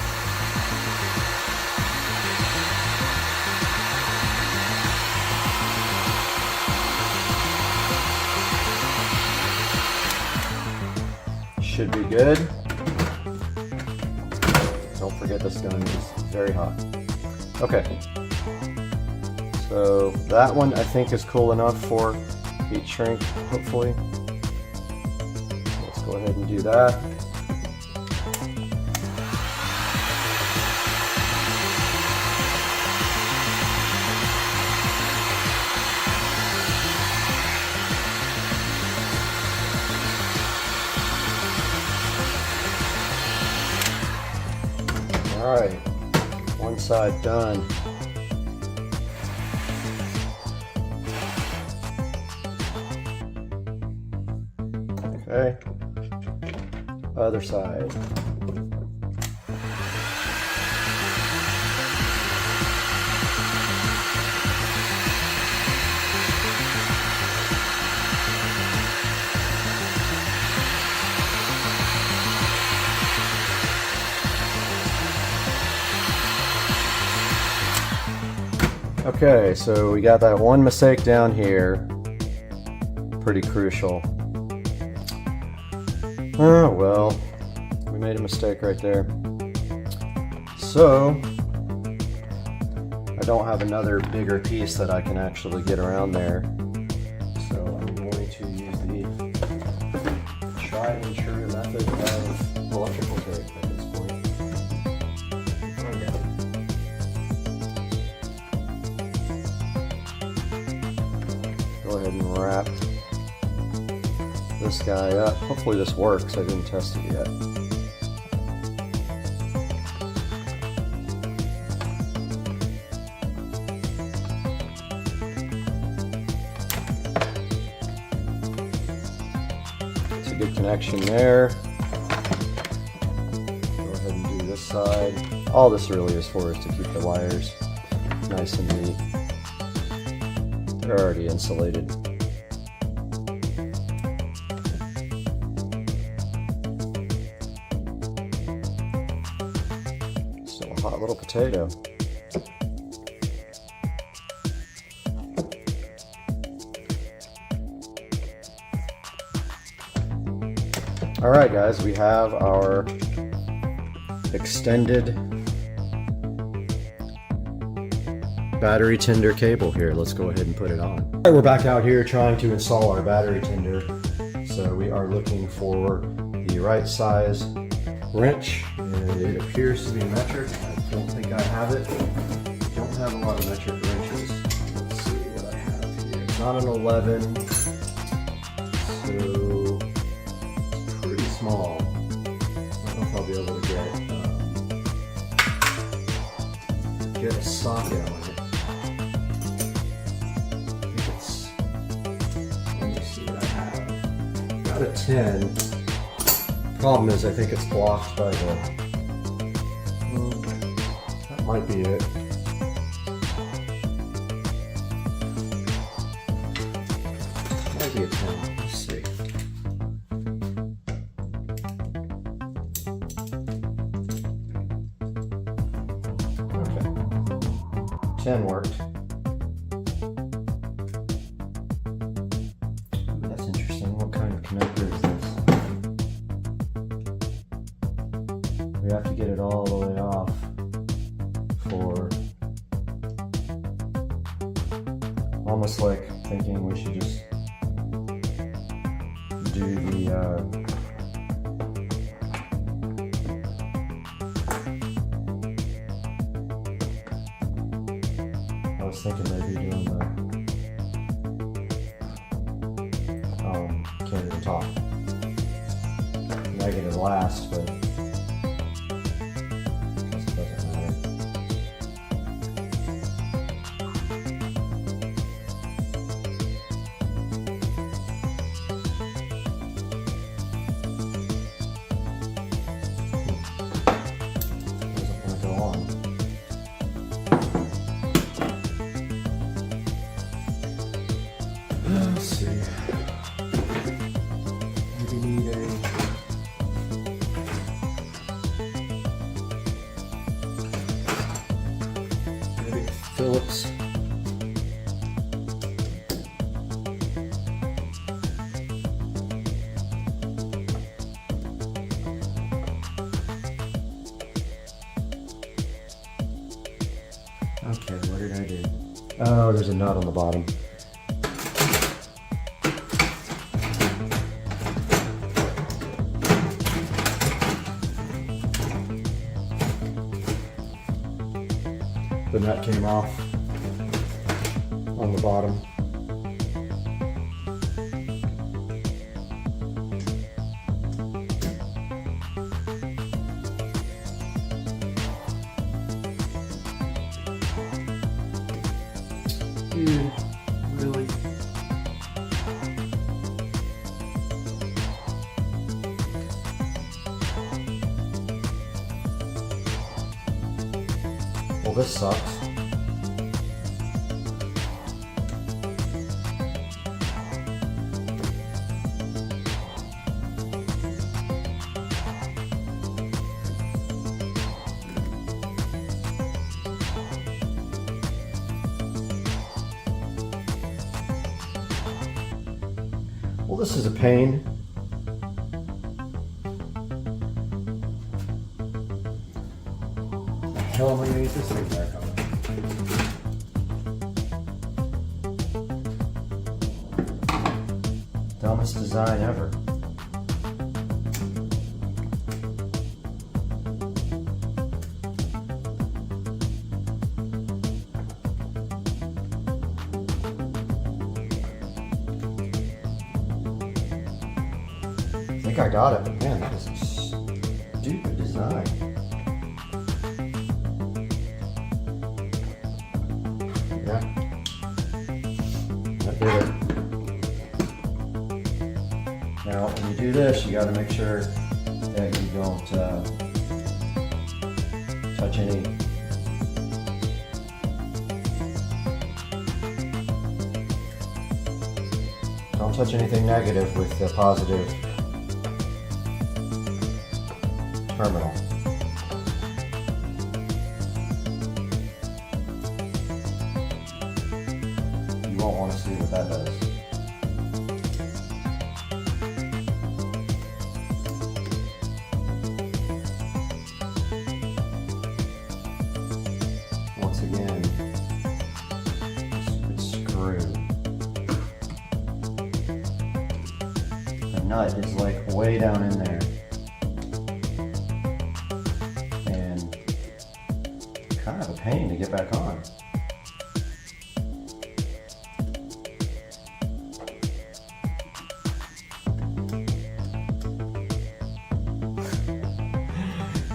Should be good. Don't forget this gun is very hot. Okay. So that one I think is cool enough for heat shrink, hopefully. Let's go ahead and do that. Alright, one side done. Okay, other side. Okay, so we got that one mistake down here. Pretty crucial. Oh well, we made a mistake right there. So, I don't have another bigger piece that I can actually get around there. So I'm going to use the tried and true method of electrical tape at this point. Go ahead and wrap this guy up. Hopefully this works. I didn't test it yet. It's a good connection there. Go ahead and do this side. All this really is for is to keep the wires nice and neat. They're already insulated. Still a hot little potato. Alright guys, we have our extended battery tender cable here. Let's go ahead and put it on. Alright, we're back out here trying to install our battery tender. So we are looking for the right size wrench, and it appears to be metric. I don't think I have it. I don't have a lot of metric wrenches. Let's see what I have here. It's not an 11, so it's pretty small. I don't know if I'll be able to get get a socket on it. Let me see what I have. Got a 10. Problem is, I think it's blocked by the. That might be it. Might be a 10. Let's see. Okay. 10 worked. Ooh, that's interesting. What kind of connector is this? We have to get it all the way off for almost like thinking we should just do the I was thinking maybe doing the can't even talk. Negative last, but Phillips. Okay, what did I do? Oh, there's a nut on the bottom. The nut came off on the bottom. Dude, really? Well, this sucks. Well, this is a pain. The hell am I gonna get this thing back on? Dumbest design ever. I think I got it, but man, that is a stupid design. Yeah, that did it. Now, when you do this, you got to make sure that you don't touch any anything negative with the positive terminal. You won't want to see what that does. Once again, stupid screw. The nut is like way down in there. Kind of a pain to get back on.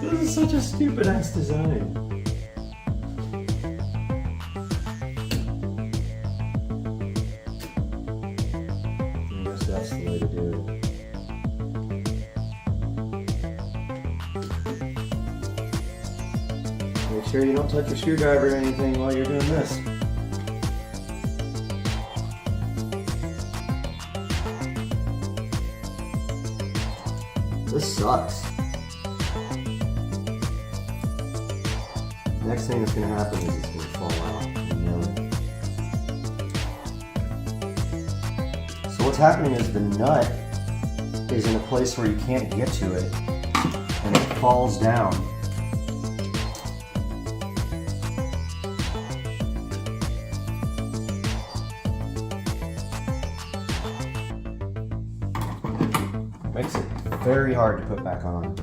This is such a stupid ass design. That's the way to do it. Make sure you don't touch your screwdriver or anything while you're doing this. This sucks. Next thing that's going to happen is it's going to fall out. You know it. So what's happening is the nut is in a place where you can't get to it, and it falls down. Makes it very hard to put back on.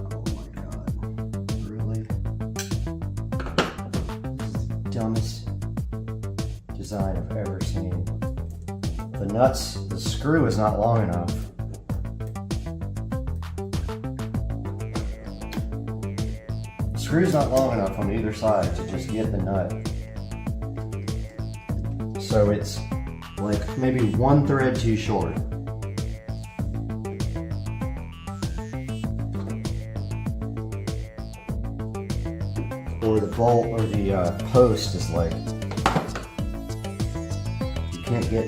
Oh my god. Really? This is the dumbest design I've ever seen. The nuts, the screw is not long enough. The screw's not long enough on either side to just get the nut. So it's like maybe one thread too short. Or the bolt or the post is like, you can't get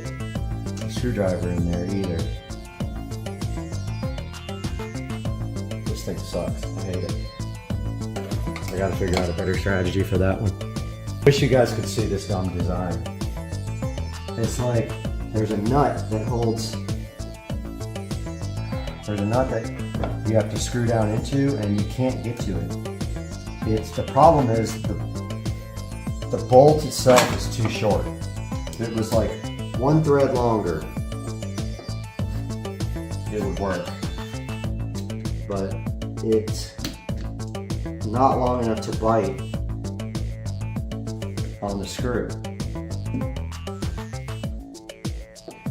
a screwdriver in there either. This thing sucks, I hate it. I gotta figure out a better strategy for that one. Wish you guys could see this dumb design. It's like there's a nut that holds, there's a nut that you have to screw down into and you can't get to it. The problem is the bolt itself is too short. If it was like one thread longer, it would work. But it's not long enough to bite on the screw.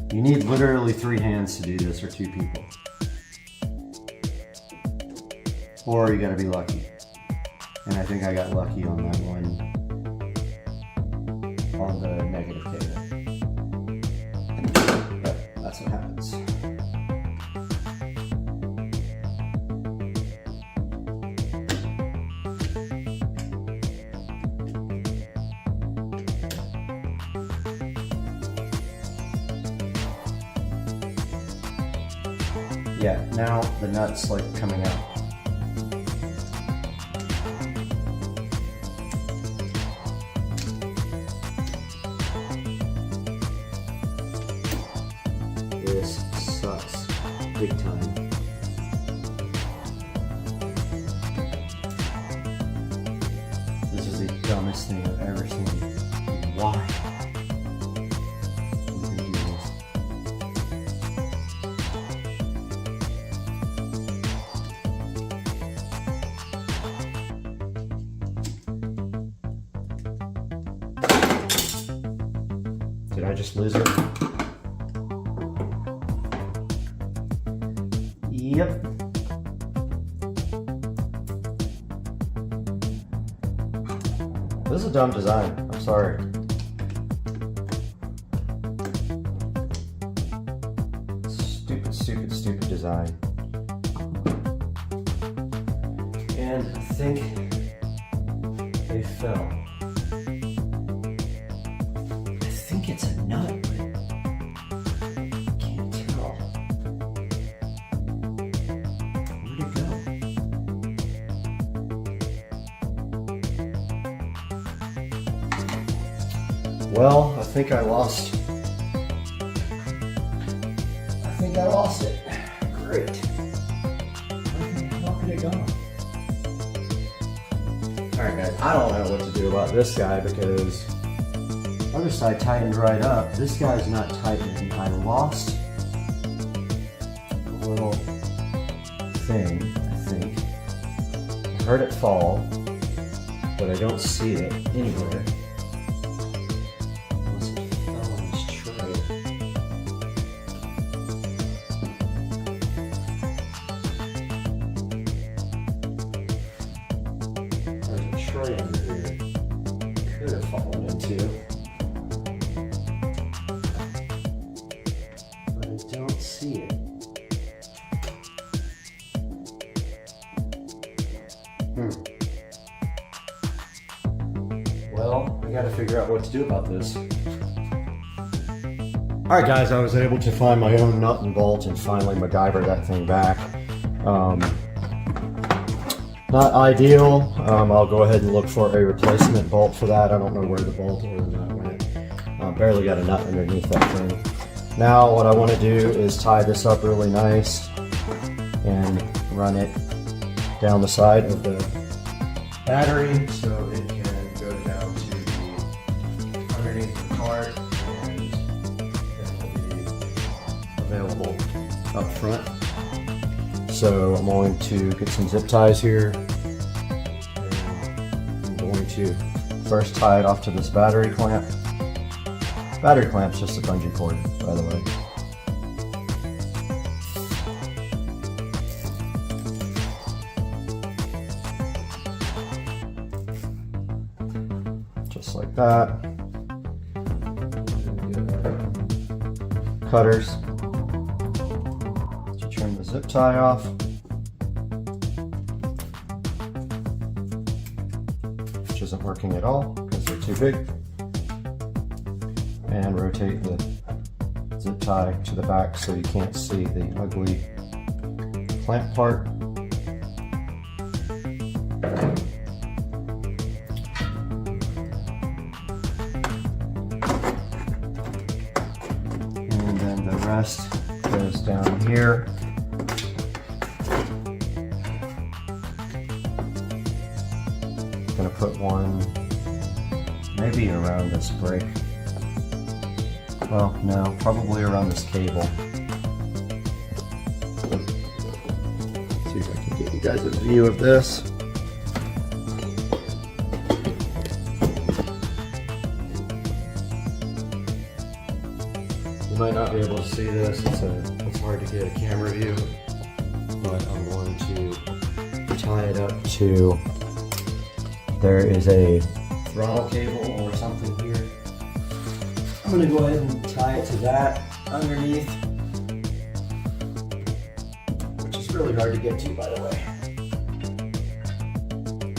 You need literally 3 hands to do this, or 2 people. Or you gotta be lucky. And I think I got lucky on that one, on the negative cable. But that's what happens. Yeah, now the nut's like coming out. This sucks big time. This is the dumbest thing I've ever seen. Why? Did I just lose it? Yep. This is a dumb design. I'm sorry. Stupid, stupid, stupid design. And I think they fell. It's a nut, but I can't tell. Where'd it go? Well, I think I lost. I think I lost it. Great. Where the hell could it go? Alright guys, I don't know what to do about this guy because other side tightened right up. This guy's not tightening. I lost a little thing, I think. I heard it fall, but I don't see it anywhere. Unless it fell on this tray. There's a tray under here. could have fallen into. But I don't see it. Well, I gotta figure out what to do about this. Alright guys, I was able to find my own nut and bolt and finally MacGyver that thing back. Not ideal. I'll go ahead and look for a replacement bolt for that. I don't know where the bolt or the nut went. Barely got a nut underneath that thing. Now what I want to do is tie this up really nice and run it down the side of the battery so it can go down to the underneath the cart and it will be available up front. So I'm going to get some zip ties here. And I'm going to first tie it off to this battery clamp. Battery clamp's just a bungee cord, by the way. Just like that. Cutters to trim the zip tie off. Which isn't working at all because they're too big. And rotate the zip tie to the back so you can't see the ugly clamp part. And then the rest goes down here. I'm gonna put one maybe around this break. Well, no, probably around this cable. Let's see if I can get you guys a view of this. You might not be able to see this, it's hard to get a camera view, but I'm going to tie it up to, there is a throttle cable or something here. I'm going to go ahead and tie it to that underneath, which is really hard to get to, by the way.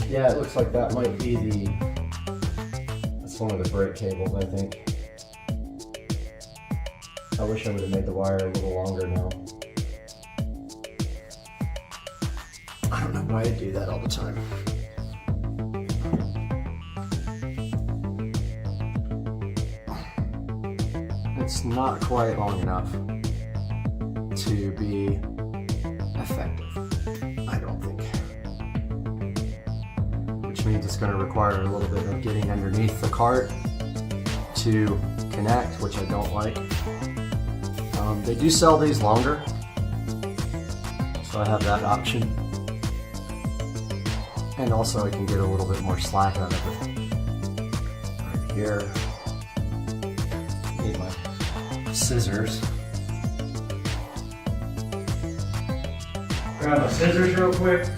Yeah, it looks like that might be that's one of the brake cables, I think. I wish I would have made the wire a little longer now. I don't know why I do that all the time. It's not quite long enough to be effective, I don't think. Which means it's going to require a little bit of getting underneath the cart to connect, which I don't like. They do sell these longer, so I have that option. And also I can get a little bit more slack out of it. Right here. Need my scissors. Grab my scissors real quick.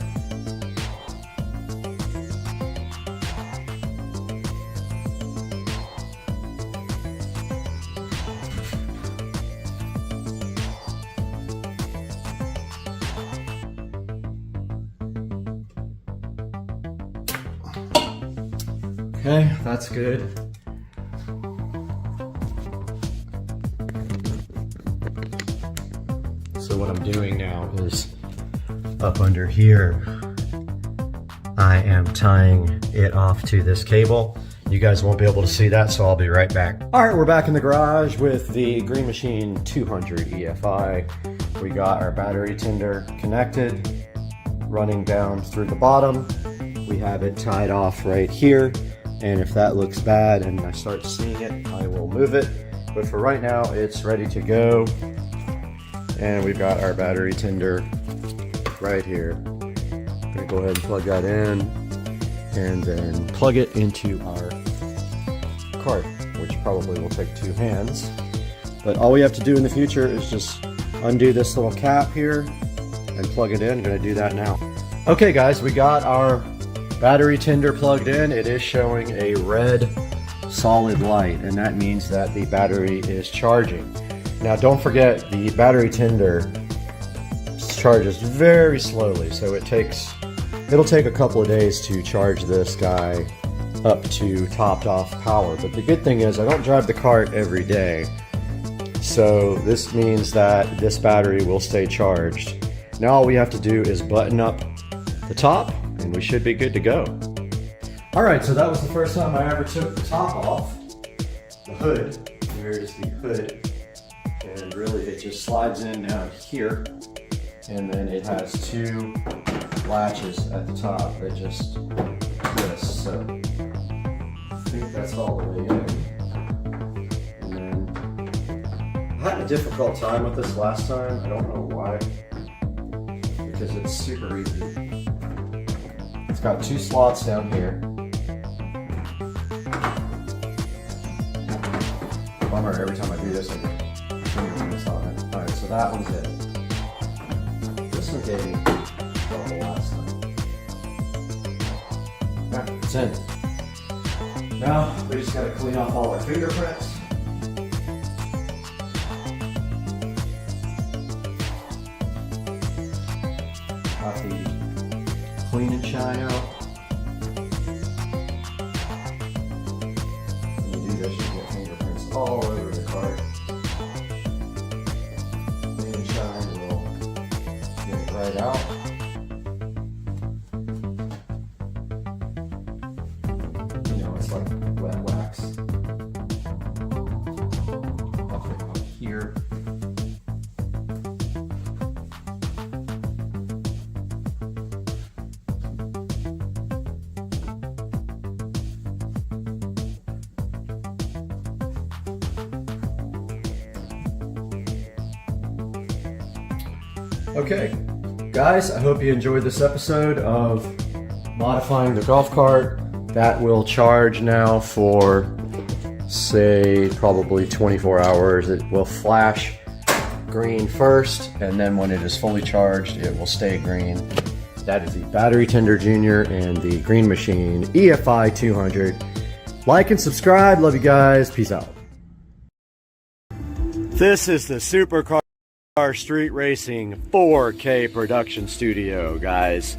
Okay, that's good. So what I'm doing now is up under here, I am tying it off to this cable. You guys won't be able to see that, so I'll be right back. All right, we're back in the garage with the Green Machine 200 EFI. We got our battery tender connected, running down through the bottom. We have it tied off right here. And if that looks bad and I start seeing it, I will move it. But for right now, it's ready to go. And we've got our battery tender right here. I'm gonna go ahead and plug that in and then plug it into our cart, which probably will take 2 hands. But all we have to do in the future is just undo this little cap here and plug it in. I'm gonna do that now. Okay guys, we got our Battery tender plugged in, it is showing a red solid light, and that means that the battery is charging. Now don't forget, the battery tender charges very slowly, so it'll take a couple of days to charge this guy up to topped off power. But the good thing is I don't drive the cart every day, so this means that this battery will stay charged. Now all we have to do is button up the top and we should be good to go. Alright, so that was the first time I ever took the top off. The hood, here is the hood, and really it just slides in down here, and then it has two latches at the top that just twist, so I think that's all the way in. And then I had a difficult time with this last time, I don't know why, because it's super easy. It's got two slots down here. Bummer, every time I do this, I get fingerprints on it. Alright, so that one's it. This one gave me trouble last time. Alright, it's in. Now, we just gotta clean off all our fingerprints. Got the clean and shine out. When you do this, you get fingerprints all over the cart. Clean and shine will get it right out. You know, it's like wet wax. Up here. Okay, guys, I hope you enjoyed this episode of modifying the golf cart. That will charge now for, say, probably 24 hours. It will flash green first, and then when it is fully charged, it will stay green. That is the Battery Tender Junior and the Green Machine EFI 200. Like and subscribe. Love you guys. Peace out. This is the Supercar Street Racing 4K production studio, guys.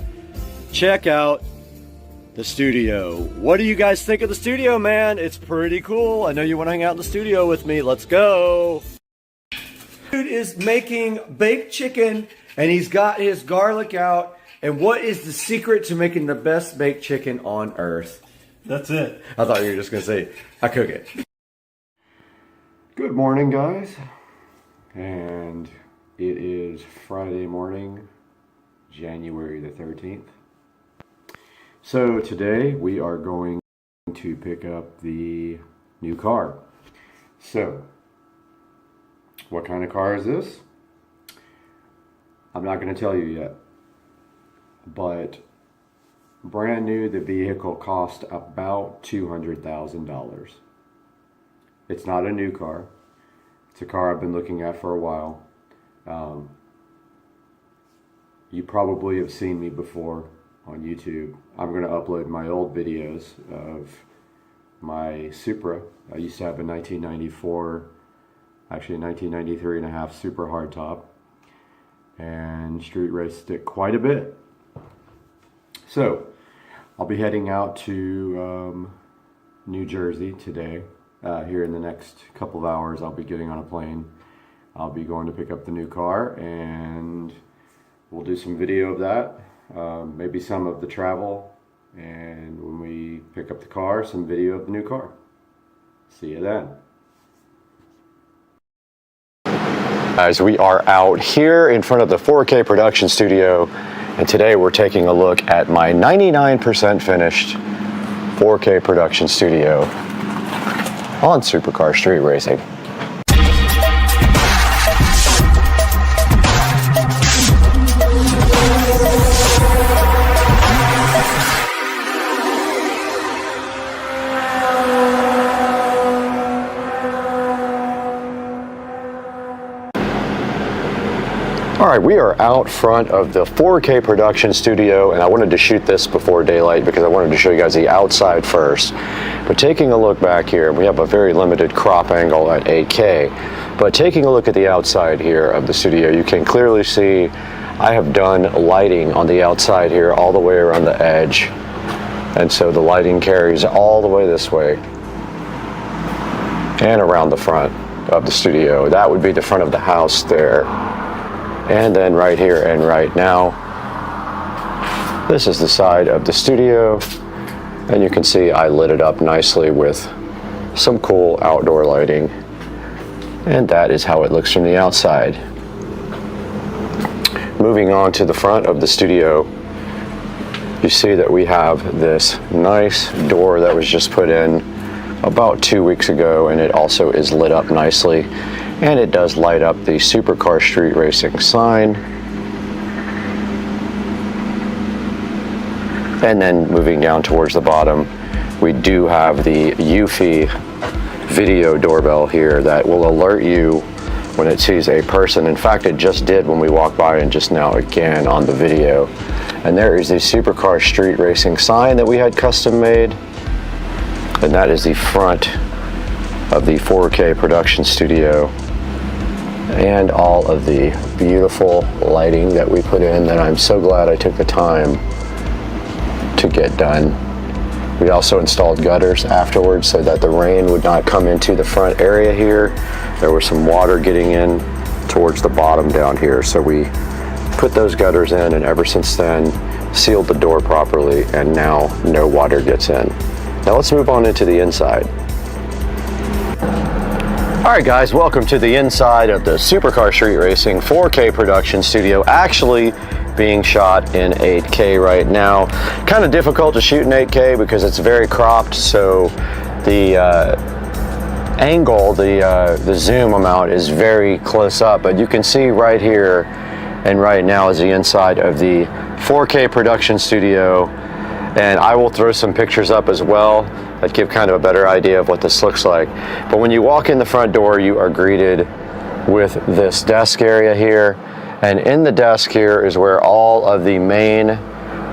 Check out the studio. What do you guys think of the studio, man? It's pretty cool. I know you want to hang out in the studio with me. Let's go. Dude is making baked chicken and he's got his garlic out. And what is the secret to making the best baked chicken on earth? That's it. I thought you were just gonna say I cook it. Good morning, guys. And it is Friday morning, January the 13th. So today we are going to pick up the new car. So, what kind of car is this? I'm not going to tell you yet. But brand new, the vehicle cost about $200,000. It's not a new car. It's a car I've been looking at for a while. You probably have seen me before on YouTube. I'm going to upload my old videos of my Supra. I used to have a 1994, actually a 1993 and a half Super hardtop, and street raced it quite a bit. So I'll be heading out to New Jersey today. Here in the next couple of hours I'll be getting on a plane. I'll be going to pick up the new car and we'll do some video of that, maybe some of the travel, and when we pick up the car, some video of the new car. See you then. Guys, we are out here in front of the 4K production studio, and today we're taking a look at my 99% finished 4K production studio on Supercar Street Racing. right, we are out front of the 4K production studio, and I wanted to shoot this before daylight because I wanted to show you guys the outside first. But taking a look back here, we have a very limited crop angle at 8K. But taking a look at the outside here of the studio, you can clearly see I have done lighting on the outside here all the way around the edge. And so the lighting carries all the way this way and around the front of the studio. That would be the front of the house there. And then right here and right now, this is the side of the studio. And you can see I lit it up nicely with some cool outdoor lighting. And that is how it looks from the outside. Moving on to the front of the studio, you see that we have this nice door that was just put in about 2 weeks ago, and it also is lit up nicely, and it does light up the Supercar Street Racing sign. And then moving down towards the bottom, we do have the Eufy video doorbell here that will alert you when it sees a person. In fact, it just did when we walked by, and just now again on the video. And there is the Supercar Street Racing sign that we had custom made. And that is the front of the 4K production studio. And all of the beautiful lighting that we put in that I'm so glad I took the time to get done. We also installed gutters afterwards so that the rain would not come into the front area here. There was some water getting in towards the bottom down here. So we put those gutters in, and ever since then sealed the door properly, and now no water gets in. Now let's move on into the inside. All right guys, welcome to the inside of the Supercar Street Racing 4K production studio, actually being shot in 8K right now. Kind of difficult to shoot in 8K because it's very cropped, so the angle, the zoom amount is very close up, but you can see right here and right now is the inside of the 4K production studio. And I will throw some pictures up as well that give kind of a better idea of what this looks like. But when you walk in the front door, you are greeted with this desk area here. And in the desk here is where all of the main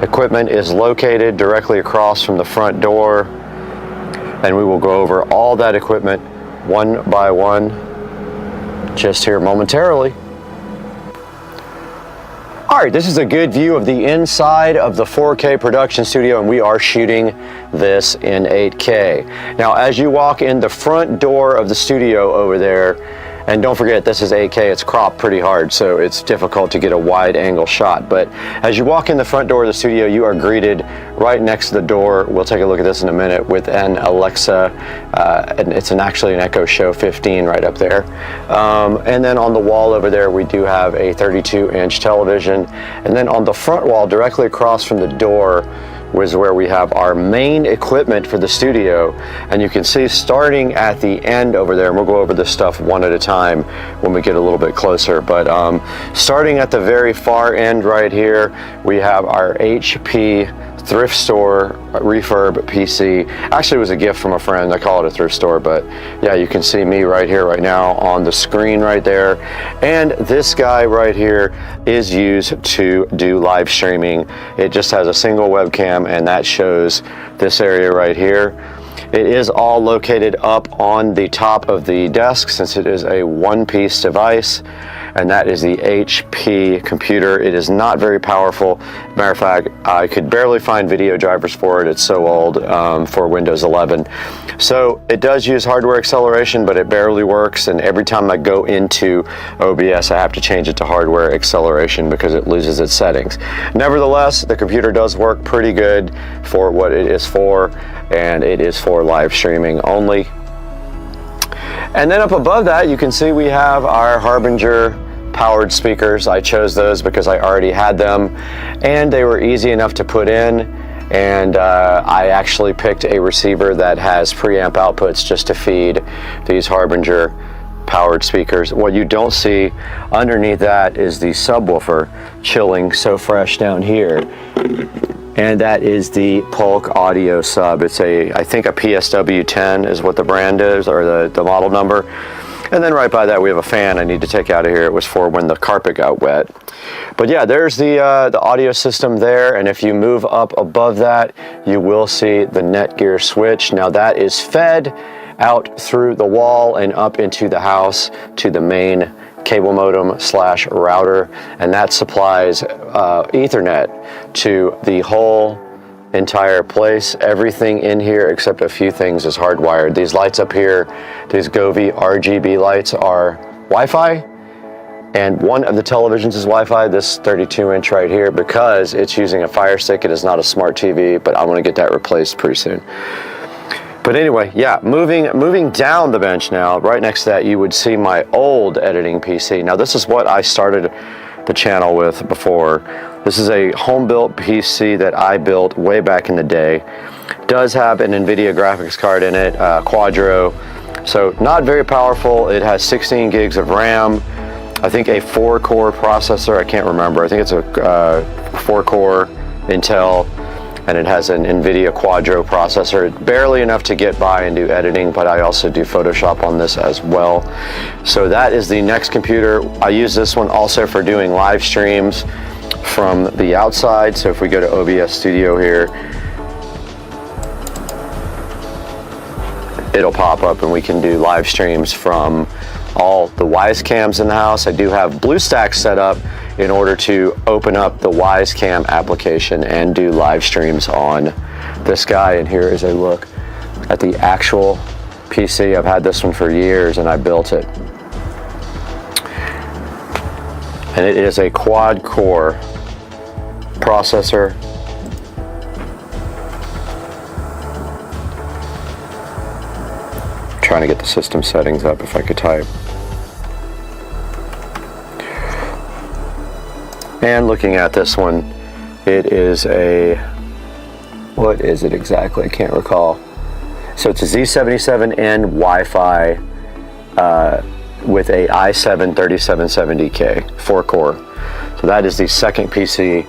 equipment is located, directly across from the front door. And we will go over all that equipment one by one just here momentarily. All right, this is a good view of the inside of the 4K production studio, and we are shooting this in 8K. Now, as you walk in the front door of the studio over there, and don't forget, this is 8K, it's cropped pretty hard, so it's difficult to get a wide angle shot. But as you walk in the front door of the studio, you are greeted right next to the door. We'll take a look at this in a minute with an Alexa, and it's actually an Echo Show 15 right up there. And then on the wall over there, we do have a 32-inch television. And then on the front wall, directly across from the door, was where we have our main equipment for the studio. And you can see starting at the end over there, and we'll go over this stuff one at a time when we get a little bit closer, but starting at the very far end right here, we have our HP thrift store refurb PC. Actually, it was a gift from a friend. I call it a thrift store, but yeah, you can see me right here right now on the screen right there. And this guy right here is used to do live streaming. It just has a single webcam, and that shows this area right here. It is all located up on the top of the desk since it is a one-piece device, and that is the HP computer. It is not very powerful. Matter of fact, I could barely find video drivers for it. It's so old for Windows 11. So it does use hardware acceleration, but it barely works, and every time I go into OBS, I have to change it to hardware acceleration because it loses its settings. Nevertheless, the computer does work pretty good for what it is for, and it is for live streaming only. And then up above that, you can see we have our Harbinger powered speakers. I chose those because I already had them, and they were easy enough to put in. And I actually picked a receiver that has preamp outputs just to feed these Harbinger powered speakers. What you don't see underneath that is the subwoofer chilling so fresh down here. And that is the Polk Audio sub. It's I think a PSW 10 is what the brand is, or the model number. And then right by that we have a fan I need to take out of here. It was for when the carpet got wet. But yeah, there's the audio system there, and if you move up above that, you will see the Netgear switch. Now that is fed out through the wall and up into the house to the main cable modem slash router, and that supplies Ethernet to the whole entire place. Everything in here except a few things is hardwired. These lights up here, these Govee RGB lights, are Wi-Fi, and one of the televisions is Wi-Fi, this 32-inch right here, because it's using a Fire Stick. It is not a smart TV, but I want to get that replaced pretty soon. But anyway, yeah, moving down the bench now, right next to that, you would see my old editing PC. Now this is what I started the channel with before. This is a home-built PC that I built way back in the day. It does have an NVIDIA graphics card in it, Quadro, so not very powerful. It has 16 gigs of RAM, I think a 4-core processor, I can't remember. I think it's a 4-core Intel, and it has an NVIDIA Quadro processor, barely enough to get by and do editing, but I also do Photoshop on this as well. So that is the next computer. I use this one also for doing live streams from the outside. So if we go to OBS Studio here, it'll pop up and we can do live streams from all the Wise cams in the house. I do have BlueStacks set up in order to open up the Wise Cam application and do live streams on this guy. And here is a look at the actual PC. I've had this one for years and I built it. And it is a quad-core processor. I'm trying to get the system settings up if I could type. And looking at this one, it is a, what is it exactly? I can't recall. So it's a Z77N Wi-Fi with a i7 3770K 4-core. So that is the second PC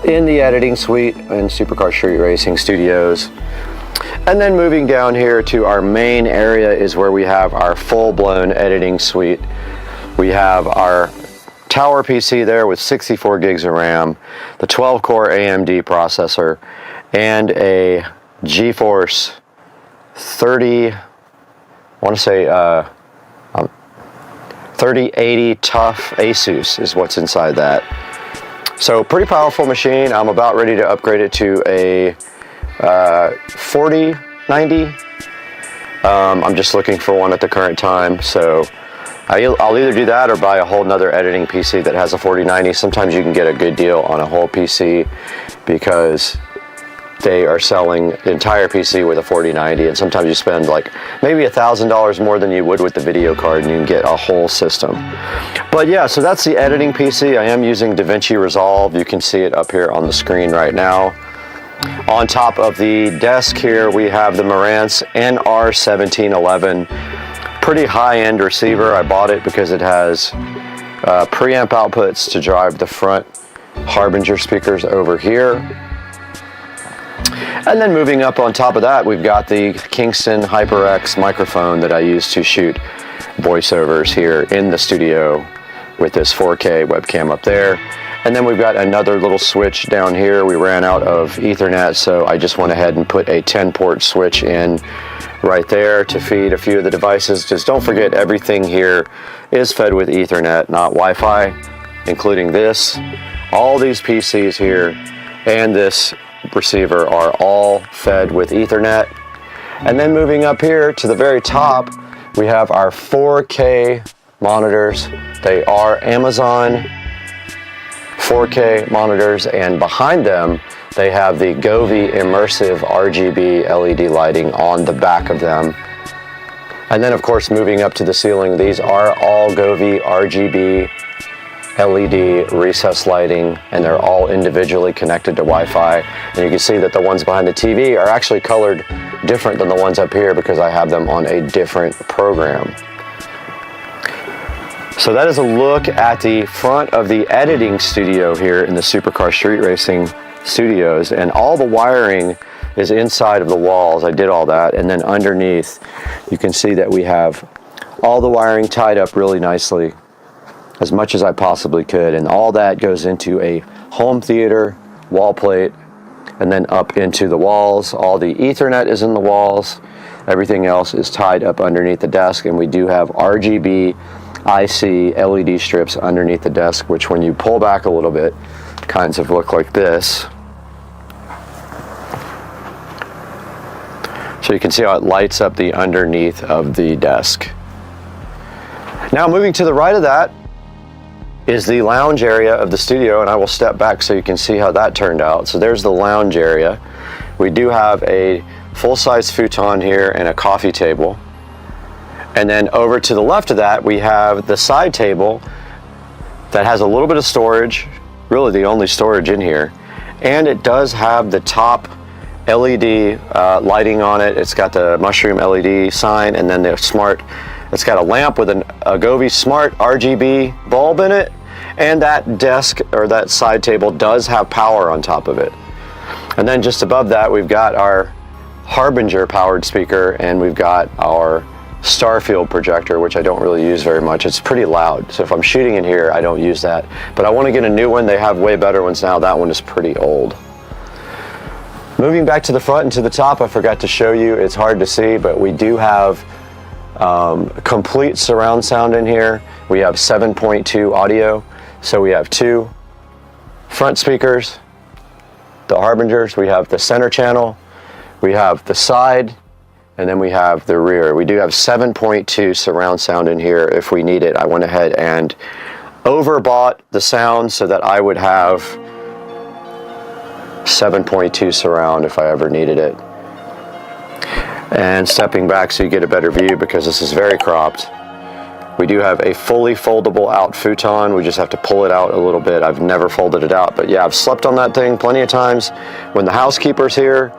in the editing suite in Supercar Street Racing Studios. And then moving down here to our main area is where we have our full-blown editing suite. We have our tower PC there with 64 gigs of RAM, the 12-core AMD processor, and a GeForce 3080 Tough ASUS is what's inside that. So pretty powerful machine. I'm about ready to upgrade it to a 4090. I'm just looking for one at the current time, so I'll either do that or buy a whole nother editing PC that has a 4090. Sometimes you can get a good deal on a whole PC because they are selling the entire PC with a 4090, and sometimes you spend like maybe $1,000 more than you would with the video card and you can get a whole system. But yeah, so that's the editing PC. I am using DaVinci Resolve. You can see it up here on the screen right now. On top of the desk here, we have the Marantz NR1711. Pretty high-end receiver. I bought it because it has preamp outputs to drive the front Harbinger speakers over here. And then moving up on top of that, we've got the Kingston HyperX microphone that I use to shoot voiceovers here in the studio with this 4K webcam up there. And then we've got another little switch down here. We ran out of Ethernet, so I just went ahead and put a 10-port switch in right there to feed a few of the devices. Just don't forget, everything here is fed with Ethernet, not Wi-Fi, including this. All these PCs here and this receiver are all fed with Ethernet. And then moving up here to the very top, we have our 4K monitors. They are Amazon 4K monitors, and behind them they have the Govee immersive RGB LED lighting on the back of them. And then of course, moving up to the ceiling, these are all Govee RGB LED recessed lighting, and they're all individually connected to Wi-Fi. And you can see that the ones behind the TV are actually colored different than the ones up here because I have them on a different program. So that is a look at the front of the editing studio here in the Supercar Street Racing Studios, and all the wiring is inside of the walls. I did all that, and then underneath you can see that we have all the wiring tied up really nicely, as much as I possibly could, and all that goes into a home theater wall plate, and then up into the walls. All the Ethernet is in the walls. Everything else is tied up underneath the desk, and we do have RGB IC LED strips underneath the desk, which when you pull back a little bit, kinds of look like this. So you can see how it lights up the underneath of the desk. Now moving to the right of that is the lounge area of the studio, and I will step back so you can see how that turned out. So there's the lounge area. We do have a full-size futon here and a coffee table. And then over to the left of that, we have the side table that has a little bit of storage, really the only storage in here. And it does have the top LED lighting on it. It's got the mushroom LED sign, and then the smart, it's got a lamp with an Agovi Smart RGB bulb in it. And that desk, or that side table, does have power on top of it. And then just above that, we've got our Harbinger powered speaker, and we've got our Starfield projector, which I don't really use very much. It's pretty loud, so if I'm shooting in here, I don't use that. But I want to get a new one. They have way better ones now. That one is pretty old. Moving back to the front and to the top, I forgot to show you. It's hard to see, but we do have complete surround sound in here. We have 7.2 audio, so we have 2 front speakers, the Harbingers, we have the center channel, we have the side, and then we have the rear. We do have 7.2 surround sound in here if we need it. I went ahead and overbought the sound so that I would have 7.2 surround if I ever needed it. And stepping back so you get a better view, because this is very cropped. We do have a fully foldable out futon. We just have to pull it out a little bit. I've never folded it out, but yeah, I've slept on that thing plenty of times when the housekeeper's here,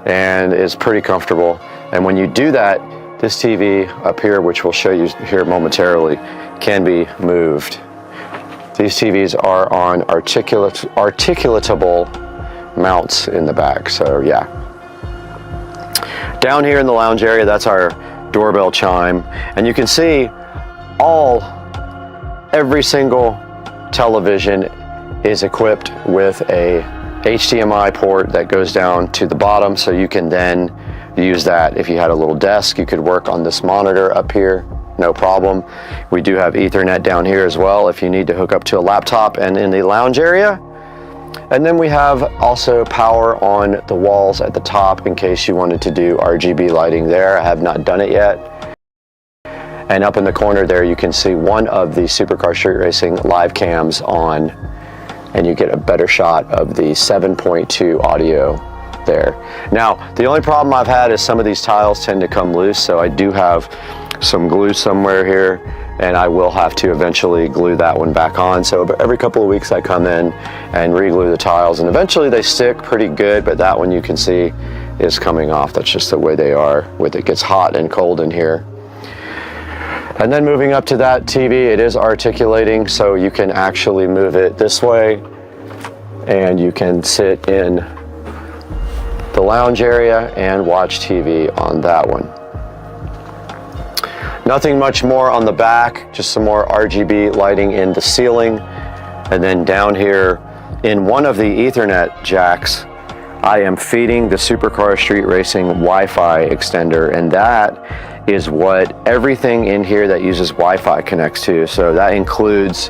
and it's pretty comfortable. And when you do that, this TV up here, which we'll show you here momentarily, can be moved. These TVs are on articulatable mounts in the back, so yeah. Down here in the lounge area, that's our doorbell chime, and you can see every single television is equipped with a HDMI port that goes down to the bottom, so you can then use that. If you had a little desk, you could work on this monitor up here, no problem. We do have Ethernet down here as well if you need to hook up to a laptop, and in the lounge area. And then we have also power on the walls at the top in case you wanted to do RGB lighting there. I have not done it yet. And up in the corner there, you can see one of the Supercar Street Racing live cams on, and you get a better shot of the 7.2 audio there. Now, the only problem I've had is some of these tiles tend to come loose, so I do have some glue somewhere here, and I will have to eventually glue that one back on. So every couple of weeks I come in and re-glue the tiles, and eventually they stick pretty good, but that one you can see is coming off. That's just the way they are with it. Gets hot and cold in here. And then moving up to that TV, it is articulating, so you can actually move it this way, and you can sit in the lounge area and watch TV on that one. Nothing much more on the back, just some more RGB lighting in the ceiling. And then down here in one of the Ethernet jacks, I am feeding the Supercar Street Racing Wi-Fi extender, and that is what everything in here that uses Wi-Fi connects to. So that includes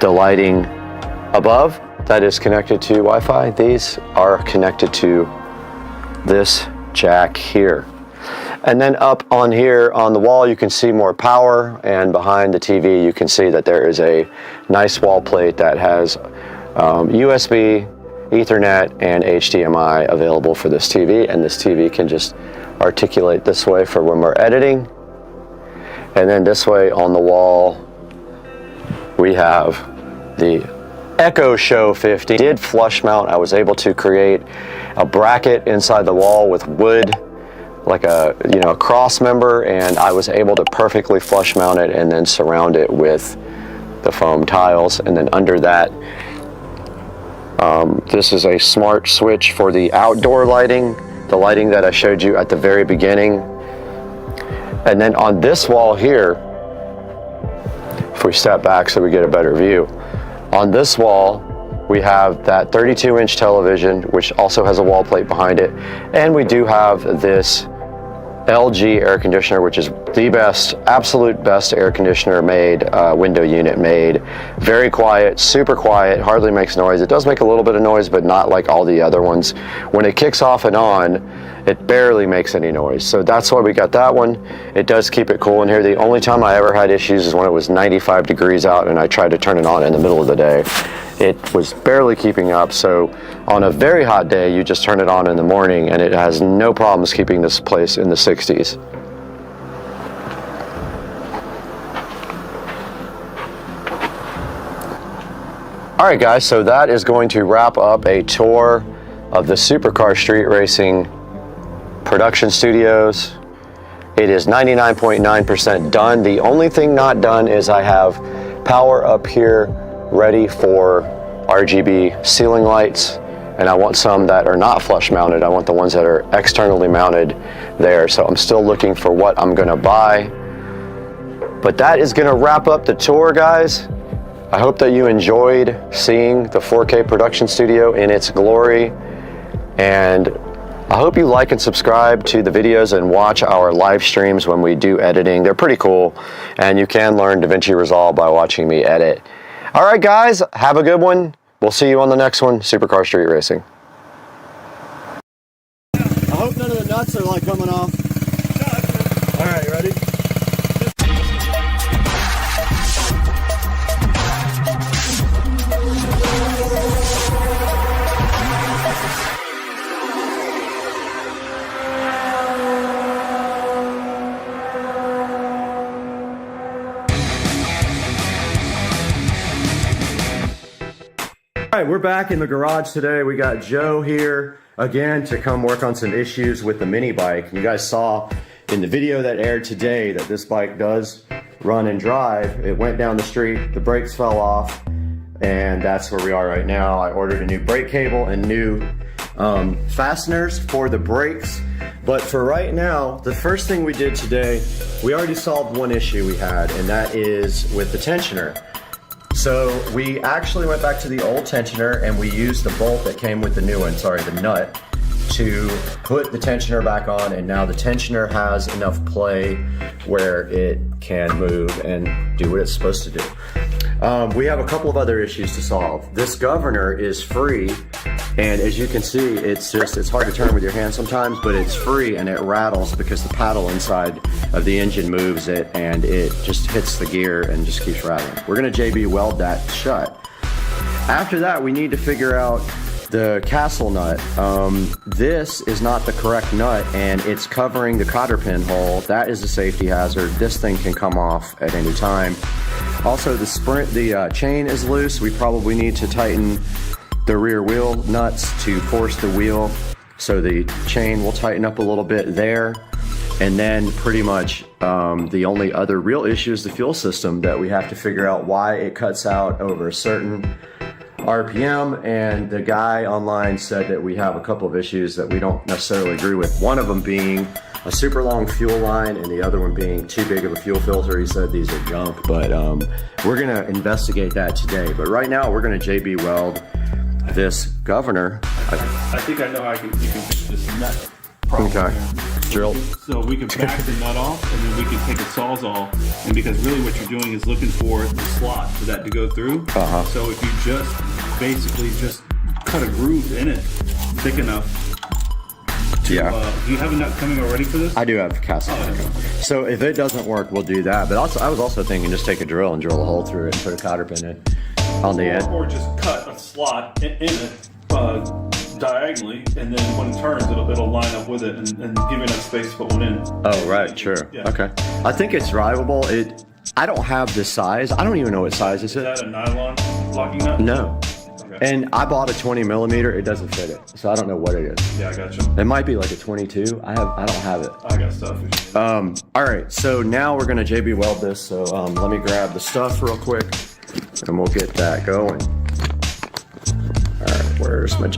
the lighting above that is connected to Wi-Fi. These are connected to this jack here. And then up on here on the wall, you can see more power, and behind the TV, you can see that there is a nice wall plate that has USB, Ethernet, and HDMI available for this TV, and this TV can just articulate this way for when we're editing. And then this way on the wall, we have the Echo Show 50. Did flush mount. I was able to create a bracket inside the wall with wood, like a cross member, and I was able to perfectly flush mount it and then surround it with the foam tiles. And then under that, this is a smart switch for the outdoor lighting, the lighting that I showed you at the very beginning. And then on this wall here, if we step back so we get a better view. On this wall, we have that 32-inch television, which also has a wall plate behind it. And we do have this LG air conditioner, which is the best, absolute best air conditioner made, window unit made. Very quiet, super quiet, hardly makes noise. It does make a little bit of noise, but not like all the other ones. When it kicks off and on, it barely makes any noise. So that's why we got that one. It does keep it cool in here. The only time I ever had issues is when it was 95 degrees out and I tried to turn it on in the middle of the day. It was barely keeping up. So on a very hot day, you just turn it on in the morning and it has no problems keeping this place in the 60s. All right, guys, so that is going to wrap up a tour of the Supercar Street Racing production studios. It is 99.9% done. The only thing not done is I have power up here ready for RGB ceiling lights, and I want some that are not flush mounted. I want the ones that are externally mounted there. So I'm still looking for what I'm gonna buy. But that is gonna wrap up the tour, guys. I hope that you enjoyed seeing the 4K production studio in its glory, and I hope you like and subscribe to the videos and watch our live streams when we do editing. They're pretty cool, and you can learn DaVinci Resolve by watching me edit. All right, guys, have a good one. We'll see you on the next one, Supercar Street Racing. I hope none of the nuts are like coming off. All right, ready? All right, we're back in the garage today. We got Joe here again to come work on some issues with the mini bike. You guys saw in the video that aired today that this bike does run and drive. It went down the street, the brakes fell off, and that's where we are right now. I ordered a new brake cable and new fasteners for the brakes. But for right now, the first thing we did today, we already solved one issue we had, and that is with the tensioner. So we actually went back to the old tensioner and we used the bolt that came with the new one, sorry, the nut, to put the tensioner back on, and now the tensioner has enough play where it can move and do what it's supposed to do. We have a couple of other issues to solve. This governor is free, and as you can see, it's hard to turn with your hand sometimes, but it's free and it rattles because the paddle inside of the engine moves it and it just hits the gear and just keeps rattling. We're gonna JB weld that shut. After that, we need to figure out the castle nut. This is not the correct nut and it's covering the cotter pin hole. That is a safety hazard. This thing can come off at any time. Also, the chain is loose. We probably need to tighten the rear wheel nuts to force the wheel, so the chain will tighten up a little bit there. And then pretty much the only other real issue is the fuel system, that we have to figure out why it cuts out over a certain RPM, and the guy online said that we have a couple of issues that we don't necessarily agree with. One of them being a super long fuel line and the other one being too big of a fuel filter. He said these are junk, but we're gonna investigate that today. But right now we're gonna JB weld this governor. I think I know how you can fix this nut problem. Okay. Drill. So we can back the nut off, and then we can take a sawzall, and because really what you're doing is looking for the slot for that to go through. So if you just basically just cut a groove in it thick enough. Do you have a nut coming already for this? I do have castle. So if it doesn't work, we'll do that. But also, I was also thinking just take a drill and drill a hole through it and put a cotter pin in on the end. Or just cut a slot in it diagonally, and then when it turns, it'll line up with it and give you enough space to put one in. Oh, right, sure. Yeah. Okay. I think it's drivable. I don't have this size. I don't even know what size is it. Is that a nylon locking nut? No. Okay. And I bought a 20 millimeter. It doesn't fit it, so I don't know what it is. Yeah, I got you. It might be like a 22. I don't have it. I got stuff. All right, so now we're gonna JB weld this. So let me grab the stuff real quick, and we'll get that going. All right, where's my?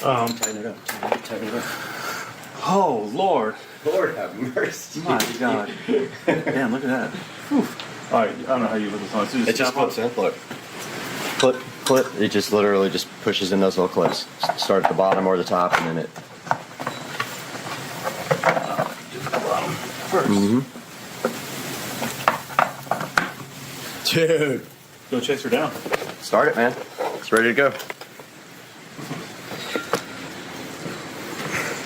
Tighten it up. Tighten it up. Oh, Lord. Lord have mercy. My God. Damn, look at that. Whew. All right, I don't know how you put this on. So It just clips in. Look. Clip. It just literally just pushes in those little clips. Start at the bottom or the top, and then it. First. Dude. Go chase her down. Start it, man. It's ready to go.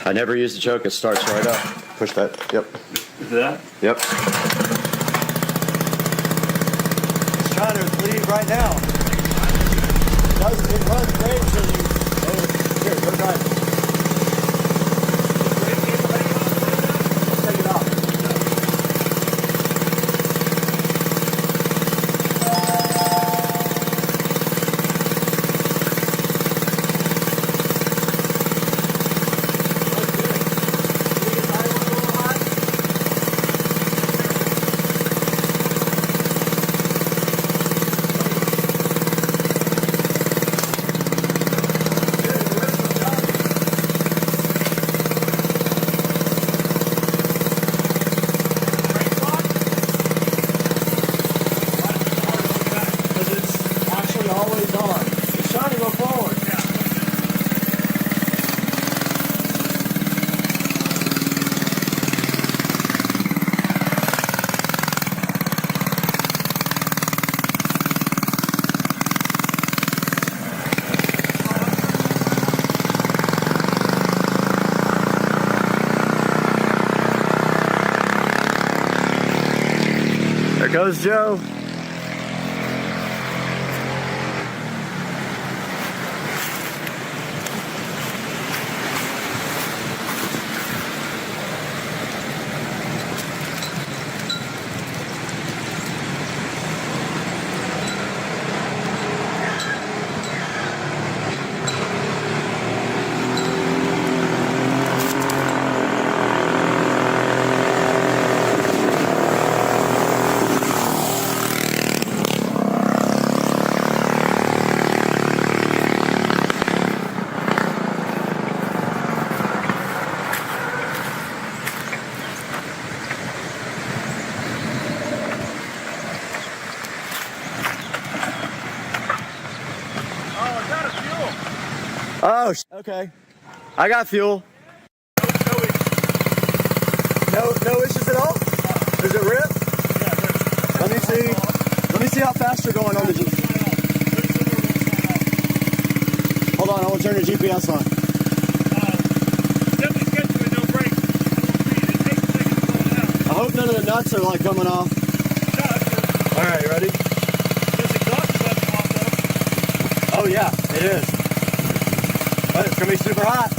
I never use the choke. It starts right up. Push that. Yep. That? Yep. It's trying to leave right now. It runs great until you. Here, go try it. Take it off. There goes Joe. Oh, okay. I got fuel. No issues at all? Does it rip? Yeah, Let me see. Let me see how fast you're going on the GPS. Hold on, I want to turn the GPS on. Definitely get to it, no brakes. It takes a second to slow down. I hope none of the nuts are like coming off. All right, you ready? This exhaust is up off though. Oh yeah, it is. But it's gonna be super hot.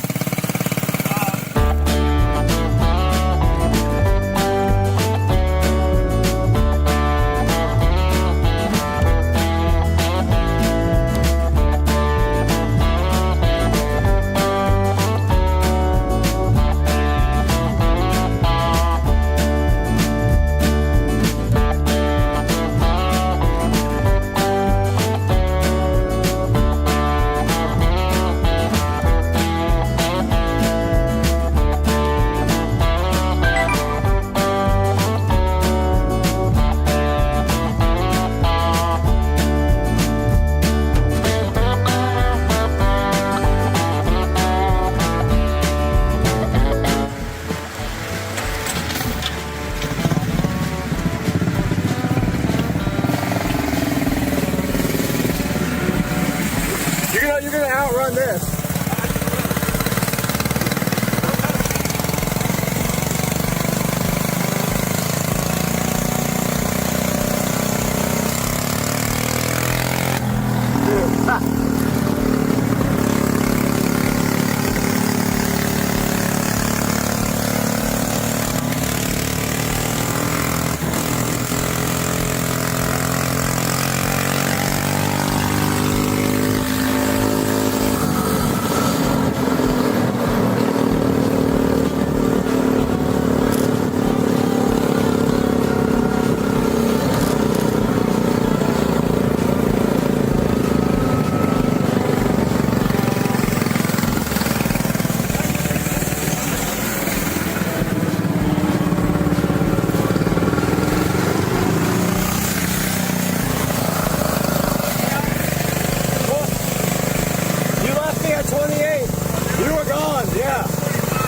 fun, yeah.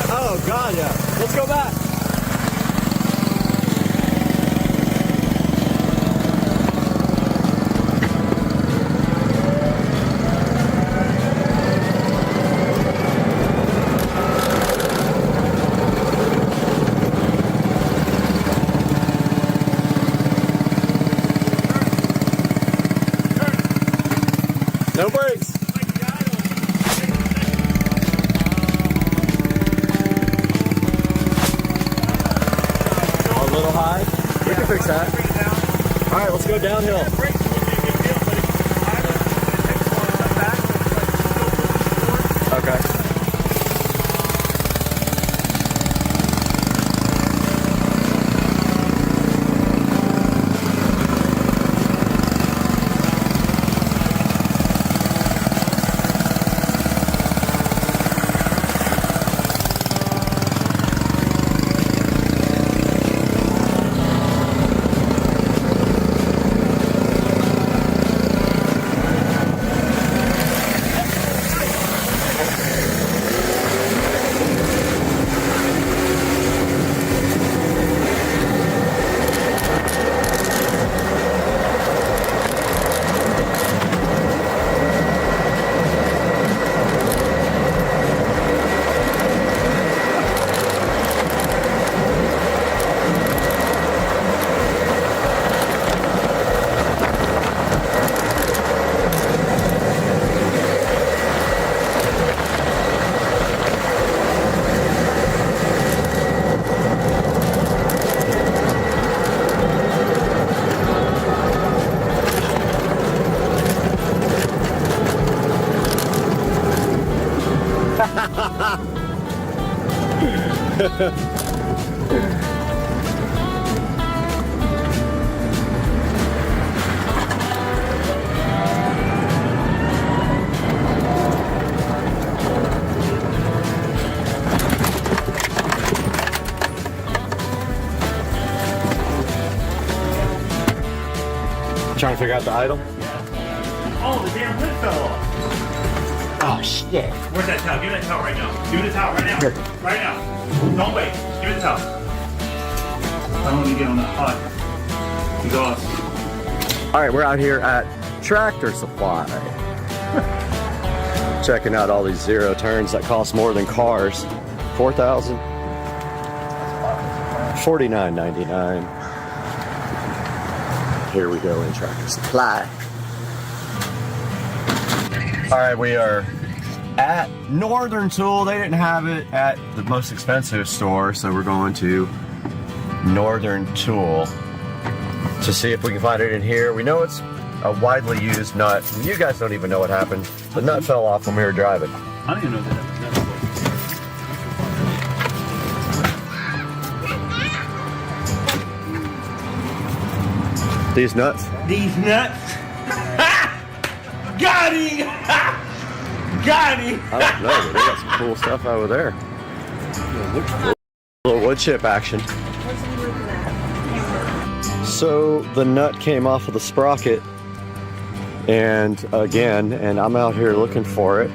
Oh God, yeah. Let's go back. No brakes. A little high. We can fix that. All right, let's go downhill. Okay. Trying to figure out the idle? Oh, the damn lid fell off. Oh, shit. Where's that towel? Give me that towel right now. Give me the towel right now. Here. Right now. Don't wait. Give me the towel. I don't want to get on that hot exhaust. All right, we're out here at Tractor Supply. Checking out all these zero turns that cost more than cars. $4,000. $49.99. Here we go in Tractor Supply. All right, we are at Northern Tool. They didn't have it at the most expensive store, so we're going to Northern Tool to see if we can find it in here. We know it's a widely used nut. You guys don't even know what happened. The nut fell off when we were driving. I don't even know that happened. These nuts? These nuts. Got him! Got him! I don't know, but they got some cool stuff over there. A little wood chip action. So the nut came off of the sprocket, and I'm out here looking for it,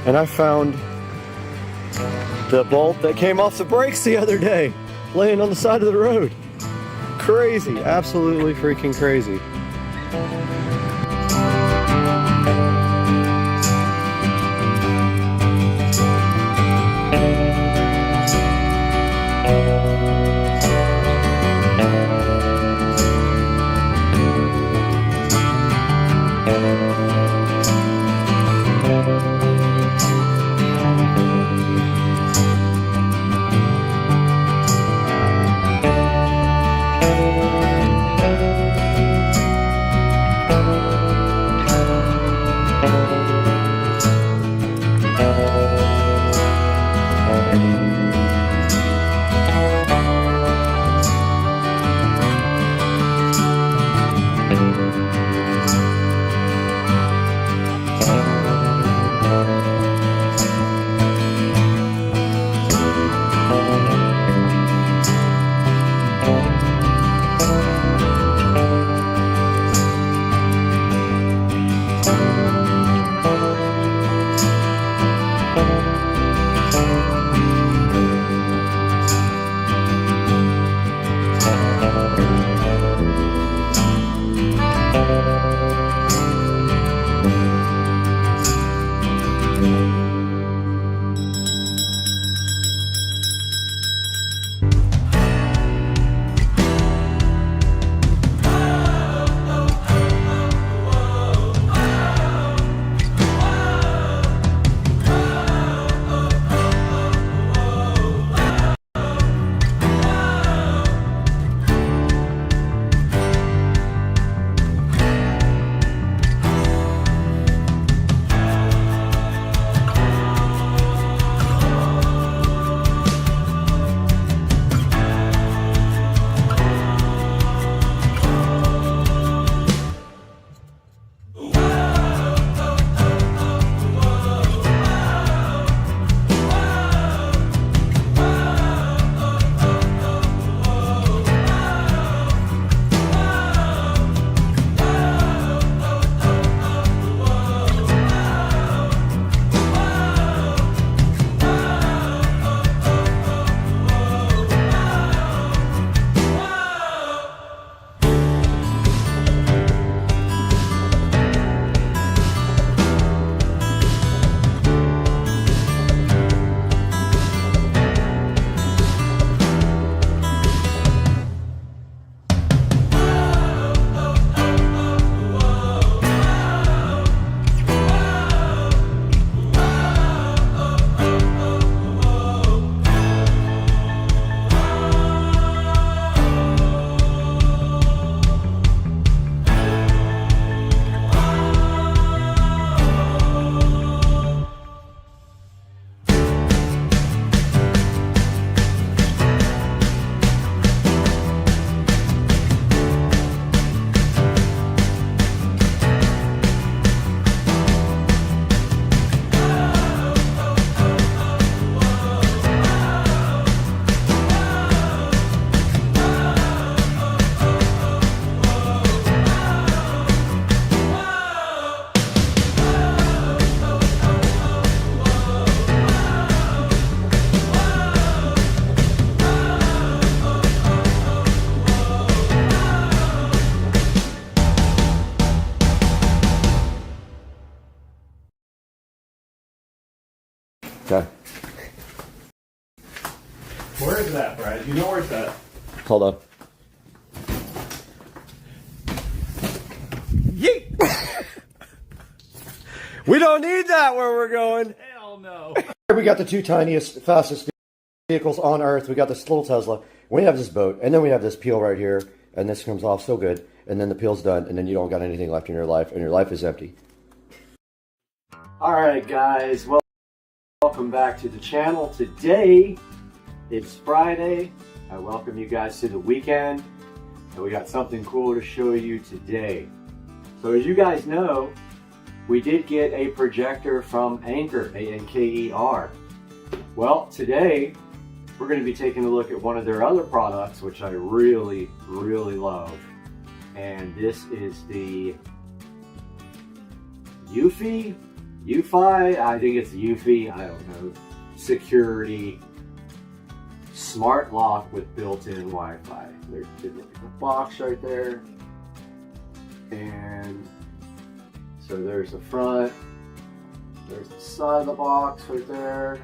and I found the bolt that came off the brakes the other day, laying on the side of the road. Crazy, absolutely freaking crazy. Where is that, Brad? You know where it's at. Hold up. Yeet! We don't need that where we're going. Hell no. We got the two tiniest, fastest vehicles on Earth. We got this little Tesla. We have this boat, and then we have this peel right here, and this comes off so good. And then the peel's done, and then you don't got anything left in your life, and your life is empty. All right, guys. Well, welcome back to the channel. Today, it's Friday. I welcome you guys to the weekend, and we got something cool to show you today. So as you guys know, we did get a projector from Anker, A-N-K-E-R. Well, today we're going to be taking a look at one of their other products, which I really, really love. And this is the UFI, I think it's UFI, I don't know, security smart lock with built-in Wi-Fi. There's the box right there. And so there's the front, there's the side of the box right there,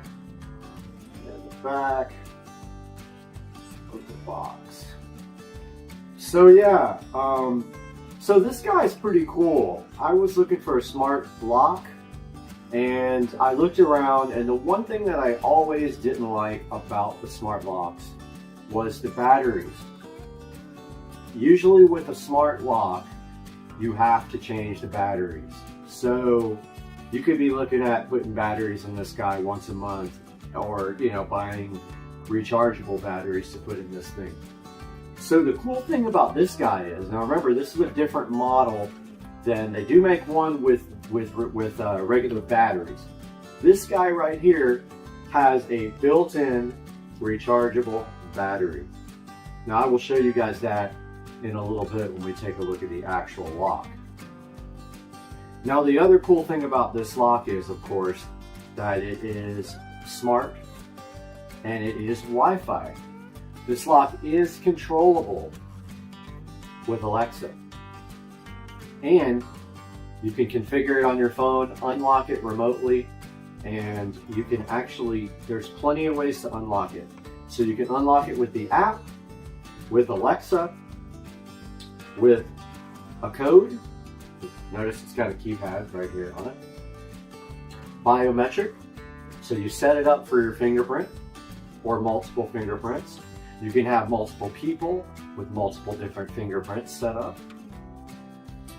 and the back of the box. So yeah, so this guy's pretty cool. I was looking for a smart lock, and I looked around, and the one thing that I always didn't like about the smart locks was the batteries. Usually with a smart lock, you have to change the batteries. So you could be looking at putting batteries in this guy once a month, or buying rechargeable batteries to put in this thing. So the cool thing about this guy is, now remember, this is a different model than, they do make one with regular batteries. This guy right here has a built-in rechargeable battery. Now I will show you guys that in a little bit when we take a look at the actual lock. Now the other cool thing about this lock is, of course, that it is smart and it is Wi-Fi. This lock is controllable with Alexa, and you can configure it on your phone, unlock it remotely, and you can actually, there's plenty of ways to unlock it. So you can unlock it with the app, with Alexa, with a code. Notice it's got a keypad right here on it. Biometric, so you set it up for your fingerprint or multiple fingerprints. You can have multiple people with multiple different fingerprints set up.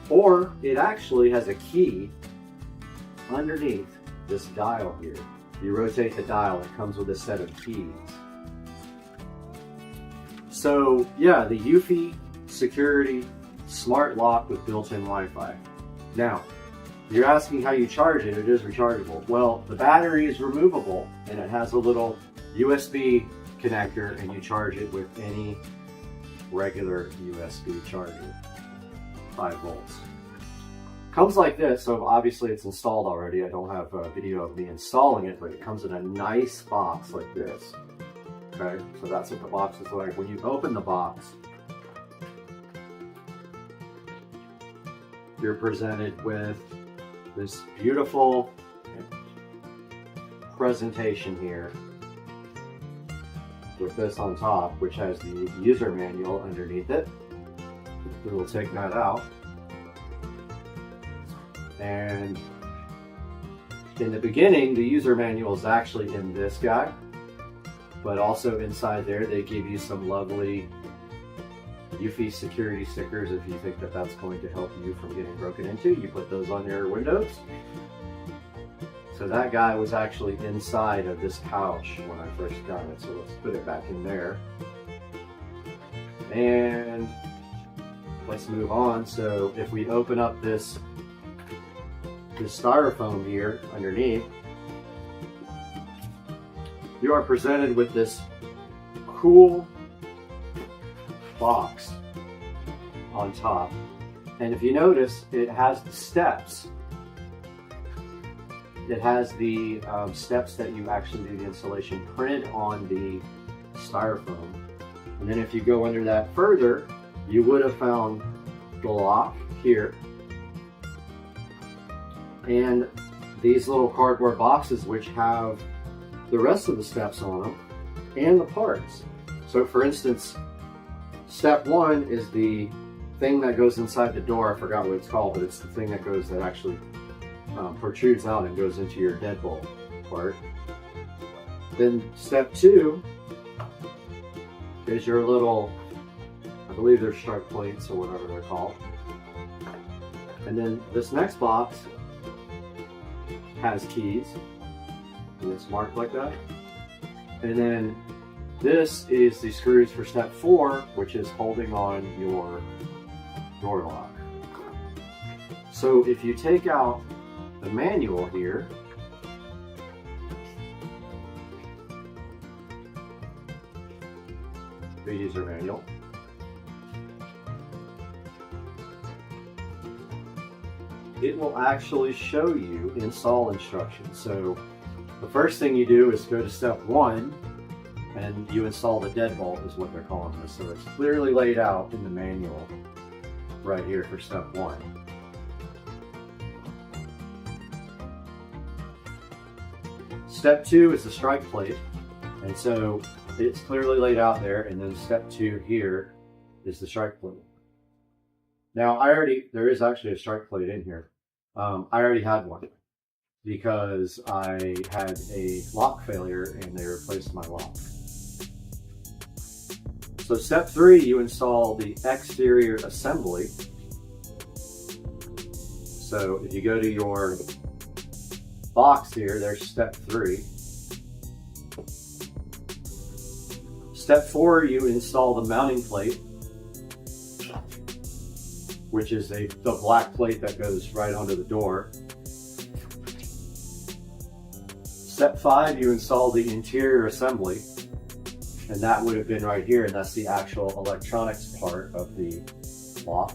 Or it actually has a key underneath this dial here. You rotate the dial, it comes with a set of keys. So yeah, the UFI security smart lock with built-in Wi-Fi. Now, you're asking how you charge it. It is rechargeable. Well, the battery is removable, and it has a little USB connector, and you charge it with any regular USB charger, 5 volts. Comes like this, so obviously it's installed already. I don't have a video of me installing it, but it comes in a nice box like this. Okay, so that's what the box is like. When you open the box, you're presented with this beautiful presentation here with this on top, which has the user manual underneath it. We will take that out. And in the beginning, the user manual is actually in this guy, but also inside there, they give you some lovely UFI security stickers. If you think that that's going to help you from getting broken into, you put those on your windows. So that guy was actually inside of this pouch when I first got it. So let's put it back in there. And let's move on. So if we open up this styrofoam here underneath, you are presented with this cool box on top. And if you notice, it has the steps. It has the steps that you actually do the installation printed on the styrofoam. And then if you go under that further, you would have found the lock here. And these little cardboard boxes which have the rest of the steps on them. and the parts. So for instance, step 1 is the thing that goes inside the door. I forgot what it's called, but it's the thing that goes, that actually protrudes out and goes into your deadbolt part. Then step 2 is your little, I believe they're strike plates or whatever they're called. And then this next box has keys, and it's marked like that. And then this is the screws for step 4, which is holding on your door lock. So if you take out the manual here, the user manual, it will actually show you install instructions. So the first thing you do is go to step 1 and you install the deadbolt, is what they're calling this. So it's clearly laid out in the manual right here for step 1. Step 2 is the strike plate, and so it's clearly laid out there. And then step 2 here is the strike plate. Now there is actually a strike plate in here. I already had one because I had a lock failure and they replaced my lock. So step 3, you install the exterior assembly. So if you go to your box here, there's step 3. Step 4, you install the mounting plate, which is the black plate that goes right onto the door. Step 5, you install the interior assembly, and that would have been right here, and that's the actual electronics part of the lock.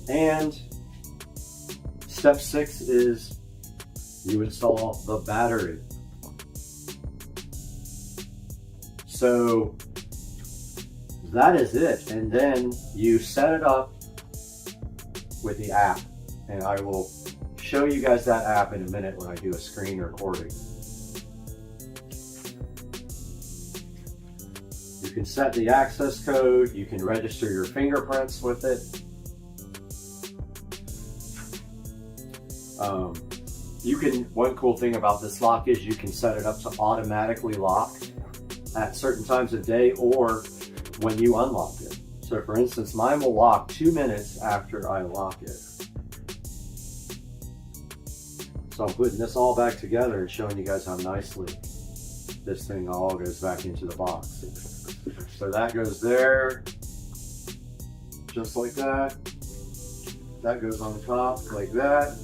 And step 6 is you install the battery. So that is it, and then you set it up with the app, and I will show you guys that app in a minute when I do a screen recording. You can set the access code, you can register your fingerprints with it. One cool thing about this lock is you can set it up to automatically lock at certain times of day or when you unlock it. So for instance, mine will lock 2 minutes after I lock it. So I'm putting this all back together and showing you guys how nicely this thing all goes back into the box. So that goes there, just like that. That goes on top like that.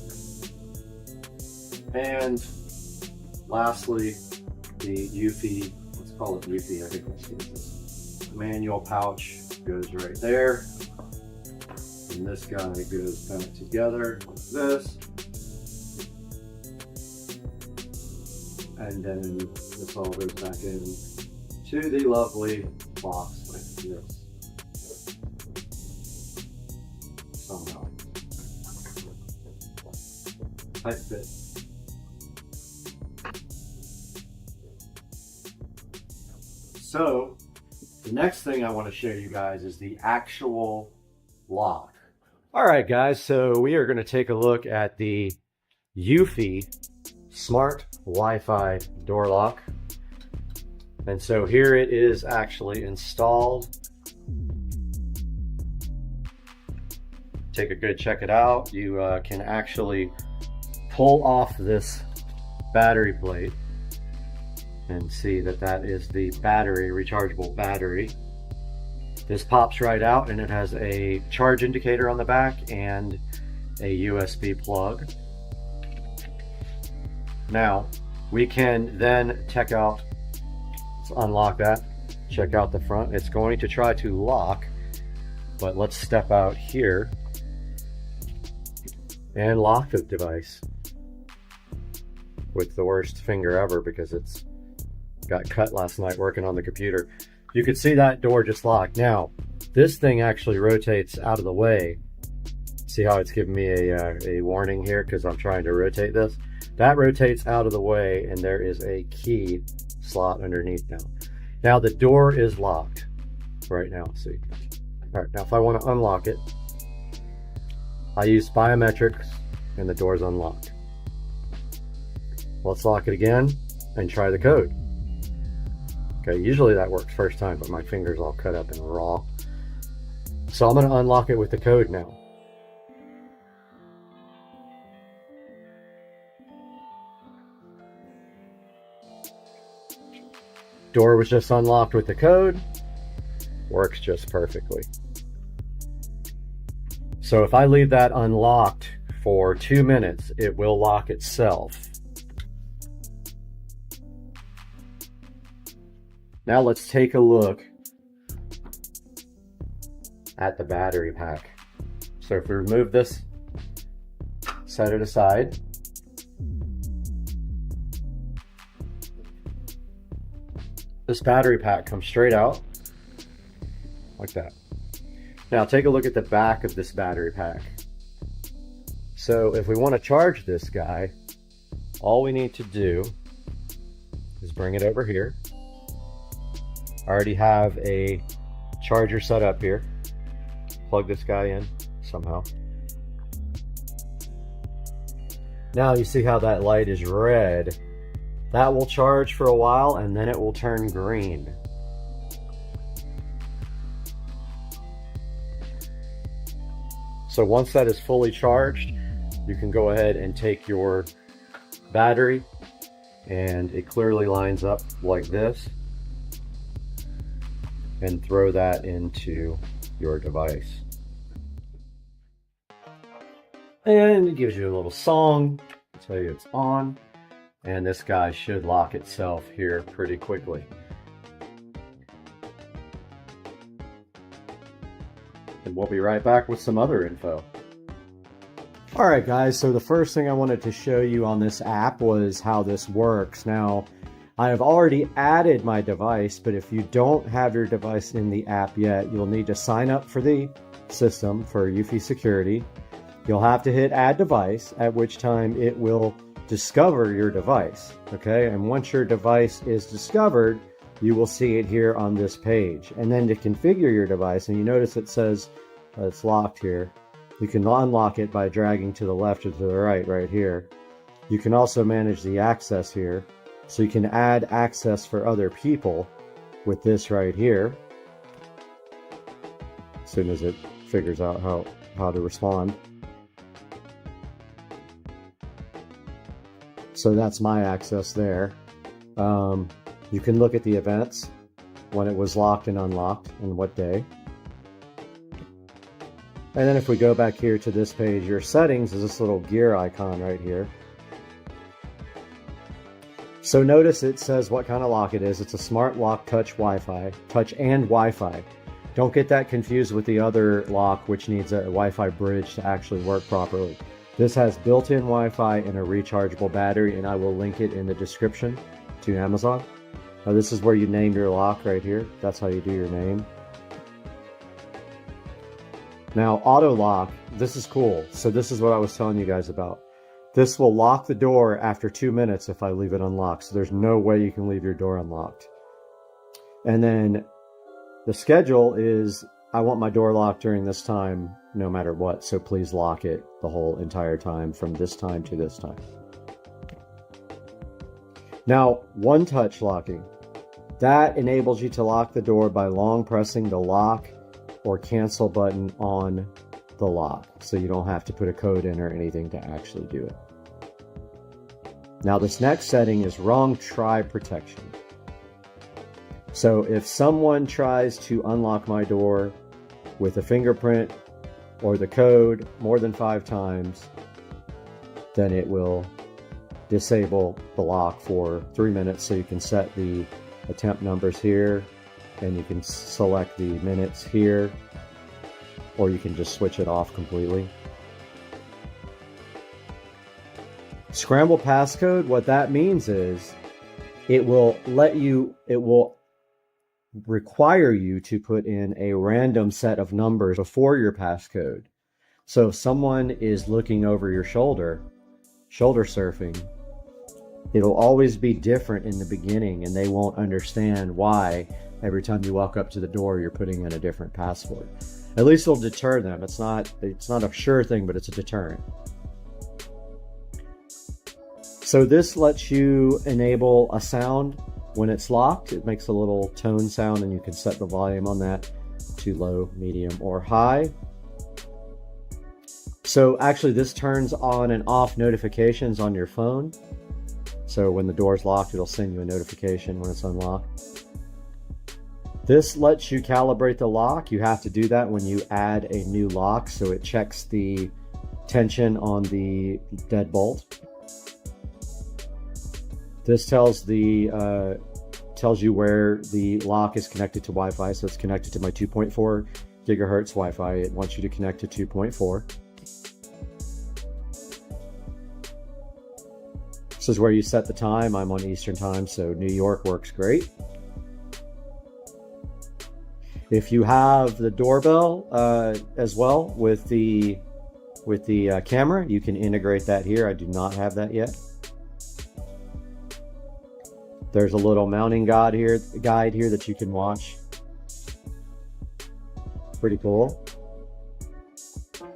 And lastly, the UFI, let's call it UFI, I think let's use this. Manual pouch goes right there. And this guy goes back together like this. And then this all goes back in to the lovely box like this. Somehow. Tight fit. So the next thing I want to show you guys is the actual lock. All right, guys, so we are going to take a look at the UFI Smart Wi-Fi door lock. And so here it is actually installed. Take a good check it out. You can actually pull off this battery plate and see that that is the battery, rechargeable battery. This pops right out and it has a charge indicator on the back and a USB plug. Now we can then check out, let's unlock that, check out the front. It's going to try to lock, but let's step out here and lock the device with the worst finger ever because it's got cut last night working on the computer. You can see that door just locked. Now, this thing actually rotates out of the way. See how it's giving me a warning here because I'm trying to rotate this? That rotates out of the way, and there is a key slot underneath now. Now the door is locked right now, see? All right, now if I want to unlock it, I use biometrics and the door's unlocked. Let's lock it again and try the code. Okay, usually that works first time, but my finger's all cut up and raw. So I'm going to unlock it with the code now. Door was just unlocked with the code. Works just perfectly. So if I leave that unlocked for 2 minutes, it will lock itself. Now let's take a look at the battery pack. So if we remove this, set it aside. This battery pack comes straight out like that. Now take a look at the back of this battery pack. So if we want to charge this guy, all we need to do is bring it over here. I already have a charger set up here. Plug this guy in somehow. Now you see how that light is red. That will charge for a while and then it will turn green. So once that is fully charged, you can go ahead and take your battery, and it clearly lines up like this, and throw that into your device. And it gives you a little song to tell you it's on, and this guy should lock itself here pretty quickly. And we'll be right back with some other info. Alright guys, so the first thing I wanted to show you on this app was how this works. Now, I have already added my device, but if you don't have your device in the app yet, you'll need to sign up for the system for Eufy Security. You'll have to hit Add Device, at which time it will discover your device, okay? And once your device is discovered, you will see it here on this page. And then to configure your device, and you notice it says it's locked here, you can unlock it by dragging to the left or to the right here. You can also manage the access here. So you can add access for other people with this right here, as soon as it figures out how to respond. So that's my access there. You can look at the events, when it was locked and unlocked, and what day. And then if we go back here to this page, your settings is this little gear icon right here. So notice it says what kind of lock it is. It's a smart lock touch Wi-Fi, touch and Wi-Fi. Don't get that confused with the other lock, which needs a Wi-Fi bridge to actually work properly. This has built-in Wi-Fi and a rechargeable battery, and I will link it in the description to Amazon. Now this is where you name your lock right here. That's how you do your name. Now auto lock, this is cool. So this is what I was telling you guys about. This will lock the door after 2 minutes if I leave it unlocked. So there's no way you can leave your door unlocked. And then the schedule is, I want my door locked during this time, no matter what. So please lock it the whole entire time from this time to this time. Now, one touch locking. That enables you to lock the door by long pressing the lock or cancel button on the lock. So you don't have to put a code in or anything to actually do it. Now this next setting is wrong try protection. So if someone tries to unlock my door with a fingerprint or the code more than 5 times, then it will disable the lock for 3 minutes. So you can set the attempt numbers here, and you can select the minutes here, or you can just switch it off completely. Scramble passcode, what that means is it will require you to put in a random set of numbers before your passcode. So if someone is looking over your shoulder surfing, It'll always be different in the beginning, and they won't understand why every time you walk up to the door you're putting in a different password. At least it'll deter them. It's not a sure thing, but it's a deterrent. So this lets you enable a sound when it's locked. It makes a little tone sound, and you can set the volume on that to low, medium, or high. So actually this turns on and off notifications on your phone. So when the door's locked, it'll send you a notification when it's unlocked. This lets you calibrate the lock. You have to do that when you add a new lock, so it checks the tension on the deadbolt. This tells you where the lock is connected to Wi-Fi. So it's connected to my 2.4 gigahertz Wi-Fi. It wants you to connect to 2.4. This is where you set the time. I'm on Eastern time, so New York works great. If you have the doorbell as well with the camera, you can integrate that here. I do not have that yet. There's a little mounting guide here that you can watch. Pretty cool.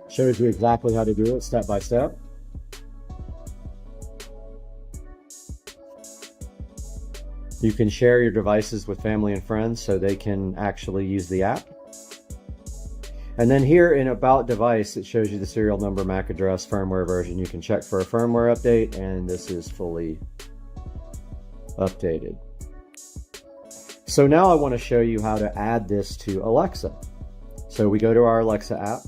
Shows you exactly how to do it step by step. You can share your devices with family and friends so they can actually use the app. And then here in About Device, it shows you the serial number, MAC address, firmware version. You can check for a firmware update, and this is fully updated. So now I want to show you how to add this to Alexa. So we go to our Alexa app.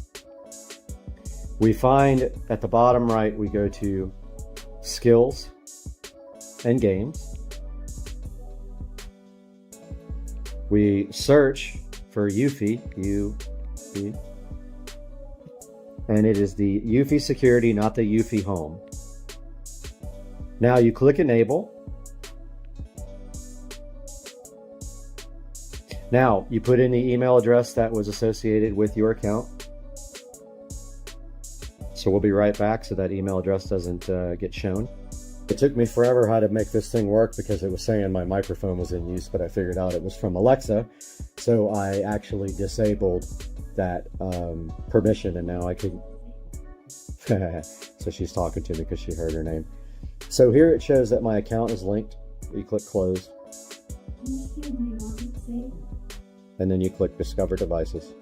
We find at the bottom right, we go to Skills and Games. We search for Eufy, and it is the Eufy Security, not the Eufy Home. Now you click Enable. Now you put in the email address that was associated with your account. So we'll be right back so that email address doesn't get shown. It took me forever how to make this thing work because it was saying my microphone was in use, but I figured out it was from Alexa. So I actually disabled that permission, and now I can... So she's talking to me because she heard her name. So here it shows that my account is linked. You click Close. And then you click Discover Devices.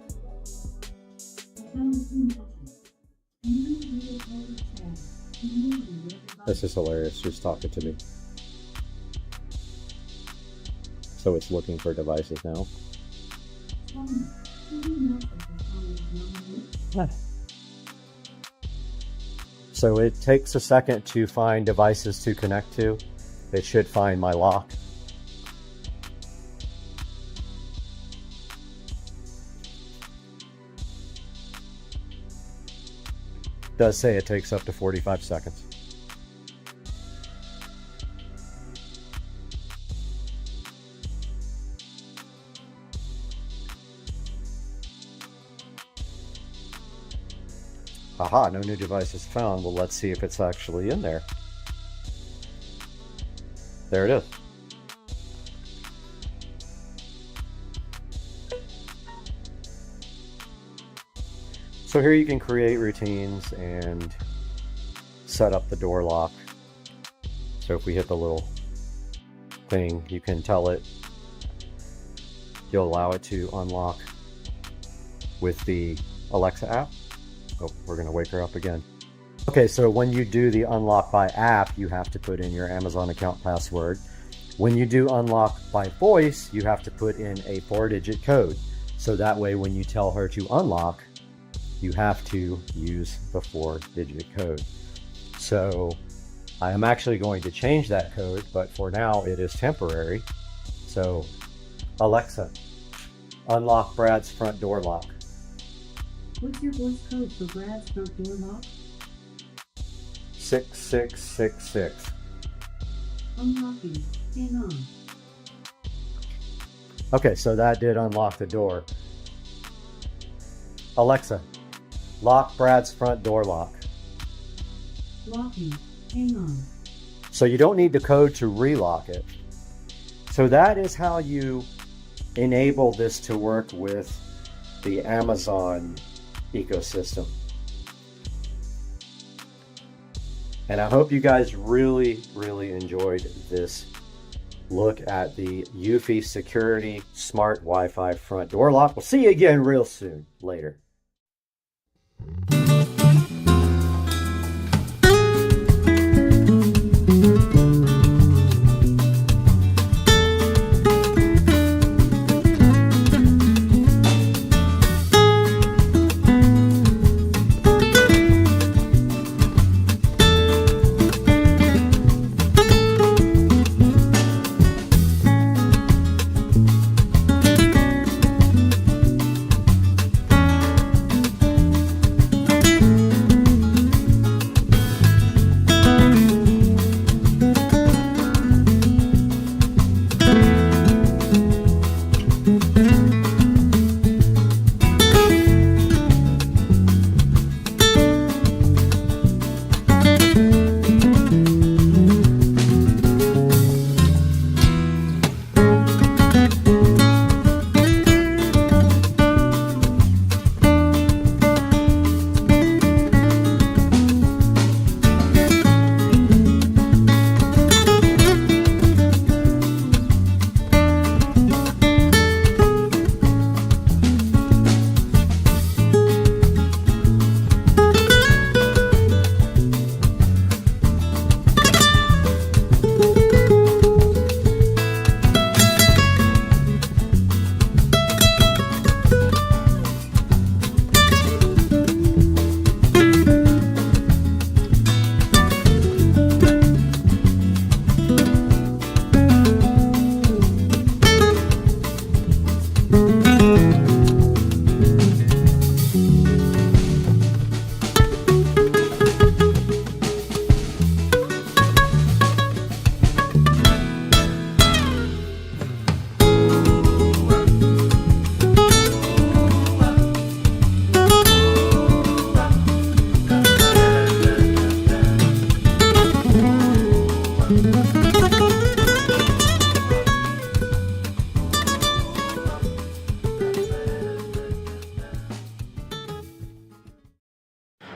This is hilarious. She's talking to me. So it's looking for devices now. So it takes a second to find devices to connect to. It should find my lock. It does say it takes up to 45 seconds. Aha, no new devices found. Well, let's see if it's actually in there. There it is. So here you can create routines and set up the door lock. So if we hit the little thing, you can tell it, you'll allow it to unlock with the Alexa app. Oh, we're gonna wake her up again. Okay, so when you do the unlock by app, you have to put in your Amazon account password. When you do unlock by voice, you have to put in a 4-digit code. So that way when you tell her to unlock, you have to use the 4-digit code. So I am actually going to change that code, but for now it is temporary. So Alexa, unlock Brad's front door lock. What's your voice code for Brad's front door lock? 6666. Unlocking. Hang on. Okay, so that did unlock the door. Alexa, lock Brad's front door lock. Locking. Hang on. So you don't need the code to relock it. So that is how you enable this to work with the Amazon ecosystem. And I hope you guys really enjoyed this look at the Eufy Security Smart Wi-Fi front door lock. We'll see you again real soon. Later.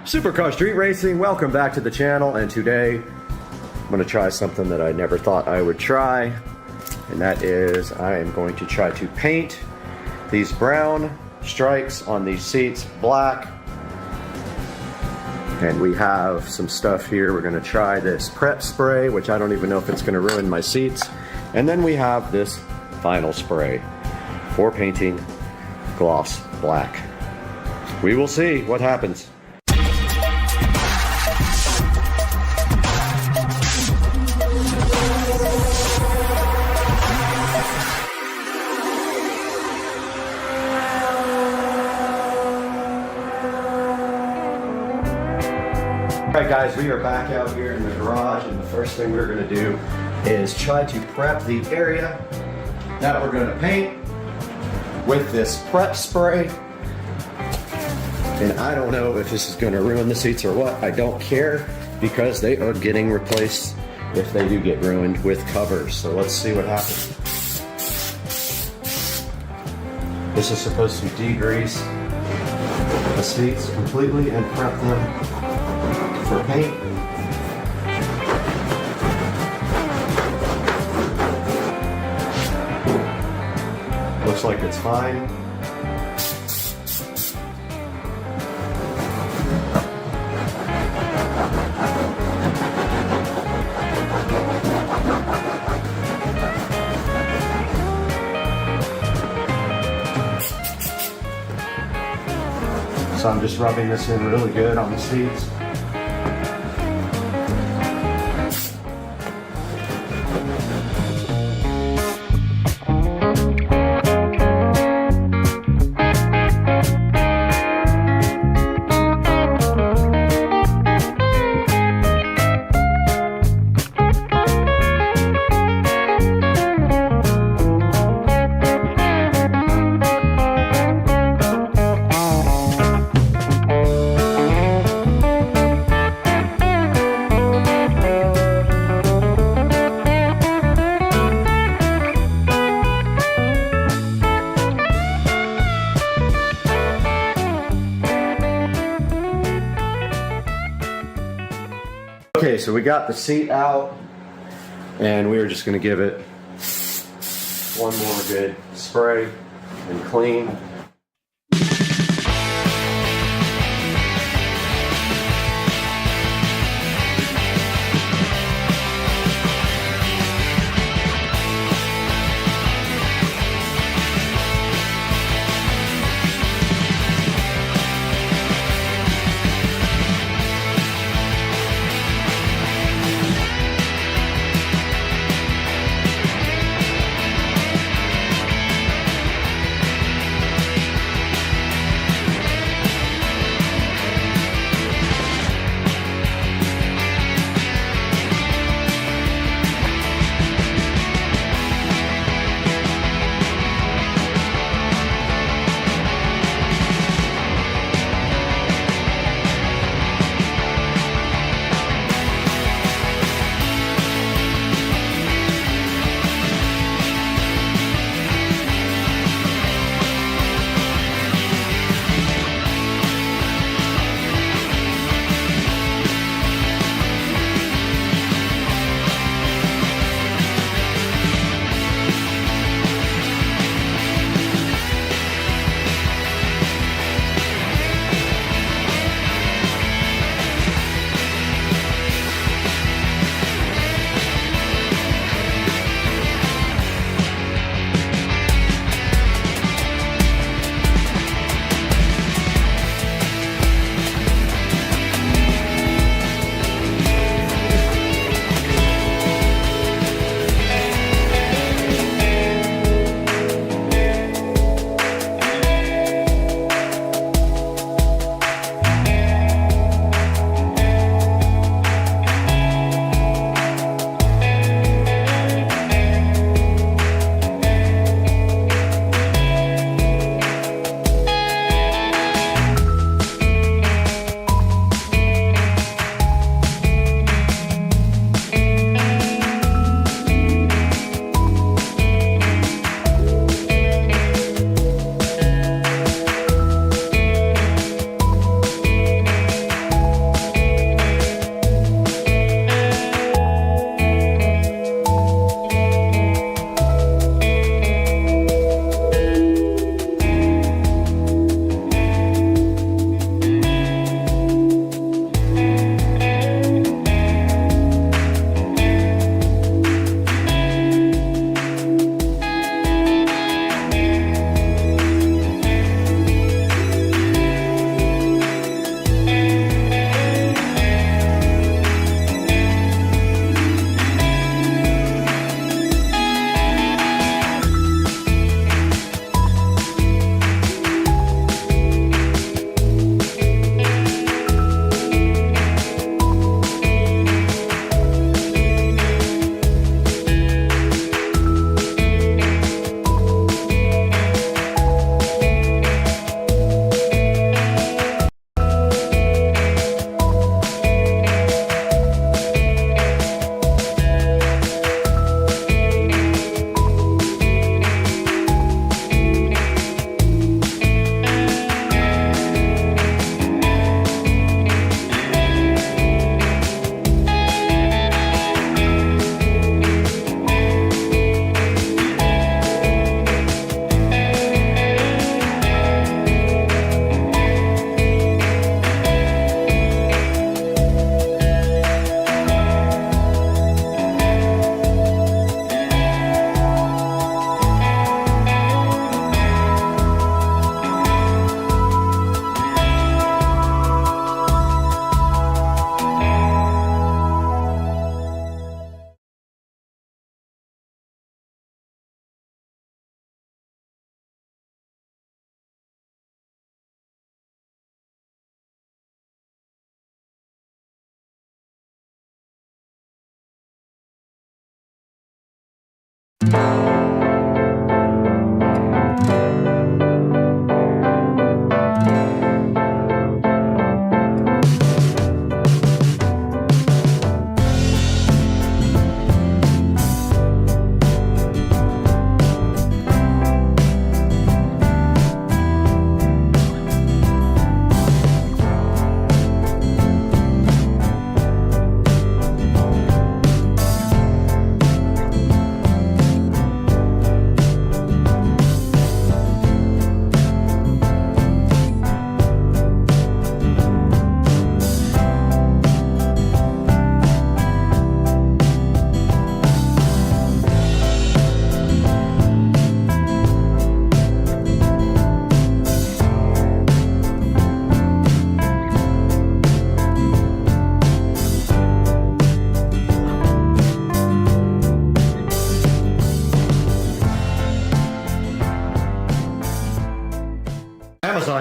Supercar Street Racing, welcome back to the channel, and today I'm going to try something that I never thought I would try, and that is I am going to try to paint these brown strikes on these seats black. And we have some stuff here. We're going to try this prep spray, which I don't even know if it's going to ruin my seats, and then we have this final spray for painting gloss black. We will see what happens. Alright guys, we are back out here in the garage, and the first thing we're going to do is try to prep the area that we're going to paint with this prep spray. And I don't know if this is going to ruin the seats or what. I don't care, because they are getting replaced if they do get ruined with covers. So let's see what happens. This is supposed to degrease the seats completely and prep them for paint. Looks like it's fine. So I'm just rubbing this in really good on the seats. so we got the seat out, and we are just going to give it one more good spray and clean.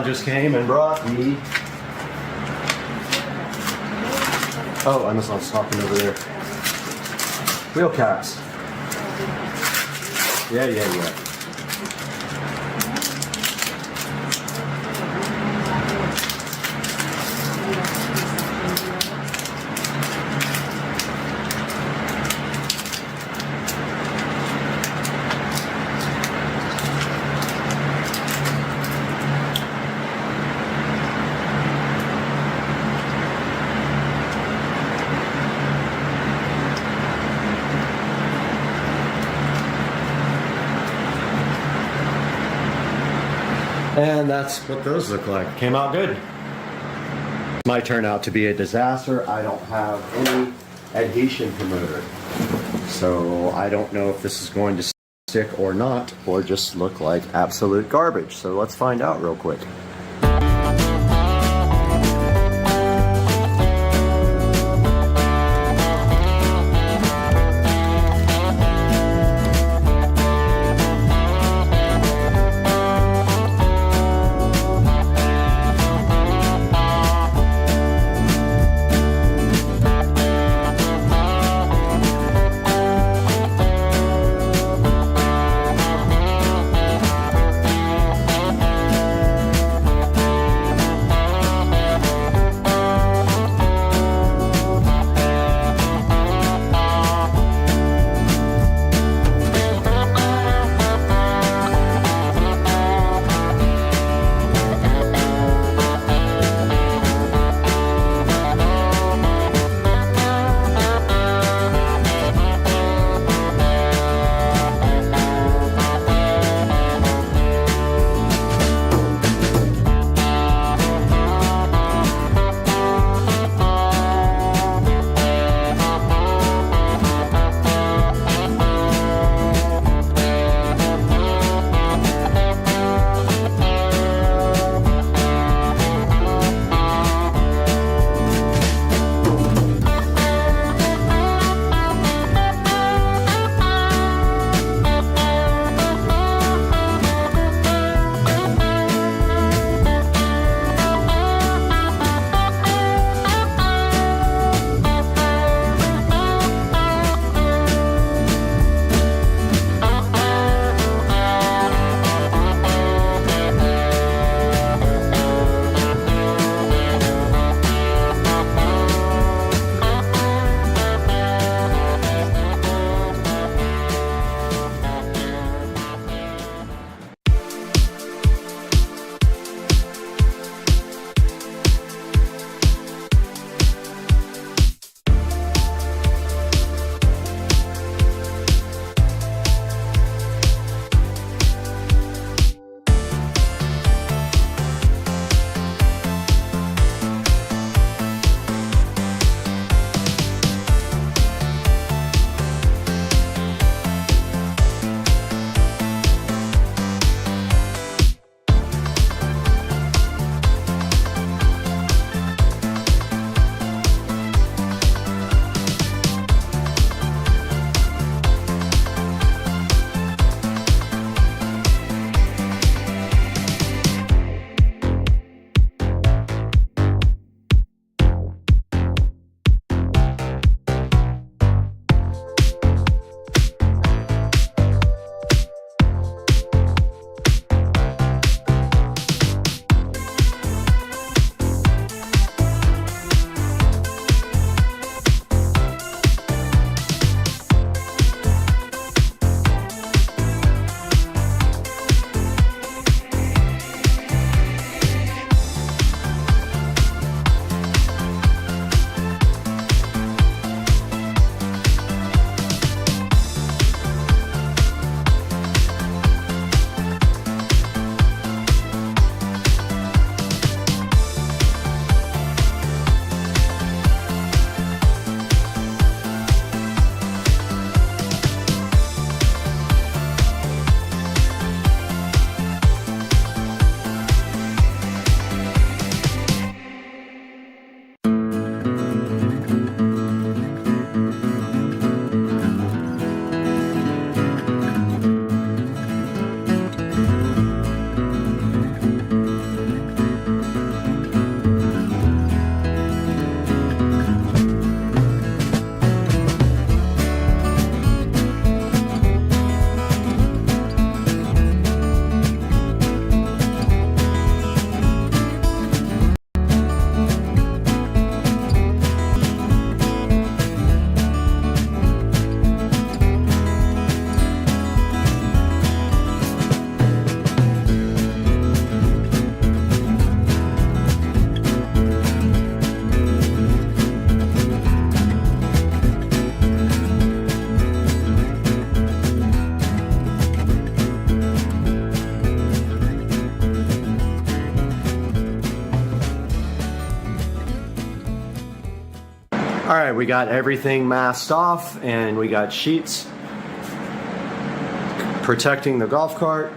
Amazon just came and brought the... Oh, Amazon's talking over there. Wheel caps. Yeah. And that's what those look like. Came out good. Might turn out to be a disaster. I don't have any adhesion promoter. So I don't know if this is going to stick or not, or just look like absolute garbage. So let's find out real quick. right, we got everything masked off and we got sheets protecting the golf cart.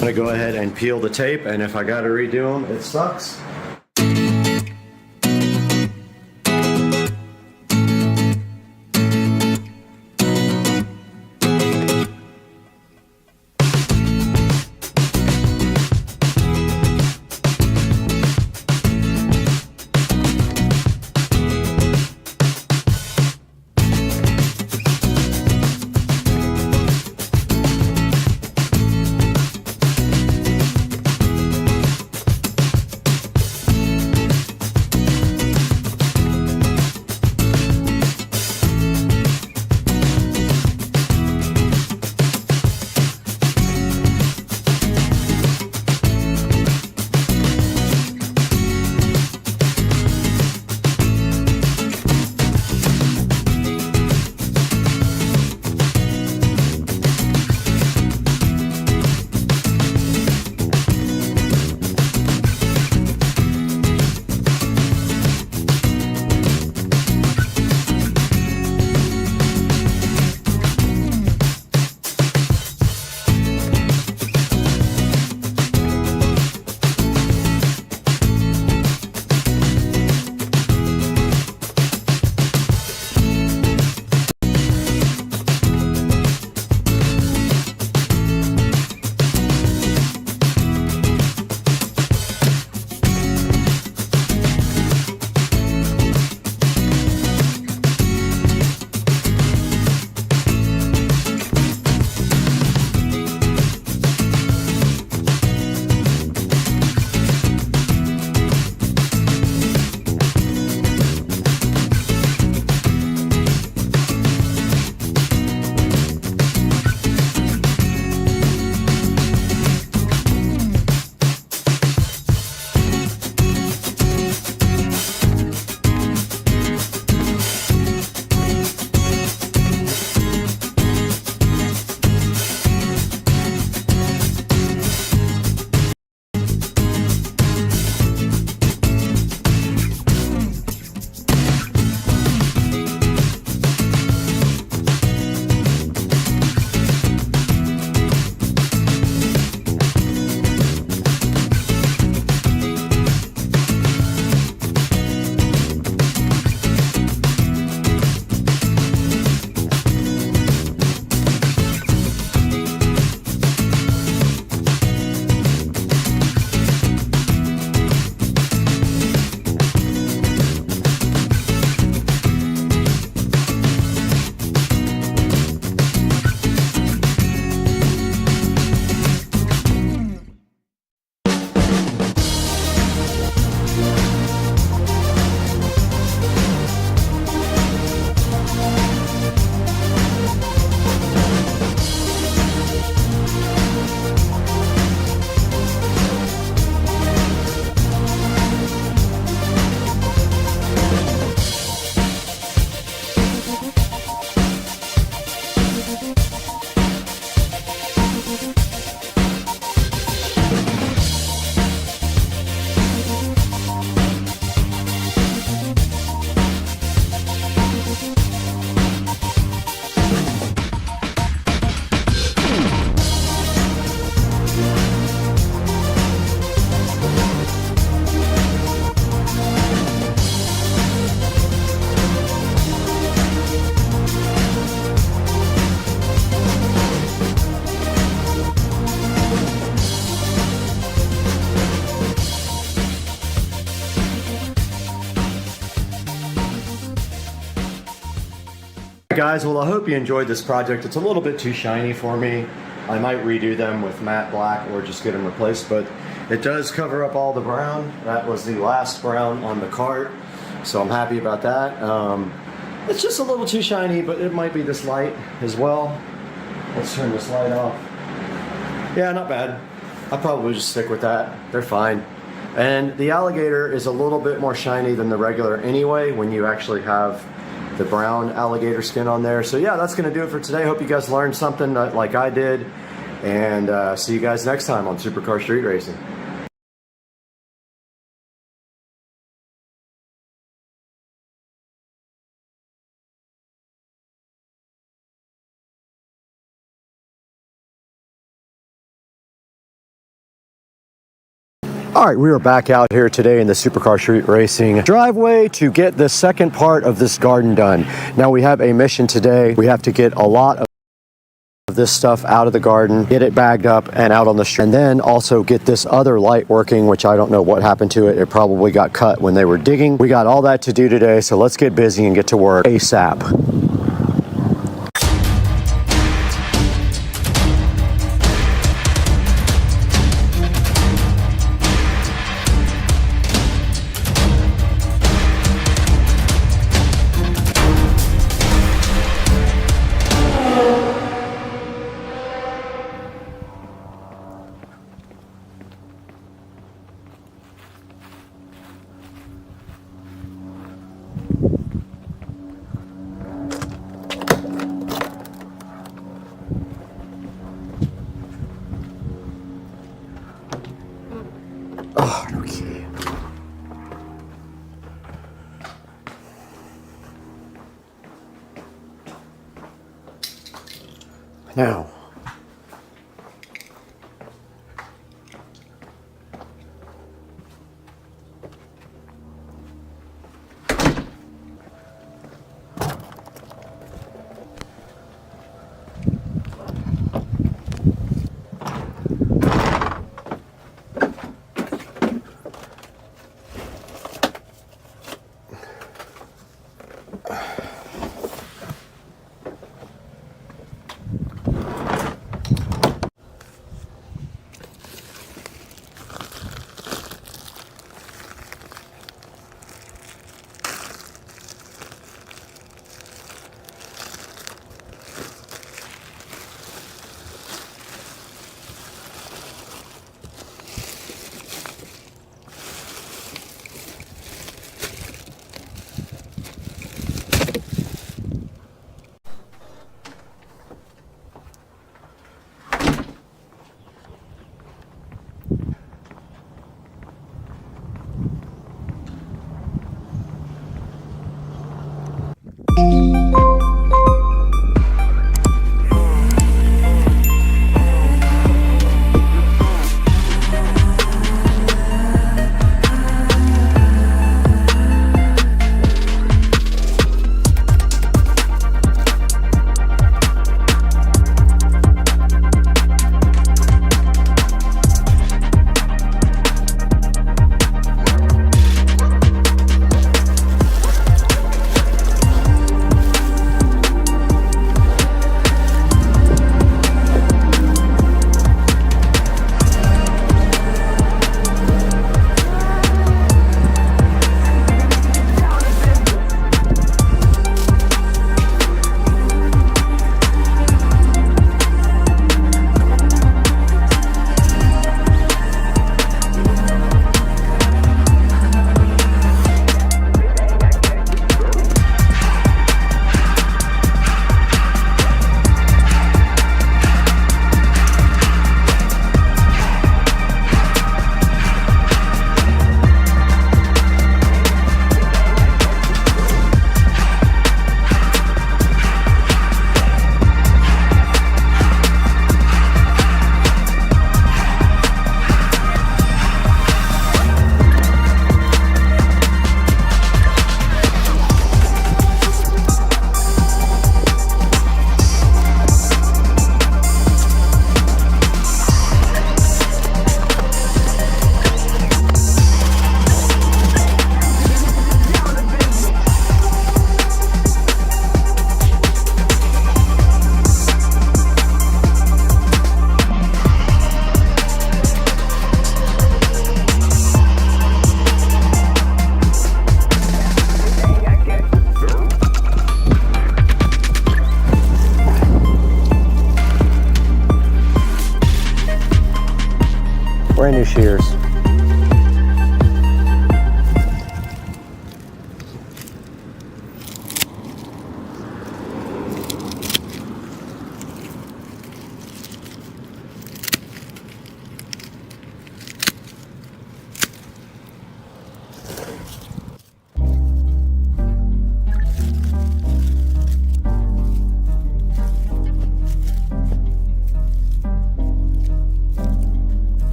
I'm gonna go ahead and peel the tape, and if I gotta redo them, it sucks. guys, well I hope you enjoyed this project. It's a little bit too shiny for me. I might redo them with matte black or just get them replaced, but it does cover up all the brown. That was the last brown on the cart, so I'm happy about that. It's just a little too shiny, but it might be this light as well. Let's turn this light off. Yeah, not bad. I'll probably just stick with that. They're fine. And the alligator is a little bit more shiny than the regular anyway when you actually have the brown alligator skin on there. So yeah, that's gonna do it for today. Hope you guys learned something like I did. And see you guys next time on Supercar Street Racing. All right, we are back out here today in the Supercar Street Racing driveway to get the second part of this garden done. Now we have a mission today. We have to get a lot of this stuff out of the garden, get it bagged up and out on the street, and then also get this other light working, which I don't know what happened to it. It probably got cut when they were digging. We got all that to do today, so let's get busy and get to work ASAP. Oh, no key. Now.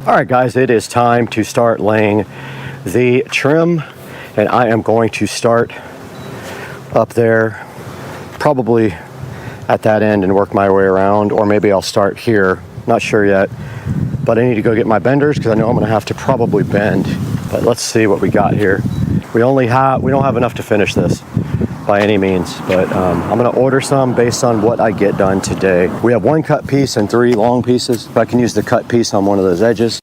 All right, guys, it is time to start laying the trim, and I am going to start up there, probably at that end, and work my way around, or maybe I'll start here. Not sure yet, but I need to go get my benders because I know I'm going to have to probably bend. But let's see what we got here. We don't have enough to finish this by any means, but I'm going to order some based on what I get done today. We have 1 cut piece and 3 long pieces, but I can use the cut piece on one of those edges.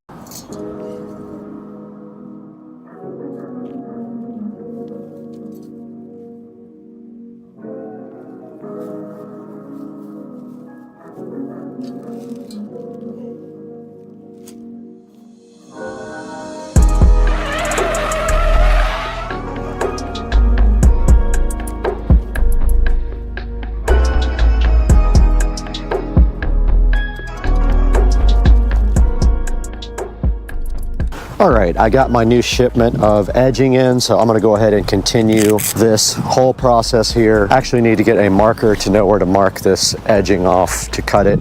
All right, I got my new shipment of edging in, so I'm gonna go ahead and continue this whole process here. Actually need to get a marker to know where to mark this edging off to cut it.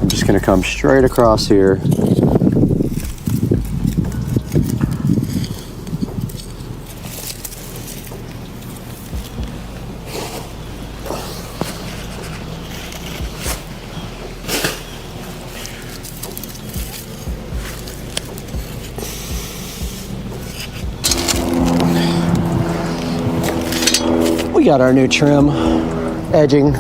I'm just gonna come straight across here. We got our new trim edging.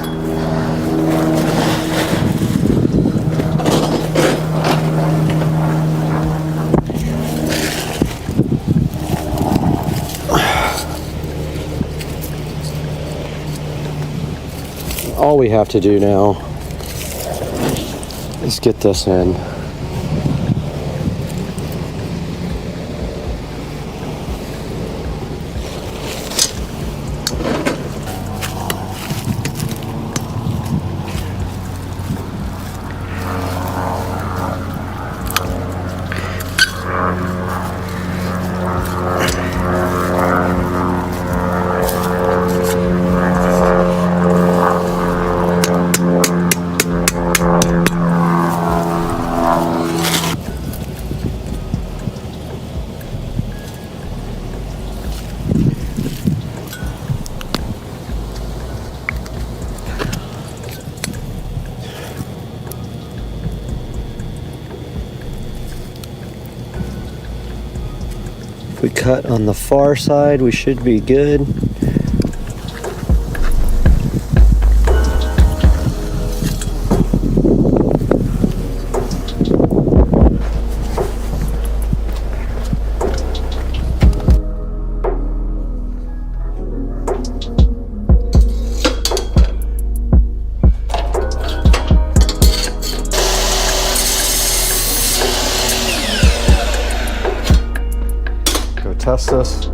All we have to do now is get this in. If we cut on the far side, we should be good. Test this.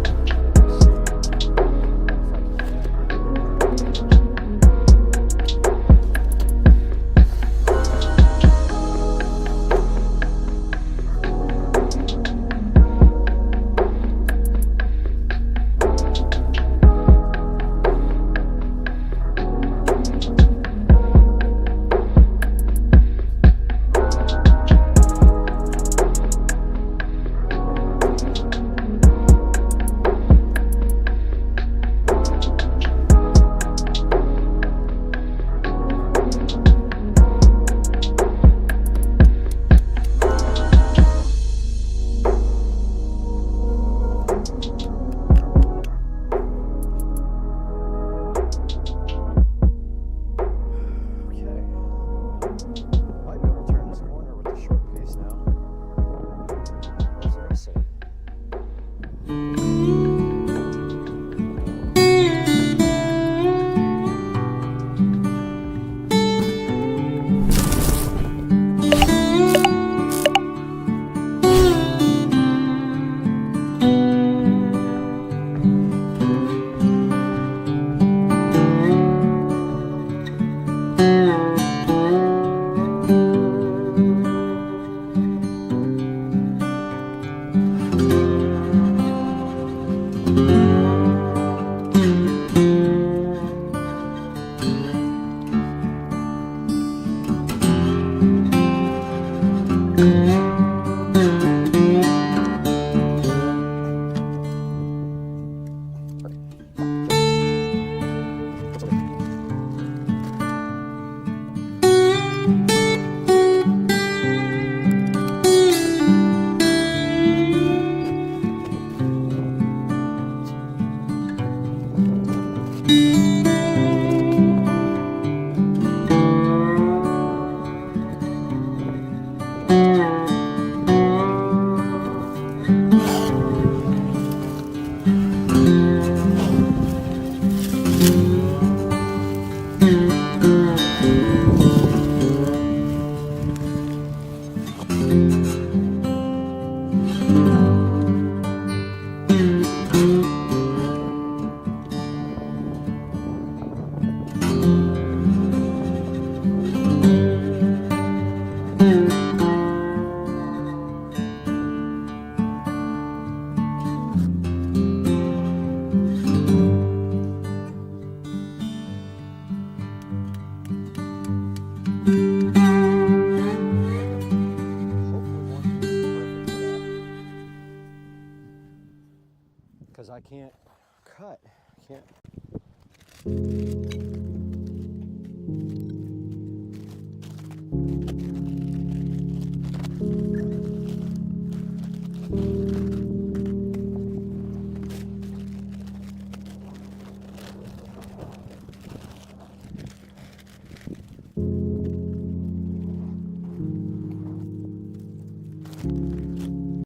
because I can't cut. I can't.